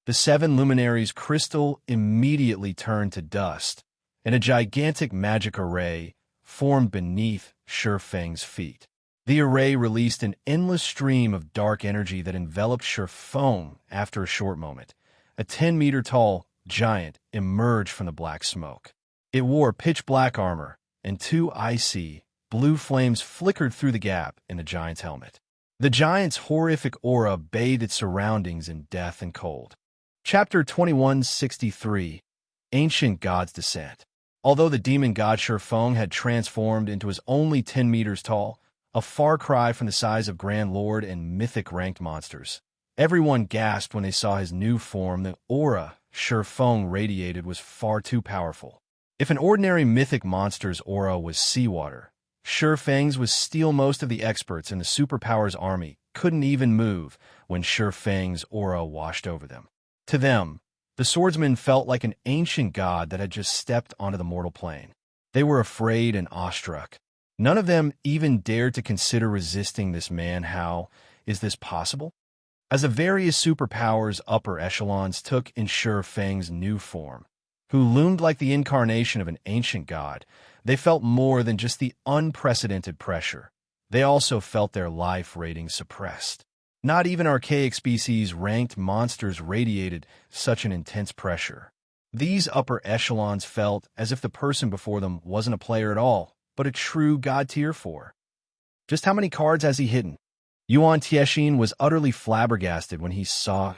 The 7 Luminaries crystal immediately turned to dust, and a gigantic magic array formed beneath Sure Feng's feet. The array released an endless stream of dark energy that enveloped Sure Feng. After a short moment, a 10-meter-tall giant emerged from the black smoke. It wore pitch-black armor, and 2 icy, blue flames flickered through the gap in the giant's helmet. The giant's horrific aura bathed its surroundings in death and cold. Chapter 2163, Ancient God's Descent. Although the demon god Sure Feng had transformed into his only 10 meters tall, a far cry from the size of Grand Lord and mythic ranked monsters, everyone gasped when they saw his new form. The aura Sure Feng radiated was far too powerful. If an ordinary mythic monster's aura was seawater, Sure Feng's was steel. Most of the experts in the superpower's army couldn't even move when Sure Feng's aura washed over them. To them, The swordsmen felt like an ancient god that had just stepped onto the mortal plane. They were afraid and awestruck. None of them even dared to consider resisting this man. How is this possible? As the various superpowers upper echelons took in Feng's new form, who loomed like the incarnation of an ancient god, they felt more than just the unprecedented pressure. They also felt their life ratings suppressed. Not even archaic species ranked monsters radiated such an intense pressure. These upper echelons felt as if the person before them wasn't a player at all, but a true god tier 4. Just how many cards has he hidden? Yuan Tiexin was utterly flabbergasted when he saw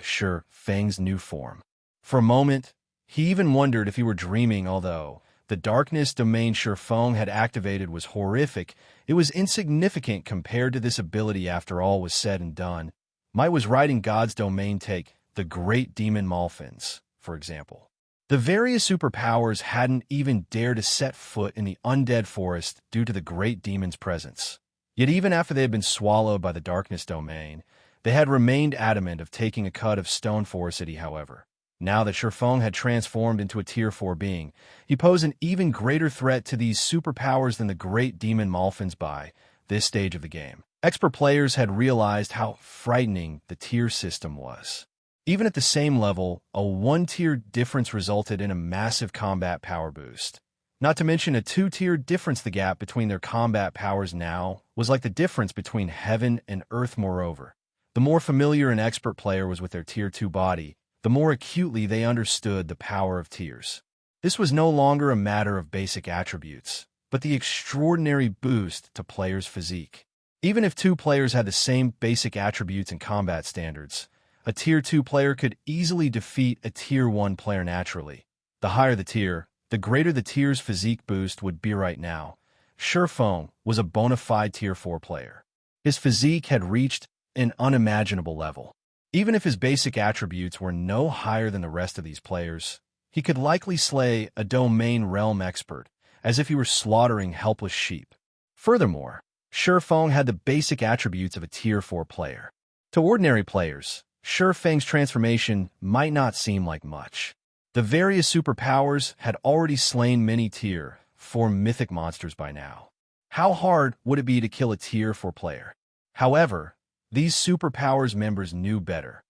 Feng's new form. For a moment, he even wondered if he were dreaming, although the darkness domain Feng had activated was horrific. It was insignificant compared to this ability after all was said and done. Might was right in God's domain. Take the great demon Malfins, for example. The various superpowers hadn't even dared to set foot in the undead forest due to the great demon's presence. Yet even after they had been swallowed by the darkness domain, they had remained adamant of taking a cut of Stone Forest City. However, now that Feng had transformed into a tier 4 being, he posed an even greater threat to these superpowers than the great demon Malfins. By this stage of the game, expert players had realized how frightening the tier system was. Even at the same level, a 1-tier difference resulted in a massive combat power boost. Not to mention a 2-tier difference. The gap between their combat powers now was like the difference between heaven and earth. Moreover, the more familiar an expert player was with their tier 2 body, the more acutely they understood the power of tiers. This was no longer a matter of basic attributes, but the extraordinary boost to players' physique. Even if 2 players had the same basic attributes and combat standards, a tier 2 player could easily defeat a tier 1 player naturally. The higher the tier, the greater the tier's physique boost would be. Right now, Feng was a bona fide tier 4 player. His physique had reached an unimaginable level. Even if his basic attributes were no higher than the rest of these players, he could likely slay a domain realm expert, as if he were slaughtering helpless sheep. Furthermore, Feng had the basic attributes of a tier 4 player. To ordinary players, Feng's transformation might not seem like much. The various superpowers had already slain many tier 4 mythic monsters by now. How hard would it be to kill a tier 4 player? However, these superpowers members knew better.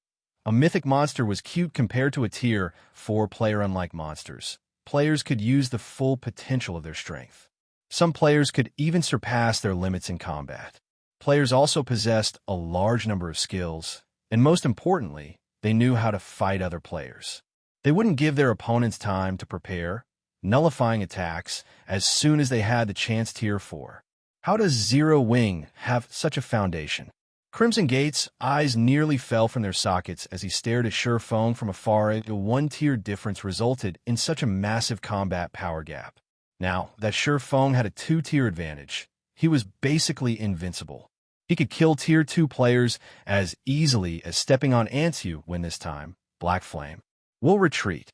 A mythic monster was cute compared to a tier 4 player. Unlike monsters, players could use the full potential of their strength. Some players could even surpass their limits in combat. Players also possessed a large number of skills, and most importantly, they knew how to fight other players. They wouldn't give their opponents time to prepare, nullifying attacks as soon as they had the chance. Tier 4. How does Zero Wing have such a foundation? Crimson Gate's eyes nearly fell from their sockets as he stared at Feng from afar. A 1-tier difference resulted in such a massive combat power gap. Now that Feng had a 2-tier advantage, he was basically invincible. He could kill tier 2 players as easily as stepping on Ansu when this time, Black Flame will retreat.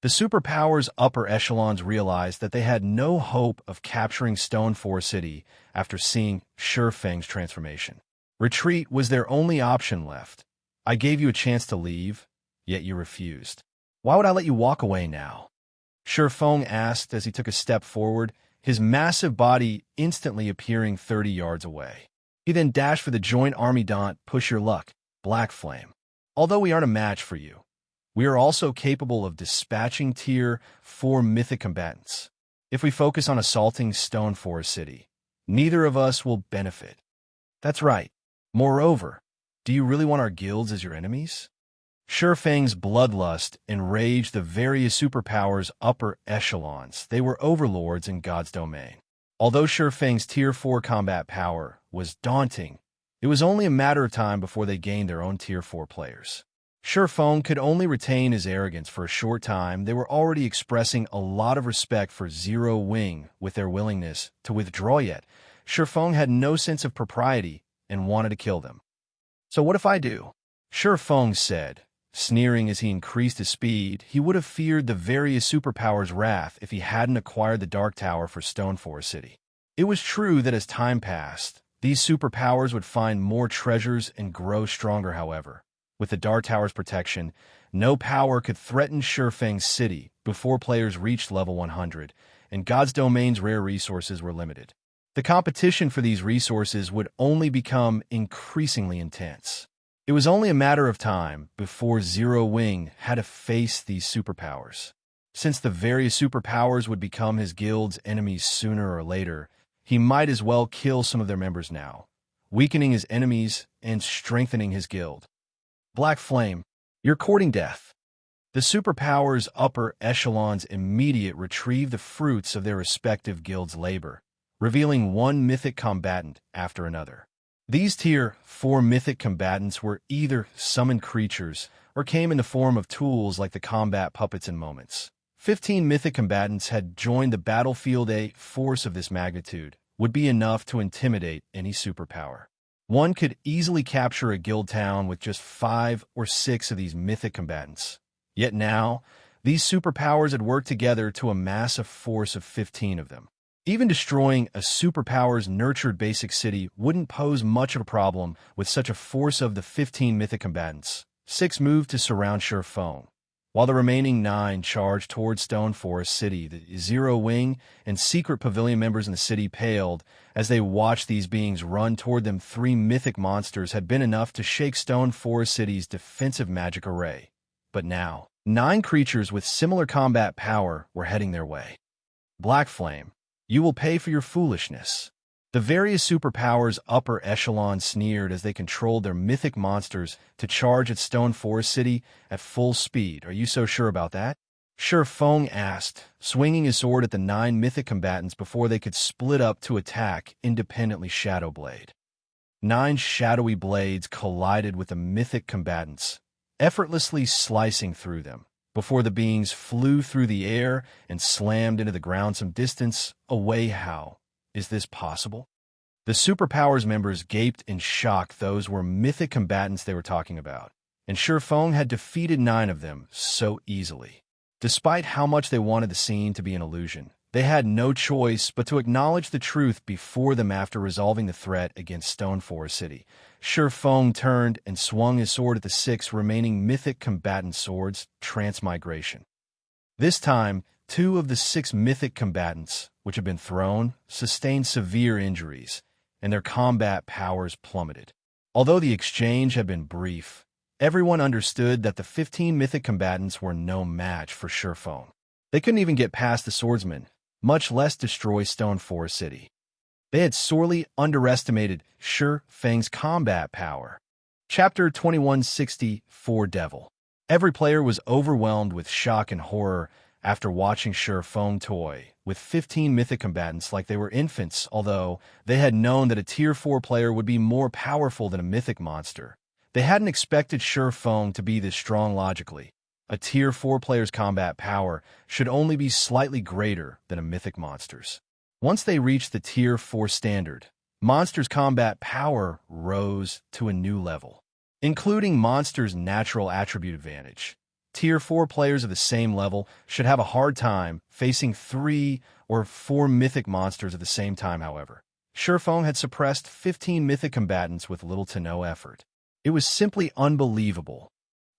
The superpowers upper echelons realized that they had no hope of capturing Stone Forest City after seeing Feng's transformation. Retreat was their only option left. I gave you a chance to leave, yet you refused. Why would I let you walk away now? Feng asked as he took a step forward, his massive body instantly appearing 30 yards away. He then dashed for the joint army daunt. Push your luck, Black Flame. Although we aren't a match for you, we are also capable of dispatching tier 4 mythic combatants. If we focus on assaulting Stone Forest City, neither of us will benefit. That's right. Moreover, do you really want our guilds as your enemies? Feng's bloodlust enraged the various superpowers upper echelons. They were overlords in God's domain. Although Feng's tier 4 combat power was daunting, it was only a matter of time before they gained their own tier 4 players. Feng could only retain his arrogance for a short time. They were already expressing a lot of respect for Zero Wing with their willingness to withdraw, yet Feng had no sense of propriety and wanted to kill them. So what if I do? Feng said, sneering as he increased his speed. He would have feared the various superpowers' wrath if he hadn't acquired the Dark Tower for Stone Forest City. It was true that as time passed, these superpowers would find more treasures and grow stronger. However, With the Dar Tower's protection, no power could threaten Shurfeng's city before players reached level 100, and God's Domain's rare resources were limited. The competition for these resources would only become increasingly intense. It was only a matter of time before Zero Wing had to face these superpowers. Since the various superpowers would become his guild's enemies sooner or later, he might as well kill some of their members now, weakening his enemies and strengthening his guild. Black Flame, you're courting death. The superpowers' upper echelons immediately retrieve the fruits of their respective guilds' labor, revealing one mythic combatant after another. These Tier 4 mythic combatants were either summoned creatures or came in the form of tools like the combat puppets and moments. 15 mythic combatants had joined the battlefield. A force of this magnitude would be enough to intimidate any superpower. One could easily capture a guild town with just 5 or 6 of these mythic combatants. Yet now, these superpowers had worked together to amass a force of 15 of them. Even destroying a superpower's nurtured basic city wouldn't pose much of a problem with such a force of the 15 mythic combatants. 6 moved to surround Shurfeng, while the remaining 9 charged towards Stone Forest City. The Zero Wing and Secret Pavilion members in the city paled as they watched these beings run toward them. 3 mythic monsters had been enough to shake Stone Forest City's defensive magic array. But now, 9 creatures with similar combat power were heading their way. Black Flame, you will pay for your foolishness. The various superpowers' upper echelon sneered as they controlled their mythic monsters to charge at Stone Forest City at full speed. Are you so sure about that? Shurfeng asked, swinging his sword at the 9 mythic combatants before they could split up to attack independently. Shadowblade. 9 shadowy blades collided with the mythic combatants, effortlessly slicing through them, before the beings flew through the air and slammed into the ground some distance away. How is this possible? The superpowers members gaped in shock. Those were mythic combatants they were talking about, and Shurfeng had defeated 9 of them so easily. Despite how much they wanted the scene to be an illusion, they had no choice but to acknowledge the truth before them. After resolving the threat against Stone Forest City, Shurfeng turned and swung his sword at the 6 remaining mythic combatant swords. Transmigration. This time, 2 of the 6 mythic combatants, which had been thrown, sustained severe injuries, and their combat powers plummeted. Although the exchange had been brief, everyone understood that the 15 mythic combatants were no match for Shurfeng. They couldn't even get past the swordsman, much less destroy Stone Forest City. They had sorely underestimated Shurfeng's combat power. Chapter 2164 Devil. Every player was overwhelmed with shock and horror after watching Shurfeng toy with 15 mythic combatants like they were infants. Although they had known that a Tier 4 player would be more powerful than a mythic monster, they hadn't expected Shurfeng to be this strong logically. A Tier 4 player's combat power should only be slightly greater than a mythic monster's. Once they reached the Tier 4 standard, monsters' combat power rose to a new level, including monsters' natural attribute advantage. Tier 4 players of the same level should have a hard time facing 3 or 4 mythic monsters at the same time. However, Shurfeng had suppressed 15 mythic combatants with little to no effort. It was simply unbelievable.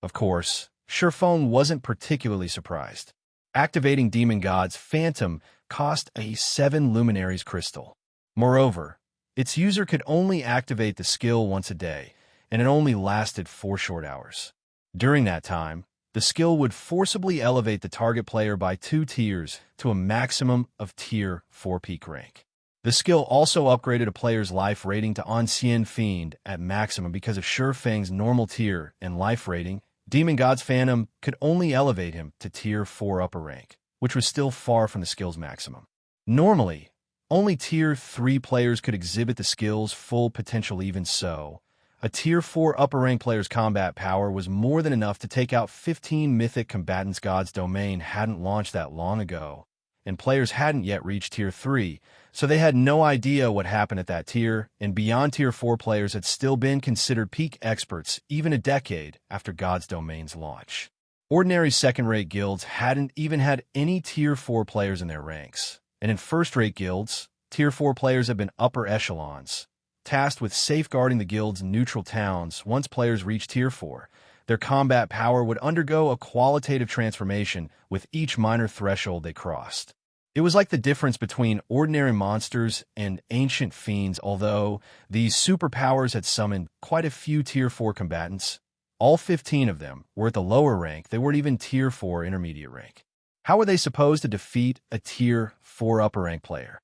Of course, Shurfeng wasn't particularly surprised. Activating Demon God's Phantom cost a 7 Luminaries crystal. Moreover, its user could only activate the skill once a day, and it only lasted 4 short hours. During that time, the skill would forcibly elevate the target player by 2 tiers to a maximum of Tier 4 peak rank. The skill also upgraded a player's life rating to Ancien Fiend at maximum. Because of Shurfeng's normal tier and life rating, Demon God's Phantom could only elevate him to Tier 4 upper rank, which was still far from the skill's maximum. Normally, only Tier 3 players could exhibit the skill's full potential. Even so, a Tier 4 upper rank player's combat power was more than enough to take out 15 mythic combatants. God's Domain hadn't launched that long ago, and players hadn't yet reached Tier 3, so they had no idea what happened at that tier, and beyond Tier 4 players had still been considered peak experts even a decade after God's Domain's launch. Ordinary second-rate guilds hadn't even had any Tier 4 players in their ranks, and in first-rate guilds, Tier 4 players have been upper echelons, tasked with safeguarding the guild's neutral towns. Once players reached Tier 4, Their combat power would undergo a qualitative transformation with each minor threshold they crossed. It was like the difference between ordinary monsters and ancient fiends, although these superpowers had summoned quite a few Tier 4 combatants. All 15 of them were at the lower rank. They weren't even Tier 4 intermediate rank. How were they supposed to defeat a Tier 4 upper rank player?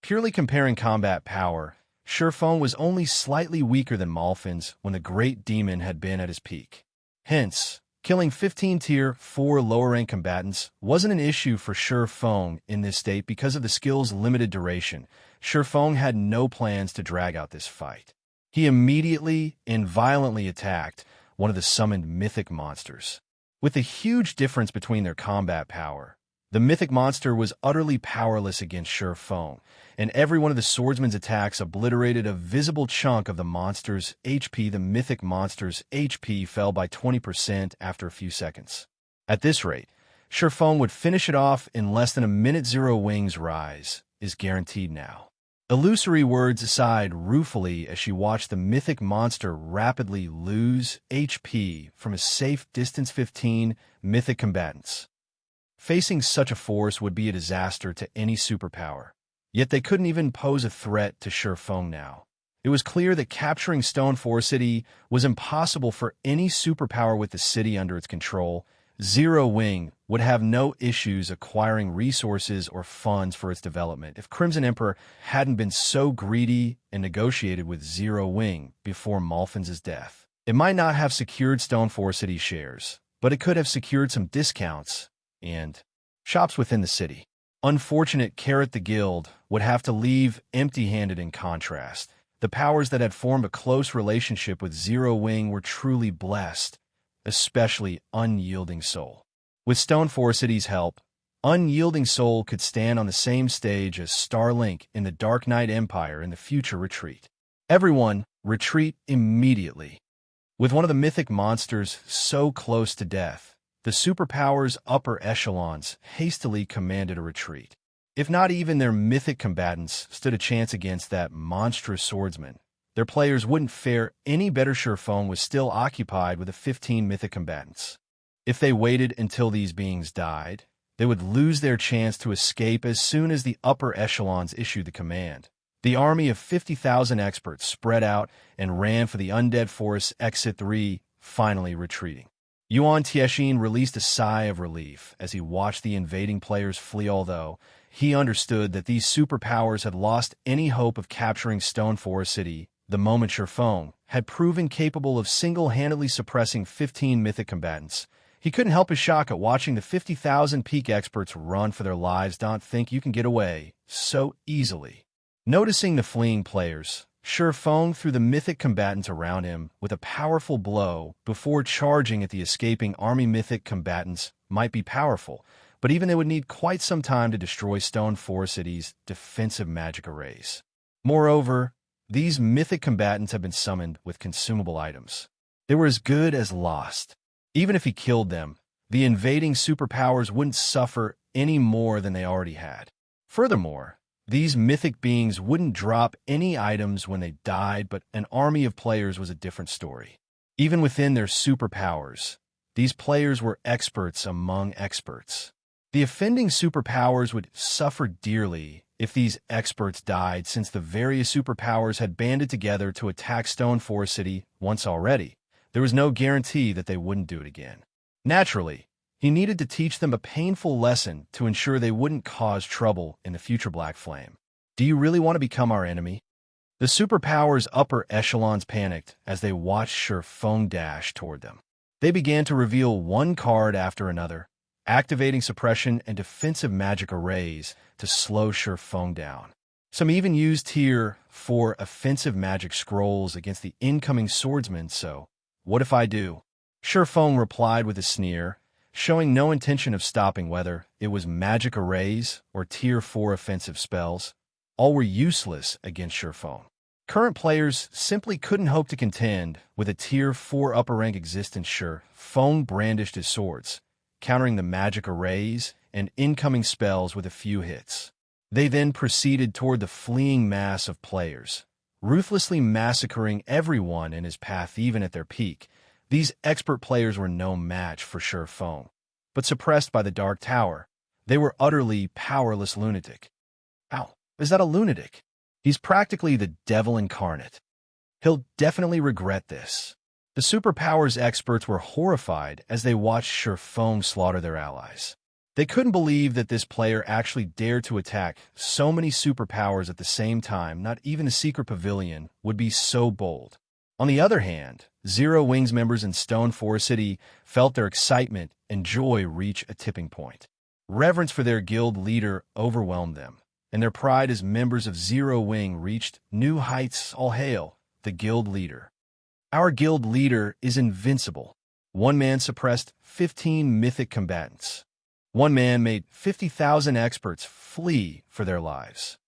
Purely comparing combat power, Sherfone was only slightly weaker than Malfin's when the Great Demon had been at his peak. Hence, killing 15 Tier 4 lower-rank combatants wasn't an issue for Sherfone in this state because of the skill's limited duration. Sherfone had no plans to drag out this fight. He immediately and violently attacked one of the summoned mythic monsters. With a huge difference between their combat power, the mythic monster was utterly powerless against Sherfone, and every one of the swordsman's attacks obliterated a visible chunk of the monster's HP. The mythic monster's HP fell by 20% after a few seconds. At this rate, Sherfone would finish it off in less than a minute. Zero Wings rise is guaranteed now. Illusory words aside ruefully as she watched the mythic monster rapidly lose HP from a safe distance. 15 mythic combatants. Facing such a force would be a disaster to any superpower. Yet they couldn't even pose a threat to Sherfone now. It was clear that capturing Stone Forest City was impossible for any superpower with the city under its control. Zero Wing would have no issues acquiring resources or funds for its development if Crimson Emperor hadn't been so greedy and negotiated with Zero Wing before Malfin's death. It might not have secured Stone Forest City shares, but it could have secured some discounts and shops within the city. Unfortunate Carrot the Guild would have to leave empty-handed. In contrast, the powers that had formed a close relationship with Zero Wing were truly blessed, especially Unyielding Soul. With Stone Forest City's help, Unyielding Soul could stand on the same stage as Starlink in the Dark Knight Empire in the future. Retreat. Everyone, retreat immediately. With one of the mythic monsters so close to death, the superpower's upper echelons hastily commanded a retreat. If not even their mythic combatants stood a chance against that monstrous swordsman, their players wouldn't fare any better. Sherfone was still occupied with the 15 mythic combatants. If they waited until these beings died, they would lose their chance to escape as soon as the upper echelons issued the command. The army of 50,000 experts spread out and ran for the Undead Forest Exit 3, finally retreating. Yuan Tiexin released a sigh of relief as he watched the invading players flee, although he understood that these superpowers had lost any hope of capturing Stone Forest City the moment Sherfone had proven capable of single-handedly suppressing 15 mythic combatants. He couldn't help his shock at watching the 50,000 peak experts run for their lives. Don't think you can get away so easily. Noticing the fleeing players, Sherfone threw the mythic combatants around him with a powerful blow before charging at the escaping army. Mythic combatants might be powerful, but even they would need quite some time to destroy Stone Forest City's defensive magic arrays. Moreover, these mythic combatants had been summoned with consumable items. They were as good as lost. Even if he killed them, the invading superpowers wouldn't suffer any more than they already had. Furthermore, these mythic beings wouldn't drop any items when they died, but an army of players was a different story. Even within their superpowers, these players were experts among experts. The offending superpowers would suffer dearly if these experts died, since the various superpowers had banded together to attack Stone Forest City once already. There was no guarantee that they wouldn't do it again. Naturally, he needed to teach them a painful lesson to ensure they wouldn't cause trouble in the future. Black Flame. Do you really want to become our enemy? The superpowers' upper echelons panicked as they watched Sherfone dash toward them. They began to reveal one card after another, activating suppression and defensive magic arrays to slow Sherfone down. Some even used Tier 4 offensive magic scrolls against the incoming swordsman. So, what if I do? Sherfone replied with a sneer, showing no intention of stopping. Whether it was magic arrays or Tier 4 offensive spells, all were useless against Sherfone. Current players simply couldn't hope to contend with a Tier 4 upper rank existence. Sherfone brandished his swords, countering the magic arrays and incoming spells with a few hits. They then proceeded toward the fleeing mass of players, ruthlessly massacring everyone in his path. Even at their peak, These expert players were no match for Sure Foam. But suppressed by the Dark Tower, they were utterly powerless lunatic. Ow, is that a lunatic? He's practically the devil incarnate. He'll definitely regret this. The Superpowers experts were horrified as they watched Sure Foam slaughter their allies. They couldn't believe that this player actually dared to attack so many superpowers at the same time. Not even the Secret Pavilion would be so bold. On the other hand, Zero Wings members in Stone Forest City felt their excitement and joy reach a tipping point. Reverence for their guild leader overwhelmed them, and their pride as members of Zero Wing reached new heights. All hail the guild leader. Our guild leader is invincible. One man suppressed 15 mythic combatants. One man made 50,000 experts flee for their lives.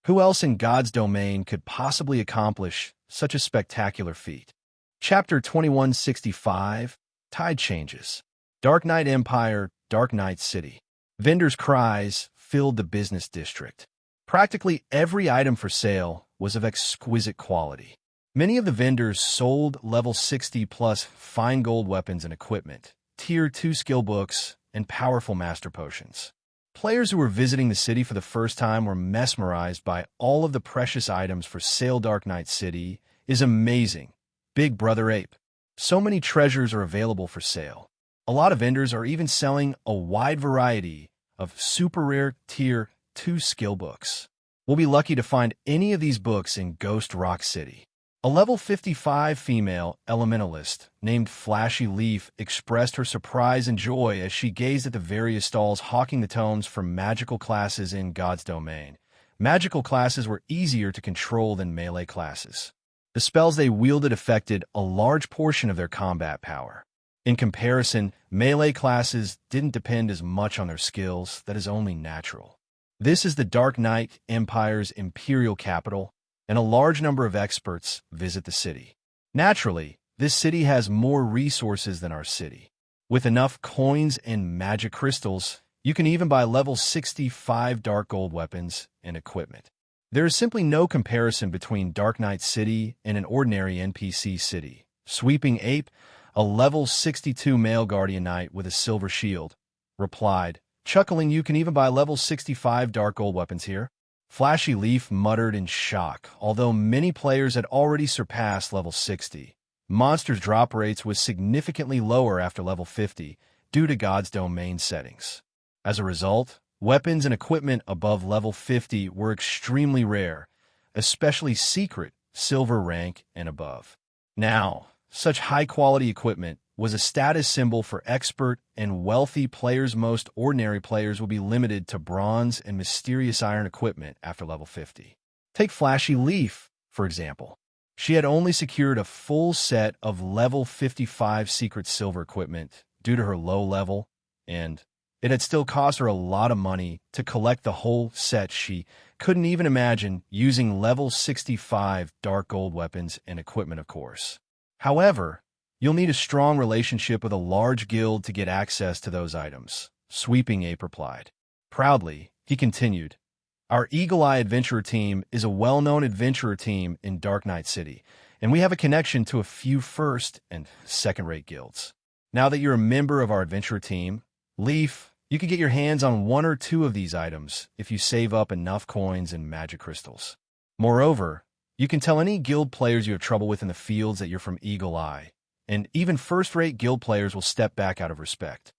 Who else in God's domain could possibly accomplish such a spectacular feat? Chapter 2165, Tide Changes. Dark Knight Empire, Dark Knight City. Vendors' cries filled the business district. Practically every item for sale was of exquisite quality. Many of the vendors sold level 60+ fine gold weapons and equipment, tier 2 skill books, and powerful master potions. Players who were visiting the city for the first time were mesmerized by all of the precious items for sale. Dark Knight City is amazing. Big Brother Ape. So many treasures are available for sale. A lot of vendors are even selling a wide variety of super rare tier 2 skill books. We'll be lucky to find any of these books in Ghost Rock City. A level 55 female elementalist named Flashy Leaf expressed her surprise and joy as she gazed at the various stalls hawking the tomes for magical classes in God's domain. Magical classes were easier to control than melee classes. The spells they wielded affected a large portion of their combat power. In comparison, melee classes didn't depend as much on their skills. That is only natural. This is the Dark Knight Empire's imperial capital, and a large number of experts visit the city. Naturally, this city has more resources than our city. With enough coins and magic crystals, you can even buy level 65 dark gold weapons and equipment. There is simply no comparison between Dark Knight City and an ordinary NPC city. Sweeping Ape, a level 62 male guardian knight with a silver shield, replied, chuckling, "You can even buy level 65 dark gold weapons here." Flashy Leaf muttered in shock. Although many players had already surpassed level 60, monsters' drop rates was significantly lower after level 50 due to God's domain settings. As a result, weapons and equipment above level 50 were extremely rare, especially secret, silver rank, and above. Now, such high-quality equipment was a status symbol for expert and wealthy players. Most ordinary players will be limited to bronze and mysterious iron equipment after level 50. Take Flashy Leaf, for example. She had only secured a full set of level 55 secret silver equipment due to her low level, and it had still cost her a lot of money to collect the whole set. She couldn't even imagine using level 65 dark gold weapons and equipment, of course. However, you'll need a strong relationship with a large guild to get access to those items, Sweeping Ape replied. Proudly, he continued, "Our Eagle Eye Adventurer team is a well-known adventurer team in Dark Knight City, and we have a connection to a few first- and second-rate guilds. Now that you're a member of our adventurer team, Leaf, you can get your hands on one or two of these items if you save up enough coins and magic crystals. Moreover, you can tell any guild players you have trouble with in the fields that you're from Eagle Eye, and even first-rate guild players will step back out of respect."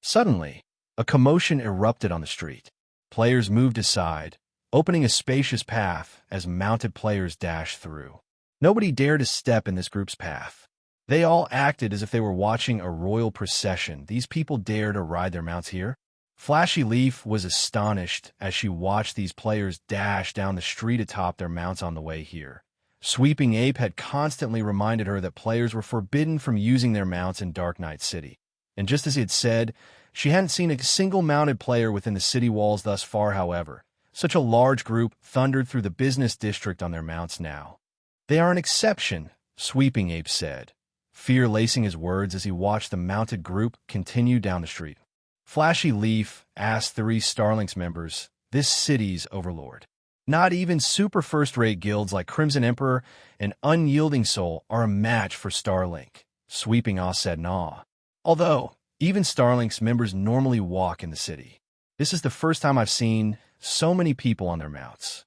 Suddenly, a commotion erupted on the street. Players moved aside, opening a spacious path as mounted players dashed through. Nobody dared to step in this group's path. They all acted as if they were watching a royal procession. These people dared to ride their mounts here? Flashy Leaf was astonished as she watched these players dash down the street atop their mounts on the way here. Sweeping Ape had constantly reminded her that players were forbidden from using their mounts in Dark Knight City. And just as he had said, she hadn't seen a single mounted player within the city walls thus far. However, such a large group thundered through the business district on their mounts now. "They are an exception," Sweeping Ape said, fear lacing his words as he watched the mounted group continue down the street. Flashy Leaf asked 3 Starlink's members, this city's overlord. Not even super first-rate guilds like Crimson Emperor and Unyielding Soul are a match for Starlink. Sweeping Awe said in awe. Although, even Starlink's members normally walk in the city. This is the first time I've seen so many people on their mounts.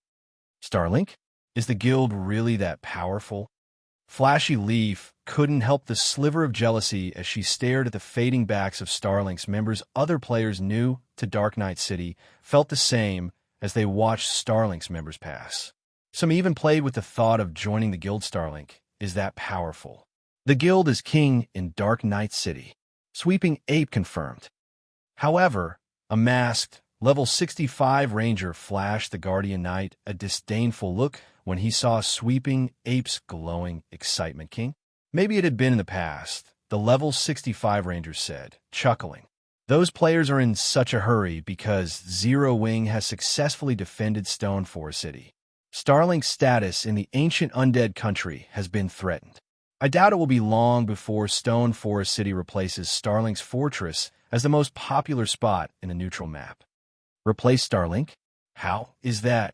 Starlink? Is the guild really that powerful? Flashy Leaf couldn't help the sliver of jealousy as she stared at the fading backs of Starlink's members. Other players new to Dark Knight City felt the same as they watched Starlink's members pass. Some even played with the thought of joining the guild. Starlink is that powerful. The guild is king in Dark Knight City. Sweeping Ape confirmed. However, a masked, level 65 ranger flashed the Guardian Knight a disdainful look when he saw Sweeping Ape's glowing excitement. King? Maybe it had been in the past, the level 65 ranger said, chuckling. Those players are in such a hurry because Zero Wing has successfully defended Stone Forest City. Starlink's status in the ancient undead country has been threatened. I doubt it will be long before Stone Forest City replaces Starlink's fortress as the most popular spot in a neutral map. Replace Starlink? How is that?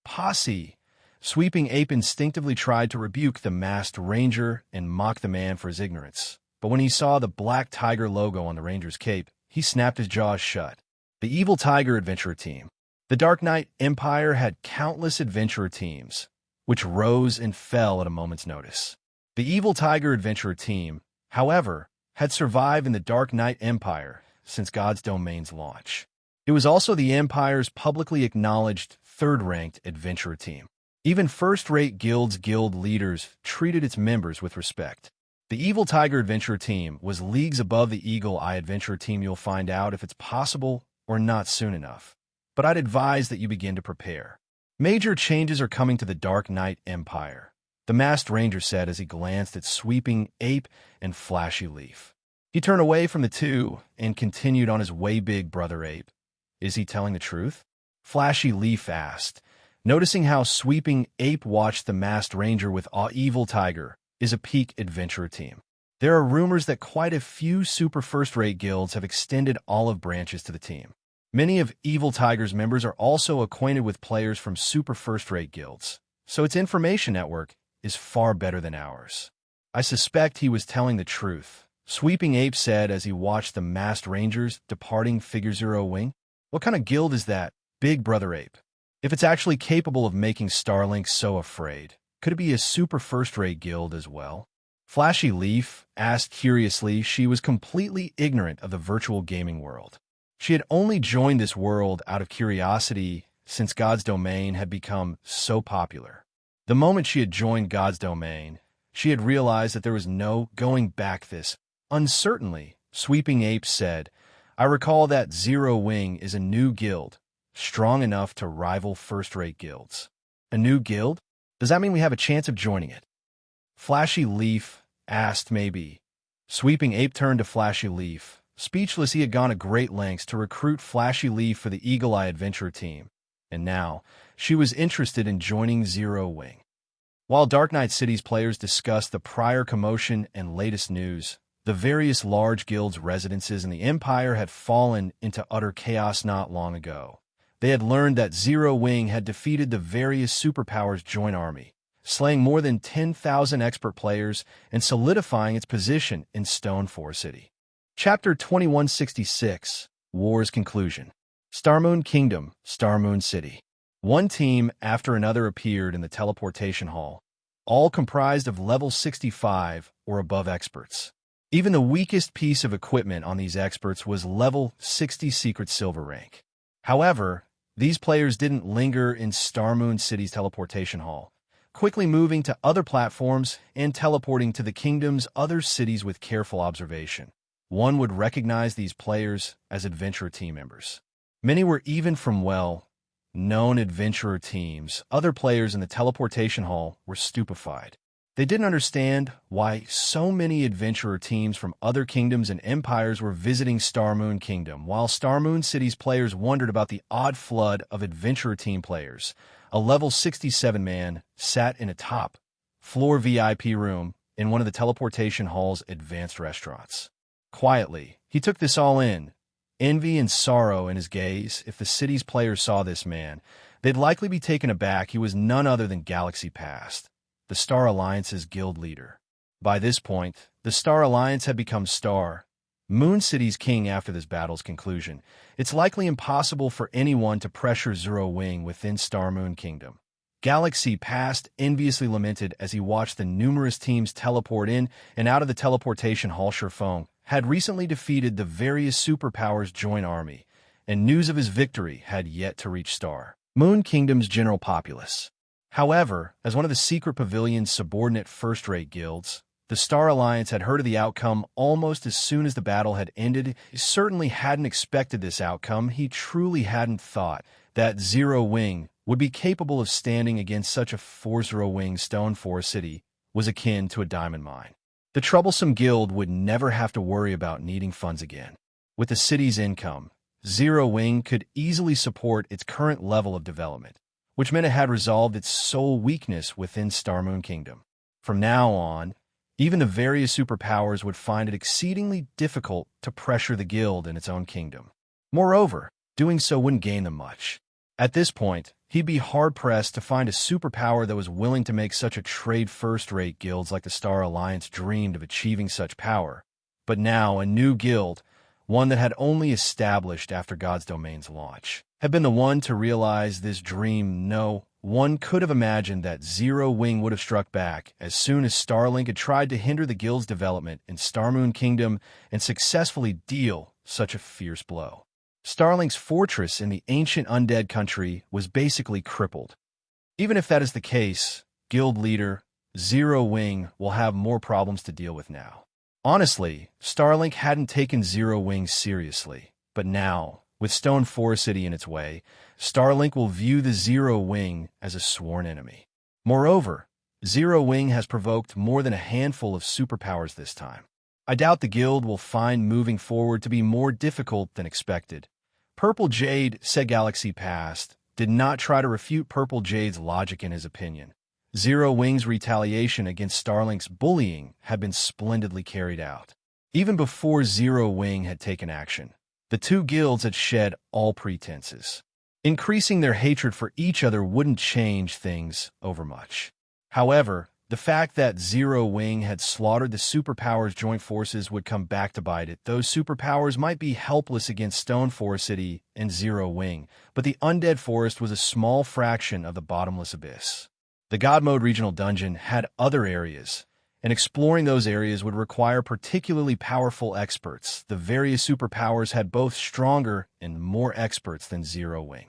Posse. Sweeping Ape instinctively tried to rebuke the masked ranger and mock the man for his ignorance. But when he saw the black tiger logo on the ranger's cape, he snapped his jaws shut. The Evil Tiger Adventurer Team. The Dark Knight Empire had countless adventurer teams, which rose and fell at a moment's notice. The Evil Tiger Adventurer Team, however, had survived in the Dark Knight Empire since God's Domain's launch. It was also the Empire's publicly acknowledged third-ranked adventurer team. Even first-rate guild leaders treated its members with respect. The Evil Tiger Adventurer Team was leagues above the Eagle Eye Adventurer Team. You'll find out if it's possible or not soon enough. But I'd advise that you begin to prepare. Major changes are coming to the Dark Knight Empire, the masked ranger said as he glanced at Sweeping Ape and Flashy Leaf. He turned away from the two and continued on his way. Big brother Ape. Is he telling the truth? Flashy Leaf asked, noticing how Sweeping Ape watched the masked ranger with awe. Evil Tiger is a peak adventurer team. There are rumors that quite a few super first-rate guilds have extended olive branches to the team. Many of Evil Tiger's members are also acquainted with players from super first-rate guilds, so its information network is far better than ours. I suspect he was telling the truth, Sweeping Ape said as he watched the masked rangers departing Figure Zero Wing. What kind of guild is that, Big Brother Ape? If it's actually capable of making Starlink so afraid, could it be a super first-rate guild as well? Flashy Leaf asked curiously. She was completely ignorant of the virtual gaming world. She had only joined this world out of curiosity since God's Domain had become so popular. The moment she had joined God's Domain, she had realized that there was no going back. This uncertainly, Sweeping Ape said, I recall that Zero Wing is a new guild, strong enough to rival first-rate guilds. A new guild? Does that mean we have a chance of joining it? Flashy Leaf asked. Maybe. Sweeping Ape turned to Flashy Leaf. Speechless, he had gone to great lengths to recruit Flashy Leaf for the Eagle Eye Adventure Team, and now she was interested in joining Zero Wing. While Dark Knight City's players discussed the prior commotion and latest news, the various large guilds' residences in the Empire had fallen into utter chaos not long ago. They had learned that Zero Wing had defeated the various Superpower's joint army, slaying more than 10,000 expert players and solidifying its position in Stone Forest City. Chapter 2166, War's Conclusion. Starmoon Kingdom, Starmoon City. One team after another appeared in the teleportation hall, all comprised of level 65 or above experts. Even the weakest piece of equipment on these experts was level 60 secret silver rank. However, these players didn't linger in Starmoon City's teleportation hall, quickly moving to other platforms and teleporting to the kingdom's other cities with careful observation. One would recognize these players as adventurer team members. Many were even from well-known adventurer teams. Other players in the teleportation hall were stupefied. They didn't understand why so many adventurer teams from other kingdoms and empires were visiting Starmoon Kingdom, while Starmoon City's players wondered about the odd flood of adventurer team players. A level 67 man sat in a top-floor VIP room in one of the teleportation hall's advanced restaurants. Quietly, he took this all in, envy and sorrow in his gaze. If the city's players saw this man, they'd likely be taken aback. He was none other than Galaxy Past, the Star Alliance's guild leader. By this point, the Star Alliance had become Star, Moon City's king after this battle's conclusion. It's likely impossible for anyone to pressure Zero Wing within Star Moon Kingdom. Galaxy Past enviously lamented as he watched the numerous teams teleport in and out of the teleportation hall. Sherfong had recently defeated the various superpowers' joint army, and news of his victory had yet to reach Star Moon Kingdom's general populace. However, as one of the secret pavilion's subordinate first-rate guilds, the Star Alliance had heard of the outcome almost as soon as the battle had ended. He certainly hadn't expected this outcome. He truly hadn't thought that Zero Wing would be capable of standing against such a 4-0 Wing Stone Forest City was akin to a diamond mine. The troublesome guild would never have to worry about needing funds again. With the city's income, Zero Wing could easily support its current level of development, which meant it had resolved its sole weakness within Star Moon Kingdom. From now on, even the various superpowers would find it exceedingly difficult to pressure the guild in its own kingdom. Moreover, doing so wouldn't gain them much. At this point, he'd be hard-pressed to find a superpower that was willing to make such a trade first-rate guilds like the Star Alliance dreamed of achieving such power. But now, a new guild, one that had only established after God's Domain's launch, had been the one to realize this dream. No one could have imagined that Zero Wing would have struck back as soon as Starlink had tried to hinder the guild's development in Star Moon Kingdom and successfully deal such a fierce blow. Starlink's fortress in the ancient Undead country was basically crippled. Even if that is the case, guild leader Zero Wing will have more problems to deal with now. Honestly, Starlink hadn't taken Zero Wing seriously, but now, with Stone Forest City in its way, Starlink will view the Zero Wing as a sworn enemy. Moreover, Zero Wing has provoked more than a handful of superpowers this time. I doubt the guild will find moving forward to be more difficult than expected. Purple Jade, said Galaxy Past, did not try to refute Purple Jade's logic in his opinion. Zero Wing's retaliation against Starlink's bullying had been splendidly carried out. Even before Zero Wing had taken action, the two guilds had shed all pretenses. Increasing their hatred for each other wouldn't change things overmuch. However, the fact that Zero Wing had slaughtered the superpowers' joint forces would come back to bite it. Those superpowers might be helpless against Stone Forest City and Zero Wing, but the Undead Forest was a small fraction of the Bottomless Abyss. The God Mode Regional Dungeon had other areas, and exploring those areas would require particularly powerful experts. The various superpowers had both stronger and more experts than Zero Wing.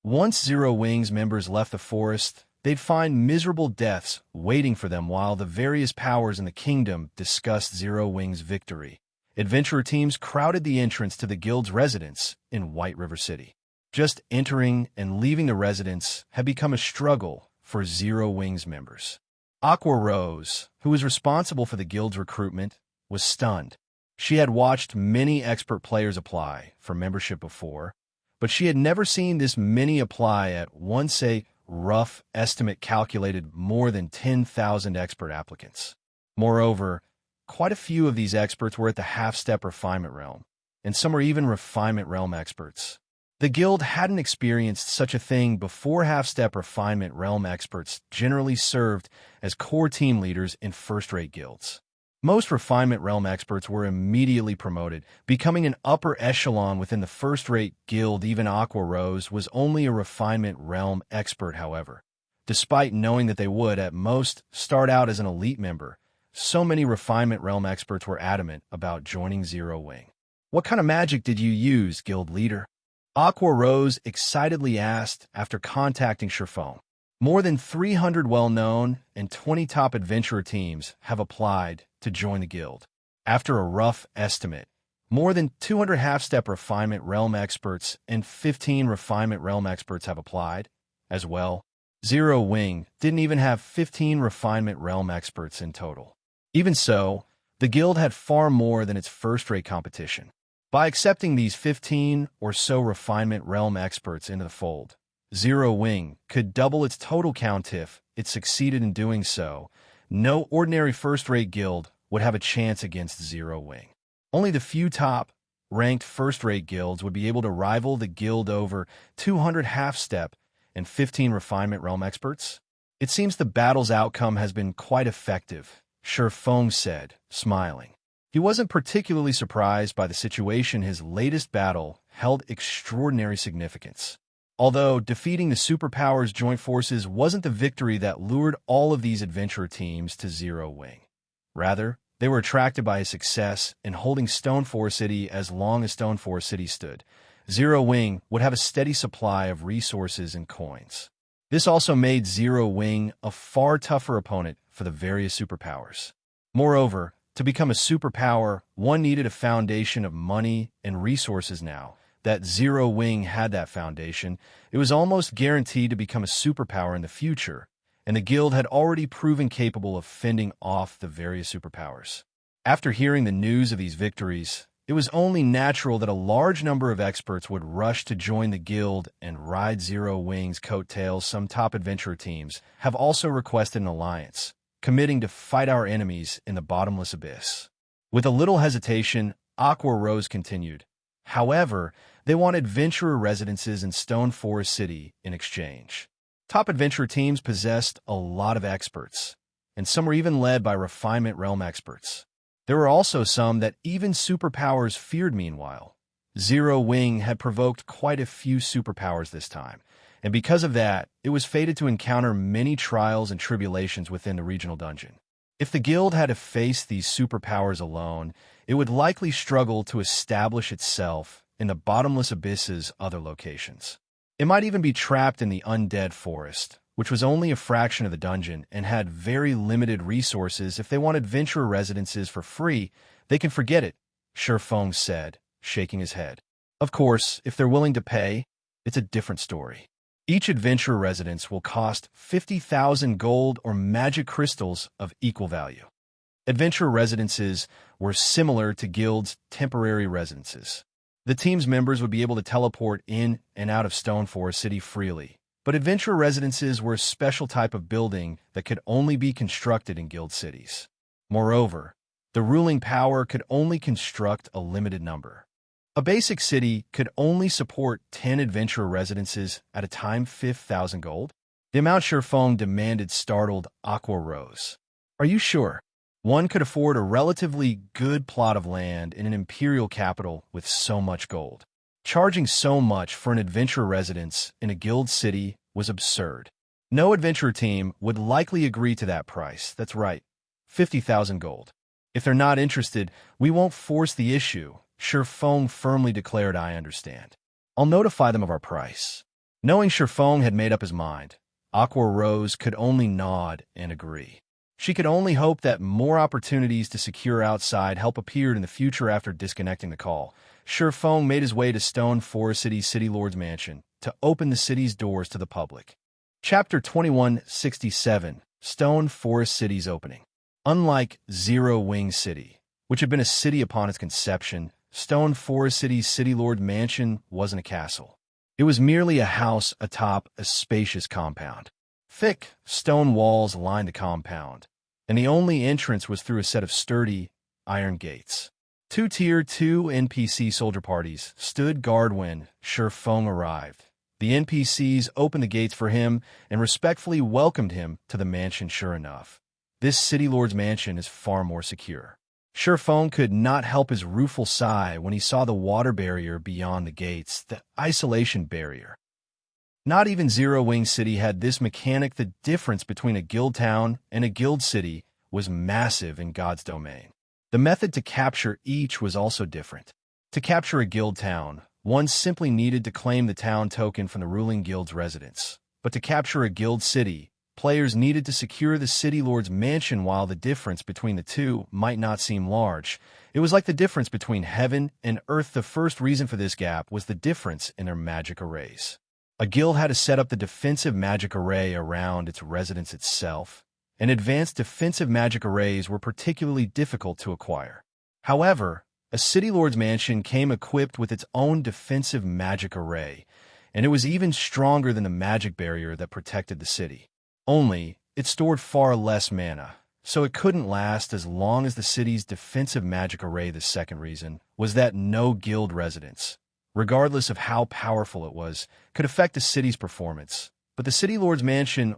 Once Zero Wing's members left the forest, they'd find miserable deaths waiting for them while the various powers in the kingdom discussed Zero Wing's victory. Adventurer teams crowded the entrance to the guild's residence in White River City. Just entering and leaving the residence had become a struggle for Zero Wing's members. Aqua Rose, who was responsible for the guild's recruitment, was stunned. She had watched many expert players apply for membership before, but she had never seen this many apply at once. A rough estimate calculated more than 10,000 expert applicants. Moreover, quite a few of these experts were at the half-step refinement realm, and some were even refinement realm experts. The guild hadn't experienced such a thing before. Half-step refinement realm experts generally served as core team leaders in first-rate guilds. Most refinement realm experts were immediately promoted, becoming an upper echelon within the first-rate guild. Even Aqua Rose was only a refinement realm expert, however. Despite knowing that they would, at most, start out as an elite member, so many refinement realm experts were adamant about joining Zero Wing. "What kind of magic did you use, guild leader?" Aqua Rose excitedly asked after contacting Sherfone. More than 300 well-known and 20 top adventurer teams have applied to join the guild. After a rough estimate, more than 200 half-step refinement realm experts and 15 refinement realm experts have applied as well. Zero Wing didn't even have 15 refinement realm experts in total. Even so, the guild had far more than its first-rate competition. By accepting these 15 or so refinement realm experts into the fold, Zero Wing could double its total count. If it succeeded in doing so, no ordinary first-rate guild would have a chance against Zero Wing. Only the few top-ranked first-rate guilds would be able to rival the guild. Over 200 half-step and 15 refinement realm experts. It seems the battle's outcome has been quite effective, Shi Feng said, smiling. He wasn't particularly surprised by the situation. His latest battle held extraordinary significance. Although defeating the Superpower's joint forces wasn't the victory that lured all of these adventurer teams to Zero Wing. Rather, they were attracted by his success in holding Stone Forest City as long as Stone Forest City stood. Zero Wing would have a steady supply of resources and coins. This also made Zero Wing a far tougher opponent for the various superpowers. Moreover, to become a superpower, one needed a foundation of money and resources. Now that Zero Wing had that foundation, it was almost guaranteed to become a superpower in the future, and the guild had already proven capable of fending off the various superpowers. After hearing the news of these victories, it was only natural that a large number of experts would rush to join the guild and ride Zero Wing's coattails. Some top adventurer teams have also requested an alliance, committing to fight our enemies in the bottomless abyss. With a little hesitation, Uproar continued. However, they want adventurer residences in Stone Forest City in exchange. Top adventurer teams possessed a lot of experts, and some were even led by Refinement realm experts. There were also some that even superpowers feared. Meanwhile, Zero Wing had provoked quite a few superpowers this time, and because of that, it was fated to encounter many trials and tribulations within the regional dungeon. If the guild had to face these superpowers alone, it would likely struggle to establish itself in the bottomless abyss's other locations. It might even be trapped in the Undead forest, which was only a fraction of the dungeon and had very limited resources. If they want adventurer residences for free, they can forget it, Shi Feng said, shaking his head. Of course, if they're willing to pay, it's a different story. Each adventurer residence will cost 50,000 gold or magic crystals of equal value. Adventurer residences were similar to guilds' temporary residences. The team's members would be able to teleport in and out of Stone Forest City freely, but adventurer residences were a special type of building that could only be constructed in guild cities. Moreover, the ruling power could only construct a limited number. A basic city could only support 10 adventurer residences at a time. 5,000 gold? The amount Shi Feng demanded startled Uproar. Are you sure? One could afford a relatively good plot of land in an imperial capital with so much gold. Charging so much for an adventurer residence in a guild city was absurd. No adventurer team would likely agree to that price. That's right, 50,000 gold. If they're not interested, we won't force the issue, Shi Feng firmly declared. I understand. I'll notify them of our price. Knowing Shi Feng had made up his mind, Uproar could only nod and agree. She could only hope that more opportunities to secure outside help appeared in the future. After disconnecting the call, Shi Feng made his way to Stone Forest City's City Lord's mansion to open the city's doors to the public. Chapter 2167, Stone Forest City's opening. Unlike Zero Wing City, which had been a city upon its conception, Stone Forest City's City Lord mansion wasn't a castle. It was merely a house atop a spacious compound. Thick stone walls lined the compound, and the only entrance was through a set of sturdy iron gates. Two Tier 2 NPC soldier parties stood guard when Shi Feng arrived. The NPCs opened the gates for him and respectfully welcomed him to the mansion. Sure enough, this City Lord's mansion is far more secure. Shi Feng could not help his rueful sigh when he saw the water barrier beyond the gates, the isolation barrier. Not even Zero Wing City had this mechanic. The difference between a guild town and a guild city was massive in God's domain. The method to capture each was also different. To capture a guild town, one simply needed to claim the town token from the ruling guild's residents. But to capture a guild city, players needed to secure the City Lord's mansion. While the difference between the two might not seem large, it was like the difference between heaven and earth. The first reason for this gap was the difference in their magic arrays. A guild had to set up the defensive magic array around its residence itself, and advanced defensive magic arrays were particularly difficult to acquire. However, a City Lord's mansion came equipped with its own defensive magic array, and it was even stronger than the magic barrier that protected the city. Only, it stored far less mana, so it couldn't last as long as the city's defensive magic array. The second reason was that no guild residence, regardless of how powerful it was, could affect the city's performance. But the City Lord's mansion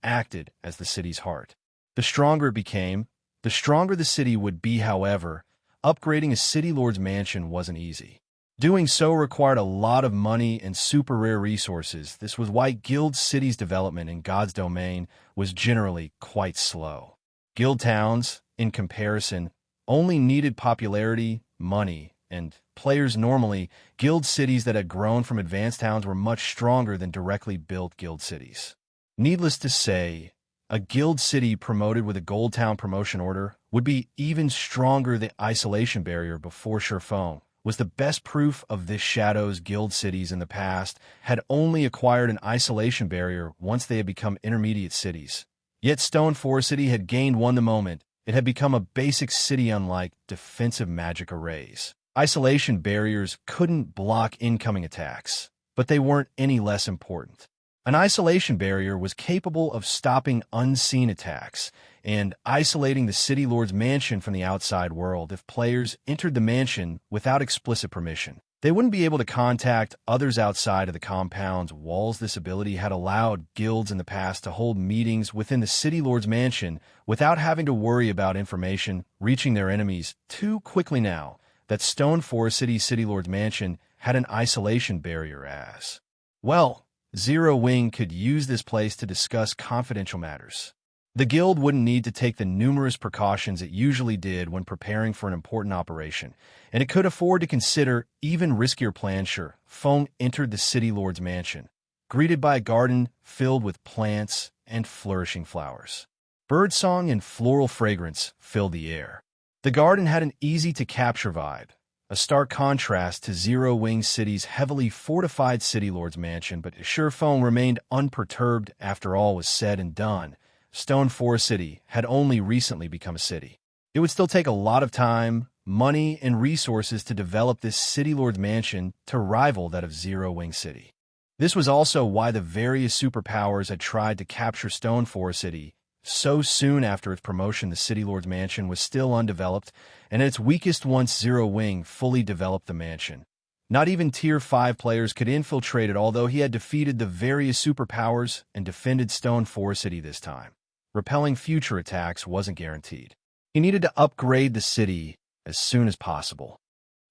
acted as the city's heart. The The stronger it became, the stronger the city would be. However, upgrading a city lord's mansion wasn't easy. Doing so required a lot of money and super rare resources. This was why guild cities' development in God's domain was generally quite slow. Guild towns, in comparison, only needed popularity, money, and players. Normally, guild cities that had grown from advanced towns were much stronger than directly built guild cities. Needless to say, a guild city promoted with a gold town promotion order would be even stronger. The isolation barrier before Sherfone was the best proof of this. Shadow's guild cities in the past had only acquired an isolation barrier once they had become intermediate cities. Yet Stone Forest City had gained one the moment it had become a basic city. Unlike defensive magic arrays, isolation barriers couldn't block incoming attacks, but they weren't any less important. An isolation barrier was capable of stopping unseen attacks and isolating the city lord's mansion from the outside world. If players entered the mansion without explicit permission, they wouldn't be able to contact others outside of the compound's walls. This ability had allowed guilds in the past to hold meetings within the city lord's mansion without having to worry about information reaching their enemies too quickly. Now that Stone Forest City lord's mansion had an isolation barrier as well, Zero Wing could use this place to discuss confidential matters. The guild wouldn't need to take the numerous precautions it usually did when preparing for an important operation, and it could afford to consider even riskier plans. Sherfone entered the city lord's mansion, greeted by a garden filled with plants and flourishing flowers. Birdsong and floral fragrance filled the air. The garden had an easy-to-capture vibe, a stark contrast to Zero Wing City's heavily fortified city lord's mansion, but Sherfone remained unperturbed. After all was said and done, Stone Forest City had only recently become a city. It would still take a lot of time, money, and resources to develop this city lord's mansion to rival that of Zero Wing City. This was also why the various superpowers had tried to capture Stone Forest City. So soon after its promotion, the city lord's mansion was still undeveloped and at its weakest once Zero Wing fully developed the mansion. Not even Tier 5 players could infiltrate it, although he had defeated the various superpowers and defended Stone Forest City this time. Repelling future attacks wasn't guaranteed. He needed to upgrade the city as soon as possible.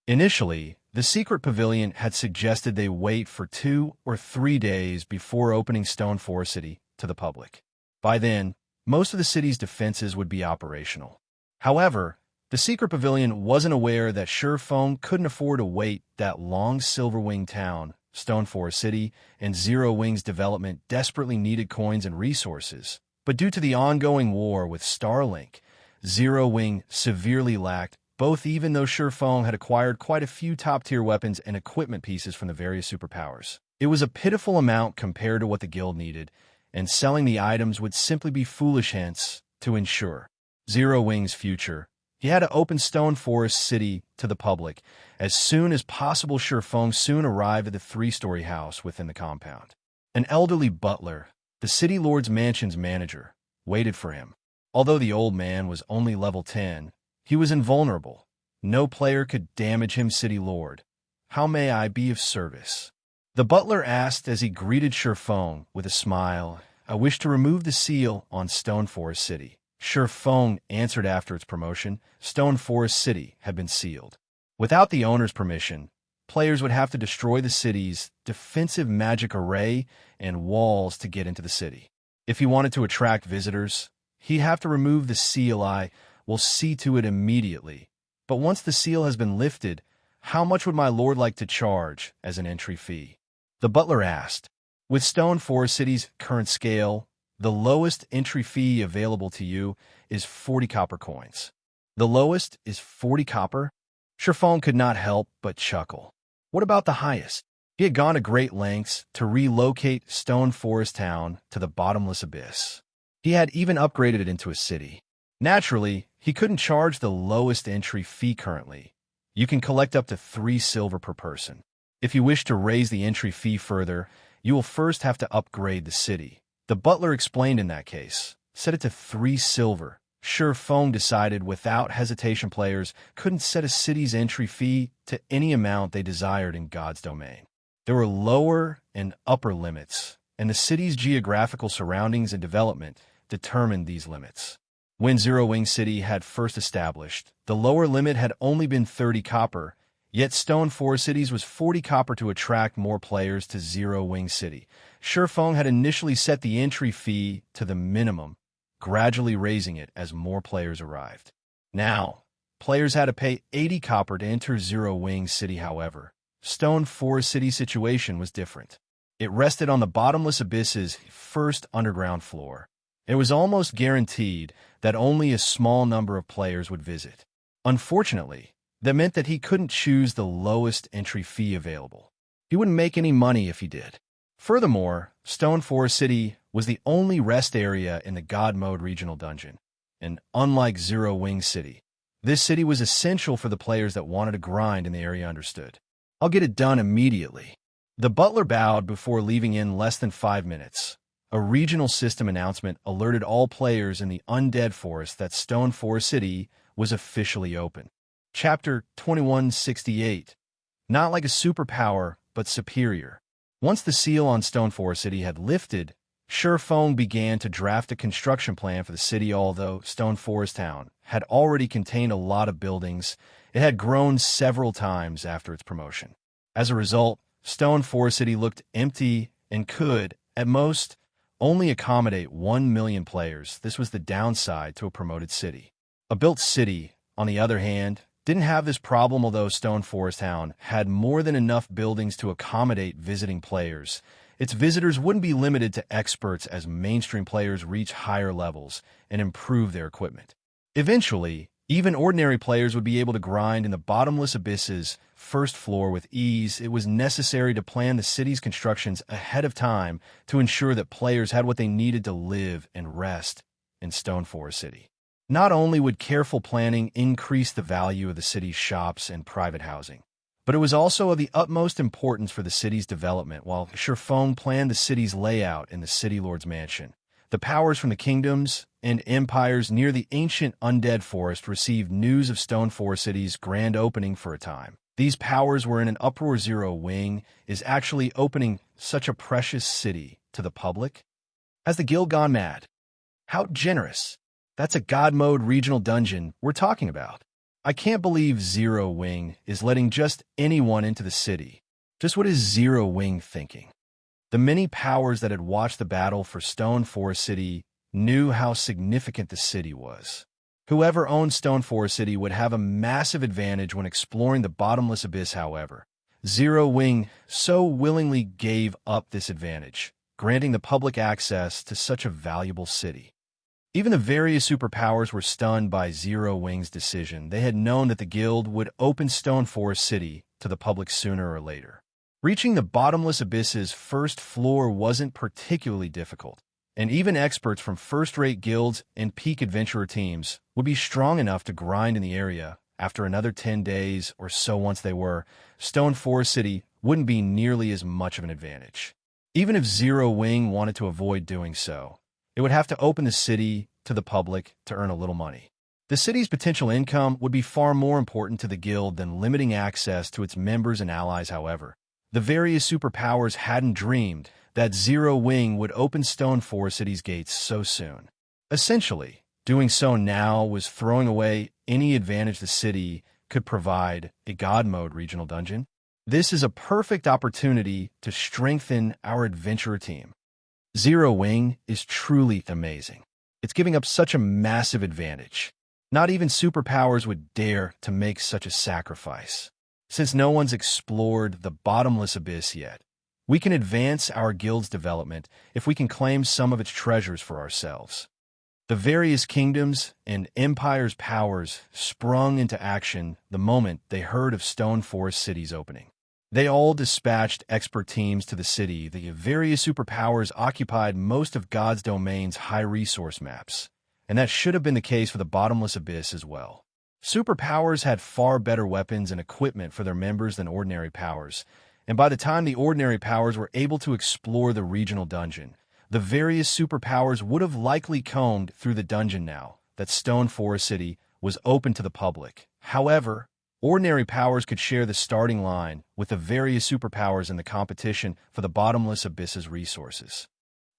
Initially, the secret pavilion had suggested they wait for 2 or 3 days before opening Stone Forest City to the public. By then, most of the city's defenses would be operational. However, the secret pavilion wasn't aware that Sherfone couldn't afford to wait that long. Silverwing Town, Stone Forest City, and Zero Wing's development desperately needed coins and resources, but due to the ongoing war with Starlink, Zero Wing severely lacked both, even though Sherfone had acquired quite a few top-tier weapons and equipment pieces from the various superpowers. It was a pitiful amount compared to what the guild needed, and selling the items would simply be foolish. Hence, to ensure Zero Wing's future, he had to open Stone Forest City to the public as soon as possible. Sherfone soon arrived at the 3-story house within the compound. An elderly butler, the city lord's mansion's manager, waited for him. Although the old man was only level 10, he was invulnerable. No player could damage him. City lord, how may I be of service? The butler asked as he greeted Sherfone with a smile. I wish to remove the seal on Stone Forest City. Sherfone answered. After its promotion, Stone Forest City had been sealed. Without the owner's permission, players would have to destroy the city's defensive magic array and walls to get into the city. If he wanted to attract visitors, he'd have to remove the seal. I will see to it immediately. But once the seal has been lifted, how much would my lord like to charge as an entry fee? The butler asked. With Stone Forest City's current scale, the lowest entry fee available to you is 40 copper coins. The lowest is 40 copper? Sherfone could not help but chuckle. What about the highest? He had gone to great lengths to relocate Stone Forest Town to the Bottomless Abyss. He had even upgraded it into a city. Naturally, he couldn't charge the lowest entry fee currently. You can collect up to 3 silver per person. If you wish to raise the entry fee further, you will first have to upgrade the city. The butler explained. In that case, set it to 3 silver. Sherfone decided without hesitation players couldn't set a city's entry fee to any amount they desired in God's domain. There were lower and upper limits, and the city's geographical surroundings and development determined these limits. When Zero Wing City had first established, the lower limit had only been 30 copper, yet Stone Forest Cities was 40 copper to attract more players to Zero Wing City. Shifeng had initially set the entry fee to the minimum, gradually raising it as more players arrived. Now, players had to pay 80 copper to enter Zero Wing City. However, Stone Forest City's situation was different. It rested on the Bottomless Abyss's first underground floor. It was almost guaranteed that only a small number of players would visit. Unfortunately, that meant that he couldn't choose the lowest entry fee available. He wouldn't make any money if he did. Furthermore, Stone Forest City was the only rest area in the God Mode regional dungeon, and unlike Zero Wing City, this city was essential for the players that wanted to grind in the area understood. I'll get it done immediately. The butler bowed before leaving in less than 5 minutes. A regional system announcement alerted all players in the Undead Forest that Stone Forest City was officially open. Chapter 2168. Not like a superpower, but superior. Once the seal on Stone Forest City had lifted, Shifeng began to draft a construction plan for the city. Although Stone Forest Town had already contained a lot of buildings, it had grown several times after its promotion. As a result, Stone Forest City looked empty and could, at most, only accommodate 1 million players. This was the downside to a promoted city. A built city, on the other hand, didn't have this problem. Although Stone Forest Town had more than enough buildings to accommodate visiting players, its visitors wouldn't be limited to experts as mainstream players reach higher levels and improve their equipment. Eventually, even ordinary players would be able to grind in the Bottomless Abyss's first floor with ease. It was necessary to plan the city's constructions ahead of time to ensure that players had what they needed to live and rest in Stone Forest City. Not only would careful planning increase the value of the city's shops and private housing, but it was also of the utmost importance for the city's development. While Shifeng planned the city's layout in the City Lord's Mansion, the powers from the kingdoms and empires near the ancient Undead Forest received news of Stone Forest City's grand opening for a time. These powers were in an uproar. Zero Wing is actually opening such a precious city to the public? Has the guild gone mad? How generous! That's a God Mode regional dungeon we're talking about. I can't believe Zero Wing is letting just anyone into the city. Just what is Zero Wing thinking? The many powers that had watched the battle for Stone Forest City knew how significant the city was. Whoever owned Stone Forest City would have a massive advantage when exploring the Bottomless Abyss. However, Zero Wing so willingly gave up this advantage, granting the public access to such a valuable city. Even the various superpowers were stunned by Zero Wing's decision. They had known that the guild would open Stone Forest City to the public sooner or later. Reaching the Bottomless Abyss's first floor wasn't particularly difficult, and even experts from first-rate guilds and peak adventurer teams would be strong enough to grind in the area. After another 10 days or so, once they were, Stone Forest City wouldn't be nearly as much of an advantage. Even if Zero Wing wanted to avoid doing so, it would have to open the city to the public to earn a little money. The city's potential income would be far more important to the guild than limiting access to its members and allies. However, the various superpowers hadn't dreamed that Zero Wing would open Stone Forest City's gates so soon. Essentially, doing so now was throwing away any advantage the city could provide a God Mode regional dungeon. This is a perfect opportunity to strengthen our adventurer team. Zero Wing is truly amazing. It's giving up such a massive advantage. Not even superpowers would dare to make such a sacrifice. Since no one's explored the Bottomless Abyss yet, we can advance our guild's development if we can claim some of its treasures for ourselves. The various kingdoms and empires' powers sprung into action the moment they heard of Stone Forest City's opening. They all dispatched expert teams to the city. The various superpowers occupied most of God's domain's high-resource maps, and that should have been the case for the Bottomless Abyss as well. Superpowers had far better weapons and equipment for their members than ordinary powers, and by the time the ordinary powers were able to explore the regional dungeon, the various superpowers would have likely combed through the dungeon now that Stone Forest City was open to the public. However, ordinary powers could share the starting line with the various superpowers in the competition for the Bottomless Abyss's resources.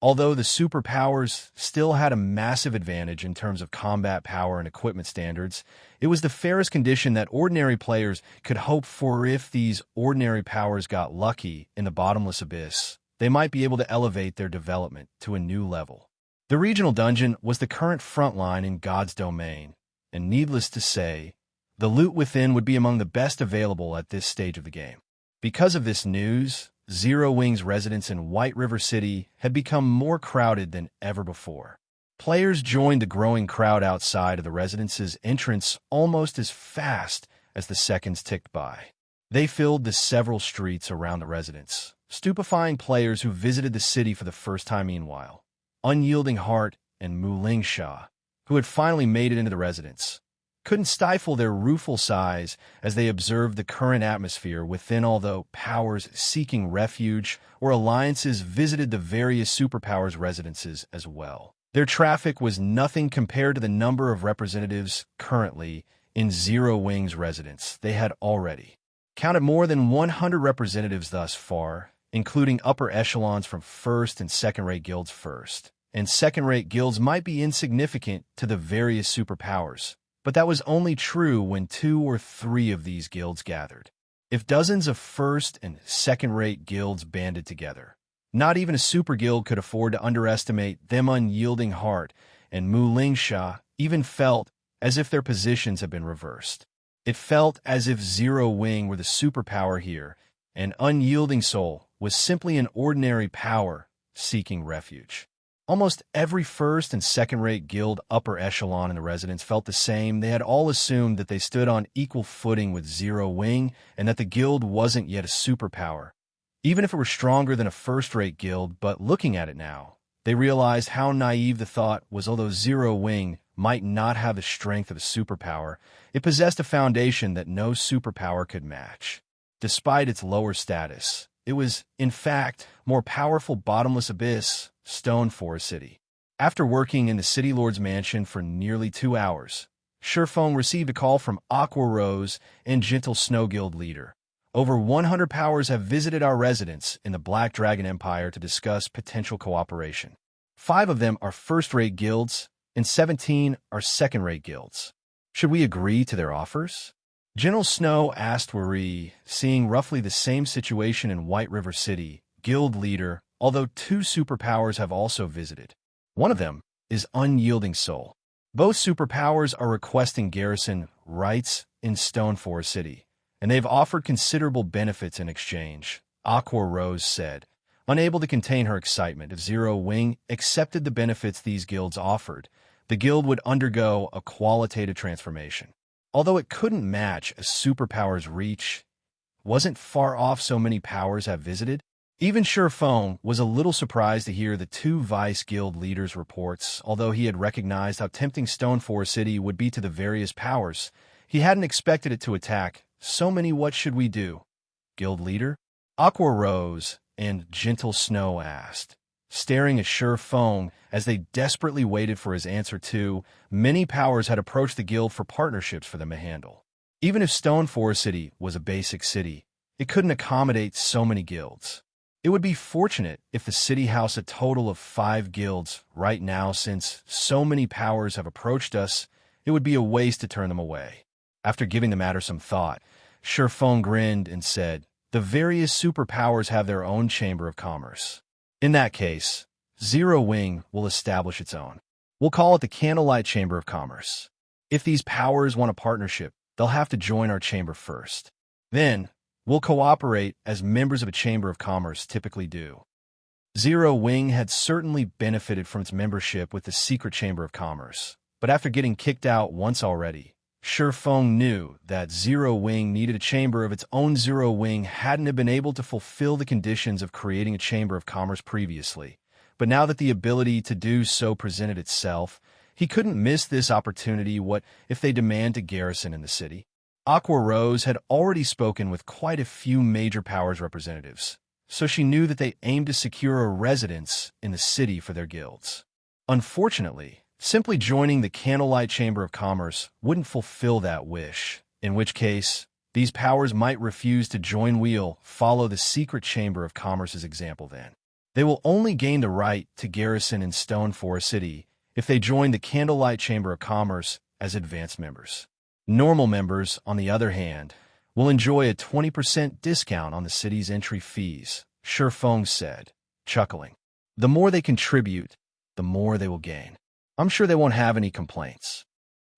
Although the superpowers still had a massive advantage in terms of combat power and equipment standards, it was the fairest condition that ordinary players could hope for. If these ordinary powers got lucky in the bottomless abyss, they might be able to elevate their development to a new level. The regional dungeon was the current front line in God's domain, and needless to say, the loot within would be among the best available at this stage of the game. Because of this news, Zero Wing's residence in White River City had become more crowded than ever before. Players joined the growing crowd outside of the residence's entrance almost as fast as the seconds ticked by. They filled the several streets around the residence, stupefying players who visited the city for the first time. Meanwhile, Unyielding Heart and Mu Sha, who had finally made it into the residence, couldn't stifle their rueful sighs as they observed the current atmosphere within. Although powers seeking refuge or alliances visited the various superpowers' residences as well, their traffic was nothing compared to the number of representatives currently in Zero Wing's residence. They had already counted more than 100 representatives thus far, including upper echelons from first and second-rate guilds. First and second-rate guilds might be insignificant to the various superpowers, but that was only true when 2 or 3 of these guilds gathered. If dozens of first- and second-rate guilds banded together, not even a super guild could afford to underestimate them. Unyielding Heart and Mu Sha even felt as if their positions had been reversed. It felt as if Zero Wing were the superpower here, and Unyielding Soul was simply an ordinary power seeking refuge. Almost every first- and second-rate guild upper echelon in the residence felt the same. They had all assumed that they stood on equal footing with Zero Wing and that the guild wasn't yet a superpower, even if it were stronger than a first-rate guild. But looking at it now, they realized how naive the thought was. Although Zero Wing might not have the strength of a superpower, it possessed a foundation that no superpower could match. Despite its lower status, it was, in fact, more powerful. Bottomless Abyss, Stone Forest City. After working in the City Lord's mansion for nearly 2 hours, Sherfone received a call from Aqua Rose and Gentle Snow Guild leader. Over 100 powers have visited our residence in the Black Dragon Empire to discuss potential cooperation. 5 of them are first-rate guilds, and 17 are second-rate guilds. Should we agree to their offers? Gentle Snow asked Wari, seeing roughly the same situation in White River City. Guild leader, although 2 superpowers have also visited. One of them is Unyielding Soul. Both superpowers are requesting garrison rights in Stone Forest City, and they've offered considerable benefits in exchange, Aqua Rose said, unable to contain her excitement. If Zero Wing accepted the benefits these guilds offered, the guild would undergo a qualitative transformation. Although it couldn't match a superpower's reach, wasn't far off. So many powers have visited. Even Sherfone was a little surprised to hear the 2 Vice Guild leaders' reports. Although he had recognized how tempting Stone Forest City would be to the various powers, he hadn't expected it to attack so many. What should we do? Guild leader? Aqua Rose and Gentle Snow asked, staring at Sherfone as they desperately waited for his answer. Too many powers had approached the guild for partnerships for them to handle. Even if Stone Forest City was a basic city, it couldn't accommodate so many guilds. It would be fortunate if the city housed a total of 5 guilds right now. Since so many powers have approached us, it would be a waste to turn them away. After giving the matter some thought, Sherfone grinned and said, the various superpowers have their own chamber of commerce. In that case, Zero Wing will establish its own. We'll call it the Candlelight Chamber of Commerce. If these powers want a partnership, they'll have to join our chamber first. Then, we'll cooperate as members of a chamber of commerce typically do. Zero Wing had certainly benefited from its membership with the secret chamber of commerce, but after getting kicked out once already, Sherfone knew that Zero Wing needed a chamber of its own. Zero Wing hadn't been able to fulfill the conditions of creating a chamber of commerce previously, but now that the ability to do so presented itself, he couldn't miss this opportunity. What if they demand a garrison in the city? Aqua Rose had already spoken with quite a few major powers representatives, so she knew that they aimed to secure a residence in the city for their guilds. Unfortunately, simply joining the Candlelight Chamber of Commerce wouldn't fulfill that wish, in which case, these powers might refuse to join. We'll follow the secret Chamber of Commerce's example then. They will only gain the right to garrison in Stone Forest City if they join the Candlelight Chamber of Commerce as advanced members. Normal members, on the other hand, will enjoy a 20% discount on the city's entry fees, Shifeng said, chuckling. The more they contribute, the more they will gain. I'm sure they won't have any complaints.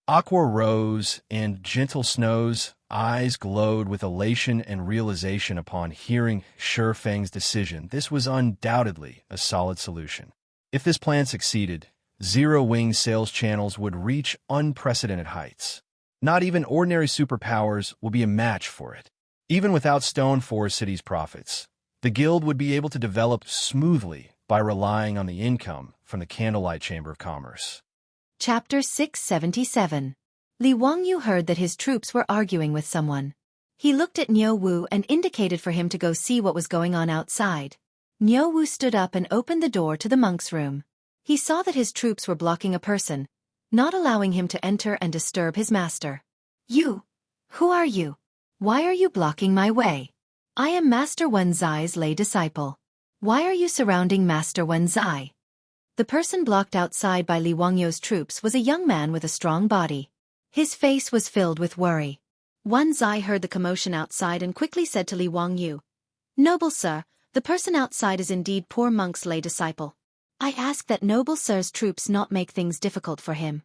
Aqua Rose and Gentle Snow's eyes glowed with elation and realization upon hearing Shifeng's decision. This was undoubtedly a solid solution. If this plan succeeded, Zero-Wing sales channels would reach unprecedented heights. Not even ordinary superpowers will be a match for it. Even without Stone Forest City's profits, the guild would be able to develop smoothly by relying on the income from the Candlelight Chamber of Commerce. Chapter 677. Li Wangyu heard that his troops were arguing with someone. He looked at Niu Wu and indicated for him to go see what was going on outside. Niu Wu stood up and opened the door to the monk's room. He saw that his troops were blocking a person, not allowing him to enter and disturb his master. You! Who are you? Why are you blocking my way? I am Master Wenzai's lay disciple. Why are you surrounding Master Wenzai? The person blocked outside by Li Wangyu's troops was a young man with a strong body. His face was filled with worry. Wenzai heard the commotion outside and quickly said to Li Wangyu, "Noble sir, the person outside is indeed poor monk's lay disciple. I ask that noble sir's troops not make things difficult for him."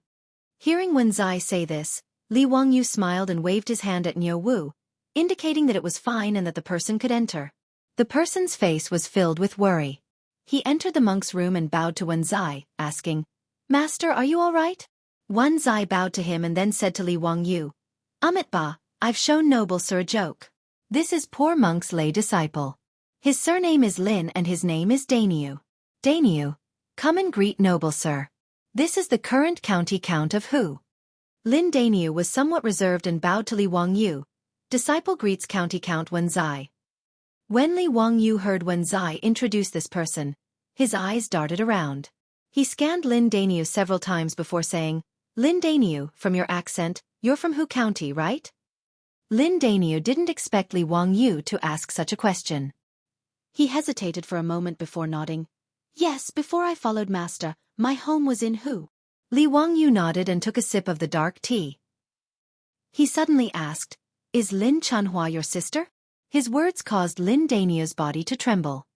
Hearing Wenzai say this, Li Wangyu smiled and waved his hand at Niu Wu, indicating that it was fine and that the person could enter. The person's face was filled with worry. He entered the monk's room and bowed to Wenzai, asking, "Master, are you all right?" Wenzai bowed to him and then said to Li Wangyu, "Ba, I've shown noble sir a joke. This is poor monk's lay disciple. His surname is Lin and his name is Daniu. Daniu, come and greet noble sir. This is the current county count of Hu." Lin Daniu was somewhat reserved and bowed to Li Wangyu. Disciple greets county count Wenzai. When Li Wangyu heard Wenzai introduce this person, his eyes darted around. He scanned Lin Daniu several times before saying, "Lin Daniu, from your accent, you're from Hu County, right?" Lin Daniu didn't expect Li Wangyu to ask such a question. He hesitated for a moment before nodding. "Yes, before I followed Master, my home was in Hu." Li Wangyu nodded and took a sip of the dark tea. He suddenly asked, "Is Lin Chunhua your sister?" His words caused Lin Daniu's body to tremble.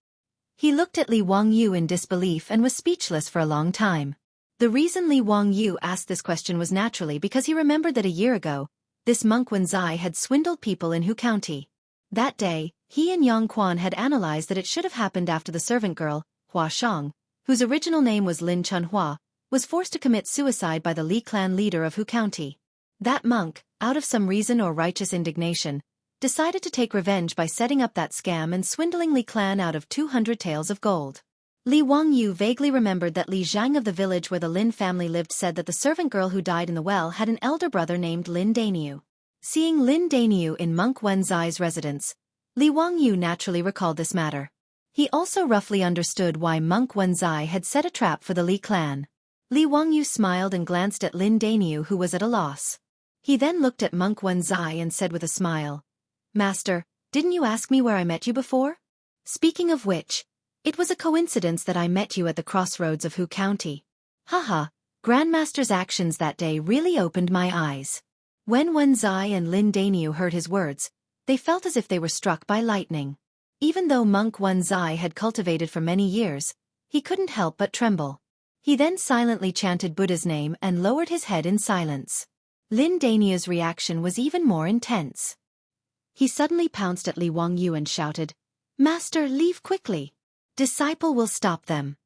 He looked at Li Wangyu in disbelief and was speechless for a long time. The reason Li Wangyu asked this question was naturally because he remembered that a year ago, this monk Wenzai had swindled people in Hu County. That day, he and Yang Quan had analyzed that it should have happened after the servant girl, Hua Shang, whose original name was Lin Chunhua, was forced to commit suicide by the Li clan leader of Hu County. That monk, out of some reason or righteous indignation, decided to take revenge by setting up that scam and swindling Li clan out of 200 taels of gold. Li Wangyu vaguely remembered that Li Zhang of the village where the Lin family lived said that the servant girl who died in the well had an elder brother named Lin Daniu. Seeing Lin Daniu in Monk Wenzai's residence, Li Wangyu naturally recalled this matter. He also roughly understood why Monk Wenzai had set a trap for the Li clan. Li Wangyu smiled and glanced at Lin Daniu, who was at a loss. He then looked at Monk Wenzai and said with a smile, "Master, didn't you ask me where I met you before? Speaking of which, it was a coincidence that I met you at the crossroads of Hu County. Haha, Grandmaster's actions that day really opened my eyes." When Wenzai and Lin Daniu heard his words, they felt as if they were struck by lightning. Even though Monk Wenzai had cultivated for many years, he couldn't help but tremble. He then silently chanted Buddha's name and lowered his head in silence. Lin Daniu's reaction was even more intense. He suddenly pounced at Li Wangyu and shouted, "Master, leave quickly. Disciple will stop them."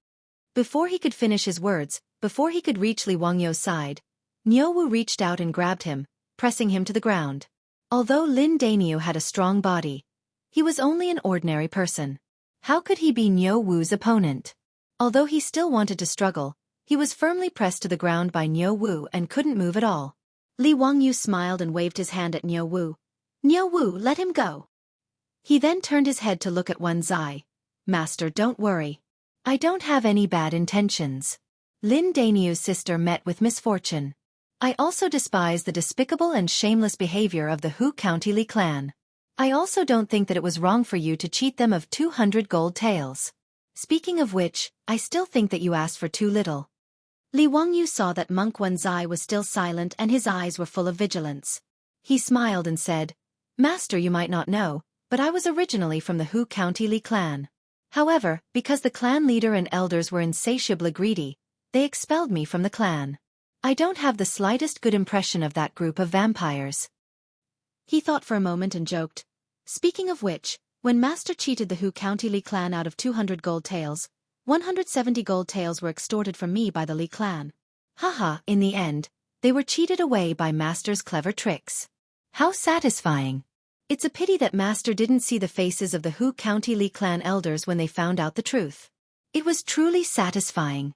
Before he could finish his words, before he could reach Li Wangyu's side, Niu Wu reached out and grabbed him, pressing him to the ground. Although Lin Daniu had a strong body, he was only an ordinary person. How could he be Niu Wu's opponent? Although he still wanted to struggle, he was firmly pressed to the ground by Niu Wu and couldn't move at all. Li Wangyu smiled and waved his hand at Niu Wu. "Niu Wu, let him go." He then turned his head to look at Wenzai. "Master, don't worry. I don't have any bad intentions. Lin Daniu's sister met with misfortune. I also despise the despicable and shameless behavior of the Hu County Li clan. I also don't think that it was wrong for you to cheat them of 200 gold taels." Speaking of which, I still think that you asked for too little. Li Wangyu saw that Monk Wenzai was still silent and his eyes were full of vigilance. He smiled and said, Master, you might not know, but I was originally from the Hu County Li clan. However, because the clan leader and elders were insatiably greedy, they expelled me from the clan. I don't have the slightest good impression of that group of vampires. He thought for a moment and joked. Speaking of which, when Master cheated the Hu County Li clan out of 200 gold taels, 170 gold taels were extorted from me by the Li clan. Haha, in the end, they were cheated away by Master's clever tricks. How satisfying. It's a pity that Master didn't see the faces of the Hu County Li clan elders when they found out the truth. It was truly satisfying.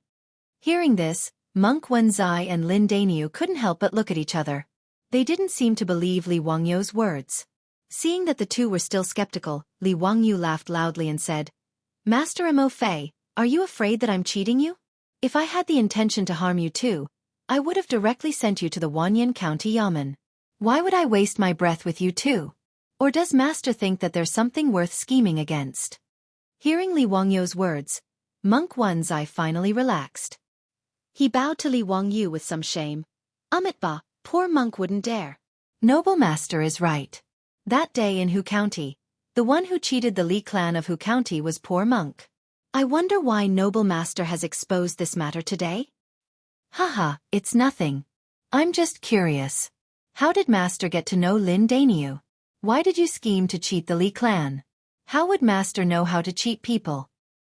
Hearing this, Monk Wenzai and Lin Daniu couldn't help but look at each other. They didn't seem to believe Li Wangyu's words. Seeing that the two were still skeptical, Li Wangyu laughed loudly and said, Master Mo Fei, are you afraid that I'm cheating you? If I had the intention to harm you too, I would have directly sent you to the Wanyan County Yamen. Why would I waste my breath with you too? Or does Master think that there's something worth scheming against? Hearing Li Wangyu's words, Monk Wenzai finally relaxed. He bowed to Li Wangyu with some shame. Amitba, poor monk wouldn't dare. Noble Master is right. That day in Hu County, the one who cheated the Li clan of Hu County was poor monk. I wonder why Noble Master has exposed this matter today? Haha, it's nothing. I'm just curious. How did Master get to know Lin Daniu? Why did you scheme to cheat the Li clan? How would Master know how to cheat people?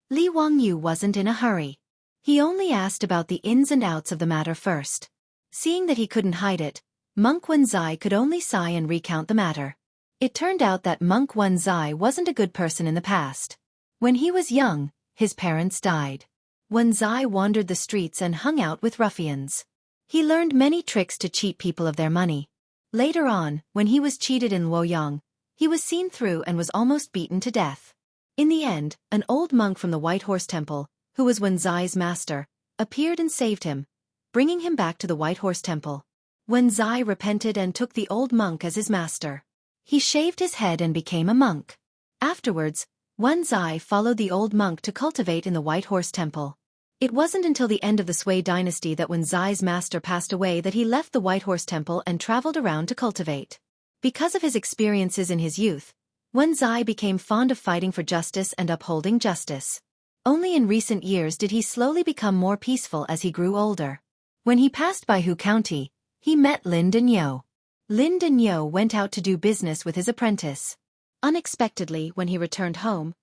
Li Wangyu wasn't in a hurry. He only asked about the ins and outs of the matter first. Seeing that he couldn't hide it, Monk Wenzai could only sigh and recount the matter. It turned out that Monk Wenzai wasn't a good person in the past. When he was young, his parents died. Wenzai wandered the streets and hung out with ruffians. He learned many tricks to cheat people of their money. Later on, when he was cheated in Luoyang, he was seen through and was almost beaten to death. In the end, an old monk from the White Horse Temple, who was Wenzai's master, appeared and saved him, bringing him back to the White Horse Temple. Wenzai repented and took the old monk as his master. He shaved his head and became a monk. Afterwards, Wenzai followed the old monk to cultivate in the White Horse Temple. It wasn't until the end of the Sui dynasty that Wenzai's master passed away that he left the White Horse Temple and traveled around to cultivate. Because of his experiences in his youth, Wenzai became fond of fighting for justice and upholding justice. Only in recent years did he slowly become more peaceful as he grew older. When he passed by Hu County, he met Lin Daniu. Lin Daniu went out to do business with his apprentice. Unexpectedly, when he returned home,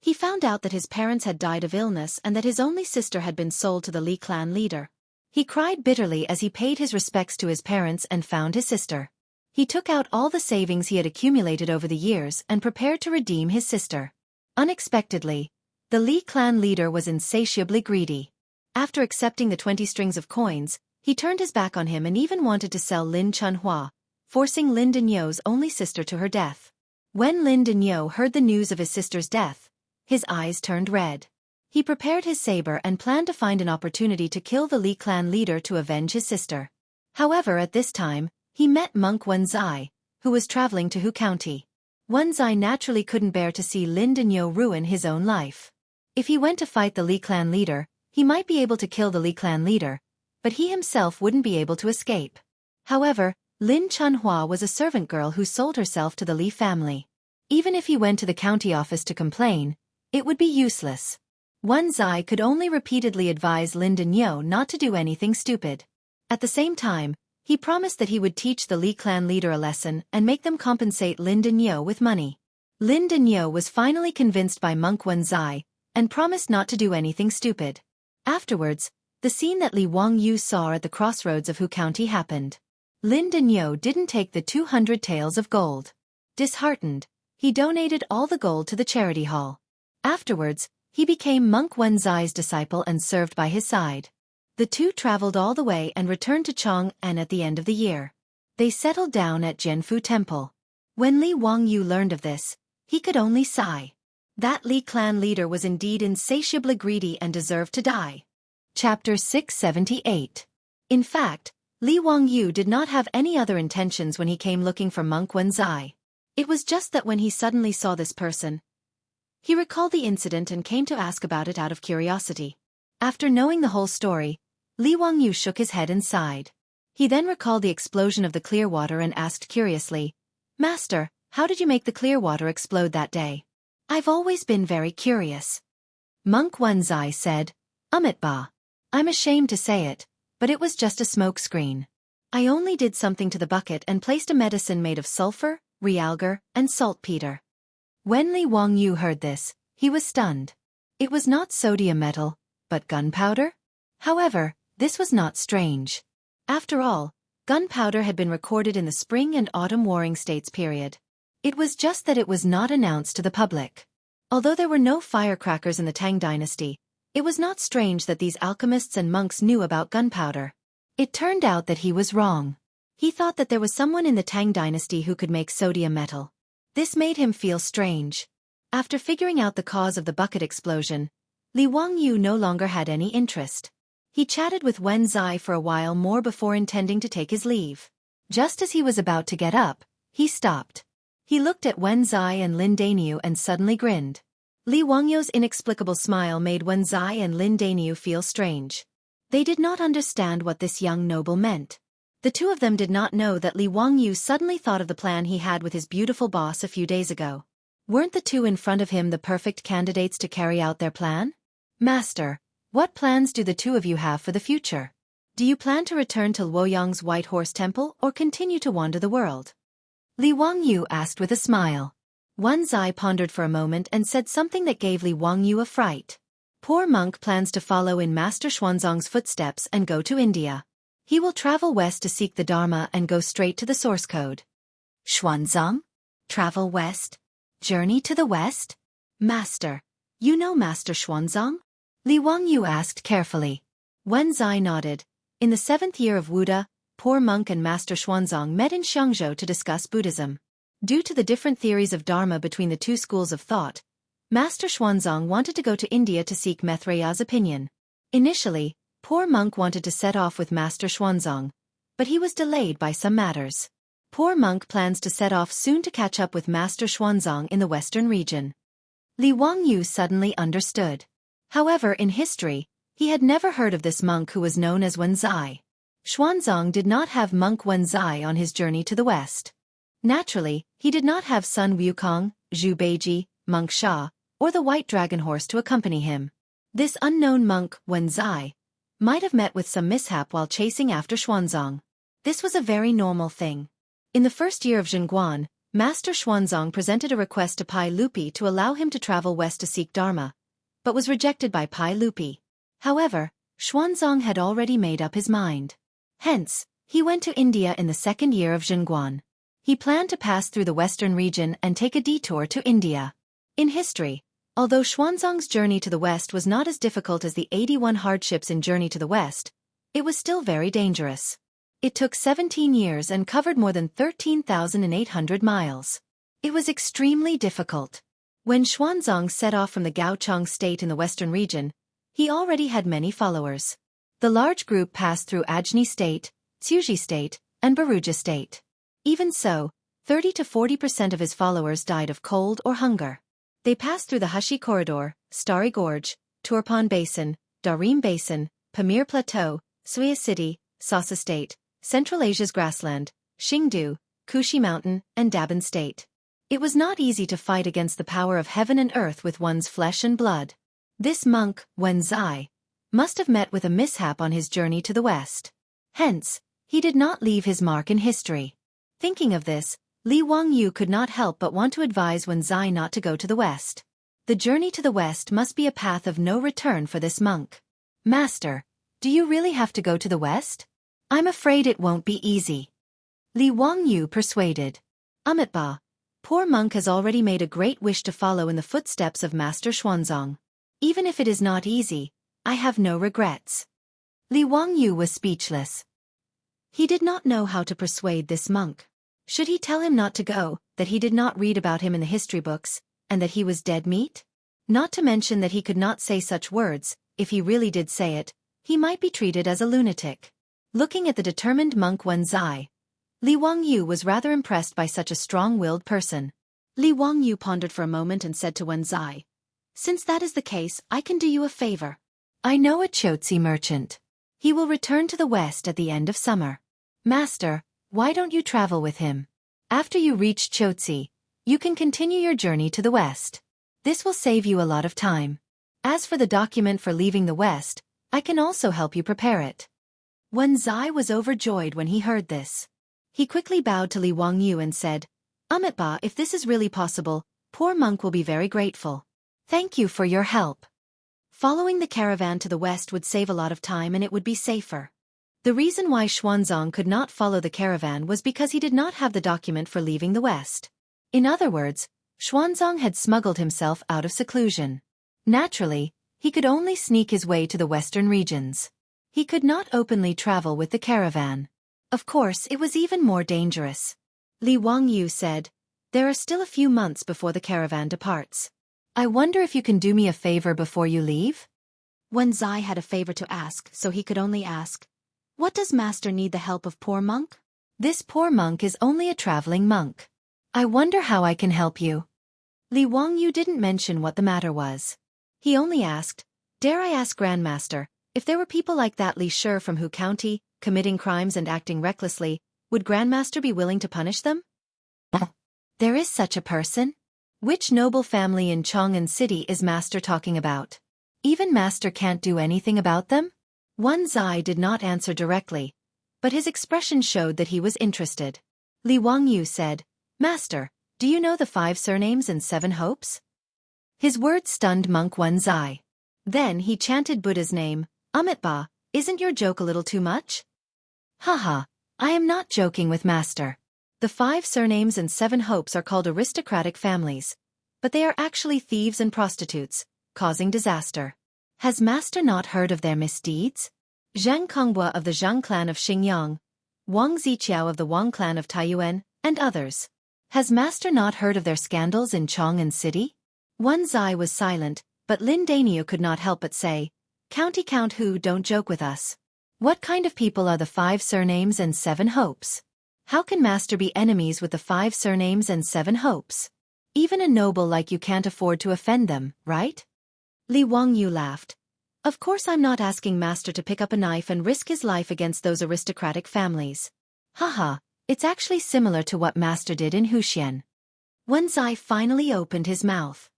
he found out that his parents had died of illness and that his only sister had been sold to the Li clan leader. He cried bitterly as he paid his respects to his parents and found his sister. He took out all the savings he had accumulated over the years and prepared to redeem his sister. Unexpectedly, the Li clan leader was insatiably greedy. After accepting the 20 strings of coins, he turned his back on him and even wanted to sell Lin Chunhua, forcing Lin Daniu's only sister to her death. When Lin Daniu heard the news of his sister's death, his eyes turned red. He prepared his saber and planned to find an opportunity to kill the Li clan leader to avenge his sister. However, at this time, he met Monk Wenzai, who was traveling to Hu County. Wenzai naturally couldn't bear to see Lin Daniu ruin his own life. If he went to fight the Li clan leader, he might be able to kill the Li clan leader, but he himself wouldn't be able to escape. However, Lin Chunhua was a servant girl who sold herself to the Li family. Even if he went to the county office to complain, it would be useless. Wenzai could only repeatedly advise Lin Daniu not to do anything stupid. At the same time, he promised that he would teach the Li clan leader a lesson and make them compensate Lin Daniu with money. Lin Daniu was finally convinced by Monk Wenzai and promised not to do anything stupid. Afterwards, the scene that Li Wangyu saw at the crossroads of Hu County happened. Lin Daniu didn't take the 200 taels of gold. Disheartened, he donated all the gold to the charity hall. Afterwards, he became Monk Wenzai's disciple and served by his side. The two traveled all the way and returned to Chang'an at the end of the year. They settled down at Jianfu Temple. When Li Wangyu learned of this, he could only sigh. That Li clan leader was indeed insatiably greedy and deserved to die. Chapter 678. In fact, Li Wangyu did not have any other intentions when he came looking for Monk Wenzai. It was just that when he suddenly saw this person, He recalled the incident and came to ask about it out of curiosity. After knowing the whole story, Li Wangyu shook his head and sighed. He then recalled the explosion of the clear water and asked curiously, "Master, how did you make the clear water explode that day?" "I've always been very curious." Monk Wenzai said, "Ba. I'm ashamed to say it, but it was just a smoke screen. I only did something to the bucket and placed a medicine made of sulfur, realgar, and saltpeter." When Li Wangyu heard this, he was stunned. It was not sodium metal, but gunpowder? However, this was not strange. After all, gunpowder had been recorded in the spring and autumn warring states period. It was just that it was not announced to the public. Although there were no firecrackers in the Tang dynasty, it was not strange that these alchemists and monks knew about gunpowder. It turned out that he was wrong. He thought that there was someone in the Tang dynasty who could make sodium metal. This made him feel strange. After figuring out the cause of the bucket explosion, Li Wangyu no longer had any interest. He chatted with Wen Zai for a while more before intending to take his leave. Just as he was about to get up, he stopped. He looked at Wen Zai and Lin Daniu and suddenly grinned. Li Wangyu's inexplicable smile made Wen Zai and Lin Daniu feel strange. They did not understand what this young noble meant. The two of them did not know that Li Wangyu suddenly thought of the plan he had with his beautiful boss a few days ago. Weren't the two in front of him the perfect candidates to carry out their plan? "Master, what plans do the two of you have for the future? Do you plan to return to Luoyang's White Horse Temple or continue to wander the world?" Li Wangyu asked with a smile. Wen Zai pondered for a moment and said something that gave Li Wangyu a fright. "Poor monk plans to follow in Master Xuanzang's footsteps and go to India. He will travel west to seek the Dharma and go straight to the source code." "Xuanzang? Travel west? Journey to the west? Master, you know Master Xuanzang?" Li Wangyu asked carefully. Wen Zai nodded. In the 7th year of Wuda, poor monk and Master Xuanzang met in Xiangzhou to discuss Buddhism. Due to the different theories of Dharma between the two schools of thought, Master Xuanzang wanted to go to India to seek Maitreya's opinion. Initially, poor monk wanted to set off with Master Xuanzang, but he was delayed by some matters. Poor monk plans to set off soon to catch up with Master Xuanzang in the western region. Li Wangyu suddenly understood. However, in history, he had never heard of this monk who was known as Wen Zai. Xuanzang did not have monk Wen Zai on his journey to the west. Naturally, he did not have son Wukong, Zhu Beiji, monk Sha, or the white dragon horse to accompany him. This unknown monk, Wen Zai, might have met with some mishap while chasing after Xuanzang. This was a very normal thing. In the first year of Zhenguan, Master Xuanzang presented a request to Pai Lupi to allow him to travel west to seek Dharma, but was rejected by Pai Lupi. However, Xuanzang had already made up his mind. Hence, he went to India in the 2nd year of Zhenguan. He planned to pass through the western region and take a detour to India. In history, although Xuanzang's journey to the west was not as difficult as the 81 hardships in Journey to the West, it was still very dangerous. It took 17 years and covered more than 13,800 miles. It was extremely difficult. When Xuanzang set off from the Gaochang state in the western region, he already had many followers. The large group passed through Ajni state, Tsuji state, and Baruja state. Even so, 30 to 40% of his followers died of cold or hunger. They passed through the Hushi Corridor, Starry Gorge, Turpan Basin, Darim Basin, Pamir Plateau, Suya City, Sasa State, Central Asia's grassland, Xingdu, Kushi Mountain, and Daban State. It was not easy to fight against the power of heaven and earth with one's flesh and blood. This monk, Wen Zai, must have met with a mishap on his journey to the west. Hence, he did not leave his mark in history. Thinking of this, Li Wangyu could not help but want to advise Wen Zai not to go to the west. The journey to the west must be a path of no return for this monk. "Master, do you really have to go to the west? I'm afraid it won't be easy." Li Wangyu persuaded. "Ba. Poor monk has already made a great wish to follow in the footsteps of Master Xuanzang. Even if it is not easy, I have no regrets." Li Wangyu was speechless. He did not know how to persuade this monk. Should he tell him not to go, that he did not read about him in the history books, and that he was dead meat? Not to mention that he could not say such words. If he really did say it, he might be treated as a lunatic. Looking at the determined monk Wen Zai, Li Wangyu was rather impressed by such a strong-willed person. Li Wangyu pondered for a moment and said to Wen Zai, Since that is the case, I can do you a favor. I know a Chotzi merchant. He will return to the west at the end of summer. Master, why don't you travel with him? After you reach Chotzi, you can continue your journey to the west. This will save you a lot of time. As for the document for leaving the west, I can also help you prepare it. Wen Zai was overjoyed when he heard this. He quickly bowed to Li Wangyu and said, Amitba, if this is really possible, poor monk will be very grateful. Thank you for your help. Following the caravan to the west would save a lot of time and it would be safer. The reason why Xuanzang could not follow the caravan was because he did not have the document for leaving the west. In other words, Xuanzang had smuggled himself out of seclusion. Naturally, he could only sneak his way to the western regions. He could not openly travel with the caravan. Of course, it was even more dangerous. Li Wangyu said, There are still a few months before the caravan departs. I wonder if you can do me a favor before you leave? Wen Zai had a favor to ask, so he could only ask, What does Master need the help of poor monk? This poor monk is only a traveling monk. I wonder how I can help you. Li Wangyu didn't mention what the matter was. He only asked, Dare I ask Grandmaster, if there were people like that Li Shi from Hu County, committing crimes and acting recklessly, would Grandmaster be willing to punish them? There is such a person? Which noble family in Chang'an City is Master talking about? Even Master can't do anything about them? Wen Zai did not answer directly, but his expression showed that he was interested. Li Wangyu said, Master, do you know the 5 surnames and 7 hopes? His words stunned monk Wen Zai. Then he chanted Buddha's name, Amitba, isn't your joke a little too much? Haha, I am not joking with Master. The 5 surnames and 7 hopes are called aristocratic families, but they are actually thieves and prostitutes, causing disaster. Has Master not heard of their misdeeds? Zhang Konghua of the Zhang clan of Xingyang, Wang Ziqiao of the Wang clan of Taiyuan, and others. Has Master not heard of their scandals in Chang'an City? Wen Zai was silent, but Lin Danio could not help but say, County Count Hu, don't joke with us. What kind of people are the 5 surnames and 7 hopes? How can Master be enemies with the 5 surnames and 7 hopes? Even a noble like you can't afford to offend them, right? Li Wangyu laughed. Of course I'm not asking Master to pick up a knife and risk his life against those aristocratic families. Haha, it's actually similar to what Master did in Huxian. Wen Zai finally opened his mouth.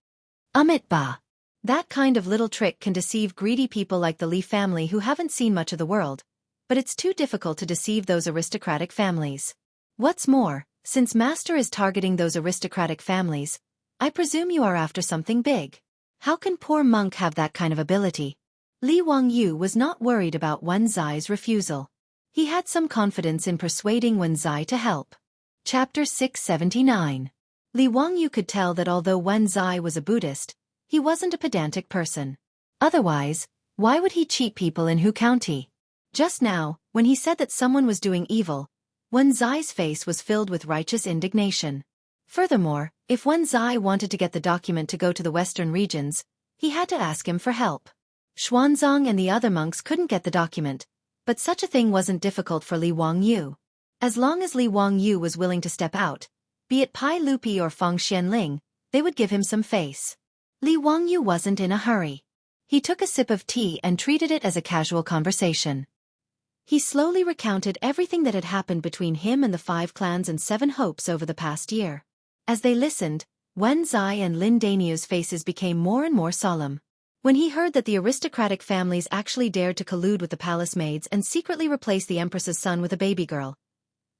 Amitba. That kind of little trick can deceive greedy people like the Li family who haven't seen much of the world, but it's too difficult to deceive those aristocratic families. What's more, since Master is targeting those aristocratic families, I presume you are after something big. How can poor monk have that kind of ability? Li Wangyu was not worried about Wen Zai's refusal. He had some confidence in persuading Wen Zai to help. Chapter 679. Li Wangyu could tell that although Wen Zai was a Buddhist, he wasn't a pedantic person. Otherwise, why would he cheat people in Hu County? Just now, when he said that someone was doing evil, Wen Zai's face was filled with righteous indignation. Furthermore, if Wen Zai wanted to get the document to go to the western regions, he had to ask him for help. Xuanzang and the other monks couldn't get the document, but such a thing wasn't difficult for Li Wangyu. As long as Li Wangyu was willing to step out, be it Pai Lupi or Feng Xianling, they would give him some face. Li Wangyu wasn't in a hurry. He took a sip of tea and treated it as a casual conversation. He slowly recounted everything that had happened between him and the 5 clans and 7 hopes over the past year. As they listened, Wen Zai and Lin Danio's faces became more and more solemn. When he heard that the aristocratic families actually dared to collude with the palace maids and secretly replace the empress's son with a baby girl,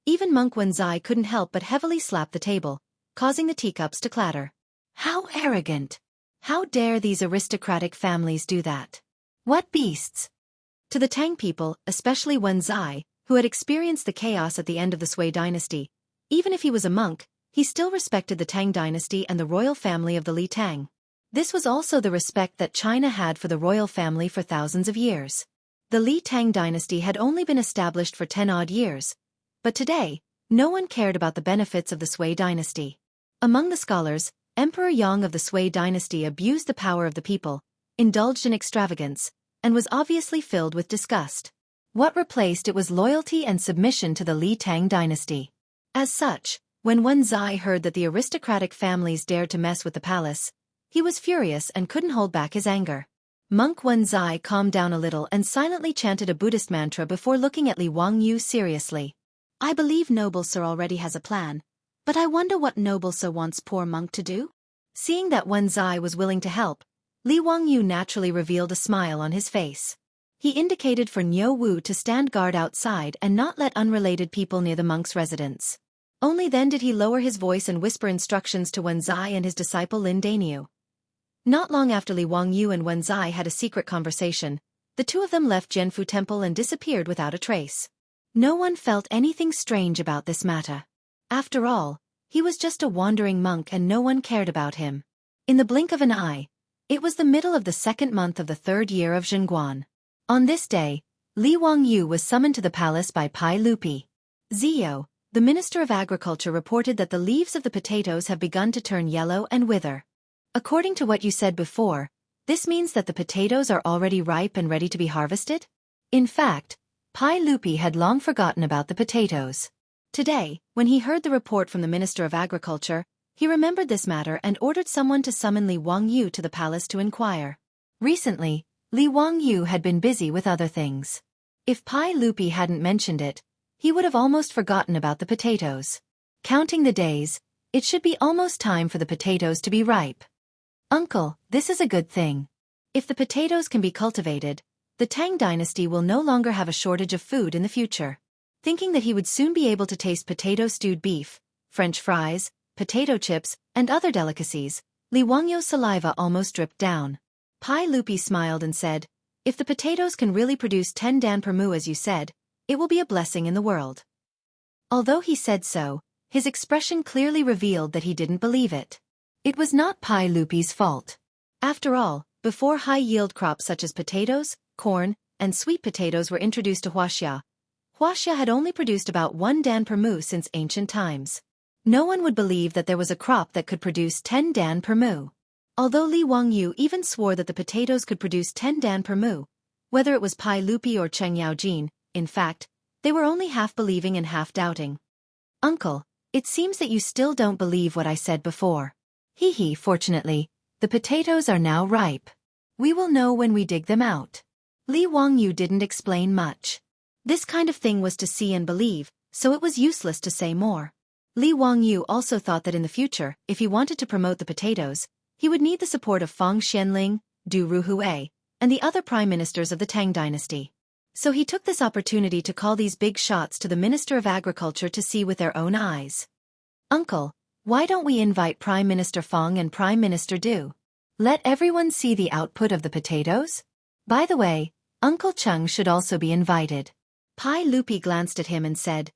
even monk Wen Zai couldn't help but heavily slap the table, causing the teacups to clatter. How arrogant! How dare these aristocratic families do that? What beasts! To the Tang people, especially Wen Zai, who had experienced the chaos at the end of the Sui dynasty, even if he was a monk, he still respected the Tang dynasty and the royal family of the Li Tang. This was also the respect that China had for the royal family for thousands of years. The Li Tang dynasty had only been established for 10-odd years, but today, no one cared about the benefits of the Sui dynasty. Among the scholars, Emperor Yang of the Sui dynasty abused the power of the people, indulged in extravagance, and was obviously filled with disgust. What replaced it was loyalty and submission to the Li Tang dynasty. As such, when Wen Zai heard that the aristocratic families dared to mess with the palace, He was furious and couldn't hold back his anger. Monk Wenzai calmed down a little and silently chanted a Buddhist mantra before looking at Li Wangyu seriously. I believe Noble Sir already has a plan, but I wonder what Noble Sir wants poor Monk to do? Seeing that Wenzai was willing to help, Li Wangyu naturally revealed a smile on his face. He indicated for Niu Wu to stand guard outside and not let unrelated people near the monk's residence. Only then did he lower his voice and whisper instructions to Wenzai and his disciple Lin Daniu. Not long after Li Wangyu and Wenzai had a secret conversation, the two of them left Jianfu Temple and disappeared without a trace. No one felt anything strange about this matter. After all, he was just a wandering monk and no one cared about him. In the blink of an eye, it was the middle of the 2nd month of the 3rd year of Zhenguan. On this day, Li Wangyu was summoned to the palace by Pai Lupi. Zio, the Minister of Agriculture, reported that the leaves of the potatoes have begun to turn yellow and wither. According to what you said before, this means that the potatoes are already ripe and ready to be harvested? In fact, Pai Lupi had long forgotten about the potatoes. Today, when he heard the report from the Minister of Agriculture, he remembered this matter and ordered someone to summon Li Wangyu to the palace to inquire. Recently, Li Wangyu had been busy with other things. If Pai Lupi hadn't mentioned it, he would have almost forgotten about the potatoes. Counting the days, it should be almost time for the potatoes to be ripe. Uncle, this is a good thing. If the potatoes can be cultivated, the Tang dynasty will no longer have a shortage of food in the future. Thinking that he would soon be able to taste potato stewed beef, French fries, potato chips, and other delicacies, Li Wangyu's saliva almost dripped down. Pai Lupi smiled and said, if the potatoes can really produce 10 dan per mu as you said, it will be a blessing in the world. Although he said so, his expression clearly revealed that he didn't believe it. It was not Pai Lupi's fault. After all, before high-yield crops such as potatoes, corn, and sweet potatoes were introduced to Huaxia, Huaxia had only produced about 1 dan per mu since ancient times. No one would believe that there was a crop that could produce 10 dan per mu. Although Li Wangyu even swore that the potatoes could produce 10 dan per mu, whether it was Pai Lupi or Cheng Yaojin, in fact, they were only half believing and half doubting. Uncle, it seems that you still don't believe what I said before. Fortunately, the potatoes are now ripe. We will know when we dig them out. Li Wangyu didn't explain much. This kind of thing was to see and believe, so it was useless to say more. Li Wangyu also thought that in the future, if he wanted to promote the potatoes, he would need the support of Fang Xianling, Du Ruhui, and the other prime ministers of the Tang dynasty. So he took this opportunity to call these big shots to the Minister of Agriculture to see with their own eyes. Uncle, why don't we invite Prime Minister Fang and Prime Minister Du? Let everyone see the output of the potatoes? By the way, Uncle Cheng should also be invited. Pai Lupi glanced at him and said,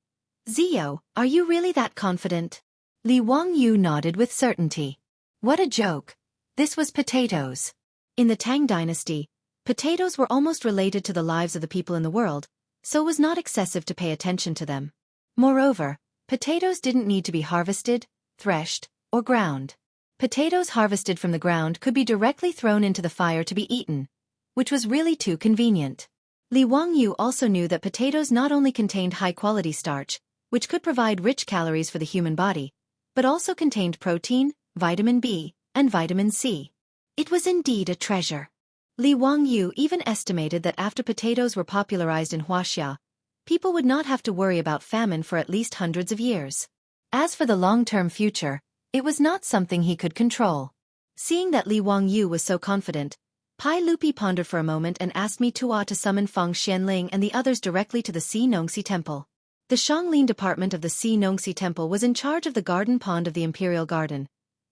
Zio, are you really that confident? Li Wangyu nodded with certainty. What a joke. This was potatoes. In the Tang dynasty, potatoes were almost related to the lives of the people in the world, so it was not excessive to pay attention to them. Moreover, potatoes didn't need to be harvested, threshed, or ground. Potatoes harvested from the ground could be directly thrown into the fire to be eaten, which was really too convenient. Li Wangyu also knew that potatoes not only contained high-quality starch, which could provide rich calories for the human body, but also contained protein, vitamin B, and vitamin C. It was indeed a treasure. Li Wangyu even estimated that after potatoes were popularized in Huaxia, people would not have to worry about famine for at least hundreds of years. As for the long-term future, it was not something he could control. Seeing that Li Wangyu was so confident, Pai Lupi pondered for a moment and asked Mi Tua to summon Fang Xianling and the others directly to the Si Nongxi Temple. The Shanglin department of the Si Nongxi Temple was in charge of the garden pond of the Imperial Garden,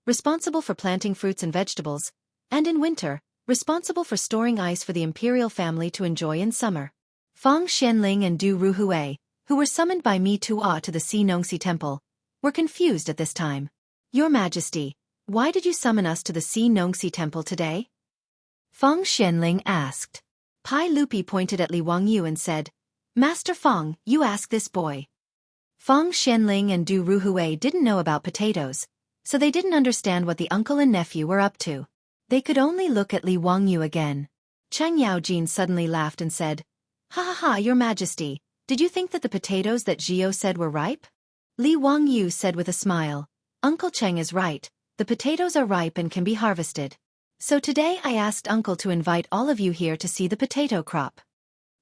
responsible for planting fruits and vegetables, and in winter, responsible for storing ice for the imperial family to enjoy in summer. Fang Xianling and Du Ruhui, who were summoned by Mi Tua to the Si Nongxi Temple, were confused at this time. Your Majesty, why did you summon us to the Si Nongxi Temple today? Fang Xianling asked. Pai Lupi pointed at Li Wangyu and said, Master Fang, you ask this boy. Fang Xianling and Du Ruhui didn't know about potatoes, so they didn't understand what the uncle and nephew were up to. They could only look at Li Wangyu again. Cheng Yaojin suddenly laughed and said, Ha ha ha, Your Majesty, did you think that the potatoes that Zhio said were ripe? Li Wangyu said with a smile, Uncle Cheng is right, The potatoes are ripe and can be harvested. So today I asked Uncle to invite all of you here to see the potato crop.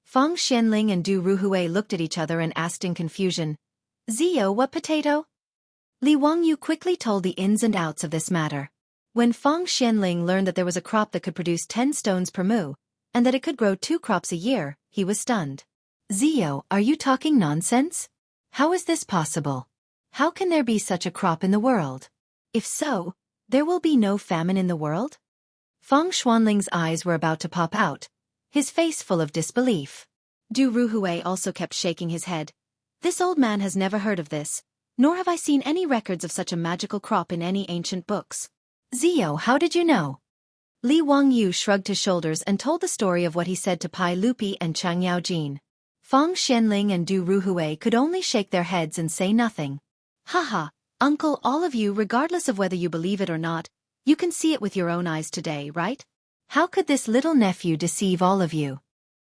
Feng Xianling and Du Ruhui looked at each other and asked in confusion, Zio, what potato? Li Wangyu quickly told the ins and outs of this matter. When Feng Xianling learned that there was a crop that could produce 10 stones per mu, and that it could grow 2 crops a year, he was stunned. Zio, are you talking nonsense? How is this possible? How can there be such a crop in the world? If so, there will be no famine in the world? Feng Xuanling's eyes were about to pop out, his face full of disbelief. Du Ruhui also kept shaking his head. This old man has never heard of this, nor have I seen any records of such a magical crop in any ancient books. Zio, how did you know? Li Wangyu shrugged his shoulders and told the story of what he said to Pai Lupi and Chang Yaojin. Feng Xianling and Du Ruhui could only shake their heads and say nothing. Haha, uncle, all of you, regardless of whether you believe it or not, you can see it with your own eyes today, right? How could this little nephew deceive all of you?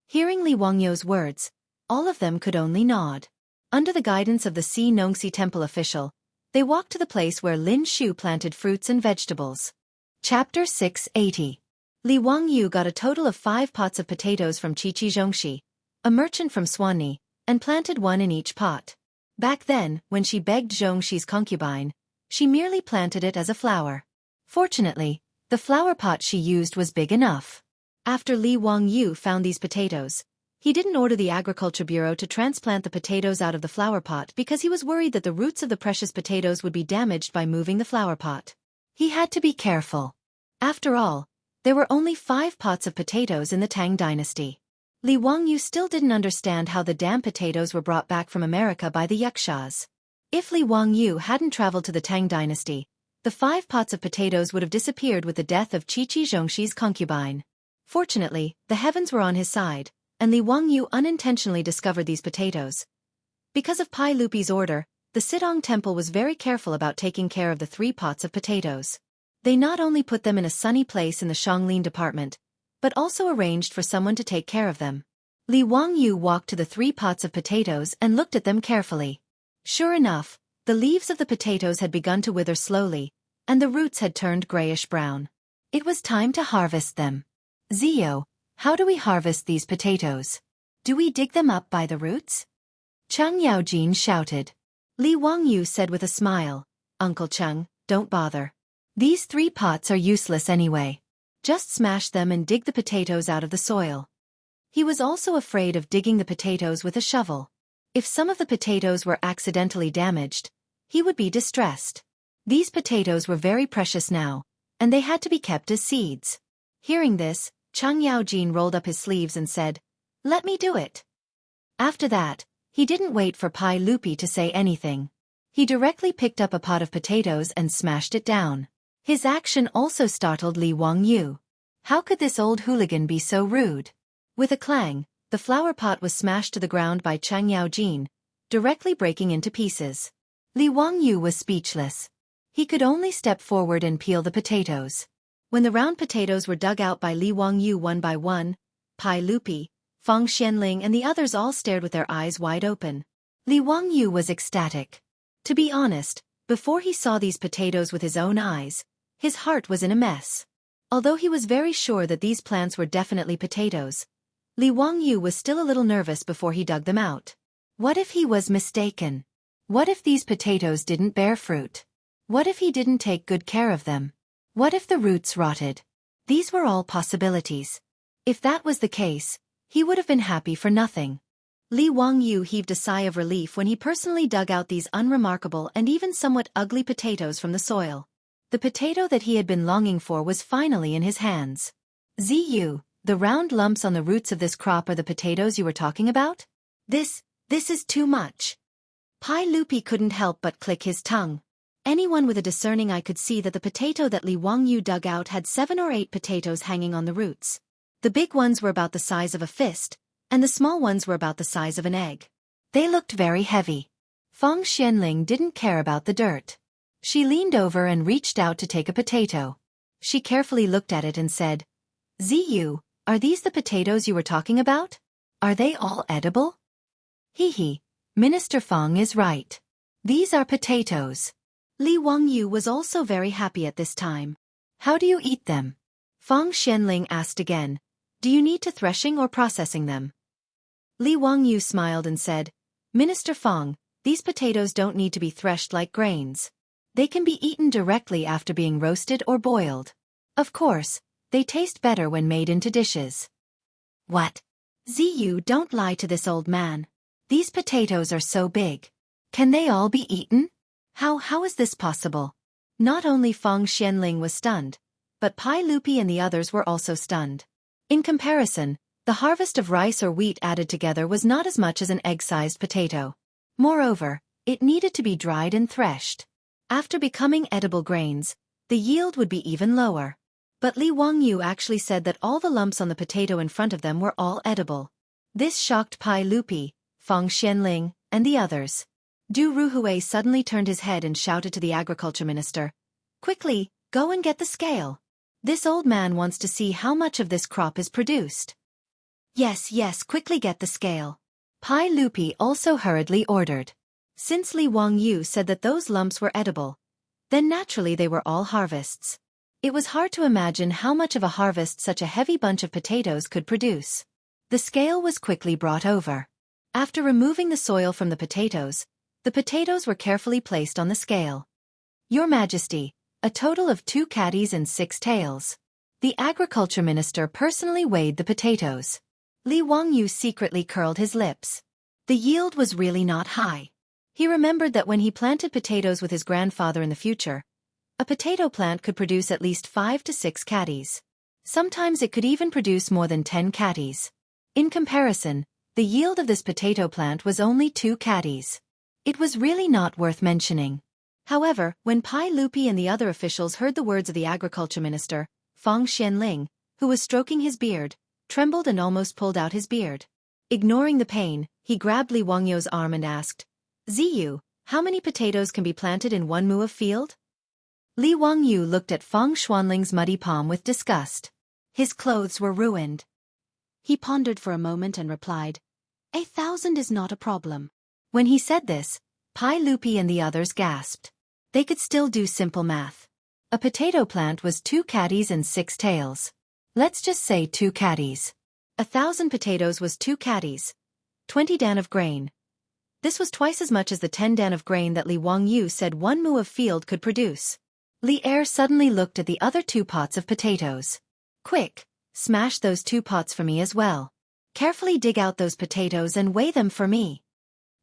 Hearing Li Wangyu's words, all of them could only nod. Under the guidance of the Si Nongxi temple official, they walked to the place where Lin Shu planted fruits and vegetables. Chapter 680. Li Wangyu got a total of 5 pots of potatoes from Qiqi Zhongxi, a merchant from Swanni, and planted 1 in each pot. Back then, when she begged Zhongxi's concubine, she merely planted it as a flower. Fortunately, the flower pot she used was big enough. After Li Wangyu found these potatoes, he didn't order the Agriculture Bureau to transplant the potatoes out of the flower pot because he was worried that the roots of the precious potatoes would be damaged by moving the flower pot. He had to be careful. After all, there were only 5 pots of potatoes in the Tang dynasty. Li Wangyu still didn't understand how the damn potatoes were brought back from America by the Yakshas. If Li Wangyu hadn't traveled to the Tang dynasty, the 5 pots of potatoes would have disappeared with the death of Qiqi Zhongxi's concubine. Fortunately, the heavens were on his side, and Li Wangyu unintentionally discovered these potatoes. Because of Pai Lupi's order, the Sidong temple was very careful about taking care of the 3 pots of potatoes. They not only put them in a sunny place in the Shanglin department, but also arranged for someone to take care of them. Li Wangyu walked to the 3 pots of potatoes and looked at them carefully. Sure enough, the leaves of the potatoes had begun to wither slowly, and the roots had turned grayish-brown. It was time to harvest them. Zio, how do we harvest these potatoes? Do we dig them up by the roots? Chang Yaojin shouted. Li Wangyu said with a smile, Uncle Cheng, don't bother. These 3 pots are useless anyway. Just smash them and dig the potatoes out of the soil. He was also afraid of digging the potatoes with a shovel. If some of the potatoes were accidentally damaged, he would be distressed. These potatoes were very precious now, and they had to be kept as seeds. Hearing this, Chang Yaojin rolled up his sleeves and said, Let me do it. After that, he didn't wait for Pai Lupi to say anything. He directly picked up a pot of potatoes and smashed it down. His action also startled Li Wangyu. How could this old hooligan be so rude? With a clang, the flower pot was smashed to the ground by Chang Yaojin, directly breaking into pieces. Li Wangyu was speechless. He could only step forward and peel the potatoes. When the round potatoes were dug out by Li Wangyu one by one, Pai Lupi, Feng Xianling and the others all stared with their eyes wide open. Li Wangyu was ecstatic. To be honest, before he saw these potatoes with his own eyes, his heart was in a mess. Although he was very sure that these plants were definitely potatoes, Li Wangyu was still a little nervous before he dug them out. What if he was mistaken? What if these potatoes didn't bear fruit? What if he didn't take good care of them? What if the roots rotted? These were all possibilities. If that was the case, he would have been happy for nothing. Li Wangyu heaved a sigh of relief when he personally dug out these unremarkable and even somewhat ugly potatoes from the soil. The potato that he had been longing for was finally in his hands. Ziyu, the round lumps on the roots of this crop are the potatoes you were talking about? This is too much. Pai Lupi couldn't help but click his tongue. Anyone with a discerning eye could see that the potato that Li Wangyu dug out had 7 or 8 potatoes hanging on the roots. The big ones were about the size of a fist, and the small ones were about the size of an egg. They looked very heavy. Feng Xianling didn't care about the dirt. She leaned over and reached out to take a potato. She carefully looked at it and said, Ziyu, are these the potatoes you were talking about? Are they all edible? Hee, Minister Feng is right. These are potatoes. Li Wangyu was also very happy at this time. How do you eat them? Fang Xianling asked again. Do you need to threshing or processing them? Li Wangyu smiled and said, Minister Fang, these potatoes don't need to be threshed like grains. They can be eaten directly after being roasted or boiled. Of course, they taste better when made into dishes. What? Ziyu, don't lie to this old man. These potatoes are so big. Can they all be eaten? How is this possible? Not only Fang Xianling was stunned, but Pai Lupi and the others were also stunned. In comparison, the harvest of rice or wheat added together was not as much as an egg-sized potato. Moreover, it needed to be dried and threshed. After becoming edible grains, the yield would be even lower. But Li Wangyu actually said that all the lumps on the potato in front of them were all edible. This shocked Pai Lupi, Fang Xianling, and the others. Du Ruhui suddenly turned his head and shouted to the agriculture minister, Quickly, go and get the scale. This old man wants to see how much of this crop is produced. Yes, quickly get the scale. Pai Lupi also hurriedly ordered. Since Li Wangyu said that those lumps were edible, then naturally they were all harvests. It was hard to imagine how much of a harvest such a heavy bunch of potatoes could produce. The scale was quickly brought over. After removing the soil from the potatoes were carefully placed on the scale. Your Majesty, a total of 2 caddies and 6 taels. The agriculture minister personally weighed the potatoes. Li Wangyu secretly curled his lips. The yield was really not high. He remembered that when he planted potatoes with his grandfather in the future, a potato plant could produce at least 5 to 6 caddies. Sometimes it could even produce more than 10 caddies. In comparison, the yield of this potato plant was only 2 caddies. It was really not worth mentioning. However, when Pai Lupi and the other officials heard the words of the agriculture minister, Fang Xianling, who was stroking his beard, trembled and almost pulled out his beard. Ignoring the pain, he grabbed Li Wangyu's arm and asked, Ziyu, how many potatoes can be planted in 1 mu of field? Li Wangyu looked at Fang Xuanling's muddy palm with disgust. His clothes were ruined. He pondered for a moment and replied, 1,000 is not a problem. When he said this, Pai Lupi and the others gasped. They could still do simple math. A potato plant was 2 caddies and 6 taels. Let's just say 2 caddies. 1,000 potatoes was 2 caddies. 20 dan of grain. This was twice as much as the 10 dan of grain that Li Wangyu said 1 mu of field could produce. Li Er suddenly looked at the other 2 pots of potatoes. Quick, smash those 2 pots for me as well. Carefully dig out those potatoes and weigh them for me.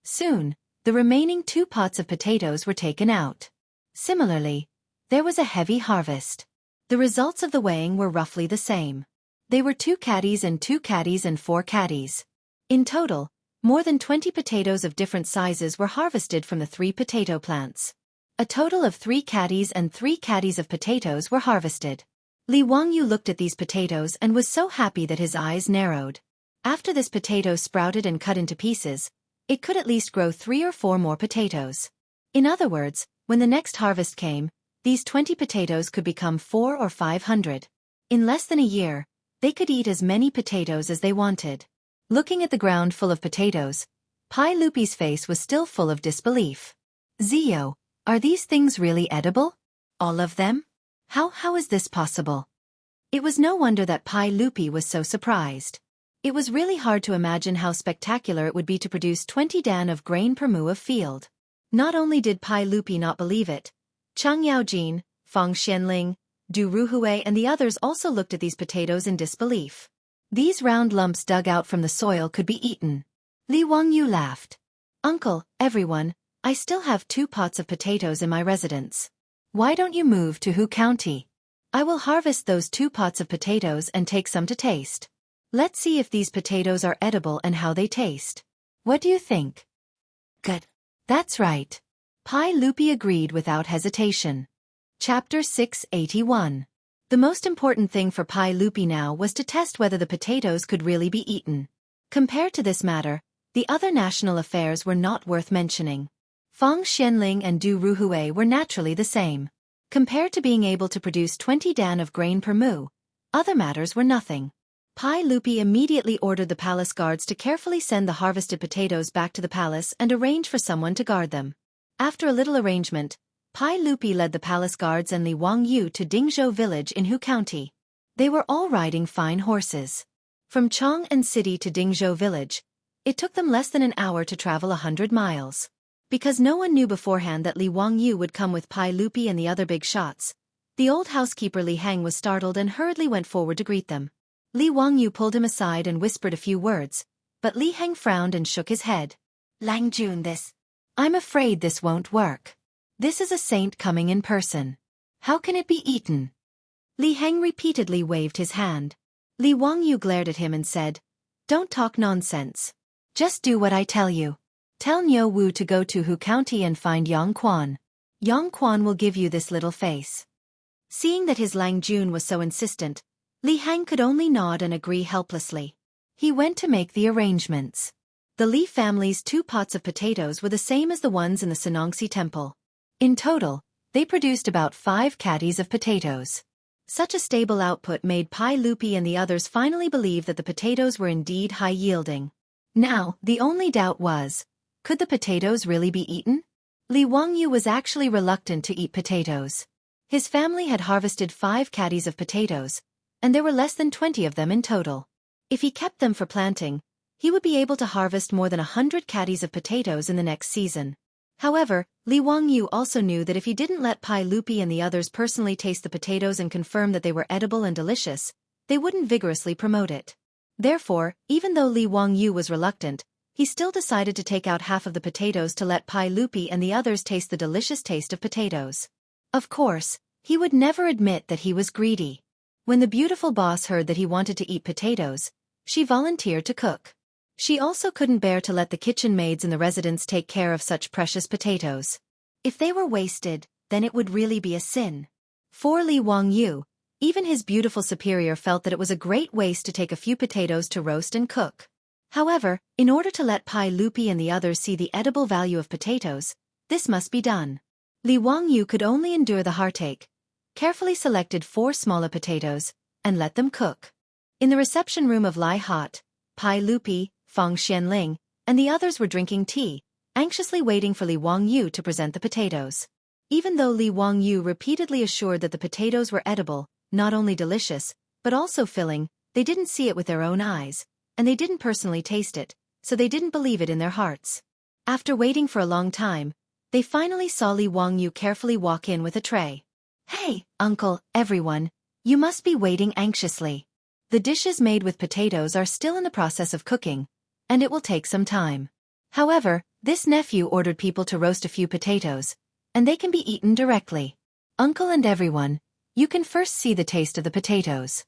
Soon, the remaining 2 pots of potatoes were taken out. Similarly, there was a heavy harvest. The results of the weighing were roughly the same. They were 2 caddies and 2 caddies and 4 caddies. In total, more than 20 potatoes of different sizes were harvested from the 3 potato plants. A total of 3 caddies and 3 caddies of potatoes were harvested. Li Wangyu looked at these potatoes and was so happy that his eyes narrowed. After this potato sprouted and cut into pieces, it could at least grow 3 or 4 more potatoes. In other words, when the next harvest came, these 20 potatoes could become 400 or 500. In less than a year, they could eat as many potatoes as they wanted. Looking at the ground full of potatoes, Pai Lupi's face was still full of disbelief. Zio, are these things really edible? All of them? How is this possible? It was no wonder that Pai Lupi was so surprised. It was really hard to imagine how spectacular it would be to produce 20 dan of grain per mu of field. Not only did Pai Lupi not believe it, Chang Yaojin, Fang Xianling, Du Ruhui and the others also looked at these potatoes in disbelief. These round lumps dug out from the soil could be eaten. Li Wangyu laughed. Uncle, everyone, I still have 2 pots of potatoes in my residence. Why don't you move to Hu County? I will harvest those 2 pots of potatoes and take some to taste. Let's see if these potatoes are edible and how they taste. What do you think? Good. That's right. Pai Lupi agreed without hesitation. Chapter 681. The most important thing for Pai Lupi now was to test whether the potatoes could really be eaten. Compared to this matter, the other national affairs were not worth mentioning. Fang Xianling and Du Ruhui were naturally the same. Compared to being able to produce 20 dan of grain per mu, other matters were nothing. Pai Lupi immediately ordered the palace guards to carefully send the harvested potatoes back to the palace and arrange for someone to guard them. After a little arrangement, Pai Lupi led the palace guards and Li Wangyu to Dingzhou village in Hu County. They were all riding fine horses. From Chang'an City to Dingzhou village, it took them less than an hour to travel 100 miles. Because no one knew beforehand that Li Wangyu would come with Pai Lupi and the other big shots, the old housekeeper Li Heng was startled and hurriedly went forward to greet them. Li Wangyu pulled him aside and whispered a few words, but Li Heng frowned and shook his head. Lang Jun, I'm afraid this won't work. This is a saint coming in person. How can it be eaten? Li Heng repeatedly waved his hand. Li Wangyu glared at him and said, Don't talk nonsense. Just do what I tell you. Tell Niu Wu to go to Hu County and find Yang Quan. Yang Quan will give you this little face. Seeing that his Lang Jun was so insistent, Li Heng could only nod and agree helplessly. He went to make the arrangements. The Li family's 2 pots of potatoes were the same as the ones in the Sanongxi temple. In total, they produced about 5 caddies of potatoes. Such a stable output made Pai Lupi and the others finally believe that the potatoes were indeed high-yielding. Now, the only doubt was, could the potatoes really be eaten? Li Wangyu was actually reluctant to eat potatoes. His family had harvested 5 caddies of potatoes, and there were less than 20 of them in total. If he kept them for planting, he would be able to harvest more than 100 caddies of potatoes in the next season. However, Li Wangyu also knew that if he didn't let Pai Lupi and the others personally taste the potatoes and confirm that they were edible and delicious, they wouldn't vigorously promote it. Therefore, even though Li Wangyu was reluctant, he still decided to take out half of the potatoes to let Pai Lupi and the others taste the delicious taste of potatoes. Of course, he would never admit that he was greedy. When the beautiful boss heard that he wanted to eat potatoes, she volunteered to cook. She also couldn't bear to let the kitchen maids in the residence take care of such precious potatoes. If they were wasted, then it would really be a sin. For Li Wangyu, even his beautiful superior felt that it was a great waste to take a few potatoes to roast and cook. However, in order to let Pai Lupi and the others see the edible value of potatoes, this must be done. Li Wangyu could only endure the heartache, carefully selected 4 smaller potatoes, and let them cook. In the reception room of Lai Hot, Pai Lupi, Fang Xianling, and the others were drinking tea, anxiously waiting for Li Wangyu to present the potatoes. Even though Li Wangyu repeatedly assured that the potatoes were edible, not only delicious, but also filling, they didn't see it with their own eyes, and they didn't personally taste it, so they didn't believe it in their hearts. After waiting for a long time, they finally saw Li Wangyu carefully walk in with a tray. Hey, uncle, everyone, you must be waiting anxiously. The dishes made with potatoes are still in the process of cooking, and it will take some time. However, this nephew ordered people to roast a few potatoes, and they can be eaten directly. Uncle and everyone, you can first see the taste of the potatoes.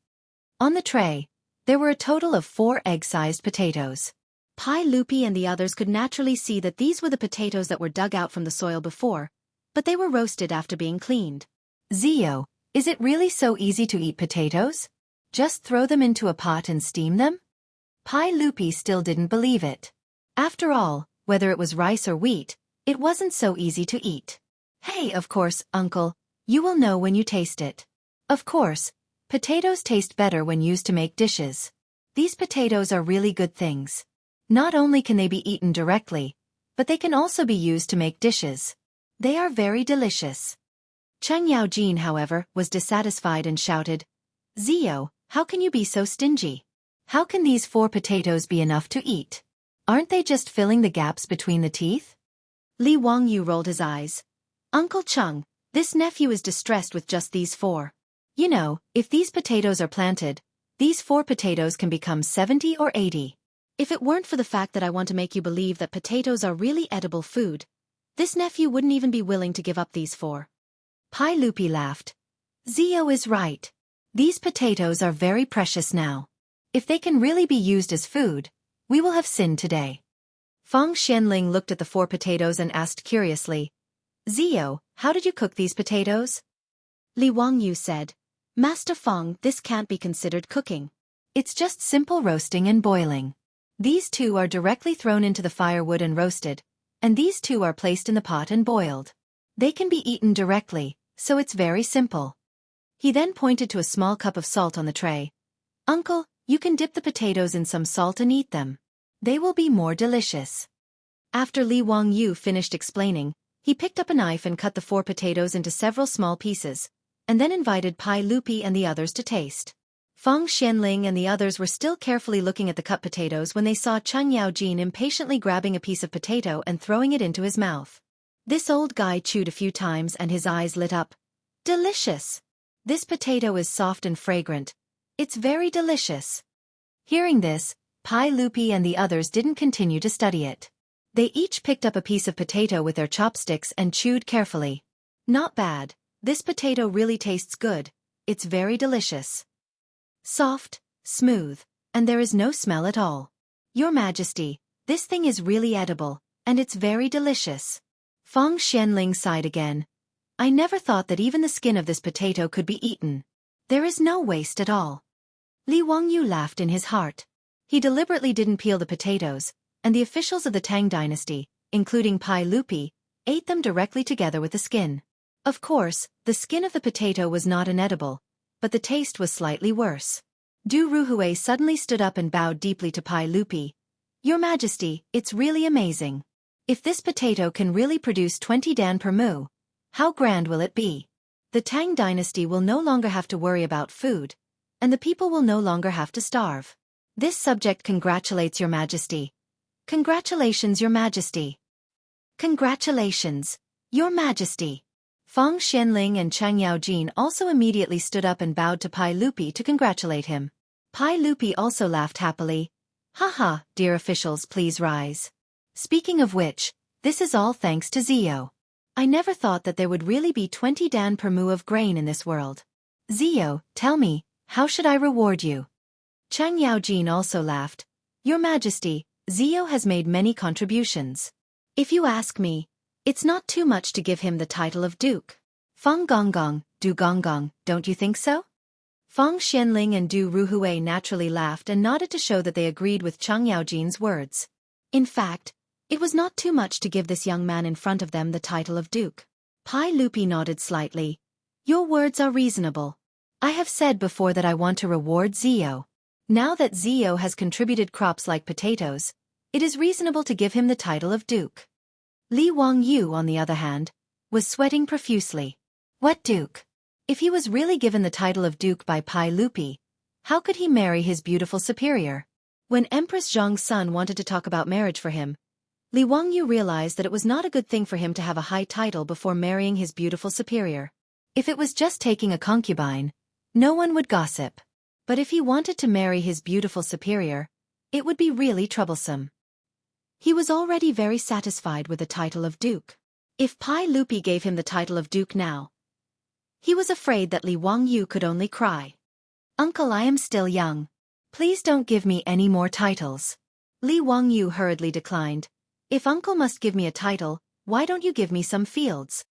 On the tray, there were a total of 4 egg-sized potatoes. Pai Lupi and the others could naturally see that these were the potatoes that were dug out from the soil before, but they were roasted after being cleaned. Zio, is it really so easy to eat potatoes? Just throw them into a pot and steam them? Pai Lupi still didn't believe it. After all, whether it was rice or wheat, it wasn't so easy to eat. Hey, of course, uncle, you will know when you taste it. Of course, potatoes taste better when used to make dishes. These potatoes are really good things. Not only can they be eaten directly, but they can also be used to make dishes. They are very delicious. Cheng Yaojin, however, was dissatisfied and shouted, Zio, how can you be so stingy? How can these 4 potatoes be enough to eat? Aren't they just filling the gaps between the teeth? Li Wangyu rolled his eyes. Uncle Cheng, this nephew is distressed with just these 4. You know, if these potatoes are planted, these 4 potatoes can become 70 or 80. If it weren't for the fact that I want to make you believe that potatoes are really edible food, this nephew wouldn't even be willing to give up these 4. Pai Lupi laughed. Zio is right. These potatoes are very precious now. If they can really be used as food, we will have sinned today. Fang Xianling looked at the 4 potatoes and asked curiously, Zio, how did you cook these potatoes? Li Wangyu said, Master Fang, this can't be considered cooking. It's just simple roasting and boiling. These 2 are directly thrown into the firewood and roasted, and these 2 are placed in the pot and boiled. They can be eaten directly, so it's very simple. He then pointed to a small cup of salt on the tray. Uncle, you can dip the potatoes in some salt and eat them. They will be more delicious. After Li Wangyu finished explaining, He picked up a knife and cut the 4 potatoes into several small pieces, and then invited Pai Lupi and the others to taste. Feng Xianling and the others were still carefully looking at the cut potatoes when they saw Cheng Yaojin impatiently grabbing a piece of potato and throwing it into his mouth. This old guy chewed a few times and his eyes lit up. Delicious! This potato is soft and fragrant. It's very delicious. Hearing this, Pai Lupi and the others didn't continue to study it. They each picked up a piece of potato with their chopsticks and chewed carefully. Not bad. This potato really tastes good. It's very delicious. Soft, smooth, and there is no smell at all. Your Majesty, this thing is really edible, and it's very delicious. Feng Xianling sighed again. I never thought that even the skin of this potato could be eaten. There is no waste at all. Li Wangyu laughed in his heart. He deliberately didn't peel the potatoes, and the officials of the Tang dynasty, including Pai Lupi, ate them directly together with the skin. Of course, the skin of the potato was not inedible, but the taste was slightly worse. Du Ruhui suddenly stood up and bowed deeply to Pai Lupi. Your Majesty, it's really amazing. If this potato can really produce 20 dan per mu, how grand will it be? The Tang dynasty will no longer have to worry about food, and the people will no longer have to starve. This subject congratulates Your Majesty. Congratulations, Your Majesty. Congratulations, Your Majesty. Feng Xianling and Cheng Yaojin also immediately stood up and bowed to Pai Lupi to congratulate him. Pai Lupi also laughed happily. Haha, dear officials, please rise. Speaking of which, this is all thanks to Zio. I never thought that there would really be 20 dan per mu of grain in this world. Zio, tell me, how should I reward you? Cheng Yaojin also laughed. Your Majesty, Zio has made many contributions. If you ask me, it's not too much to give him the title of Duke. Feng Gonggong, Du Gonggong, don't you think so? Feng Xianling and Du Ruhui naturally laughed and nodded to show that they agreed with Cheng Yaojin's words. In fact, it was not too much to give this young man in front of them the title of Duke. Pai Lupi nodded slightly. Your words are reasonable. I have said before that I want to reward Zio. Now that Zio has contributed crops like potatoes, it is reasonable to give him the title of Duke. Li Wangyu, on the other hand, was sweating profusely. What Duke? If he was really given the title of Duke by Pai Lupi, how could he marry his beautiful superior? When Empress Zhong's son wanted to talk about marriage for him, Li Wangyu realized that it was not a good thing for him to have a high title before marrying his beautiful superior. If it was just taking a concubine, no one would gossip. But if he wanted to marry his beautiful superior, it would be really troublesome. He was already very satisfied with the title of Duke. If Pai Lupi gave him the title of Duke now, he was afraid that Li Wangyu could only cry. Uncle, I am still young. Please don't give me any more titles. Li Wangyu hurriedly declined. If Uncle must give me a title, why don't you give me some fields?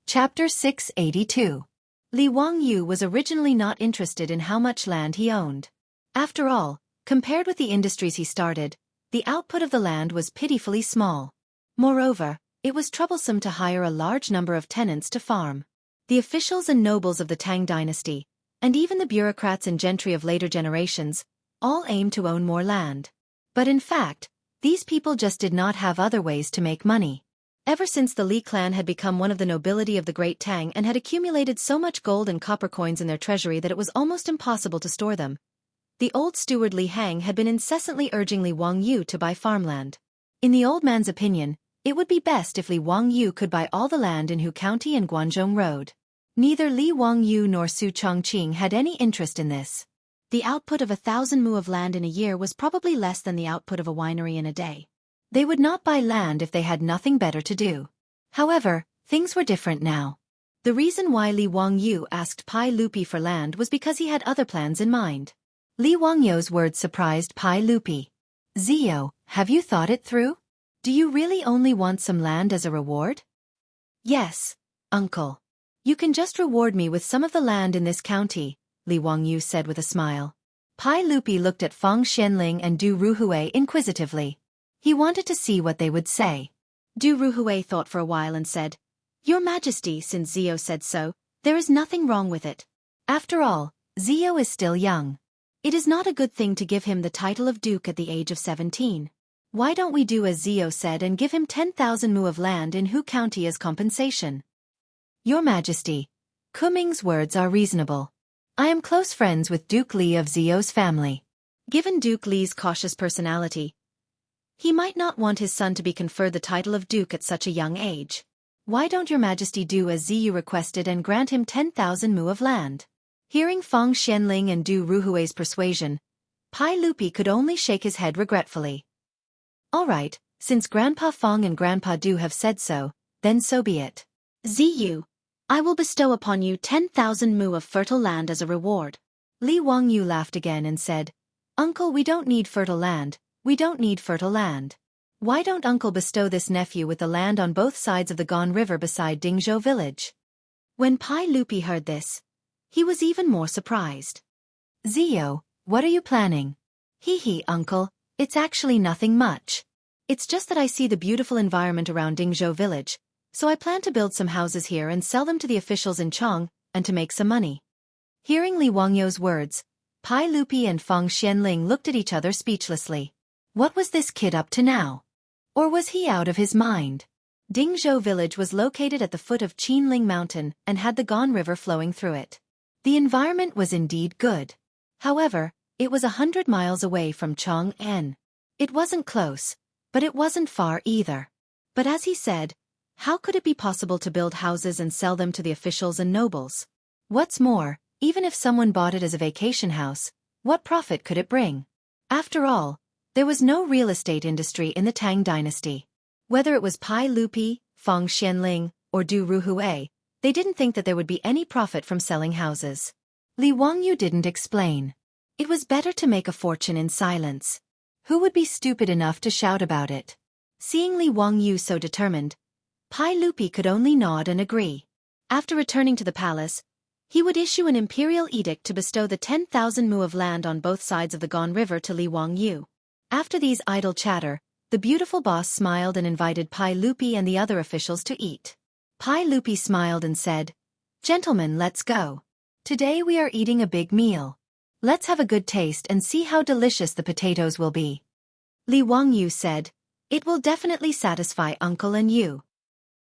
Chapter 682. Li Wangyu was originally not interested in how much land he owned. After all, compared with the industries he started, the output of the land was pitifully small. Moreover, it was troublesome to hire a large number of tenants to farm. The officials and nobles of the Tang dynasty, and even the bureaucrats and gentry of later generations, all aimed to own more land. But in fact, these people just did not have other ways to make money. Ever since the Li clan had become one of the nobility of the Great Tang and had accumulated so much gold and copper coins in their treasury that it was almost impossible to store them, the old steward Li Hang had been incessantly urging Li Wangyu to buy farmland. In the old man's opinion, it would be best if Li Wangyu could buy all the land in Hu County and Guanzhong Road. Neither Li Wangyu nor Su Chongqing had any interest in this. The output of 1,000 mu of land in a year was probably less than the output of a winery in a day. They would not buy land if they had nothing better to do. However, things were different now. The reason why Li Wangyu asked Pai Lupi for land was because he had other plans in mind. Li Wangyu's words surprised Pai Lupi. Zio, have you thought it through? Do you really only want some land as a reward? Yes, uncle. You can just reward me with some of the land in this county, Li Wangyu said with a smile. Pai Lupi looked at Feng Xianling and Du Ruhui inquisitively. He wanted to see what they would say. Du Ruhui thought for a while and said, Your Majesty, since Zio said so, there is nothing wrong with it. After all, Zio is still young. It is not a good thing to give him the title of Duke at the age of 17. Why don't we do as Zio said and give him 10,000 mu of land in Hu County as compensation? Your Majesty, Kuming's words are reasonable. I am close friends with Duke Li of Zio's family. Given Duke Li's cautious personality, he might not want his son to be conferred the title of Duke at such a young age. Why don't Your Majesty do as Ziyu requested and grant him 10,000 mu of land? Hearing Feng Xianling and Du Ruhui's persuasion, Pai Lupi could only shake his head regretfully. All right, since Grandpa Feng and Grandpa Du have said so, then so be it. Ziyu, I will bestow upon you 10,000 mu of fertile land as a reward. Li Wangyu laughed again and said, Uncle, we don't need fertile land, we don't need fertile land. Why don't Uncle bestow this nephew with the land on both sides of the Gone River beside Dingzhou village? When Pai Lupi heard this, he was even more surprised. Zio, what are you planning? Hee, Uncle, it's actually nothing much. It's just that I see the beautiful environment around Dingzhou village, so I plan to build some houses here and sell them to the officials in Chong, and to make some money. Hearing Li Wangyou's words, Pai Lupi and Feng Xianling looked at each other speechlessly. What was this kid up to now? Or was he out of his mind? Dingzhou village was located at the foot of Qinling Mountain and had the Gone River flowing through it. The environment was indeed good. However, it was 100 miles away from Chong'an. It wasn't close, but it wasn't far either. But as he said, how could it be possible to build houses and sell them to the officials and nobles? What's more, even if someone bought it as a vacation house, what profit could it bring? After all, there was no real estate industry in the Tang dynasty. Whether it was Pai Lupi, Feng Xianling, or Du Ruhui, they didn't think that there would be any profit from selling houses. Li Wangyu didn't explain. It was better to make a fortune in silence. Who would be stupid enough to shout about it? Seeing Li Wangyu so determined, Pai Lupi could only nod and agree. After returning to the palace, he would issue an imperial edict to bestow the 10,000 mu of land on both sides of the Gone River to Li Wangyu. After these idle chatter, the beautiful boss smiled and invited Pai Lupi and the other officials to eat. Pai Lupi smiled and said, Gentlemen, let's go. Today we are eating a big meal. Let's have a good taste and see how delicious the potatoes will be. Li Wangyu said, It will definitely satisfy Uncle and you.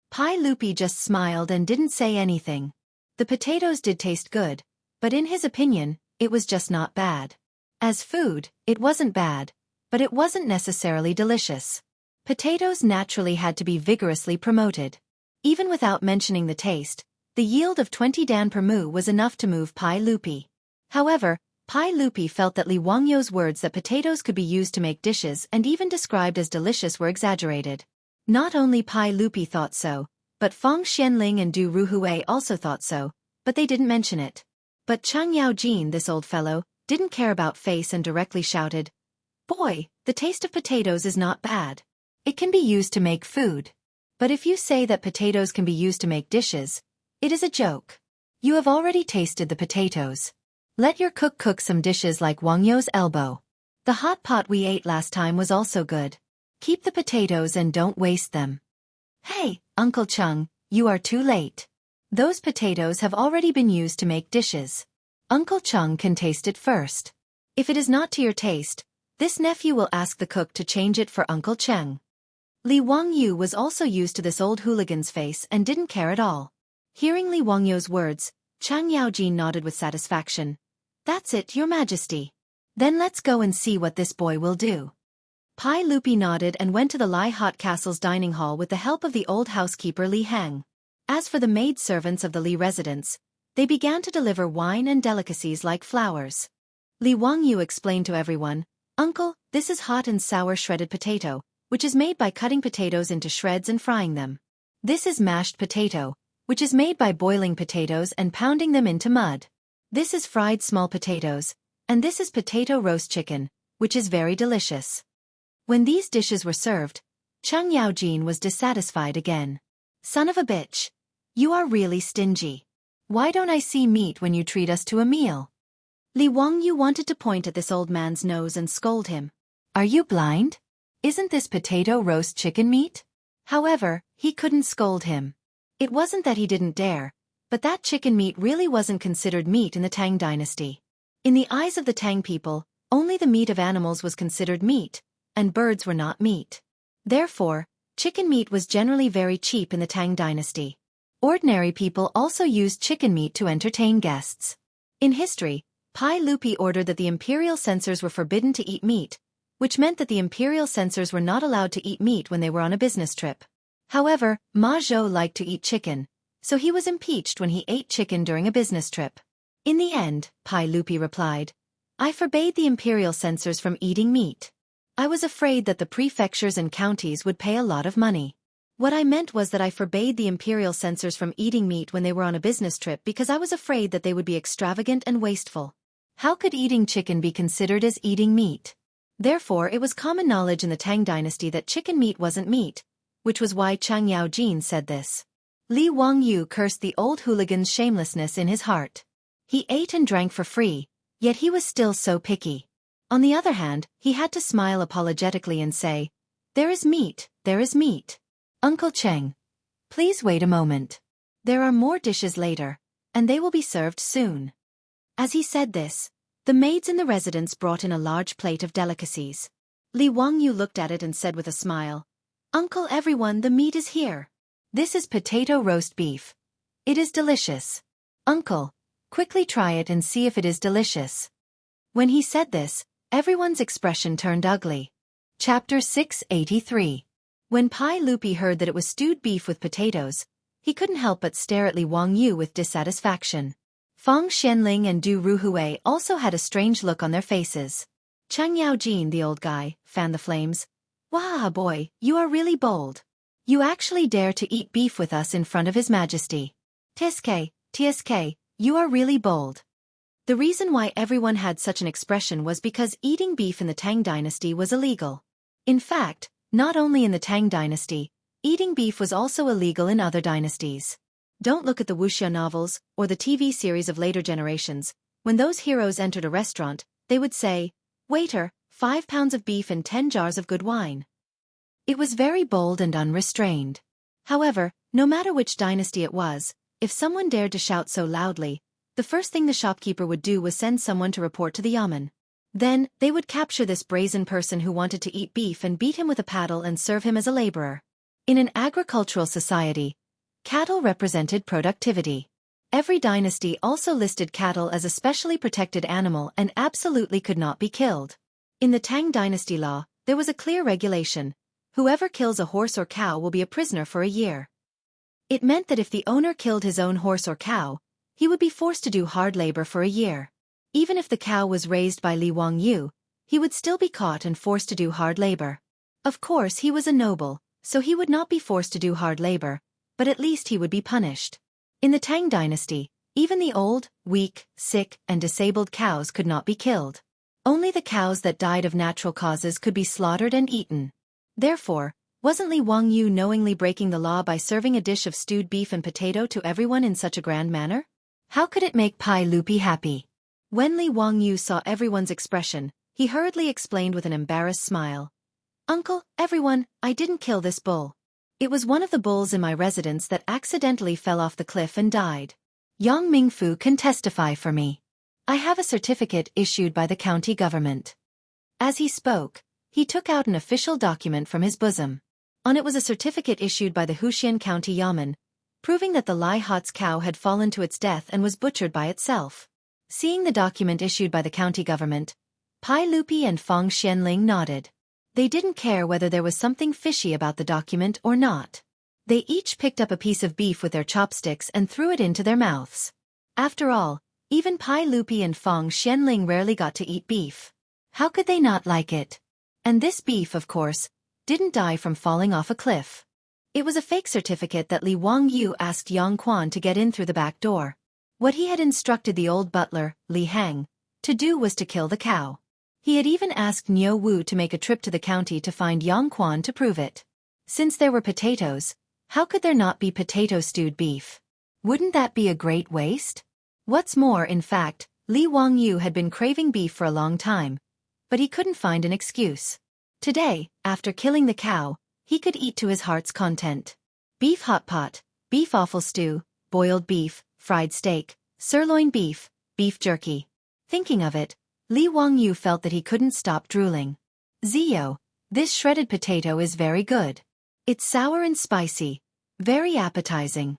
Pai Lupi just smiled and didn't say anything. The potatoes did taste good, but in his opinion, it was just not bad. As food, it wasn't bad, but it wasn't necessarily delicious. Potatoes naturally had to be vigorously promoted. Even without mentioning the taste, the yield of 20 dan per mu was enough to move Pai Lupi. However, Pai Lupi felt that Li Wangyou's words that potatoes could be used to make dishes and even described as delicious were exaggerated. Not only Pai Lupi thought so, but Feng Xianling and Du Ruhui also thought so, but they didn't mention it. But Chang Yaojin, this old fellow, didn't care about face and directly shouted, Boy, the taste of potatoes is not bad. It can be used to make food. But if you say that potatoes can be used to make dishes, it is a joke. You have already tasted the potatoes. Let your cook cook some dishes like Wangyou's elbow. The hot pot we ate last time was also good. Keep the potatoes and don't waste them. Hey, Uncle Chung, you are too late. Those potatoes have already been used to make dishes. Uncle Chung can taste it first. If it is not to your taste, this nephew will ask the cook to change it for Uncle Cheng. Li Wangyu was also used to this old hooligan's face and didn't care at all. Hearing Li Wangyou's words, Chang Yaojin nodded with satisfaction. That's it, Your Majesty. Then let's go and see what this boy will do. Pai Lupi nodded and went to the Lai Hot Castle's dining hall with the help of the old housekeeper Li Hang. As for the maid-servants of the Li residence, they began to deliver wine and delicacies like flowers. Li Wangyu explained to everyone, Uncle, this is hot and sour shredded potato, which is made by cutting potatoes into shreds and frying them. This is mashed potato, which is made by boiling potatoes and pounding them into mud. This is fried small potatoes, and this is potato roast chicken, which is very delicious. When these dishes were served, Chang Yaojin was dissatisfied again. Son of a bitch. You are really stingy. Why don't I see meat when you treat us to a meal? Li Wangyu wanted to point at this old man's nose and scold him. Are you blind? Isn't this potato roast chicken meat? However, he couldn't scold him. It wasn't that he didn't dare, but that chicken meat really wasn't considered meat in the Tang dynasty. In the eyes of the Tang people, only the meat of animals was considered meat, and birds were not meat. Therefore, chicken meat was generally very cheap in the Tang dynasty. Ordinary people also used chicken meat to entertain guests. In history, Pai Lupi ordered that the imperial censors were forbidden to eat meat, which meant that the imperial censors were not allowed to eat meat when they were on a business trip. However, Ma Zhou liked to eat chicken, so he was impeached when he ate chicken during a business trip. In the end, Pai Lupi replied, I forbade the imperial censors from eating meat. I was afraid that the prefectures and counties would pay a lot of money. What I meant was that I forbade the imperial censors from eating meat when they were on a business trip because I was afraid that they would be extravagant and wasteful. How could eating chicken be considered as eating meat? Therefore, it was common knowledge in the Tang dynasty that chicken meat wasn't meat, which was why Chang Yaojin said this. Li Wangyu cursed the old hooligan's shamelessness in his heart. He ate and drank for free, yet he was still so picky. On the other hand, he had to smile apologetically and say, There is meat, there is meat. Uncle Cheng, please wait a moment. There are more dishes later, and they will be served soon. As he said this, the maids in the residence brought in a large plate of delicacies. Li Wangyu looked at it and said with a smile, Uncle everyone, the meat is here. This is potato roast beef. It is delicious. Uncle, quickly try it and see if it is delicious. When he said this, everyone's expression turned ugly. Chapter 683. When Pai Lupi heard that it was stewed beef with potatoes, he couldn't help but stare at Li Wangyu with dissatisfaction. Fang Xianling and Du Ruhui also had a strange look on their faces. Chang Yaojin, the old guy, fanned the flames. Wah boy, you are really bold. You actually dare to eat beef with us in front of His Majesty. TSK, you are really bold. The reason why everyone had such an expression was because eating beef in the Tang dynasty was illegal. In fact, not only in the Tang dynasty, eating beef was also illegal in other dynasties. Don't look at the wuxia novels or the TV series of later generations. When those heroes entered a restaurant, they would say, Waiter, 5 pounds of beef and 10 jars of good wine. It was very bold and unrestrained. However, no matter which dynasty it was, if someone dared to shout so loudly, the first thing the shopkeeper would do was send someone to report to the yamen. Then, they would capture this brazen person who wanted to eat beef and beat him with a paddle and serve him as a laborer. In an agricultural society, cattle represented productivity. Every dynasty also listed cattle as a specially protected animal and absolutely could not be killed. In the Tang dynasty law, there was a clear regulation. Whoever kills a horse or cow will be a prisoner for a year. It meant that if the owner killed his own horse or cow, he would be forced to do hard labor for a year. Even if the cow was raised by Li Wangyu, he would still be caught and forced to do hard labor. Of course, he was a noble, so he would not be forced to do hard labor, but at least he would be punished. In the Tang dynasty, even the old, weak, sick, and disabled cows could not be killed. Only the cows that died of natural causes could be slaughtered and eaten. Therefore, wasn't Li Wangyu knowingly breaking the law by serving a dish of stewed beef and potato to everyone in such a grand manner? How could it make Pai Lupi happy? When Li Wangyu saw everyone's expression, he hurriedly explained with an embarrassed smile. Uncle, everyone, I didn't kill this bull. It was one of the bulls in my residence that accidentally fell off the cliff and died. Yang Mingfu can testify for me. I have a certificate issued by the county government. As he spoke, he took out an official document from his bosom. On it was a certificate issued by the Huxian County Yamen, proving that the Lai Hot's cow had fallen to its death and was butchered by itself. Seeing the document issued by the county government, Pai Lupi and Fang Xianling nodded. They didn't care whether there was something fishy about the document or not. They each picked up a piece of beef with their chopsticks and threw it into their mouths. After all, even Pai Lupi and Fang Xianling rarely got to eat beef. How could they not like it? And this beef, of course, didn't die from falling off a cliff. It was a fake certificate that Li Wangyu asked Yang Quan to get in through the back door. What he had instructed the old butler, Li Hang, to do was to kill the cow. He had even asked Niu Wu to make a trip to the county to find Yang Quan to prove it. Since there were potatoes, how could there not be potato stewed beef? Wouldn't that be a great waste? What's more, in fact, Li Wangyu had been craving beef for a long time, but he couldn't find an excuse. Today, after killing the cow, he could eat to his heart's content. Beef hot pot, beef offal stew, boiled beef, fried steak, sirloin beef, beef jerky. Thinking of it, Li Wangyu felt that he couldn't stop drooling. Zio, This shredded potato is very good. It's sour and spicy, very appetizing.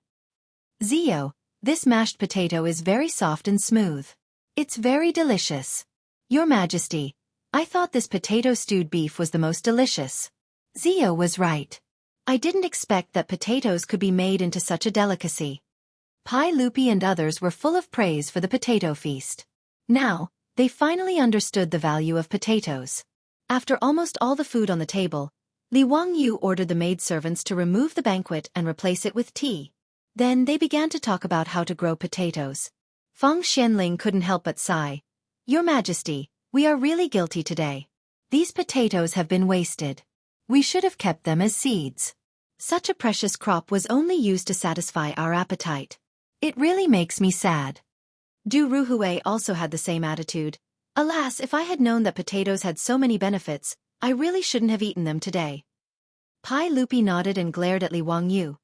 Zio, this mashed potato is very soft and smooth. It's very delicious. Your Majesty, I thought this potato stewed beef was the most delicious. Zio was right. I didn't expect that potatoes could be made into such a delicacy. Pai Lupi and others were full of praise for the potato feast. Now, they finally understood the value of potatoes. After almost all the food on the table, Li Wangyu ordered the maidservants to remove the banquet and replace it with tea. Then they began to talk about how to grow potatoes. Feng Xianling couldn't help but sigh. Your Majesty, we are really guilty today. These potatoes have been wasted. We should have kept them as seeds. Such a precious crop was only used to satisfy our appetite. It really makes me sad. Du Ruhui also had the same attitude. Alas, if I had known that potatoes had so many benefits, I really shouldn't have eaten them today. Pai Lupi nodded and glared at Li Wangyu.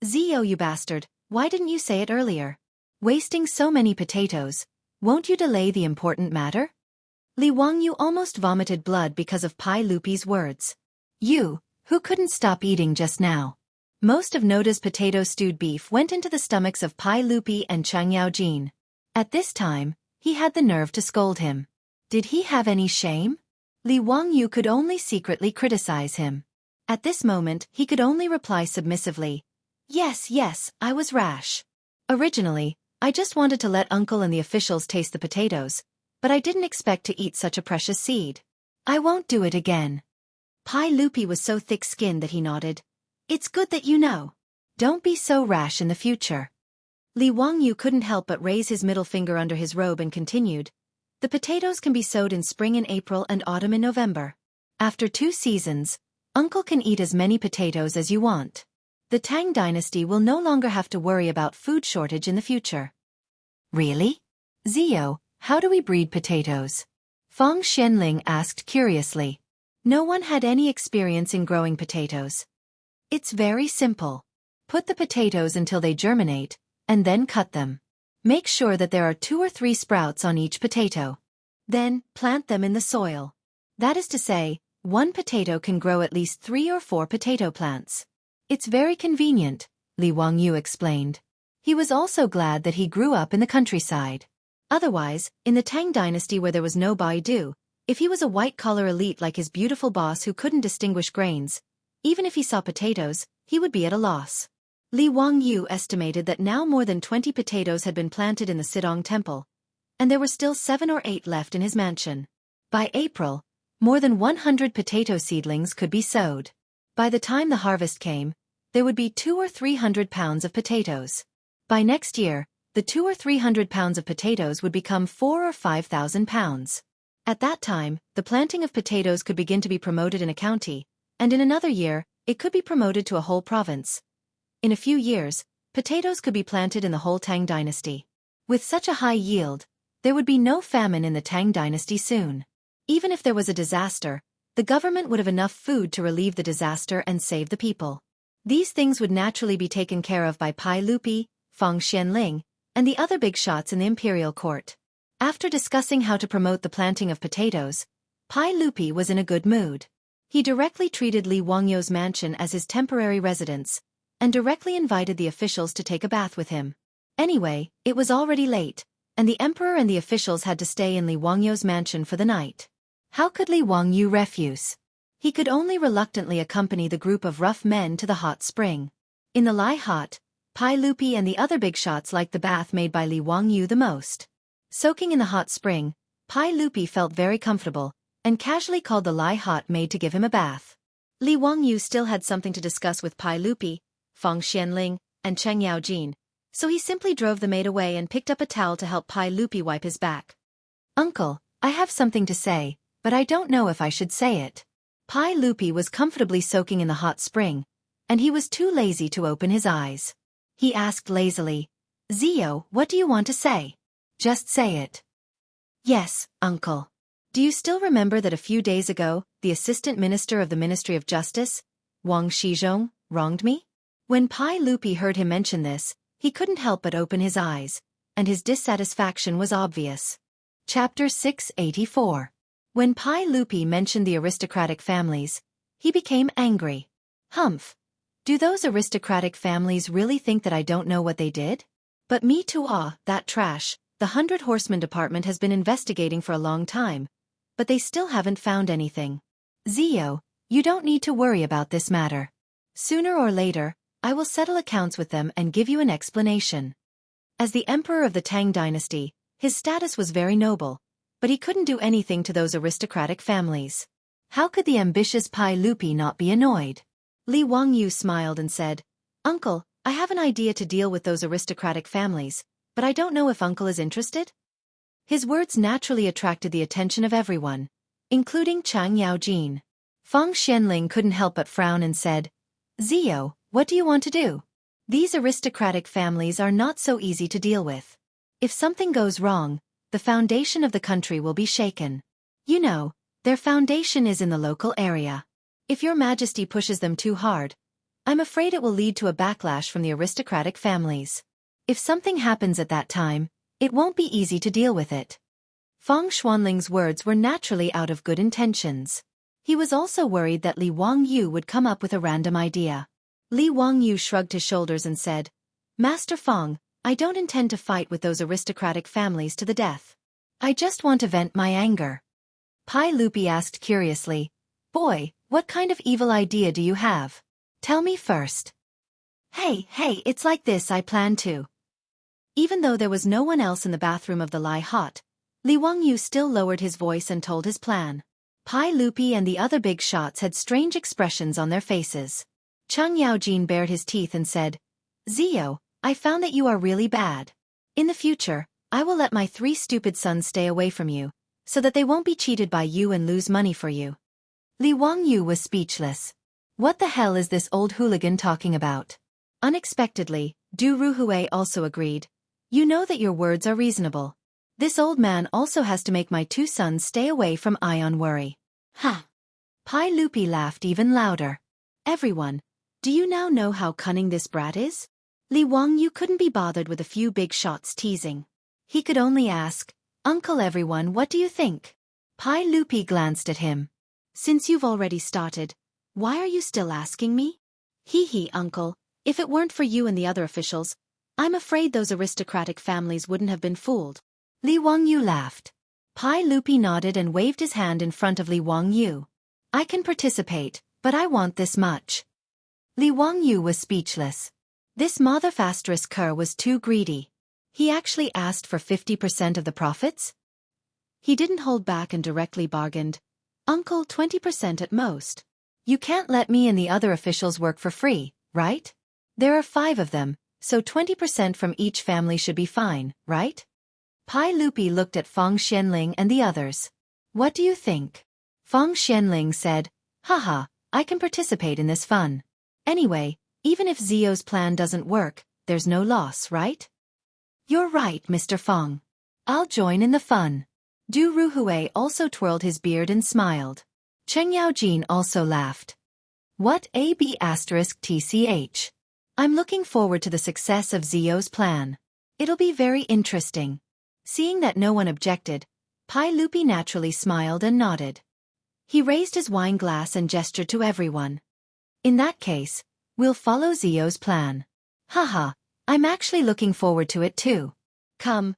Zio, you bastard, why didn't you say it earlier? Wasting so many potatoes, won't you delay the important matter? Li Wangyu almost vomited blood because of Pai Lupi's words. You, who couldn't stop eating just now. Most of Noda's potato stewed beef went into the stomachs of Pai Lupi and Chang Yaojin. At this time, he had the nerve to scold him. Did he have any shame? Li Wangyu could only secretly criticize him. At this moment, he could only reply submissively. Yes, I was rash. Originally, I just wanted to let Uncle and the officials taste the potatoes, but I didn't expect to eat such a precious seed. I won't do it again. Pai Lupi was so thick-skinned that he nodded. It's good that you know. Don't be so rash in the future. Li Wangyu couldn't help but raise his middle finger under his robe and continued. The potatoes can be sowed in spring in April and autumn in November. After 2 seasons, Uncle can eat as many potatoes as you want. The Tang dynasty will no longer have to worry about food shortage in the future. Really? Zio, how do we breed potatoes? Feng Xianling asked curiously. No one had any experience in growing potatoes. It's very simple. Put the potatoes until they germinate, and then cut them. Make sure that there are 2 or 3 sprouts on each potato. Then, plant them in the soil. That is to say, one potato can grow at least 3 or 4 potato plants. It's very convenient, Li Wangyu explained. He was also glad that he grew up in the countryside. Otherwise, in the Tang dynasty where there was no Baidu, if he was a white-collar elite like his beautiful boss who couldn't distinguish grains, even if he saw potatoes, he would be at a loss. Li Wangyu estimated that now more than 20 potatoes had been planted in the Sidong Temple, and there were still 7 or 8 left in his mansion. By April, more than 100 potato seedlings could be sowed. By the time the harvest came, there would be 200 or 300 pounds of potatoes. By next year, the 200 or 300 pounds of potatoes would become 4,000 or 5,000 pounds. At that time, the planting of potatoes could begin to be promoted in a county, and in another year, it could be promoted to a whole province. In a few years, potatoes could be planted in the whole Tang dynasty. With such a high yield, there would be no famine in the Tang dynasty soon. Even if there was a disaster, the government would have enough food to relieve the disaster and save the people. These things would naturally be taken care of by Pai Lupi, Feng Xianling, and the other big shots in the imperial court. After discussing how to promote the planting of potatoes, Pai Lupi was in a good mood. He directly treated Li Wangyu's mansion as his temporary residence, and directly invited the officials to take a bath with him. Anyway, it was already late, and the emperor and the officials had to stay in Li Wangyu's mansion for the night. How could Li Wangyu refuse? He could only reluctantly accompany the group of rough men to the hot spring. In the Lai Hot, Pai Lupi and the other big shots liked the bath made by Li Wangyu the most. Soaking in the hot spring, Pai Lupi felt very comfortable, and casually called the Lai Hot maid to give him a bath. Li Wangyu still had something to discuss with Pai Lupi, Feng Xianling, and Cheng Yaojin, so he simply drove the maid away and picked up a towel to help Pai Lupi wipe his back. Uncle, I have something to say, but I don't know if I should say it. Pai Lupi was comfortably soaking in the hot spring, and he was too lazy to open his eyes. He asked lazily, Zio, what do you want to say? Just say it. Yes, Uncle. Do you still remember that a few days ago, the Assistant Minister of the Ministry of Justice, Wang Shizhong, wronged me? When Pai Lupi heard him mention this, he couldn't help but open his eyes, and his dissatisfaction was obvious. Chapter 684. When Pai Lupi mentioned the aristocratic families, He became angry. Humph. Do those aristocratic families really think that I don't know what they did? But me too, that trash. The 100 Horsemen Department has been investigating for a long time, but they still haven't found anything. Zio, you don't need to worry about this matter. Sooner or later, I will settle accounts with them and give you an explanation. As the emperor of the Tang dynasty, his status was very noble, but he couldn't do anything to those aristocratic families. How could the ambitious Pai Lupi not be annoyed? Li Wangyu smiled and said, Uncle, I have an idea to deal with those aristocratic families, but I don't know if Uncle is interested? His words naturally attracted the attention of everyone, including Chang Yaojin. Feng Xianling couldn't help but frown and said, Zio, what do you want to do? These aristocratic families are not so easy to deal with. If something goes wrong, the foundation of the country will be shaken. You know, their foundation is in the local area. If your majesty pushes them too hard, I'm afraid it will lead to a backlash from the aristocratic families. If something happens at that time, it won't be easy to deal with it. Feng Xuanling's words were naturally out of good intentions. He was also worried that Li Wangyu would come up with a random idea. Li Wangyu shrugged his shoulders and said, Master Feng, I don't intend to fight with those aristocratic families to the death. I just want to vent my anger. Pai Lupi asked curiously, Boy, what kind of evil idea do you have? Tell me first. Hey, it's like this. I plan to. Even though there was no one else in the bathroom of the Lai Hot, Li Wangyu still lowered his voice and told his plan. Pai Lupi and the other big shots had strange expressions on their faces. Chang Yaojin bared his teeth and said, Zio, I found that you are really bad. In the future, I will let my 3 stupid sons stay away from you, so that they won't be cheated by you and lose money for you. Li Wangyu was speechless. What the hell is this old hooligan talking about? Unexpectedly, Du Ruhui also agreed. You know that your words are reasonable. This old man also has to make my 2 sons stay away from Ion Worry. Ha! Pai Lupi laughed even louder. Everyone, do you now know how cunning this brat is? Li Wangyu couldn't be bothered with a few big shots teasing. He could only ask, Uncle everyone, what do you think? Pai Lupi glanced at him. Since you've already started, why are you still asking me? Hee, Uncle, if it weren't for you and the other officials, I'm afraid those aristocratic families wouldn't have been fooled. Li Wangyu laughed. Pai Lupi nodded and waved his hand in front of Li Wangyu. I can participate, but I want this much. Li Wangyu was speechless. This motherfastrous cur was too greedy. He actually asked for 50% of the profits? He didn't hold back and directly bargained. Uncle, 20% at most. You can't let me and the other officials work for free, right? There are 5 of them, so 20% from each family should be fine, right? Pai Lupi looked at Feng Xianling and the others. What do you think? Feng Xianling said, Haha, I can participate in this fun. Anyway, even if Zio's plan doesn't work, there's no loss, right? You're right, Mr. Feng. I'll join in the fun. Du Ruhui also twirled his beard and smiled. Cheng Yaojin also laughed. What AB*TCH? I'm looking forward to the success of Zio's plan. It'll be very interesting. Seeing that no one objected, Pai Lupi naturally smiled and nodded. He raised his wine glass and gestured to everyone. In that case, we'll follow Zio's plan. Haha, I'm actually looking forward to it too. Come,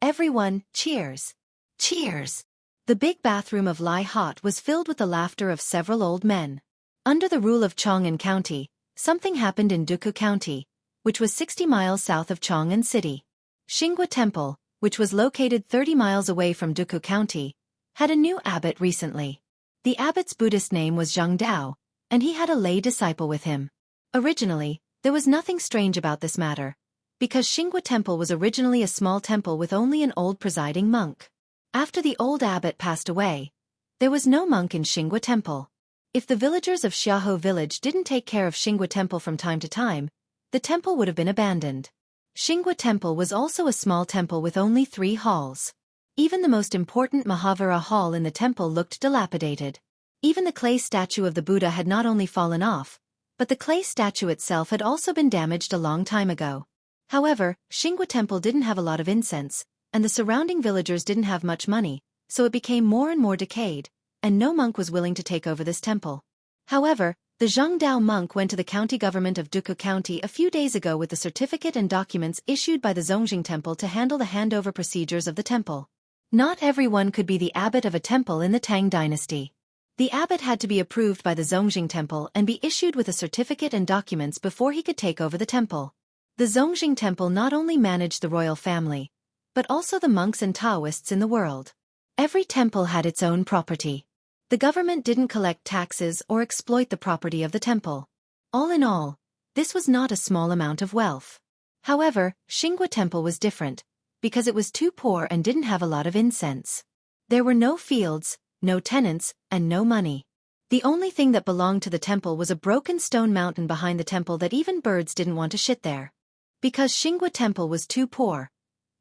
everyone, cheers. Cheers. The big bathroom of Lai Hot was filled with the laughter of several old men. Under the rule of Chong'an County, something happened in Duku County, which was 60 miles south of Chong'an City. Xinghua Temple, which was located 30 miles away from Duku County, had a new abbot recently. The abbot's Buddhist name was Zhang Dao, and he had a lay disciple with him. Originally, there was nothing strange about this matter, because Xinghua Temple was originally a small temple with only an old presiding monk. After the old abbot passed away, there was no monk in Xinghua Temple. If the villagers of Xiaohou village didn't take care of Xinghua Temple from time to time, the temple would have been abandoned. Xinghua Temple was also a small temple with only 3 halls. Even the most important Mahavira hall in the temple looked dilapidated. Even the clay statue of the Buddha had not only fallen off, but the clay statue itself had also been damaged a long time ago. However, Xinghua Temple didn't have a lot of incense, and the surrounding villagers didn't have much money, so it became more and more decayed, and no monk was willing to take over this temple. However, the Zhangdao monk went to the county government of Duku County a few days ago with the certificate and documents issued by the Zongjing Temple to handle the handover procedures of the temple. Not everyone could be the abbot of a temple in the Tang dynasty. The abbot had to be approved by the Zongjing Temple and be issued with a certificate and documents before he could take over the temple. The Zongjing Temple not only managed the royal family, but also the monks and Taoists in the world. Every temple had its own property. The government didn't collect taxes or exploit the property of the temple. All in all, this was not a small amount of wealth. However, Xinghua Temple was different, because it was too poor and didn't have a lot of incense. There were no fields, no tenants, and no money. The only thing that belonged to the temple was a broken stone mountain behind the temple that even birds didn't want to shit there. Because Xinghua Temple was too poor,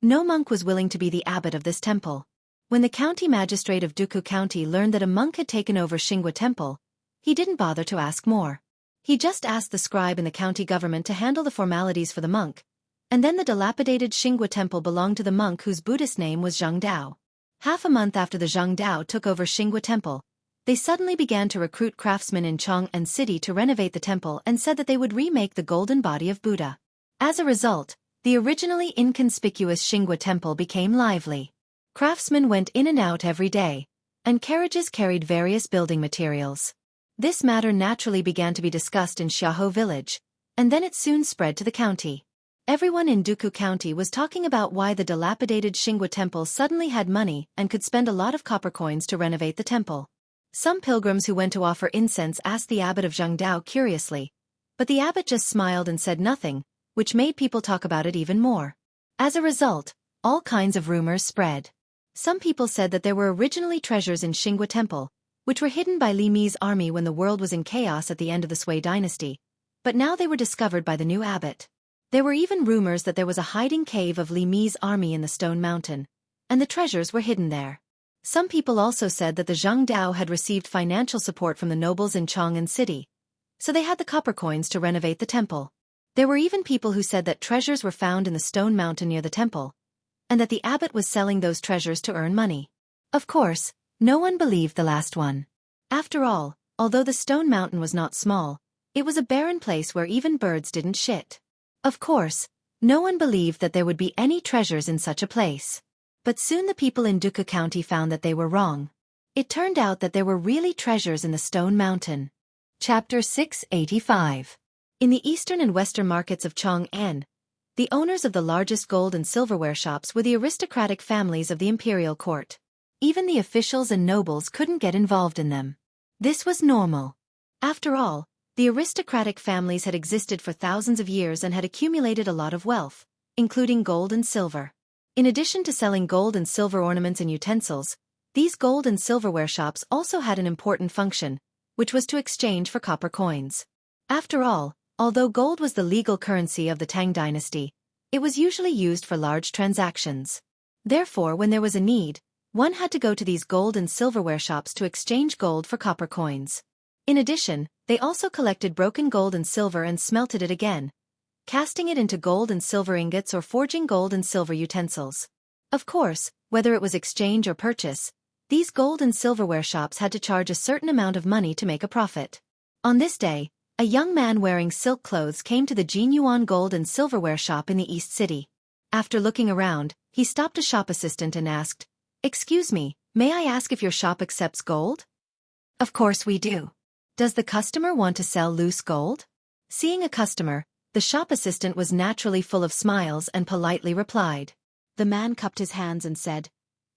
no monk was willing to be the abbot of this temple. When the county magistrate of Duku County learned that a monk had taken over Xinghua Temple, he didn't bother to ask more. He just asked the scribe in the county government to handle the formalities for the monk, and then the dilapidated Xinghua Temple belonged to the monk whose Buddhist name was Zhangdao. Half a month after the Zhangdao took over Xinghua Temple, they suddenly began to recruit craftsmen in Chang'an City to renovate the temple and said that they would remake the golden body of Buddha. As a result, the originally inconspicuous Xinghua Temple became lively. Craftsmen went in and out every day, and carriages carried various building materials. This matter naturally began to be discussed in Xiaohou village, and then it soon spread to the county. Everyone in Duku County was talking about why the dilapidated Xinghua Temple suddenly had money and could spend a lot of copper coins to renovate the temple. Some pilgrims who went to offer incense asked the abbot of Zhangdao curiously, but the abbot just smiled and said nothing, which made people talk about it even more. As a result, all kinds of rumors spread. Some people said that there were originally treasures in Xinghua Temple, which were hidden by Li Mi's army when the world was in chaos at the end of the Sui dynasty, but now they were discovered by the new abbot. There were even rumors that there was a hiding cave of Li Mi's army in the Stone Mountain, and the treasures were hidden there. Some people also said that the Zhangdao had received financial support from the nobles in Chang'an City, so they had the copper coins to renovate the temple. There were even people who said that treasures were found in the Stone Mountain near the temple, and that the abbot was selling those treasures to earn money. Of course, no one believed the last one. After all, although the Stone Mountain was not small, it was a barren place where even birds didn't shit. Of course, no one believed that there would be any treasures in such a place. But soon the people in Duku County found that they were wrong. It turned out that there were really treasures in the Stone Mountain. Chapter 685. In the eastern and western markets of Chang'an, the owners of the largest gold and silverware shops were the aristocratic families of the imperial court. Even the officials and nobles couldn't get involved in them. This was normal. After all, the aristocratic families had existed for thousands of years and had accumulated a lot of wealth, including gold and silver. In addition to selling gold and silver ornaments and utensils, these gold and silverware shops also had an important function, which was to exchange for copper coins. After all, although gold was the legal currency of the Tang dynasty, it was usually used for large transactions. Therefore, when there was a need, one had to go to these gold and silverware shops to exchange gold for copper coins. In addition, they also collected broken gold and silver and smelted it again, casting it into gold and silver ingots or forging gold and silver utensils. Of course, whether it was exchange or purchase, these gold and silverware shops had to charge a certain amount of money to make a profit. On this day, a young man wearing silk clothes came to the Jinyuan gold and silverware shop in the East City. After looking around, he stopped a shop assistant and asked, "Excuse me, may I ask if your shop accepts gold?" "Of course we do. Does the customer want to sell loose gold?" Seeing a customer, the shop assistant was naturally full of smiles and politely replied. The man cupped his hands and said,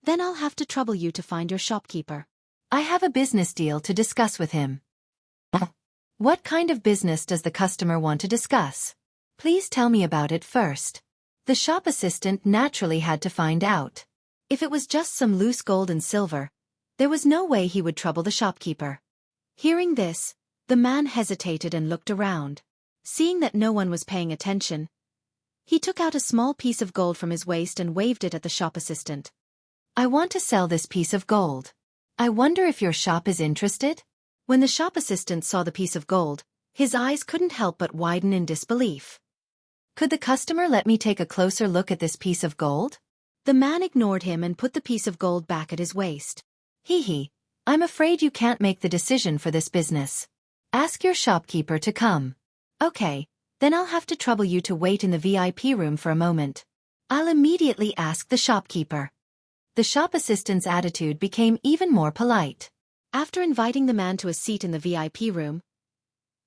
"Then I'll have to trouble you to find your shopkeeper. I have a business deal to discuss with him." "What kind of business does the customer want to discuss? Please tell me about it first." The shop assistant naturally had to find out. If it was just some loose gold and silver, there was no way he would trouble the shopkeeper. Hearing this, the man hesitated and looked around. Seeing that no one was paying attention, he took out a small piece of gold from his waist and waved it at the shop assistant. "I want to sell this piece of gold. I wonder if your shop is interested?" When the shop assistant saw the piece of gold, his eyes couldn't help but widen in disbelief. "Could the customer let me take a closer look at this piece of gold?" The man ignored him and put the piece of gold back at his waist. "Hee hee, I'm afraid you can't make the decision for this business. Ask your shopkeeper to come. Okay, then I'll have to trouble you to wait in the VIP room for a moment. I'll immediately ask the shopkeeper. The shop assistant's attitude became even more polite. After inviting the man to a seat in the VIP room,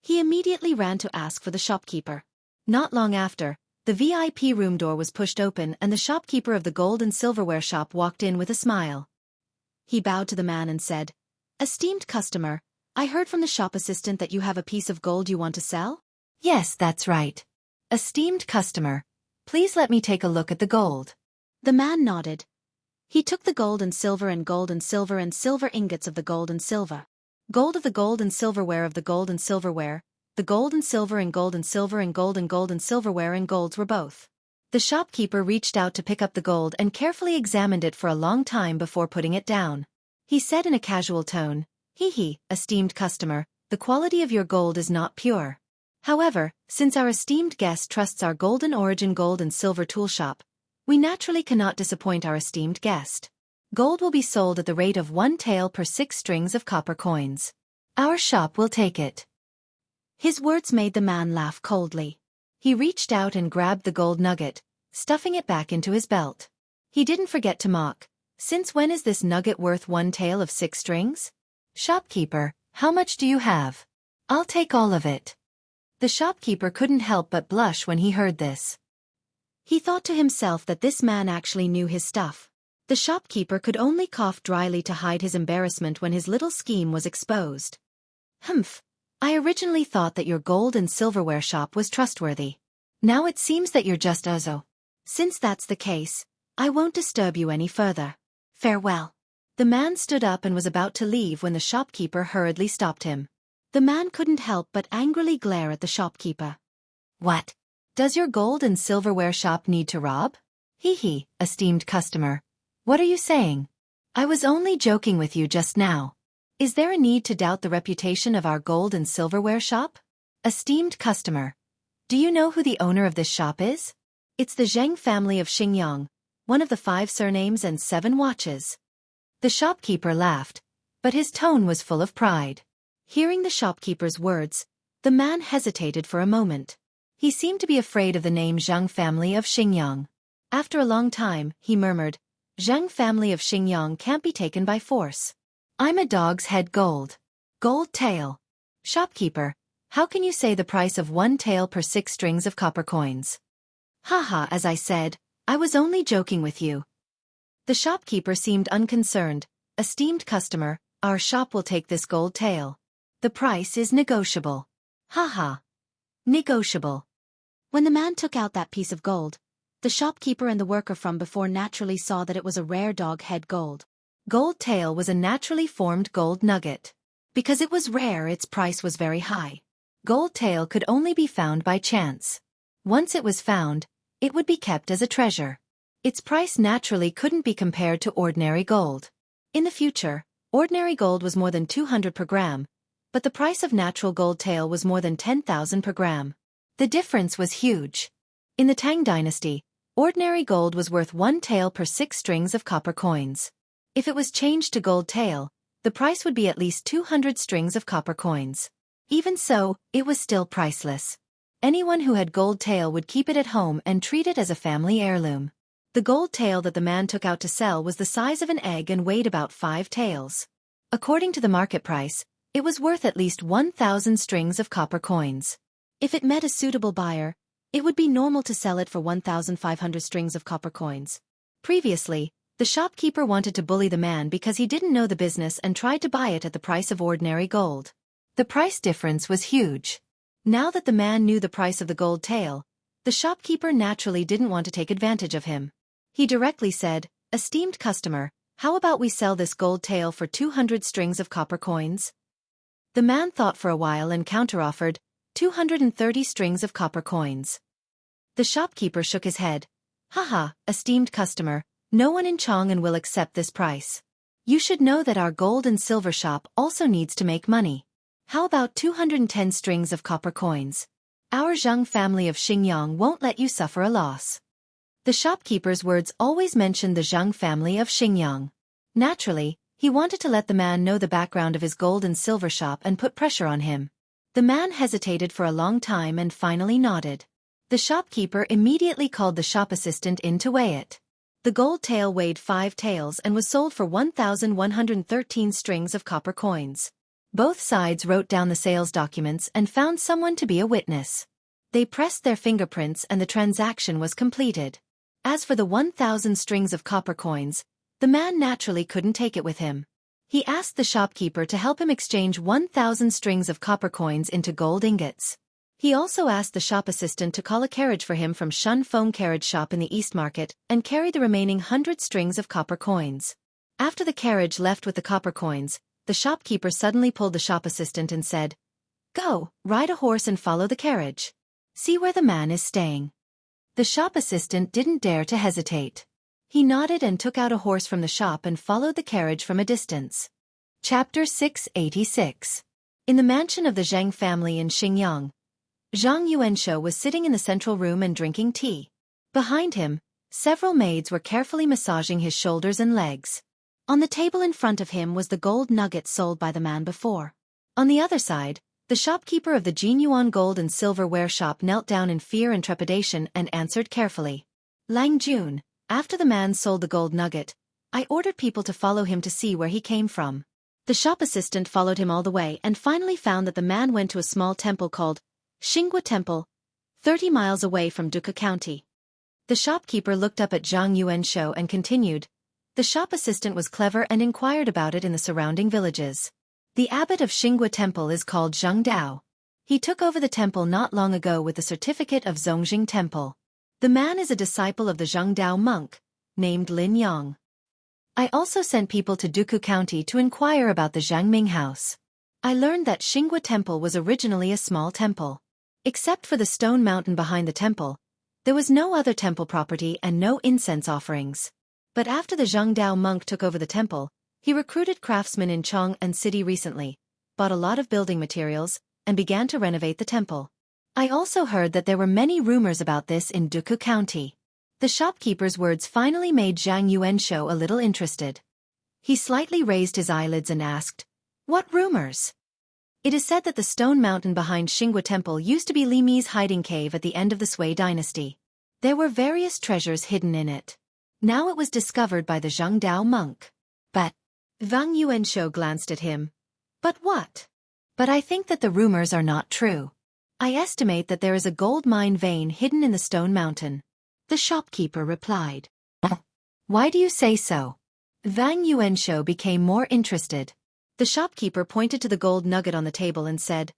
he immediately ran to ask for the shopkeeper. Not long after, the VIP room door was pushed open and the shopkeeper of the gold and silverware shop walked in with a smile. He bowed to the man and said, "Esteemed customer, I heard from the shop assistant that you have a piece of gold you want to sell?" "Yes, that's right. Esteemed customer, please let me take a look at the gold." The man nodded. He took the gold and silver and silver ingots of the gold and silver. Gold of the gold and silverware of the gold and silverware, the gold and silver and gold and silver and gold and silverware and golds were both. The shopkeeper reached out to pick up the gold and carefully examined it for a long time before putting it down. He said in a casual tone, "Esteemed customer, the quality of your gold is not pure. However, since our esteemed guest trusts our golden origin gold and silver tool shop, we naturally cannot disappoint our esteemed guest. Gold will be sold at the rate of 1 tael per 6 strings of copper coins. Our shop will take it." His words made the man laugh coldly. He reached out and grabbed the gold nugget, stuffing it back into his belt. He didn't forget to mock, "Since when is this nugget worth 1 tael of 6 strings? Shopkeeper, how much do you have? I'll take all of it." The shopkeeper couldn't help but blush when he heard this. He thought to himself that this man actually knew his stuff. The shopkeeper could only cough dryly to hide his embarrassment when his little scheme was exposed. "Humph, I originally thought that your gold and silverware shop was trustworthy. Now it seems that you're just Uzo. Since that's the case, I won't disturb you any further. Farewell." The man stood up and was about to leave when the shopkeeper hurriedly stopped him. The man couldn't help but angrily glare at the shopkeeper. "What? Does your gold and silverware shop need to rob? Esteemed customer. What are you saying? I was only joking with you just now. Is there a need to doubt the reputation of our gold and silverware shop? Esteemed customer, do you know who the owner of this shop is? It's the Zheng family of Xingyang, one of the 5 surnames and 7 watches." The shopkeeper laughed, but his tone was full of pride. Hearing the shopkeeper's words, the man hesitated for a moment. He seemed to be afraid of the name Zheng family of Xingyang. After a long time, he murmured, "Zheng family of Xingyang can't be taken by force. I'm a dog's head gold. Gold tael. Shopkeeper, how can you say the price of 1 tael per 6 strings of copper coins?" "Haha, as I said, I was only joking with you." The shopkeeper seemed unconcerned. "Esteemed customer, our shop will take this gold tael. The price is negotiable." "Haha. Negotiable." When the man took out that piece of gold, the shopkeeper and the worker from before naturally saw that it was a rare dog head gold. Gold tael was a naturally formed gold nugget. Because it was rare, its price was very high. Gold tael could only be found by chance. Once it was found, it would be kept as a treasure. Its price naturally couldn't be compared to ordinary gold. In the future, ordinary gold was more than 200 per gram, but the price of natural gold tael was more than 10,000 per gram. The difference was huge. In the Tang dynasty, ordinary gold was worth 1 tael per 6 strings of copper coins. If it was changed to gold tael, the price would be at least 200 strings of copper coins. Even so, it was still priceless. Anyone who had gold tael would keep it at home and treat it as a family heirloom. The gold tael that the man took out to sell was the size of an egg and weighed about 5 taels. According to the market price, it was worth at least 1,000 strings of copper coins. If it met a suitable buyer, it would be normal to sell it for 1,500 strings of copper coins. Previously, the shopkeeper wanted to bully the man because he didn't know the business and tried to buy it at the price of ordinary gold. The price difference was huge. Now that the man knew the price of the gold tael, the shopkeeper naturally didn't want to take advantage of him. He directly said, "Esteemed customer, how about we sell this gold tael for 200 strings of copper coins?" The man thought for a while and counteroffered, 230 strings of copper coins. The shopkeeper shook his head. "Haha, esteemed customer, no one in Chang'an will accept this price. You should know that our gold and silver shop also needs to make money. How about 210 strings of copper coins? Our Zheng family of Xingyang won't let you suffer a loss." The shopkeeper's words always mentioned the Zheng family of Xingyang. Naturally, he wanted to let the man know the background of his gold and silver shop and put pressure on him. The man hesitated for a long time and finally nodded. The shopkeeper immediately called the shop assistant in to weigh it. The gold tail weighed 5 taels and was sold for 1,113 strings of copper coins. Both sides wrote down the sales documents and found someone to be a witness. They pressed their fingerprints and the transaction was completed. As for the 1,000 strings of copper coins, the man naturally couldn't take it with him. He asked the shopkeeper to help him exchange 1,000 strings of copper coins into gold ingots. He also asked the shop assistant to call a carriage for him from Shun Foam Carriage Shop in the East Market and carry the remaining 100 strings of copper coins. After the carriage left with the copper coins, the shopkeeper suddenly pulled the shop assistant and said, "Go, ride a horse and follow the carriage. See where the man is staying." The shop assistant didn't dare to hesitate. He nodded and took out a horse from the shop and followed the carriage from a distance. Chapter 686. In the mansion of the Zhang family in Xingyang, Zhang Yuanshou was sitting in the central room and drinking tea. Behind him, several maids were carefully massaging his shoulders and legs. On the table in front of him was the gold nugget sold by the man before. On the other side, the shopkeeper of the Jinyuan gold and silverware shop knelt down in fear and trepidation and answered carefully. "Lang Jun, after the man sold the gold nugget, I ordered people to follow him to see where he came from. The shop assistant followed him all the way and finally found that the man went to a small temple called Xinghua Temple, 30 miles away from Duke County." The shopkeeper looked up at Zhang Yuanshou and continued. The shop assistant was clever and inquired about it in the surrounding villages. The abbot of Xinghua Temple is called Zhang Dao. He took over the temple not long ago with the certificate of Zongjing Temple. The man is a disciple of the Zhang Dao monk, named Lin Yang. I also sent people to Duku County to inquire about the Zhangming house. I learned that Xinghua Temple was originally a small temple. Except for the stone mountain behind the temple, there was no other temple property and no incense offerings. But after the Zhang Dao monk took over the temple, he recruited craftsmen in Chong and City recently, bought a lot of building materials, and began to renovate the temple. I also heard that there were many rumors about this in Duku County. The shopkeeper's words finally made Zhang Yuanshou a little interested. He slightly raised his eyelids and asked, "What rumors?" "It is said that the stone mountain behind Xinghua Temple used to be Li Mi's hiding cave at the end of the Sui dynasty. There were various treasures hidden in it. Now it was discovered by the Zhang Dao monk." "But..." Zhang Yuanshou glanced at him. "But what?" "But I think that the rumors are not true. I estimate that there is a gold mine vein hidden in the stone mountain." The shopkeeper replied. "Why do you say so?" Zhang Yuanshou became more interested. The shopkeeper pointed to the gold nugget on the table and said,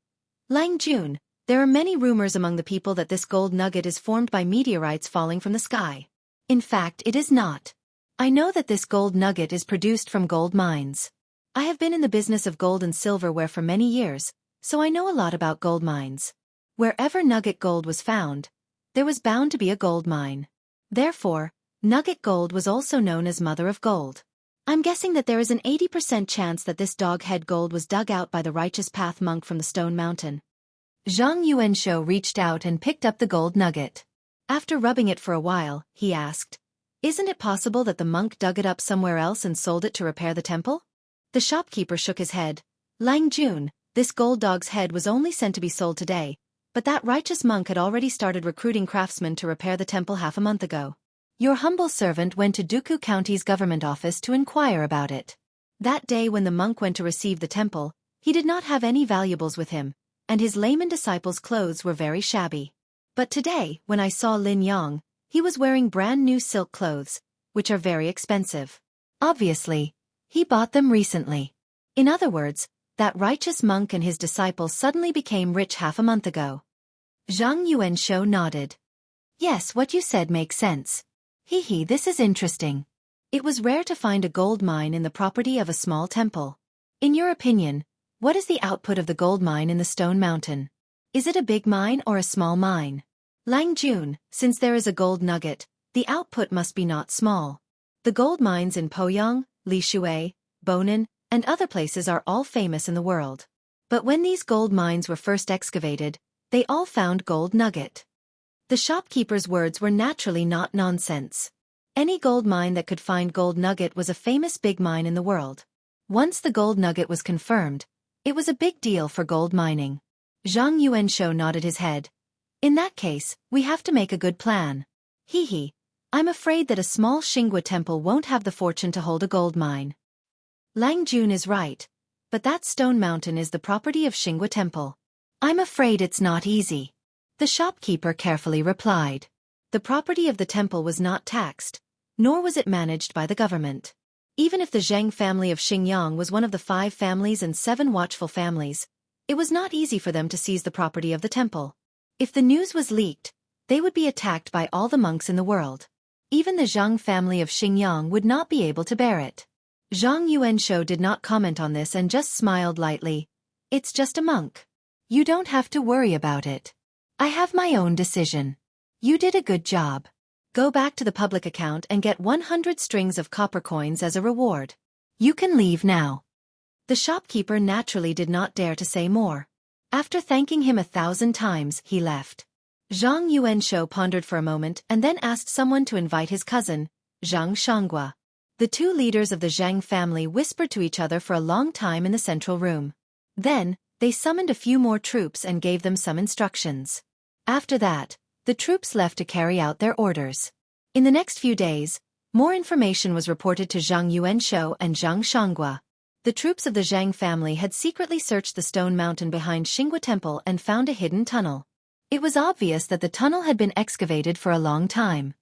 "Lang Jun, there are many rumors among the people that this gold nugget is formed by meteorites falling from the sky. In fact, it is not. I know that this gold nugget is produced from gold mines. I have been in the business of gold and silverware for many years, so I know a lot about gold mines. Wherever nugget gold was found, there was bound to be a gold mine. Therefore, nugget gold was also known as mother of gold. I'm guessing that there is an 80% chance that this dog-head gold was dug out by the Righteous Path monk from the stone mountain." Zhang Yuanshou reached out and picked up the gold nugget. After rubbing it for a while, he asked, "Isn't it possible that the monk dug it up somewhere else and sold it to repair the temple?" The shopkeeper shook his head. "Lang Jun, this gold dog's head was only sent to be sold today, but that righteous monk had already started recruiting craftsmen to repair the temple half a month ago. Your humble servant went to Duku County's government office to inquire about it. That day when the monk went to receive the temple, he did not have any valuables with him, and his layman disciple's clothes were very shabby. But today, when I saw Lin Yang, he was wearing brand new silk clothes, which are very expensive. Obviously, he bought them recently. In other words, that righteous monk and his disciple suddenly became rich half a month ago." Zhang Yuanshou nodded. "Yes, what you said makes sense. This is interesting. It was rare to find a gold mine in the property of a small temple. In your opinion, what is the output of the gold mine in the stone mountain? Is it a big mine or a small mine?" "Lang Jun, since there is a gold nugget, the output must be not small. The gold mines in Poyang, Lishui, Bonan, and other places are all famous in the world. But when these gold mines were first excavated, they all found gold nugget." The shopkeeper's words were naturally not nonsense. Any gold mine that could find gold nugget was a famous big mine in the world. Once the gold nugget was confirmed, it was a big deal for gold mining. Zhang Yuanshou nodded his head. In that case, we have to make a good plan. Hee. I'm afraid that a small Xinghua temple won't have the fortune to hold a gold mine. Lang Jun is right, but that stone mountain is the property of Xinghua temple. I'm afraid it's not easy. The shopkeeper carefully replied. The property of the temple was not taxed, nor was it managed by the government. Even if the Zheng family of Xingyang was one of the 5 families and 7 watchful families, it was not easy for them to seize the property of the temple. If the news was leaked, they would be attacked by all the monks in the world. Even the Zhang family of Xingyang would not be able to bear it. Zhang Yuanshou did not comment on this and just smiled lightly. It's just a monk. You don't have to worry about it. I have my own decision. You did a good job. Go back to the public account and get 100 strings of copper coins as a reward. You can leave now. The shopkeeper naturally did not dare to say more. After thanking him 1,000 times, he left. Zhang Yuanshou pondered for a moment and then asked someone to invite his cousin, Zhang Shanghua. The 2 leaders of the Zhang family whispered to each other for a long time in the central room. Then, they summoned a few more troops and gave them some instructions. After that, the troops left to carry out their orders. In the next few days, more information was reported to Zhang Yuanshou and Zhang Shanghua. The troops of the Zhang family had secretly searched the stone mountain behind Xinghua Temple and found a hidden tunnel. It was obvious that the tunnel had been excavated for a long time.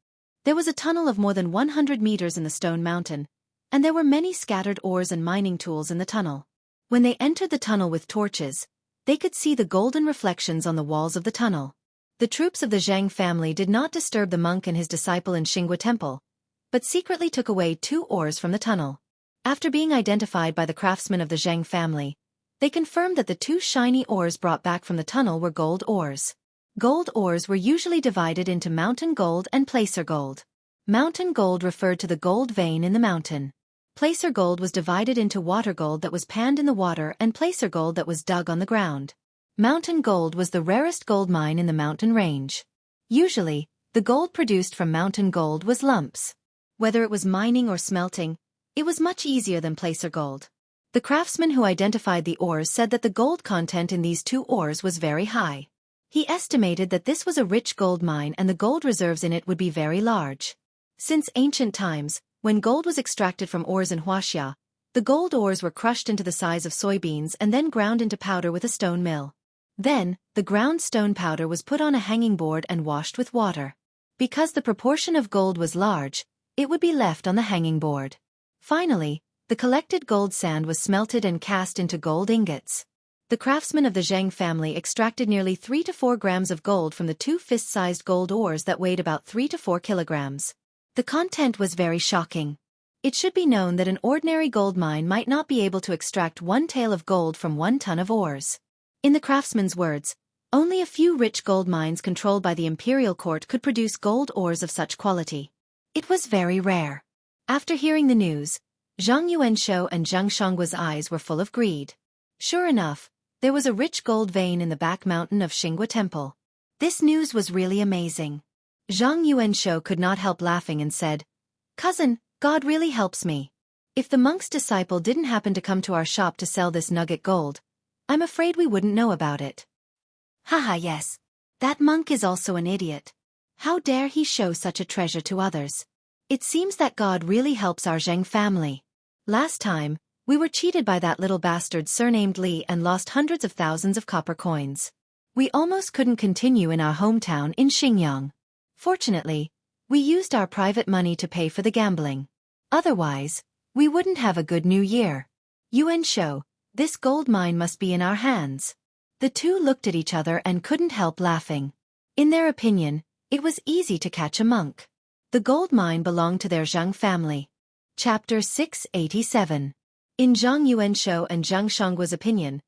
There was a tunnel of more than 100 meters in the stone mountain, and there were many scattered ores and mining tools in the tunnel. When they entered the tunnel with torches, they could see the golden reflections on the walls of the tunnel. The troops of the Zhang family did not disturb the monk and his disciple in Xinghua Temple, but secretly took away 2 ores from the tunnel. After being identified by the craftsmen of the Zhang family, they confirmed that the 2 shiny ores brought back from the tunnel were gold ores. Gold ores were usually divided into mountain gold and placer gold. Mountain gold referred to the gold vein in the mountain. Placer gold was divided into water gold that was panned in the water and placer gold that was dug on the ground. Mountain gold was the rarest gold mine in the mountain range. Usually, the gold produced from mountain gold was lumps. Whether it was mining or smelting, it was much easier than placer gold. The craftsman who identified the ores said that the gold content in these 2 ores was very high. He estimated that this was a rich gold mine and the gold reserves in it would be very large. Since ancient times, when gold was extracted from ores in Huaxia, the gold ores were crushed into the size of soybeans and then ground into powder with a stone mill. Then, the ground stone powder was put on a hanging board and washed with water. Because the proportion of gold was large, it would be left on the hanging board. Finally, the collected gold sand was smelted and cast into gold ingots. The craftsmen of the Zhang family extracted nearly 3 to 4 grams of gold from the 2 fist-sized gold ores that weighed about 3 to 4 kilograms. The content was very shocking. It should be known that an ordinary gold mine might not be able to extract 1 tael of gold from 1 ton of ores. In the craftsman's words, only a few rich gold mines controlled by the imperial court could produce gold ores of such quality. It was very rare. After hearing the news, Zhang Yuanshou and Zhang Shanghua's eyes were full of greed. Sure enough, there was a rich gold vein in the back mountain of Xinghua Temple. This news was really amazing. Zhang Yuanshou could not help laughing and said, "Cousin, God really helps me. If the monk's disciple didn't happen to come to our shop to sell this nugget gold, I'm afraid we wouldn't know about it." Haha, yes. That monk is also an idiot. How dare he show such a treasure to others? It seems that God really helps our Zheng family. Last time, we were cheated by that little bastard surnamed Li and lost hundreds of thousands of copper coins. We almost couldn't continue in our hometown in Xingyang. Fortunately, we used our private money to pay for the gambling. Otherwise, we wouldn't have a good new year. Yuanshou, this gold mine must be in our hands. The 2 looked at each other and couldn't help laughing. In their opinion, it was easy to catch a monk. The gold mine belonged to their Zhang family. Chapter 687. In Zhang Yuanshou and Zhang Shanghua's opinion,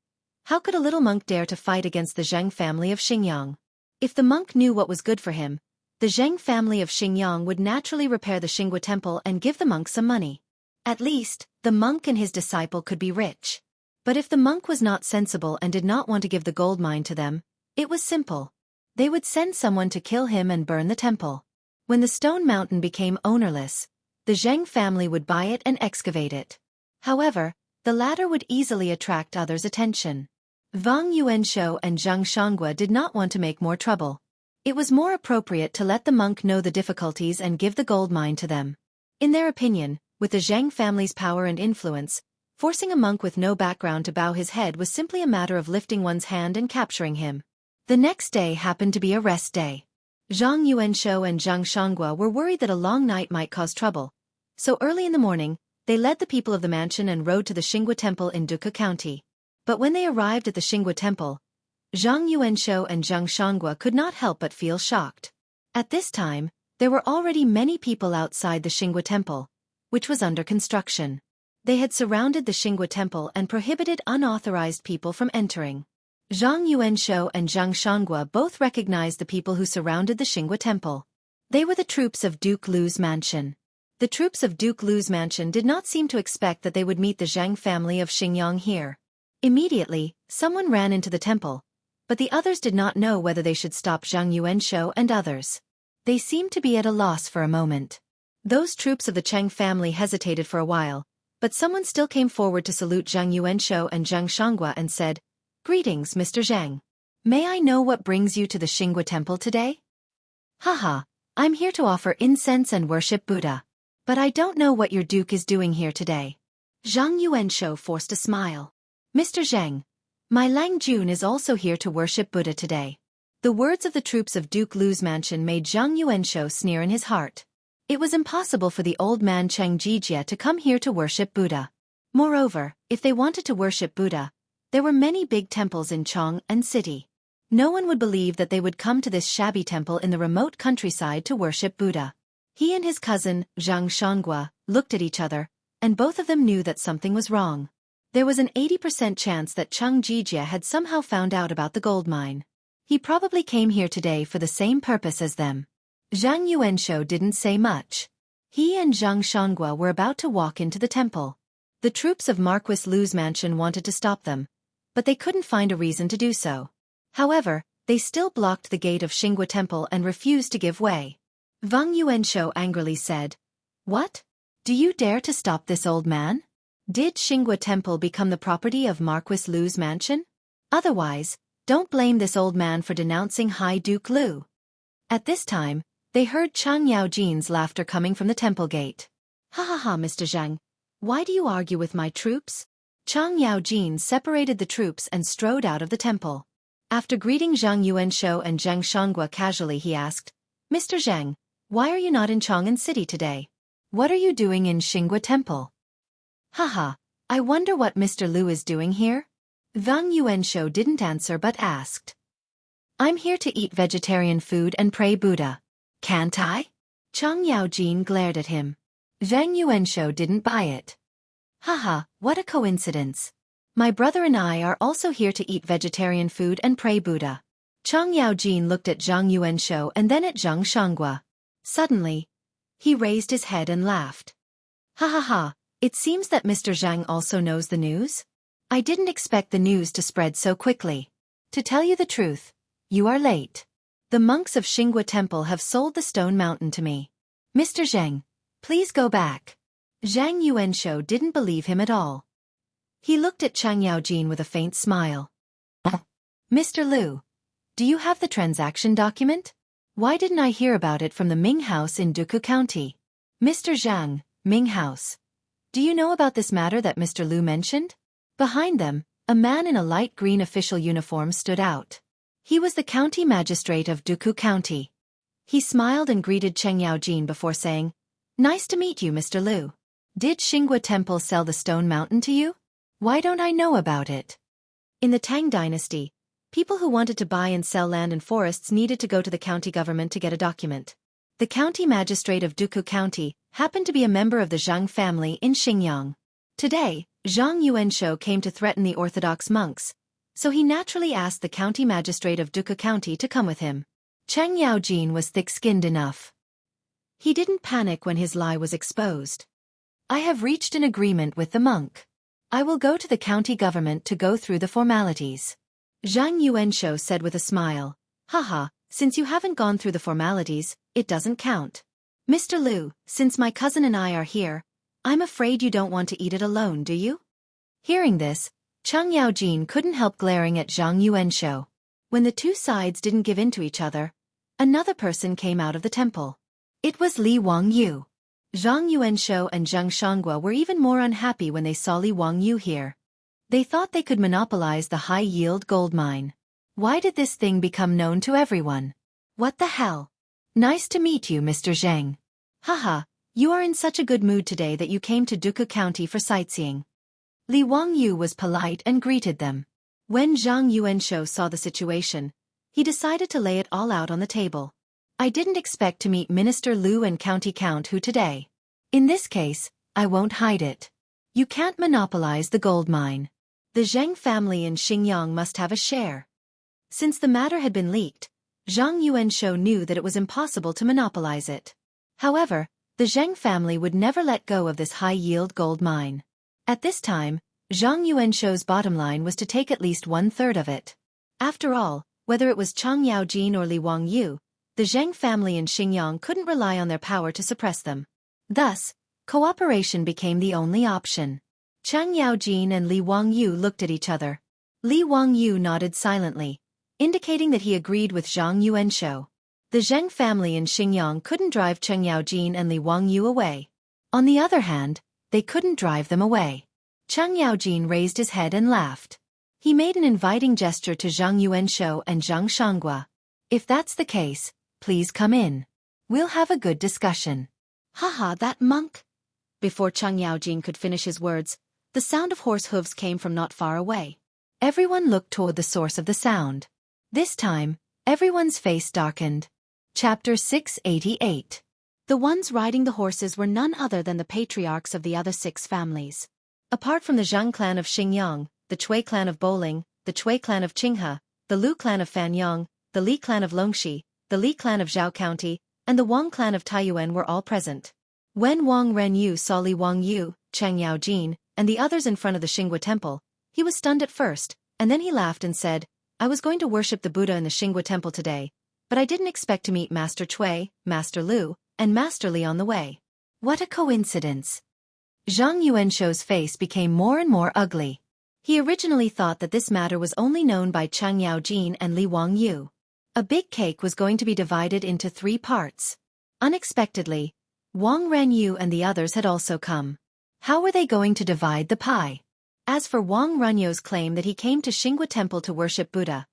how could a little monk dare to fight against the Zheng family of Xingyang? If the monk knew what was good for him, the Zheng family of Xingyang would naturally repair the Xinghua temple and give the monk some money. At least, the monk and his disciple could be rich. But if the monk was not sensible and did not want to give the gold mine to them, it was simple. They would send someone to kill him and burn the temple. When the stone mountain became ownerless, the Zheng family would buy it and excavate it. However, the latter would easily attract others' attention. Wang Yuanshou and Zhang Shanghua did not want to make more trouble. It was more appropriate to let the monk know the difficulties and give the gold mine to them. In their opinion, with the Zhang family's power and influence, forcing a monk with no background to bow his head was simply a matter of lifting one's hand and capturing him. The next day happened to be a rest day. Zhang Yuanshou and Zhang Shanghua were worried that a long night might cause trouble. So early in the morning, they led the people of the mansion and rode to the Xinghua Temple in Duke County. But when they arrived at the Xinghua Temple, Zhang Yuanshou and Zhang Shanghua could not help but feel shocked. At this time, there were already many people outside the Xinghua Temple, which was under construction. They had surrounded the Xinghua Temple and prohibited unauthorized people from entering. Zhang Yuanshou and Zhang Shanghua both recognized the people who surrounded the Xinghua Temple. They were the troops of Duke Lu's mansion. The troops of Duke Lu's mansion did not seem to expect that they would meet the Zhang family of Xingyang here. Immediately, someone ran into the temple, but the others did not know whether they should stop Zhang Yuanshou and others. They seemed to be at a loss for a moment. Those troops of the Cheng family hesitated for a while, but someone still came forward to salute Zhang Yuanshou and Zhang Shanghua and said, "Greetings, Mr. Zhang. May I know what brings you to the Xinghua Temple today?" "Haha, I'm here to offer incense and worship Buddha. But I don't know what your duke is doing here today." Zhang Yuanshou forced a smile. "Mr. Zhang, my Lang Jun is also here to worship Buddha today." The words of the troops of Duke Lu's mansion made Zhang Yuanshou sneer in his heart. It was impossible for the old man Cheng Jijie to come here to worship Buddha. Moreover, if they wanted to worship Buddha, there were many big temples in Chang'an City. No one would believe that they would come to this shabby temple in the remote countryside to worship Buddha. He and his cousin, Zhang Shanghua, looked at each other, and both of them knew that something was wrong. There was an 80% chance that Cheng Jijie had somehow found out about the gold mine. He probably came here today for the same purpose as them. Zhang Yuanshou didn't say much. He and Zhang Shanghua were about to walk into the temple. The troops of Marquis Lu's mansion wanted to stop them, but they couldn't find a reason to do so. However, they still blocked the gate of Xinghua Temple and refused to give way. Wang Yuanshou angrily said, "What? Do you dare to stop this old man? Did Xinghua Temple become the property of Marquis Lu's mansion? Otherwise, don't blame this old man for denouncing High Duke Lu." At this time, they heard Chang Yaojin's laughter coming from the temple gate. "Ha ha ha, Mr. Zhang. Why do you argue with my troops?" Chang Yaojin separated the troops and strode out of the temple. After greeting Zhang Yuanshou and Zhang Shanghua casually, he asked, "Mr. Zhang, why are you not in Chang'an City today? What are you doing in Xinghua Temple?" "Haha, I wonder what Mr. Lu is doing here?" Wang Yuanshou didn't answer but asked. "I'm here to eat vegetarian food and pray Buddha. Can't I?" Chang Yaojin glared at him. Zhang Yuanshou didn't buy it. "Haha, what a coincidence. My brother and I are also here to eat vegetarian food and pray Buddha." Chang Yaojin looked at Zhang Yuanshou and then at Zhang Shanghua. Suddenly, he raised his head and laughed. "Ha ha ha, it seems that Mr. Zhang also knows the news? I didn't expect the news to spread so quickly. To tell you the truth, you are late. The monks of Xinghua Temple have sold the stone mountain to me. Mr. Zhang, please go back." Zhang Yuanshou didn't believe him at all. He looked at Chang Yaojin with a faint smile. "Mr. Lu, do you have the transaction document? Why didn't I hear about it from the Ming House in Duku County?" "Mr. Zhang, Ming House. Do you know about this matter that Mr. Lu mentioned?" Behind them, a man in a light green official uniform stood out. He was the county magistrate of Duku County. He smiled and greeted Cheng Yaojin before saying, "Nice to meet you, Mr. Lu. Did Xinghua Temple sell the stone mountain to you? Why don't I know about it?" In the Tang dynasty, people who wanted to buy and sell land and forests needed to go to the county government to get a document. The county magistrate of Duku County happened to be a member of the Zhang family in Xingyang. Today, Zhang Yuanshou came to threaten the Orthodox monks, so he naturally asked the county magistrate of Duku County to come with him. Cheng Yaojin was thick-skinned enough. He didn't panic when his lie was exposed. "I have reached an agreement with the monk. I will go to the county government to go through the formalities." Zhang Yuanshou said with a smile, "Haha, since you haven't gone through the formalities, it doesn't count. Mr. Lu, since my cousin and I are here, I'm afraid you don't want to eat it alone, do you?" Hearing this, Chang Yaojin couldn't help glaring at Zhang Yuanshou. When the two sides didn't give in to each other, another person came out of the temple. It was Li Wangyu. Zhang Yuanshou and Zhang Shangua were even more unhappy when they saw Li Wangyu here. They thought they could monopolize the high-yield gold mine. Why did this thing become known to everyone? What the hell? Nice to meet you, Mr. Zheng. Haha, you are in such a good mood today that you came to Duku County for sightseeing. Li Wangyu was polite and greeted them. When Zhang Yuanshou saw the situation, he decided to lay it all out on the table. I didn't expect to meet Minister Liu and County Count Hu today. In this case, I won't hide it. You can't monopolize the gold mine. The Zheng family in Xinjiang must have a share. Since the matter had been leaked, Zhang Yuanshou knew that it was impossible to monopolize it. However, the Zheng family would never let go of this high-yield gold mine. At this time, Zhang Yuanshou's bottom line was to take at least 1/3 of it. After all, whether it was Chang Yaojin or Li Wangyu, the Zheng family in Xinjiang couldn't rely on their power to suppress them. Thus, cooperation became the only option. Chang Yaojin and Li Wangyu looked at each other. Li Wangyu nodded silently, indicating that he agreed with Zhang Yuanshou. The Zheng family in Xinjiang couldn't drive Chang Yaojin and Li Wangyu away. On the other hand, they couldn't drive them away. Chang Yaojin raised his head and laughed. He made an inviting gesture to Zhang Yuanshou and Zhang Shangua. If that's the case, please come in. We'll have a good discussion. Haha, that monk. Before Chang Yaojin could finish his words, the sound of horse hooves came from not far away. Everyone looked toward the source of the sound. This time, everyone's face darkened. Chapter 688. The ones riding the horses were none other than the patriarchs of the other 6 families. Apart from the Zhang clan of Xinjiang, the Chui clan of Bowling, the Chui clan of Qinghe, the Lu clan of Fanyang, the Li clan of Longxi, the Li clan of Zhao County, and the Wang clan of Taiyuan were all present. When Wang Renyu saw Li Wangyu, Chang Yaojin, and the others in front of the Xinghua temple, he was stunned at first, and then he laughed and said, I was going to worship the Buddha in the Xinghua temple today, but I didn't expect to meet Master Chui, Master Liu, and Master Li on the way. What a coincidence. Zhang Yuanshou's face became more and more ugly. He originally thought that this matter was only known by Chang Yaojin and Li Wangyu. A big cake was going to be divided into 3 parts. Unexpectedly, Wang Renyu and the others had also come. How were they going to divide the pie? As for Wang Renyu's claim that he came to Xinghua Temple to worship Buddha,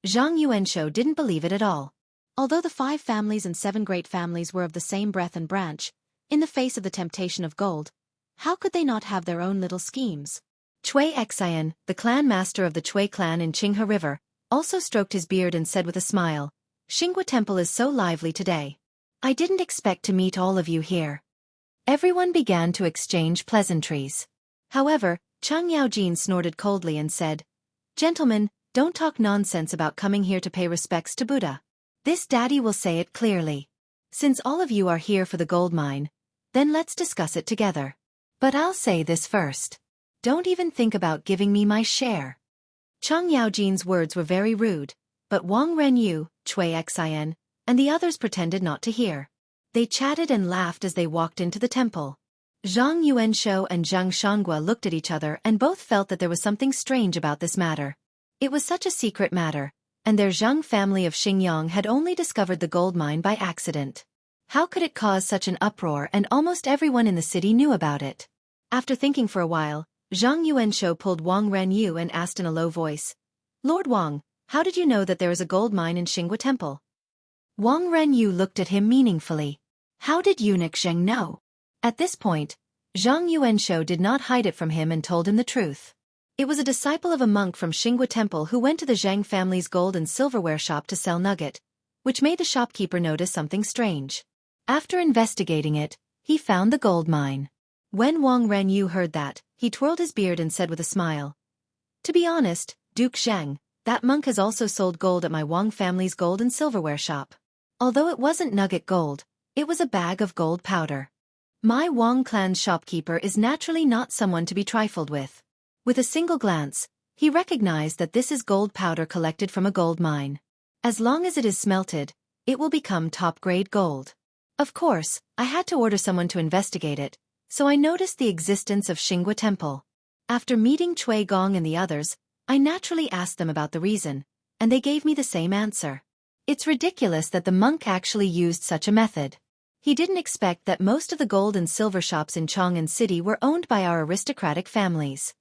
Zhang Yuanshou didn't believe it at all. Although the 5 families and 7 great families were of the same breath and branch, in the face of the temptation of gold, how could they not have their own little schemes? Chui Xian, the clan master of the Chui clan in Qinghe River, also stroked his beard and said with a smile, Xinghua Temple is so lively today. I didn't expect to meet all of you here. Everyone began to exchange pleasantries. However, Chang Yaojin snorted coldly and said, Gentlemen, don't talk nonsense about coming here to pay respects to Buddha. This daddy will say it clearly. Since all of you are here for the gold mine, then let's discuss it together. But I'll say this first. Don't even think about giving me my share. Chang Yaojin's words were very rude, but Wang Renyu, Chui Xian, and the others pretended not to hear. They chatted and laughed as they walked into the temple. Zhang Yuanshou and Zhang Shangua looked at each other and both felt that there was something strange about this matter. It was such a secret matter, and their Zhang family of Xinjiang had only discovered the gold mine by accident. How could it cause such an uproar and almost everyone in the city knew about it? After thinking for a while, Zhang Yuanshou pulled Wang Renyu and asked in a low voice, Lord Wang, how did you know that there is a gold mine in Xinghua Temple? Wang Renyu looked at him meaningfully. How did eunuch Zheng know? At this point, Zhang Yuanshou did not hide it from him and told him the truth. It was a disciple of a monk from Xinghua Temple who went to the Zhang family's gold and silverware shop to sell nugget, which made the shopkeeper notice something strange. After investigating it, he found the gold mine. When Wang Renyu heard that, he twirled his beard and said with a smile, To be honest, Duke Zheng, that monk has also sold gold at my Wang family's gold and silverware shop. Although it wasn't nugget gold, it was a bag of gold powder. My Wang clan's shopkeeper is naturally not someone to be trifled with. With a single glance, he recognized that this is gold powder collected from a gold mine. As long as it is smelted, it will become top-grade gold. Of course, I had to order someone to investigate it, so I noticed the existence of Xinghua Temple. After meeting Cui Gong and the others, I naturally asked them about the reason, and they gave me the same answer. It's ridiculous that the monk actually used such a method. He didn't expect that most of the gold and silver shops in Chang'an City were owned by our aristocratic families.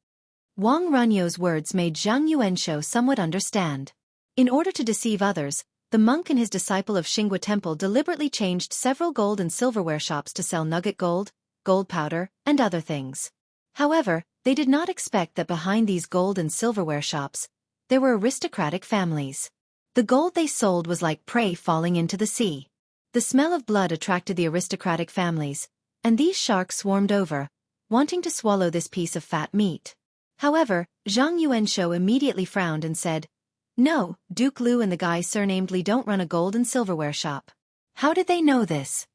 Wang Runyo's words made Zhang Yuanshou somewhat understand. In order to deceive others, the monk and his disciple of Xinghua Temple deliberately changed several gold and silverware shops to sell nugget gold, gold powder, and other things. However, they did not expect that behind these gold and silverware shops, there were aristocratic families. The gold they sold was like prey falling into the sea. The smell of blood attracted the aristocratic families, and these sharks swarmed over, wanting to swallow this piece of fat meat. However, Zhang Yuanshou immediately frowned and said, "No, Duke Liu and the guy surnamed Li don't run a gold and silverware shop." How did they know this?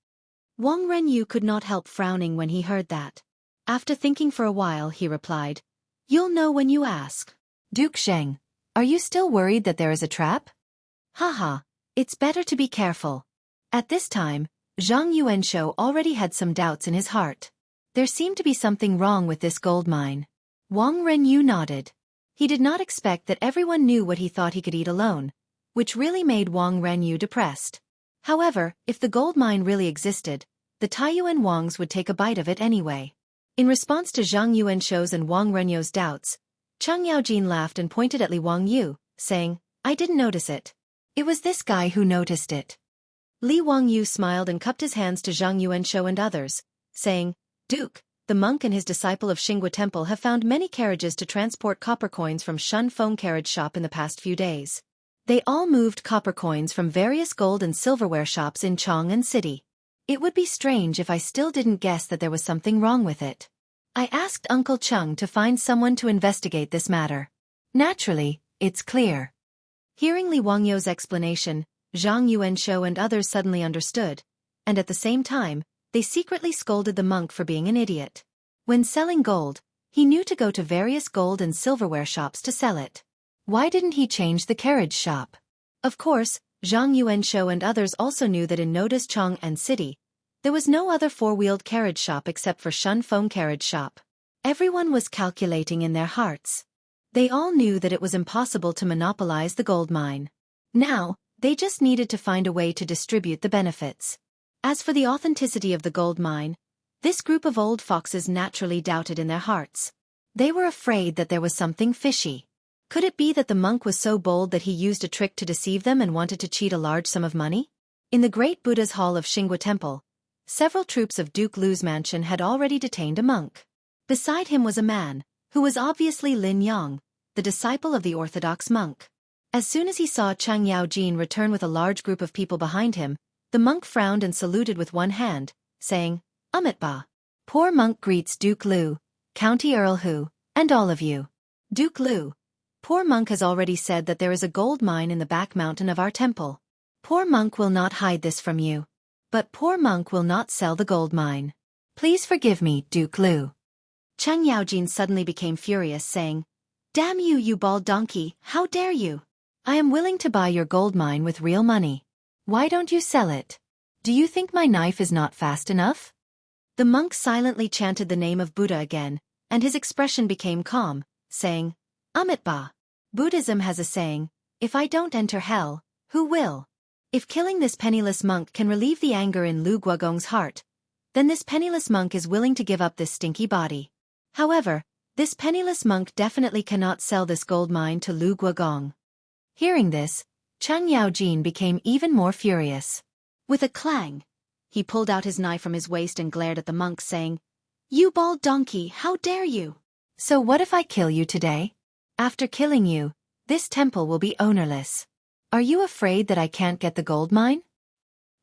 Wang Renyu could not help frowning when he heard that. After thinking for a while, he replied, "You'll know when you ask." "Duke Zheng, are you still worried that there is a trap?" "Haha, it's better to be careful." At this time, Zhang Yuanshou already had some doubts in his heart. There seemed to be something wrong with this gold mine. Wang Renyu nodded. He did not expect that everyone knew what he thought he could eat alone, which really made Wang Renyu depressed. However, if the gold mine really existed, the Taiyuan Wangs would take a bite of it anyway. In response to Zhang Yuanshou's and Wang Renyu's doubts, Cheng Yaojin laughed and pointed at Li Wangyu, saying, "I didn't notice it. It was this guy who noticed it." Li Wangyu smiled and cupped his hands to Zhang Yuanshou and others, saying, "Duke, the monk and his disciple of Xinghua Temple have found many carriages to transport copper coins from Shun Feng carriage shop in the past few days. They all moved copper coins from various gold and silverware shops in Chang'an City. It would be strange if I still didn't guess that there was something wrong with it. I asked Uncle Cheng to find someone to investigate this matter. Naturally, it's clear." Hearing Li Wangyu's explanation, Zhang Yuanshou and others suddenly understood, and at the same time, they secretly scolded the monk for being an idiot. When selling gold, he knew to go to various gold and silverware shops to sell it. Why didn't he change the carriage shop? Of course, Zhang Yuanshou and others also knew that in Noda's Chang'an City, there was no other four-wheeled carriage shop except for Shun Feng carriage shop. Everyone was calculating in their hearts. They all knew that it was impossible to monopolize the gold mine. Now, they just needed to find a way to distribute the benefits. As for the authenticity of the gold mine, this group of old foxes naturally doubted in their hearts. They were afraid that there was something fishy. Could it be that the monk was so bold that he used a trick to deceive them and wanted to cheat a large sum of money? In the great Buddha's hall of Xinghua Temple, several troops of Duke Liu's mansion had already detained a monk. Beside him was a man, who was obviously Lin Yang, the disciple of the orthodox monk. As soon as he saw Cheng Yaojin return with a large group of people behind him, the monk frowned and saluted with one hand, saying, "Amitba. Poor monk greets Duke Liu, County Earl Hu, and all of you. Duke Liu, poor monk has already said that there is a gold mine in the back mountain of our temple. Poor monk will not hide this from you. But poor monk will not sell the gold mine. Please forgive me, Duke Liu." Cheng Yaojin suddenly became furious, saying, "Damn you, you bald donkey, how dare you? I am willing to buy your gold mine with real money. Why don't you sell it? Do you think my knife is not fast enough?" The monk silently chanted the name of Buddha again, and his expression became calm, saying, "Amitba. Buddhism has a saying, if I don't enter hell, who will? If killing this penniless monk can relieve the anger in Lu Guogong's heart, then this penniless monk is willing to give up this stinky body. However, this penniless monk definitely cannot sell this gold mine to Lu Guogong." Hearing this, Cheng Yaojin became even more furious. With a clang, he pulled out his knife from his waist and glared at the monk, saying, "You bald donkey, how dare you? So what if I kill you today? After killing you, this temple will be ownerless. Are you afraid that I can't get the gold mine?"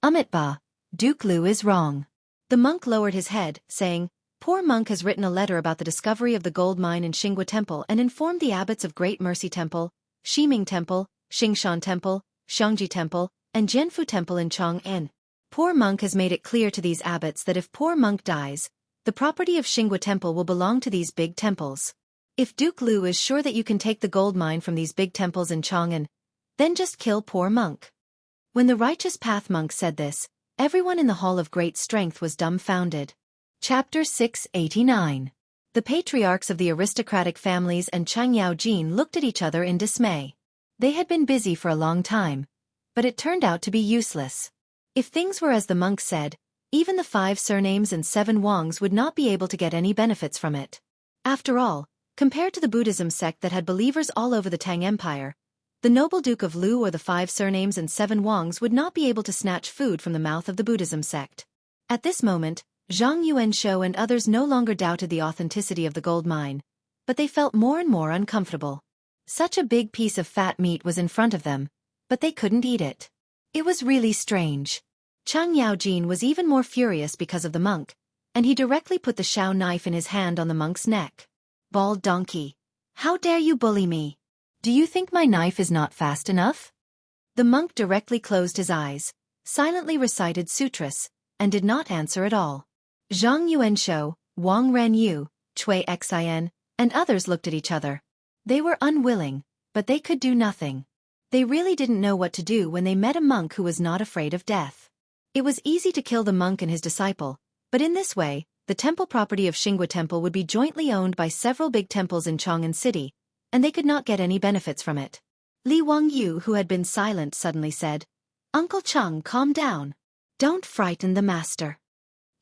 "Amitba, Duke Liu is wrong." The monk lowered his head, saying, "Poor monk has written a letter about the discovery of the gold mine in Xinghua Temple and informed the abbots of Great Mercy Temple, Shiming Temple, Xingshan Temple, Shangji Temple, and Jianfu Temple in Chang'an. Poor monk has made it clear to these abbots that if poor monk dies, the property of Xinghua Temple will belong to these big temples. If Duke Liu is sure that you can take the gold mine from these big temples in Chang'an, then just kill poor monk." When the Righteous Path monk said this, everyone in the Hall of Great Strength was dumbfounded. Chapter 689. The patriarchs of the aristocratic families and Chang Yaojin looked at each other in dismay. They had been busy for a long time, but it turned out to be useless. If things were as the monk said, even the 5 surnames and 7 Wangs would not be able to get any benefits from it. After all, compared to the Buddhism sect that had believers all over the Tang Empire, the noble Duke of Lu or the 5 surnames and 7 Wangs would not be able to snatch food from the mouth of the Buddhism sect. At this moment, Zhang Yuanshou and others no longer doubted the authenticity of the gold mine, but they felt more and more uncomfortable. Such a big piece of fat meat was in front of them, but they couldn't eat it. It was really strange. Chang Yaojin was even more furious because of the monk, and he directly put the Shao knife in his hand on the monk's neck. Bald donkey! How dare you bully me? Do you think my knife is not fast enough? The monk directly closed his eyes, silently recited sutras, and did not answer at all. Zhang Yuanshou, Wang Renyu, Cui Xin, and others looked at each other. They were unwilling, but they could do nothing. They really didn't know what to do when they met a monk who was not afraid of death. It was easy to kill the monk and his disciple, but in this way, the temple property of Xinghua Temple would be jointly owned by several big temples in Chang'an City, and they could not get any benefits from it. Li Wangyu, who had been silent, suddenly said, "Uncle Cheng, calm down. Don't frighten the master."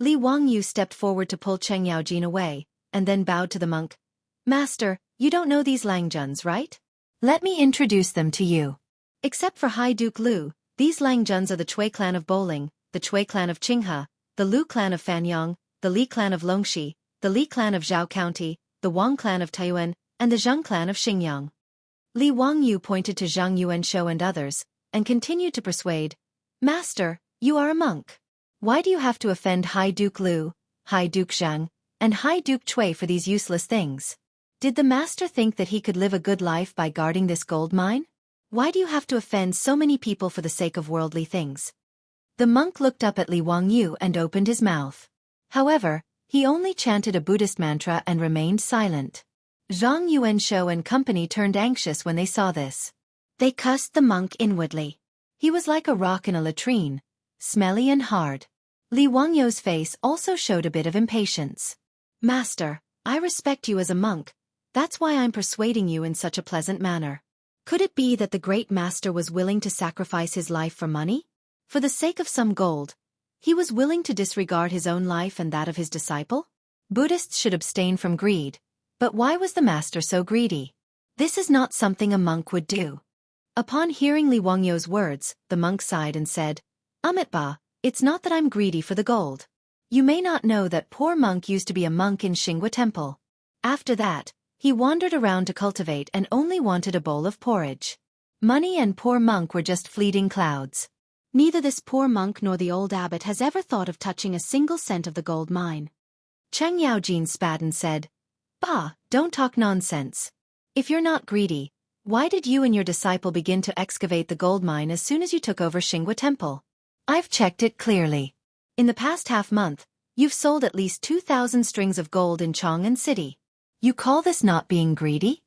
Li Wangyu stepped forward to pull Cheng Yaojin away, and then bowed to the monk. "Master, you don't know these Langjuns, right? Let me introduce them to you. Except for High Duke Lu, these Langjuns are the Cui clan of Bowling, the Cui clan of Qinghe, the Lu clan of Fanyang, the Li clan of Longxi, the Li clan of Zhao County, the Wang clan of Taiyuan, and the Zheng clan of Xingyang." Li Wangyu pointed to Zhang Yuanshou and others, and continued to persuade, "Master, you are a monk. Why do you have to offend High Duke Lu, High Duke Zheng, and High Duke Cui for these useless things? Did the master think that he could live a good life by guarding this gold mine? Why do you have to offend so many people for the sake of worldly things?" The monk looked up at Li Wangyu and opened his mouth. However, he only chanted a Buddhist mantra and remained silent. Zhang Yuanshou and company turned anxious when they saw this. They cussed the monk inwardly. He was like a rock in a latrine, smelly and hard. Li Wangyou's face also showed a bit of impatience. "Master, I respect you as a monk. That's why I'm persuading you in such a pleasant manner. Could it be that the great master was willing to sacrifice his life for money? For the sake of some gold, he was willing to disregard his own life and that of his disciple? Buddhists should abstain from greed, but why was the master so greedy? This is not something a monk would do." Upon hearing Li Wangyou's words, the monk sighed and said, "Amitabha, it's not that I'm greedy for the gold. You may not know that poor monk used to be a monk in Xinghua Temple. After that, he wandered around to cultivate and only wanted a bowl of porridge. Money and poor monk were just fleeting clouds. Neither this poor monk nor the old abbot has ever thought of touching a single cent of the gold mine." Cheng Yaojin spat and said, "Bah, don't talk nonsense. If you're not greedy, why did you and your disciple begin to excavate the gold mine as soon as you took over Xinghua Temple? I've checked it clearly. In the past half-month, you've sold at least 2,000 strings of gold in Chang'an City. You call this not being greedy?"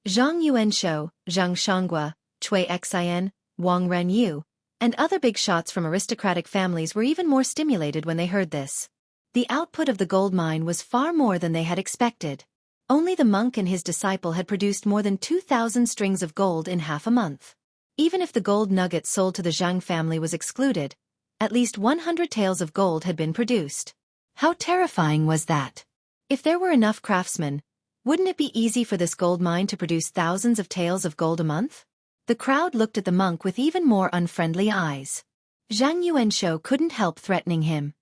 Zhang Yuanshou, Zhang Shanghua, Cui Xin, Wang Renyu, and other big shots from aristocratic families were even more stimulated when they heard this. The output of the gold mine was far more than they had expected. Only the monk and his disciple had produced more than 2,000 strings of gold in half a month. Even if the gold nugget sold to the Zhang family was excluded, at least 100 taels of gold had been produced. How terrifying was that? If there were enough craftsmen, wouldn't it be easy for this gold mine to produce thousands of taels of gold a month? The crowd looked at the monk with even more unfriendly eyes. Zhang Yuanshou couldn't help threatening him.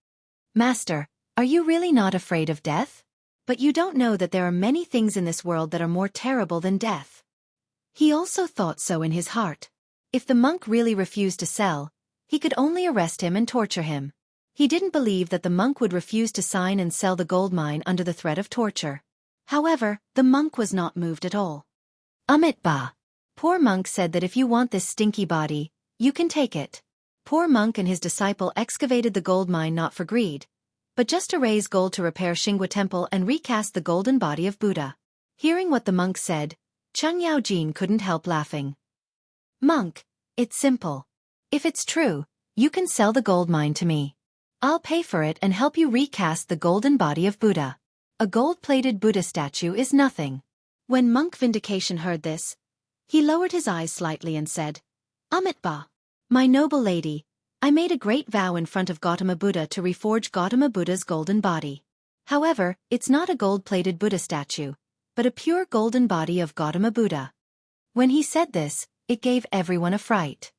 "Master, are you really not afraid of death? But you don't know that there are many things in this world that are more terrible than death." He also thought so in his heart. If the monk really refused to sell, he could only arrest him and torture him. He didn't believe that the monk would refuse to sign and sell the gold mine under the threat of torture. However, the monk was not moved at all. "Amitabha. Poor monk said that if you want this stinky body, you can take it." Poor monk and his disciple excavated the gold mine not for greed, but just to raise gold to repair Xinghua Temple and recast the golden body of Buddha. Hearing what the monk said, Cheng Yaojin couldn't help laughing. "Monk, it's simple. If it's true, you can sell the gold mine to me. I'll pay for it and help you recast the golden body of Buddha. A gold-plated Buddha statue is nothing. When monk Vindication heard this, he lowered his eyes slightly and said, Amitabha, my noble lady, I made a great vow in front of Gautama Buddha to reforge Gautama Buddha's golden body. However, it's not a gold-plated Buddha statue, but a pure golden body of Gautama Buddha. When he said this, it gave everyone a fright.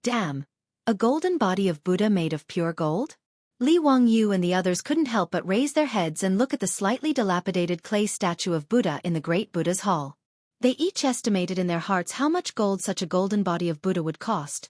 Damn! A golden body of Buddha made of pure gold? Li Wangyu and the others couldn't help but raise their heads and look at the slightly dilapidated clay statue of Buddha in the great Buddha's hall. They each estimated in their hearts how much gold such a golden body of Buddha would cost.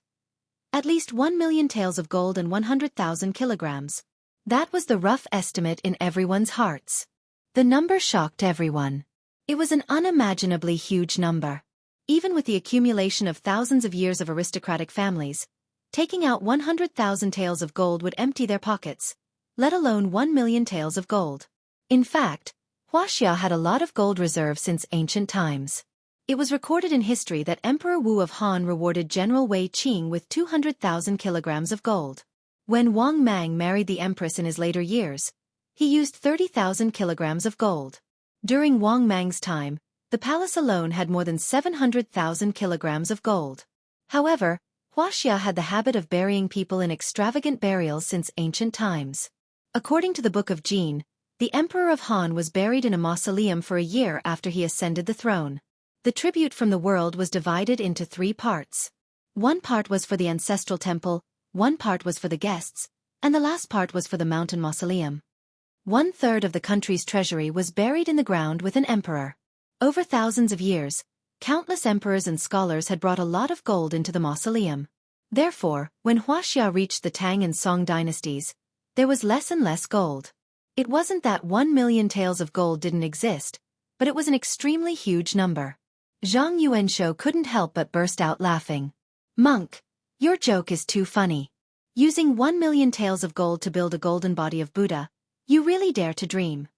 At least 1,000,000 taels of gold and 100,000 kilograms. That was the rough estimate in everyone's hearts. The number shocked everyone. It was an unimaginably huge number. Even with the accumulation of thousands of years of aristocratic families, taking out 100,000 taels of gold would empty their pockets, let alone 1,000,000 taels of gold. In fact, Huaxia had a lot of gold reserves since ancient times. It was recorded in history that Emperor Wu of Han rewarded General Wei Qing with 200,000 kilograms of gold. When Wang Mang married the empress in his later years, he used 30,000 kilograms of gold. During Wang Mang's time, the palace alone had more than 700,000 kilograms of gold. However, Huaxia had the habit of burying people in extravagant burials since ancient times. According to the Book of Jin, the Emperor of Han was buried in a mausoleum for a year after he ascended the throne. The tribute from the world was divided into 3 parts. One part was for the ancestral temple, one part was for the guests, and the last part was for the mountain mausoleum. 1/3 of the country's treasury was buried in the ground with an emperor. Over thousands of years, countless emperors and scholars had brought a lot of gold into the mausoleum. Therefore, when Huaxia reached the Tang and Song dynasties, there was less and less gold. It wasn't that 1,000,000 taels of gold didn't exist, but it was an extremely huge number. Zhang Yuanshou couldn't help but burst out laughing. Monk, your joke is too funny. Using 1,000,000 taels of gold to build a golden body of Buddha, you really dare to dream.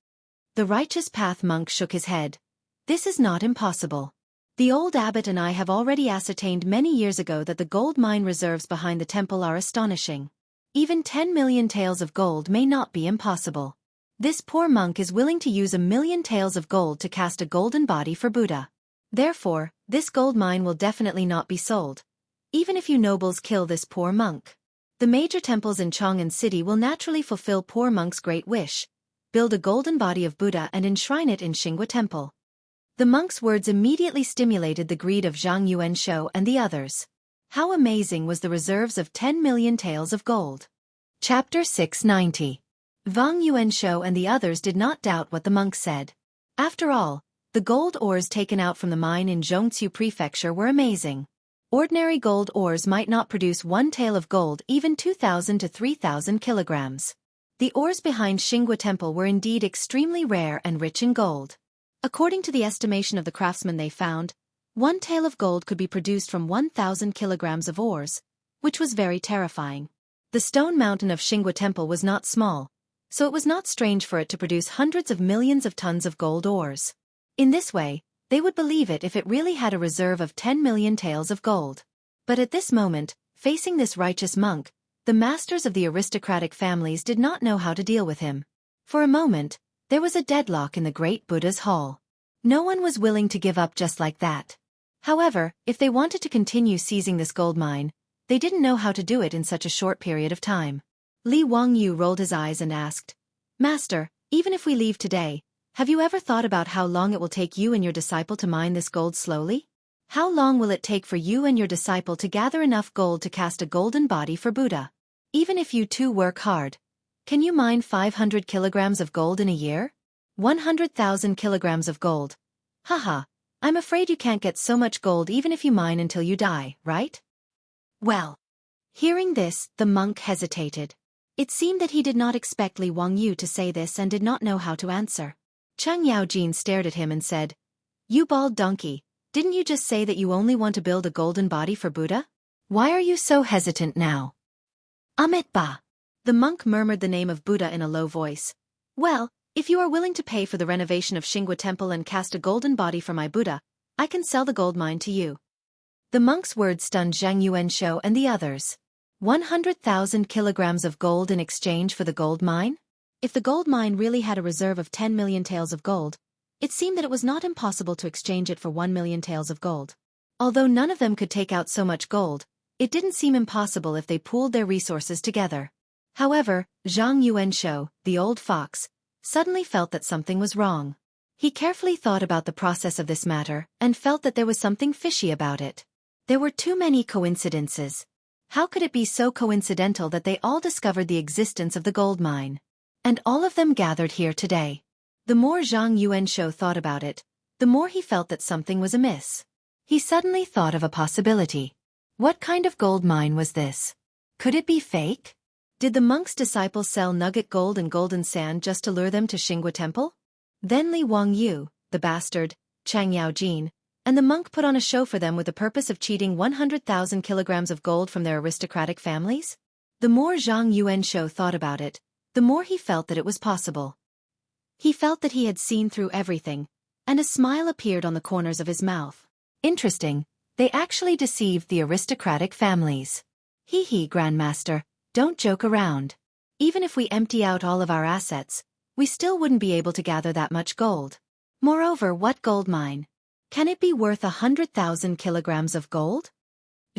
The Righteous Path monk shook his head. This is not impossible. The old abbot and I have already ascertained many years ago that the gold mine reserves behind the temple are astonishing. Even 10,000,000 taels of gold may not be impossible. This poor monk is willing to use 1,000,000 taels of gold to cast a golden body for Buddha. Therefore, this gold mine will definitely not be sold, even if you nobles kill this poor monk. The major temples in Chang'an City will naturally fulfill poor monk's great wish, build a golden body of Buddha and enshrine it in Xinghua Temple. The monk's words immediately stimulated the greed of Zhang Yuanshou and the others. How amazing was the reserves of 10,000,000 taels of gold. Chapter 690. Zhang Yuanshou and the others did not doubt what the monk said. After all, the gold ores taken out from the mine in Zhongqiu Prefecture were amazing. Ordinary gold ores might not produce 1 tael of gold, even 2,000 to 3,000 kilograms. The ores behind Xinghua Temple were indeed extremely rare and rich in gold. According to the estimation of the craftsmen they found, 1 tael of gold could be produced from 1,000 kilograms of ores, which was very terrifying. The stone mountain of Xinghua Temple was not small, so it was not strange for it to produce hundreds of millions of tons of gold ores. In this way, they would believe it if it really had a reserve of 10,000,000 taels of gold. But at this moment, facing this righteous monk, the masters of the aristocratic families did not know how to deal with him. For a moment, there was a deadlock in the great Buddha's hall. No one was willing to give up just like that. However, if they wanted to continue seizing this gold mine, they didn't know how to do it in such a short period of time. Li Wangyu rolled his eyes and asked, Master, even if we leave today, have you ever thought about how long it will take you and your disciple to mine this gold slowly? How long will it take for you and your disciple to gather enough gold to cast a golden body for Buddha? Even if you two work hard, can you mine 500 kilograms of gold in a year? 100,000 kilograms of gold. Haha, I'm afraid you can't get so much gold even if you mine until you die, right? Well, hearing this, the monk hesitated. It seemed that he did not expect Li Wangyu to say this and did not know how to answer. Chang Yaojin stared at him and said, You bald donkey, didn't you just say that you only want to build a golden body for Buddha? Why are you so hesitant now? Amitabha. The monk murmured the name of Buddha in a low voice. Well, if you are willing to pay for the renovation of Xinghua Temple and cast a golden body for my Buddha, I can sell the gold mine to you. The monk's words stunned Zhang Yuanshou and the others. 100,000 kilograms of gold in exchange for the gold mine? If the gold mine really had a reserve of 10 million taels of gold, it seemed that it was not impossible to exchange it for 1 million taels of gold. Although none of them could take out so much gold, it didn't seem impossible if they pooled their resources together. However, Zhang Yuanshou, the old fox, suddenly felt that something was wrong. He carefully thought about the process of this matter and felt that there was something fishy about it. There were too many coincidences. How could it be so coincidental that they all discovered the existence of the gold mine? And all of them gathered here today. The more Zhang Yuanshou thought about it, the more he felt that something was amiss. He suddenly thought of a possibility. What kind of gold mine was this? Could it be fake? Did the monk's disciples sell nugget gold and golden sand just to lure them to Xinghua Temple? Then Li Wangyu, the bastard, Chang Yaojin, and the monk put on a show for them with the purpose of cheating 100,000 kilograms of gold from their aristocratic families? The more Zhang Yuanshou thought about it, the more he felt that it was possible. He felt that he had seen through everything, and a smile appeared on the corners of his mouth. Interesting, they actually deceived the aristocratic families. Hee, Grandmaster, don't joke around. Even if we empty out all of our assets, we still wouldn't be able to gather that much gold. Moreover, what gold mine? Can it be worth 100,000 kilograms of gold?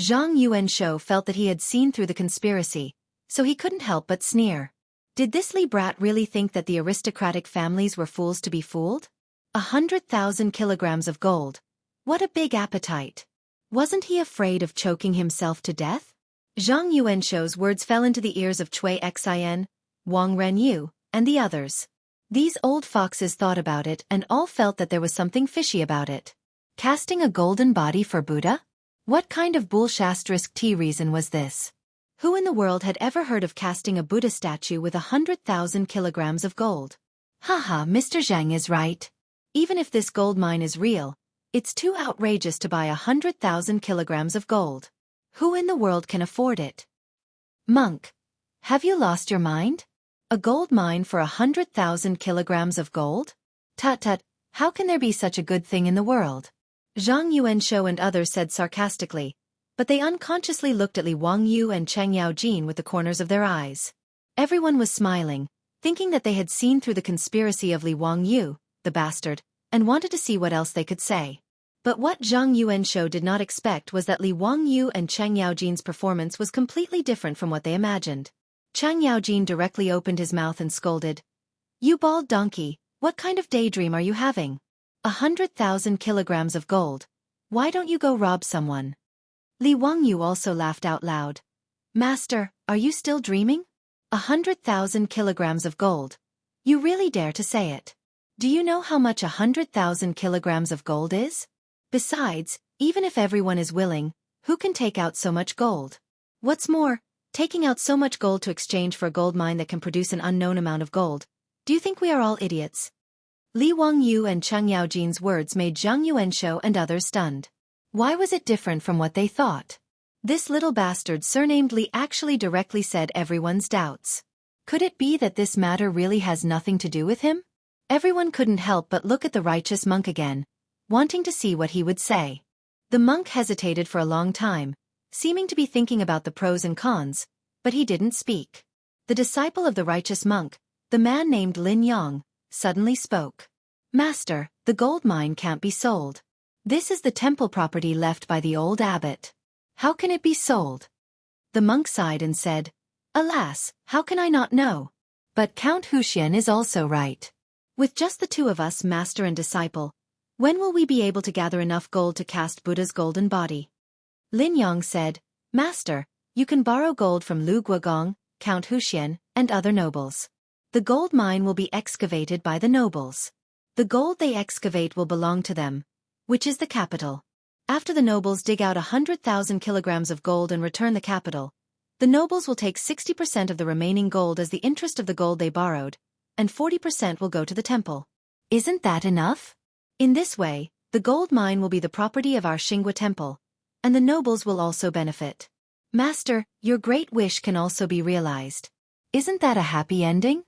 Zhang Yuanshou felt that he had seen through the conspiracy, so he couldn't help but sneer. Did this Li brat really think that the aristocratic families were fools to be fooled? 100,000 kilograms of gold. What a big appetite. Wasn't he afraid of choking himself to death? Zhang Yuanshou's words fell into the ears of Cui Xin, Wang Renyu, and the others. These old foxes thought about it and all felt that there was something fishy about it. Casting a golden body for Buddha? What kind of bullshit reason was this? Who in the world had ever heard of casting a Buddha statue with 100,000 kilograms of gold? Haha, Mr. Zhang is right. Even if this gold mine is real, it's too outrageous to buy 100,000 kilograms of gold. Who in the world can afford it? Monk, have you lost your mind? A gold mine for 100,000 kilograms of gold? Tut, how can there be such a good thing in the world? Zhang Yuanshou and others said sarcastically, but they unconsciously looked at Li Wangyu and Chang Yaojin with the corners of their eyes. Everyone was smiling, thinking that they had seen through the conspiracy of Li Wangyu, the bastard, and wanted to see what else they could say. But what Zhang Yuanshou did not expect was that Li Wangyu and Chang Yaojin's performance was completely different from what they imagined. Chang Yaojin directly opened his mouth and scolded, "You bald donkey, what kind of daydream are you having? 100,000 kilograms of gold. Why don't you go rob someone?" Li Wangyu also laughed out loud. "Master, are you still dreaming? 100,000 kilograms of gold. You really dare to say it? Do you know how much 100,000 kilograms of gold is? Besides, even if everyone is willing, who can take out so much gold? What's more, taking out so much gold to exchange for a gold mine that can produce an unknown amount of gold, do you think we are all idiots?" Li Wangyu and Chang Yaojin's words made Zhang Yuanshou and others stunned. Why was it different from what they thought? This little bastard surnamed Li actually directly said everyone's doubts. Could it be that this matter really has nothing to do with him? Everyone couldn't help but look at the righteous monk again, wanting to see what he would say. The monk hesitated for a long time, seeming to be thinking about the pros and cons, but he didn't speak. The disciple of the righteous monk, the man named Lin Yang, suddenly spoke. "Master, the gold mine can't be sold. This is the temple property left by the old abbot. How can it be sold?" The monk sighed and said, "Alas, how can I not know? But Count Huxian is also right. With just the two of us, master and disciple, when will we be able to gather enough gold to cast Buddha's golden body?" Lin Yang said, "Master, you can borrow gold from Lu Guogong, Count Huxian, and other nobles. The gold mine will be excavated by the nobles. The gold they excavate will belong to them, which is the capital. After the nobles dig out 100,000 kilograms of gold and return the capital, the nobles will take 60% of the remaining gold as the interest of the gold they borrowed, and 40% will go to the temple. Isn't that enough? In this way, the gold mine will be the property of our Xinghua Temple, and the nobles will also benefit. Master, your great wish can also be realized. Isn't that a happy ending?"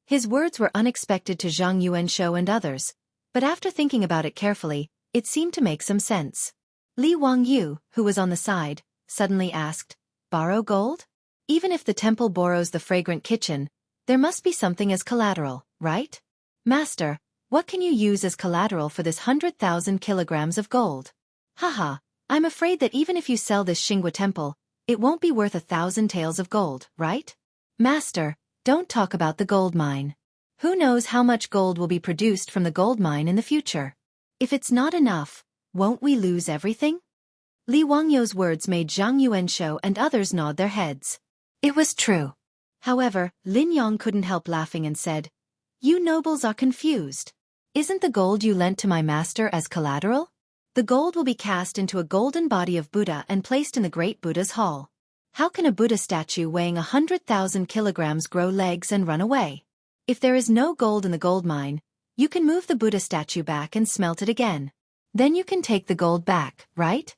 His words were unexpected to Zhang Yuanshou and others, but after thinking about it carefully, it seemed to make some sense. Li Wangyu, who was on the side, suddenly asked, "Borrow gold? Even if the temple borrows the fragrant kitchen, There must be something as collateral, right? Master, what can you use as collateral for this 100,000 kilograms of gold? Haha, I'm afraid that even if you sell this Xingua temple, it won't be worth 1,000 taels of gold, right? Master, don't talk about the gold mine. Who knows how much gold will be produced from the gold mine in the future? If it's not enough, won't we lose everything? Li Wangyou's words made Zhang Yuanshou and others nod their heads. It was true. However, Lin Yong couldn't help laughing and said, "You nobles are confused. Isn't the gold you lent to my master as collateral? The gold will be cast into a golden body of Buddha and placed in the great Buddha's hall. How can a Buddha statue weighing 100,000 kilograms grow legs and run away? If there is no gold in the gold mine, you can move the Buddha statue back and smelt it again. Then you can take the gold back, right?"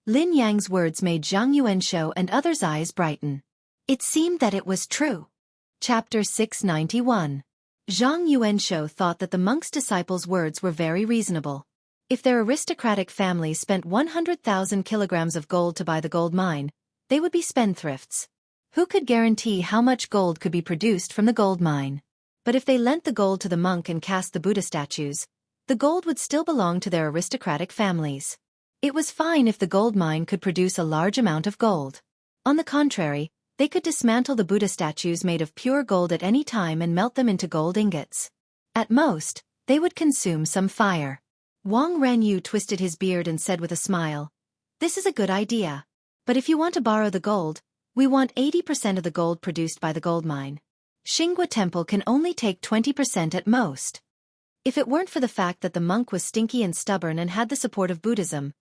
Lin Yang's words made Zhang Yuanshou and others' eyes brighten. It seemed that it was true. Chapter 691. Zhang Yuanshou thought that the monk's disciples' words were very reasonable. If their aristocratic families spent 100,000 kilograms of gold to buy the gold mine, they would be spendthrifts. Who could guarantee how much gold could be produced from the gold mine? But if they lent the gold to the monk and cast the Buddha statues, the gold would still belong to their aristocratic families. It was fine if the gold mine could produce a large amount of gold. On the contrary, they could dismantle the Buddha statues made of pure gold at any time and melt them into gold ingots. At most, they would consume some fire. Wang Renyu twisted his beard and said with a smile, "This is a good idea. But if you want to borrow the gold, we want 80% of the gold produced by the gold mine. Xingua Temple can only take 20% at most." If it weren't for the fact that the monk was stinky and stubborn and had the support of Buddhism,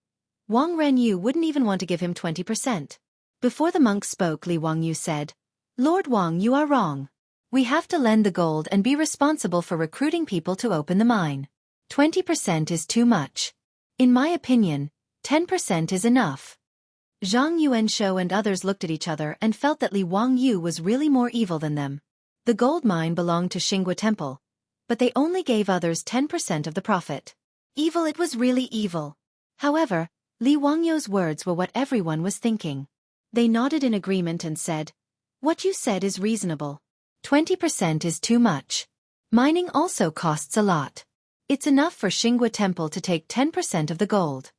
Wang Renyu wouldn't even want to give him 20%. Before the monk spoke, Li Wangyu said, "Lord Wang, you are wrong. We have to lend the gold and be responsible for recruiting people to open the mine. 20% is too much. In my opinion, 10% is enough." Zhang Yuanshou and others looked at each other and felt that Li Wangyu was really more evil than them. The gold mine belonged to Xingua Temple, but they only gave others 10% of the profit. Evil, it was really evil. However, Li Wangyou's words were what everyone was thinking. They nodded in agreement and said, "What you said is reasonable. 20% is too much. Mining also costs a lot. It's enough for Xingua Temple to take 10% of the gold."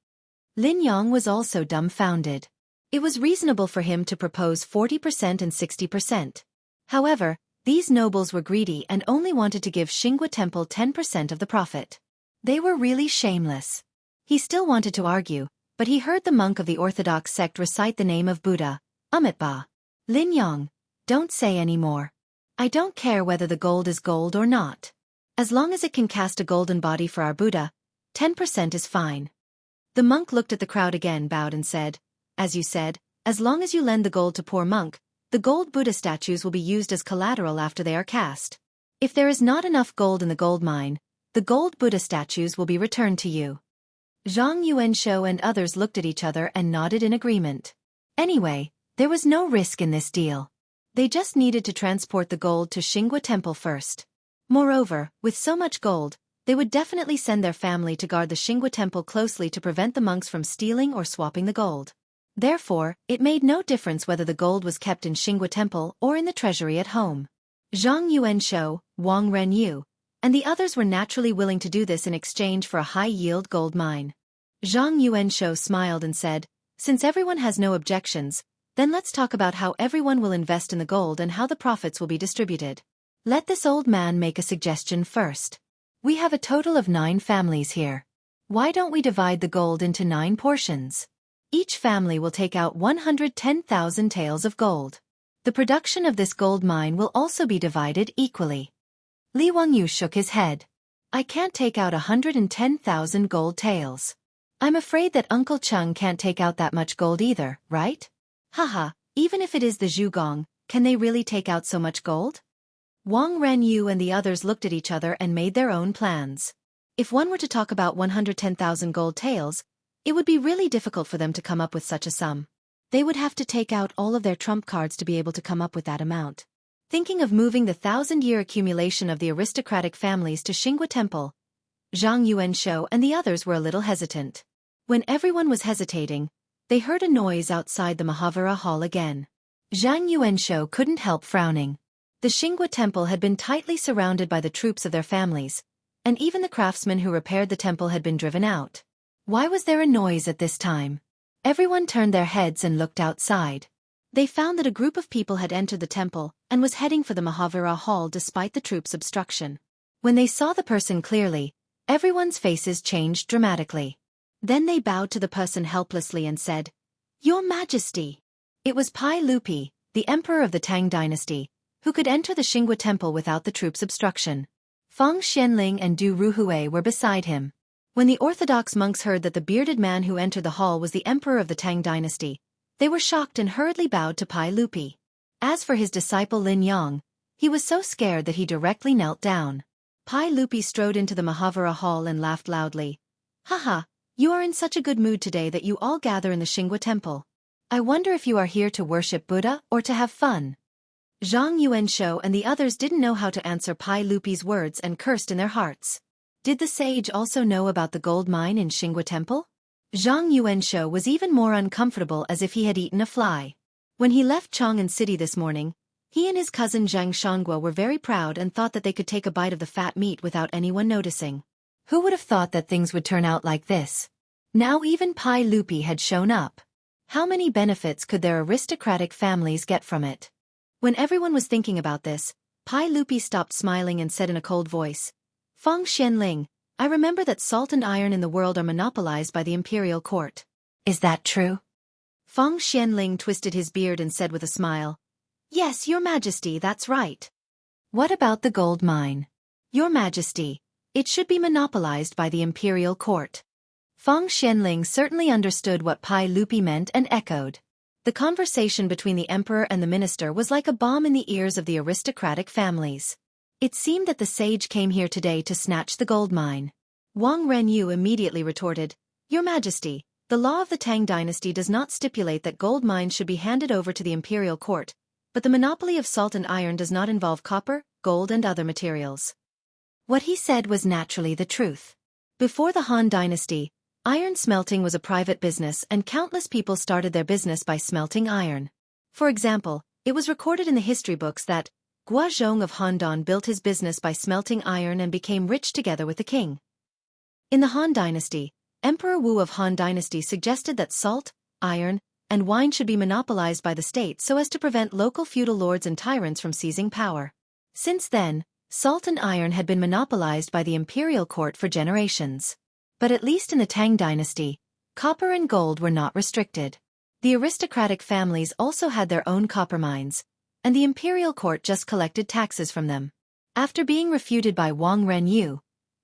Lin Yong was also dumbfounded. It was reasonable for him to propose 40% and 60%. However, these nobles were greedy and only wanted to give Xingua Temple 10% of the profit. They were really shameless. He still wanted to argue, but he heard the monk of the Orthodox sect recite the name of Buddha, Amitabha. "Lin Yong, don't say any more. I don't care whether the gold is gold or not. As long as it can cast a golden body for our Buddha, 10% is fine." The monk looked at the crowd again, bowed and said, "As you said, as long as you lend the gold to poor monk, the gold Buddha statues will be used as collateral after they are cast. If there is not enough gold in the gold mine, the gold Buddha statues will be returned to you." Zhang Yuanshou and others looked at each other and nodded in agreement. Anyway, there was no risk in this deal. They just needed to transport the gold to Xingua Temple first. Moreover, with so much gold, they would definitely send their family to guard the Xingua Temple closely to prevent the monks from stealing or swapping the gold. Therefore, it made no difference whether the gold was kept in Xingua Temple or in the treasury at home. Zhang Yuanshou, Wang Renyu, and the others were naturally willing to do this in exchange for a high-yield gold mine. Zhang Yuanshou smiled and said, "Since everyone has no objections, then let's talk about how everyone will invest in the gold and how the profits will be distributed. Let this old man make a suggestion first. We have a total of 9 families here. Why don't we divide the gold into 9 portions? Each family will take out 110,000 taels of gold. The production of this gold mine will also be divided equally." Li Wangyu shook his head. "I can't take out 110,000 gold taels. I'm afraid that Uncle Chung can't take out that much gold either, right? Haha, even if it is the Zhugong, can they really take out so much gold?" Wang Renyu and the others looked at each other and made their own plans. If one were to talk about 110,000 gold taels, it would be really difficult for them to come up with such a sum. They would have to take out all of their trump cards to be able to come up with that amount. Thinking of moving the 1,000-year accumulation of the aristocratic families to Xingua Temple, Zhang Yuanshou and the others were a little hesitant. When everyone was hesitating, they heard a noise outside the Mahavira Hall again. Zhang Yuanshou couldn't help frowning. The Xinghua temple had been tightly surrounded by the troops of their families, and even the craftsmen who repaired the temple had been driven out. Why was there a noise at this time? Everyone turned their heads and looked outside. They found that a group of people had entered the temple and was heading for the Mahavira Hall despite the troops' obstruction. When they saw the person clearly, everyone's faces changed dramatically. Then they bowed to the person helplessly and said, "Your Majesty." It was Pai Lupi, the emperor of the Tang dynasty, who could enter the Xinghua temple without the troops' obstruction. Feng Xianling and Du Ruhui were beside him. When the orthodox monks heard that the bearded man who entered the hall was the emperor of the Tang dynasty, they were shocked and hurriedly bowed to Pai Lupi. As for his disciple Lin Yang, he was so scared that he directly knelt down. Pai Lupi strode into the Mahavira Hall and laughed loudly. "Haha, you are in such a good mood today that you all gather in the Xinghua temple. I wonder if you are here to worship Buddha or to have fun." Zhang Yuanshou and the others didn't know how to answer Pai Lupi's words and cursed in their hearts. Did the sage also know about the gold mine in Xinghua temple? Zhang Yuanshou was even more uncomfortable, as if he had eaten a fly. When he left Chang'an City this morning, he and his cousin Zhang Shanghua were very proud and thought that they could take a bite of the fat meat without anyone noticing. Who would have thought that things would turn out like this? Now even Pai Lupi had shown up. How many benefits could their aristocratic families get from it? When everyone was thinking about this, Pai Lupi stopped smiling and said in a cold voice, "Feng Xianling, I remember that salt and iron in the world are monopolized by the imperial court. Is that true?" Feng Xianling twisted his beard and said with a smile, "Yes, Your Majesty, that's right." "What about the gold mine?" "Your Majesty, it should be monopolized by the imperial court." Feng Xianling certainly understood what Pai Lupi meant and echoed. The conversation between the emperor and the minister was like a bomb in the ears of the aristocratic families. It seemed that the sage came here today to snatch the gold mine. Wang Renyu immediately retorted, "Your Majesty, the law of the Tang dynasty does not stipulate that gold mines should be handed over to the imperial court, but the monopoly of salt and iron does not involve copper, gold and other materials." What he said was naturally the truth. Before the Han dynasty, iron smelting was a private business and countless people started their business by smelting iron. For example, it was recorded in the history books that Guozhong of Handan built his business by smelting iron and became rich together with the king. In the Han dynasty, Emperor Wu of Han dynasty suggested that salt, iron, and wine should be monopolized by the state so as to prevent local feudal lords and tyrants from seizing power. Since then, salt and iron had been monopolized by the imperial court for generations. But at least in the Tang dynasty, copper and gold were not restricted. The aristocratic families also had their own copper mines, and the imperial court just collected taxes from them. After being refuted by Wang Renyu,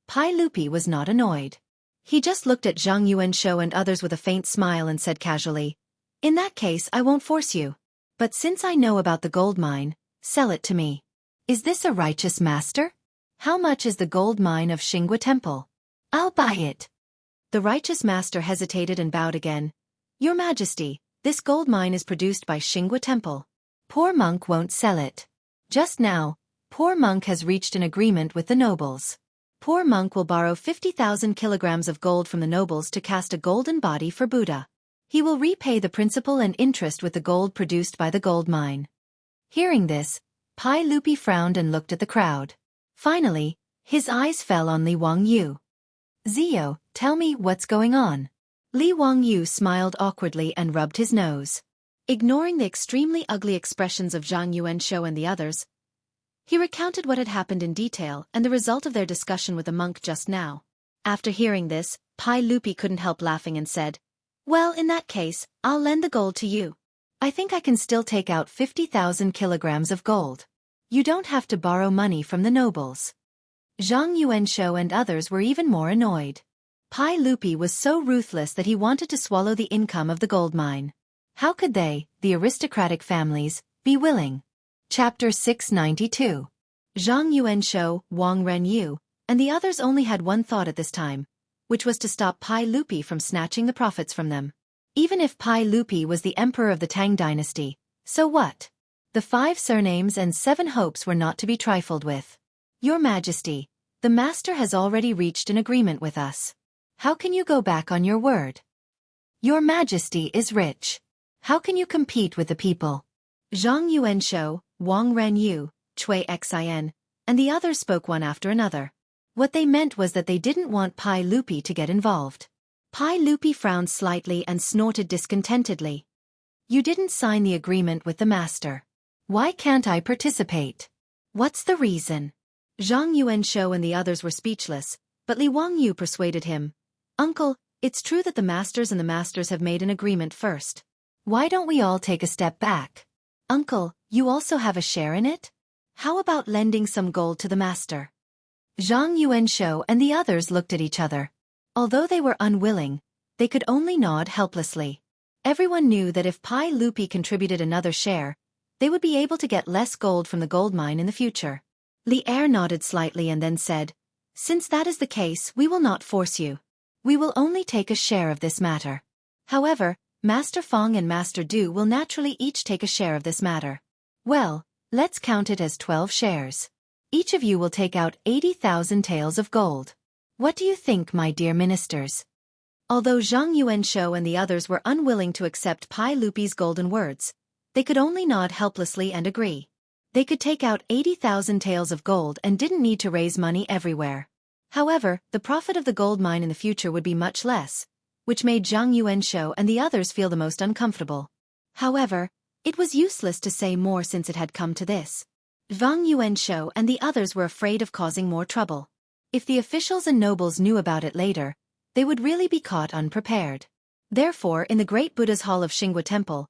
Pai Lupi was not annoyed. He just looked at Zhang Yuanshou and others with a faint smile and said casually, "In that case I won't force you. But since I know about the gold mine, sell it to me. Is this a righteous master? How much is the gold mine of Xinghua temple? I'll buy it." The righteous master hesitated and bowed again. "Your Majesty, this gold mine is produced by Xinghua temple. Poor monk won't sell it. Just now, poor monk has reached an agreement with the nobles. Poor monk will borrow 50,000 kilograms of gold from the nobles to cast a golden body for Buddha. He will repay the principal and interest with the gold produced by the gold mine." Hearing this, Pai Lupi frowned and looked at the crowd. Finally, his eyes fell on Li Wangyu. "Zio, tell me what's going on." Li Wangyu smiled awkwardly and rubbed his nose. Ignoring the extremely ugly expressions of Zhang Yuanshou and the others, he recounted what had happened in detail and the result of their discussion with the monk just now. After hearing this, Pai Lupi couldn't help laughing and said, "Well, in that case, I'll lend the gold to you. I think I can still take out 50,000 kilograms of gold. You don't have to borrow money from the nobles." Zhang Yuanshou and others were even more annoyed. Pai Lupi was so ruthless that he wanted to swallow the income of the gold mine. How could they, the aristocratic families, be willing? Chapter 692. Zhang Yuanshou, Wang Renyu, and the others only had one thought at this time, which was to stop Pai Lupi from snatching the profits from them. Even if Pai Lupi was the emperor of the Tang dynasty, so what? The 5 surnames and 7 hopes were not to be trifled with. "Your Majesty, the master has already reached an agreement with us. How can you go back on your word? Your Majesty is rich. How can you compete with the people?" Zhang Yuanshou, Wang Renyu, Chui Xin, and the others spoke one after another. What they meant was that they didn't want Pai Lupi to get involved. Pai Lupi frowned slightly and snorted discontentedly. You didn't sign the agreement with the master. Why can't I participate? What's the reason? Zhang Yuanshou and the others were speechless, but Li Wangyu persuaded him. Uncle, it's true that the masters and the masters have made an agreement first. Why don't we all take a step back? Uncle, you also have a share in it? How about lending some gold to the master? Zhang Yuanshou and the others looked at each other. Although they were unwilling, they could only nod helplessly. Everyone knew that if Pai Lupi contributed another share, they would be able to get less gold from the gold mine in the future. Li Er nodded slightly and then said, Since that is the case, we will not force you. We will only take a share of this matter. However, Master Fong and Master Du will naturally each take a share of this matter. Well, let's count it as 12 shares. Each of you will take out 80,000 taels of gold. What do you think, my dear ministers? Although Zhang Yuanshou and the others were unwilling to accept Pai Lupi's golden words, they could only nod helplessly and agree. They could take out 80,000 taels of gold and didn't need to raise money everywhere. However, the profit of the gold mine in the future would be much less, which made Zhang Yuanshou and the others feel the most uncomfortable. However, it was useless to say more since it had come to this. Zhang Yuanshou and the others were afraid of causing more trouble. If the officials and nobles knew about it later, they would really be caught unprepared. Therefore, in the great Buddha's hall of Xinghua Temple,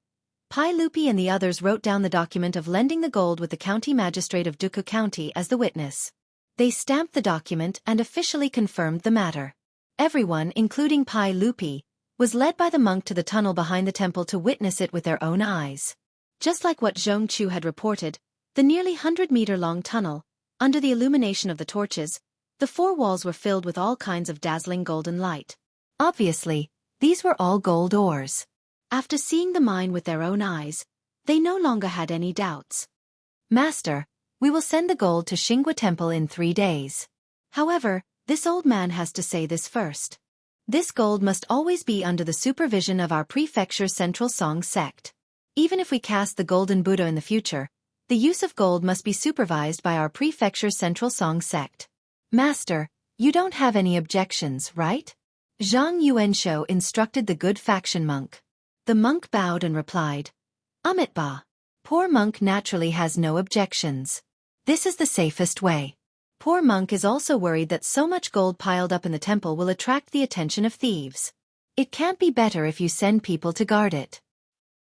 Pai Lupi and the others wrote down the document of lending the gold with the county magistrate of Duku County as the witness. They stamped the document and officially confirmed the matter. Everyone, including Pai Lupi, was led by the monk to the tunnel behind the temple to witness it with their own eyes. Just like what Zhong Chu had reported, the nearly 100-meter-long tunnel, under the illumination of the torches, the four walls were filled with all kinds of dazzling golden light. Obviously, these were all gold ores. After seeing the mine with their own eyes, they no longer had any doubts. Master, we will send the gold to Xinghua Temple in 3 days. However, this old man has to say this first. This gold must always be under the supervision of our prefecture's central Song sect. Even if we cast the Golden Buddha in the future, the use of gold must be supervised by our prefecture's central Song sect. Master, you don't have any objections, right? Zhang Yuanshou instructed the good faction monk. The monk bowed and replied, Ba. Poor monk naturally has no objections. This is the safest way. Poor monk is also worried that so much gold piled up in the temple will attract the attention of thieves. It can't be better if you send people to guard it.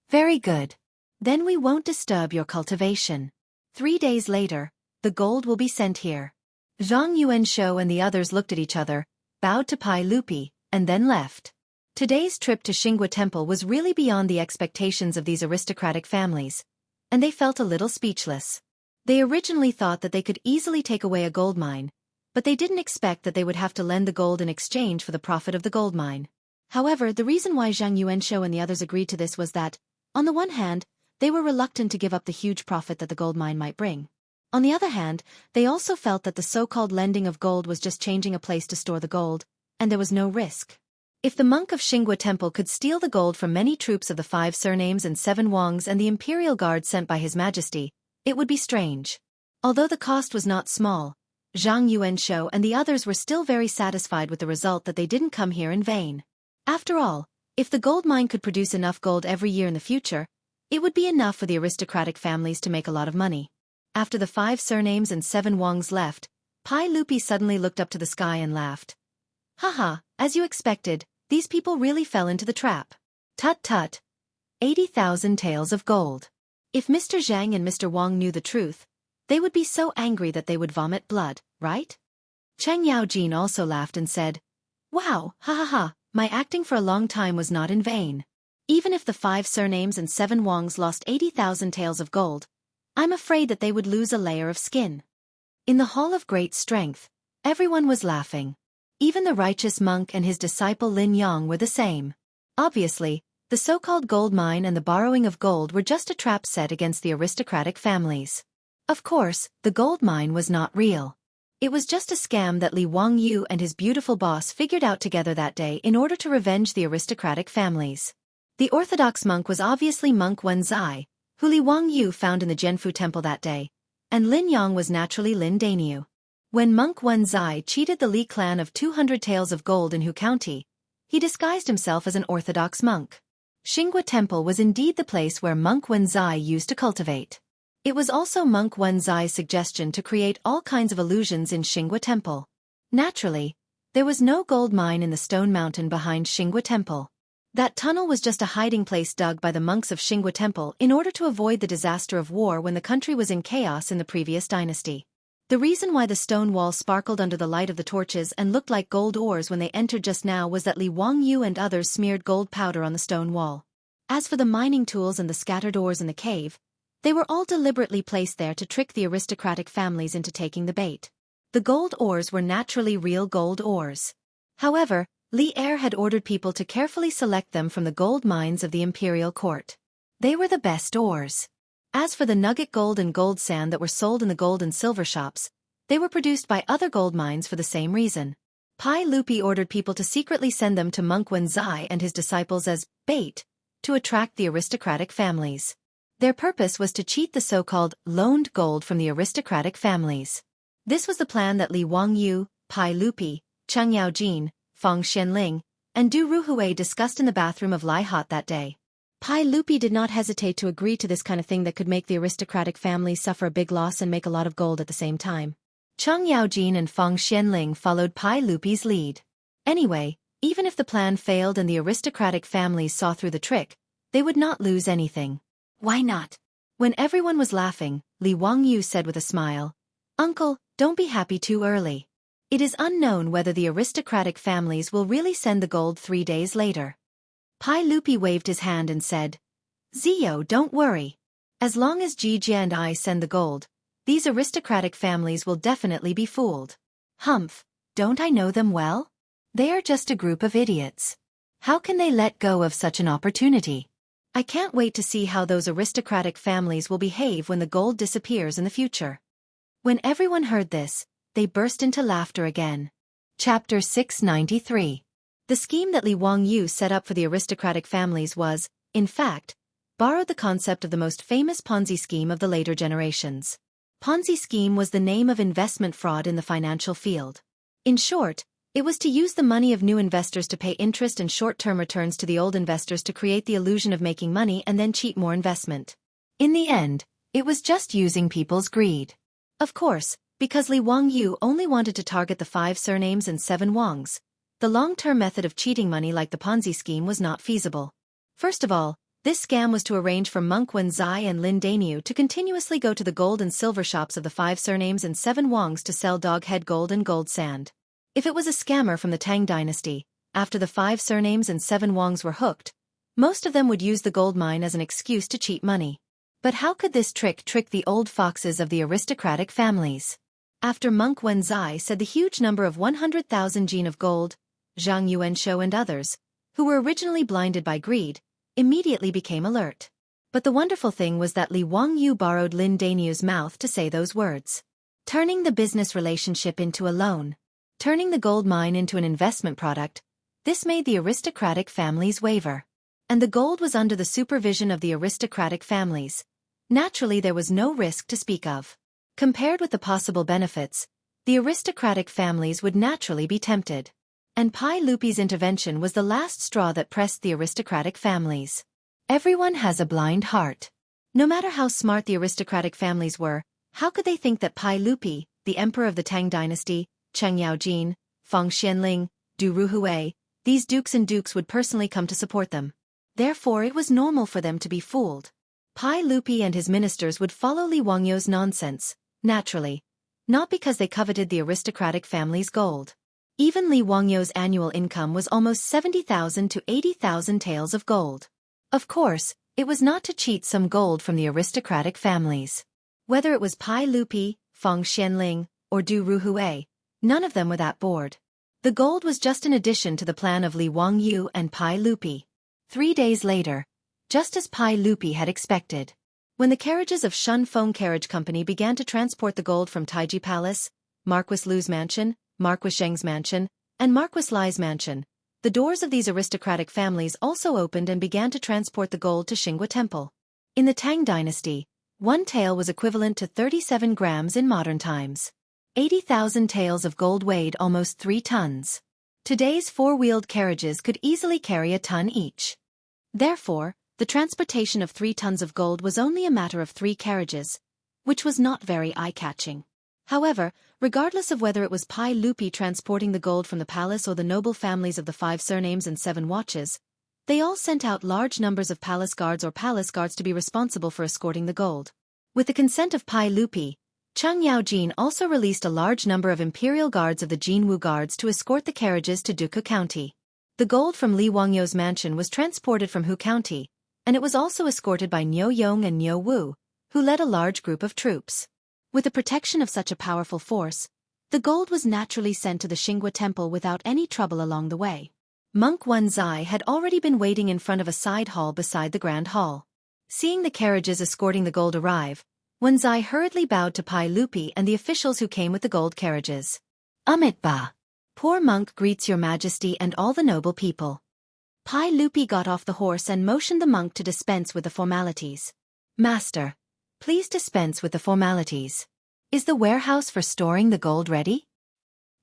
Very good. Then we won't disturb your cultivation. 3 days later, the gold will be sent here. Zhang Yuanshou and the others looked at each other, bowed to Pai Lupi, and then left. Today's trip to Xinghua Temple was really beyond the expectations of these aristocratic families, and they felt a little speechless. They originally thought that they could easily take away a gold mine, but they didn't expect that they would have to lend the gold in exchange for the profit of the gold mine. However, the reason why Zhang Yuanshou and the others agreed to this was that, on the one hand, they were reluctant to give up the huge profit that the gold mine might bring. On the other hand, they also felt that the so-called lending of gold was just changing a place to store the gold, and there was no risk. If the monk of Xinghua Temple could steal the gold from many troops of the 5 surnames and 7 Wangs and the imperial guard sent by His Majesty, it would be strange. Although the cost was not small, Zhang Yuanshou and the others were still very satisfied with the result that they didn't come here in vain. After all, if the gold mine could produce enough gold every year in the future, it would be enough for the aristocratic families to make a lot of money. After the 5 surnames and 7 Wangs left, Pai Lupi suddenly looked up to the sky and laughed. Haha, as you expected, these people really fell into the trap. Tut tut. 80,000 taels of gold. If Mr. Zhang and Mr. Wang knew the truth, they would be so angry that they would vomit blood, right? Cheng Yaojin also laughed and said, Wow, ha ha ha, my acting for a long time was not in vain. Even if the 5 surnames and 7 Wangs lost 80,000 taels of gold, I'm afraid that they would lose a layer of skin. In the Hall of Great Strength, everyone was laughing. Even the righteous monk and his disciple Lin Yang were the same. Obviously, the so-called gold mine and the borrowing of gold were just a trap set against the aristocratic families. Of course, the gold mine was not real. It was just a scam that Li Wangyu and his beautiful boss figured out together that day in order to revenge the aristocratic families. The orthodox monk was obviously Monk Wenzai, who Li Wangyu found in the Zhenfu temple that day, and Lin Yang was naturally Lin Dainyu. When Monk Wen Zai cheated the Li clan of 200 taels of gold in Hu County, he disguised himself as an orthodox monk. Xinghua Temple was indeed the place where Monk Wen Zai used to cultivate. It was also Monk Wen Zai's suggestion to create all kinds of illusions in Xinghua Temple. Naturally, there was no gold mine in the stone mountain behind Xinghua Temple. That tunnel was just a hiding place dug by the monks of Xinghua Temple in order to avoid the disaster of war when the country was in chaos in the previous dynasty. The reason why the stone wall sparkled under the light of the torches and looked like gold ores when they entered just now was that Li Wangyu and others smeared gold powder on the stone wall. As for the mining tools and the scattered ores in the cave, they were all deliberately placed there to trick the aristocratic families into taking the bait. The gold ores were naturally real gold ores. However, Li Er had ordered people to carefully select them from the gold mines of the imperial court. They were the best ores. As for the nugget gold and gold sand that were sold in the gold and silver shops, they were produced by other gold mines for the same reason. Pai Lupi ordered people to secretly send them to Monk Wen Zai and his disciples as bait to attract the aristocratic families. Their purpose was to cheat the so-called loaned gold from the aristocratic families. This was the plan that Li Wangyu, Pai Lupi, Cheng Yaojin, Feng Xianling, and Du Ruhui discussed in the bathroom of Lai Hot that day. Pai Lupi did not hesitate to agree to this kind of thing that could make the aristocratic families suffer a big loss and make a lot of gold at the same time. Cheng Yaojin and Feng Xianling followed Pai Lupi's lead. Anyway, even if the plan failed and the aristocratic families saw through the trick, they would not lose anything. Why not? When everyone was laughing, Li Wangyu said with a smile, "Uncle, don't be happy too early. It is unknown whether the aristocratic families will really send the gold 3 days later." Pai Lupi waved his hand and said, "Zio, don't worry. As long as Jijia and I send the gold, these aristocratic families will definitely be fooled." "Humph, don't I know them well? They are just a group of idiots. How can they let go of such an opportunity? I can't wait to see how those aristocratic families will behave when the gold disappears in the future." When everyone heard this, they burst into laughter again. Chapter 693. The scheme that Li Wangyu set up for the aristocratic families was, in fact, borrowed the concept of the most famous Ponzi scheme of the later generations. Ponzi scheme was the name of investment fraud in the financial field. In short, it was to use the money of new investors to pay interest and short-term returns to the old investors to create the illusion of making money and then cheat more investment. In the end, it was just using people's greed. Of course, because Li Wangyu only wanted to target the 5 surnames and 7 Wangs, the long-term method of cheating money like the Ponzi scheme was not feasible. First of all, this scam was to arrange for Monk Wen Zai and Lin Dainyu to continuously go to the gold and silver shops of the 5 surnames and 7 Wangs to sell dog-head gold and gold sand. If it was a scammer from the Tang dynasty, after the 5 surnames and 7 Wangs were hooked, most of them would use the gold mine as an excuse to cheat money. But how could this trick the old foxes of the aristocratic families? After Monk Wen Zai said the huge number of 100,000 jin of gold, Zhang Yuanshou and others, who were originally blinded by greed, immediately became alert. But the wonderful thing was that Li Wangyu borrowed Lin Dainyu's mouth to say those words. Turning the business relationship into a loan. Turning the gold mine into an investment product, this made the aristocratic families waver. And the gold was under the supervision of the aristocratic families. Naturally, there was no risk to speak of. Compared with the possible benefits, the aristocratic families would naturally be tempted. And Pai Lupi's intervention was the last straw that pressed the aristocratic families. Everyone has a blind heart. No matter how smart the aristocratic families were, how could they think that Pai Lupi, the emperor of the Tang dynasty, Cheng Yaojin, Feng Xianling, Du Ruhui, these dukes and dukes would personally come to support them? Therefore it was normal for them to be fooled. Pai Lupi and his ministers would follow Li Wangyu's nonsense, naturally, not because they coveted the aristocratic family's gold. Even Li Wangyu's annual income was almost 70,000 to 80,000 taels of gold. Of course, it was not to cheat some gold from the aristocratic families. Whether it was Pai Lupi, Feng Xianling, or Du Ruhui, none of them were that bored. The gold was just an addition to the plan of Li Wangyu and Pai Lupi. 3 days later, just as Pai Lupi had expected, when the carriages of Shun Feng Carriage Company began to transport the gold from Taiji Palace, Marquis Lu's mansion, Marquis Zheng's mansion, and Marquis Lai's mansion, the doors of these aristocratic families also opened and began to transport the gold to Xinghua Temple. In the Tang dynasty, One tael was equivalent to 37 grams in modern times. 80,000 taels of gold weighed almost 3 tons. Today's four-wheeled carriages could easily carry a ton each. Therefore, the transportation of 3 tons of gold was only a matter of 3 carriages, which was not very eye-catching. However, regardless of whether it was Pai Lupi transporting the gold from the palace or the noble families of the 5 surnames and 7 watches, they all sent out large numbers of palace guards to be responsible for escorting the gold. With the consent of Pai Lupi, Cheng Yaojin also released a large number of imperial guards of the Jinwu Guards to escort the carriages to Duku County. The gold from Li Wangyou's mansion was transported from Hu County, and it was also escorted by Niu Yong and Niu Wu, who led a large group of troops. With the protection of such a powerful force, the gold was naturally sent to the Xinghua Temple without any trouble along the way. Monk Wenzai had already been waiting in front of a side hall beside the Grand Hall. Seeing the carriages escorting the gold arrive, Wenzai hurriedly bowed to Pai Lupi and the officials who came with the gold carriages. Ba. Poor monk greets your majesty and all the noble people. Pai Lupi got off the horse and motioned the monk to dispense with the formalities. Master, please dispense with the formalities. Is the warehouse for storing the gold ready?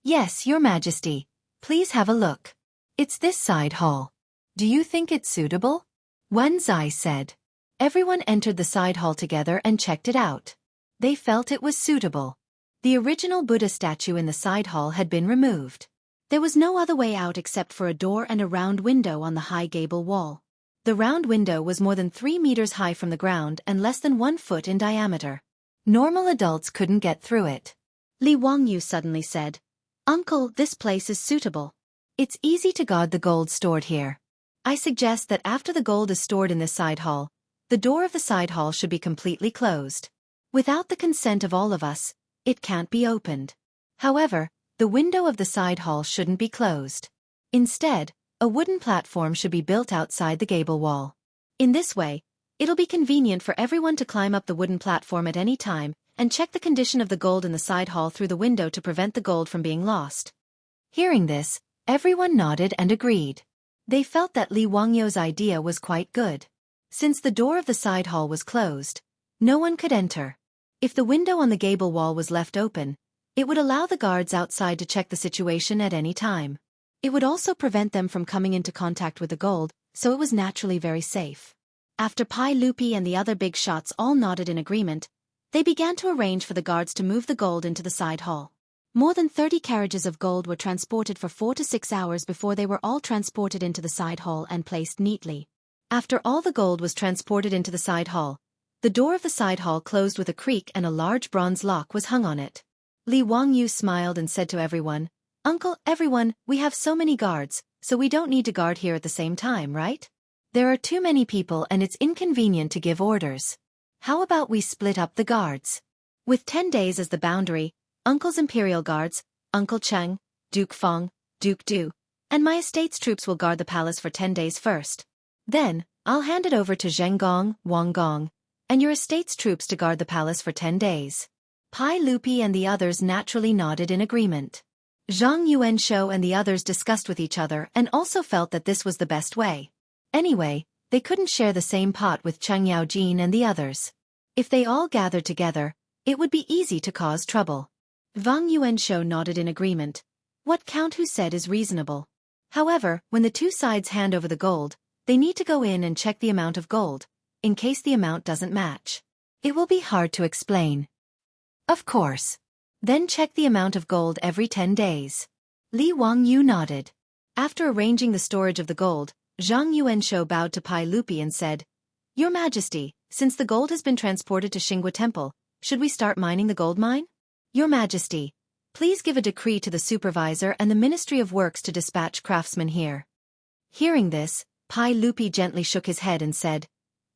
Yes, your majesty. Please have a look. It's this side hall. Do you think it's suitable? Wenzai said. Everyone entered the side hall together and checked it out. They felt it was suitable. The original Buddha statue in the side hall had been removed. There was no other way out except for a door and a round window on the high gable wall. The round window was more than 3 meters high from the ground and less than 1 foot in diameter. Normal adults couldn't get through it. Li Wangyu suddenly said, "Uncle, this place is suitable. It's easy to guard the gold stored here. I suggest that after the gold is stored in this side hall, the door of the side hall should be completely closed. Without the consent of all of us, it can't be opened. However, the window of the side hall shouldn't be closed. Instead, a wooden platform should be built outside the gable wall. In this way, it'll be convenient for everyone to climb up the wooden platform at any time and check the condition of the gold in the side hall through the window to prevent the gold from being lost." Hearing this, everyone nodded and agreed. They felt that Li Wangyou's idea was quite good. Since the door of the side hall was closed, no one could enter. If the window on the gable wall was left open, it would allow the guards outside to check the situation at any time. It would also prevent them from coming into contact with the gold, so it was naturally very safe. After Pai Lupi and the other big shots all nodded in agreement, they began to arrange for the guards to move the gold into the side hall. More than 30 carriages of gold were transported for 4 to 6 hours before they were all transported into the side hall and placed neatly. After all the gold was transported into the side hall, the door of the side hall closed with a creak and a large bronze lock was hung on it. Li Wangyu smiled and said to everyone, "Uncle, everyone, we have so many guards, so we don't need to guard here at the same time, right? There are too many people and it's inconvenient to give orders. How about we split up the guards? With 10 days as the boundary, Uncle's Imperial Guards, Uncle Cheng, Duke Feng, Duke Du, and my estate's troops will guard the palace for 10 days first. Then, I'll hand it over to Zheng Gong, Wang Gong, and your estate's troops to guard the palace for 10 days. Pai Lupi and the others naturally nodded in agreement. Zhang Yuanshou and the others discussed with each other and also felt that this was the best way. Anyway, they couldn't share the same pot with Cheng Yaojin and the others. If they all gathered together, it would be easy to cause trouble. Wang Yuanshou nodded in agreement. What Count Hu said is reasonable. However, when the two sides hand over the gold, they need to go in and check the amount of gold, in case the amount doesn't match. It will be hard to explain. Of course. Then check the amount of gold every 10 days. Li Wangyu nodded. After arranging the storage of the gold, Zhang Yuanshou bowed to Pai Lupi and said, "Your Majesty, since the gold has been transported to Xinghua Temple, should we start mining the gold mine? Your Majesty, please give a decree to the supervisor and the Ministry of Works to dispatch craftsmen here." Hearing this, Pai Lupi gently shook his head and said,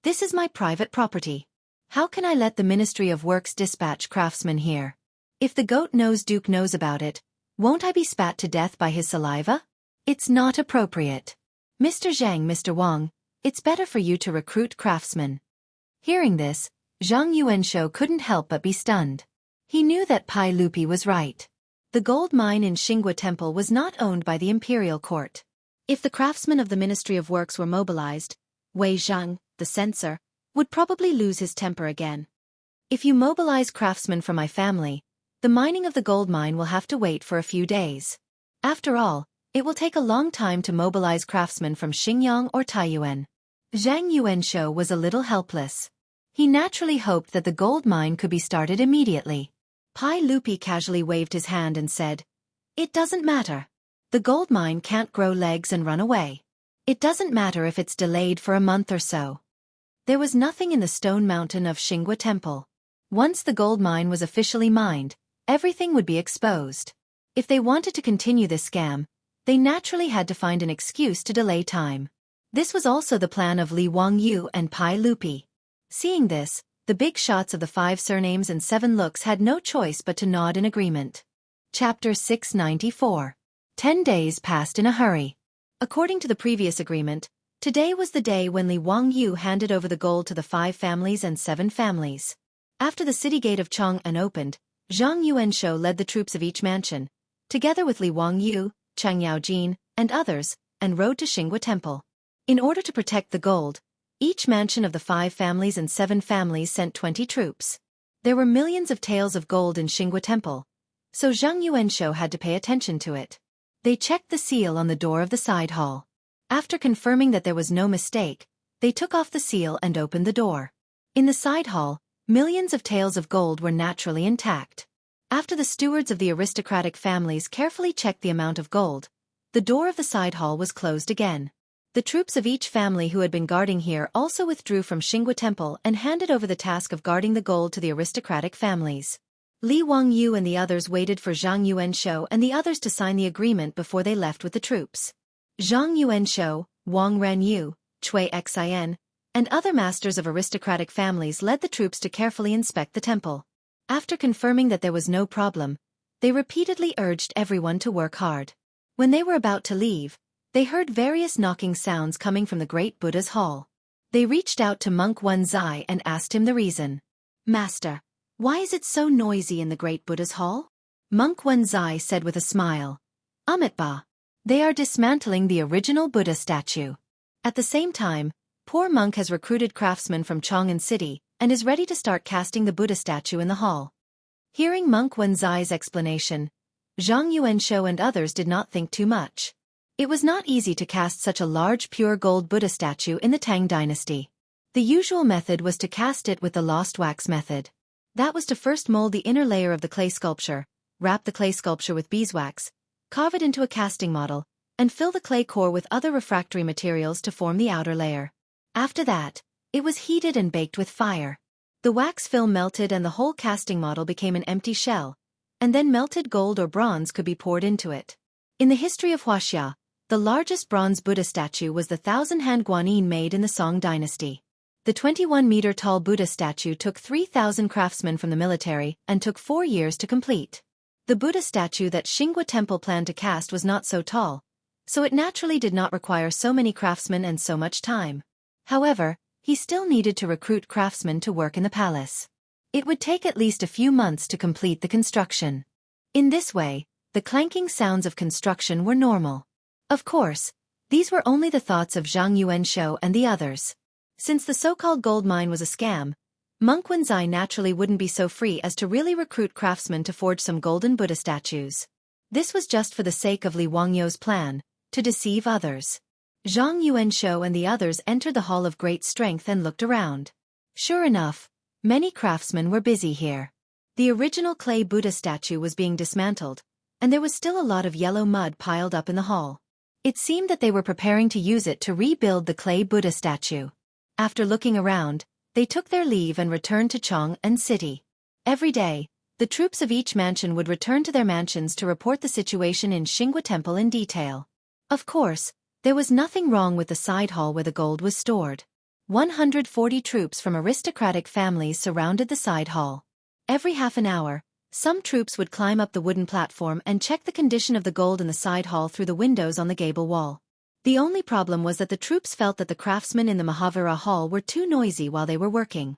"This is my private property. How can I let the Ministry of Works dispatch craftsmen here? If the goat-nosed Duke knows about it, won't I be spat to death by his saliva? It's not appropriate. Mr. Zhang, Mr. Wang, it's better for you to recruit craftsmen." Hearing this, Zhang Yuanshou couldn't help but be stunned. He knew that Pai Lupi was right. The gold mine in Xinghua Temple was not owned by the Imperial Court. If the craftsmen of the Ministry of Works were mobilized, Wei Zhang, the censor, would probably lose his temper again. If you mobilize craftsmen from my family, the mining of the gold mine will have to wait for a few days. After all, it will take a long time to mobilize craftsmen from Xinjiang or Taiyuan. Zhang Yuanshou was a little helpless. He naturally hoped that the gold mine could be started immediately. Pai Lupi casually waved his hand and said, "It doesn't matter. The gold mine can't grow legs and run away. It doesn't matter if it's delayed for a month or so." There was nothing in the stone mountain of Xinghua Temple. Once the gold mine was officially mined, everything would be exposed. If they wanted to continue this scam, they naturally had to find an excuse to delay time. This was also the plan of Li Wangyu and Pai Lupi. Seeing this, the big shots of the 5 surnames and 7 looks had no choice but to nod in agreement. Chapter 694. 10 days passed in a hurry. According to the previous agreement, today was the day when Li Wangyu handed over the gold to the 5 families and 7 families. After the city gate of Chang'an opened, Zhang Yuanshou led the troops of each mansion, together with Li Wangyu, Chang Yaojin, and others, and rode to Xinghua Temple. In order to protect the gold, each mansion of the 5 families and 7 families sent 20 troops. There were millions of taels of gold in Xinghua Temple, so Zhang Yuanshou had to pay attention to it. They checked the seal on the door of the side hall. After confirming that there was no mistake, they took off the seal and opened the door. In the side hall, millions of taels of gold were naturally intact. After the stewards of the aristocratic families carefully checked the amount of gold, the door of the side hall was closed again. The troops of each family who had been guarding here also withdrew from Xinghua Temple and handed over the task of guarding the gold to the aristocratic families. Li Wangyu and the others waited for Zhang Yuanshou and the others to sign the agreement before they left with the troops. Zhang Yuanshou, Wang Renyu, Cui Xin, and other masters of aristocratic families led the troops to carefully inspect the temple. After confirming that there was no problem, they repeatedly urged everyone to work hard. When they were about to leave, they heard various knocking sounds coming from the great Buddha's hall. They reached out to Monk Wenzai and asked him the reason. "Master, why is it so noisy in the great Buddha's hall?" Monk Wenzai said with a smile. "Amitba. They are dismantling the original Buddha statue. At the same time, poor monk has recruited craftsmen from Chang'an City and is ready to start casting the Buddha statue in the hall." Hearing Monk Wenzai's explanation, Zhang Yuanshou and others did not think too much. It was not easy to cast such a large pure gold Buddha statue in the Tang dynasty. The usual method was to cast it with the lost wax method. That was to first mold the inner layer of the clay sculpture, wrap the clay sculpture with beeswax, carve it into a casting model, and fill the clay core with other refractory materials to form the outer layer. After that, it was heated and baked with fire. The wax film melted and the whole casting model became an empty shell, and then melted gold or bronze could be poured into it. In the history of Huaxia, the largest bronze Buddha statue was the 1,000-hand guanyin made in the Song dynasty. The 21-meter-tall Buddha statue took 3,000 craftsmen from the military and took 4 years to complete. The Buddha statue that Xinghua Temple planned to cast was not so tall, so it naturally did not require so many craftsmen and so much time. However, he still needed to recruit craftsmen to work in the palace. It would take at least a few months to complete the construction. In this way, the clanking sounds of construction were normal. Of course, these were only the thoughts of Zhang Yuanshou and the others. Since the so-called gold mine was a scam, Monk Wenzai naturally wouldn't be so free as to really recruit craftsmen to forge some golden Buddha statues. This was just for the sake of Li Wangyou's plan, to deceive others. Zhang Yuanshou and the others entered the Hall of Great Strength and looked around. Sure enough, many craftsmen were busy here. The original clay Buddha statue was being dismantled, and there was still a lot of yellow mud piled up in the hall. It seemed that they were preparing to use it to rebuild the clay Buddha statue. After looking around, they took their leave and returned to Chang'an City. Every day, the troops of each mansion would return to their mansions to report the situation in Xinghua Temple in detail. Of course, there was nothing wrong with the side hall where the gold was stored. 140 troops from aristocratic families surrounded the side hall. Every half an hour, some troops would climb up the wooden platform and check the condition of the gold in the side hall through the windows on the gable wall. The only problem was that the troops felt that the craftsmen in the Mahavira Hall were too noisy while they were working.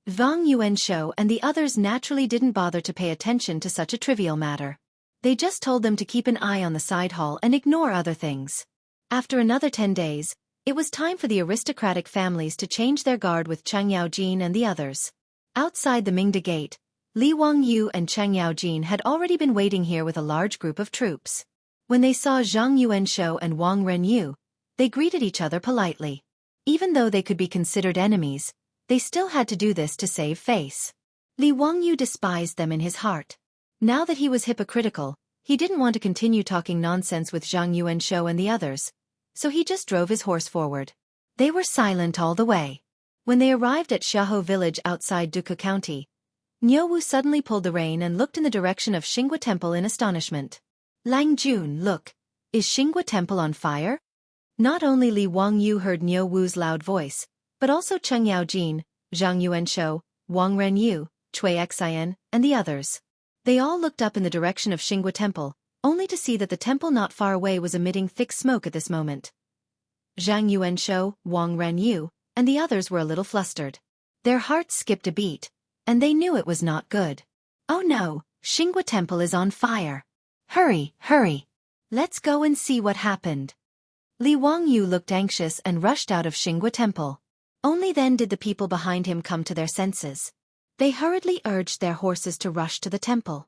Zhang Yuanshou and the others naturally didn't bother to pay attention to such a trivial matter. They just told them to keep an eye on the side hall and ignore other things. After another 10 days, it was time for the aristocratic families to change their guard with Chang Yaojin and the others. Outside the Mingda Gate, Li Wangyu and Cheng Yaojin had already been waiting here with a large group of troops. When they saw Zhang Yuanshou and Wang Renyu, they greeted each other politely. Even though they could be considered enemies, they still had to do this to save face. Li Wangyu despised them in his heart. Now that he was hypocritical, he didn't want to continue talking nonsense with Zhang Yuanshou and the others, so he just drove his horse forward. They were silent all the way. When they arrived at Xiaohou village outside Duke County, Niuwu suddenly pulled the rein and looked in the direction of Xinghua Temple in astonishment. Lang Jun, look, is Xinghua Temple on fire? Not only Li Wangyu heard Niuwu's loud voice, but also Cheng Yaojin, Zhang Yuanshou, Wang Renyu, Cui Xian, and the others. They all looked up in the direction of Xinghua Temple, only to see that the temple not far away was emitting thick smoke at this moment. Zhang Yuanshou, Wang Renyu, and the others were a little flustered. Their hearts skipped a beat, and they knew it was not good. Oh no, Xinghua Temple is on fire. Hurry, hurry. Let's go and see what happened. Li Wangyu looked anxious and rushed out of Xinghua Temple. Only then did the people behind him come to their senses. They hurriedly urged their horses to rush to the temple.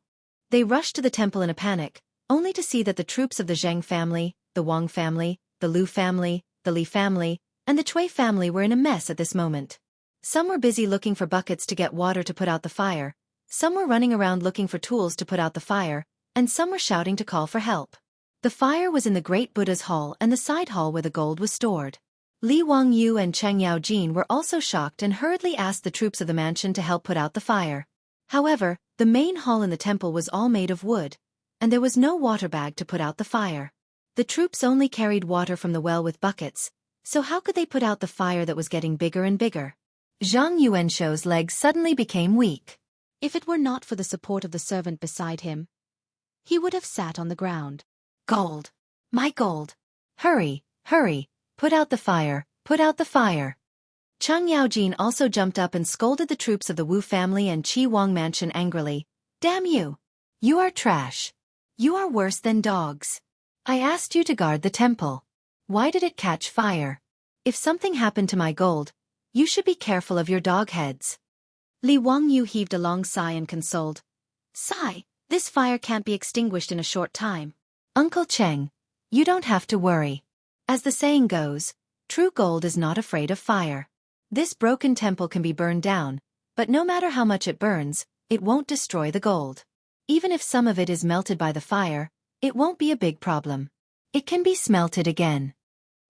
They rushed to the temple in a panic, only to see that the troops of the Zheng family, the Wang family, the Lu family, the Li family, and the Cui family were in a mess at this moment. Some were busy looking for buckets to get water to put out the fire, some were running around looking for tools to put out the fire, and some were shouting to call for help. The fire was in the Great Buddha's hall and the side hall where the gold was stored. Li Wangyu and Cheng Yaojin were also shocked and hurriedly asked the troops of the mansion to help put out the fire. However, the main hall in the temple was all made of wood, and there was no water bag to put out the fire. The troops only carried water from the well with buckets, so how could they put out the fire that was getting bigger and bigger? Zhang Yuanshou's legs suddenly became weak. If it were not for the support of the servant beside him, he would have sat on the ground. Gold! My gold! Hurry, hurry! Put out the fire, put out the fire. Cheng Yaojin also jumped up and scolded the troops of the Wu family and Qi Wang mansion angrily. Damn you! You are trash. You are worse than dogs. I asked you to guard the temple. Why did it catch fire? If something happened to my gold, you should be careful of your dog heads. Li Wangyu heaved a long sigh and consoled. Sigh, this fire can't be extinguished in a short time. Uncle Cheng, you don't have to worry. As the saying goes, true gold is not afraid of fire. This broken temple can be burned down, but no matter how much it burns, it won't destroy the gold. Even if some of it is melted by the fire, it won't be a big problem. It can be smelted again.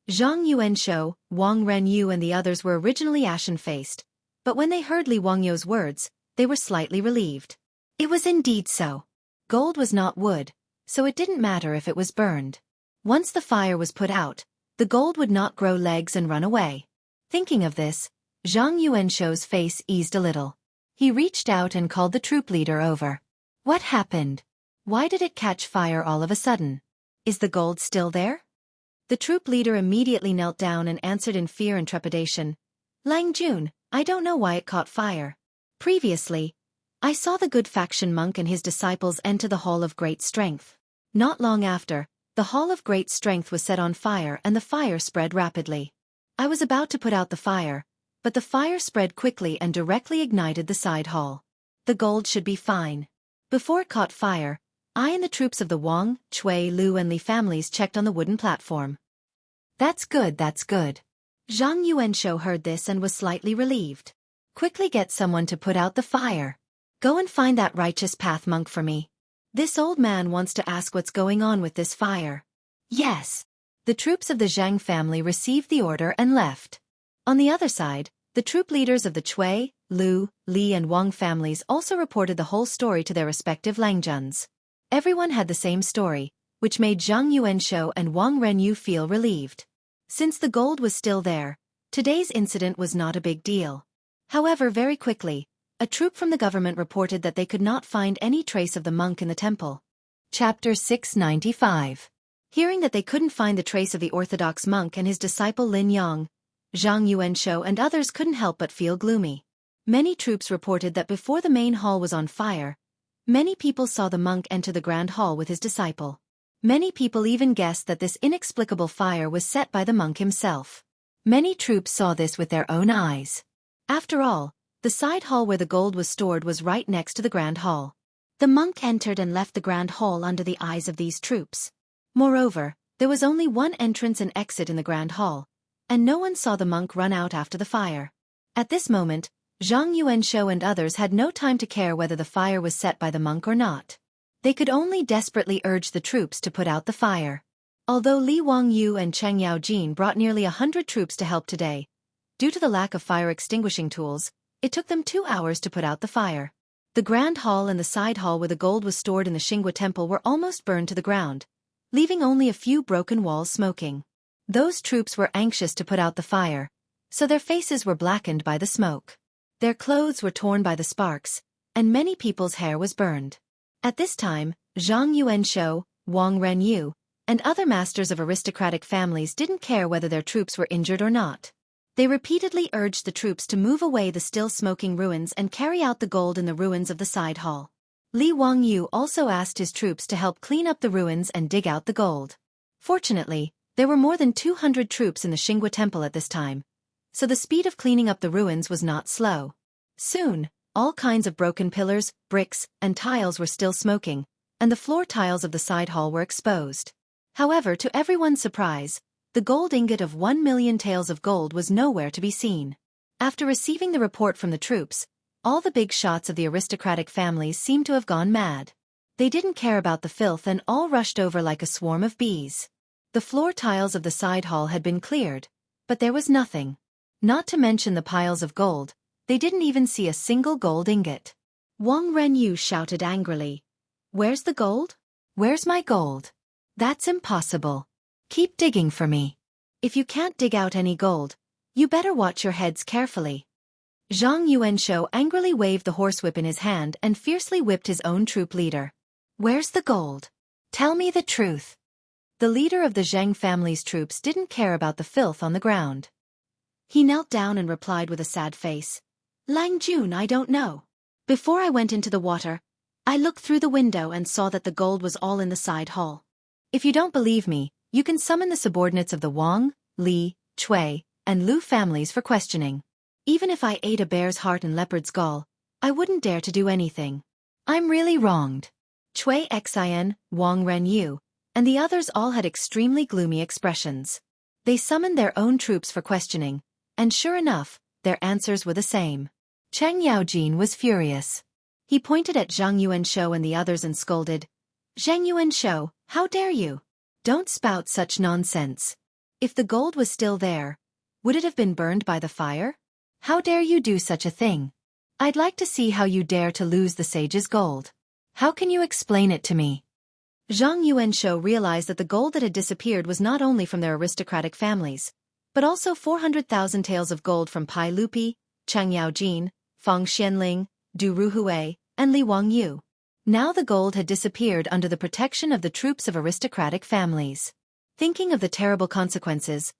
Zhang Yuanshou, Wang Renyu and the others were originally ashen-faced, but when they heard Li Wangyu's words, they were slightly relieved. It was indeed so. Gold was not wood, so it didn't matter if it was burned. Once the fire was put out, the gold would not grow legs and run away. Thinking of this, Zhang Yuanshou's face eased a little. He reached out and called the troop leader over. What happened? Why did it catch fire all of a sudden? Is the gold still there? The troop leader immediately knelt down and answered in fear and trepidation. Lang Jun, I don't know why it caught fire. Previously, I saw the good faction monk and his disciples enter the Hall of Great Strength. Not long after, the Hall of Great Strength was set on fire and the fire spread rapidly. I was about to put out the fire, but the fire spread quickly and directly ignited the side hall. The gold should be fine. Before it caught fire, I and the troops of the Wang, Cui, Lu and Li families checked on the wooden platform. That's good, that's good. Zhang Yuanshou heard this and was slightly relieved. Quickly get someone to put out the fire. Go and find that righteous path monk for me. This old man wants to ask what's going on with this fire. Yes. The troops of the Zhang family received the order and left. On the other side, the troop leaders of the Cui, Lu, Li and Wang families also reported the whole story to their respective Langjuns. Everyone had the same story, which made Zhang Yuanshou and Wang Renyu feel relieved. Since the gold was still there, today's incident was not a big deal. However, very quickly, a troop from the government reported that they could not find any trace of the monk in the temple. Chapter 695. Hearing that they couldn't find the trace of the Orthodox monk and his disciple Lin Yang, Zhang Yuanshou and others couldn't help but feel gloomy. Many troops reported that before the main hall was on fire, many people saw the monk enter the grand hall with his disciple. Many people even guessed that this inexplicable fire was set by the monk himself. Many troops saw this with their own eyes. After all, The side hall where the gold was stored was right next to the Grand Hall. The monk entered and left the Grand Hall under the eyes of these troops. Moreover, there was only one entrance and exit in the Grand Hall, and no one saw the monk run out after the fire. At this moment, Zhang Yuanshou and others had no time to care whether the fire was set by the monk or not. They could only desperately urge the troops to put out the fire. Although Li Wangyu and Cheng Yaojin brought nearly 100 troops to help today, due to the lack of fire extinguishing tools, it took them 2 hours to put out the fire. The Grand Hall and the side hall where the gold was stored in the Xinghua Temple were almost burned to the ground, leaving only a few broken walls smoking. Those troops were anxious to put out the fire, so their faces were blackened by the smoke. Their clothes were torn by the sparks, and many people's hair was burned. At this time, Zhang Yuanshou, Wang Renyu, and other masters of aristocratic families didn't care whether their troops were injured or not. They repeatedly urged the troops to move away the still smoking ruins and carry out the gold in the ruins of the side hall. Li Wangyu also asked his troops to help clean up the ruins and dig out the gold. Fortunately, there were more than 200 troops in the Xinghua Temple at this time, so the speed of cleaning up the ruins was not slow. Soon, all kinds of broken pillars, bricks, and tiles were still smoking, and the floor tiles of the side hall were exposed. However, to everyone's surprise, the gold ingot of 1 million taels of gold was nowhere to be seen. After receiving the report from the troops, all the big shots of the aristocratic families seemed to have gone mad. They didn't care about the filth and all rushed over like a swarm of bees. The floor tiles of the side hall had been cleared, but there was nothing. Not to mention the piles of gold, they didn't even see a single gold ingot. Wang Renyu shouted angrily, "Where's the gold? Where's my gold? That's impossible. Keep digging for me. If you can't dig out any gold, you better watch your heads carefully." Zhang Yuanshou angrily waved the horsewhip in his hand and fiercely whipped his own troop leader. "Where's the gold? Tell me the truth." The leader of the Zheng family's troops didn't care about the filth on the ground. He knelt down and replied with a sad face, "Lang Jun, I don't know. Before I went into the water, I looked through the window and saw that the gold was all in the side hall. If you don't believe me, you can summon the subordinates of the Wang, Li, Cui, and Lu families for questioning. Even if I ate a bear's heart and leopard's gall, I wouldn't dare to do anything. I'm really wronged." Cui Xin, Wang Renyu, and the others all had extremely gloomy expressions. They summoned their own troops for questioning, and sure enough, their answers were the same. Cheng Yaojin was furious. He pointed at Zhang Yuanshou and the others and scolded, "Zhang Yuanshou, how dare you? Don't spout such nonsense. If the gold was still there, would it have been burned by the fire? How dare you do such a thing? I'd like to see how you dare to lose the sage's gold. How can you explain it to me?" Zhang Yuanshou realized that the gold that had disappeared was not only from their aristocratic families, but also 400,000 taels of gold from Pai Lupi, Cheng Yaojin, Fang Xianling, Du Ruhui, and Li Wangyu. Now the gold had disappeared under the protection of the troops of aristocratic families. Thinking of the terrible consequences,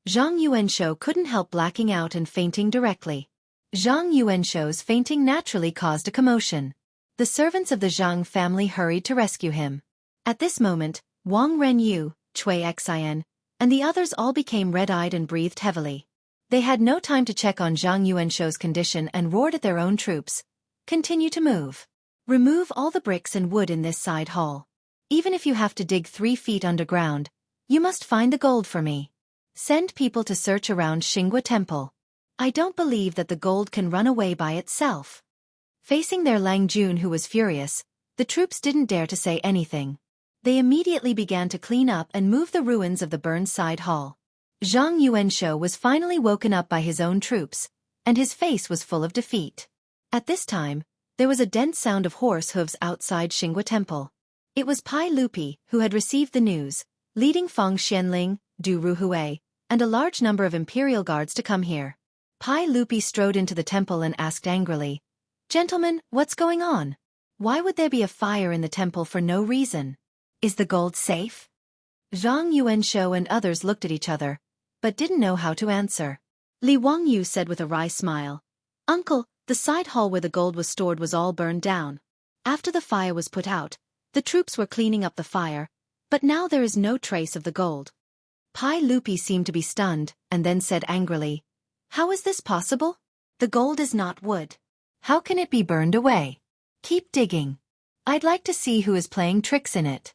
Zhang Yuanshou couldn't help blacking out and fainting directly. Zhang Yuanshou's fainting naturally caused a commotion. The servants of the Zhang family hurried to rescue him. At this moment, Wang Renyu, Cui Xin, and the others all became red-eyed and breathed heavily. They had no time to check on Zhang Yuanshou's condition and roared at their own troops, "Continue to move. Remove all the bricks and wood in this side hall. Even if you have to dig 3 feet underground, you must find the gold for me. Send people to search around Xinghua Temple. I don't believe that the gold can run away by itself." Facing their Lang Jun, who was furious, the troops didn't dare to say anything. They immediately began to clean up and move the ruins of the burned side hall. Zhang Yuanshou was finally woken up by his own troops, and his face was full of defeat. At this time, there was a dense sound of horse hooves outside Xinghua Temple. It was Pai Lupi who had received the news, leading Fang Xianling, Du Ruhui, and a large number of imperial guards to come here. Pai Lupi strode into the temple and asked angrily, "Gentlemen, what's going on? Why would there be a fire in the temple for no reason? Is the gold safe?" Zhang Yuanshou and others looked at each other, but didn't know how to answer. Li Wangyu said with a wry smile, "Uncle, the side hall where the gold was stored was all burned down. After the fire was put out, the troops were cleaning up the fire, but now there is no trace of the gold." Pai Lupi seemed to be stunned, and then said angrily, "How is this possible? The gold is not wood. How can it be burned away? Keep digging. I'd like to see who is playing tricks in it.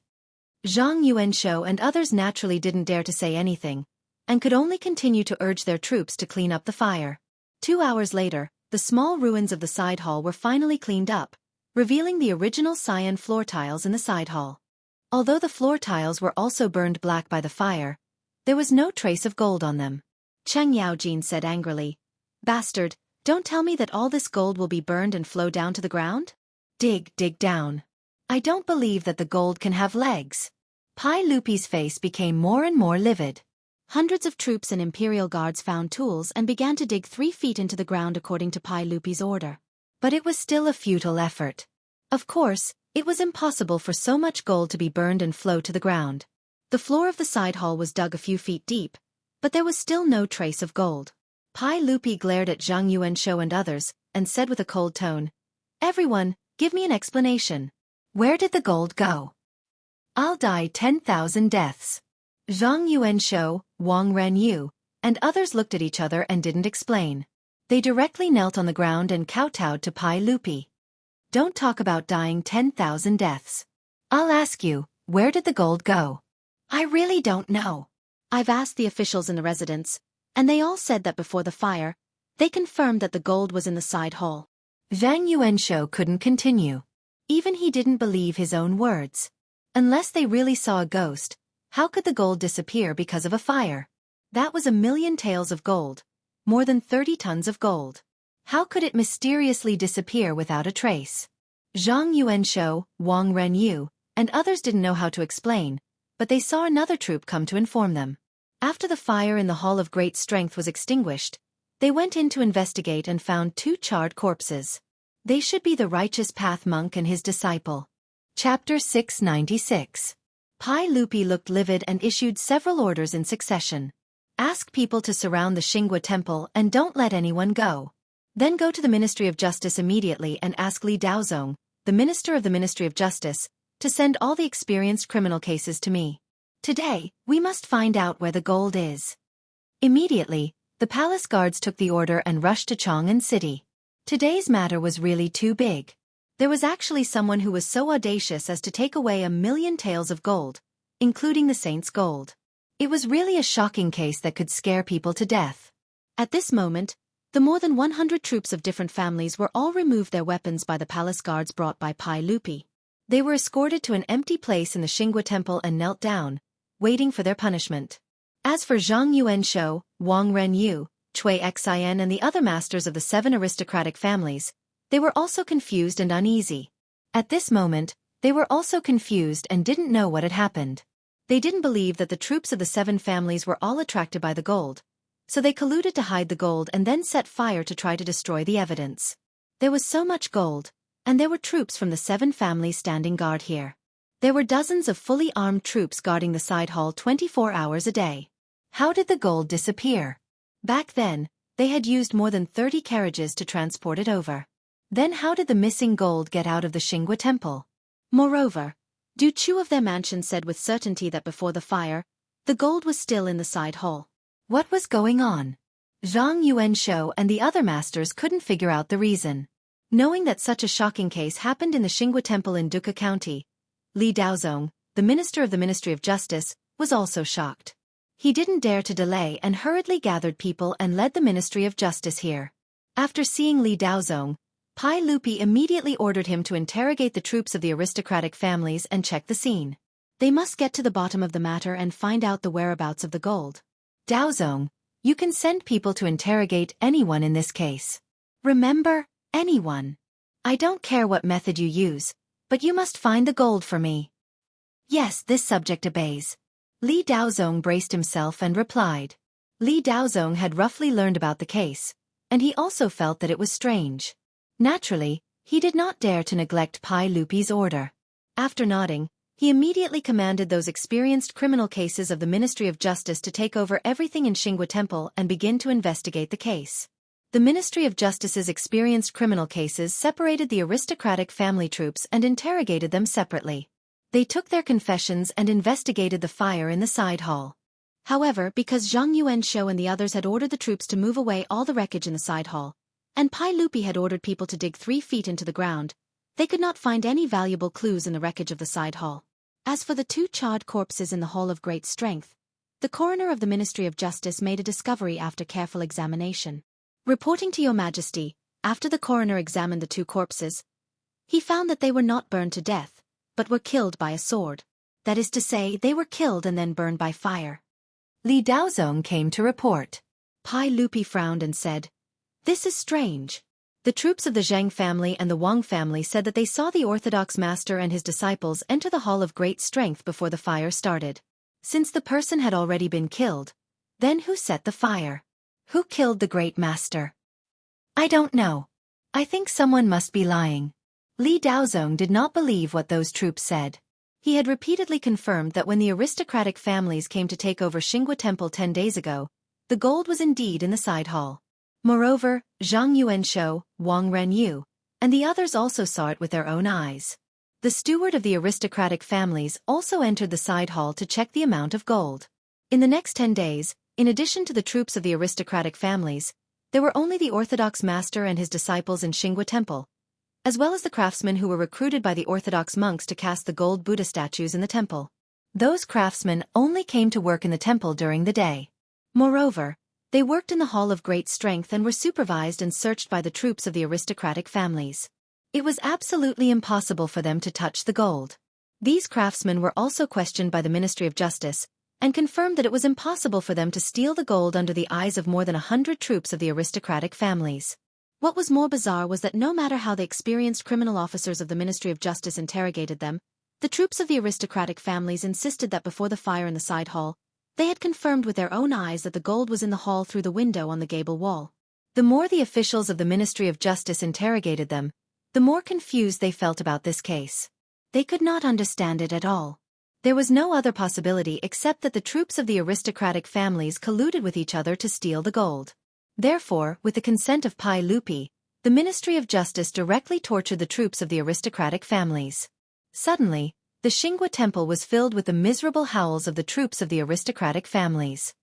Zhang Yuanshou and others naturally didn't dare to say anything, and could only continue to urge their troops to clean up the fire. 2 hours later, the small ruins of the side hall were finally cleaned up, revealing the original cyan floor tiles in the side hall. Although the floor tiles were also burned black by the fire, there was no trace of gold on them. Cheng Yaojin said angrily, "Bastard, don't tell me that all this gold will be burned and flow down to the ground? Dig down. I don't believe that the gold can have legs." Pai Lupi's face became more and more livid. Hundreds of troops and Imperial guards found tools and began to dig 3 feet into the ground according to Pai Lupi's order. But it was still a futile effort. Of course, it was impossible for so much gold to be burned and flow to the ground. The floor of the side hall was dug a few feet deep, but there was still no trace of gold. Pai Lupi glared at Zhang Yuanshou and others, and said with a cold tone, "Everyone, give me an explanation. Where did the gold go? I'll die 10,000 deaths." Zhang Yuanshou, Wang Renyu, and others looked at each other and didn't explain. They directly knelt on the ground and kowtowed to Pai Lupi. "Don't talk about dying 10,000 deaths. I'll ask you, where did the gold go?" "I really don't know. I've asked the officials in the residence, and they all said that before the fire, they confirmed that the gold was in the side hall." Zhang Yuanshou couldn't continue. Even he didn't believe his own words. Unless they really saw a ghost, how could the gold disappear because of a fire? That was 1,000,000 taels of gold, more than 30 tons of gold. How could it mysteriously disappear without a trace? Zhang Yuanshou, Wang Renyu, and others didn't know how to explain, but they saw another troop come to inform them. After the fire in the Hall of Great Strength was extinguished, they went in to investigate and found 2 charred corpses. They should be the Righteous Path monk and his disciple. Chapter 696. Pai Lupi looked livid and issued several orders in succession. Ask people to surround the Xinghua Temple and don't let anyone go. Then go to the Ministry of Justice immediately and ask Li Daozong, the Minister of the Ministry of Justice, to send all the experienced criminal cases to me. Today, we must find out where the gold is. Immediately, the palace guards took the order and rushed to Chang'an City. Today's matter was really too big. There was actually someone who was so audacious as to take away 1,000,000 taels of gold, including the saint's gold. It was really a shocking case that could scare people to death. At this moment, the more than 100 troops of different families were all removed their weapons by the palace guards brought by Pai Lupi. They were escorted to an empty place in the Xinghua Temple and knelt down, waiting for their punishment. As for Zhang Yuanshou, Wang Renyu, Cui Xian and the other masters of the 7 aristocratic families, they were also confused and uneasy. At this moment, they were also confused and didn't know what had happened. They didn't believe that the troops of the 7 families were all attracted by the gold, so they colluded to hide the gold and then set fire to try to destroy the evidence. There was so much gold, and there were troops from the 7 families standing guard here. There were dozens of fully armed troops guarding the side hall 24 hours a day. How did the gold disappear? Back then, they had used more than 30 carriages to transport it over. Then how did the missing gold get out of the Xinghua Temple? Moreover, Du Chu of their mansion said with certainty that before the fire, the gold was still in the side hall. What was going on? Zhang Yuanshou and the other masters couldn't figure out the reason. Knowing that such a shocking case happened in the Xinghua Temple in Duca County, Li Daozong, the Minister of the Ministry of Justice, was also shocked. He didn't dare to delay and hurriedly gathered people and led the Ministry of Justice here. After seeing Li Daozong, Pai Lupi immediately ordered him to interrogate the troops of the aristocratic families and check the scene. They must get to the bottom of the matter and find out the whereabouts of the gold. Daozong, you can send people to interrogate anyone in this case. Remember, anyone. I don't care what method you use, but you must find the gold for me. Yes, this subject obeys. Li Daozong braced himself and replied. Li Daozong had roughly learned about the case, and he also felt that it was strange. Naturally, he did not dare to neglect Pai Lupi's order. After nodding, he immediately commanded those experienced criminal cases of the Ministry of Justice to take over everything in Xinghua Temple and begin to investigate the case. The Ministry of Justice's experienced criminal cases separated the aristocratic family troops and interrogated them separately. They took their confessions and investigated the fire in the side hall. However, because Zhang Yuanshou and the others had ordered the troops to move away all the wreckage in the side hall, and Pai Lupi had ordered people to dig 3 feet into the ground. They could not find any valuable clues in the wreckage of the side hall. As for the 2 charred corpses in the Hall of Great Strength, the coroner of the Ministry of Justice made a discovery after careful examination. Reporting to Your Majesty, after the coroner examined the 2 corpses, he found that they were not burned to death, but were killed by a sword. That is to say, they were killed and then burned by fire. Li Daozong came to report. Pai Lupi frowned and said, "This is strange." The troops of the Zhang family and the Wang family said that they saw the Orthodox Master and his disciples enter the Hall of Great Strength before the fire started. Since the person had already been killed, then who set the fire? Who killed the Great Master? I don't know. I think someone must be lying. Li Daozong did not believe what those troops said. He had repeatedly confirmed that when the aristocratic families came to take over Xinghua Temple 10 days ago, the gold was indeed in the side hall. Moreover, Zhang Yuanshou, Wang Renyu, and the others also saw it with their own eyes. The steward of the aristocratic families also entered the side hall to check the amount of gold. In the next 10 days, in addition to the troops of the aristocratic families, there were only the Orthodox Master and his disciples in Xinghua Temple, as well as the craftsmen who were recruited by the Orthodox monks to cast the gold Buddha statues in the temple. Those craftsmen only came to work in the temple during the day. Moreover, they worked in the Hall of Great Strength and were supervised and searched by the troops of the aristocratic families. It was absolutely impossible for them to touch the gold. These craftsmen were also questioned by the Ministry of Justice, and confirmed that it was impossible for them to steal the gold under the eyes of more than 100 troops of the aristocratic families. What was more bizarre was that no matter how the experienced criminal officers of the Ministry of Justice interrogated them, the troops of the aristocratic families insisted that before the fire in the side hall, they had confirmed with their own eyes that the gold was in the hall through the window on the gable wall. The more the officials of the Ministry of Justice interrogated them, the more confused they felt about this case. They could not understand it at all. There was no other possibility except that the troops of the aristocratic families colluded with each other to steal the gold. Therefore, with the consent of Pai Lupi, the Ministry of Justice directly tortured the troops of the aristocratic families. Suddenly, the Xinghua Temple was filled with the miserable howls of the troops of the aristocratic families.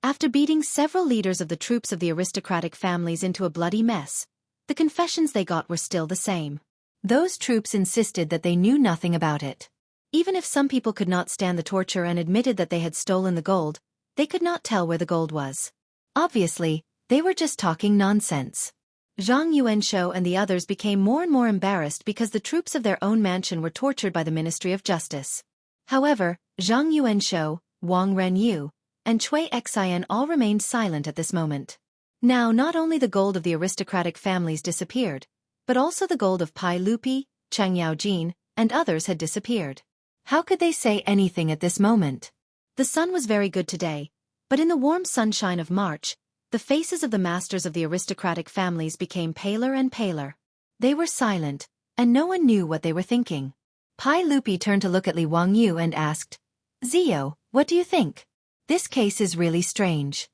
After beating several leaders of the troops of the aristocratic families into a bloody mess, the confessions they got were still the same. Those troops insisted that they knew nothing about it. Even if some people could not stand the torture and admitted that they had stolen the gold, they could not tell where the gold was. Obviously, they were just talking nonsense. Zhang Yuanshou and the others became more and more embarrassed because the troops of their own mansion were tortured by the Ministry of Justice. However, Zhang Yuanshou, Wang Renyu, and Cui Xian all remained silent at this moment. Now not only the gold of the aristocratic families disappeared, but also the gold of Pai Lupi, Chang Yaojin, and others had disappeared. How could they say anything at this moment? The sun was very good today, but in the warm sunshine of March, the faces of the masters of the aristocratic families became paler and paler. They were silent, and no one knew what they were thinking. Pai Lupi turned to look at Li Wangyu and asked, "Zio, what do you think? This case is really strange."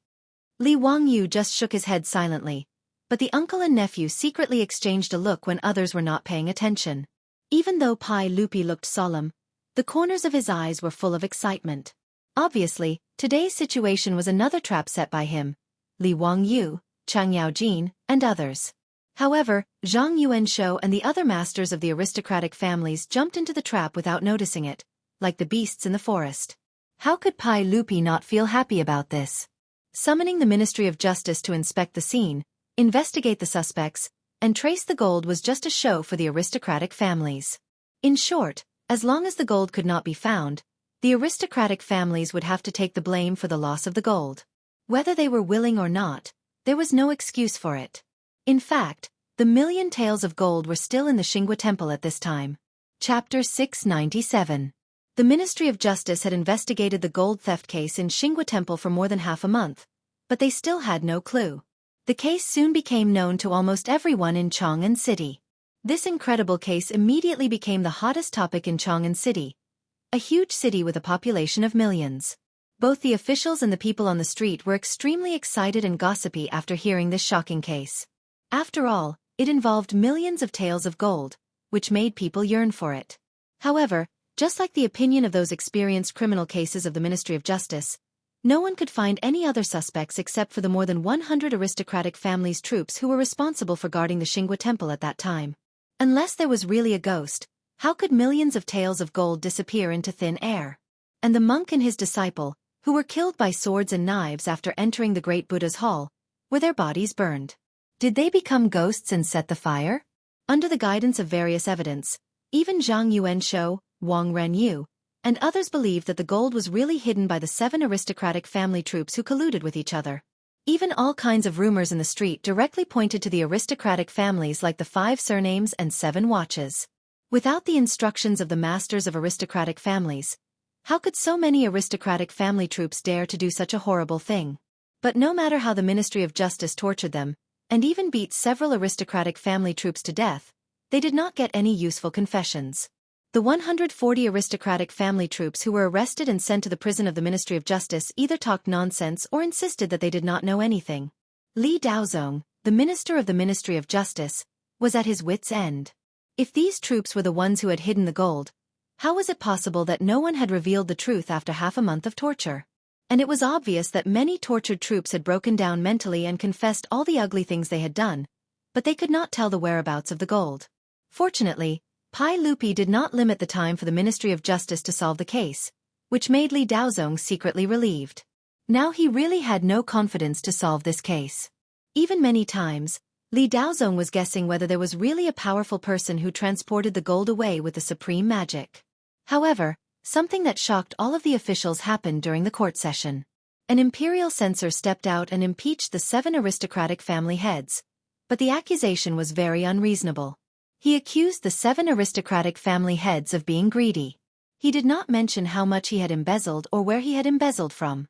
Li Wangyu just shook his head silently, but the uncle and nephew secretly exchanged a look when others were not paying attention. Even though Pai Lupi looked solemn, the corners of his eyes were full of excitement. Obviously, today's situation was another trap set by him, Li Wangyu, Chang Yaojin, and others. However, Zhang Yuanshou and the other masters of the aristocratic families jumped into the trap without noticing it, like the beasts in the forest. How could Pai Lupi not feel happy about this? Summoning the Ministry of Justice to inspect the scene, investigate the suspects, and trace the gold was just a show for the aristocratic families. In short, as long as the gold could not be found, the aristocratic families would have to take the blame for the loss of the gold. Whether they were willing or not, there was no excuse for it. In fact, the million taels of gold were still in the Xinghua Temple at this time. Chapter 697. The Ministry of Justice had investigated the gold theft case in Xinghua Temple for more than half a month, but they still had no clue. The case soon became known to almost everyone in Chang'an City. This incredible case immediately became the hottest topic in Chang'an City, a huge city with a population of millions. Both the officials and the people on the street were extremely excited and gossipy after hearing this shocking case. After all, it involved millions of taels of gold, which made people yearn for it. However, just like the opinion of those experienced criminal cases of the Ministry of Justice, No one could find any other suspects except for the more than 100 aristocratic families' troops who were responsible for guarding the Xingua temple at that time. Unless there was really a ghost, how could millions of taels of gold disappear into thin air? And the monk and his disciple, who were killed by swords and knives after entering the great Buddha's hall, were their bodies burned? Did they become ghosts and set the fire? Under the guidance of various evidence, even Zhang Yuanshou, Wang Renyu, and others believed that the gold was really hidden by the 7 aristocratic family troops who colluded with each other. Even all kinds of rumors in the street directly pointed to the aristocratic families like the 5 surnames and 7 watches. Without the instructions of the masters of aristocratic families, how could so many aristocratic family troops dare to do such a horrible thing? But no matter how the Ministry of Justice tortured them, and even beat several aristocratic family troops to death, they did not get any useful confessions. The 140 aristocratic family troops who were arrested and sent to the prison of the Ministry of Justice either talked nonsense or insisted that they did not know anything. Li Daozong, the minister of the Ministry of Justice, was at his wits' end. If these troops were the ones who had hidden the gold, how was it possible that no one had revealed the truth after half a month of torture? And it was obvious that many tortured troops had broken down mentally and confessed all the ugly things they had done, but they could not tell the whereabouts of the gold. Fortunately, Pai Lupi did not limit the time for the Ministry of Justice to solve the case, which made Li Daozong secretly relieved. Now he really had no confidence to solve this case. Even many times, Li Daozong was guessing whether there was really a powerful person who transported the gold away with the supreme magic. However, something that shocked all of the officials happened during the court session. An imperial censor stepped out and impeached the 7 aristocratic family heads, but the accusation was very unreasonable. He accused the 7 aristocratic family heads of being greedy. He did not mention how much he had embezzled or where he had embezzled from.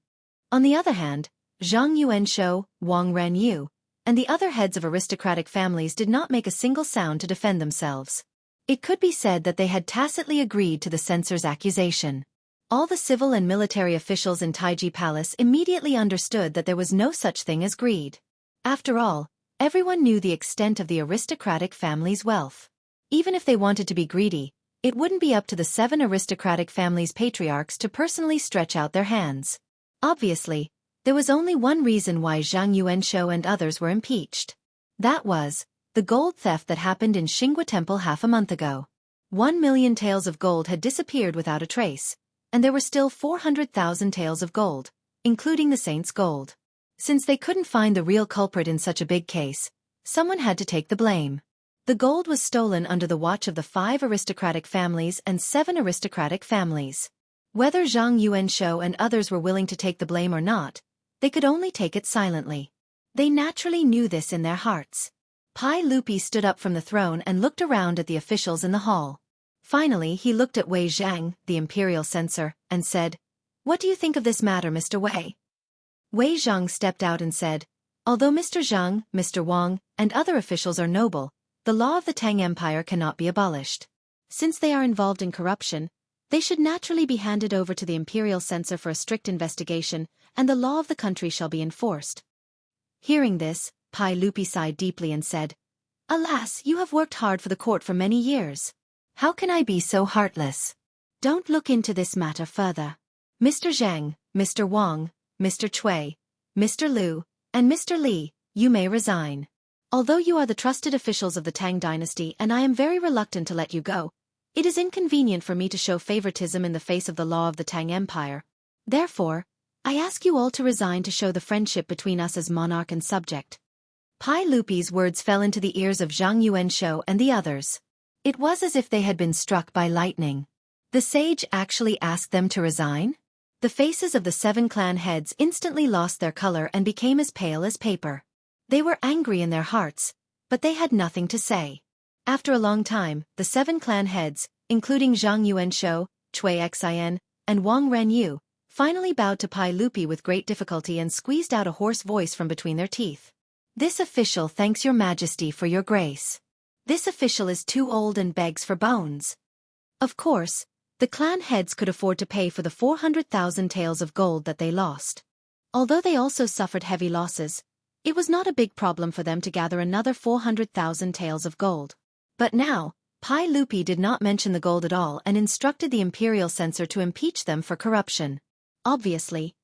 On the other hand, Zhang Yuanshou, Wang Renyu, and the other heads of aristocratic families did not make a single sound to defend themselves. It could be said that they had tacitly agreed to the censor's accusation. All the civil and military officials in Taiji Palace immediately understood that there was no such thing as greed. After all, everyone knew the extent of the aristocratic family's wealth. Even if they wanted to be greedy, it wouldn't be up to the 7 aristocratic families' patriarchs to personally stretch out their hands. Obviously, there was only one reason why Zhang Yuanshou and others were impeached. That was the gold theft that happened in Xingua Temple half a month ago. 1 million taels of gold had disappeared without a trace, and there were still 400,000 taels of gold, including the saint's gold. Since they couldn't find the real culprit in such a big case, someone had to take the blame. The gold was stolen under the watch of the 5 aristocratic families and 7 aristocratic families. Whether Zhang Yuanshou and others were willing to take the blame or not, they could only take it silently. They naturally knew this in their hearts. Pai Lupi stood up from the throne and looked around at the officials in the hall. Finally he looked at Wei Zhang, the imperial censor, and said, "What do you think of this matter, Mr. Wei?" Wei Zhang stepped out and said, "Although Mr. Zhang, Mr. Wang, and other officials are noble, the law of the Tang Empire cannot be abolished. Since they are involved in corruption, they should naturally be handed over to the imperial censor for a strict investigation, and the law of the country shall be enforced." Hearing this, Pai Lupi sighed deeply and said, "Alas, you have worked hard for the court for many years. How can I be so heartless? Don't look into this matter further. Mr. Zhang, Mr. Wang, Mr. Cui, Mr. Liu, and Mr. Li, you may resign. Although you are the trusted officials of the Tang dynasty and I am very reluctant to let you go, it is inconvenient for me to show favoritism in the face of the law of the Tang Empire. Therefore, I ask you all to resign to show the friendship between us as monarch and subject." Pai Lupi's words fell into the ears of Zhang Yuanshou and the others. It was as if they had been struck by lightning. The sage actually asked them to resign? The faces of the 7 clan heads instantly lost their color and became as pale as paper. They were angry in their hearts, but they had nothing to say. After a long time, the 7 clan heads, including Zhang Yuanshou, Cui Xin, and Wang Renyu, finally bowed to Pai Lupi with great difficulty and squeezed out a hoarse voice from between their teeth. "This official thanks your majesty for your grace. This official is too old and begs for bones." Of course, the clan heads could afford to pay for the 400,000 taels of gold that they lost. Although they also suffered heavy losses, it was not a big problem for them to gather another 400,000 taels of gold. But now, Pai Lupi did not mention the gold at all and instructed the imperial censor to impeach them for corruption. Obviously,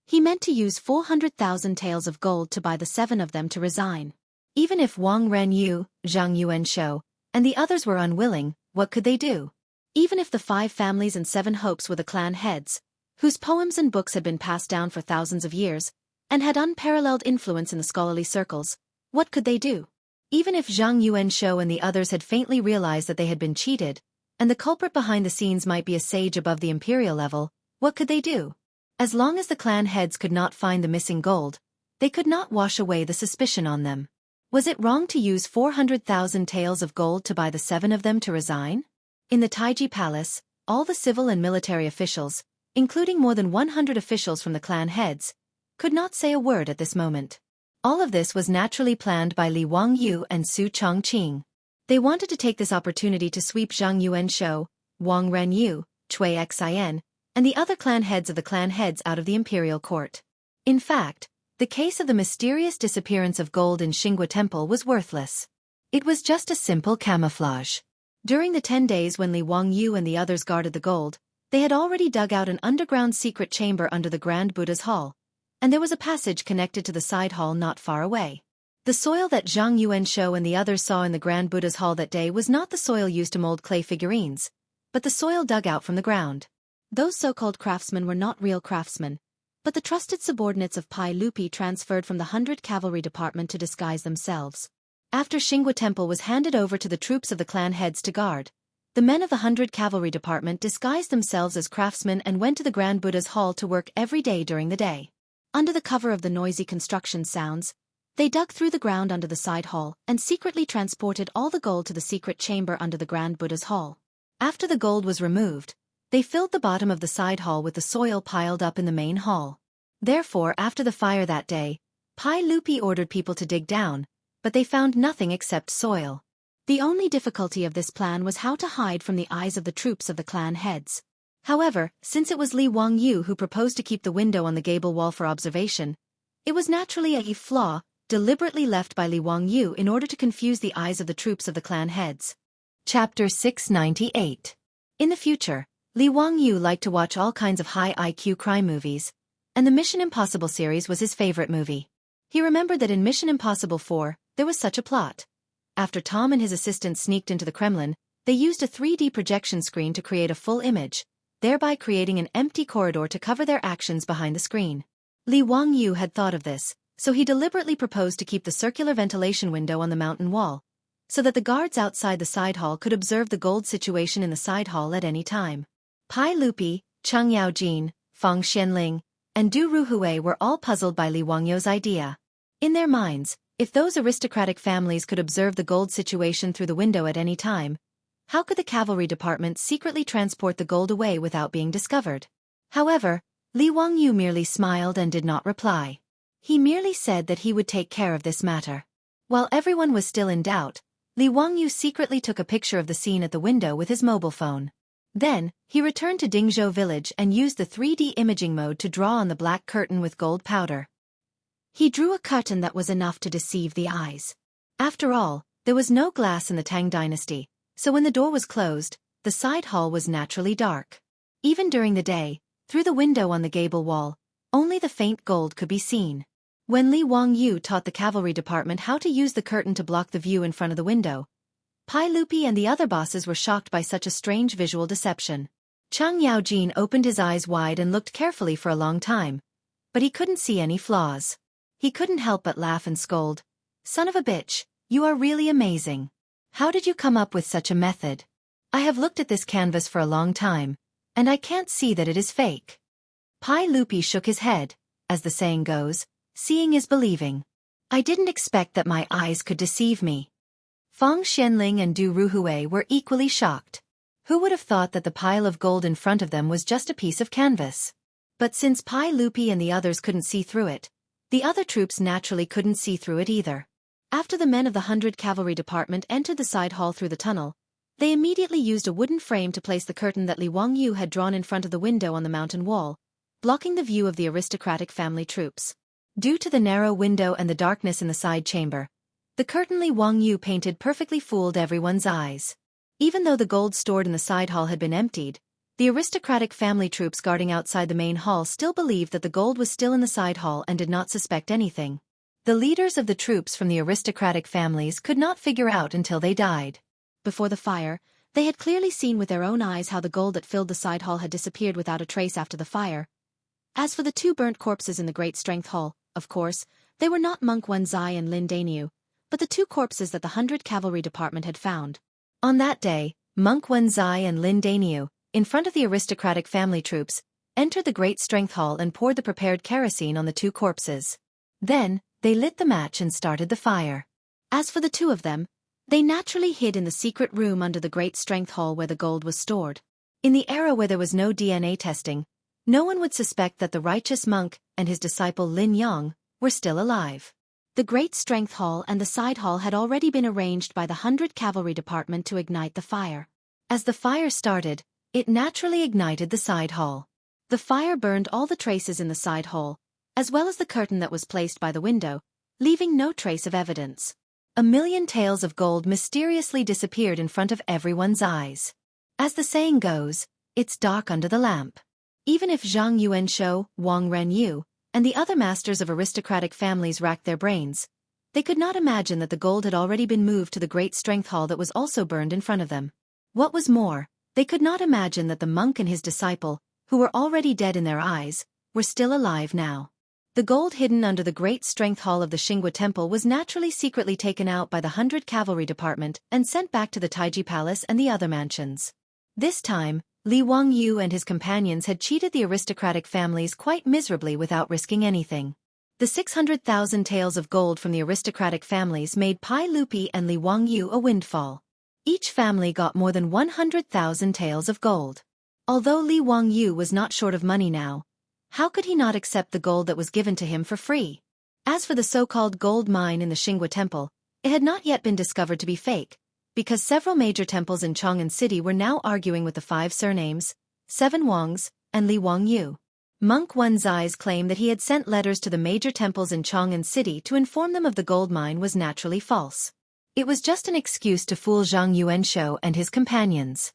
He meant to use 400,000 taels of gold to buy the 7 of them to resign. Even if Wang Renyu, Zhang Yuanshou, and the others were unwilling, what could they do? Even if the 5 families and 7 hopes were the clan heads, whose poems and books had been passed down for thousands of years, and had unparalleled influence in the scholarly circles, what could they do? Even if Zhang Yuanshou and the others had faintly realized that they had been cheated, and the culprit behind the scenes might be a sage above the imperial level, what could they do? As long as the clan heads could not find the missing gold, they could not wash away the suspicion on them. Was it wrong to use 400,000 taels of gold to buy the 7 of them to resign? In the Taiji Palace, all the civil and military officials, including more than 100 officials from the clan heads, could not say a word at this moment. All of this was naturally planned by Li Wangyu and Su Chongqing. They wanted to take this opportunity to sweep Zhang Yuanshou, Wang Renyu, Cui Xian, and the other clan heads of the clan heads out of the imperial court. In fact, the case of the mysterious disappearance of gold in Xinghua Temple was worthless. It was just a simple camouflage. During the 10 days when Li Wangyu and the others guarded the gold, they had already dug out an underground secret chamber under the Grand Buddha's Hall, and there was a passage connected to the side hall not far away. The soil that Zhang Yuanshou and the others saw in the Grand Buddha's Hall that day was not the soil used to mold clay figurines, but the soil dug out from the ground. Those so-called craftsmen were not real craftsmen, but the trusted subordinates of Pai Lupi transferred from the 100 Cavalry Department to disguise themselves. After Xinghua Temple was handed over to the troops of the clan heads to guard, the men of the 100 Cavalry Department disguised themselves as craftsmen and went to the Grand Buddha's Hall to work every day during the day. Under the cover of the noisy construction sounds, they dug through the ground under the side hall and secretly transported all the gold to the secret chamber under the Grand Buddha's Hall. After the gold was removed, they filled the bottom of the side hall with the soil piled up in the main hall. Therefore, after the fire that day, Pai Lupi ordered people to dig down, but they found nothing except soil. The only difficulty of this plan was how to hide from the eyes of the troops of the clan heads. However, since it was Li Wangyu who proposed to keep the window on the gable wall for observation, it was naturally a flaw, deliberately left by Li Wangyu in order to confuse the eyes of the troops of the clan heads. Chapter 698. In the future, Li Wangyu liked to watch all kinds of high IQ crime movies, and the Mission Impossible series was his favorite movie. He remembered that in Mission Impossible 4, there was such a plot. After Tom and his assistants sneaked into the Kremlin, they used a 3D projection screen to create a full image, thereby creating an empty corridor to cover their actions behind the screen. Li Wangyu had thought of this, so he deliberately proposed to keep the circular ventilation window on the mountain wall, so that the guards outside the side hall could observe the gold situation in the side hall at any time. Pai Lupi, Cheng Yaojin, Fang Xianling, and Du Ruhui were all puzzled by Li Wangyu's idea. In their minds, if those aristocratic families could observe the gold situation through the window at any time, how could the cavalry department secretly transport the gold away without being discovered? However, Li Wangyu merely smiled and did not reply. He merely said that he would take care of this matter. While everyone was still in doubt, Li Wangyu secretly took a picture of the scene at the window with his mobile phone. Then, he returned to Dingzhou village and used the 3D imaging mode to draw on the black curtain with gold powder. He drew a curtain that was enough to deceive the eyes. After all, there was no glass in the Tang dynasty, so when the door was closed, the side hall was naturally dark. Even during the day, through the window on the gable wall, only the faint gold could be seen. When Li Wangyu taught the cavalry department how to use the curtain to block the view in front of the window, Pai Lupi and the other bosses were shocked by such a strange visual deception. Cheng Yaojin opened his eyes wide and looked carefully for a long time, but he couldn't see any flaws. He couldn't help but laugh and scold. "Son of a bitch, you are really amazing. How did you come up with such a method? I have looked at this canvas for a long time, and I can't see that it is fake." Pai Lupi shook his head. As the saying goes, seeing is believing. "I didn't expect that my eyes could deceive me." Fang Xianling and Du Ruhui were equally shocked. Who would have thought that the pile of gold in front of them was just a piece of canvas? But since Pai Lupi and the others couldn't see through it, the other troops naturally couldn't see through it either. After the men of the 100 Cavalry Department entered the side hall through the tunnel, they immediately used a wooden frame to place the curtain that Li Wangyu had drawn in front of the window on the mountain wall, blocking the view of the aristocratic family troops. Due to the narrow window and the darkness in the side chamber, the curtain Li Wangyu painted perfectly fooled everyone's eyes. Even though the gold stored in the side hall had been emptied, The aristocratic family troops guarding outside the main hall still believed that the gold was still in the side hall and did not suspect anything. The leaders of the troops from the aristocratic families could not figure out until they died. Before the fire, they had clearly seen with their own eyes how the gold that filled the side hall had disappeared without a trace after the fire. As for the 2 burnt corpses in the Great Strength Hall, of course, they were not Monk Wenzai and Lin Daniu, but the 2 corpses that the 100 Cavalry Department had found. On that day, Monk Wenzai and Lin Daniu, in front of the aristocratic family troops, entered the Great Strength Hall and poured the prepared kerosene on the 2 corpses. Then, they lit the match and started the fire. As for the 2 of them, they naturally hid in the secret room under the Great Strength Hall where the gold was stored. In the era where there was no DNA testing, no one would suspect that the righteous monk and his disciple Lin Yang were still alive. The Great Strength Hall and the side hall had already been arranged by the 100 Cavalry Department to ignite the fire. As the fire started, it naturally ignited the side hall. The fire burned all the traces in the side hall, as well as the curtain that was placed by the window, leaving no trace of evidence. 1,000,000 taels of gold mysteriously disappeared in front of everyone's eyes. As the saying goes, it's dark under the lamp. Even if Zhang Yuanshou, Wang Renyu, and the other masters of aristocratic families racked their brains, they could not imagine that the gold had already been moved to the Great Strength Hall that was also burned in front of them. What was more, they could not imagine that the monk and his disciple, who were already dead in their eyes, were still alive now. The gold hidden under the Great Strength Hall of the Xingua Temple was naturally secretly taken out by the 100 Cavalry Department and sent back to the Taiji Palace and the other mansions. This time, Li Wangyu and his companions had cheated the aristocratic families quite miserably without risking anything. The 600,000 taels of gold from the aristocratic families made Pai Lupi and Li Wangyu a windfall. Each family got more than 100,000 taels of gold. Although Li Wangyu was not short of money now, how could he not accept the gold that was given to him for free? As for the so-called gold mine in the Xingua Temple, it had not yet been discovered to be fake, because several major temples in Chang'an City were now arguing with the 5 surnames, 7 Wangs, and Li Wangyu. Monk Wenzai's claim that he had sent letters to the major temples in Chang'an City to inform them of the gold mine was naturally false. It was just an excuse to fool Zhang Yuanshou and his companions.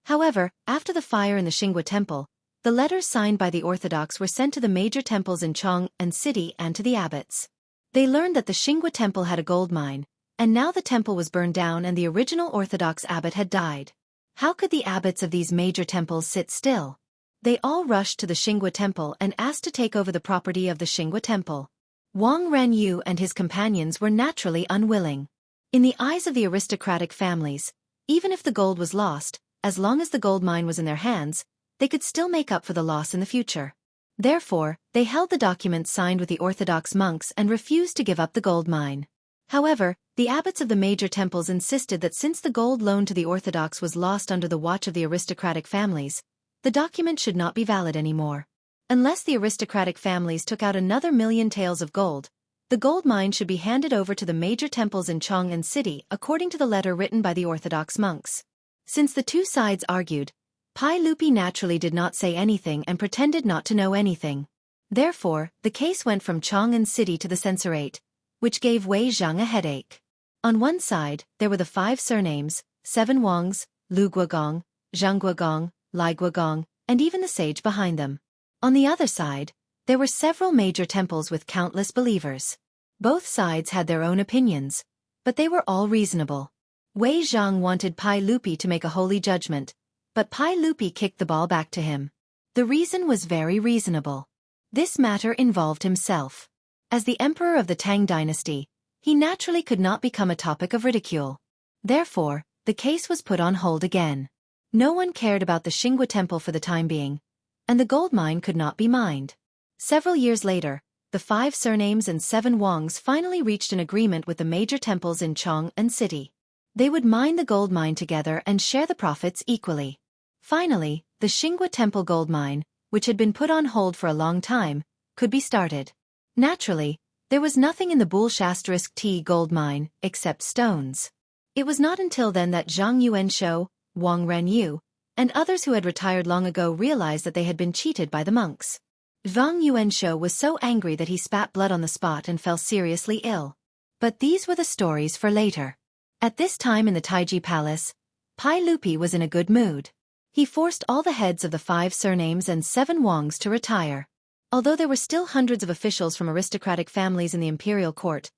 However, after the fire in the Xingua Temple, the letters signed by the Orthodox were sent to the major temples in Chang'an City and to the abbots. They learned that the Xingua Temple had a gold mine, and now the temple was burned down and the original Orthodox abbot had died. How could the abbots of these major temples sit still? They all rushed to the Xingua Temple and asked to take over the property of the Xingua Temple. Wang Renyu and his companions were naturally unwilling. In the eyes of the aristocratic families, even if the gold was lost, as long as the gold mine was in their hands, they could still make up for the loss in the future. Therefore, they held the documents signed with the Orthodox monks and refused to give up the gold mine. However, the abbots of the major temples insisted that since the gold loaned to the Orthodox was lost under the watch of the aristocratic families, the document should not be valid anymore. Unless the aristocratic families took out another 1,000,000 taels of gold, the gold mine should be handed over to the major temples in Chang'an City according to the letter written by the Orthodox monks. Since the 2 sides argued, Pai Lupi naturally did not say anything and pretended not to know anything. Therefore, the case went from Chang'an City to the censorate, which gave Wei Zhang a headache. On one side, there were the 5 surnames, 7 Wangs, Lu Guogong, Zhang Guogong, Lai Guogong, and even the sage behind them. On the other side, there were several major temples with countless believers. Both sides had their own opinions, but they were all reasonable. Wei Zhang wanted Pai Lupi to make a holy judgment, but Pai Lupi kicked the ball back to him. The reason was very reasonable. This matter involved himself. As the emperor of the Tang dynasty, he naturally could not become a topic of ridicule. Therefore, the case was put on hold again. No one cared about the Xingua Temple for the time being, and the gold mine could not be mined. Several years later, the 5 surnames and 7 Wangs finally reached an agreement with the major temples in Chang'an City. They would mine the gold mine together and share the profits equally. Finally, the Xingua Temple gold mine, which had been put on hold for a long time, could be started. Naturally, there was nothing in the Bull-Shastarisk T gold mine except stones. It was not until then that Zhang Yuanshou, Wang Renyu, and others who had retired long ago realized that they had been cheated by the monks. Zhang Yuanshou was so angry that he spat blood on the spot and fell seriously ill. But these were the stories for later. At this time in the Taiji Palace, Pai Lupi was in a good mood. He forced all the heads of the 5 surnames and 7 Wangs to retire. Although there were still hundreds of officials from aristocratic families in the imperial court,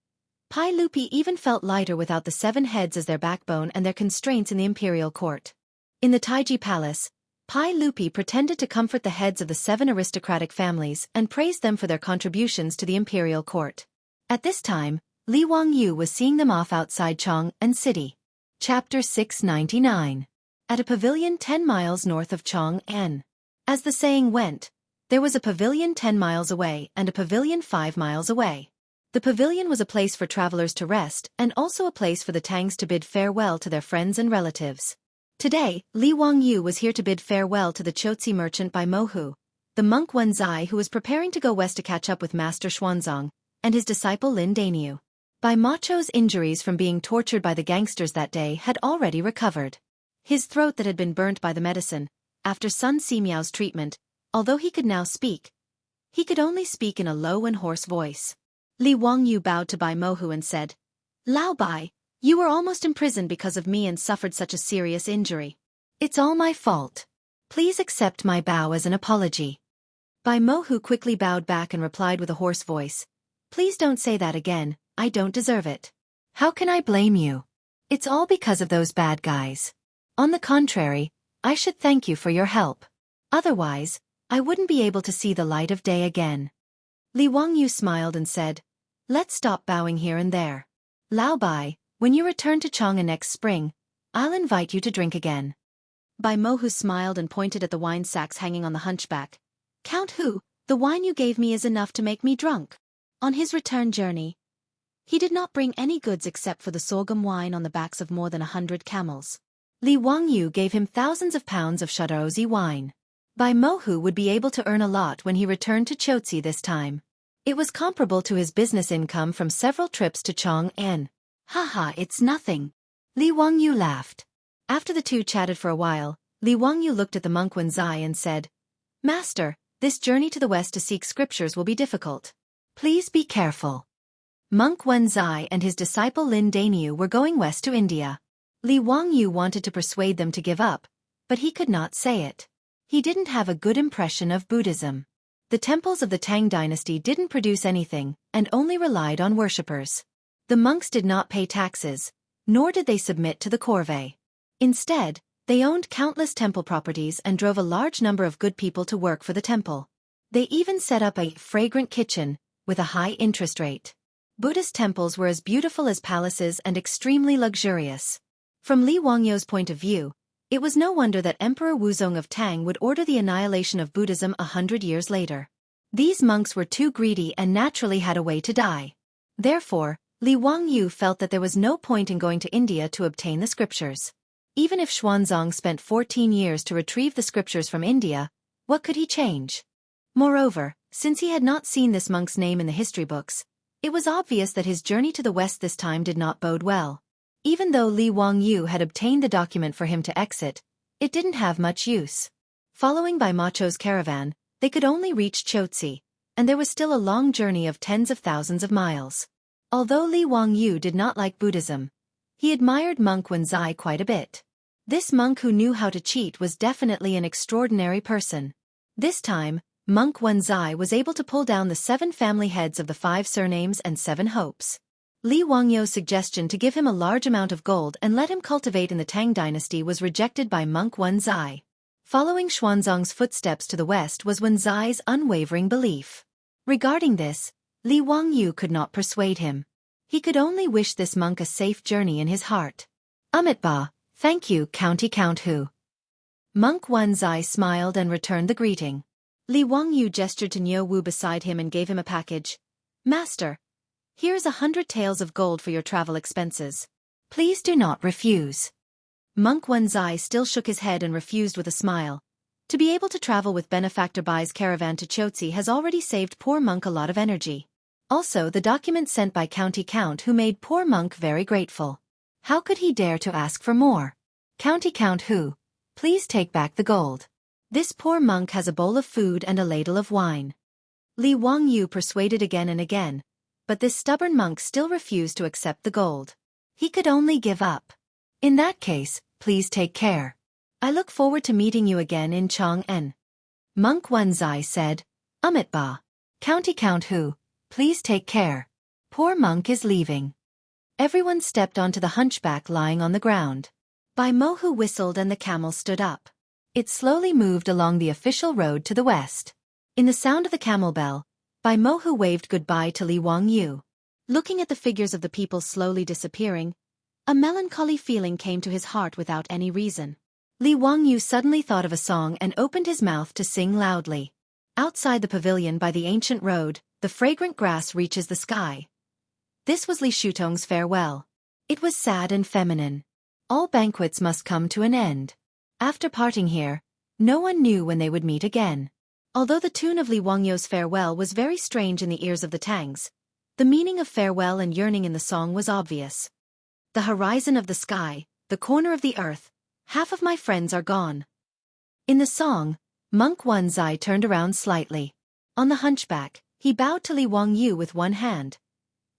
Pai Lupi even felt lighter without the 7 heads as their backbone and their constraints in the imperial court. In the Taiji Palace, Pai Lupi pretended to comfort the heads of the 7 aristocratic families and praised them for their contributions to the imperial court. At this time, Li Wangyu was seeing them off outside Chang'an City. Chapter 699. At a pavilion 10 miles north of Chang'an. As the saying went, there was a pavilion 10 miles away and a pavilion 5 miles away. The pavilion was a place for travelers to rest and also a place for the Tangs to bid farewell to their friends and relatives. Today, Li Wangyu was here to bid farewell to the Chotzi merchant Bai Mohu, the monk Wenzai who was preparing to go west to catch up with Master Xuanzang, and his disciple Lin Daniu. Bai Macho's injuries from being tortured by the gangsters that day had already recovered. His throat that had been burnt by the medicine, after Sun Simiao's treatment, although he could now speak, he could only speak in a low and hoarse voice. Li Wangyu bowed to Bai Mohu and said, "Lao Bai, you were almost imprisoned because of me and suffered such a serious injury. It's all my fault. Please accept my bow as an apology." Bai Mohu quickly bowed back and replied with a hoarse voice, "Please don't say that again, I don't deserve it. How can I blame you? It's all because of those bad guys. On the contrary, I should thank you for your help. Otherwise, I wouldn't be able to see the light of day again." Li Wangyu smiled and said, "Let's stop bowing here and there. Lao Bai, when you return to Chang'an next spring, I'll invite you to drink again." Bai Mohu smiled and pointed at the wine sacks hanging on the hunchback. "Count Hu, the wine you gave me is enough to make me drunk." On his return journey, he did not bring any goods except for the sorghum wine on the backs of more than 100 camels. Li Wangyu gave him thousands of pounds of Shadaozi wine. Bai Mohu would be able to earn a lot when he returned to Chotzi this time. It was comparable to his business income from several trips to Chang'an. "Haha, it's nothing." Li Wangyu laughed. After the two chatted for a while, Li Wangyu looked at the monk Wenzai and said, "Master, this journey to the west to seek scriptures will be difficult. Please be careful." Monk Wenzai and his disciple Lin Daniu were going west to India. Li Wangyu wanted to persuade them to give up, but he could not say it. He didn't have a good impression of Buddhism. The temples of the Tang dynasty didn't produce anything, and only relied on worshippers. The monks did not pay taxes, nor did they submit to the corvée. Instead, they owned countless temple properties and drove a large number of good people to work for the temple. They even set up a fragrant kitchen, with a high interest rate. Buddhist temples were as beautiful as palaces and extremely luxurious. From Li Wangyu's point of view, it was no wonder that Emperor Wuzong of Tang would order the annihilation of Buddhism 100 years later. These monks were too greedy and naturally had a way to die. Therefore, Li Wangyu felt that there was no point in going to India to obtain the scriptures. Even if Xuanzang spent 14 years to retrieve the scriptures from India, what could he change? Moreover, since he had not seen this monk's name in the history books, it was obvious that his journey to the west this time did not bode well. Even though Li Wangyu had obtained the document for him to exit, it didn't have much use. Following Bai Macho's caravan, they could only reach Chotzi, and there was still a long journey of tens of thousands of miles. Although Li Wangyu did not like Buddhism, he admired monk Wenzai quite a bit. This monk who knew how to cheat was definitely an extraordinary person. This time, monk Wenzai was able to pull down the 7 family heads of the 5 surnames and 7 hopes. Li Wangyu's suggestion to give him a large amount of gold and let him cultivate in the Tang dynasty was rejected by monk Wenzai. Following Xuanzang's footsteps to the west was Wenzai's unwavering belief. Regarding this, Li Wangyu could not persuade him. He could only wish this monk a safe journey in his heart. "Amitba, thank you, Count Hu." Monk Wenzai smiled and returned the greeting. Li Wangyu gestured to Niu Wu beside him and gave him a package. "Master, here's 100 taels of gold for your travel expenses. Please do not refuse." Monk Wenzai still shook his head and refused with a smile. To be able to travel with Benefactor Bai's caravan to Chotzi has already saved poor monk a lot of energy. Also, the document sent by Count who made poor monk very grateful. How could he dare to ask for more? Count Hu, please take back the gold. This poor monk has a bowl of food and a ladle of wine. Li Wangyu persuaded again and again, but this stubborn monk still refused to accept the gold. He could only give up. "In that case, please take care. I look forward to meeting you again in Chang'an. Monk Wenzai said, Ba. County Count Hu, please take care. Poor Monk is leaving. Everyone stepped onto the hunchback lying on the ground. Bai Mohu whistled and the camel stood up. It slowly moved along the official road to the west. In the sound of the camel bell, Bai Mohu waved goodbye to Li Wangyu. Looking at the figures of the people slowly disappearing, a melancholy feeling came to his heart without any reason. Li Wangyu suddenly thought of a song and opened his mouth to sing loudly. Outside the pavilion by the ancient road, the fragrant grass reaches the sky. This was Li Shutong's farewell. It was sad and feminine. All banquets must come to an end. After parting here, no one knew when they would meet again. Although the tune of Li Wangyu's farewell was very strange in the ears of the Tangs, the meaning of farewell and yearning in the song was obvious. The horizon of the sky, the corner of the earth, half of my friends are gone. In the song, Monk Wenzai turned around slightly. On the hunchback, he bowed to Li Wangyu with one hand.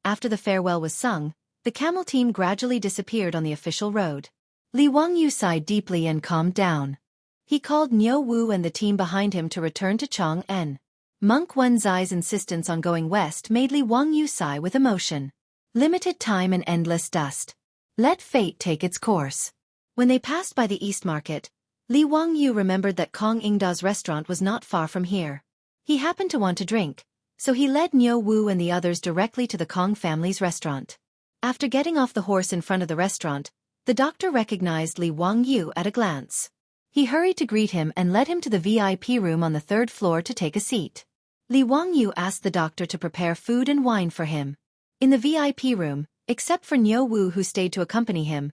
After the farewell was sung, the camel team gradually disappeared on the official road. Li Wangyu sighed deeply and calmed down. He called Niu Wu and the team behind him to return to Chang'an. Monk Wenzai's insistence on going west made Li Wangyu sigh with emotion. Limited time and endless dust. Let fate take its course. When they passed by the East Market, Li Wangyu remembered that Kong Ingda's restaurant was not far from here. He happened to want to drink, so he led Niu Wu and the others directly to the Kong family's restaurant. After getting off the horse in front of the restaurant, the doctor recognized Li Wangyu at a glance. He hurried to greet him and led him to the VIP room on the third floor to take a seat. Li Wangyu asked the doctor to prepare food and wine for him. In the VIP room, except for Niu Wu who stayed to accompany him,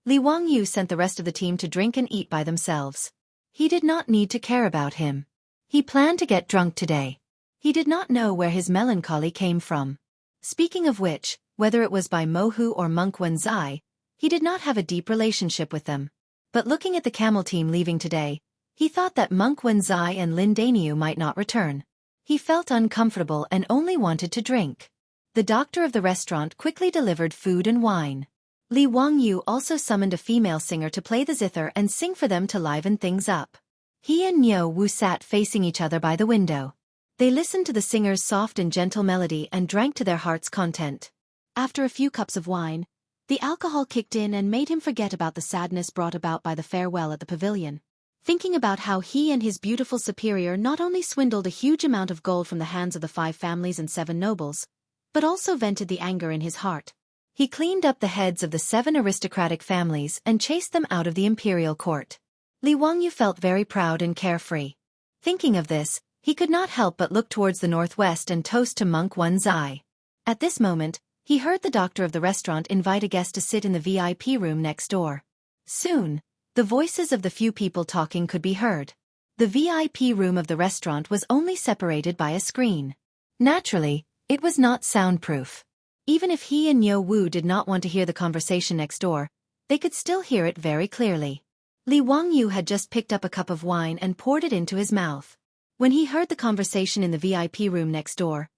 Li Wangyu sent the rest of the team to drink and eat by themselves. He did not need to care about him. He planned to get drunk today. He did not know where his melancholy came from. Speaking of which, whether it was by Mohu or Monk Wenzai, he did not have a deep relationship with them. But looking at the camel team leaving today, he thought that Monk Wenzai and Lin Daniu might not return. He felt uncomfortable and only wanted to drink. The doctor of the restaurant quickly delivered food and wine. Li Wangyu also summoned a female singer to play the zither and sing for them to liven things up. He and Niu Wu sat facing each other by the window. They listened to the singer's soft and gentle melody and drank to their heart's content. After a few cups of wine, the alcohol kicked in and made him forget about the sadness brought about by the farewell at the pavilion. Thinking about how he and his beautiful superior not only swindled a huge amount of gold from the hands of the 5 families and 7 nobles, but also vented the anger in his heart. He cleaned up the heads of the 7 aristocratic families and chased them out of the imperial court. Li Wangyu felt very proud and carefree. Thinking of this, he could not help but look towards the northwest and toast to Monk Wenzai. At this moment, he heard the doctor of the restaurant invite a guest to sit in the VIP room next door. Soon, the voices of the few people talking could be heard. The VIP room of the restaurant was only separated by a screen. Naturally, it was not soundproof. Even if he and Niu Wu did not want to hear the conversation next door, they could still hear it very clearly. Li Wangyu had just picked up a cup of wine and poured it into his mouth. When he heard the conversation in the VIP room next door,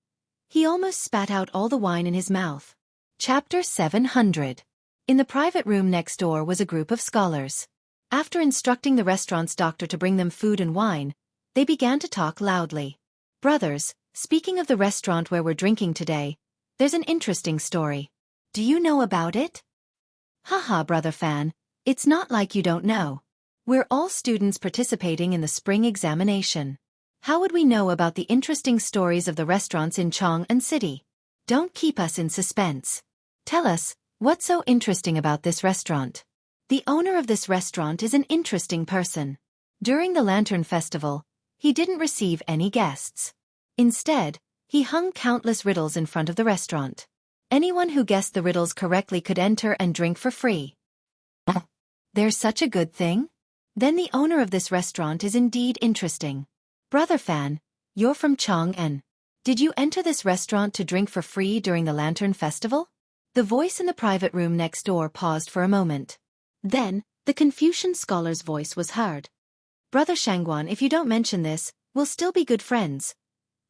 he almost spat out all the wine in his mouth. Chapter 700. In the private room next door was a group of scholars. After instructing the restaurant's doctor to bring them food and wine, they began to talk loudly. Brothers, speaking of the restaurant where we're drinking today, there's an interesting story. Do you know about it? Haha, brother fan, it's not like you don't know. We're all students participating in the spring examination. How would we know about the interesting stories of the restaurants in Chang'an City? Don't keep us in suspense. Tell us, what's so interesting about this restaurant? The owner of this restaurant is an interesting person. During the Lantern Festival, he didn't receive any guests. Instead, he hung countless riddles in front of the restaurant. Anyone who guessed the riddles correctly could enter and drink for free. There's such a good thing? Then the owner of this restaurant is indeed interesting. Brother fan, you're from Chang'an. Did you enter this restaurant to drink for free during the Lantern Festival? The voice in the private room next door paused for a moment. Then, the Confucian scholar's voice was heard. Brother Shangguan, if you don't mention this, we'll still be good friends.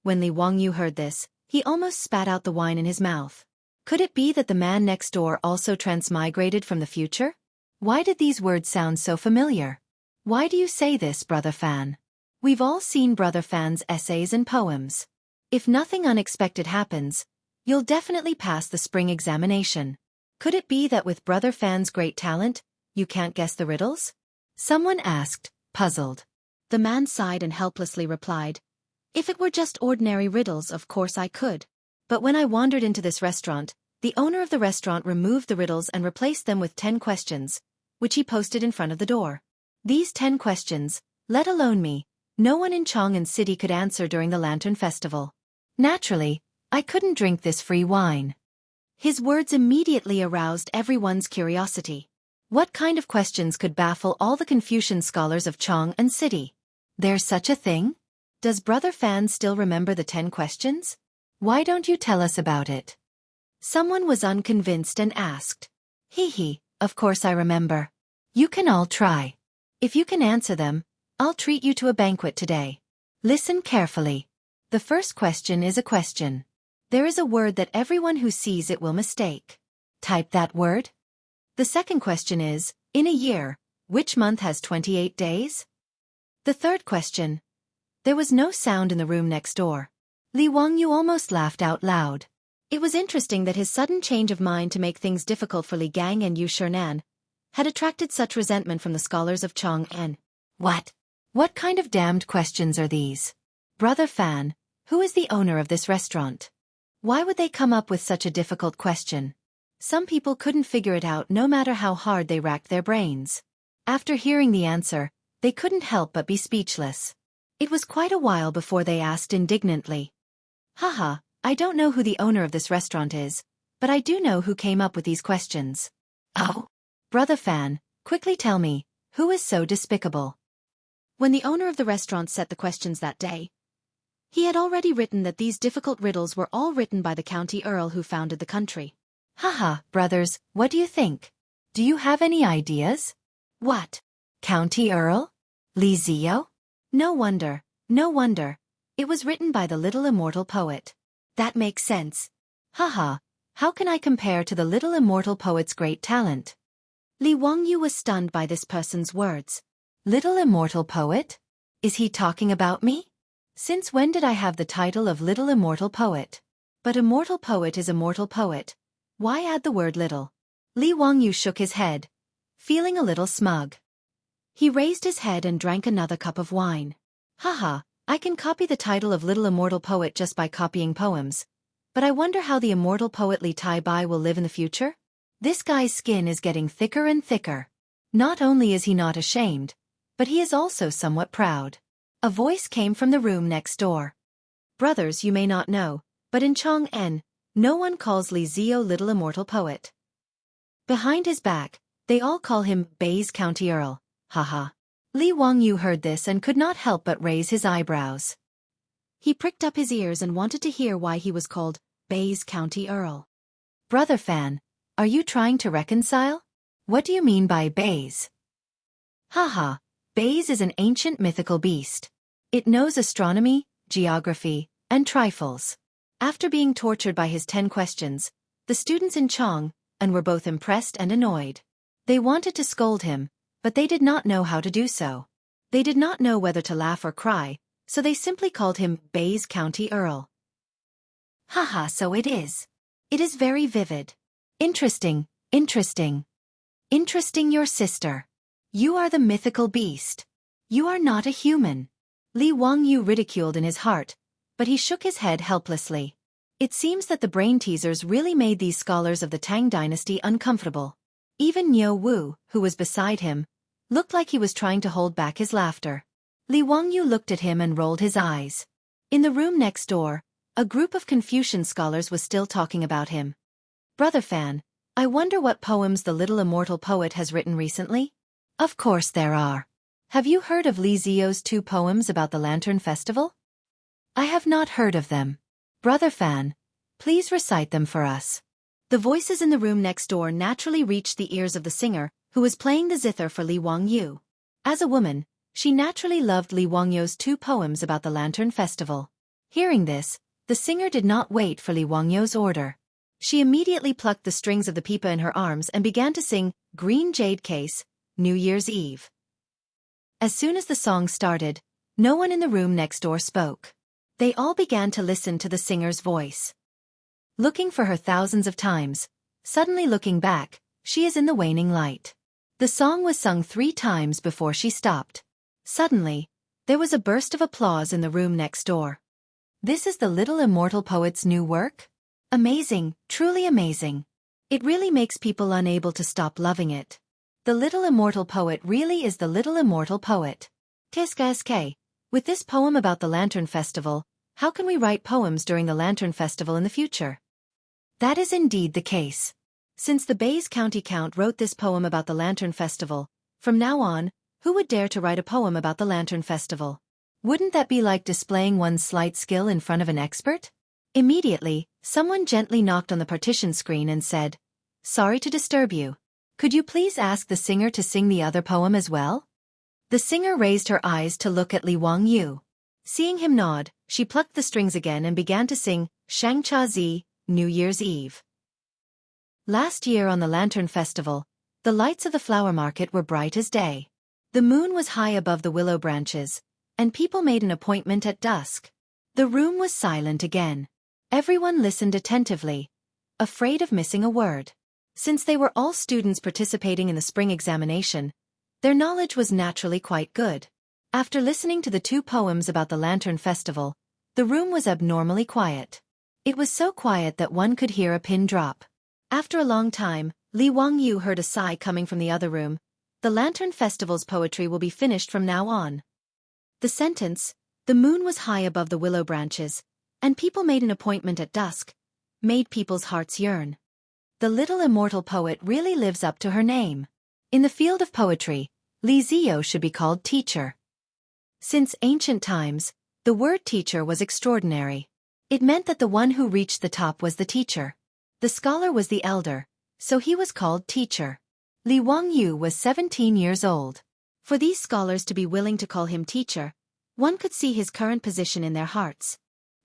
When Li Wangyu heard this, he almost spat out the wine in his mouth. Could it be that the man next door also transmigrated from the future? Why did these words sound so familiar? Why do you say this, Brother Fan? We've all seen Brother Fan's essays and poems. If nothing unexpected happens, you'll definitely pass the spring examination. Could it be that with Brother Fan's great talent, you can't guess the riddles? Someone asked, puzzled. The man sighed and helplessly replied, if it were just ordinary riddles, of course I could. But when I wandered into this restaurant, the owner of the restaurant removed the riddles and replaced them with 10 questions, which he posted in front of the door. These 10 questions, let alone me, no one in Chang'an City could answer during the Lantern Festival. Naturally, I couldn't drink this free wine. His words immediately aroused everyone's curiosity. What kind of questions could baffle all the Confucian scholars of Chang'an City? There's such a thing? Does Brother Fan still remember the 10 questions? Why don't you tell us about it? Someone was unconvinced and asked. Hee, of course I remember. You can all try. If you can answer them, I'll treat you to a banquet today. Listen carefully. The first question is a question. There is a word that everyone who sees it will mistake. Type that word. The second question is, in a year, which month has 28 days? The third question. There was no sound in the room next door. Li Wangyu almost laughed out loud. It was interesting that his sudden change of mind to make things difficult for Li Gang and Yu Shernan had attracted such resentment from the scholars of Chang'an. What kind of damned questions are these? Brother Fan, who is the owner of this restaurant? Why would they come up with such a difficult question? Some people couldn't figure it out no matter how hard they racked their brains. After hearing the answer, they couldn't help but be speechless. It was quite a while before they asked indignantly. Haha, I don't know who the owner of this restaurant is, but I do know who came up with these questions. Oh? Brother Fan, quickly tell me, who is so despicable? When the owner of the restaurant set the questions that day, he had already written that these difficult riddles were all written by the county earl who founded the country. Haha, brothers, what do you think? Do you have any ideas? What? County earl? Li Zio? No wonder. It was written by the little immortal poet. That makes sense. Haha, how can I compare to the little immortal poet's great talent? Li Wangyu was stunned by this person's words. Little immortal poet? Is he talking about me? Since when did I have the title of little immortal poet? But immortal poet is immortal poet. Why add the word little? Li Wangyu shook his head, feeling a little smug. He raised his head and drank another cup of wine. Haha, I can copy the title of little immortal poet just by copying poems. But I wonder how the immortal poet Li Tai Bai will live in the future? This guy's skin is getting thicker and thicker. Not only is he not ashamed, but he is also somewhat proud. A voice came from the room next door. Brothers, you may not know, but in Chang'an, no one calls Li Zio little immortal poet. Behind his back, they all call him Bai's County Earl. Haha. Li Wangyu heard this and could not help but raise his eyebrows. He pricked up his ears and wanted to hear why he was called Bai's County Earl. Brother Fan, are you trying to reconcile? What do you mean by Bai's? Haha, Bai's is an ancient mythical beast. It knows astronomy, geography, and trifles. After being tortured by his 10 questions, the students in Chang'an were both impressed and annoyed. They wanted to scold him, but they did not know how to do so. They did not know whether to laugh or cry, so they simply called him Bai's County Earl. Haha, so it is. It is very vivid. Interesting your sister. You are the mythical beast. You are not a human. Li Wangyu ridiculed in his heart, but he shook his head helplessly. It seems that the brain teasers really made these scholars of the Tang dynasty uncomfortable. Even Niu Wu, who was beside him, looked like he was trying to hold back his laughter. Li Wangyu looked at him and rolled his eyes. In the room next door, a group of Confucian scholars was still talking about him. Brother Fan, I wonder what poems the little immortal poet has written recently? Of course there are. Have you heard of Li Zio's 2 poems about the Lantern Festival? I have not heard of them. Brother Fan, please recite them for us. The voices in the room next door naturally reached the ears of the singer, who was playing the zither for Li Wangyu. As a woman, she naturally loved Li Wangyu's 2 poems about the Lantern Festival. Hearing this, the singer did not wait for Li Wangyu's order. She immediately plucked the strings of the pipa in her arms and began to sing Green Jade Case, New Year's Eve. As soon as the song started, no one in the room next door spoke. They all began to listen to the singer's voice. Looking for her thousands of times, suddenly looking back, she is in the waning light. The song was sung 3 times before she stopped. Suddenly, there was a burst of applause in the room next door. This is the little immortal poet's new work? Amazing, truly amazing. It really makes people unable to stop loving it. The little immortal poet really is the little immortal poet. Qu'est-ce with this poem about the Lantern Festival, how can we write poems during the Lantern Festival in the future? That is indeed the case. Since the Bays County Count wrote this poem about the Lantern Festival, from now on, who would dare to write a poem about the Lantern Festival? Wouldn't that be like displaying one's slight skill in front of an expert? Immediately, someone gently knocked on the partition screen and said, "Sorry to disturb you. Could you please ask the singer to sing the other poem as well?" The singer raised her eyes to look at Li Wangyu. Seeing him nod, she plucked the strings again and began to sing Shangcha Zi, New Year's Eve. Last year on the Lantern Festival, the lights of the flower market were bright as day. The moon was high above the willow branches, and people made an appointment at dusk. The room was silent again. Everyone listened attentively, afraid of missing a word. Since they were all students participating in the spring examination, their knowledge was naturally quite good. After listening to the 2 poems about the Lantern Festival, the room was abnormally quiet. It was so quiet that one could hear a pin drop. After a long time, Li Wangyu heard a sigh coming from the other room. The Lantern Festival's poetry will be finished from now on. The sentence, "The moon was high above the willow branches, and people made an appointment at dusk," made people's hearts yearn. The little immortal poet really lives up to her name. In the field of poetry, Li Ziyo should be called teacher. Since ancient times, the word teacher was extraordinary. It meant that the one who reached the top was the teacher. The scholar was the elder, so he was called teacher. Li Wangyu was 17 years old. For these scholars to be willing to call him teacher, one could see his current position in their hearts.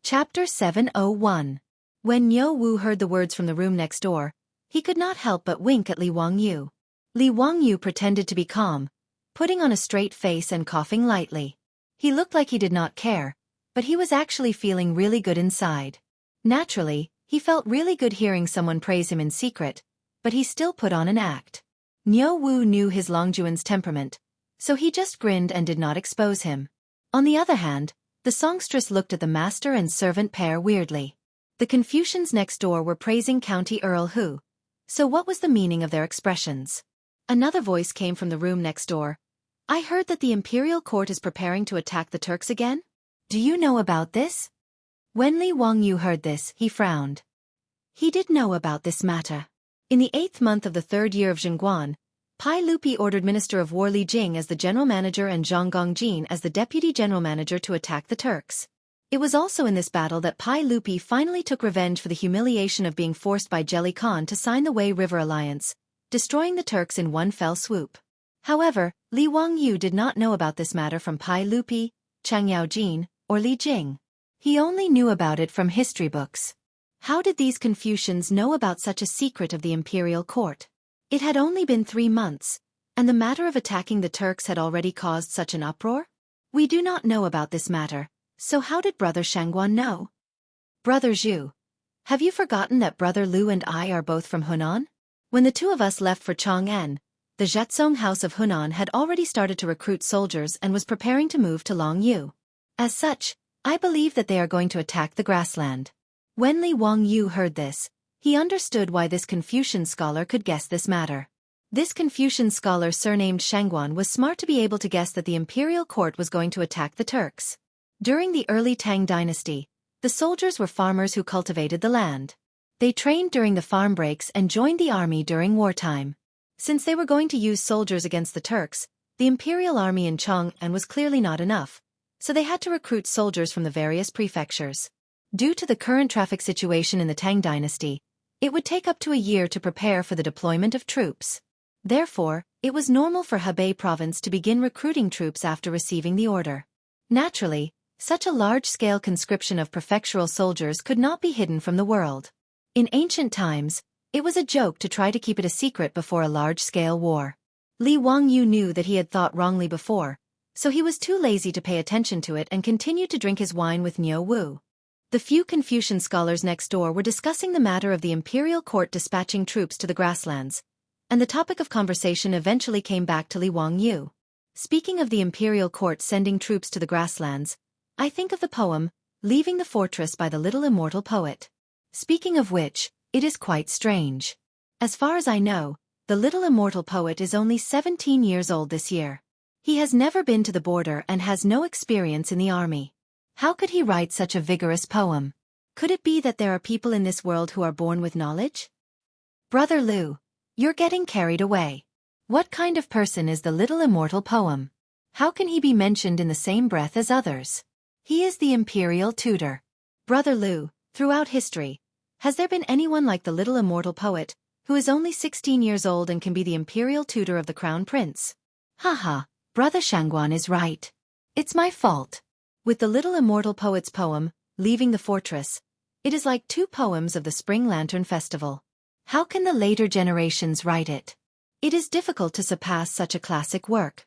Chapter 701. When Niu Wu heard the words from the room next door, he could not help but wink at Li Wangyu. Li Wangyu pretended to be calm, putting on a straight face and coughing lightly. He looked like he did not care, but he was actually feeling really good inside. Naturally, he felt really good hearing someone praise him in secret, but he still put on an act. Niu Wu knew his Longjuan's temperament, so he just grinned and did not expose him. On the other hand, the songstress looked at the master and servant pair weirdly. The Confucians next door were praising County Earl Hu. So what was the meaning of their expressions? Another voice came from the room next door. "I heard that the imperial court is preparing to attack the Turks again? Do you know about this?" When Li Wangyu heard this, he frowned. He did know about this matter. In the 8th month of the 3rd year of Zhengguan, Pai Lupi ordered Minister of War Li Jing as the general manager and Zhang Gongjin as the deputy general manager to attack the Turks. It was also in this battle that Pai Lupi finally took revenge for the humiliation of being forced by Jelly Khan to sign the Wei River Alliance, destroying the Turks in one fell swoop. However, Li Wangyu did not know about this matter from Pai Lupi, Chang Yaojin, or Li Jing. He only knew about it from history books. How did these Confucians know about such a secret of the imperial court? It had only been 3 months, and the matter of attacking the Turks had already caused such an uproar? We do not know about this matter, so how did Brother Shangguan know? Brother Zhu, have you forgotten that Brother Lu and I are both from Hunan? When the 2 of us left for Chang'an, the Zhatsong House of Hunan had already started to recruit soldiers and was preparing to move to Longyu. As such, I believe that they are going to attack the grassland. When Li Wangyu heard this, he understood why this Confucian scholar could guess this matter. This Confucian scholar surnamed Shangguan was smart to be able to guess that the imperial court was going to attack the Turks. During the early Tang dynasty, the soldiers were farmers who cultivated the land. They trained during the farm breaks and joined the army during wartime. Since they were going to use soldiers against the Turks, the imperial army in Chang'an was clearly not enough, so they had to recruit soldiers from the various prefectures. Due to the current traffic situation in the Tang dynasty, it would take up to a year to prepare for the deployment of troops. Therefore, it was normal for Hebei province to begin recruiting troops after receiving the order. Naturally, such a large-scale conscription of prefectural soldiers could not be hidden from the world. In ancient times, it was a joke to try to keep it a secret before a large-scale war. Li Wangyu knew that he had thought wrongly before, so he was too lazy to pay attention to it and continued to drink his wine with Niu Wu. The few Confucian scholars next door were discussing the matter of the imperial court dispatching troops to the grasslands, and the topic of conversation eventually came back to Li Wangyu. Speaking of the imperial court sending troops to the grasslands, I think of the poem, Leaving the Fortress by the Little Immortal Poet. Speaking of which, it is quite strange. As far as I know, the Little Immortal Poet is only 17 years old this year. He has never been to the border and has no experience in the army. How could he write such a vigorous poem? Could it be that there are people in this world who are born with knowledge? Brother Lu, you're getting carried away. What kind of person is the Little Immortal Poem? How can he be mentioned in the same breath as others? He is the imperial tutor. Brother Lu, throughout history, has there been anyone like the Little Immortal Poet, who is only 16 years old and can be the imperial tutor of the crown prince? Haha, Brother Shangguan is right. It's my fault. With the Little Immortal Poet's poem, Leaving the Fortress, it is like two poems of the Spring Lantern Festival. How can the later generations write it? It is difficult to surpass such a classic work.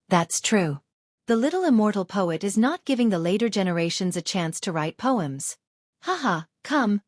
That's true. The Little Immortal Poet is not giving the later generations a chance to write poems. Haha, come,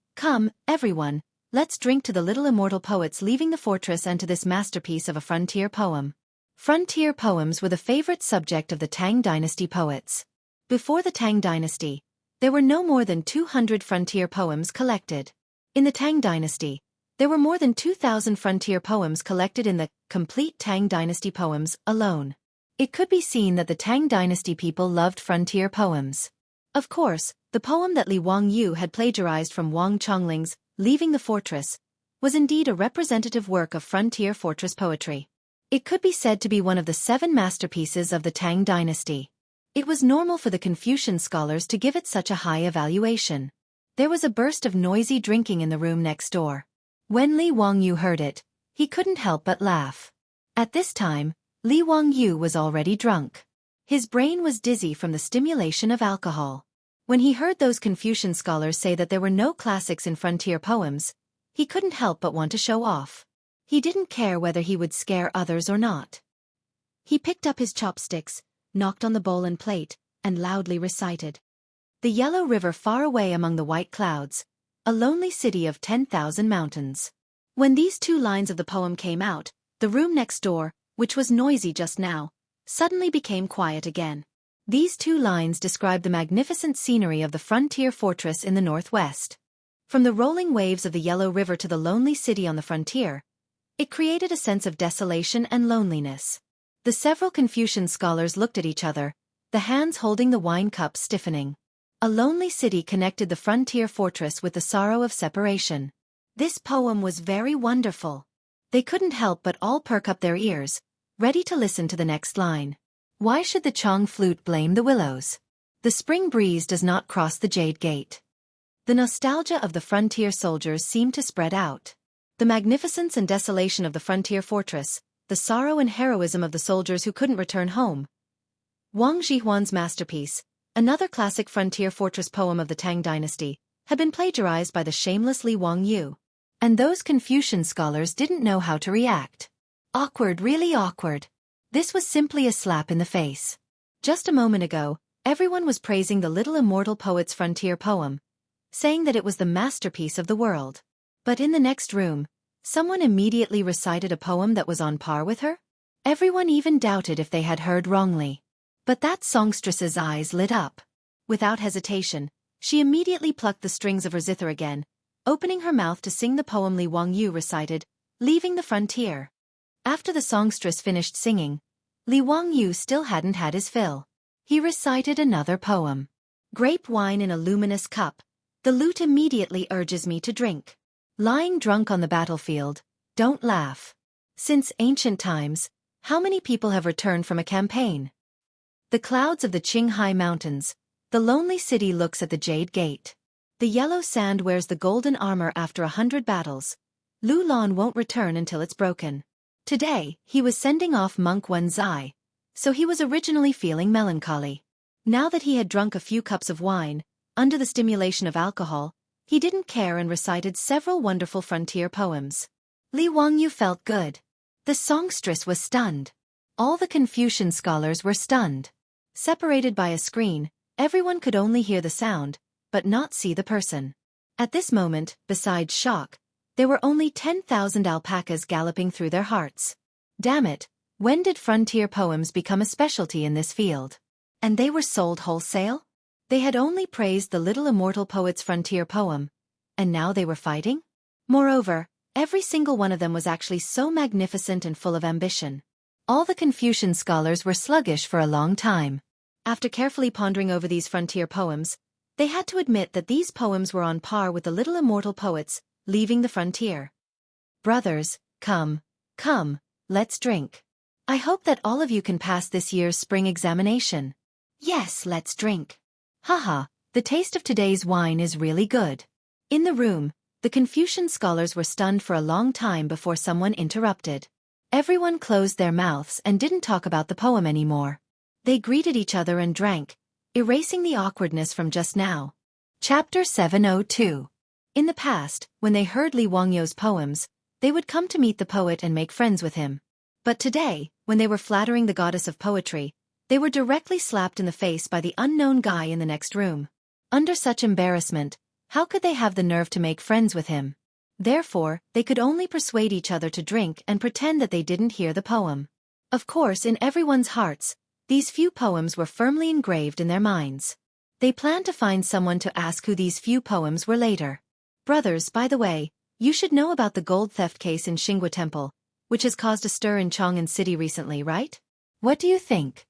everyone, let's drink to the Little Immortal Poet's Leaving the Fortress and to this masterpiece of a frontier poem. Frontier poems were the favorite subject of the Tang Dynasty poets. Before the Tang Dynasty, there were no more than 200 frontier poems collected. In the Tang Dynasty, there were more than 2,000 frontier poems collected in the Complete Tang Dynasty Poems alone. It could be seen that the Tang Dynasty people loved frontier poems. Of course, the poem that Li Wangyu had plagiarized from Wang Chongling's Leaving the Fortress was indeed a representative work of frontier fortress poetry. It could be said to be one of the 7 masterpieces of the Tang Dynasty. It was normal for the Confucian scholars to give it such a high evaluation. There was a burst of noisy drinking in the room next door. When Li Wangyu heard it, he couldn't help but laugh. At this time, Li Wangyu was already drunk. His brain was dizzy from the stimulation of alcohol. When he heard those Confucian scholars say that there were no classics in frontier poems, he couldn't help but want to show off. He didn't care whether he would scare others or not. He picked up his chopsticks, knocked on the bowl and plate, and loudly recited. The yellow river far away among the white clouds, a lonely city of 10,000 mountains. When these 2 lines of the poem came out, the room next door, which was noisy just now, suddenly became quiet again. These 2 lines describe the magnificent scenery of the frontier fortress in the northwest. From the rolling waves of the yellow river to the lonely city on the frontier, it created a sense of desolation and loneliness. The several Confucian scholars looked at each other, the hands holding the wine cups stiffening. A lonely city connected the frontier fortress with the sorrow of separation. This poem was very wonderful. They couldn't help but all perk up their ears, ready to listen to the next line. Why should the Chong flute blame the willows? The spring breeze does not cross the jade gate. The nostalgia of the frontier soldiers seemed to spread out. The magnificence and desolation of the frontier fortress, the sorrow and heroism of the soldiers who couldn't return home. Wang Zhihuan's masterpiece, another classic frontier fortress poem of the Tang Dynasty, had been plagiarized by the shameless Li Wangyu. And those Confucian scholars didn't know how to react. Awkward, really awkward. This was simply a slap in the face. Just a moment ago, everyone was praising the Little Immortal Poet's frontier poem, saying that it was the masterpiece of the world. But in the next room, someone immediately recited a poem that was on par with her? Everyone even doubted if they had heard wrongly. But that songstress's eyes lit up. Without hesitation, she immediately plucked the strings of her zither again, opening her mouth to sing the poem Li Wangyu recited, Leaving the Frontier. After the songstress finished singing, Li Wangyu still hadn't had his fill. He recited another poem. Grape wine in a luminous cup, the lute immediately urges me to drink. Lying drunk on the battlefield, don't laugh. Since ancient times, how many people have returned from a campaign? The clouds of the Qinghai Mountains, the lonely city looks at the Jade Gate. The yellow sand wears the golden armor after 100 battles. Lu Lan won't return until it's broken. Today, he was sending off monk Wen Zai, so he was originally feeling melancholy. Now that he had drunk a few cups of wine, under the stimulation of alcohol, he didn't care and recited several wonderful frontier poems. Li Wangyu felt good. The songstress was stunned. All the Confucian scholars were stunned. Separated by a screen, everyone could only hear the sound, but not see the person. At this moment, besides shock, there were only 10,000 alpacas galloping through their hearts. Damn it, when did frontier poems become a specialty in this field? And they were sold wholesale? They had only praised the little immortal poet's frontier poem, and now they were fighting? Moreover, every single one of them was actually so magnificent and full of ambition. All the Confucian scholars were sluggish for a long time. After carefully pondering over these frontier poems, they had to admit that these poems were on par with the little immortal poets, leaving the frontier. Brothers, come, let's drink. I hope that all of you can pass this year's spring examination. Yes, let's drink. Haha, the taste of today's wine is really good. In the room, the Confucian scholars were stunned for a long time before someone interrupted. Everyone closed their mouths and didn't talk about the poem anymore. They greeted each other and drank, erasing the awkwardness from just now. Chapter 702. In the past, when they heard Li Wangyu's poems, they would come to meet the poet and make friends with him. But today, when they were flattering the goddess of poetry, they were directly slapped in the face by the unknown guy in the next room. Under such embarrassment, how could they have the nerve to make friends with him? Therefore, they could only persuade each other to drink and pretend that they didn't hear the poem. Of course, in everyone's hearts, these few poems were firmly engraved in their minds. They planned to find someone to ask who these few poems were later. Brothers, by the way, you should know about the gold theft case in Xinghua Temple, which has caused a stir in Chang'an City recently, right? What do you think?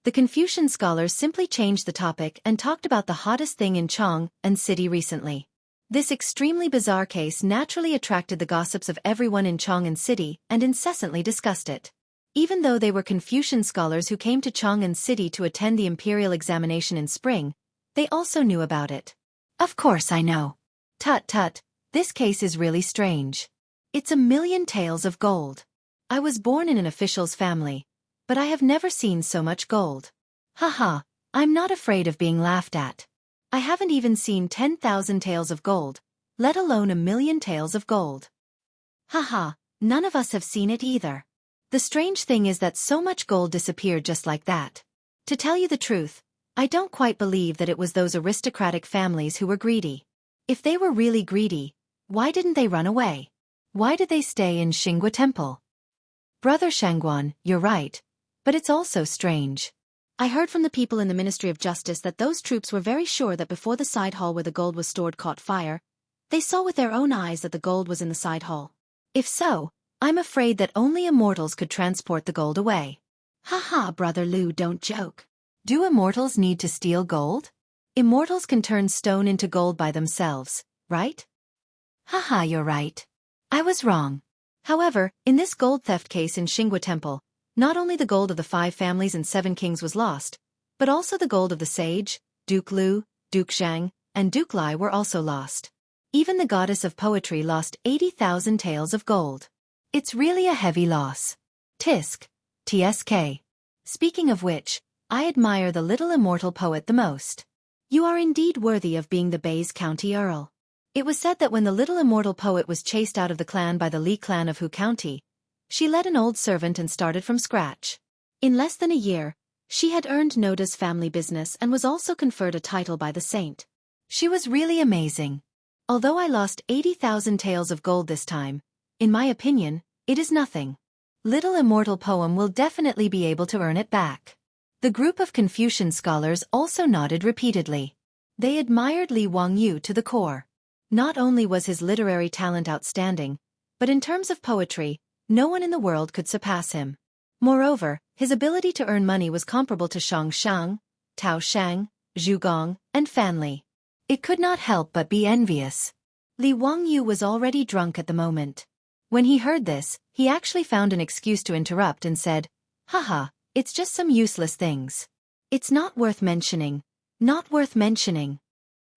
The Confucian scholars simply changed the topic and talked about the hottest thing in Chang'an City recently. This extremely bizarre case naturally attracted the gossips of everyone in Chang'an City and incessantly discussed it. Even though they were Confucian scholars who came to Chang'an City to attend the imperial examination in spring, they also knew about it. Of course I know. Tut, this case is really strange. It's 1,000,000 taels of gold. I was born in an official's family, but I have never seen so much gold. Haha, I'm not afraid of being laughed at. I haven't even seen 10,000 taels of gold, let alone 1,000,000 taels of gold. Haha, none of us have seen it either. The strange thing is that so much gold disappeared just like that. To tell you the truth, I don't quite believe that it was those aristocratic families who were greedy. If they were really greedy, why didn't they run away? Why did they stay in Xinghua Temple? Brother Shangguan, you're right, but it's also strange. I heard from the people in the Ministry of Justice that those troops were very sure that before the side hall where the gold was stored caught fire, they saw with their own eyes that the gold was in the side hall. If so, I'm afraid that only immortals could transport the gold away. Haha, Brother Lu, don't joke. Do immortals need to steal gold? Immortals can turn stone into gold by themselves, right? Haha, you're right. I was wrong. However, in this gold theft case in Xinghua Temple, not only the gold of the 5 families and 7 kings was lost, but also the gold of the sage, Duke Lu, Duke Zhang, and Duke Lai were also lost. Even the goddess of poetry lost 80,000 taels of gold. It's really a heavy loss. TSK. Speaking of which, I admire the little immortal poet the most. You are indeed worthy of being the Bays County Earl. It was said that when the little immortal poet was chased out of the clan by the Li clan of Hu County, she led an old servant and started from scratch. In less than a year, she had earned Noda's family business and was also conferred a title by the saint. She was really amazing. Although I lost 80,000 taels of gold this time, in my opinion, it is nothing. Little immortal poem will definitely be able to earn it back. The group of Confucian scholars also nodded repeatedly. They admired Li Wangyu to the core. Not only was his literary talent outstanding, but in terms of poetry, no one in the world could surpass him. Moreover, his ability to earn money was comparable to Shang Shang, Tao Shang, Zhu Gong, and Fan Li. It could not help but be envious. Li Wangyu was already drunk at the moment. When he heard this, he actually found an excuse to interrupt and said, Haha, it's just some useless things. It's not worth mentioning. Not worth mentioning.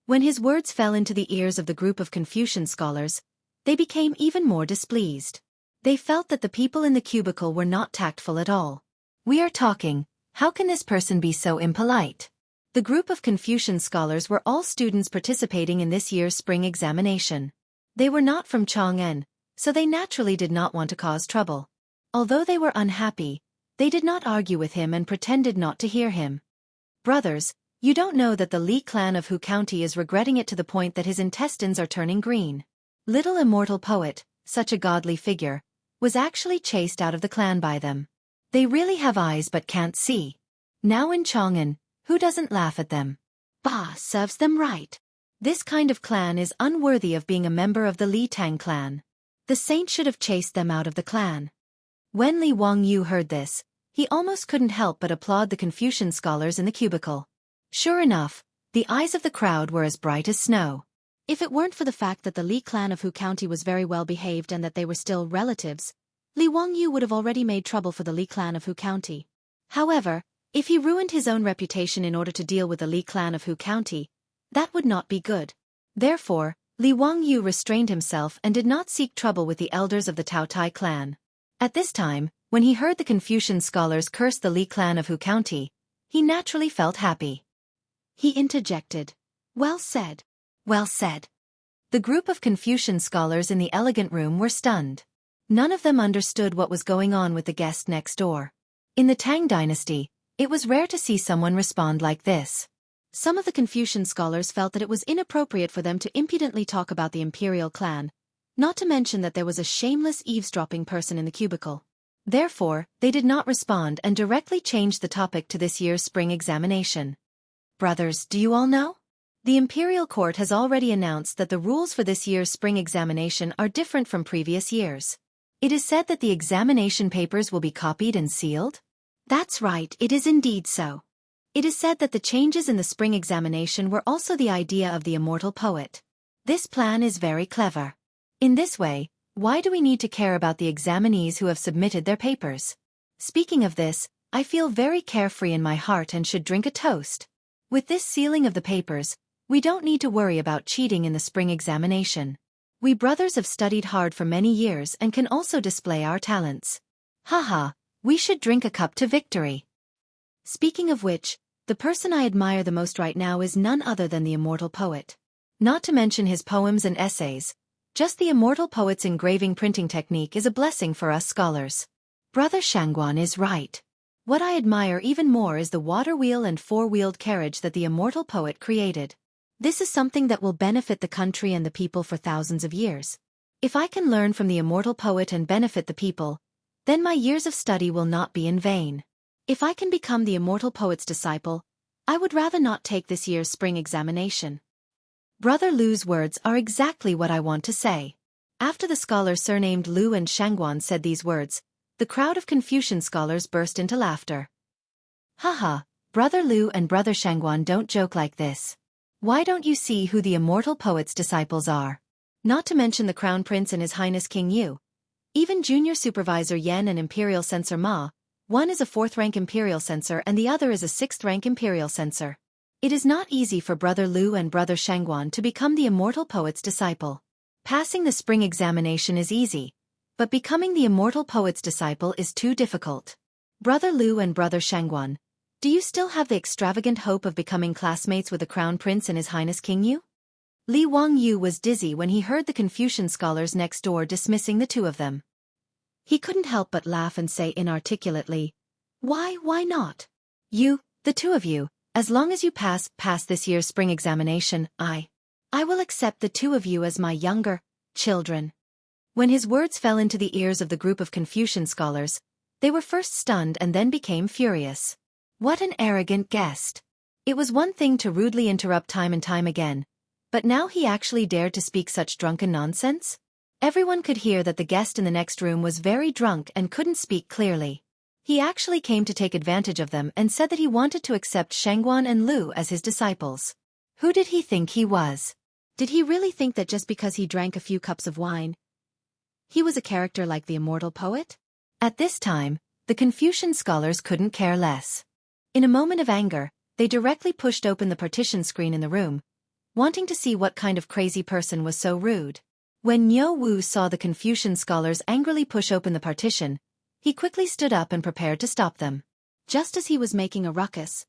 When his words fell into the ears of the group of Confucian scholars, they became even more displeased. They felt that the people in the cubicle were not tactful at all. We are talking, how can this person be so impolite? The group of Confucian scholars were all students participating in this year's spring examination. They were not from Chang'an, so they naturally did not want to cause trouble. Although they were unhappy, They did not argue with him and pretended not to hear him. Brothers, you don't know that the Lee clan of Hu County is regretting it to the point that his intestines are turning green. Little immortal poet, such a godly figure, was actually chased out of the clan by them. They really have eyes but can't see. Now in Chang'an, who doesn't laugh at them? Bah, serves them right. This kind of clan is unworthy of being a member of the Li Tang clan. The saint should have chased them out of the clan. When Li Wangyu heard this, he almost couldn't help but applaud the Confucian scholars in the cubicle. Sure enough, the eyes of the crowd were as bright as snow. If it weren't for the fact that the Li clan of Hu County was very well behaved and that they were still relatives, Li Wangyu would have already made trouble for the Li clan of Hu County. However, if he ruined his own reputation in order to deal with the Li clan of Hu County, that would not be good. Therefore, Li Wangyu restrained himself and did not seek trouble with the elders of the Tao Tai clan. At this time, when he heard the Confucian scholars curse the Li clan of Hu County, he naturally felt happy. He interjected, "Well said. Well said." The group of Confucian scholars in the elegant room were stunned. None of them understood what was going on with the guest next door. In the Tang dynasty, it was rare to see someone respond like this. Some of the Confucian scholars felt that it was inappropriate for them to impudently talk about the imperial clan, not to mention that there was a shameless eavesdropping person in the cubicle. Therefore, they did not respond and directly changed the topic to this year's spring examination. Brothers, do you all know? The imperial court has already announced that the rules for this year's spring examination are different from previous years. It is said that the examination papers will be copied and sealed? That's right, it is indeed so. It is said that the changes in the spring examination were also the idea of the immortal poet. This plan is very clever. In this way, why do we need to care about the examinees who have submitted their papers? Speaking of this, I feel very carefree in my heart and should drink a toast. With this sealing of the papers, we don't need to worry about cheating in the spring examination. We brothers have studied hard for many years and can also display our talents. Haha, we should drink a cup to victory. Speaking of which, the person I admire the most right now is none other than the immortal poet. Not to mention his poems and essays, just the immortal poet's engraving printing technique is a blessing for us scholars. Brother Shangguan is right. What I admire even more is the water wheel and four-wheeled carriage that the immortal poet created. This is something that will benefit the country and the people for thousands of years. If I can learn from the immortal poet and benefit the people, then my years of study will not be in vain. If I can become the immortal poet's disciple, I would rather not take this year's spring examination. Brother Lu's words are exactly what I want to say. After the scholar surnamed Lu and Shangguan said these words, the crowd of Confucian scholars burst into laughter. Haha, Brother Lu and Brother Shangguan don't joke like this. Why don't you see who the immortal poet's disciples are? Not to mention the Crown Prince and His Highness King Yu. Even Junior Supervisor Yen and Imperial Censor Ma, one is a 4th-rank Imperial Censor and the other is a 6th-rank Imperial Censor. It is not easy for Brother Lu and Brother Shangguan to become the immortal poet's disciple. Passing the spring examination is easy, but becoming the immortal poet's disciple is too difficult. Brother Lu and Brother Shangguan, do you still have the extravagant hope of becoming classmates with the Crown Prince and His Highness King Yu? Li Wangyu was dizzy when he heard the Confucian scholars next door dismissing the two of them. He couldn't help but laugh and say inarticulately, why not? You, the two of you, as long as you pass this year's spring examination, I will accept the two of you as my younger children. When his words fell into the ears of the group of Confucian scholars, they were first stunned and then became furious. What an arrogant guest! It was one thing to rudely interrupt time and time again, but now he actually dared to speak such drunken nonsense? Everyone could hear that the guest in the next room was very drunk and couldn't speak clearly. He actually came to take advantage of them and said that he wanted to accept Shangguan and Lu as his disciples. Who did he think he was? Did he really think that just because he drank a few cups of wine, he was a character like the immortal poet? At this time, the Confucian scholars couldn't care less. In a moment of anger, they directly pushed open the partition screen in the room, wanting to see what kind of crazy person was so rude. When Niu Wu saw the Confucian scholars angrily push open the partition, he quickly stood up and prepared to stop them. Just as he was making a ruckus,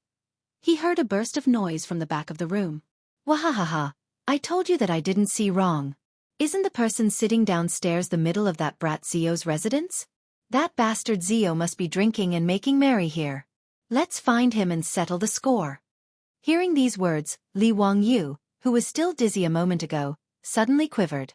he heard a burst of noise from the back of the room. Wahahaha, I told you that I didn't see wrong. Isn't the person sitting downstairs the middle of that brat Zio's residence? That bastard Zio must be drinking and making merry here. Let's find him and settle the score. Hearing these words, Li Wangyu, who was still dizzy a moment ago, suddenly quivered.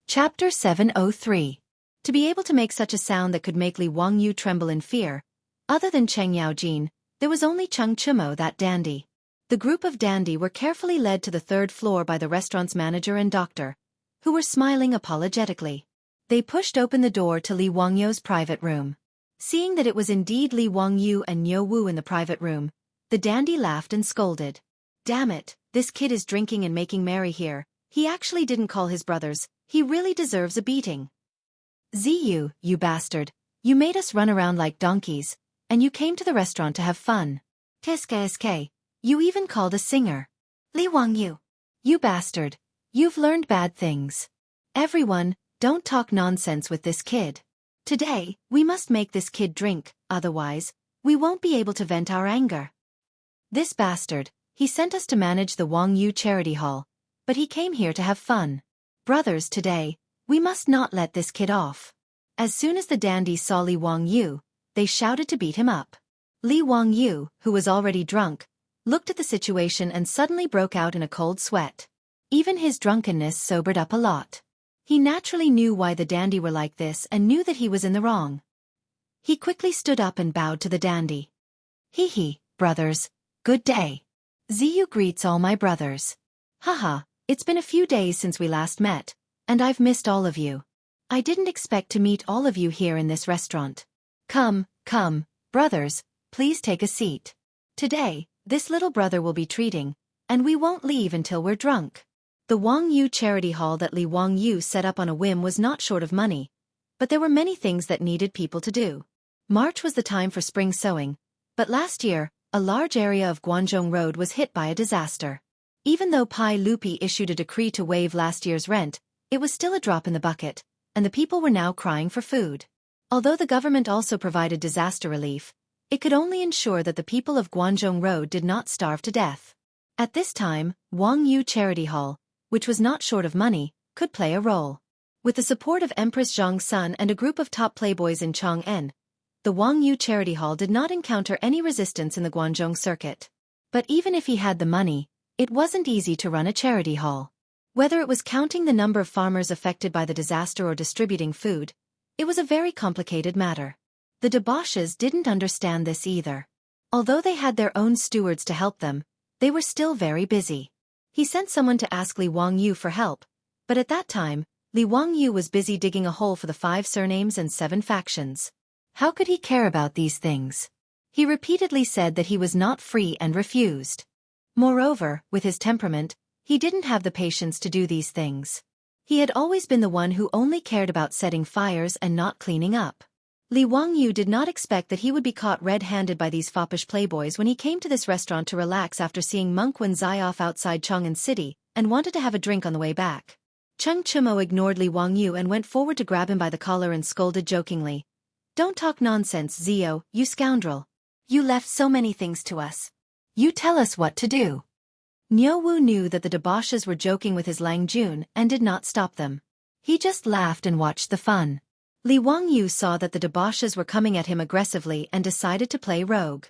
Chapter 703. To be able to make such a sound that could make Li Wangyu tremble in fear, other than Cheng Yaojin, there was only Chung Chumo, that dandy. The group of dandy were carefully led to the third floor by the restaurant's manager and doctor, who were smiling apologetically. They pushed open the door to Li Wangyu's private room. Seeing that it was indeed Li Wangyu and Niu Wu in the private room, the dandy laughed and scolded. Damn it, this kid is drinking and making merry here. He actually didn't call his brothers. He really deserves a beating. Ziyu, you bastard. You made us run around like donkeys, and you came to the restaurant to have fun. SK. You even called a singer. Li Wangyu. You bastard. You've learned bad things. Everyone, don't talk nonsense with this kid. Today, we must make this kid drink, otherwise, we won't be able to vent our anger. This bastard, he sent us to manage the Wangyu Charity Hall, but he came here to have fun. Brothers, today, we must not let this kid off. As soon as the dandies saw Li Wangyu, they shouted to beat him up. Li Wangyu, who was already drunk, looked at the situation and suddenly broke out in a cold sweat. Even his drunkenness sobered up a lot. He naturally knew why the dandy were like this and knew that he was in the wrong. He quickly stood up and bowed to the dandy. Hee, brothers, good day. Ziyu greets all my brothers. Haha, it's been a few days since we last met, and I've missed all of you. I didn't expect to meet all of you here in this restaurant. Come, brothers, please take a seat. Today, this little brother will be treating, and we won't leave until we're drunk. The Wangyu Charity Hall that Li Wangyu set up on a whim was not short of money, but there were many things that needed people to do. March was the time for spring sowing, but last year, a large area of Guangzhong Road was hit by a disaster. Even though Pai Lupi issued a decree to waive last year's rent, it was still a drop in the bucket, and the people were now crying for food. Although the government also provided disaster relief, it could only ensure that the people of Guangzhong Road did not starve to death. At this time, Wangyu Charity Hall, which was not short of money, could play a role. With the support of Empress Zhang's son and a group of top playboys in Chang'an, the Wangyu Charity Hall did not encounter any resistance in the Guangzhong circuit. But even if he had the money, it wasn't easy to run a charity hall. Whether it was counting the number of farmers affected by the disaster or distributing food, it was a very complicated matter. The debauches didn't understand this either. Although they had their own stewards to help them, they were still very busy. He sent someone to ask Li Wangyu for help, but at that time, Li Wangyu was busy digging a hole for the 5 surnames and 7 factions. How could he care about these things? He repeatedly said that he was not free and refused. Moreover, with his temperament, he didn't have the patience to do these things. He had always been the one who only cared about setting fires and not cleaning up. Li Wangyu did not expect that he would be caught red-handed by these foppish playboys when he came to this restaurant to relax after seeing Monk Wen Zai off outside Chang'an City, and wanted to have a drink on the way back. Chung Chumo ignored Li Wangyu and went forward to grab him by the collar and scolded jokingly. Don't talk nonsense, Zio, you scoundrel. You left so many things to us. You tell us what to do. Niu Wu knew that the debauches were joking with his Lang Jun and did not stop them. He just laughed and watched the fun. Li Wangyu saw that the debauches were coming at him aggressively and decided to play rogue.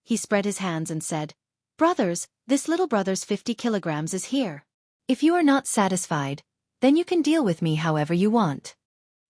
He spread his hands and said, Brothers, this little brother's 50 kilograms is here. If you are not satisfied, then you can deal with me however you want.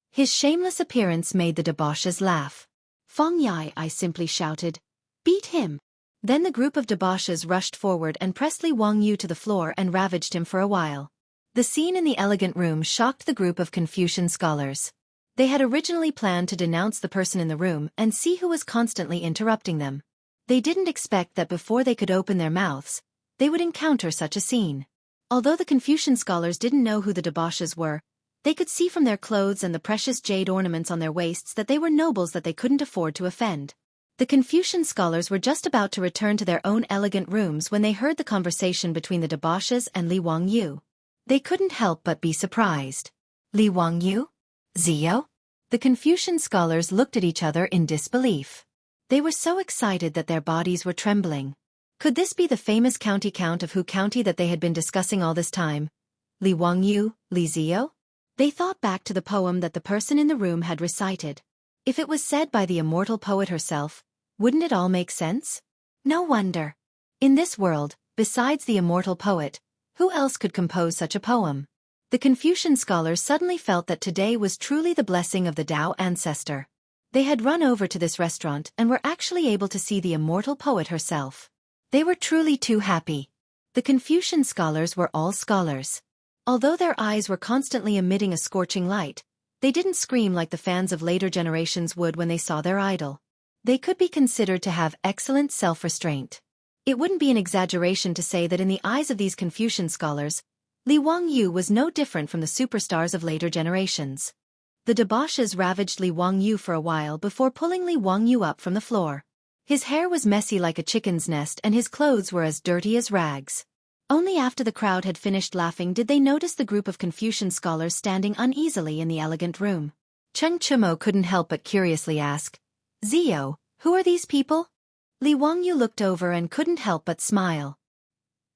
His shameless appearance made the debauches laugh. Feng Yai, I simply shouted. Beat him. Then the group of debauches rushed forward and pressed Li Wangyu to the floor and ravaged him for a while. The scene in the elegant room shocked the group of Confucian scholars. They had originally planned to denounce the person in the room and see who was constantly interrupting them. They didn't expect that before they could open their mouths, they would encounter such a scene. Although the Confucian scholars didn't know who the debauches were, they could see from their clothes and the precious jade ornaments on their waists that they were nobles that they couldn't afford to offend. The Confucian scholars were just about to return to their own elegant rooms when they heard the conversation between the debauches and Li Wangyu. They couldn't help but be surprised. Li Wangyu? Zio? The Confucian scholars looked at each other in disbelief. They were so excited that their bodies were trembling. Could this be the famous county count of Hu County that they had been discussing all this time? Li Wangyu, Li Zio? They thought back to the poem that the person in the room had recited. If it was said by the immortal poet herself, wouldn't it all make sense? No wonder. In this world, besides the immortal poet, who else could compose such a poem? The Confucian scholars suddenly felt that today was truly the blessing of the Tao ancestor. They had run over to this restaurant and were actually able to see the immortal poet herself. They were truly too happy. The Confucian scholars were all scholars. Although their eyes were constantly emitting a scorching light, they didn't scream like the fans of later generations would when they saw their idol. They could be considered to have excellent self-restraint. It wouldn't be an exaggeration to say that in the eyes of these Confucian scholars, Li Wangyu was no different from the superstars of later generations. The debauches ravaged Li Wangyu for a while before pulling Li Wangyu up from the floor. His hair was messy like a chicken's nest and his clothes were as dirty as rags. Only after the crowd had finished laughing did they notice the group of Confucian scholars standing uneasily in the elegant room. Cheng Chumo couldn't help but curiously ask, "Zio, who are these people?" Li Wangyu looked over and couldn't help but smile.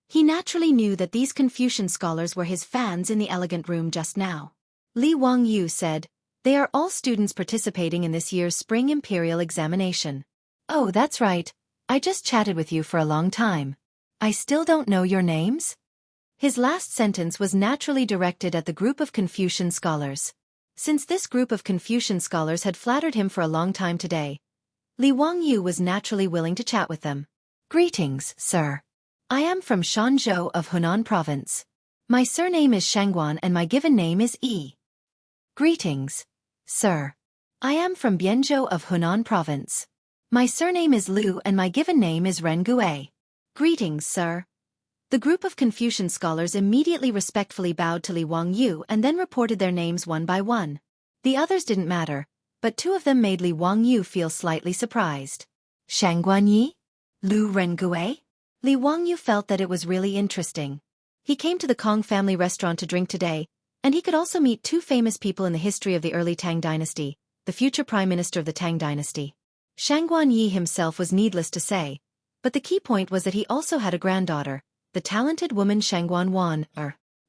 He naturally knew that these Confucian scholars were his fans in the elegant room just now. Li Wangyu said, "They are all students participating in this year's Spring Imperial examination." "Oh, that's right. I just chatted with you for a long time. I still don't know your names?" His last sentence was naturally directed at the group of Confucian scholars. Since this group of Confucian scholars had flattered him for a long time today, Li Wangyu was naturally willing to chat with them. "Greetings, sir. I am from Shanzhou of Hunan Province. My surname is Shangguan and my given name is Yi." "Greetings, sir. I am from Bianzhou of Hunan Province. My surname is Liu and my given name is Ren Gue." "Greetings, sir." The group of Confucian scholars immediately respectfully bowed to Li Wangyu and then reported their names one by one. The others didn't matter, but two of them made Li Wangyu feel slightly surprised. Shangguan Yi? Liu Ren Gue? Li Wangyu felt that it was really interesting. He came to the Kong family restaurant to drink today, and he could also meet two famous people in the history of the early Tang dynasty, the future prime minister of the Tang dynasty. Shangguan Yi himself was needless to say, but the key point was that he also had a granddaughter, the talented woman Shangguan Wan,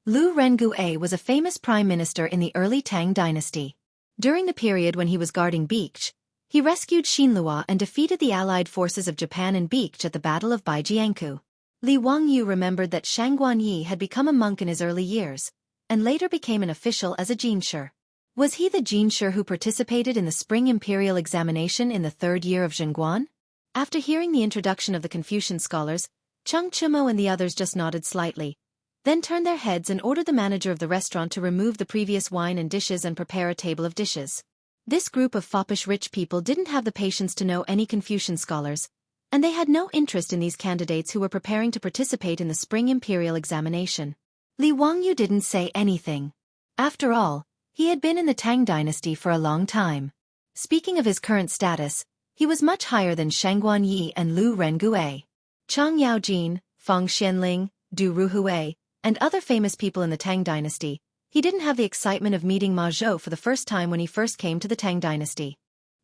Liu Rengue was a famous prime minister in the early Tang dynasty. During the period when he was guarding Beach, he rescued Xinlua and defeated the allied forces of Japan and Beach at the Battle of Baijiankou. Li Wangyu remembered that Shangguan Yi had become a monk in his early years, and later became an official as a jinshi. Was he the jinshi who participated in the Spring Imperial examination in the third year of Zhengguan? After hearing the introduction of the Confucian scholars, Cheng Chumo and the others just nodded slightly, then turned their heads and ordered the manager of the restaurant to remove the previous wine and dishes and prepare a table of dishes. This group of foppish rich people didn't have the patience to know any Confucian scholars, and they had no interest in these candidates who were preparing to participate in the Spring Imperial examination. Li Wangyu didn't say anything. After all, he had been in the Tang dynasty for a long time. Speaking of his current status, he was much higher than Shangguan Yi and Liu Rengue. Chang Yaojin, Feng Xianling, Du Ruhui, and other famous people in the Tang dynasty, he didn't have the excitement of meeting Ma Zhou for the first time when he first came to the Tang dynasty.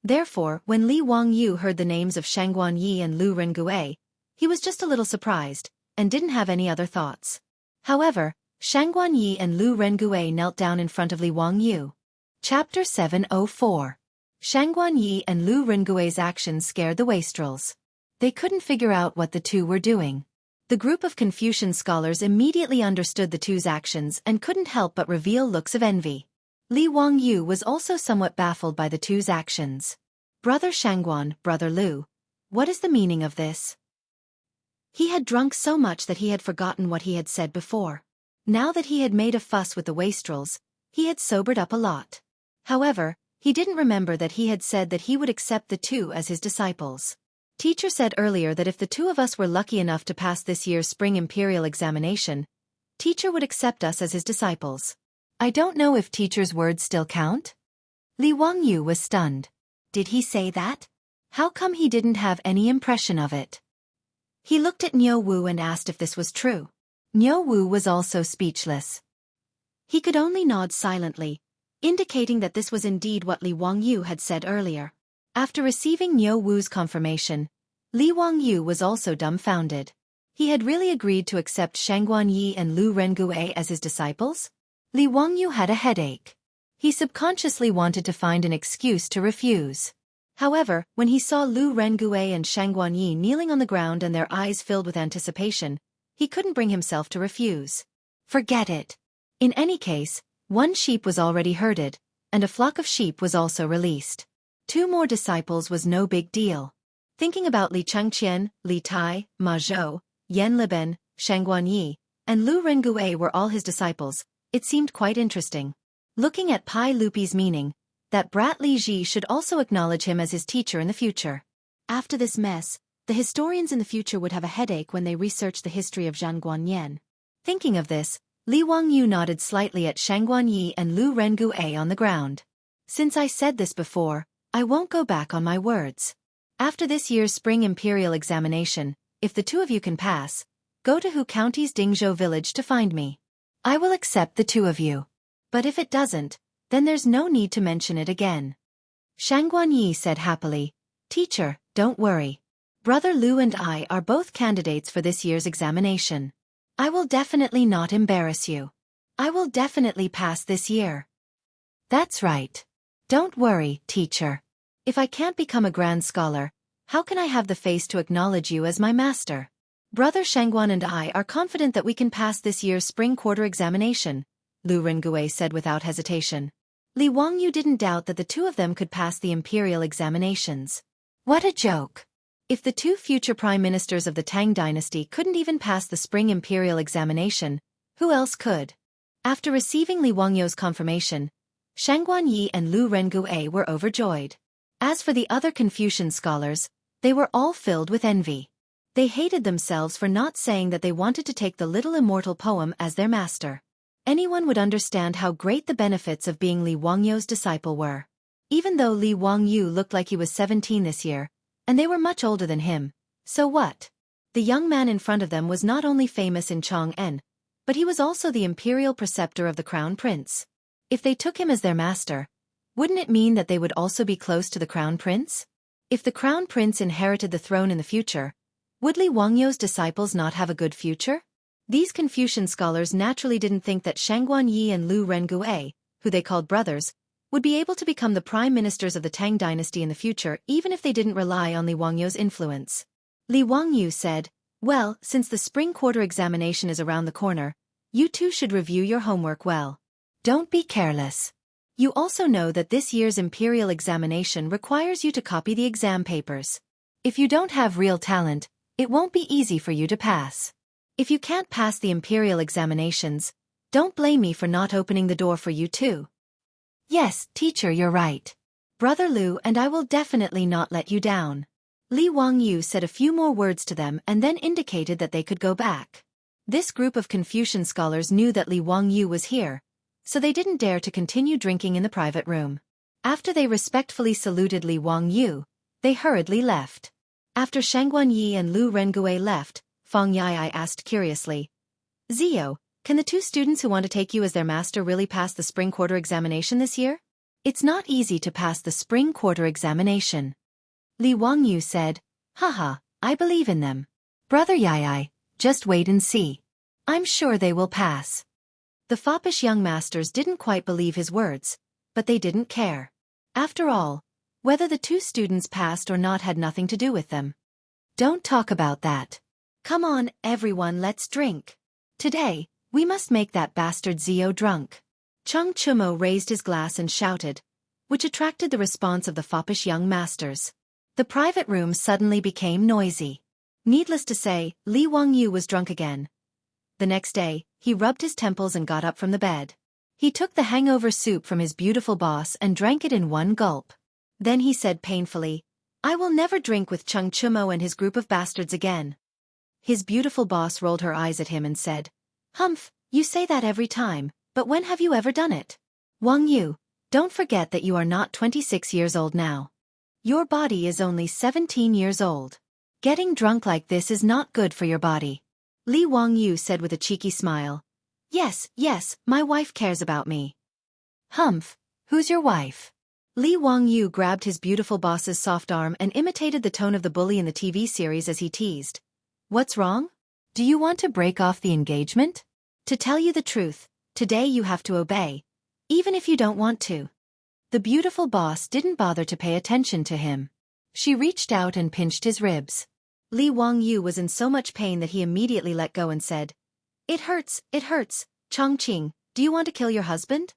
Therefore, when Li Wangyu heard the names of Shangguan Yi and Liu Rengue, he was just a little surprised, and didn't have any other thoughts. However, Shangguan Yi and Liu Rengue knelt down in front of Li Wangyu. Chapter 704. Shangguan Yi and Liu Rengue's actions scared the wastrels. They couldn't figure out what the two were doing. The group of Confucian scholars immediately understood the two's actions and couldn't help but reveal looks of envy. Li Wangyu was also somewhat baffled by the two's actions. "Brother Shangguan, Brother Liu, what is the meaning of this?" He had drunk so much that he had forgotten what he had said before. Now that he had made a fuss with the wastrels, he had sobered up a lot. However, he didn't remember that he had said that he would accept the two as his disciples. Teacher said earlier that if the two of us were lucky enough to pass this year's Spring Imperial examination, teacher would accept us as his disciples. I don't know if teacher's words still count? Li Wangyu was stunned. Did he say that? How come he didn't have any impression of it? He looked at Niu Wu and asked if this was true. Niu Wu was also speechless. He could only nod silently, indicating that this was indeed what Li Wangyu had said earlier. After receiving Niu Wu's confirmation, Li Wangyu was also dumbfounded. He had really agreed to accept Shangguan Yi and Liu Rengue as his disciples? Li Wangyu had a headache. He subconsciously wanted to find an excuse to refuse. However, when he saw Lu Rengue and Shangguan Yi kneeling on the ground and their eyes filled with anticipation, he couldn't bring himself to refuse. Forget it. In any case, one sheep was already herded, and a flock of sheep was also released. 2 more disciples was no big deal. Thinking about Li Changqian, Li Tai, Ma Zhou, Yan Liben, Shangguan Yi, and Lu Rengue were all his disciples, it seemed quite interesting. Looking at Pai Lupi's meaning, that brat Li Ji should also acknowledge him as his teacher in the future. After this mess, the historians in the future would have a headache when they researched the history of Zhan Guanyan. Thinking of this, Li Wangyu nodded slightly at Shangguan Yi and Lu Rengue on the ground. Since I said this before, I won't go back on my words. After this year's spring imperial examination, if the 2 of you can pass, go to Hu County's Dingzhou village to find me. I will accept the 2 of you. But if it doesn't, then there's no need to mention it again. Shangguan Yi said happily, Teacher, don't worry. Brother Lu and I are both candidates for this year's examination. I will definitely not embarrass you. I will definitely pass this year. That's right. Don't worry, teacher. If I can't become a grand scholar, how can I have the face to acknowledge you as my master? Brother Shangguan and I are confident that we can pass this year's spring quarter examination, Lu Rengue said without hesitation. Li Wangyu didn't doubt that the 2 of them could pass the imperial examinations. What a joke! If the 2 future prime ministers of the Tang dynasty couldn't even pass the spring imperial examination, who else could? After receiving Li Wangyu's confirmation, Shangguan Yi and Lu Rengue were overjoyed. As for the other Confucian scholars, they were all filled with envy. They hated themselves for not saying that they wanted to take the little immortal poem as their master. Anyone would understand how great the benefits of being Li Wangyu's disciple were. Even though Li Wangyu looked like he was 17 this year, and they were much older than him, so what? The young man in front of them was not only famous in Chong'an, but he was also the imperial preceptor of the crown prince. If they took him as their master, wouldn't it mean that they would also be close to the crown prince? If the crown prince inherited the throne in the future, would Li Wangyu's disciples not have a good future? These Confucian scholars naturally didn't think that Shangguan Yi and Lu Rengue, who they called brothers, would be able to become the prime ministers of the Tang dynasty in the future even if they didn't rely on Li Wangyu's influence. Li Wangyu said, Well, since the spring quarter examination is around the corner, you 2 should review your homework well. Don't be careless. You also know that this year's imperial examination requires you to copy the exam papers. If you don't have real talent, it won't be easy for you to pass. If you can't pass the imperial examinations, don't blame me for not opening the door for you too. Yes, teacher, you're right. Brother Lu and I will definitely not let you down. Li Wangyu said a few more words to them and then indicated that they could go back. This group of Confucian scholars knew that Li Wangyu was here, so they didn't dare to continue drinking in the private room. After they respectfully saluted Li Wangyu, they hurriedly left. After Shangguan Yi and Lu Rengue left, Fang Yai asked curiously, Zio, can the 2 students who want to take you as their master really pass the spring quarter examination this year? It's not easy to pass the spring quarter examination. Li Wangyu said, Haha, I believe in them. Brother Yai, just wait and see. I'm sure they will pass. The foppish young masters didn't quite believe his words, but they didn't care. After all, whether the 2 students passed or not had nothing to do with them. Don't talk about that. Come on, everyone, let's drink. Today, we must make that bastard Zio drunk. Chung Chumo raised his glass and shouted, which attracted the response of the foppish young masters. The private room suddenly became noisy. Needless to say, Li Wangyu was drunk again. The next day, he rubbed his temples and got up from the bed. He took the hangover soup from his beautiful boss and drank it in one gulp. Then he said painfully, I will never drink with Chung Chumo and his group of bastards again. His beautiful boss rolled her eyes at him and said, Humph, you say that every time, but when have you ever done it? Wangyu, don't forget that you are not 26 years old now. Your body is only 17 years old. Getting drunk like this is not good for your body. Li Wangyu said with a cheeky smile. Yes, my wife cares about me. Humph, who's your wife? Li Wangyu grabbed his beautiful boss's soft arm and imitated the tone of the bully in the TV series as he teased. What's wrong? Do you want to break off the engagement? To tell you the truth, today you have to obey, even if you don't want to. The beautiful boss didn't bother to pay attention to him. She reached out and pinched his ribs. Li Wangyu was in so much pain that he immediately let go and said, it hurts, Chongqing, do you want to kill your husband?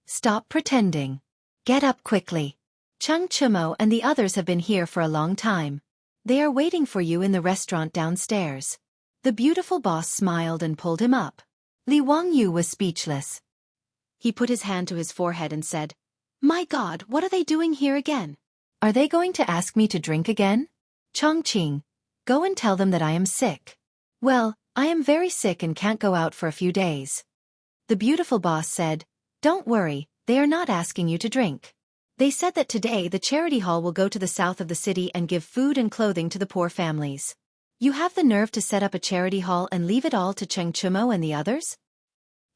Stop pretending. Get up quickly. Chung Chumo and the others have been here for a long time. They are waiting for you in the restaurant downstairs. The beautiful boss smiled and pulled him up. Li Wangyu was speechless. He put his hand to his forehead and said, my God, what are they doing here again? Are they going to ask me to drink again? Chongqing, go and tell them that I am sick. Well, I am very sick and can't go out for a few days. The beautiful boss said, don't worry, they are not asking you to drink. They said that today the charity hall will go to the south of the city and give food and clothing to the poor families. You have the nerve to set up a charity hall and leave it all to Cheng Chumo and the others?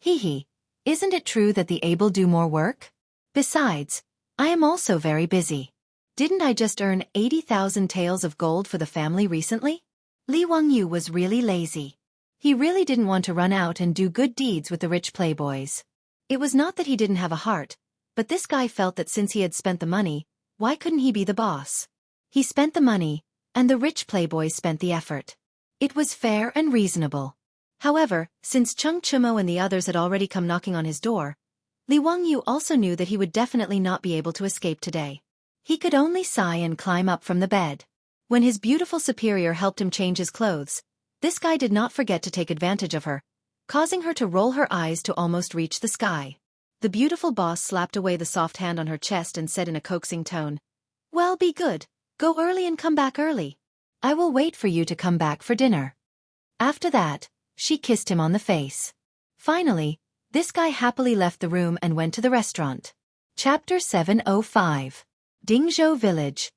Hee. Isn't it true that the able do more work? Besides, I am also very busy. Didn't I just earn 80,000 taels of gold for the family recently? Li Wangyu was really lazy. He really didn't want to run out and do good deeds with the rich playboys. It was not that he didn't have a heart, but this guy felt that since he had spent the money, why couldn't he be the boss? He spent the money, and the rich playboys spent the effort. It was fair and reasonable. However, since Chung Chumo and the others had already come knocking on his door, Li Wangyu also knew that he would definitely not be able to escape today. He could only sigh and climb up from the bed. When his beautiful superior helped him change his clothes, this guy did not forget to take advantage of her, causing her to roll her eyes to almost reach the sky. The beautiful boss slapped away the soft hand on her chest and said in a coaxing tone, well, be good, go early and come back early. I will wait for you to come back for dinner. After that, she kissed him on the face. Finally, this guy happily left the room and went to the restaurant. Chapter 705. Dingzhou Village,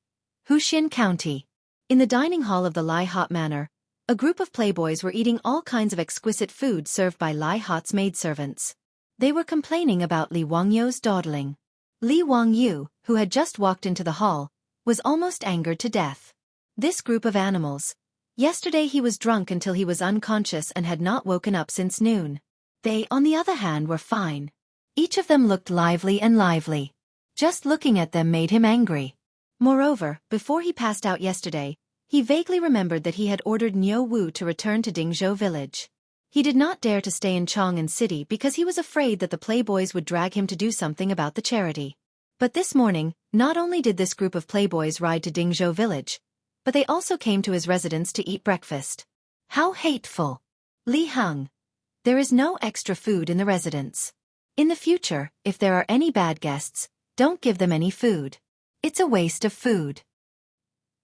Huxian County. In the dining hall of the Lai Hot Manor, a group of playboys were eating all kinds of exquisite food served by Lai Hot's maidservants. They were complaining about Li Wangyu's dawdling. Li Wangyu, who had just walked into the hall, was almost angered to death. This group of animals. Yesterday he was drunk until he was unconscious and had not woken up since noon. They, on the other hand, were fine. Each of them looked lively and lively. Just looking at them made him angry. Moreover, before he passed out yesterday, he vaguely remembered that he had ordered Niu Wu to return to Dingzhou Village. He did not dare to stay in Chang'an City because he was afraid that the playboys would drag him to do something about the charity. But this morning, not only did this group of playboys ride to Dingzhou Village, but they also came to his residence to eat breakfast. How hateful! Li Hung. There is no extra food in the residence. In the future, if there are any bad guests, don't give them any food. It's a waste of food.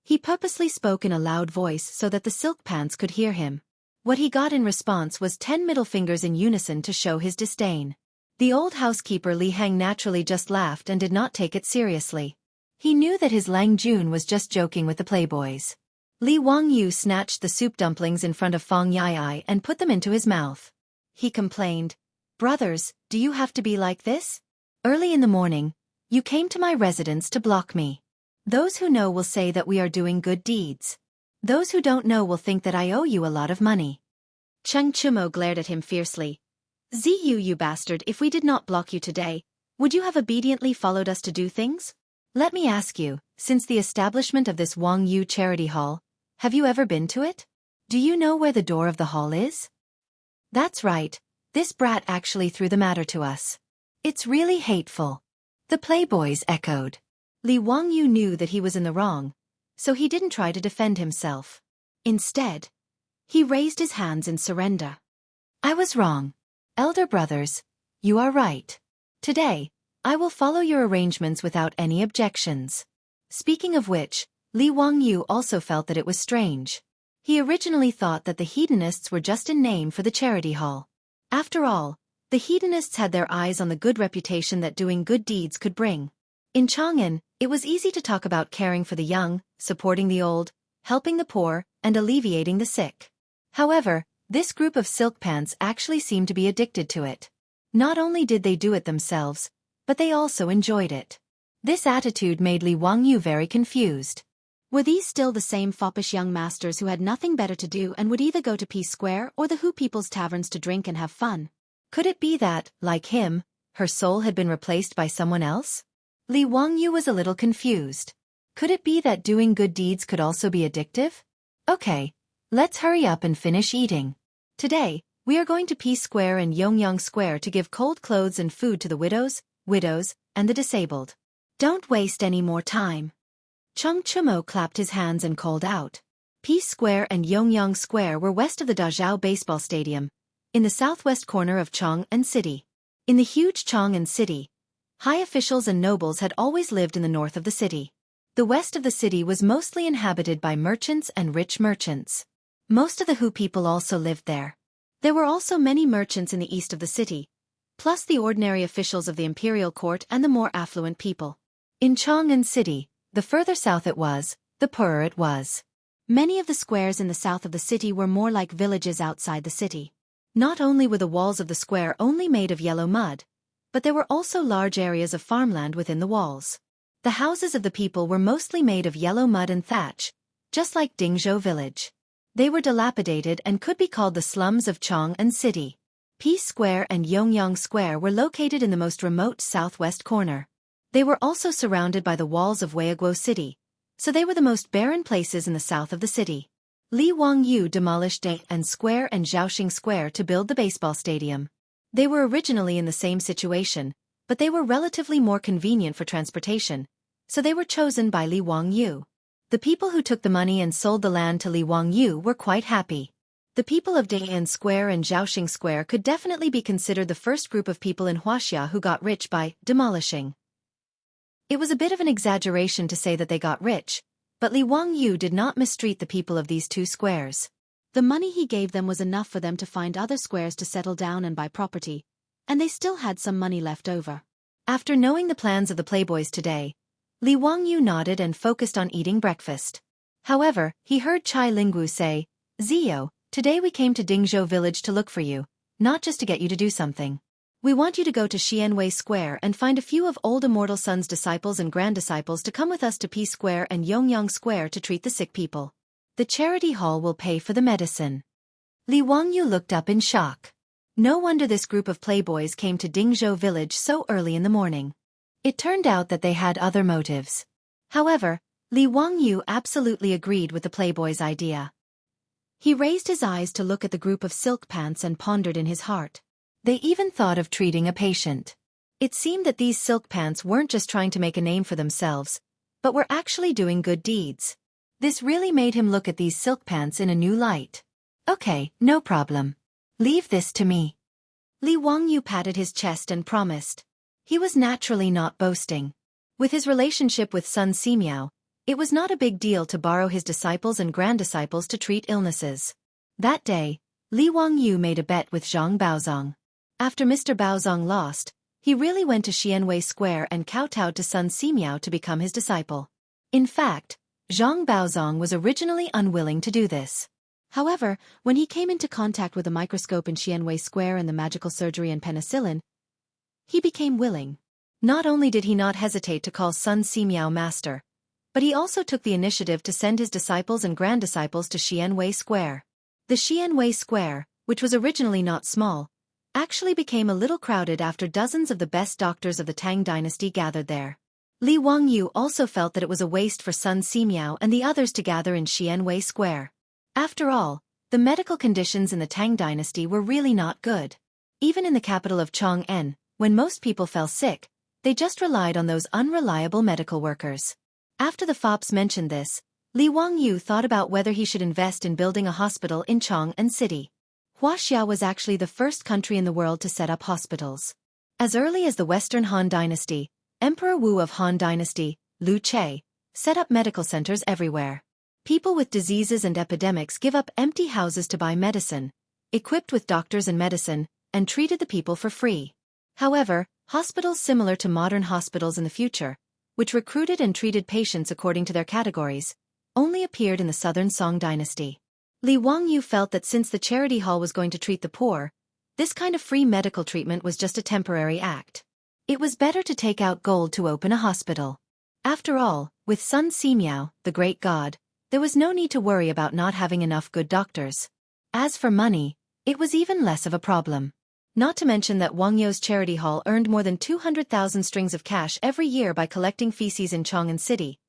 He purposely spoke in a loud voice so that the silk pants could hear him. What he got in response was 10 middle fingers in unison to show his disdain. The old housekeeper Li Hang naturally just laughed and did not take it seriously. He knew that his Lang Jun was just joking with the playboys. Li Wangyu snatched the soup dumplings in front of Fang Yai and put them into his mouth. He complained, brothers, do you have to be like this? Early in the morning, you came to my residence to block me. Those who know will say that we are doing good deeds. Those who don't know will think that I owe you a lot of money. Cheng Chumo glared at him fiercely. Ziyu, you bastard, if we did not block you today, would you have obediently followed us to do things? Let me ask you, since the establishment of this Wang Yu charity hall, have you ever been to it? Do you know where the door of the hall is? That's right, this brat actually threw the matter to us. It's really hateful. The playboys echoed. Li Wangyu knew that he was in the wrong, so he didn't try to defend himself. Instead, he raised his hands in surrender. I was wrong. Elder brothers, you are right. Today, I will follow your arrangements without any objections. Speaking of which, Li Wangyu also felt that it was strange. He originally thought that the hedonists were just a name for the charity hall. After all, the hedonists had their eyes on the good reputation that doing good deeds could bring. In Chang'an, it was easy to talk about caring for the young, supporting the old, helping the poor, and alleviating the sick. However, this group of silk pants actually seemed to be addicted to it. Not only did they do it themselves, but they also enjoyed it. This attitude made Li Wangyu very confused. Were these still the same foppish young masters who had nothing better to do and would either go to Peace Square or the Hu People's taverns to drink and have fun? Could it be that, like him, her soul had been replaced by someone else? Li Wangyu was a little confused. Could it be that doing good deeds could also be addictive? Okay, let's hurry up and finish eating. Today, we are going to P Square and Yongyang Square to give cold clothes and food to the widows, and the disabled. Don't waste any more time. Chung Chumo clapped his hands and called out. P Square and Yongyang Square were west of the Dazhao Baseball Stadium, in the southwest corner of Chang'an City. In the huge Chang'an City, high officials and nobles had always lived in the north of the city. The west of the city was mostly inhabited by merchants and rich merchants. Most of the Hu people also lived there. There were also many merchants in the east of the city, plus the ordinary officials of the imperial court and the more affluent people. In Chang'an City, the further south it was, the poorer it was. Many of the squares in the south of the city were more like villages outside the city. Not only were the walls of the square only made of yellow mud, but there were also large areas of farmland within the walls. The houses of the people were mostly made of yellow mud and thatch, just like Dingzhou village. They were dilapidated and could be called the slums of Chang'an City. P Square and Yongyang Square were located in the most remote southwest corner. They were also surrounded by the walls of Weiguo City, so they were the most barren places in the south of the city. Li Wangyu demolished Da'an Square and Zhaoxing Square to build the baseball stadium. They were originally in the same situation, but they were relatively more convenient for transportation, so they were chosen by Li Wangyu. The people who took the money and sold the land to Li Wangyu were quite happy. The people of Da'an Square and Zhaoxing Square could definitely be considered the first group of people in Huaxia who got rich by demolishing. It was a bit of an exaggeration to say that they got rich, but Li Wangyu did not mistreat the people of these two squares. The money he gave them was enough for them to find other squares to settle down and buy property, and they still had some money left over. After knowing the plans of the playboys today, Li Wangyu nodded and focused on eating breakfast. However, he heard Chai Lingwu say, "Zio, today we came to Dingzhou village to look for you, not just to get you to do something. We want you to go to Xianwei Square and find a few of old Immortal Sun's disciples and grand-disciples to come with us to P Square and Yongyang Square to treat the sick people. The charity hall will pay for the medicine." Li Wangyu looked up in shock. No wonder this group of playboys came to Dingzhou village so early in the morning. It turned out that they had other motives. However, Li Wangyu absolutely agreed with the playboys' idea. He raised his eyes to look at the group of silk pants and pondered in his heart. They even thought of treating a patient. It seemed that these silk pants weren't just trying to make a name for themselves, but were actually doing good deeds. This really made him look at these silk pants in a new light. "Okay, no problem. Leave this to me." Li Wangyu patted his chest and promised. He was naturally not boasting. With his relationship with Sun Simiao, it was not a big deal to borrow his disciples and grand-disciples to treat illnesses. That day, Li Wangyu made a bet with Zhang Baozong. After Mr. Baozong lost, he really went to Xianwei Square and kowtowed to Sun Simiao to become his disciple. In fact, Zhang Baozong was originally unwilling to do this. However, when he came into contact with a microscope in Xianwei Square and the magical surgery and penicillin, he became willing. Not only did he not hesitate to call Sun Simiao master, but he also took the initiative to send his disciples and grand-disciples to Xianwei Square. The Xianwei Square, which was originally not small, actually became a little crowded after dozens of the best doctors of the Tang dynasty gathered there. Li Wangyu also felt that it was a waste for Sun Simiao and the others to gather in Xianwei Square. After all, the medical conditions in the Tang dynasty were really not good. Even in the capital of Chang'an, when most people fell sick, they just relied on those unreliable medical workers. After the fops mentioned this, Li Wangyu thought about whether he should invest in building a hospital in Chang'an City. Huaxia was actually the first country in the world to set up hospitals. As early as the Western Han Dynasty, Emperor Wu of Han Dynasty, Liu Che, set up medical centers everywhere. People with diseases and epidemics give up empty houses to buy medicine, equipped with doctors and medicine, and treated the people for free. However, hospitals similar to modern hospitals in the future, which recruited and treated patients according to their categories, only appeared in the Southern Song Dynasty. Li Wangyu felt that since the charity hall was going to treat the poor, this kind of free medical treatment was just a temporary act. It was better to take out gold to open a hospital. After all, with Sun Simiao, the great god, there was no need to worry about not having enough good doctors. As for money, it was even less of a problem. Not to mention that Wang You's charity hall earned more than 200,000 strings of cash every year by collecting feces in Chang'an City.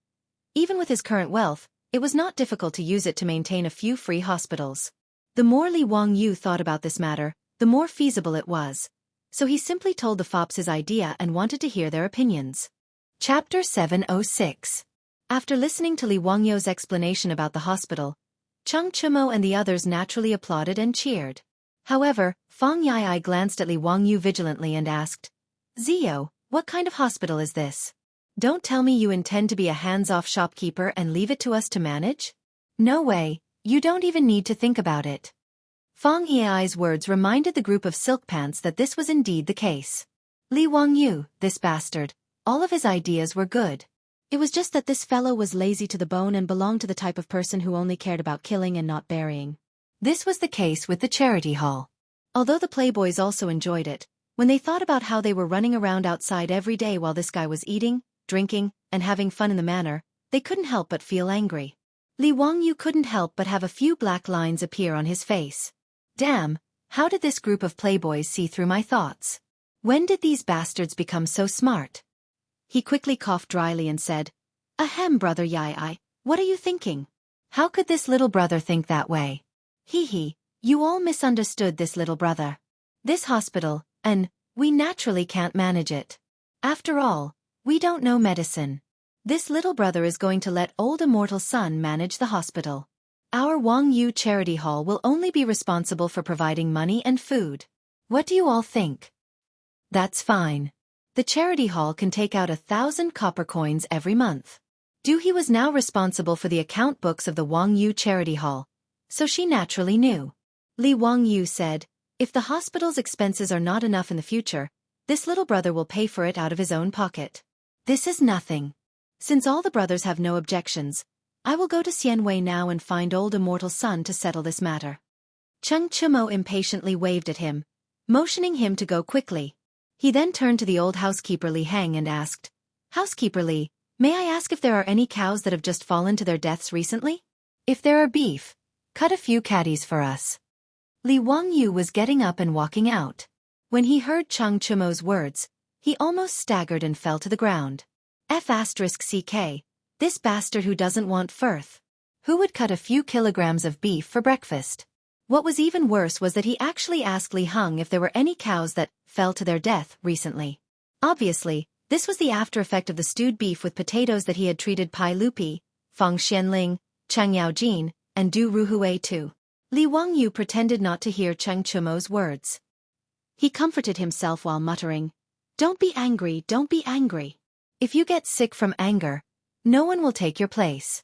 Even with his current wealth, it was not difficult to use it to maintain a few free hospitals. The more Li Wangyu thought about this matter, the more feasible it was. So he simply told the fops his idea and wanted to hear their opinions. Chapter 706. After listening to Li Wangyu's explanation about the hospital, Cheng Chumo and the others naturally applauded and cheered. However, Fang Yai glanced at Li Wangyu vigilantly and asked, "Zio, what kind of hospital is this? Don't tell me you intend to be a hands-off shopkeeper and leave it to us to manage? No way, you don't even need to think about it." Fang Yai's words reminded the group of silk pants that this was indeed the case. Li Wangyu, this bastard, all of his ideas were good. It was just that this fellow was lazy to the bone and belonged to the type of person who only cared about killing and not burying. This was the case with the charity hall. Although the playboys also enjoyed it, when they thought about how they were running around outside every day while this guy was eating, drinking, and having fun in the manor, they couldn't help but feel angry. Li Wangyu couldn't help but have a few black lines appear on his face. Damn, how did this group of playboys see through my thoughts? When did these bastards become so smart? He quickly coughed dryly and said, "Ahem, brother Yai, what are you thinking? How could this little brother think that way? Hee, you all misunderstood this little brother. This hospital, we naturally can't manage it. After all, we don't know medicine. This little brother is going to let old immortal son manage the hospital. Our Wang Yu charity hall will only be responsible for providing money and food. What do you all think?" "That's fine. The charity hall can take out 1,000 copper coins every month." He was now responsible for the account books of the Wang Yu charity hall, so she naturally knew. Li Wangyu said, "If the hospital's expenses are not enough in the future, this little brother will pay for it out of his own pocket. This is nothing. Since all the brothers have no objections, I will go to Xianwei now and find old immortal son to settle this matter." Cheng Chumo impatiently waved at him, motioning him to go quickly. He then turned to the old housekeeper Li Heng and asked, "Housekeeper Li, may I ask if there are any cows that have just fallen to their deaths recently? If there are beef, cut a few catties for us." Li Wangyu was getting up and walking out. When he heard Cheng Chumo's words, he almost staggered and fell to the ground. F***ck, this bastard who doesn't want firth. Who would cut a few kilograms of beef for breakfast? What was even worse was that he actually asked Li Heng if there were any cows that fell to their death recently. Obviously, this was the after effect of the stewed beef with potatoes that he had treated Pai Lupi, Feng Xianling, Cheng Yaojin, and Du Ruhui to. Li Wangyu pretended not to hear Cheng Chumo's words. He comforted himself while muttering, "Don't be angry, don't be angry. If you get sick from anger, no one will take your place."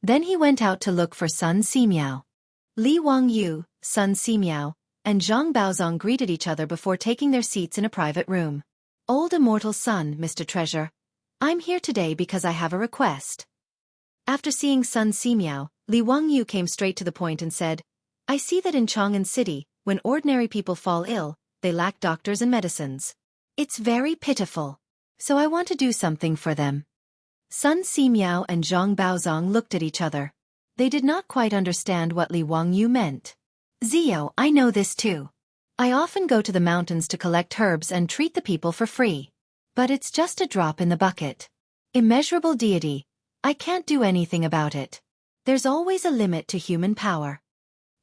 Then he went out to look for Sun Simiao. Li Wangyu, Sun Simiao, and Zhang Baozong greeted each other before taking their seats in a private room. "Old immortal son, Mr. Treasure. I'm here today because I have a request." After seeing Sun Simiao, Li Wangyu came straight to the point and said, "I see that in Chang'an City, when ordinary people fall ill, they lack doctors and medicines. It's very pitiful. So I want to do something for them." Sun Simiao and Zhang Baozong looked at each other. They did not quite understand what Li Wangyu meant. "Zio, I know this too. I often go to the mountains to collect herbs and treat the people for free. But it's just a drop in the bucket. Immeasurable deity, I can't do anything about it. There's always a limit to human power."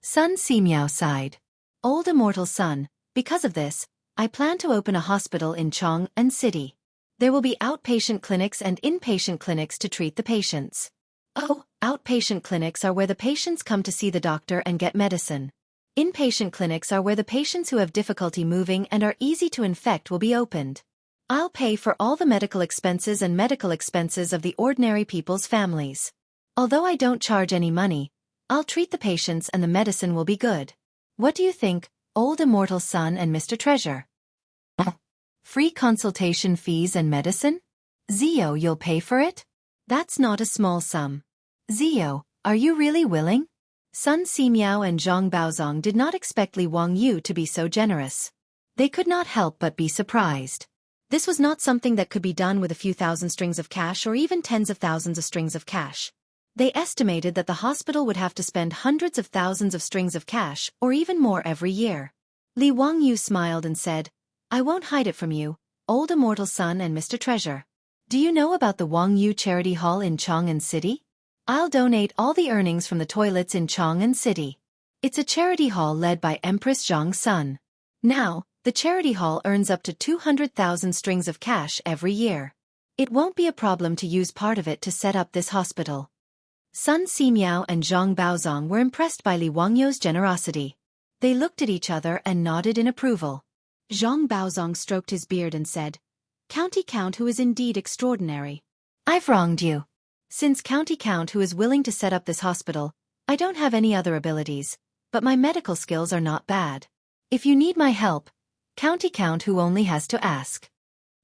Sun Simiao sighed. "Old immortal son, because of this, I plan to open a hospital in Chang'an City. There will be outpatient clinics and inpatient clinics to treat the patients." "Oh, outpatient clinics are where the patients come to see the doctor and get medicine. Inpatient clinics are where the patients who have difficulty moving and are easy to infect will be opened. I'll pay for all the medical expenses and medical expenses of the ordinary people's families. Although I don't charge any money, I'll treat the patients and the medicine will be good. What do you think, old immortal son and Mr. Treasure? Free consultation fees and medicine? Zio, you'll pay for it? That's not a small sum. Zio, are you really willing?" Sun Simiao and Zhang Baozong did not expect Li Wangyu to be so generous. They could not help but be surprised. This was not something that could be done with a few thousand strings of cash or even tens of thousands of strings of cash. They estimated that the hospital would have to spend hundreds of thousands of strings of cash or even more every year. Li Wangyu smiled and said, I won't hide it from you, old immortal son and Mr. Treasure. Do you know about the Wangyu Charity Hall in Chang'an City? I'll donate all the earnings from the toilets in Chang'an City. It's a charity hall led by Empress Zhang's son. Now, the charity hall earns up to 200,000 strings of cash every year. It won't be a problem to use part of it to set up this hospital. Sun Simiao and Zhang Baozong were impressed by Li Wangyu's generosity. They looked at each other and nodded in approval. Zhang Baozong stroked his beard and said, County Count who is indeed extraordinary. I've wronged you. Since County Count who is willing to set up this hospital, I don't have any other abilities, but my medical skills are not bad. If you need my help, County Count who only has to ask.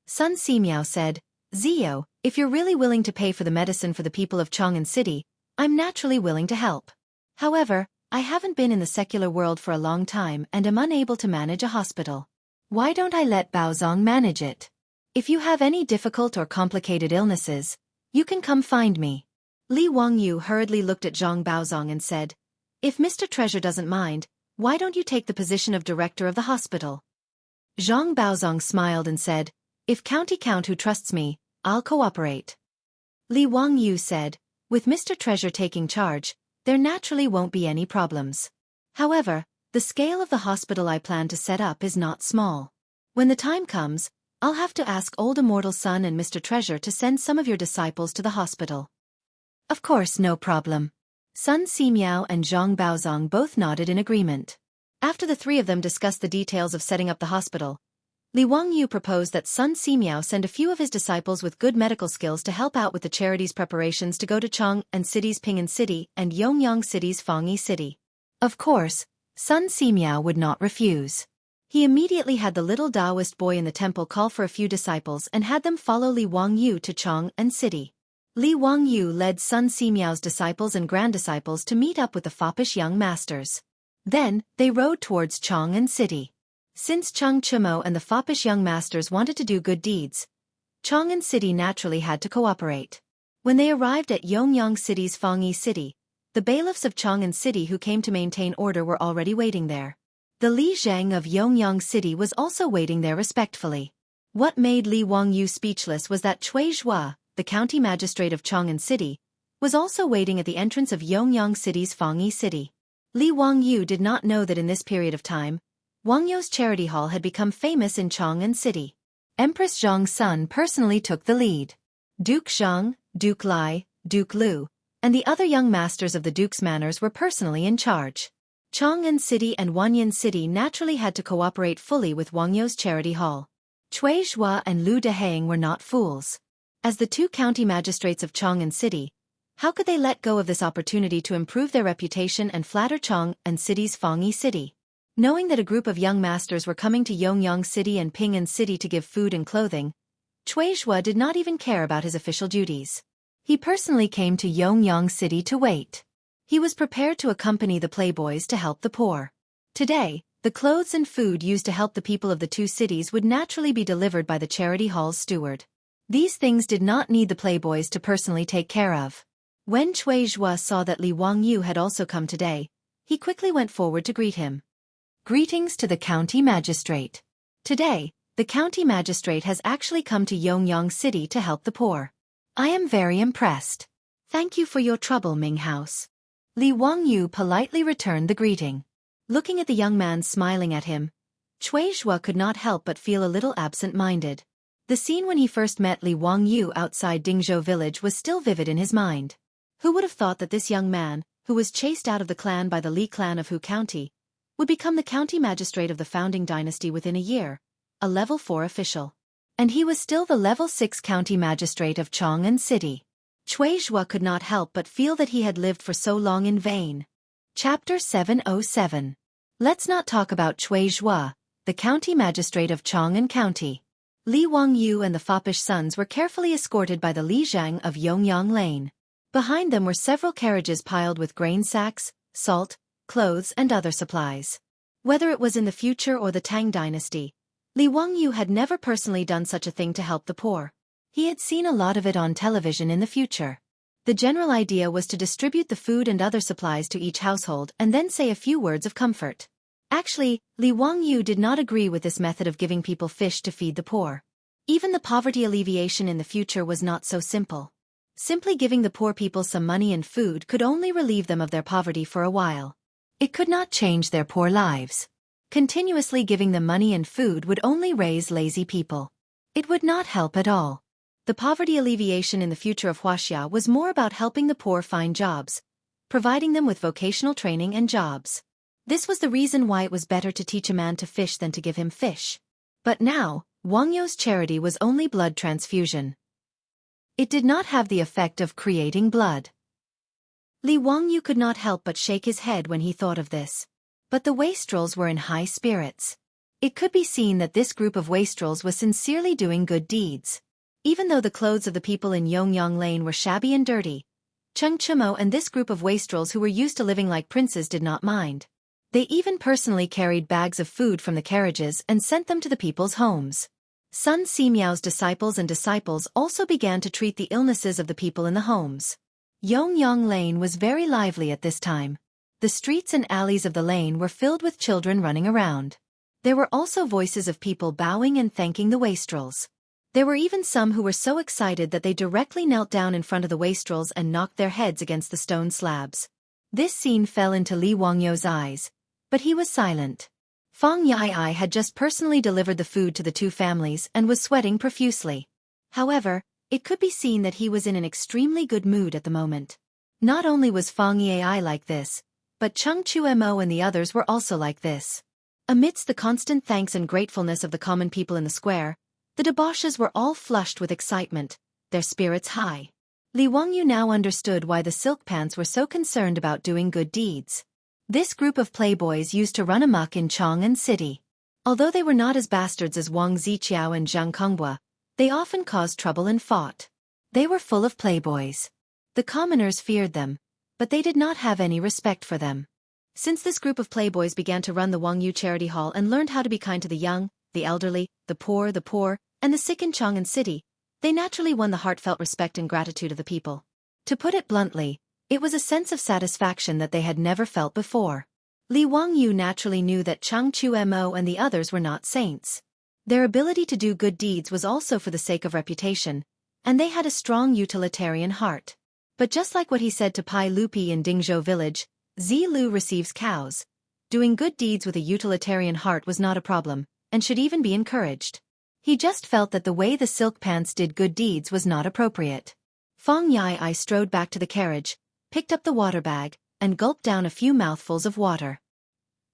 Sun Simiao said, Zio, if you're really willing to pay for the medicine for the people of Chang'an City, I'm naturally willing to help. However, I haven't been in the secular world for a long time and am unable to manage a hospital. Why don't I let Baozong manage it? If you have any difficult or complicated illnesses, you can come find me. Li Wangyu hurriedly looked at Zhang Baozong and said, If Mr. Treasure doesn't mind, why don't you take the position of director of the hospital? Zhang Baozong smiled and said, If County Count who trusts me, I'll cooperate. Li Wangyu said, With Mr. Treasure taking charge, there naturally won't be any problems. However, the scale of the hospital I plan to set up is not small. When the time comes, I'll have to ask Old Immortal Sun and Mr. Treasure to send some of your disciples to the hospital. Of course, no problem. Sun Simiao and Zhang Baozong both nodded in agreement. After the three of them discussed the details of setting up the hospital, Li Wangyu proposed that Sun Simiao send a few of his disciples with good medical skills to help out with the charity's preparations to go to Chang'an City's Ping'an City and Yongyang City's Fangyi City. Of course, Sun Simiao would not refuse. He immediately had the little Taoist boy in the temple call for a few disciples and had them follow Li Wangyu to Chang'an City. Li Wangyu led Sun Simiao's disciples and grand-disciples to meet up with the foppish young masters. Then, they rode towards Chang'an City. Since Cheng Chimo and the foppish young masters wanted to do good deeds, Chang'an City naturally had to cooperate. When they arrived at Yongyang City's Fangyi City, the bailiffs of Chang'an City who came to maintain order were already waiting there. The Li Zhang of Yongyang City was also waiting there respectfully. What made Li Wangyu speechless was that Cui Zhua, the county magistrate of Chang'an City, was also waiting at the entrance of Yongyang City's Fangyi City. Li Wangyu did not know that in this period of time, Wangyu's charity hall had become famous in Chang'an City. Empress Zhang's son personally took the lead. Duke Zhang, Duke Lai, Duke Lu, and the other young masters of the Duke's Manors were personally in charge. Chang'an City and Wanyan City naturally had to cooperate fully with Wangyu's charity hall. Cui Zhua and Lu Deheng were not fools. As the two county magistrates of Chang'an City, how could they let go of this opportunity to improve their reputation and flatter Chang'an City's Fangyi City? Knowing that a group of young masters were coming to Yongyang City and Ping'an City to give food and clothing, Cui Zhua did not even care about his official duties. He personally came to Yongyang City to wait. He was prepared to accompany the playboys to help the poor. Today, the clothes and food used to help the people of the two cities would naturally be delivered by the charity hall's steward. These things did not need the playboys to personally take care of. When Cui Zhua saw that Li Wangyu had also come today, he quickly went forward to greet him. Greetings to the county magistrate. Today, the county magistrate has actually come to Yongyang City to help the poor. I am very impressed. Thank you for your trouble, Ming House. Li Wangyu politely returned the greeting. Looking at the young man smiling at him, Cui Zhua could not help but feel a little absent-minded. The scene when he first met Li Wangyu outside Dingzhou village was still vivid in his mind. Who would have thought that this young man, who was chased out of the clan by the Li clan of Hu County, would become the county magistrate of the founding dynasty within a year, a level 4 official. And he was still the level 6 county magistrate of Chang'an City. Cui Zhua could not help but feel that he had lived for so long in vain. Chapter 707. Let's not talk about Cui Zhua, the county magistrate of Chang'an County. Li Wangyu and the foppish sons were carefully escorted by the Li Zhang of Yongyang Lane. Behind them were several carriages piled with grain sacks, salt, clothes and other supplies. Whether it was in the future or the Tang dynasty, Li Wangyu had never personally done such a thing to help the poor. He had seen a lot of it on television in the future. The general idea was to distribute the food and other supplies to each household and then say a few words of comfort. Actually, Li Wangyu did not agree with this method of giving people fish to feed the poor. Even the poverty alleviation in the future was not so simple. Simply giving the poor people some money and food could only relieve them of their poverty for a while. It could not change their poor lives. Continuously giving them money and food would only raise lazy people. It would not help at all. The poverty alleviation in the future of Huaxia was more about helping the poor find jobs, providing them with vocational training and jobs. This was the reason why it was better to teach a man to fish than to give him fish. But now, Wang You's charity was only blood transfusion. It did not have the effect of creating blood. Li Wangyu could not help but shake his head when he thought of this. But the wastrels were in high spirits. It could be seen that this group of wastrels was sincerely doing good deeds. Even though the clothes of the people in Yongyang Lane were shabby and dirty, Cheng Chumo and this group of wastrels who were used to living like princes did not mind. They even personally carried bags of food from the carriages and sent them to the people's homes. Sun Simiao's disciples also began to treat the illnesses of the people in the homes. Yongyang Lane was very lively at this time. The streets and alleys of the lane were filled with children running around. There were also voices of people bowing and thanking the wastrels. There were even some who were so excited that they directly knelt down in front of the wastrels and knocked their heads against the stone slabs. This scene fell into Li Wangyu's eyes, but he was silent. Fang Yai had just personally delivered the food to the two families and was sweating profusely. However, it could be seen that he was in an extremely good mood at the moment. Not only was Fang Yai like this, but Cheng Chumo and the others were also like this. Amidst the constant thanks and gratefulness of the common people in the square, the debauches were all flushed with excitement, their spirits high. Li Wangyu now understood why the silk pants were so concerned about doing good deeds. This group of playboys used to run amok in Chang'an City. Although they were not as bastards as Wang Ziqiao and Zhang Konghua, they often caused trouble and fought. They were full of playboys. The commoners feared them, but they did not have any respect for them. Since this group of playboys began to run the Wangyu Charity Hall and learned how to be kind to the young, the elderly, the poor, and the sick in Chang'an City, they naturally won the heartfelt respect and gratitude of the people. To put it bluntly, it was a sense of satisfaction that they had never felt before. Li Wangyu naturally knew that Cheng Chumo and the others were not saints. Their ability to do good deeds was also for the sake of reputation, and they had a strong utilitarian heart. But just like what he said to Pai Lupi in Dingzhou village, Zi Lu receives cows. Doing good deeds with a utilitarian heart was not a problem, and should even be encouraged. He just felt that the way the silk pants did good deeds was not appropriate. Fang Yai strode back to the carriage, picked up the water bag, and gulped down a few mouthfuls of water.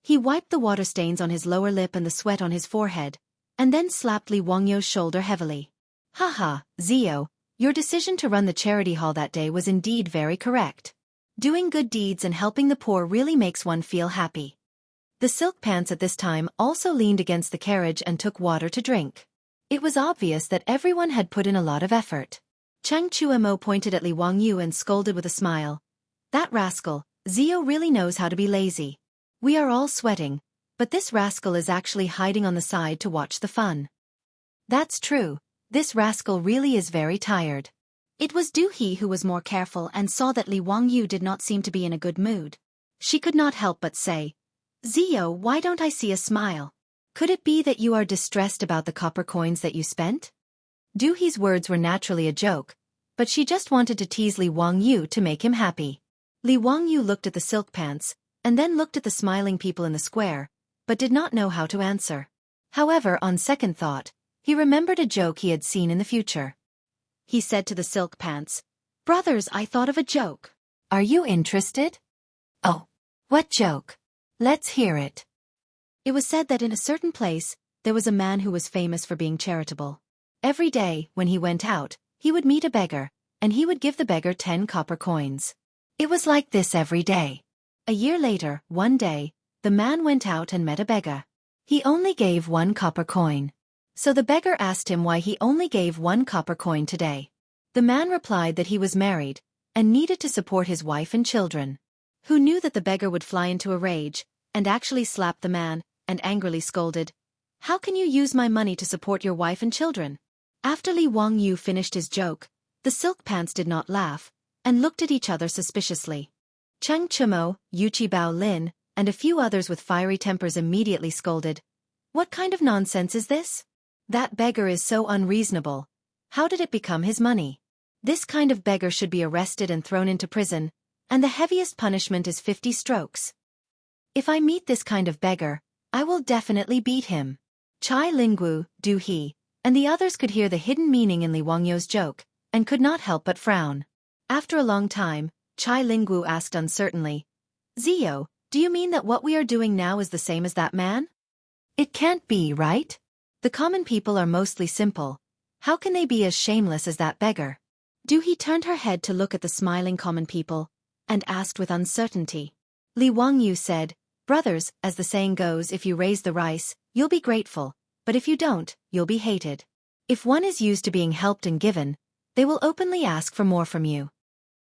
He wiped the water stains on his lower lip and the sweat on his forehead, and then slapped Li Wangyu's shoulder heavily. Haha, Zio, your decision to run the charity hall that day was indeed very correct. Doing good deeds and helping the poor really makes one feel happy. The silk pants at this time also leaned against the carriage and took water to drink. It was obvious that everyone had put in a lot of effort. Cheng Chumo pointed at Li Wangyu and scolded with a smile. That rascal, Zio really knows how to be lazy. We are all sweating, but this rascal is actually hiding on the side to watch the fun. That's true, this rascal really is very tired. It was Du He who was more careful and saw that Li Wangyu did not seem to be in a good mood. She could not help but say, Zio, why don't I see a smile? Could it be that you are distressed about the copper coins that you spent? Du He's words were naturally a joke, but she just wanted to tease Li Wangyu to make him happy. Li Wangyu looked at the silk pants, and then looked at the smiling people in the square, but did not know how to answer. However, on second thought, he remembered a joke he had seen in the future. He said to the silk pants, Brothers, I thought of a joke. Are you interested? Oh, what joke? Let's hear it. It was said that in a certain place, there was a man who was famous for being charitable. Every day, when he went out, he would meet a beggar, and he would give the beggar 10 copper coins. It was like this every day. A year later, one day, the man went out and met a beggar. He only gave 1 copper coin. So the beggar asked him why he only gave 1 copper coin today. The man replied that he was married, and needed to support his wife and children. Who knew that the beggar would fly into a rage, and actually slap the man, and angrily scolded, How can you use my money to support your wife and children? After Li Wangyu finished his joke, the silk pants did not laugh, and looked at each other suspiciously. Cheng Chumo, Yuchi Bao Lin, and a few others with fiery tempers immediately scolded. What kind of nonsense is this? That beggar is so unreasonable. How did it become his money? This kind of beggar should be arrested and thrown into prison, and the heaviest punishment is 50 strokes. If I meet this kind of beggar, I will definitely beat him. Chai Lingwu, do he, and the others could hear the hidden meaning in Li Wangyu's joke, and could not help but frown. After a long time, Chai Lingwu asked uncertainly, Zio, do you mean that what we are doing now is the same as that man? It can't be, right? The common people are mostly simple. How can they be as shameless as that beggar? He turned her head to look at the smiling common people, and asked with uncertainty. Li Wangyu said, Brothers, as the saying goes, if you raise the rice, you'll be grateful, but if you don't, you'll be hated. If one is used to being helped and given, they will openly ask for more from you.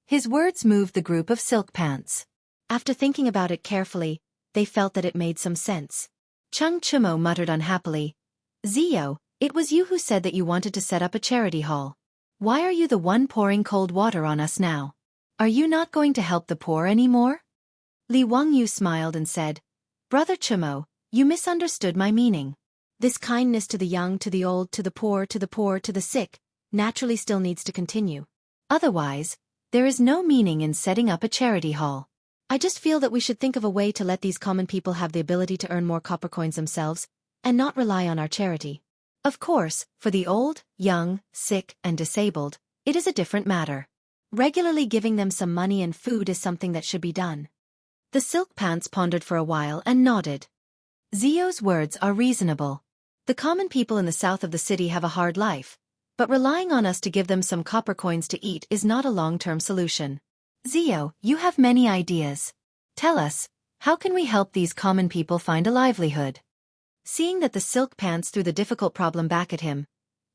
His words moved the group of silk pants. After thinking about it carefully, they felt that it made some sense. Chung Chumo muttered unhappily, Zio, it was you who said that you wanted to set up a charity hall. Why are you the one pouring cold water on us now? Are you not going to help the poor anymore? Li Wangyu smiled and said, Brother Chumo, you misunderstood my meaning. This kindness to the young, to the old, to the poor, to the poor, to the sick, naturally still needs to continue. Otherwise, there is no meaning in setting up a charity hall. I just feel that we should think of a way to let these common people have the ability to earn more copper coins themselves, and not rely on our charity. Of course, for the old, young, sick, and disabled, it is a different matter. Regularly giving them some money and food is something that should be done. The silk pants pondered for a while and nodded. Zio's words are reasonable. The common people in the south of the city have a hard life, but relying on us to give them some copper coins to eat is not a long-term solution. Zio, you have many ideas. Tell us, how can we help these common people find a livelihood? Seeing that the silk pants threw the difficult problem back at him,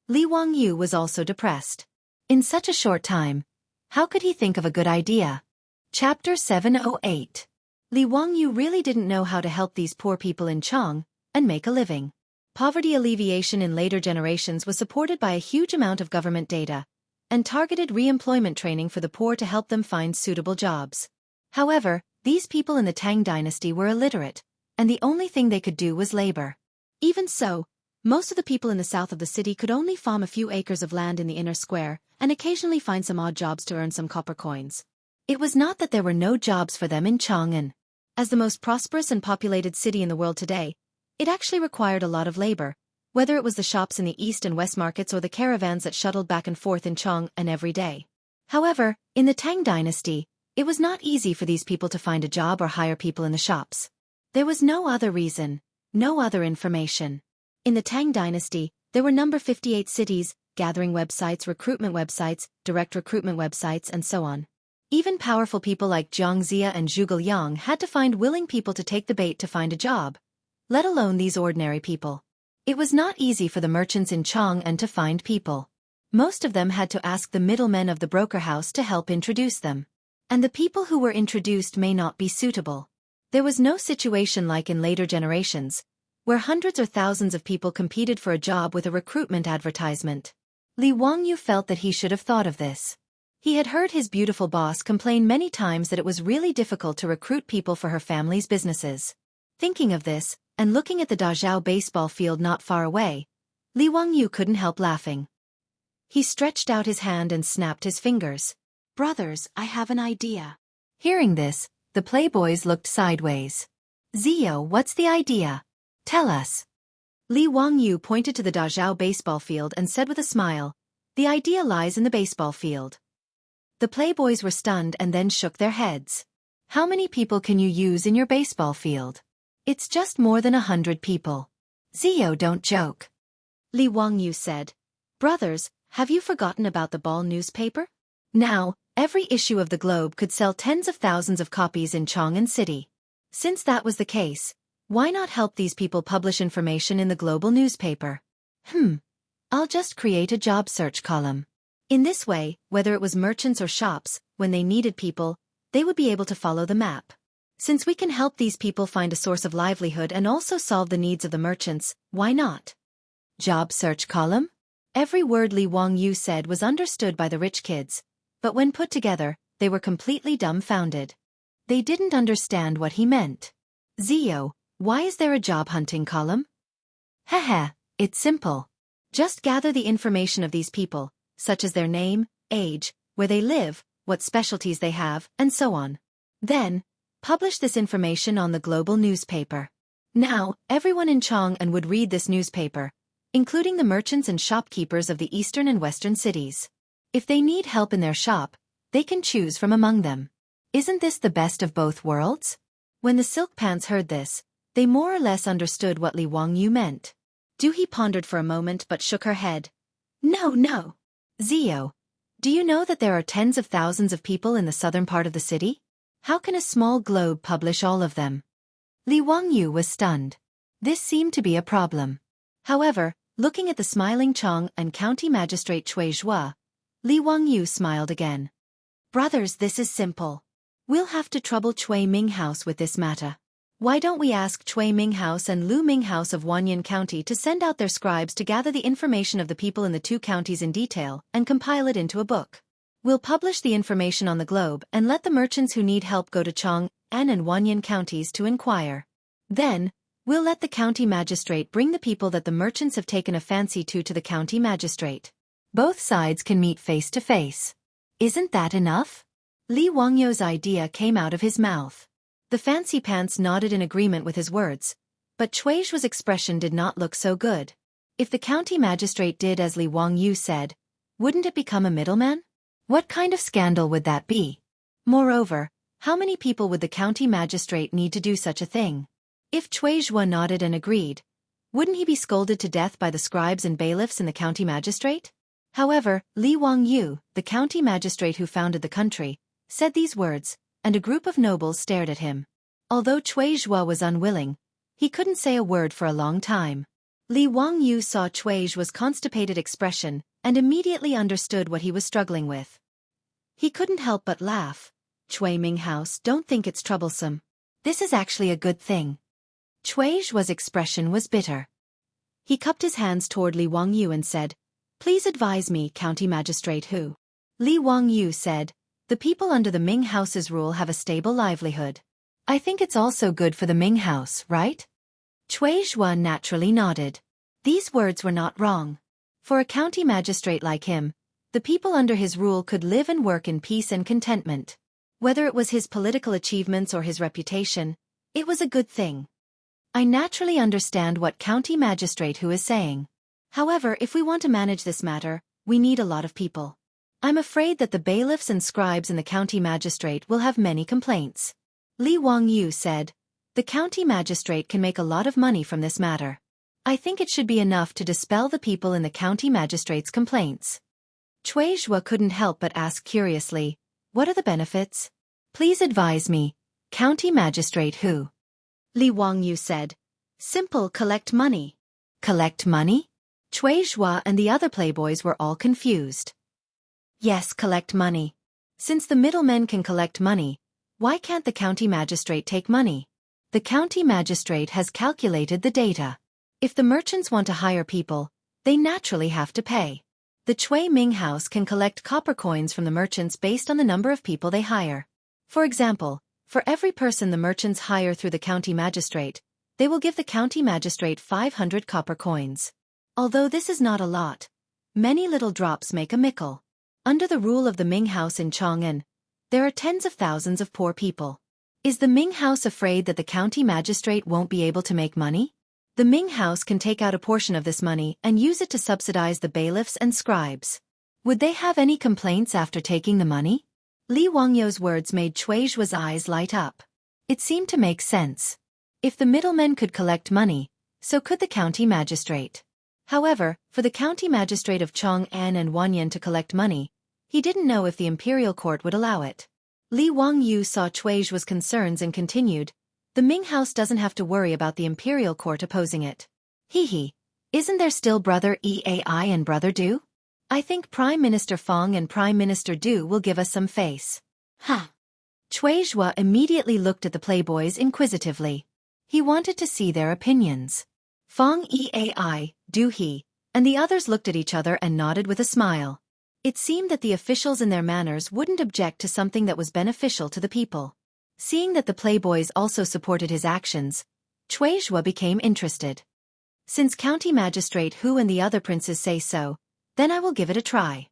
Li Wangyu was also depressed. In such a short time, how could he think of a good idea? Chapter 708. Li Wangyu really didn't know how to help these poor people in Chong and make a living. Poverty alleviation in later generations was supported by a huge amount of government data and targeted re-employment training for the poor to help them find suitable jobs. However, these people in the Tang dynasty were illiterate, and the only thing they could do was labor. Even so, most of the people in the south of the city could only farm a few acres of land in the inner square and occasionally find some odd jobs to earn some copper coins. It was not that there were no jobs for them in Chang'an. As the most prosperous and populated city in the world today, it actually required a lot of labor, whether it was the shops in the east and west markets or the caravans that shuttled back and forth in Chang'an every day. However, in the Tang dynasty, it was not easy for these people to find a job or hire people in the shops. There was no other reason, no other information. In the Tang dynasty, there were number 58 cities, gathering websites, recruitment websites, direct recruitment websites, and so on. Even powerful people like Jiang Zia and Zhuge Liang had to find willing people to take the bait to find a job, let alone these ordinary people. It was not easy for the merchants in Chang'an to find people. Most of them had to ask the middlemen of the broker house to help introduce them. And the people who were introduced may not be suitable. There was no situation like in later generations, where hundreds or thousands of people competed for a job with a recruitment advertisement. Li Wangyu felt that he should have thought of this. He had heard his beautiful boss complain many times that it was really difficult to recruit people for her family's businesses. Thinking of this, and looking at the Dazhao baseball field not far away, Li Wangyu couldn't help laughing. He stretched out his hand and snapped his fingers. Brothers, I have an idea. Hearing this, the playboys looked sideways. Zio, what's the idea? Tell us. Li Wangyu pointed to the Dazhao baseball field and said with a smile, The idea lies in the baseball field. The playboys were stunned and then shook their heads. How many people can you use in your baseball field? It's just more than 100 people. Zio, don't joke. Li Wangyu said. Brothers, have you forgotten about the ball newspaper? Now, every issue of the Globe could sell tens of thousands of copies in Chang'an City. Since that was the case, why not help these people publish information in the global newspaper? I'll just create a job search column. In this way, whether it was merchants or shops, when they needed people, they would be able to follow the map. Since we can help these people find a source of livelihood and also solve the needs of the merchants, why not? Job search column? Every word Li Wangyu said was understood by the rich kids, but when put together, they were completely dumbfounded. They didn't understand what he meant. Zio, why is there a job hunting column? Heh, it's simple. Just gather the information of these people, such as their name, age, where they live, what specialties they have, and so on. Then, publish this information on the global newspaper. Now, everyone in Chang'an would read this newspaper, including the merchants and shopkeepers of the eastern and western cities. If they need help in their shop, they can choose from among them. Isn't this the best of both worlds? When the Silk Pants heard this, they more or less understood what Li Wangyu meant. He pondered for a moment but shook her head. No. Zio, do you know that there are tens of thousands of people in the southern part of the city? How can a small globe publish all of them? Li Wangyu was stunned. This seemed to be a problem. However, looking at the smiling Chang and County Magistrate Cui Zhua, Li Wangyu smiled again. Brothers, this is simple. We'll have to trouble Cui Minghouse with this matter. Why don't we ask Cui Minghouse and Lu Minghouse of Wanyan County to send out their scribes to gather the information of the people in the two counties in detail and compile it into a book? We'll publish the information on the globe and let the merchants who need help go to Chang'an and Wanyan counties to inquire. Then, we'll let the county magistrate bring the people that the merchants have taken a fancy to the county magistrate. Both sides can meet face to face. Isn't that enough? Li Wangyu's idea came out of his mouth. The fancy pants nodded in agreement with his words, but Cui Zhua's expression did not look so good. If the county magistrate did as Li Wangyu said, wouldn't it become a middleman? What kind of scandal would that be? Moreover, how many people would the county magistrate need to do such a thing? If Cui Zhua nodded and agreed, wouldn't he be scolded to death by the scribes and bailiffs in the county magistrate? However, Li Wangyu, the county magistrate who founded the country, said these words, and a group of nobles stared at him. Although Cui Zhua was unwilling, he couldn't say a word for a long time. Li Wangyu saw Cui Zhua's constipated expression and immediately understood what he was struggling with. He couldn't help but laugh. Cui Minghouse, don't think it's troublesome. This is actually a good thing. Cui Zhua's expression was bitter. He cupped his hands toward Li Wangyu and said, Please advise me, county magistrate who? Li Wangyu said, The people under the Ming House's rule have a stable livelihood. I think it's also good for the Ming House, right? Cui Zhua naturally nodded. These words were not wrong. For a county magistrate like him, the people under his rule could live and work in peace and contentment. Whether it was his political achievements or his reputation, it was a good thing. I naturally understand what county magistrate who is saying. However, if we want to manage this matter, we need a lot of people. I'm afraid that the bailiffs and scribes in the county magistrate will have many complaints. Li Wangyu said, The county magistrate can make a lot of money from this matter. I think it should be enough to dispel the people in the county magistrate's complaints. Cui Zhua couldn't help but ask curiously, What are the benefits? Please advise me, county magistrate who? Li Wangyu said, Simple, collect money. Collect money? Cui Zhua and the other playboys were all confused. Yes, collect money. Since the middlemen can collect money, why can't the county magistrate take money? The county magistrate has calculated the data. If the merchants want to hire people, they naturally have to pay. The Cui Ming House can collect copper coins from the merchants based on the number of people they hire. For example, for every person the merchants hire through the county magistrate, they will give the county magistrate 500 copper coins. Although this is not a lot, many little drops make a mickle. Under the rule of the Ming House in Chang'an, there are tens of thousands of poor people. Is the Ming House afraid that the county magistrate won't be able to make money? The Ming House can take out a portion of this money and use it to subsidize the bailiffs and scribes. Would they have any complaints after taking the money? Li Wangyu's words made Cui Zhua's eyes light up. It seemed to make sense. If the middlemen could collect money, so could the county magistrate. However, for the county magistrate of Chang'an and Wanyan to collect money, he didn't know if the imperial court would allow it. Li Wangyu saw Cui Zhua's concerns and continued, The Ming House doesn't have to worry about the imperial court opposing it. Isn't there still Brother Eai and Brother Du? I think Prime Minister Fong and Prime Minister Du will give us some face. Cui Zhua immediately looked at the playboys inquisitively. He wanted to see their opinions. Fong Eai, Du He, and the others looked at each other and nodded with a smile. It seemed that the officials in their manners wouldn't object to something that was beneficial to the people. Seeing that the playboys also supported his actions, Chuizhua became interested. Since County Magistrate Hu and the other princes say so, then I will give it a try.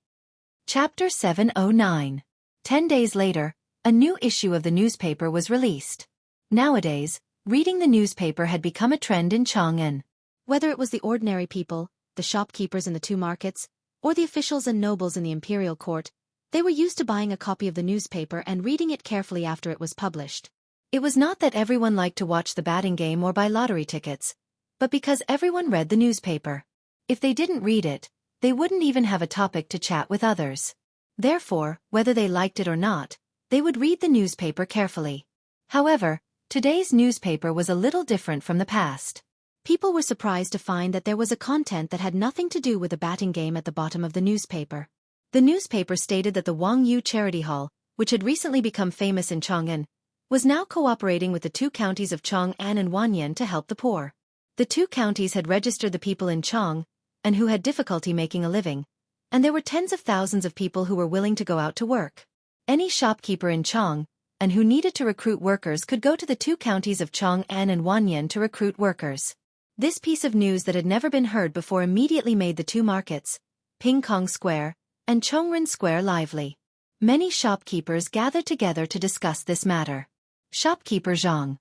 Chapter 709. 10 days later, a new issue of the newspaper was released. Nowadays, reading the newspaper had become a trend in Chang'an. Whether it was the ordinary people, the shopkeepers in the two markets, or the officials and nobles in the imperial court, they were used to buying a copy of the newspaper and reading it carefully after it was published. It was not that everyone liked to watch the batting game or buy lottery tickets, but because everyone read the newspaper. If they didn't read it, they wouldn't even have a topic to chat with others. Therefore, whether they liked it or not, they would read the newspaper carefully. However, today's newspaper was a little different from the past. People were surprised to find that there was a content that had nothing to do with the batting game at the bottom of the newspaper. The newspaper stated that the Wang Yu Charity Hall, which had recently become famous in Chang'an, was now cooperating with the two counties of Chang'an and Wanyan to help the poor. The two counties had registered the people in Chang, and who had difficulty making a living, and there were tens of thousands of people who were willing to go out to work. Any shopkeeper in Chang, and who needed to recruit workers could go to the two counties of Chang'an and Wanyan to recruit workers. This piece of news that had never been heard before immediately made the two markets, Ping Kong Square and Chongren Square, lively. Many shopkeepers gathered together to discuss this matter. Shopkeeper Zhang,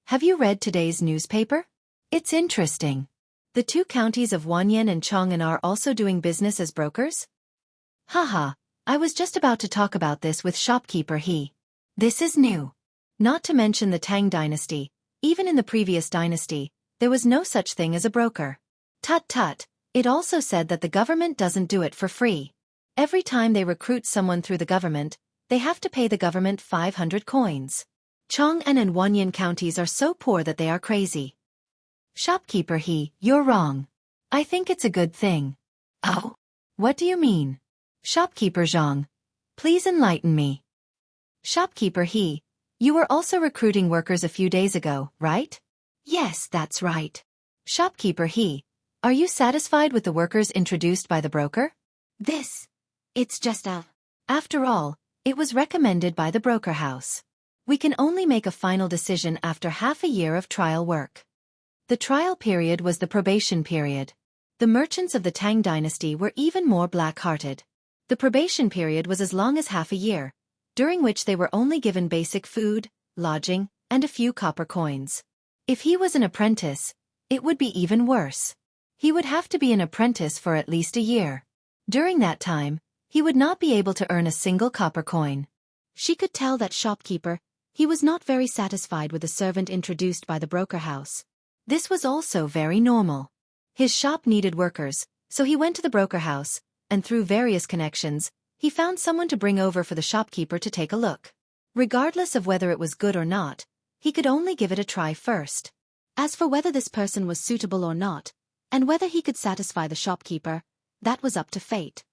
have you read today's newspaper? It's interesting. The two counties of Wanyan and Chang'an are also doing business as brokers? Haha, I was just about to talk about this with shopkeeper He. This is new. Not to mention the Tang dynasty, even in the previous dynasty, there was no such thing as a broker. Tut. It also said that the government doesn't do it for free. Every time they recruit someone through the government, they have to pay the government 500 coins. Chang'an and Wanyan counties are so poor that they are crazy. Shopkeeper He, you're wrong. I think it's a good thing. Oh? What do you mean? Shopkeeper Zhang, please enlighten me. Shopkeeper He, you were also recruiting workers a few days ago, right? Yes, that's right. Shopkeeper He, are you satisfied with the workers introduced by the broker? It's just After all, it was recommended by the broker house. We can only make a final decision after half a year of trial work. The trial period was the probation period. The merchants of the Tang dynasty were even more black-hearted. The probation period was as long as half a year, during which they were only given basic food, lodging, and a few copper coins. If he was an apprentice, it would be even worse. He would have to be an apprentice for at least a year. During that time, he would not be able to earn a single copper coin. She could tell that shopkeeper, he was not very satisfied with the servant introduced by the broker house. This was also very normal. His shop needed workers, so he went to the broker house, and through various connections, he found someone to bring over for the shopkeeper to take a look. Regardless of whether it was good or not, he could only give it a try first. As for whether this person was suitable or not, and whether he could satisfy the shopkeeper, that was up to fate.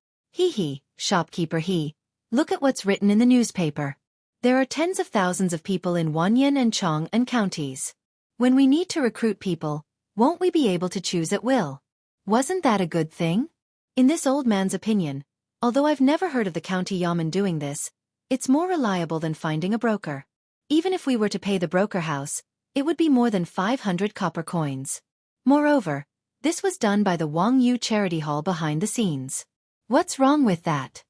Shopkeeper He, look at what's written in the newspaper. There are tens of thousands of people in Wanyan and Chang'an counties. When we need to recruit people, won't we be able to choose at will? Wasn't that a good thing? In this old man's opinion, although I've never heard of the county yamen doing this, it's more reliable than finding a broker. Even if we were to pay the broker house, it would be more than 500 copper coins. Moreover, this was done by the Wang Yu Charity Hall behind the scenes. What's wrong with that?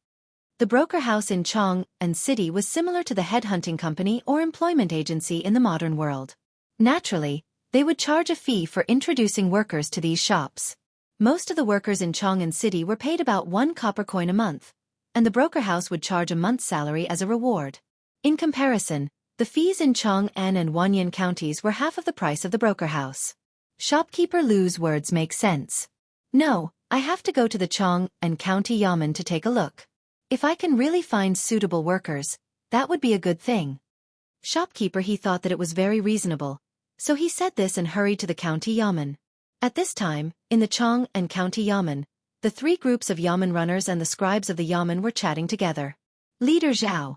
The broker house in Chang'an City was similar to the headhunting company or employment agency in the modern world. Naturally, they would charge a fee for introducing workers to these shops. Most of the workers in Chang'an City were paid about 1 copper coin a month, and the broker house would charge a month's salary as a reward. In comparison, the fees in Chang'an and Wanyan counties were half of the price of the broker house. Shopkeeper Lu's words make sense. No, I have to go to the Chang'an County Yamen to take a look. If I can really find suitable workers, that would be a good thing. Shopkeeper He thought that it was very reasonable, so he said this and hurried to the county yamen. At this time, in the Chang'an County Yamen, the 3 groups of yamen runners and the scribes of the yamen were chatting together. Leader Zhao,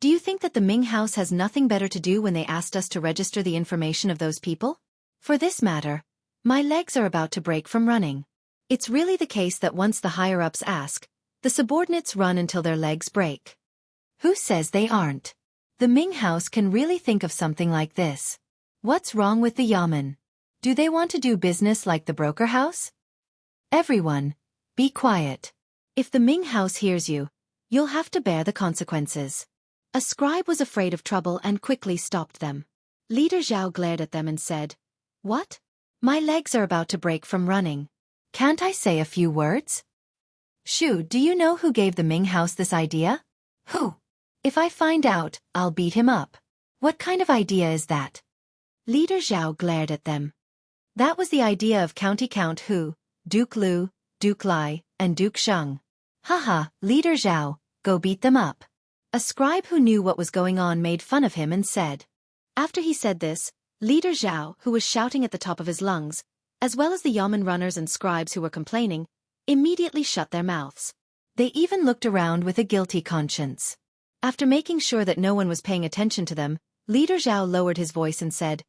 do you think that the Ming House has nothing better to do when they asked us to register the information of those people? For this matter, my legs are about to break from running. It's really the case that once the higher-ups ask, the subordinates run until their legs break. Who says they aren't? The Ming House can really think of something like this. What's wrong with the Yamen? Do they want to do business like the broker house? Everyone, be quiet. If the Ming House hears you, you'll have to bear the consequences. A scribe was afraid of trouble and quickly stopped them. Leader Zhao glared at them and said, "What? My legs are about to break from running. Can't I say a few words? Shu, do you know who gave the Ming House this idea? Who? If I find out, I'll beat him up. What kind of idea is that?" Leader Zhao glared at them. That was the idea of County Count Hu, Duke Lu, Duke Lai, and Duke Sheng. Haha, Leader Zhao, go beat them up. A scribe who knew what was going on made fun of him and said. After he said this, Leader Zhao, who was shouting at the top of his lungs, as well as the Yamen runners and scribes who were complaining, immediately shut their mouths. They even looked around with a guilty conscience. After making sure that no one was paying attention to them, Leader Zhao lowered his voice and said,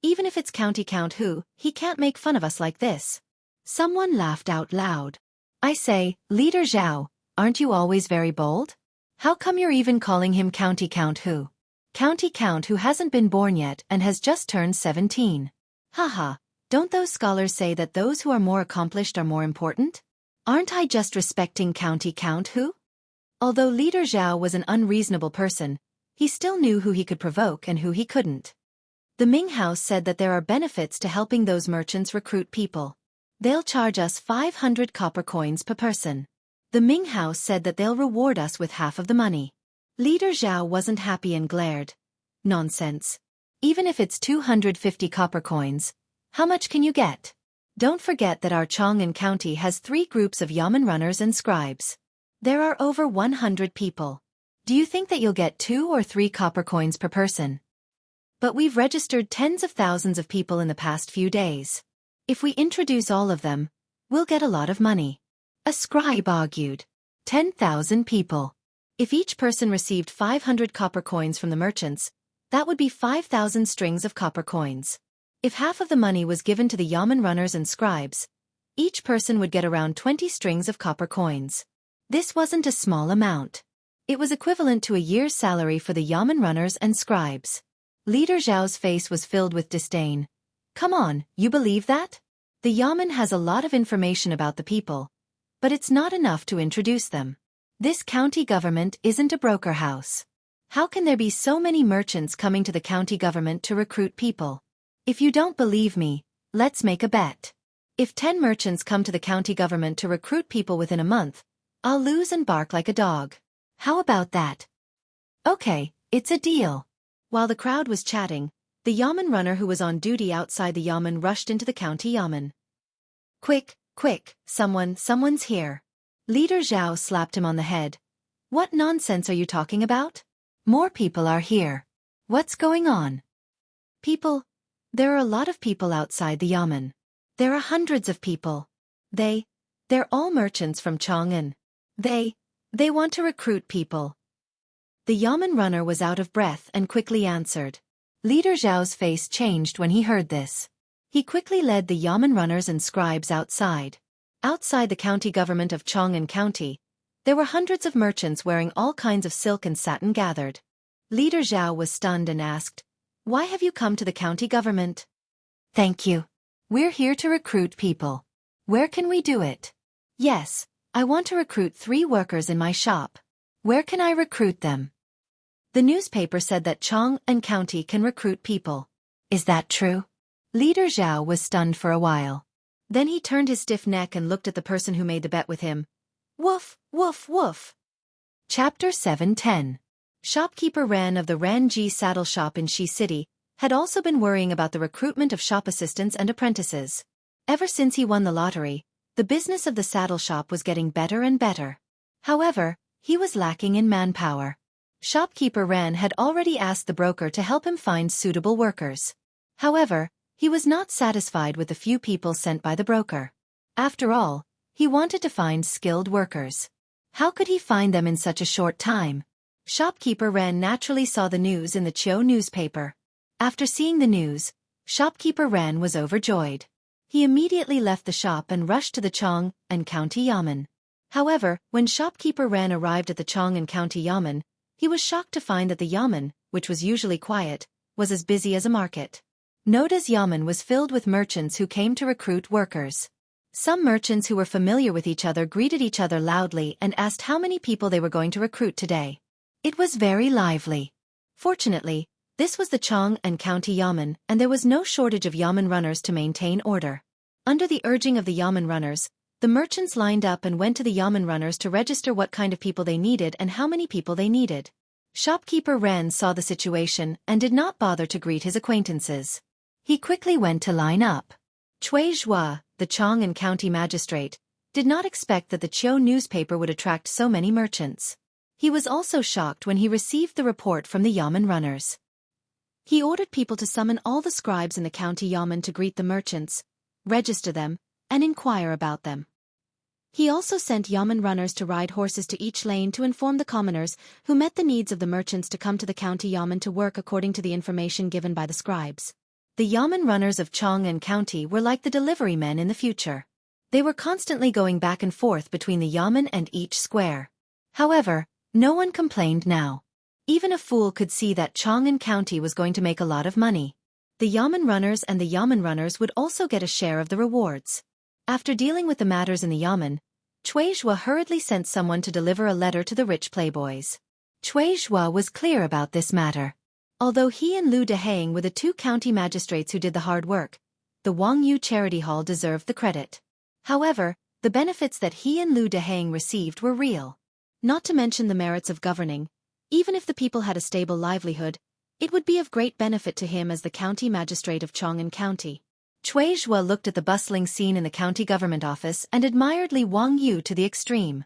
"Even if it's County Count Hu, he can't make fun of us like this." Someone laughed out loud. I say, Leader Zhao, aren't you always very bold? How come you're even calling him County Count Hu? County Count who hasn't been born yet and has just turned 17. Haha, don't those scholars say that those who are more accomplished are more important? Aren't I just respecting County Count Hu? Although Leader Zhao was an unreasonable person, he still knew who he could provoke and who he couldn't. The Ming House said that there are benefits to helping those merchants recruit people. They'll charge us 500 copper coins per person. The Ming House said that they'll reward us with half of the money. Leader Zhao wasn't happy and glared. Nonsense. Even if it's 250 copper coins, how much can you get? Don't forget that our Chang'an County has 3 groups of Yamen runners and scribes. There are over 100 people. Do you think that you'll get 2 or 3 copper coins per person? But we've registered tens of thousands of people in the past few days. If we introduce all of them, we'll get a lot of money. A scribe argued. 10,000 people. If each person received 500 copper coins from the merchants, that would be 5,000 strings of copper coins. If half of the money was given to the Yamen runners and scribes, each person would get around 20 strings of copper coins. This wasn't a small amount. It was equivalent to a year's salary for the Yamen runners and scribes. Leader Zhao's face was filled with disdain. Come on, you believe that? The Yamen has a lot of information about the people, but it's not enough to introduce them. This county government isn't a broker house. How can there be so many merchants coming to the county government to recruit people? If you don't believe me, let's make a bet. If 10 merchants come to the county government to recruit people within a month, I'll lose and bark like a dog. How about that? Okay, it's a deal. While the crowd was chatting, the Yamen runner who was on duty outside the Yamen rushed into the county Yamen. Quick, quick, someone's here. Leader Zhao slapped him on the head. What nonsense are you talking about? More people are here. What's going on? People? There are a lot of people outside the Yamen. There are hundreds of people. They're all merchants from Chang'an. They want to recruit people. The Yamen runner was out of breath and quickly answered. Leader Zhao's face changed when he heard this. He quickly led the Yamen runners and scribes outside. Outside the county government of Chang'an County, there were hundreds of merchants wearing all kinds of silk and satin gathered. Leader Zhao was stunned and asked, "Why have you come to the county government?" "Thank you. We're here to recruit people. Where can we do it?" "Yes, I want to recruit 3 workers in my shop. Where can I recruit them?" The newspaper said that Chang'an County can recruit people. Is that true? Leader Zhao was stunned for a while. Then he turned his stiff neck and looked at the person who made the bet with him. Woof, woof, woof. Chapter 710. Shopkeeper Ran of the Ranji Saddle Shop in Shi City had also been worrying about the recruitment of shop assistants and apprentices. Ever since he won the lottery, the business of the saddle shop was getting better and better. However, he was lacking in manpower. Shopkeeper Ran had already asked the broker to help him find suitable workers. However, he was not satisfied with the few people sent by the broker. After all, he wanted to find skilled workers. How could he find them in such a short time? Shopkeeper Ran naturally saw the news in the Chiu newspaper. After seeing the news, Shopkeeper Ran was overjoyed. He immediately left the shop and rushed to the Chang'an County Yamen. However, when Shopkeeper Ran arrived at the Chang'an County Yamen, he was shocked to find that the Yamen, which was usually quiet, was as busy as a market. Noda's yamen was filled with merchants who came to recruit workers. Some merchants who were familiar with each other greeted each other loudly and asked how many people they were going to recruit today. It was very lively. Fortunately, this was the Chong and County Yamen, and there was no shortage of yamen runners to maintain order. Under the urging of the yamen runners, the merchants lined up and went to the yamen runners to register what kind of people they needed and how many people they needed. Shopkeeper Ren saw the situation and did not bother to greet his acquaintances. He quickly went to line up. Cui Zhua, the Chong and County magistrate, did not expect that the Chiu newspaper would attract so many merchants. He was also shocked when he received the report from the yamen runners. He ordered people to summon all the scribes in the county yamen to greet the merchants, register them, and inquire about them. He also sent yamen runners to ride horses to each lane to inform the commoners who met the needs of the merchants to come to the county yamen to work according to the information given by the scribes. The yamen runners of Chong and County were like the delivery men in the future. They were constantly going back and forth between the yamen and each square. However, no one complained now. Even a fool could see that Chong and County was going to make a lot of money. The yamen runners and the yamen runners would also get a share of the rewards. After dealing with the matters in the yamen, Cui Zhua hurriedly sent someone to deliver a letter to the rich playboys. Cui Zhua was clear about this matter. Although he and Lu Dehang were the two county magistrates who did the hard work, the Wang Yu Charity Hall deserved the credit. However, the benefits that he and Lu Dehang received were real. Not to mention the merits of governing. Even if the people had a stable livelihood, it would be of great benefit to him as the county magistrate of Chong'an County. Cui Zhua looked at the bustling scene in the county government office and admired Li Wang Yu to the extreme.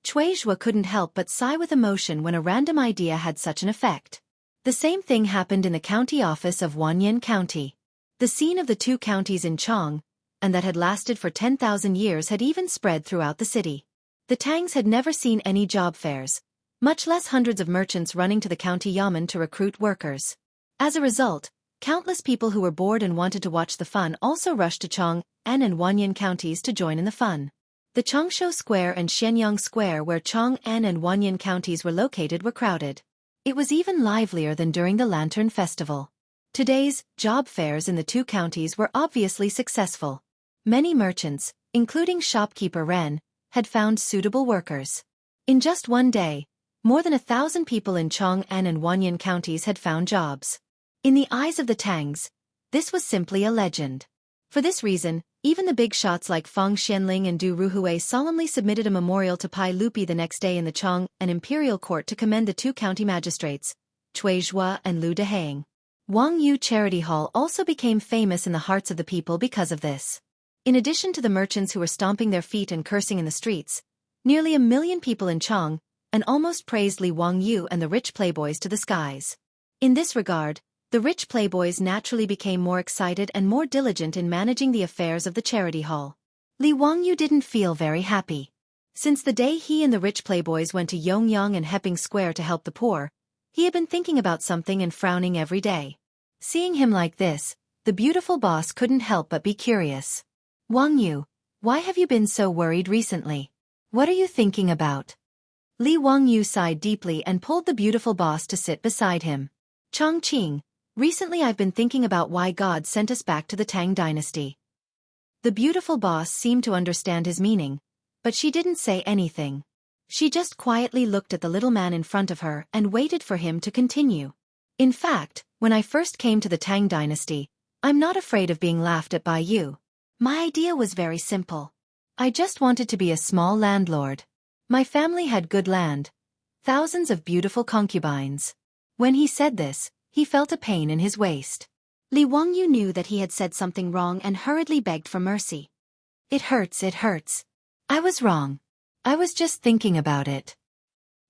Cui Zhua couldn't help but sigh with emotion when a random idea had such an effect. The same thing happened in the county office of Wanyan County. The scene of the two counties in Chong, and that had lasted for 10,000 years, had even spread throughout the city. The Tangs had never seen any job fairs, much less hundreds of merchants running to the county yamen to recruit workers. As a result, countless people who were bored and wanted to watch the fun also rushed to Chong An and Wanyan counties to join in the fun. The Changshu Square and Shenyang Square, where Chong An and Wanyan counties were located, were crowded. It was even livelier than during the Lantern Festival. Today's job fairs in the two counties were obviously successful. Many merchants, including shopkeeper Ren, had found suitable workers. In just one day, more than 1,000 people in Chong An and Wanyan counties had found jobs. In the eyes of the Tangs, this was simply a legend. For this reason, even the big shots like Fang Xianling and Du Ruhui solemnly submitted a memorial to Pai Lupi the next day in the Chong and Imperial Court to commend the two county magistrates, Cui Zhua and Lu Dehang. Wang Yu Charity Hall also became famous in the hearts of the people because of this. In addition to the merchants who were stomping their feet and cursing in the streets, nearly 1 million people in Chong and almost praised Li Wang Yu and the rich playboys to the skies. In this regard, the rich playboys naturally became more excited and more diligent in managing the affairs of the charity hall. Li Wang Yu didn't feel very happy. Since the day he and the rich playboys went to Yongyang and Hepping Square to help the poor, he had been thinking about something and frowning every day. Seeing him like this, the beautiful boss couldn't help but be curious. Wang Yu, why have you been so worried recently? What are you thinking about? Li Wang Yu sighed deeply and pulled the beautiful boss to sit beside him. Chongqing, recently I've been thinking about why God sent us back to the Tang dynasty. The beautiful boss seemed to understand his meaning, but she didn't say anything. She just quietly looked at the little man in front of her and waited for him to continue. In fact, when I first came to the Tang dynasty, I'm not afraid of being laughed at by you. My idea was very simple. I just wanted to be a small landlord. My family had good land, thousands of beautiful concubines. When he said this, he felt a pain in his waist. Li Wang Yu knew that he had said something wrong and hurriedly begged for mercy. It hurts, it hurts. I was wrong. I was just thinking about it.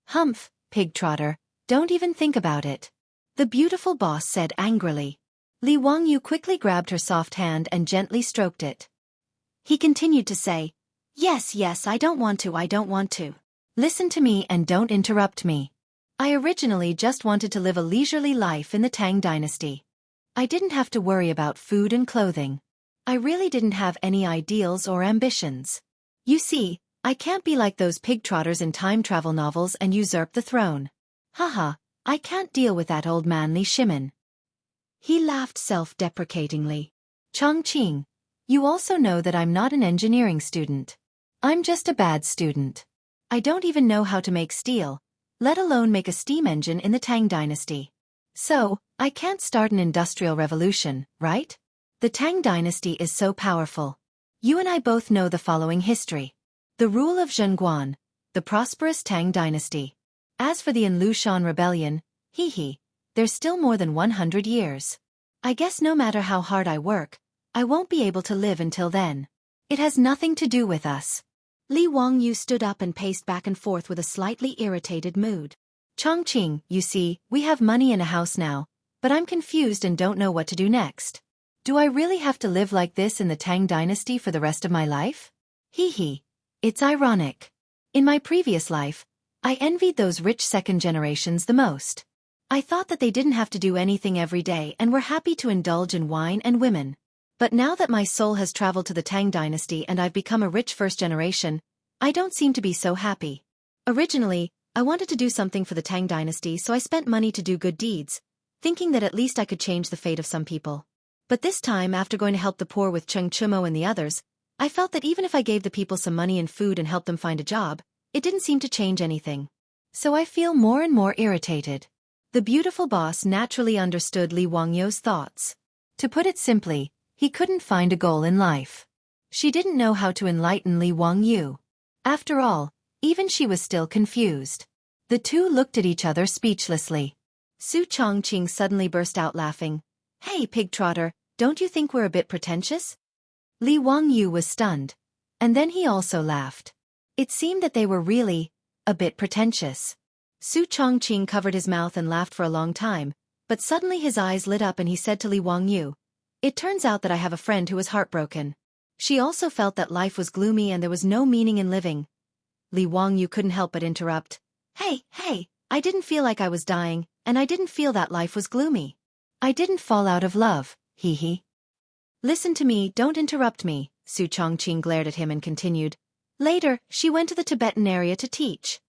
Humph, pig trotter, don't even think about it. The beautiful boss said angrily. Li Wang Yu quickly grabbed her soft hand and gently stroked it. He continued to say, Yes, I don't want to. Listen to me and don't interrupt me. I originally just wanted to live a leisurely life in the Tang dynasty. I didn't have to worry about food and clothing. I really didn't have any ideals or ambitions. You see, I can't be like those pig trotters in time travel novels and usurp the throne. Haha, I can't deal with that old man Li Shimin. He laughed self-deprecatingly. Chongqing, you also know that I'm not an engineering student. I'm just a bad student. I don't even know how to make steel, let alone make a steam engine in the Tang dynasty. So, I can't start an industrial revolution, right? The Tang dynasty is so powerful. You and I both know the following history. The rule of Zhenguan, the prosperous Tang dynasty. As for the Inlushan rebellion, there's still more than 100 years. I guess no matter how hard I work, I won't be able to live until then. It has nothing to do with us. Li Wangyu stood up and paced back and forth with a slightly irritated mood. Chongqing, you see, we have money and a house now, but I'm confused and don't know what to do next. Do I really have to live like this in the Tang dynasty for the rest of my life? It's ironic. In my previous life, I envied those rich second generations the most. I thought that they didn't have to do anything every day and were happy to indulge in wine and women. But now that my soul has traveled to the Tang dynasty and I've become a rich first generation, I don't seem to be so happy. Originally, I wanted to do something for the Tang dynasty, so I spent money to do good deeds, thinking that at least I could change the fate of some people. But this time, after going to help the poor with Cheng Chumo and the others, I felt that even if I gave the people some money and food and helped them find a job, it didn't seem to change anything. So I feel more and more irritated. The beautiful boss naturally understood Li Wangyu's thoughts. To put it simply, he couldn't find a goal in life. She didn't know how to enlighten Li Wangyu. After all, even she was still confused. The two looked at each other speechlessly. Su Chongqing suddenly burst out laughing. Hey, pig trotter, don't you think we're a bit pretentious? Li Wangyu was stunned. And then he also laughed. It seemed that they were really a bit pretentious. Su Chongqing covered his mouth and laughed for a long time, but suddenly his eyes lit up and he said to Li Wangyu, "It turns out that I have a friend who was heartbroken. She also felt that life was gloomy and there was no meaning in living." Li Wangyu couldn't help but interrupt. Hey, I didn't feel like I was dying, and I didn't feel that life was gloomy. I didn't fall out of love, Listen to me, don't interrupt me, Su Chongqing glared at him and continued. Later, she went to the Tibetan area to teach.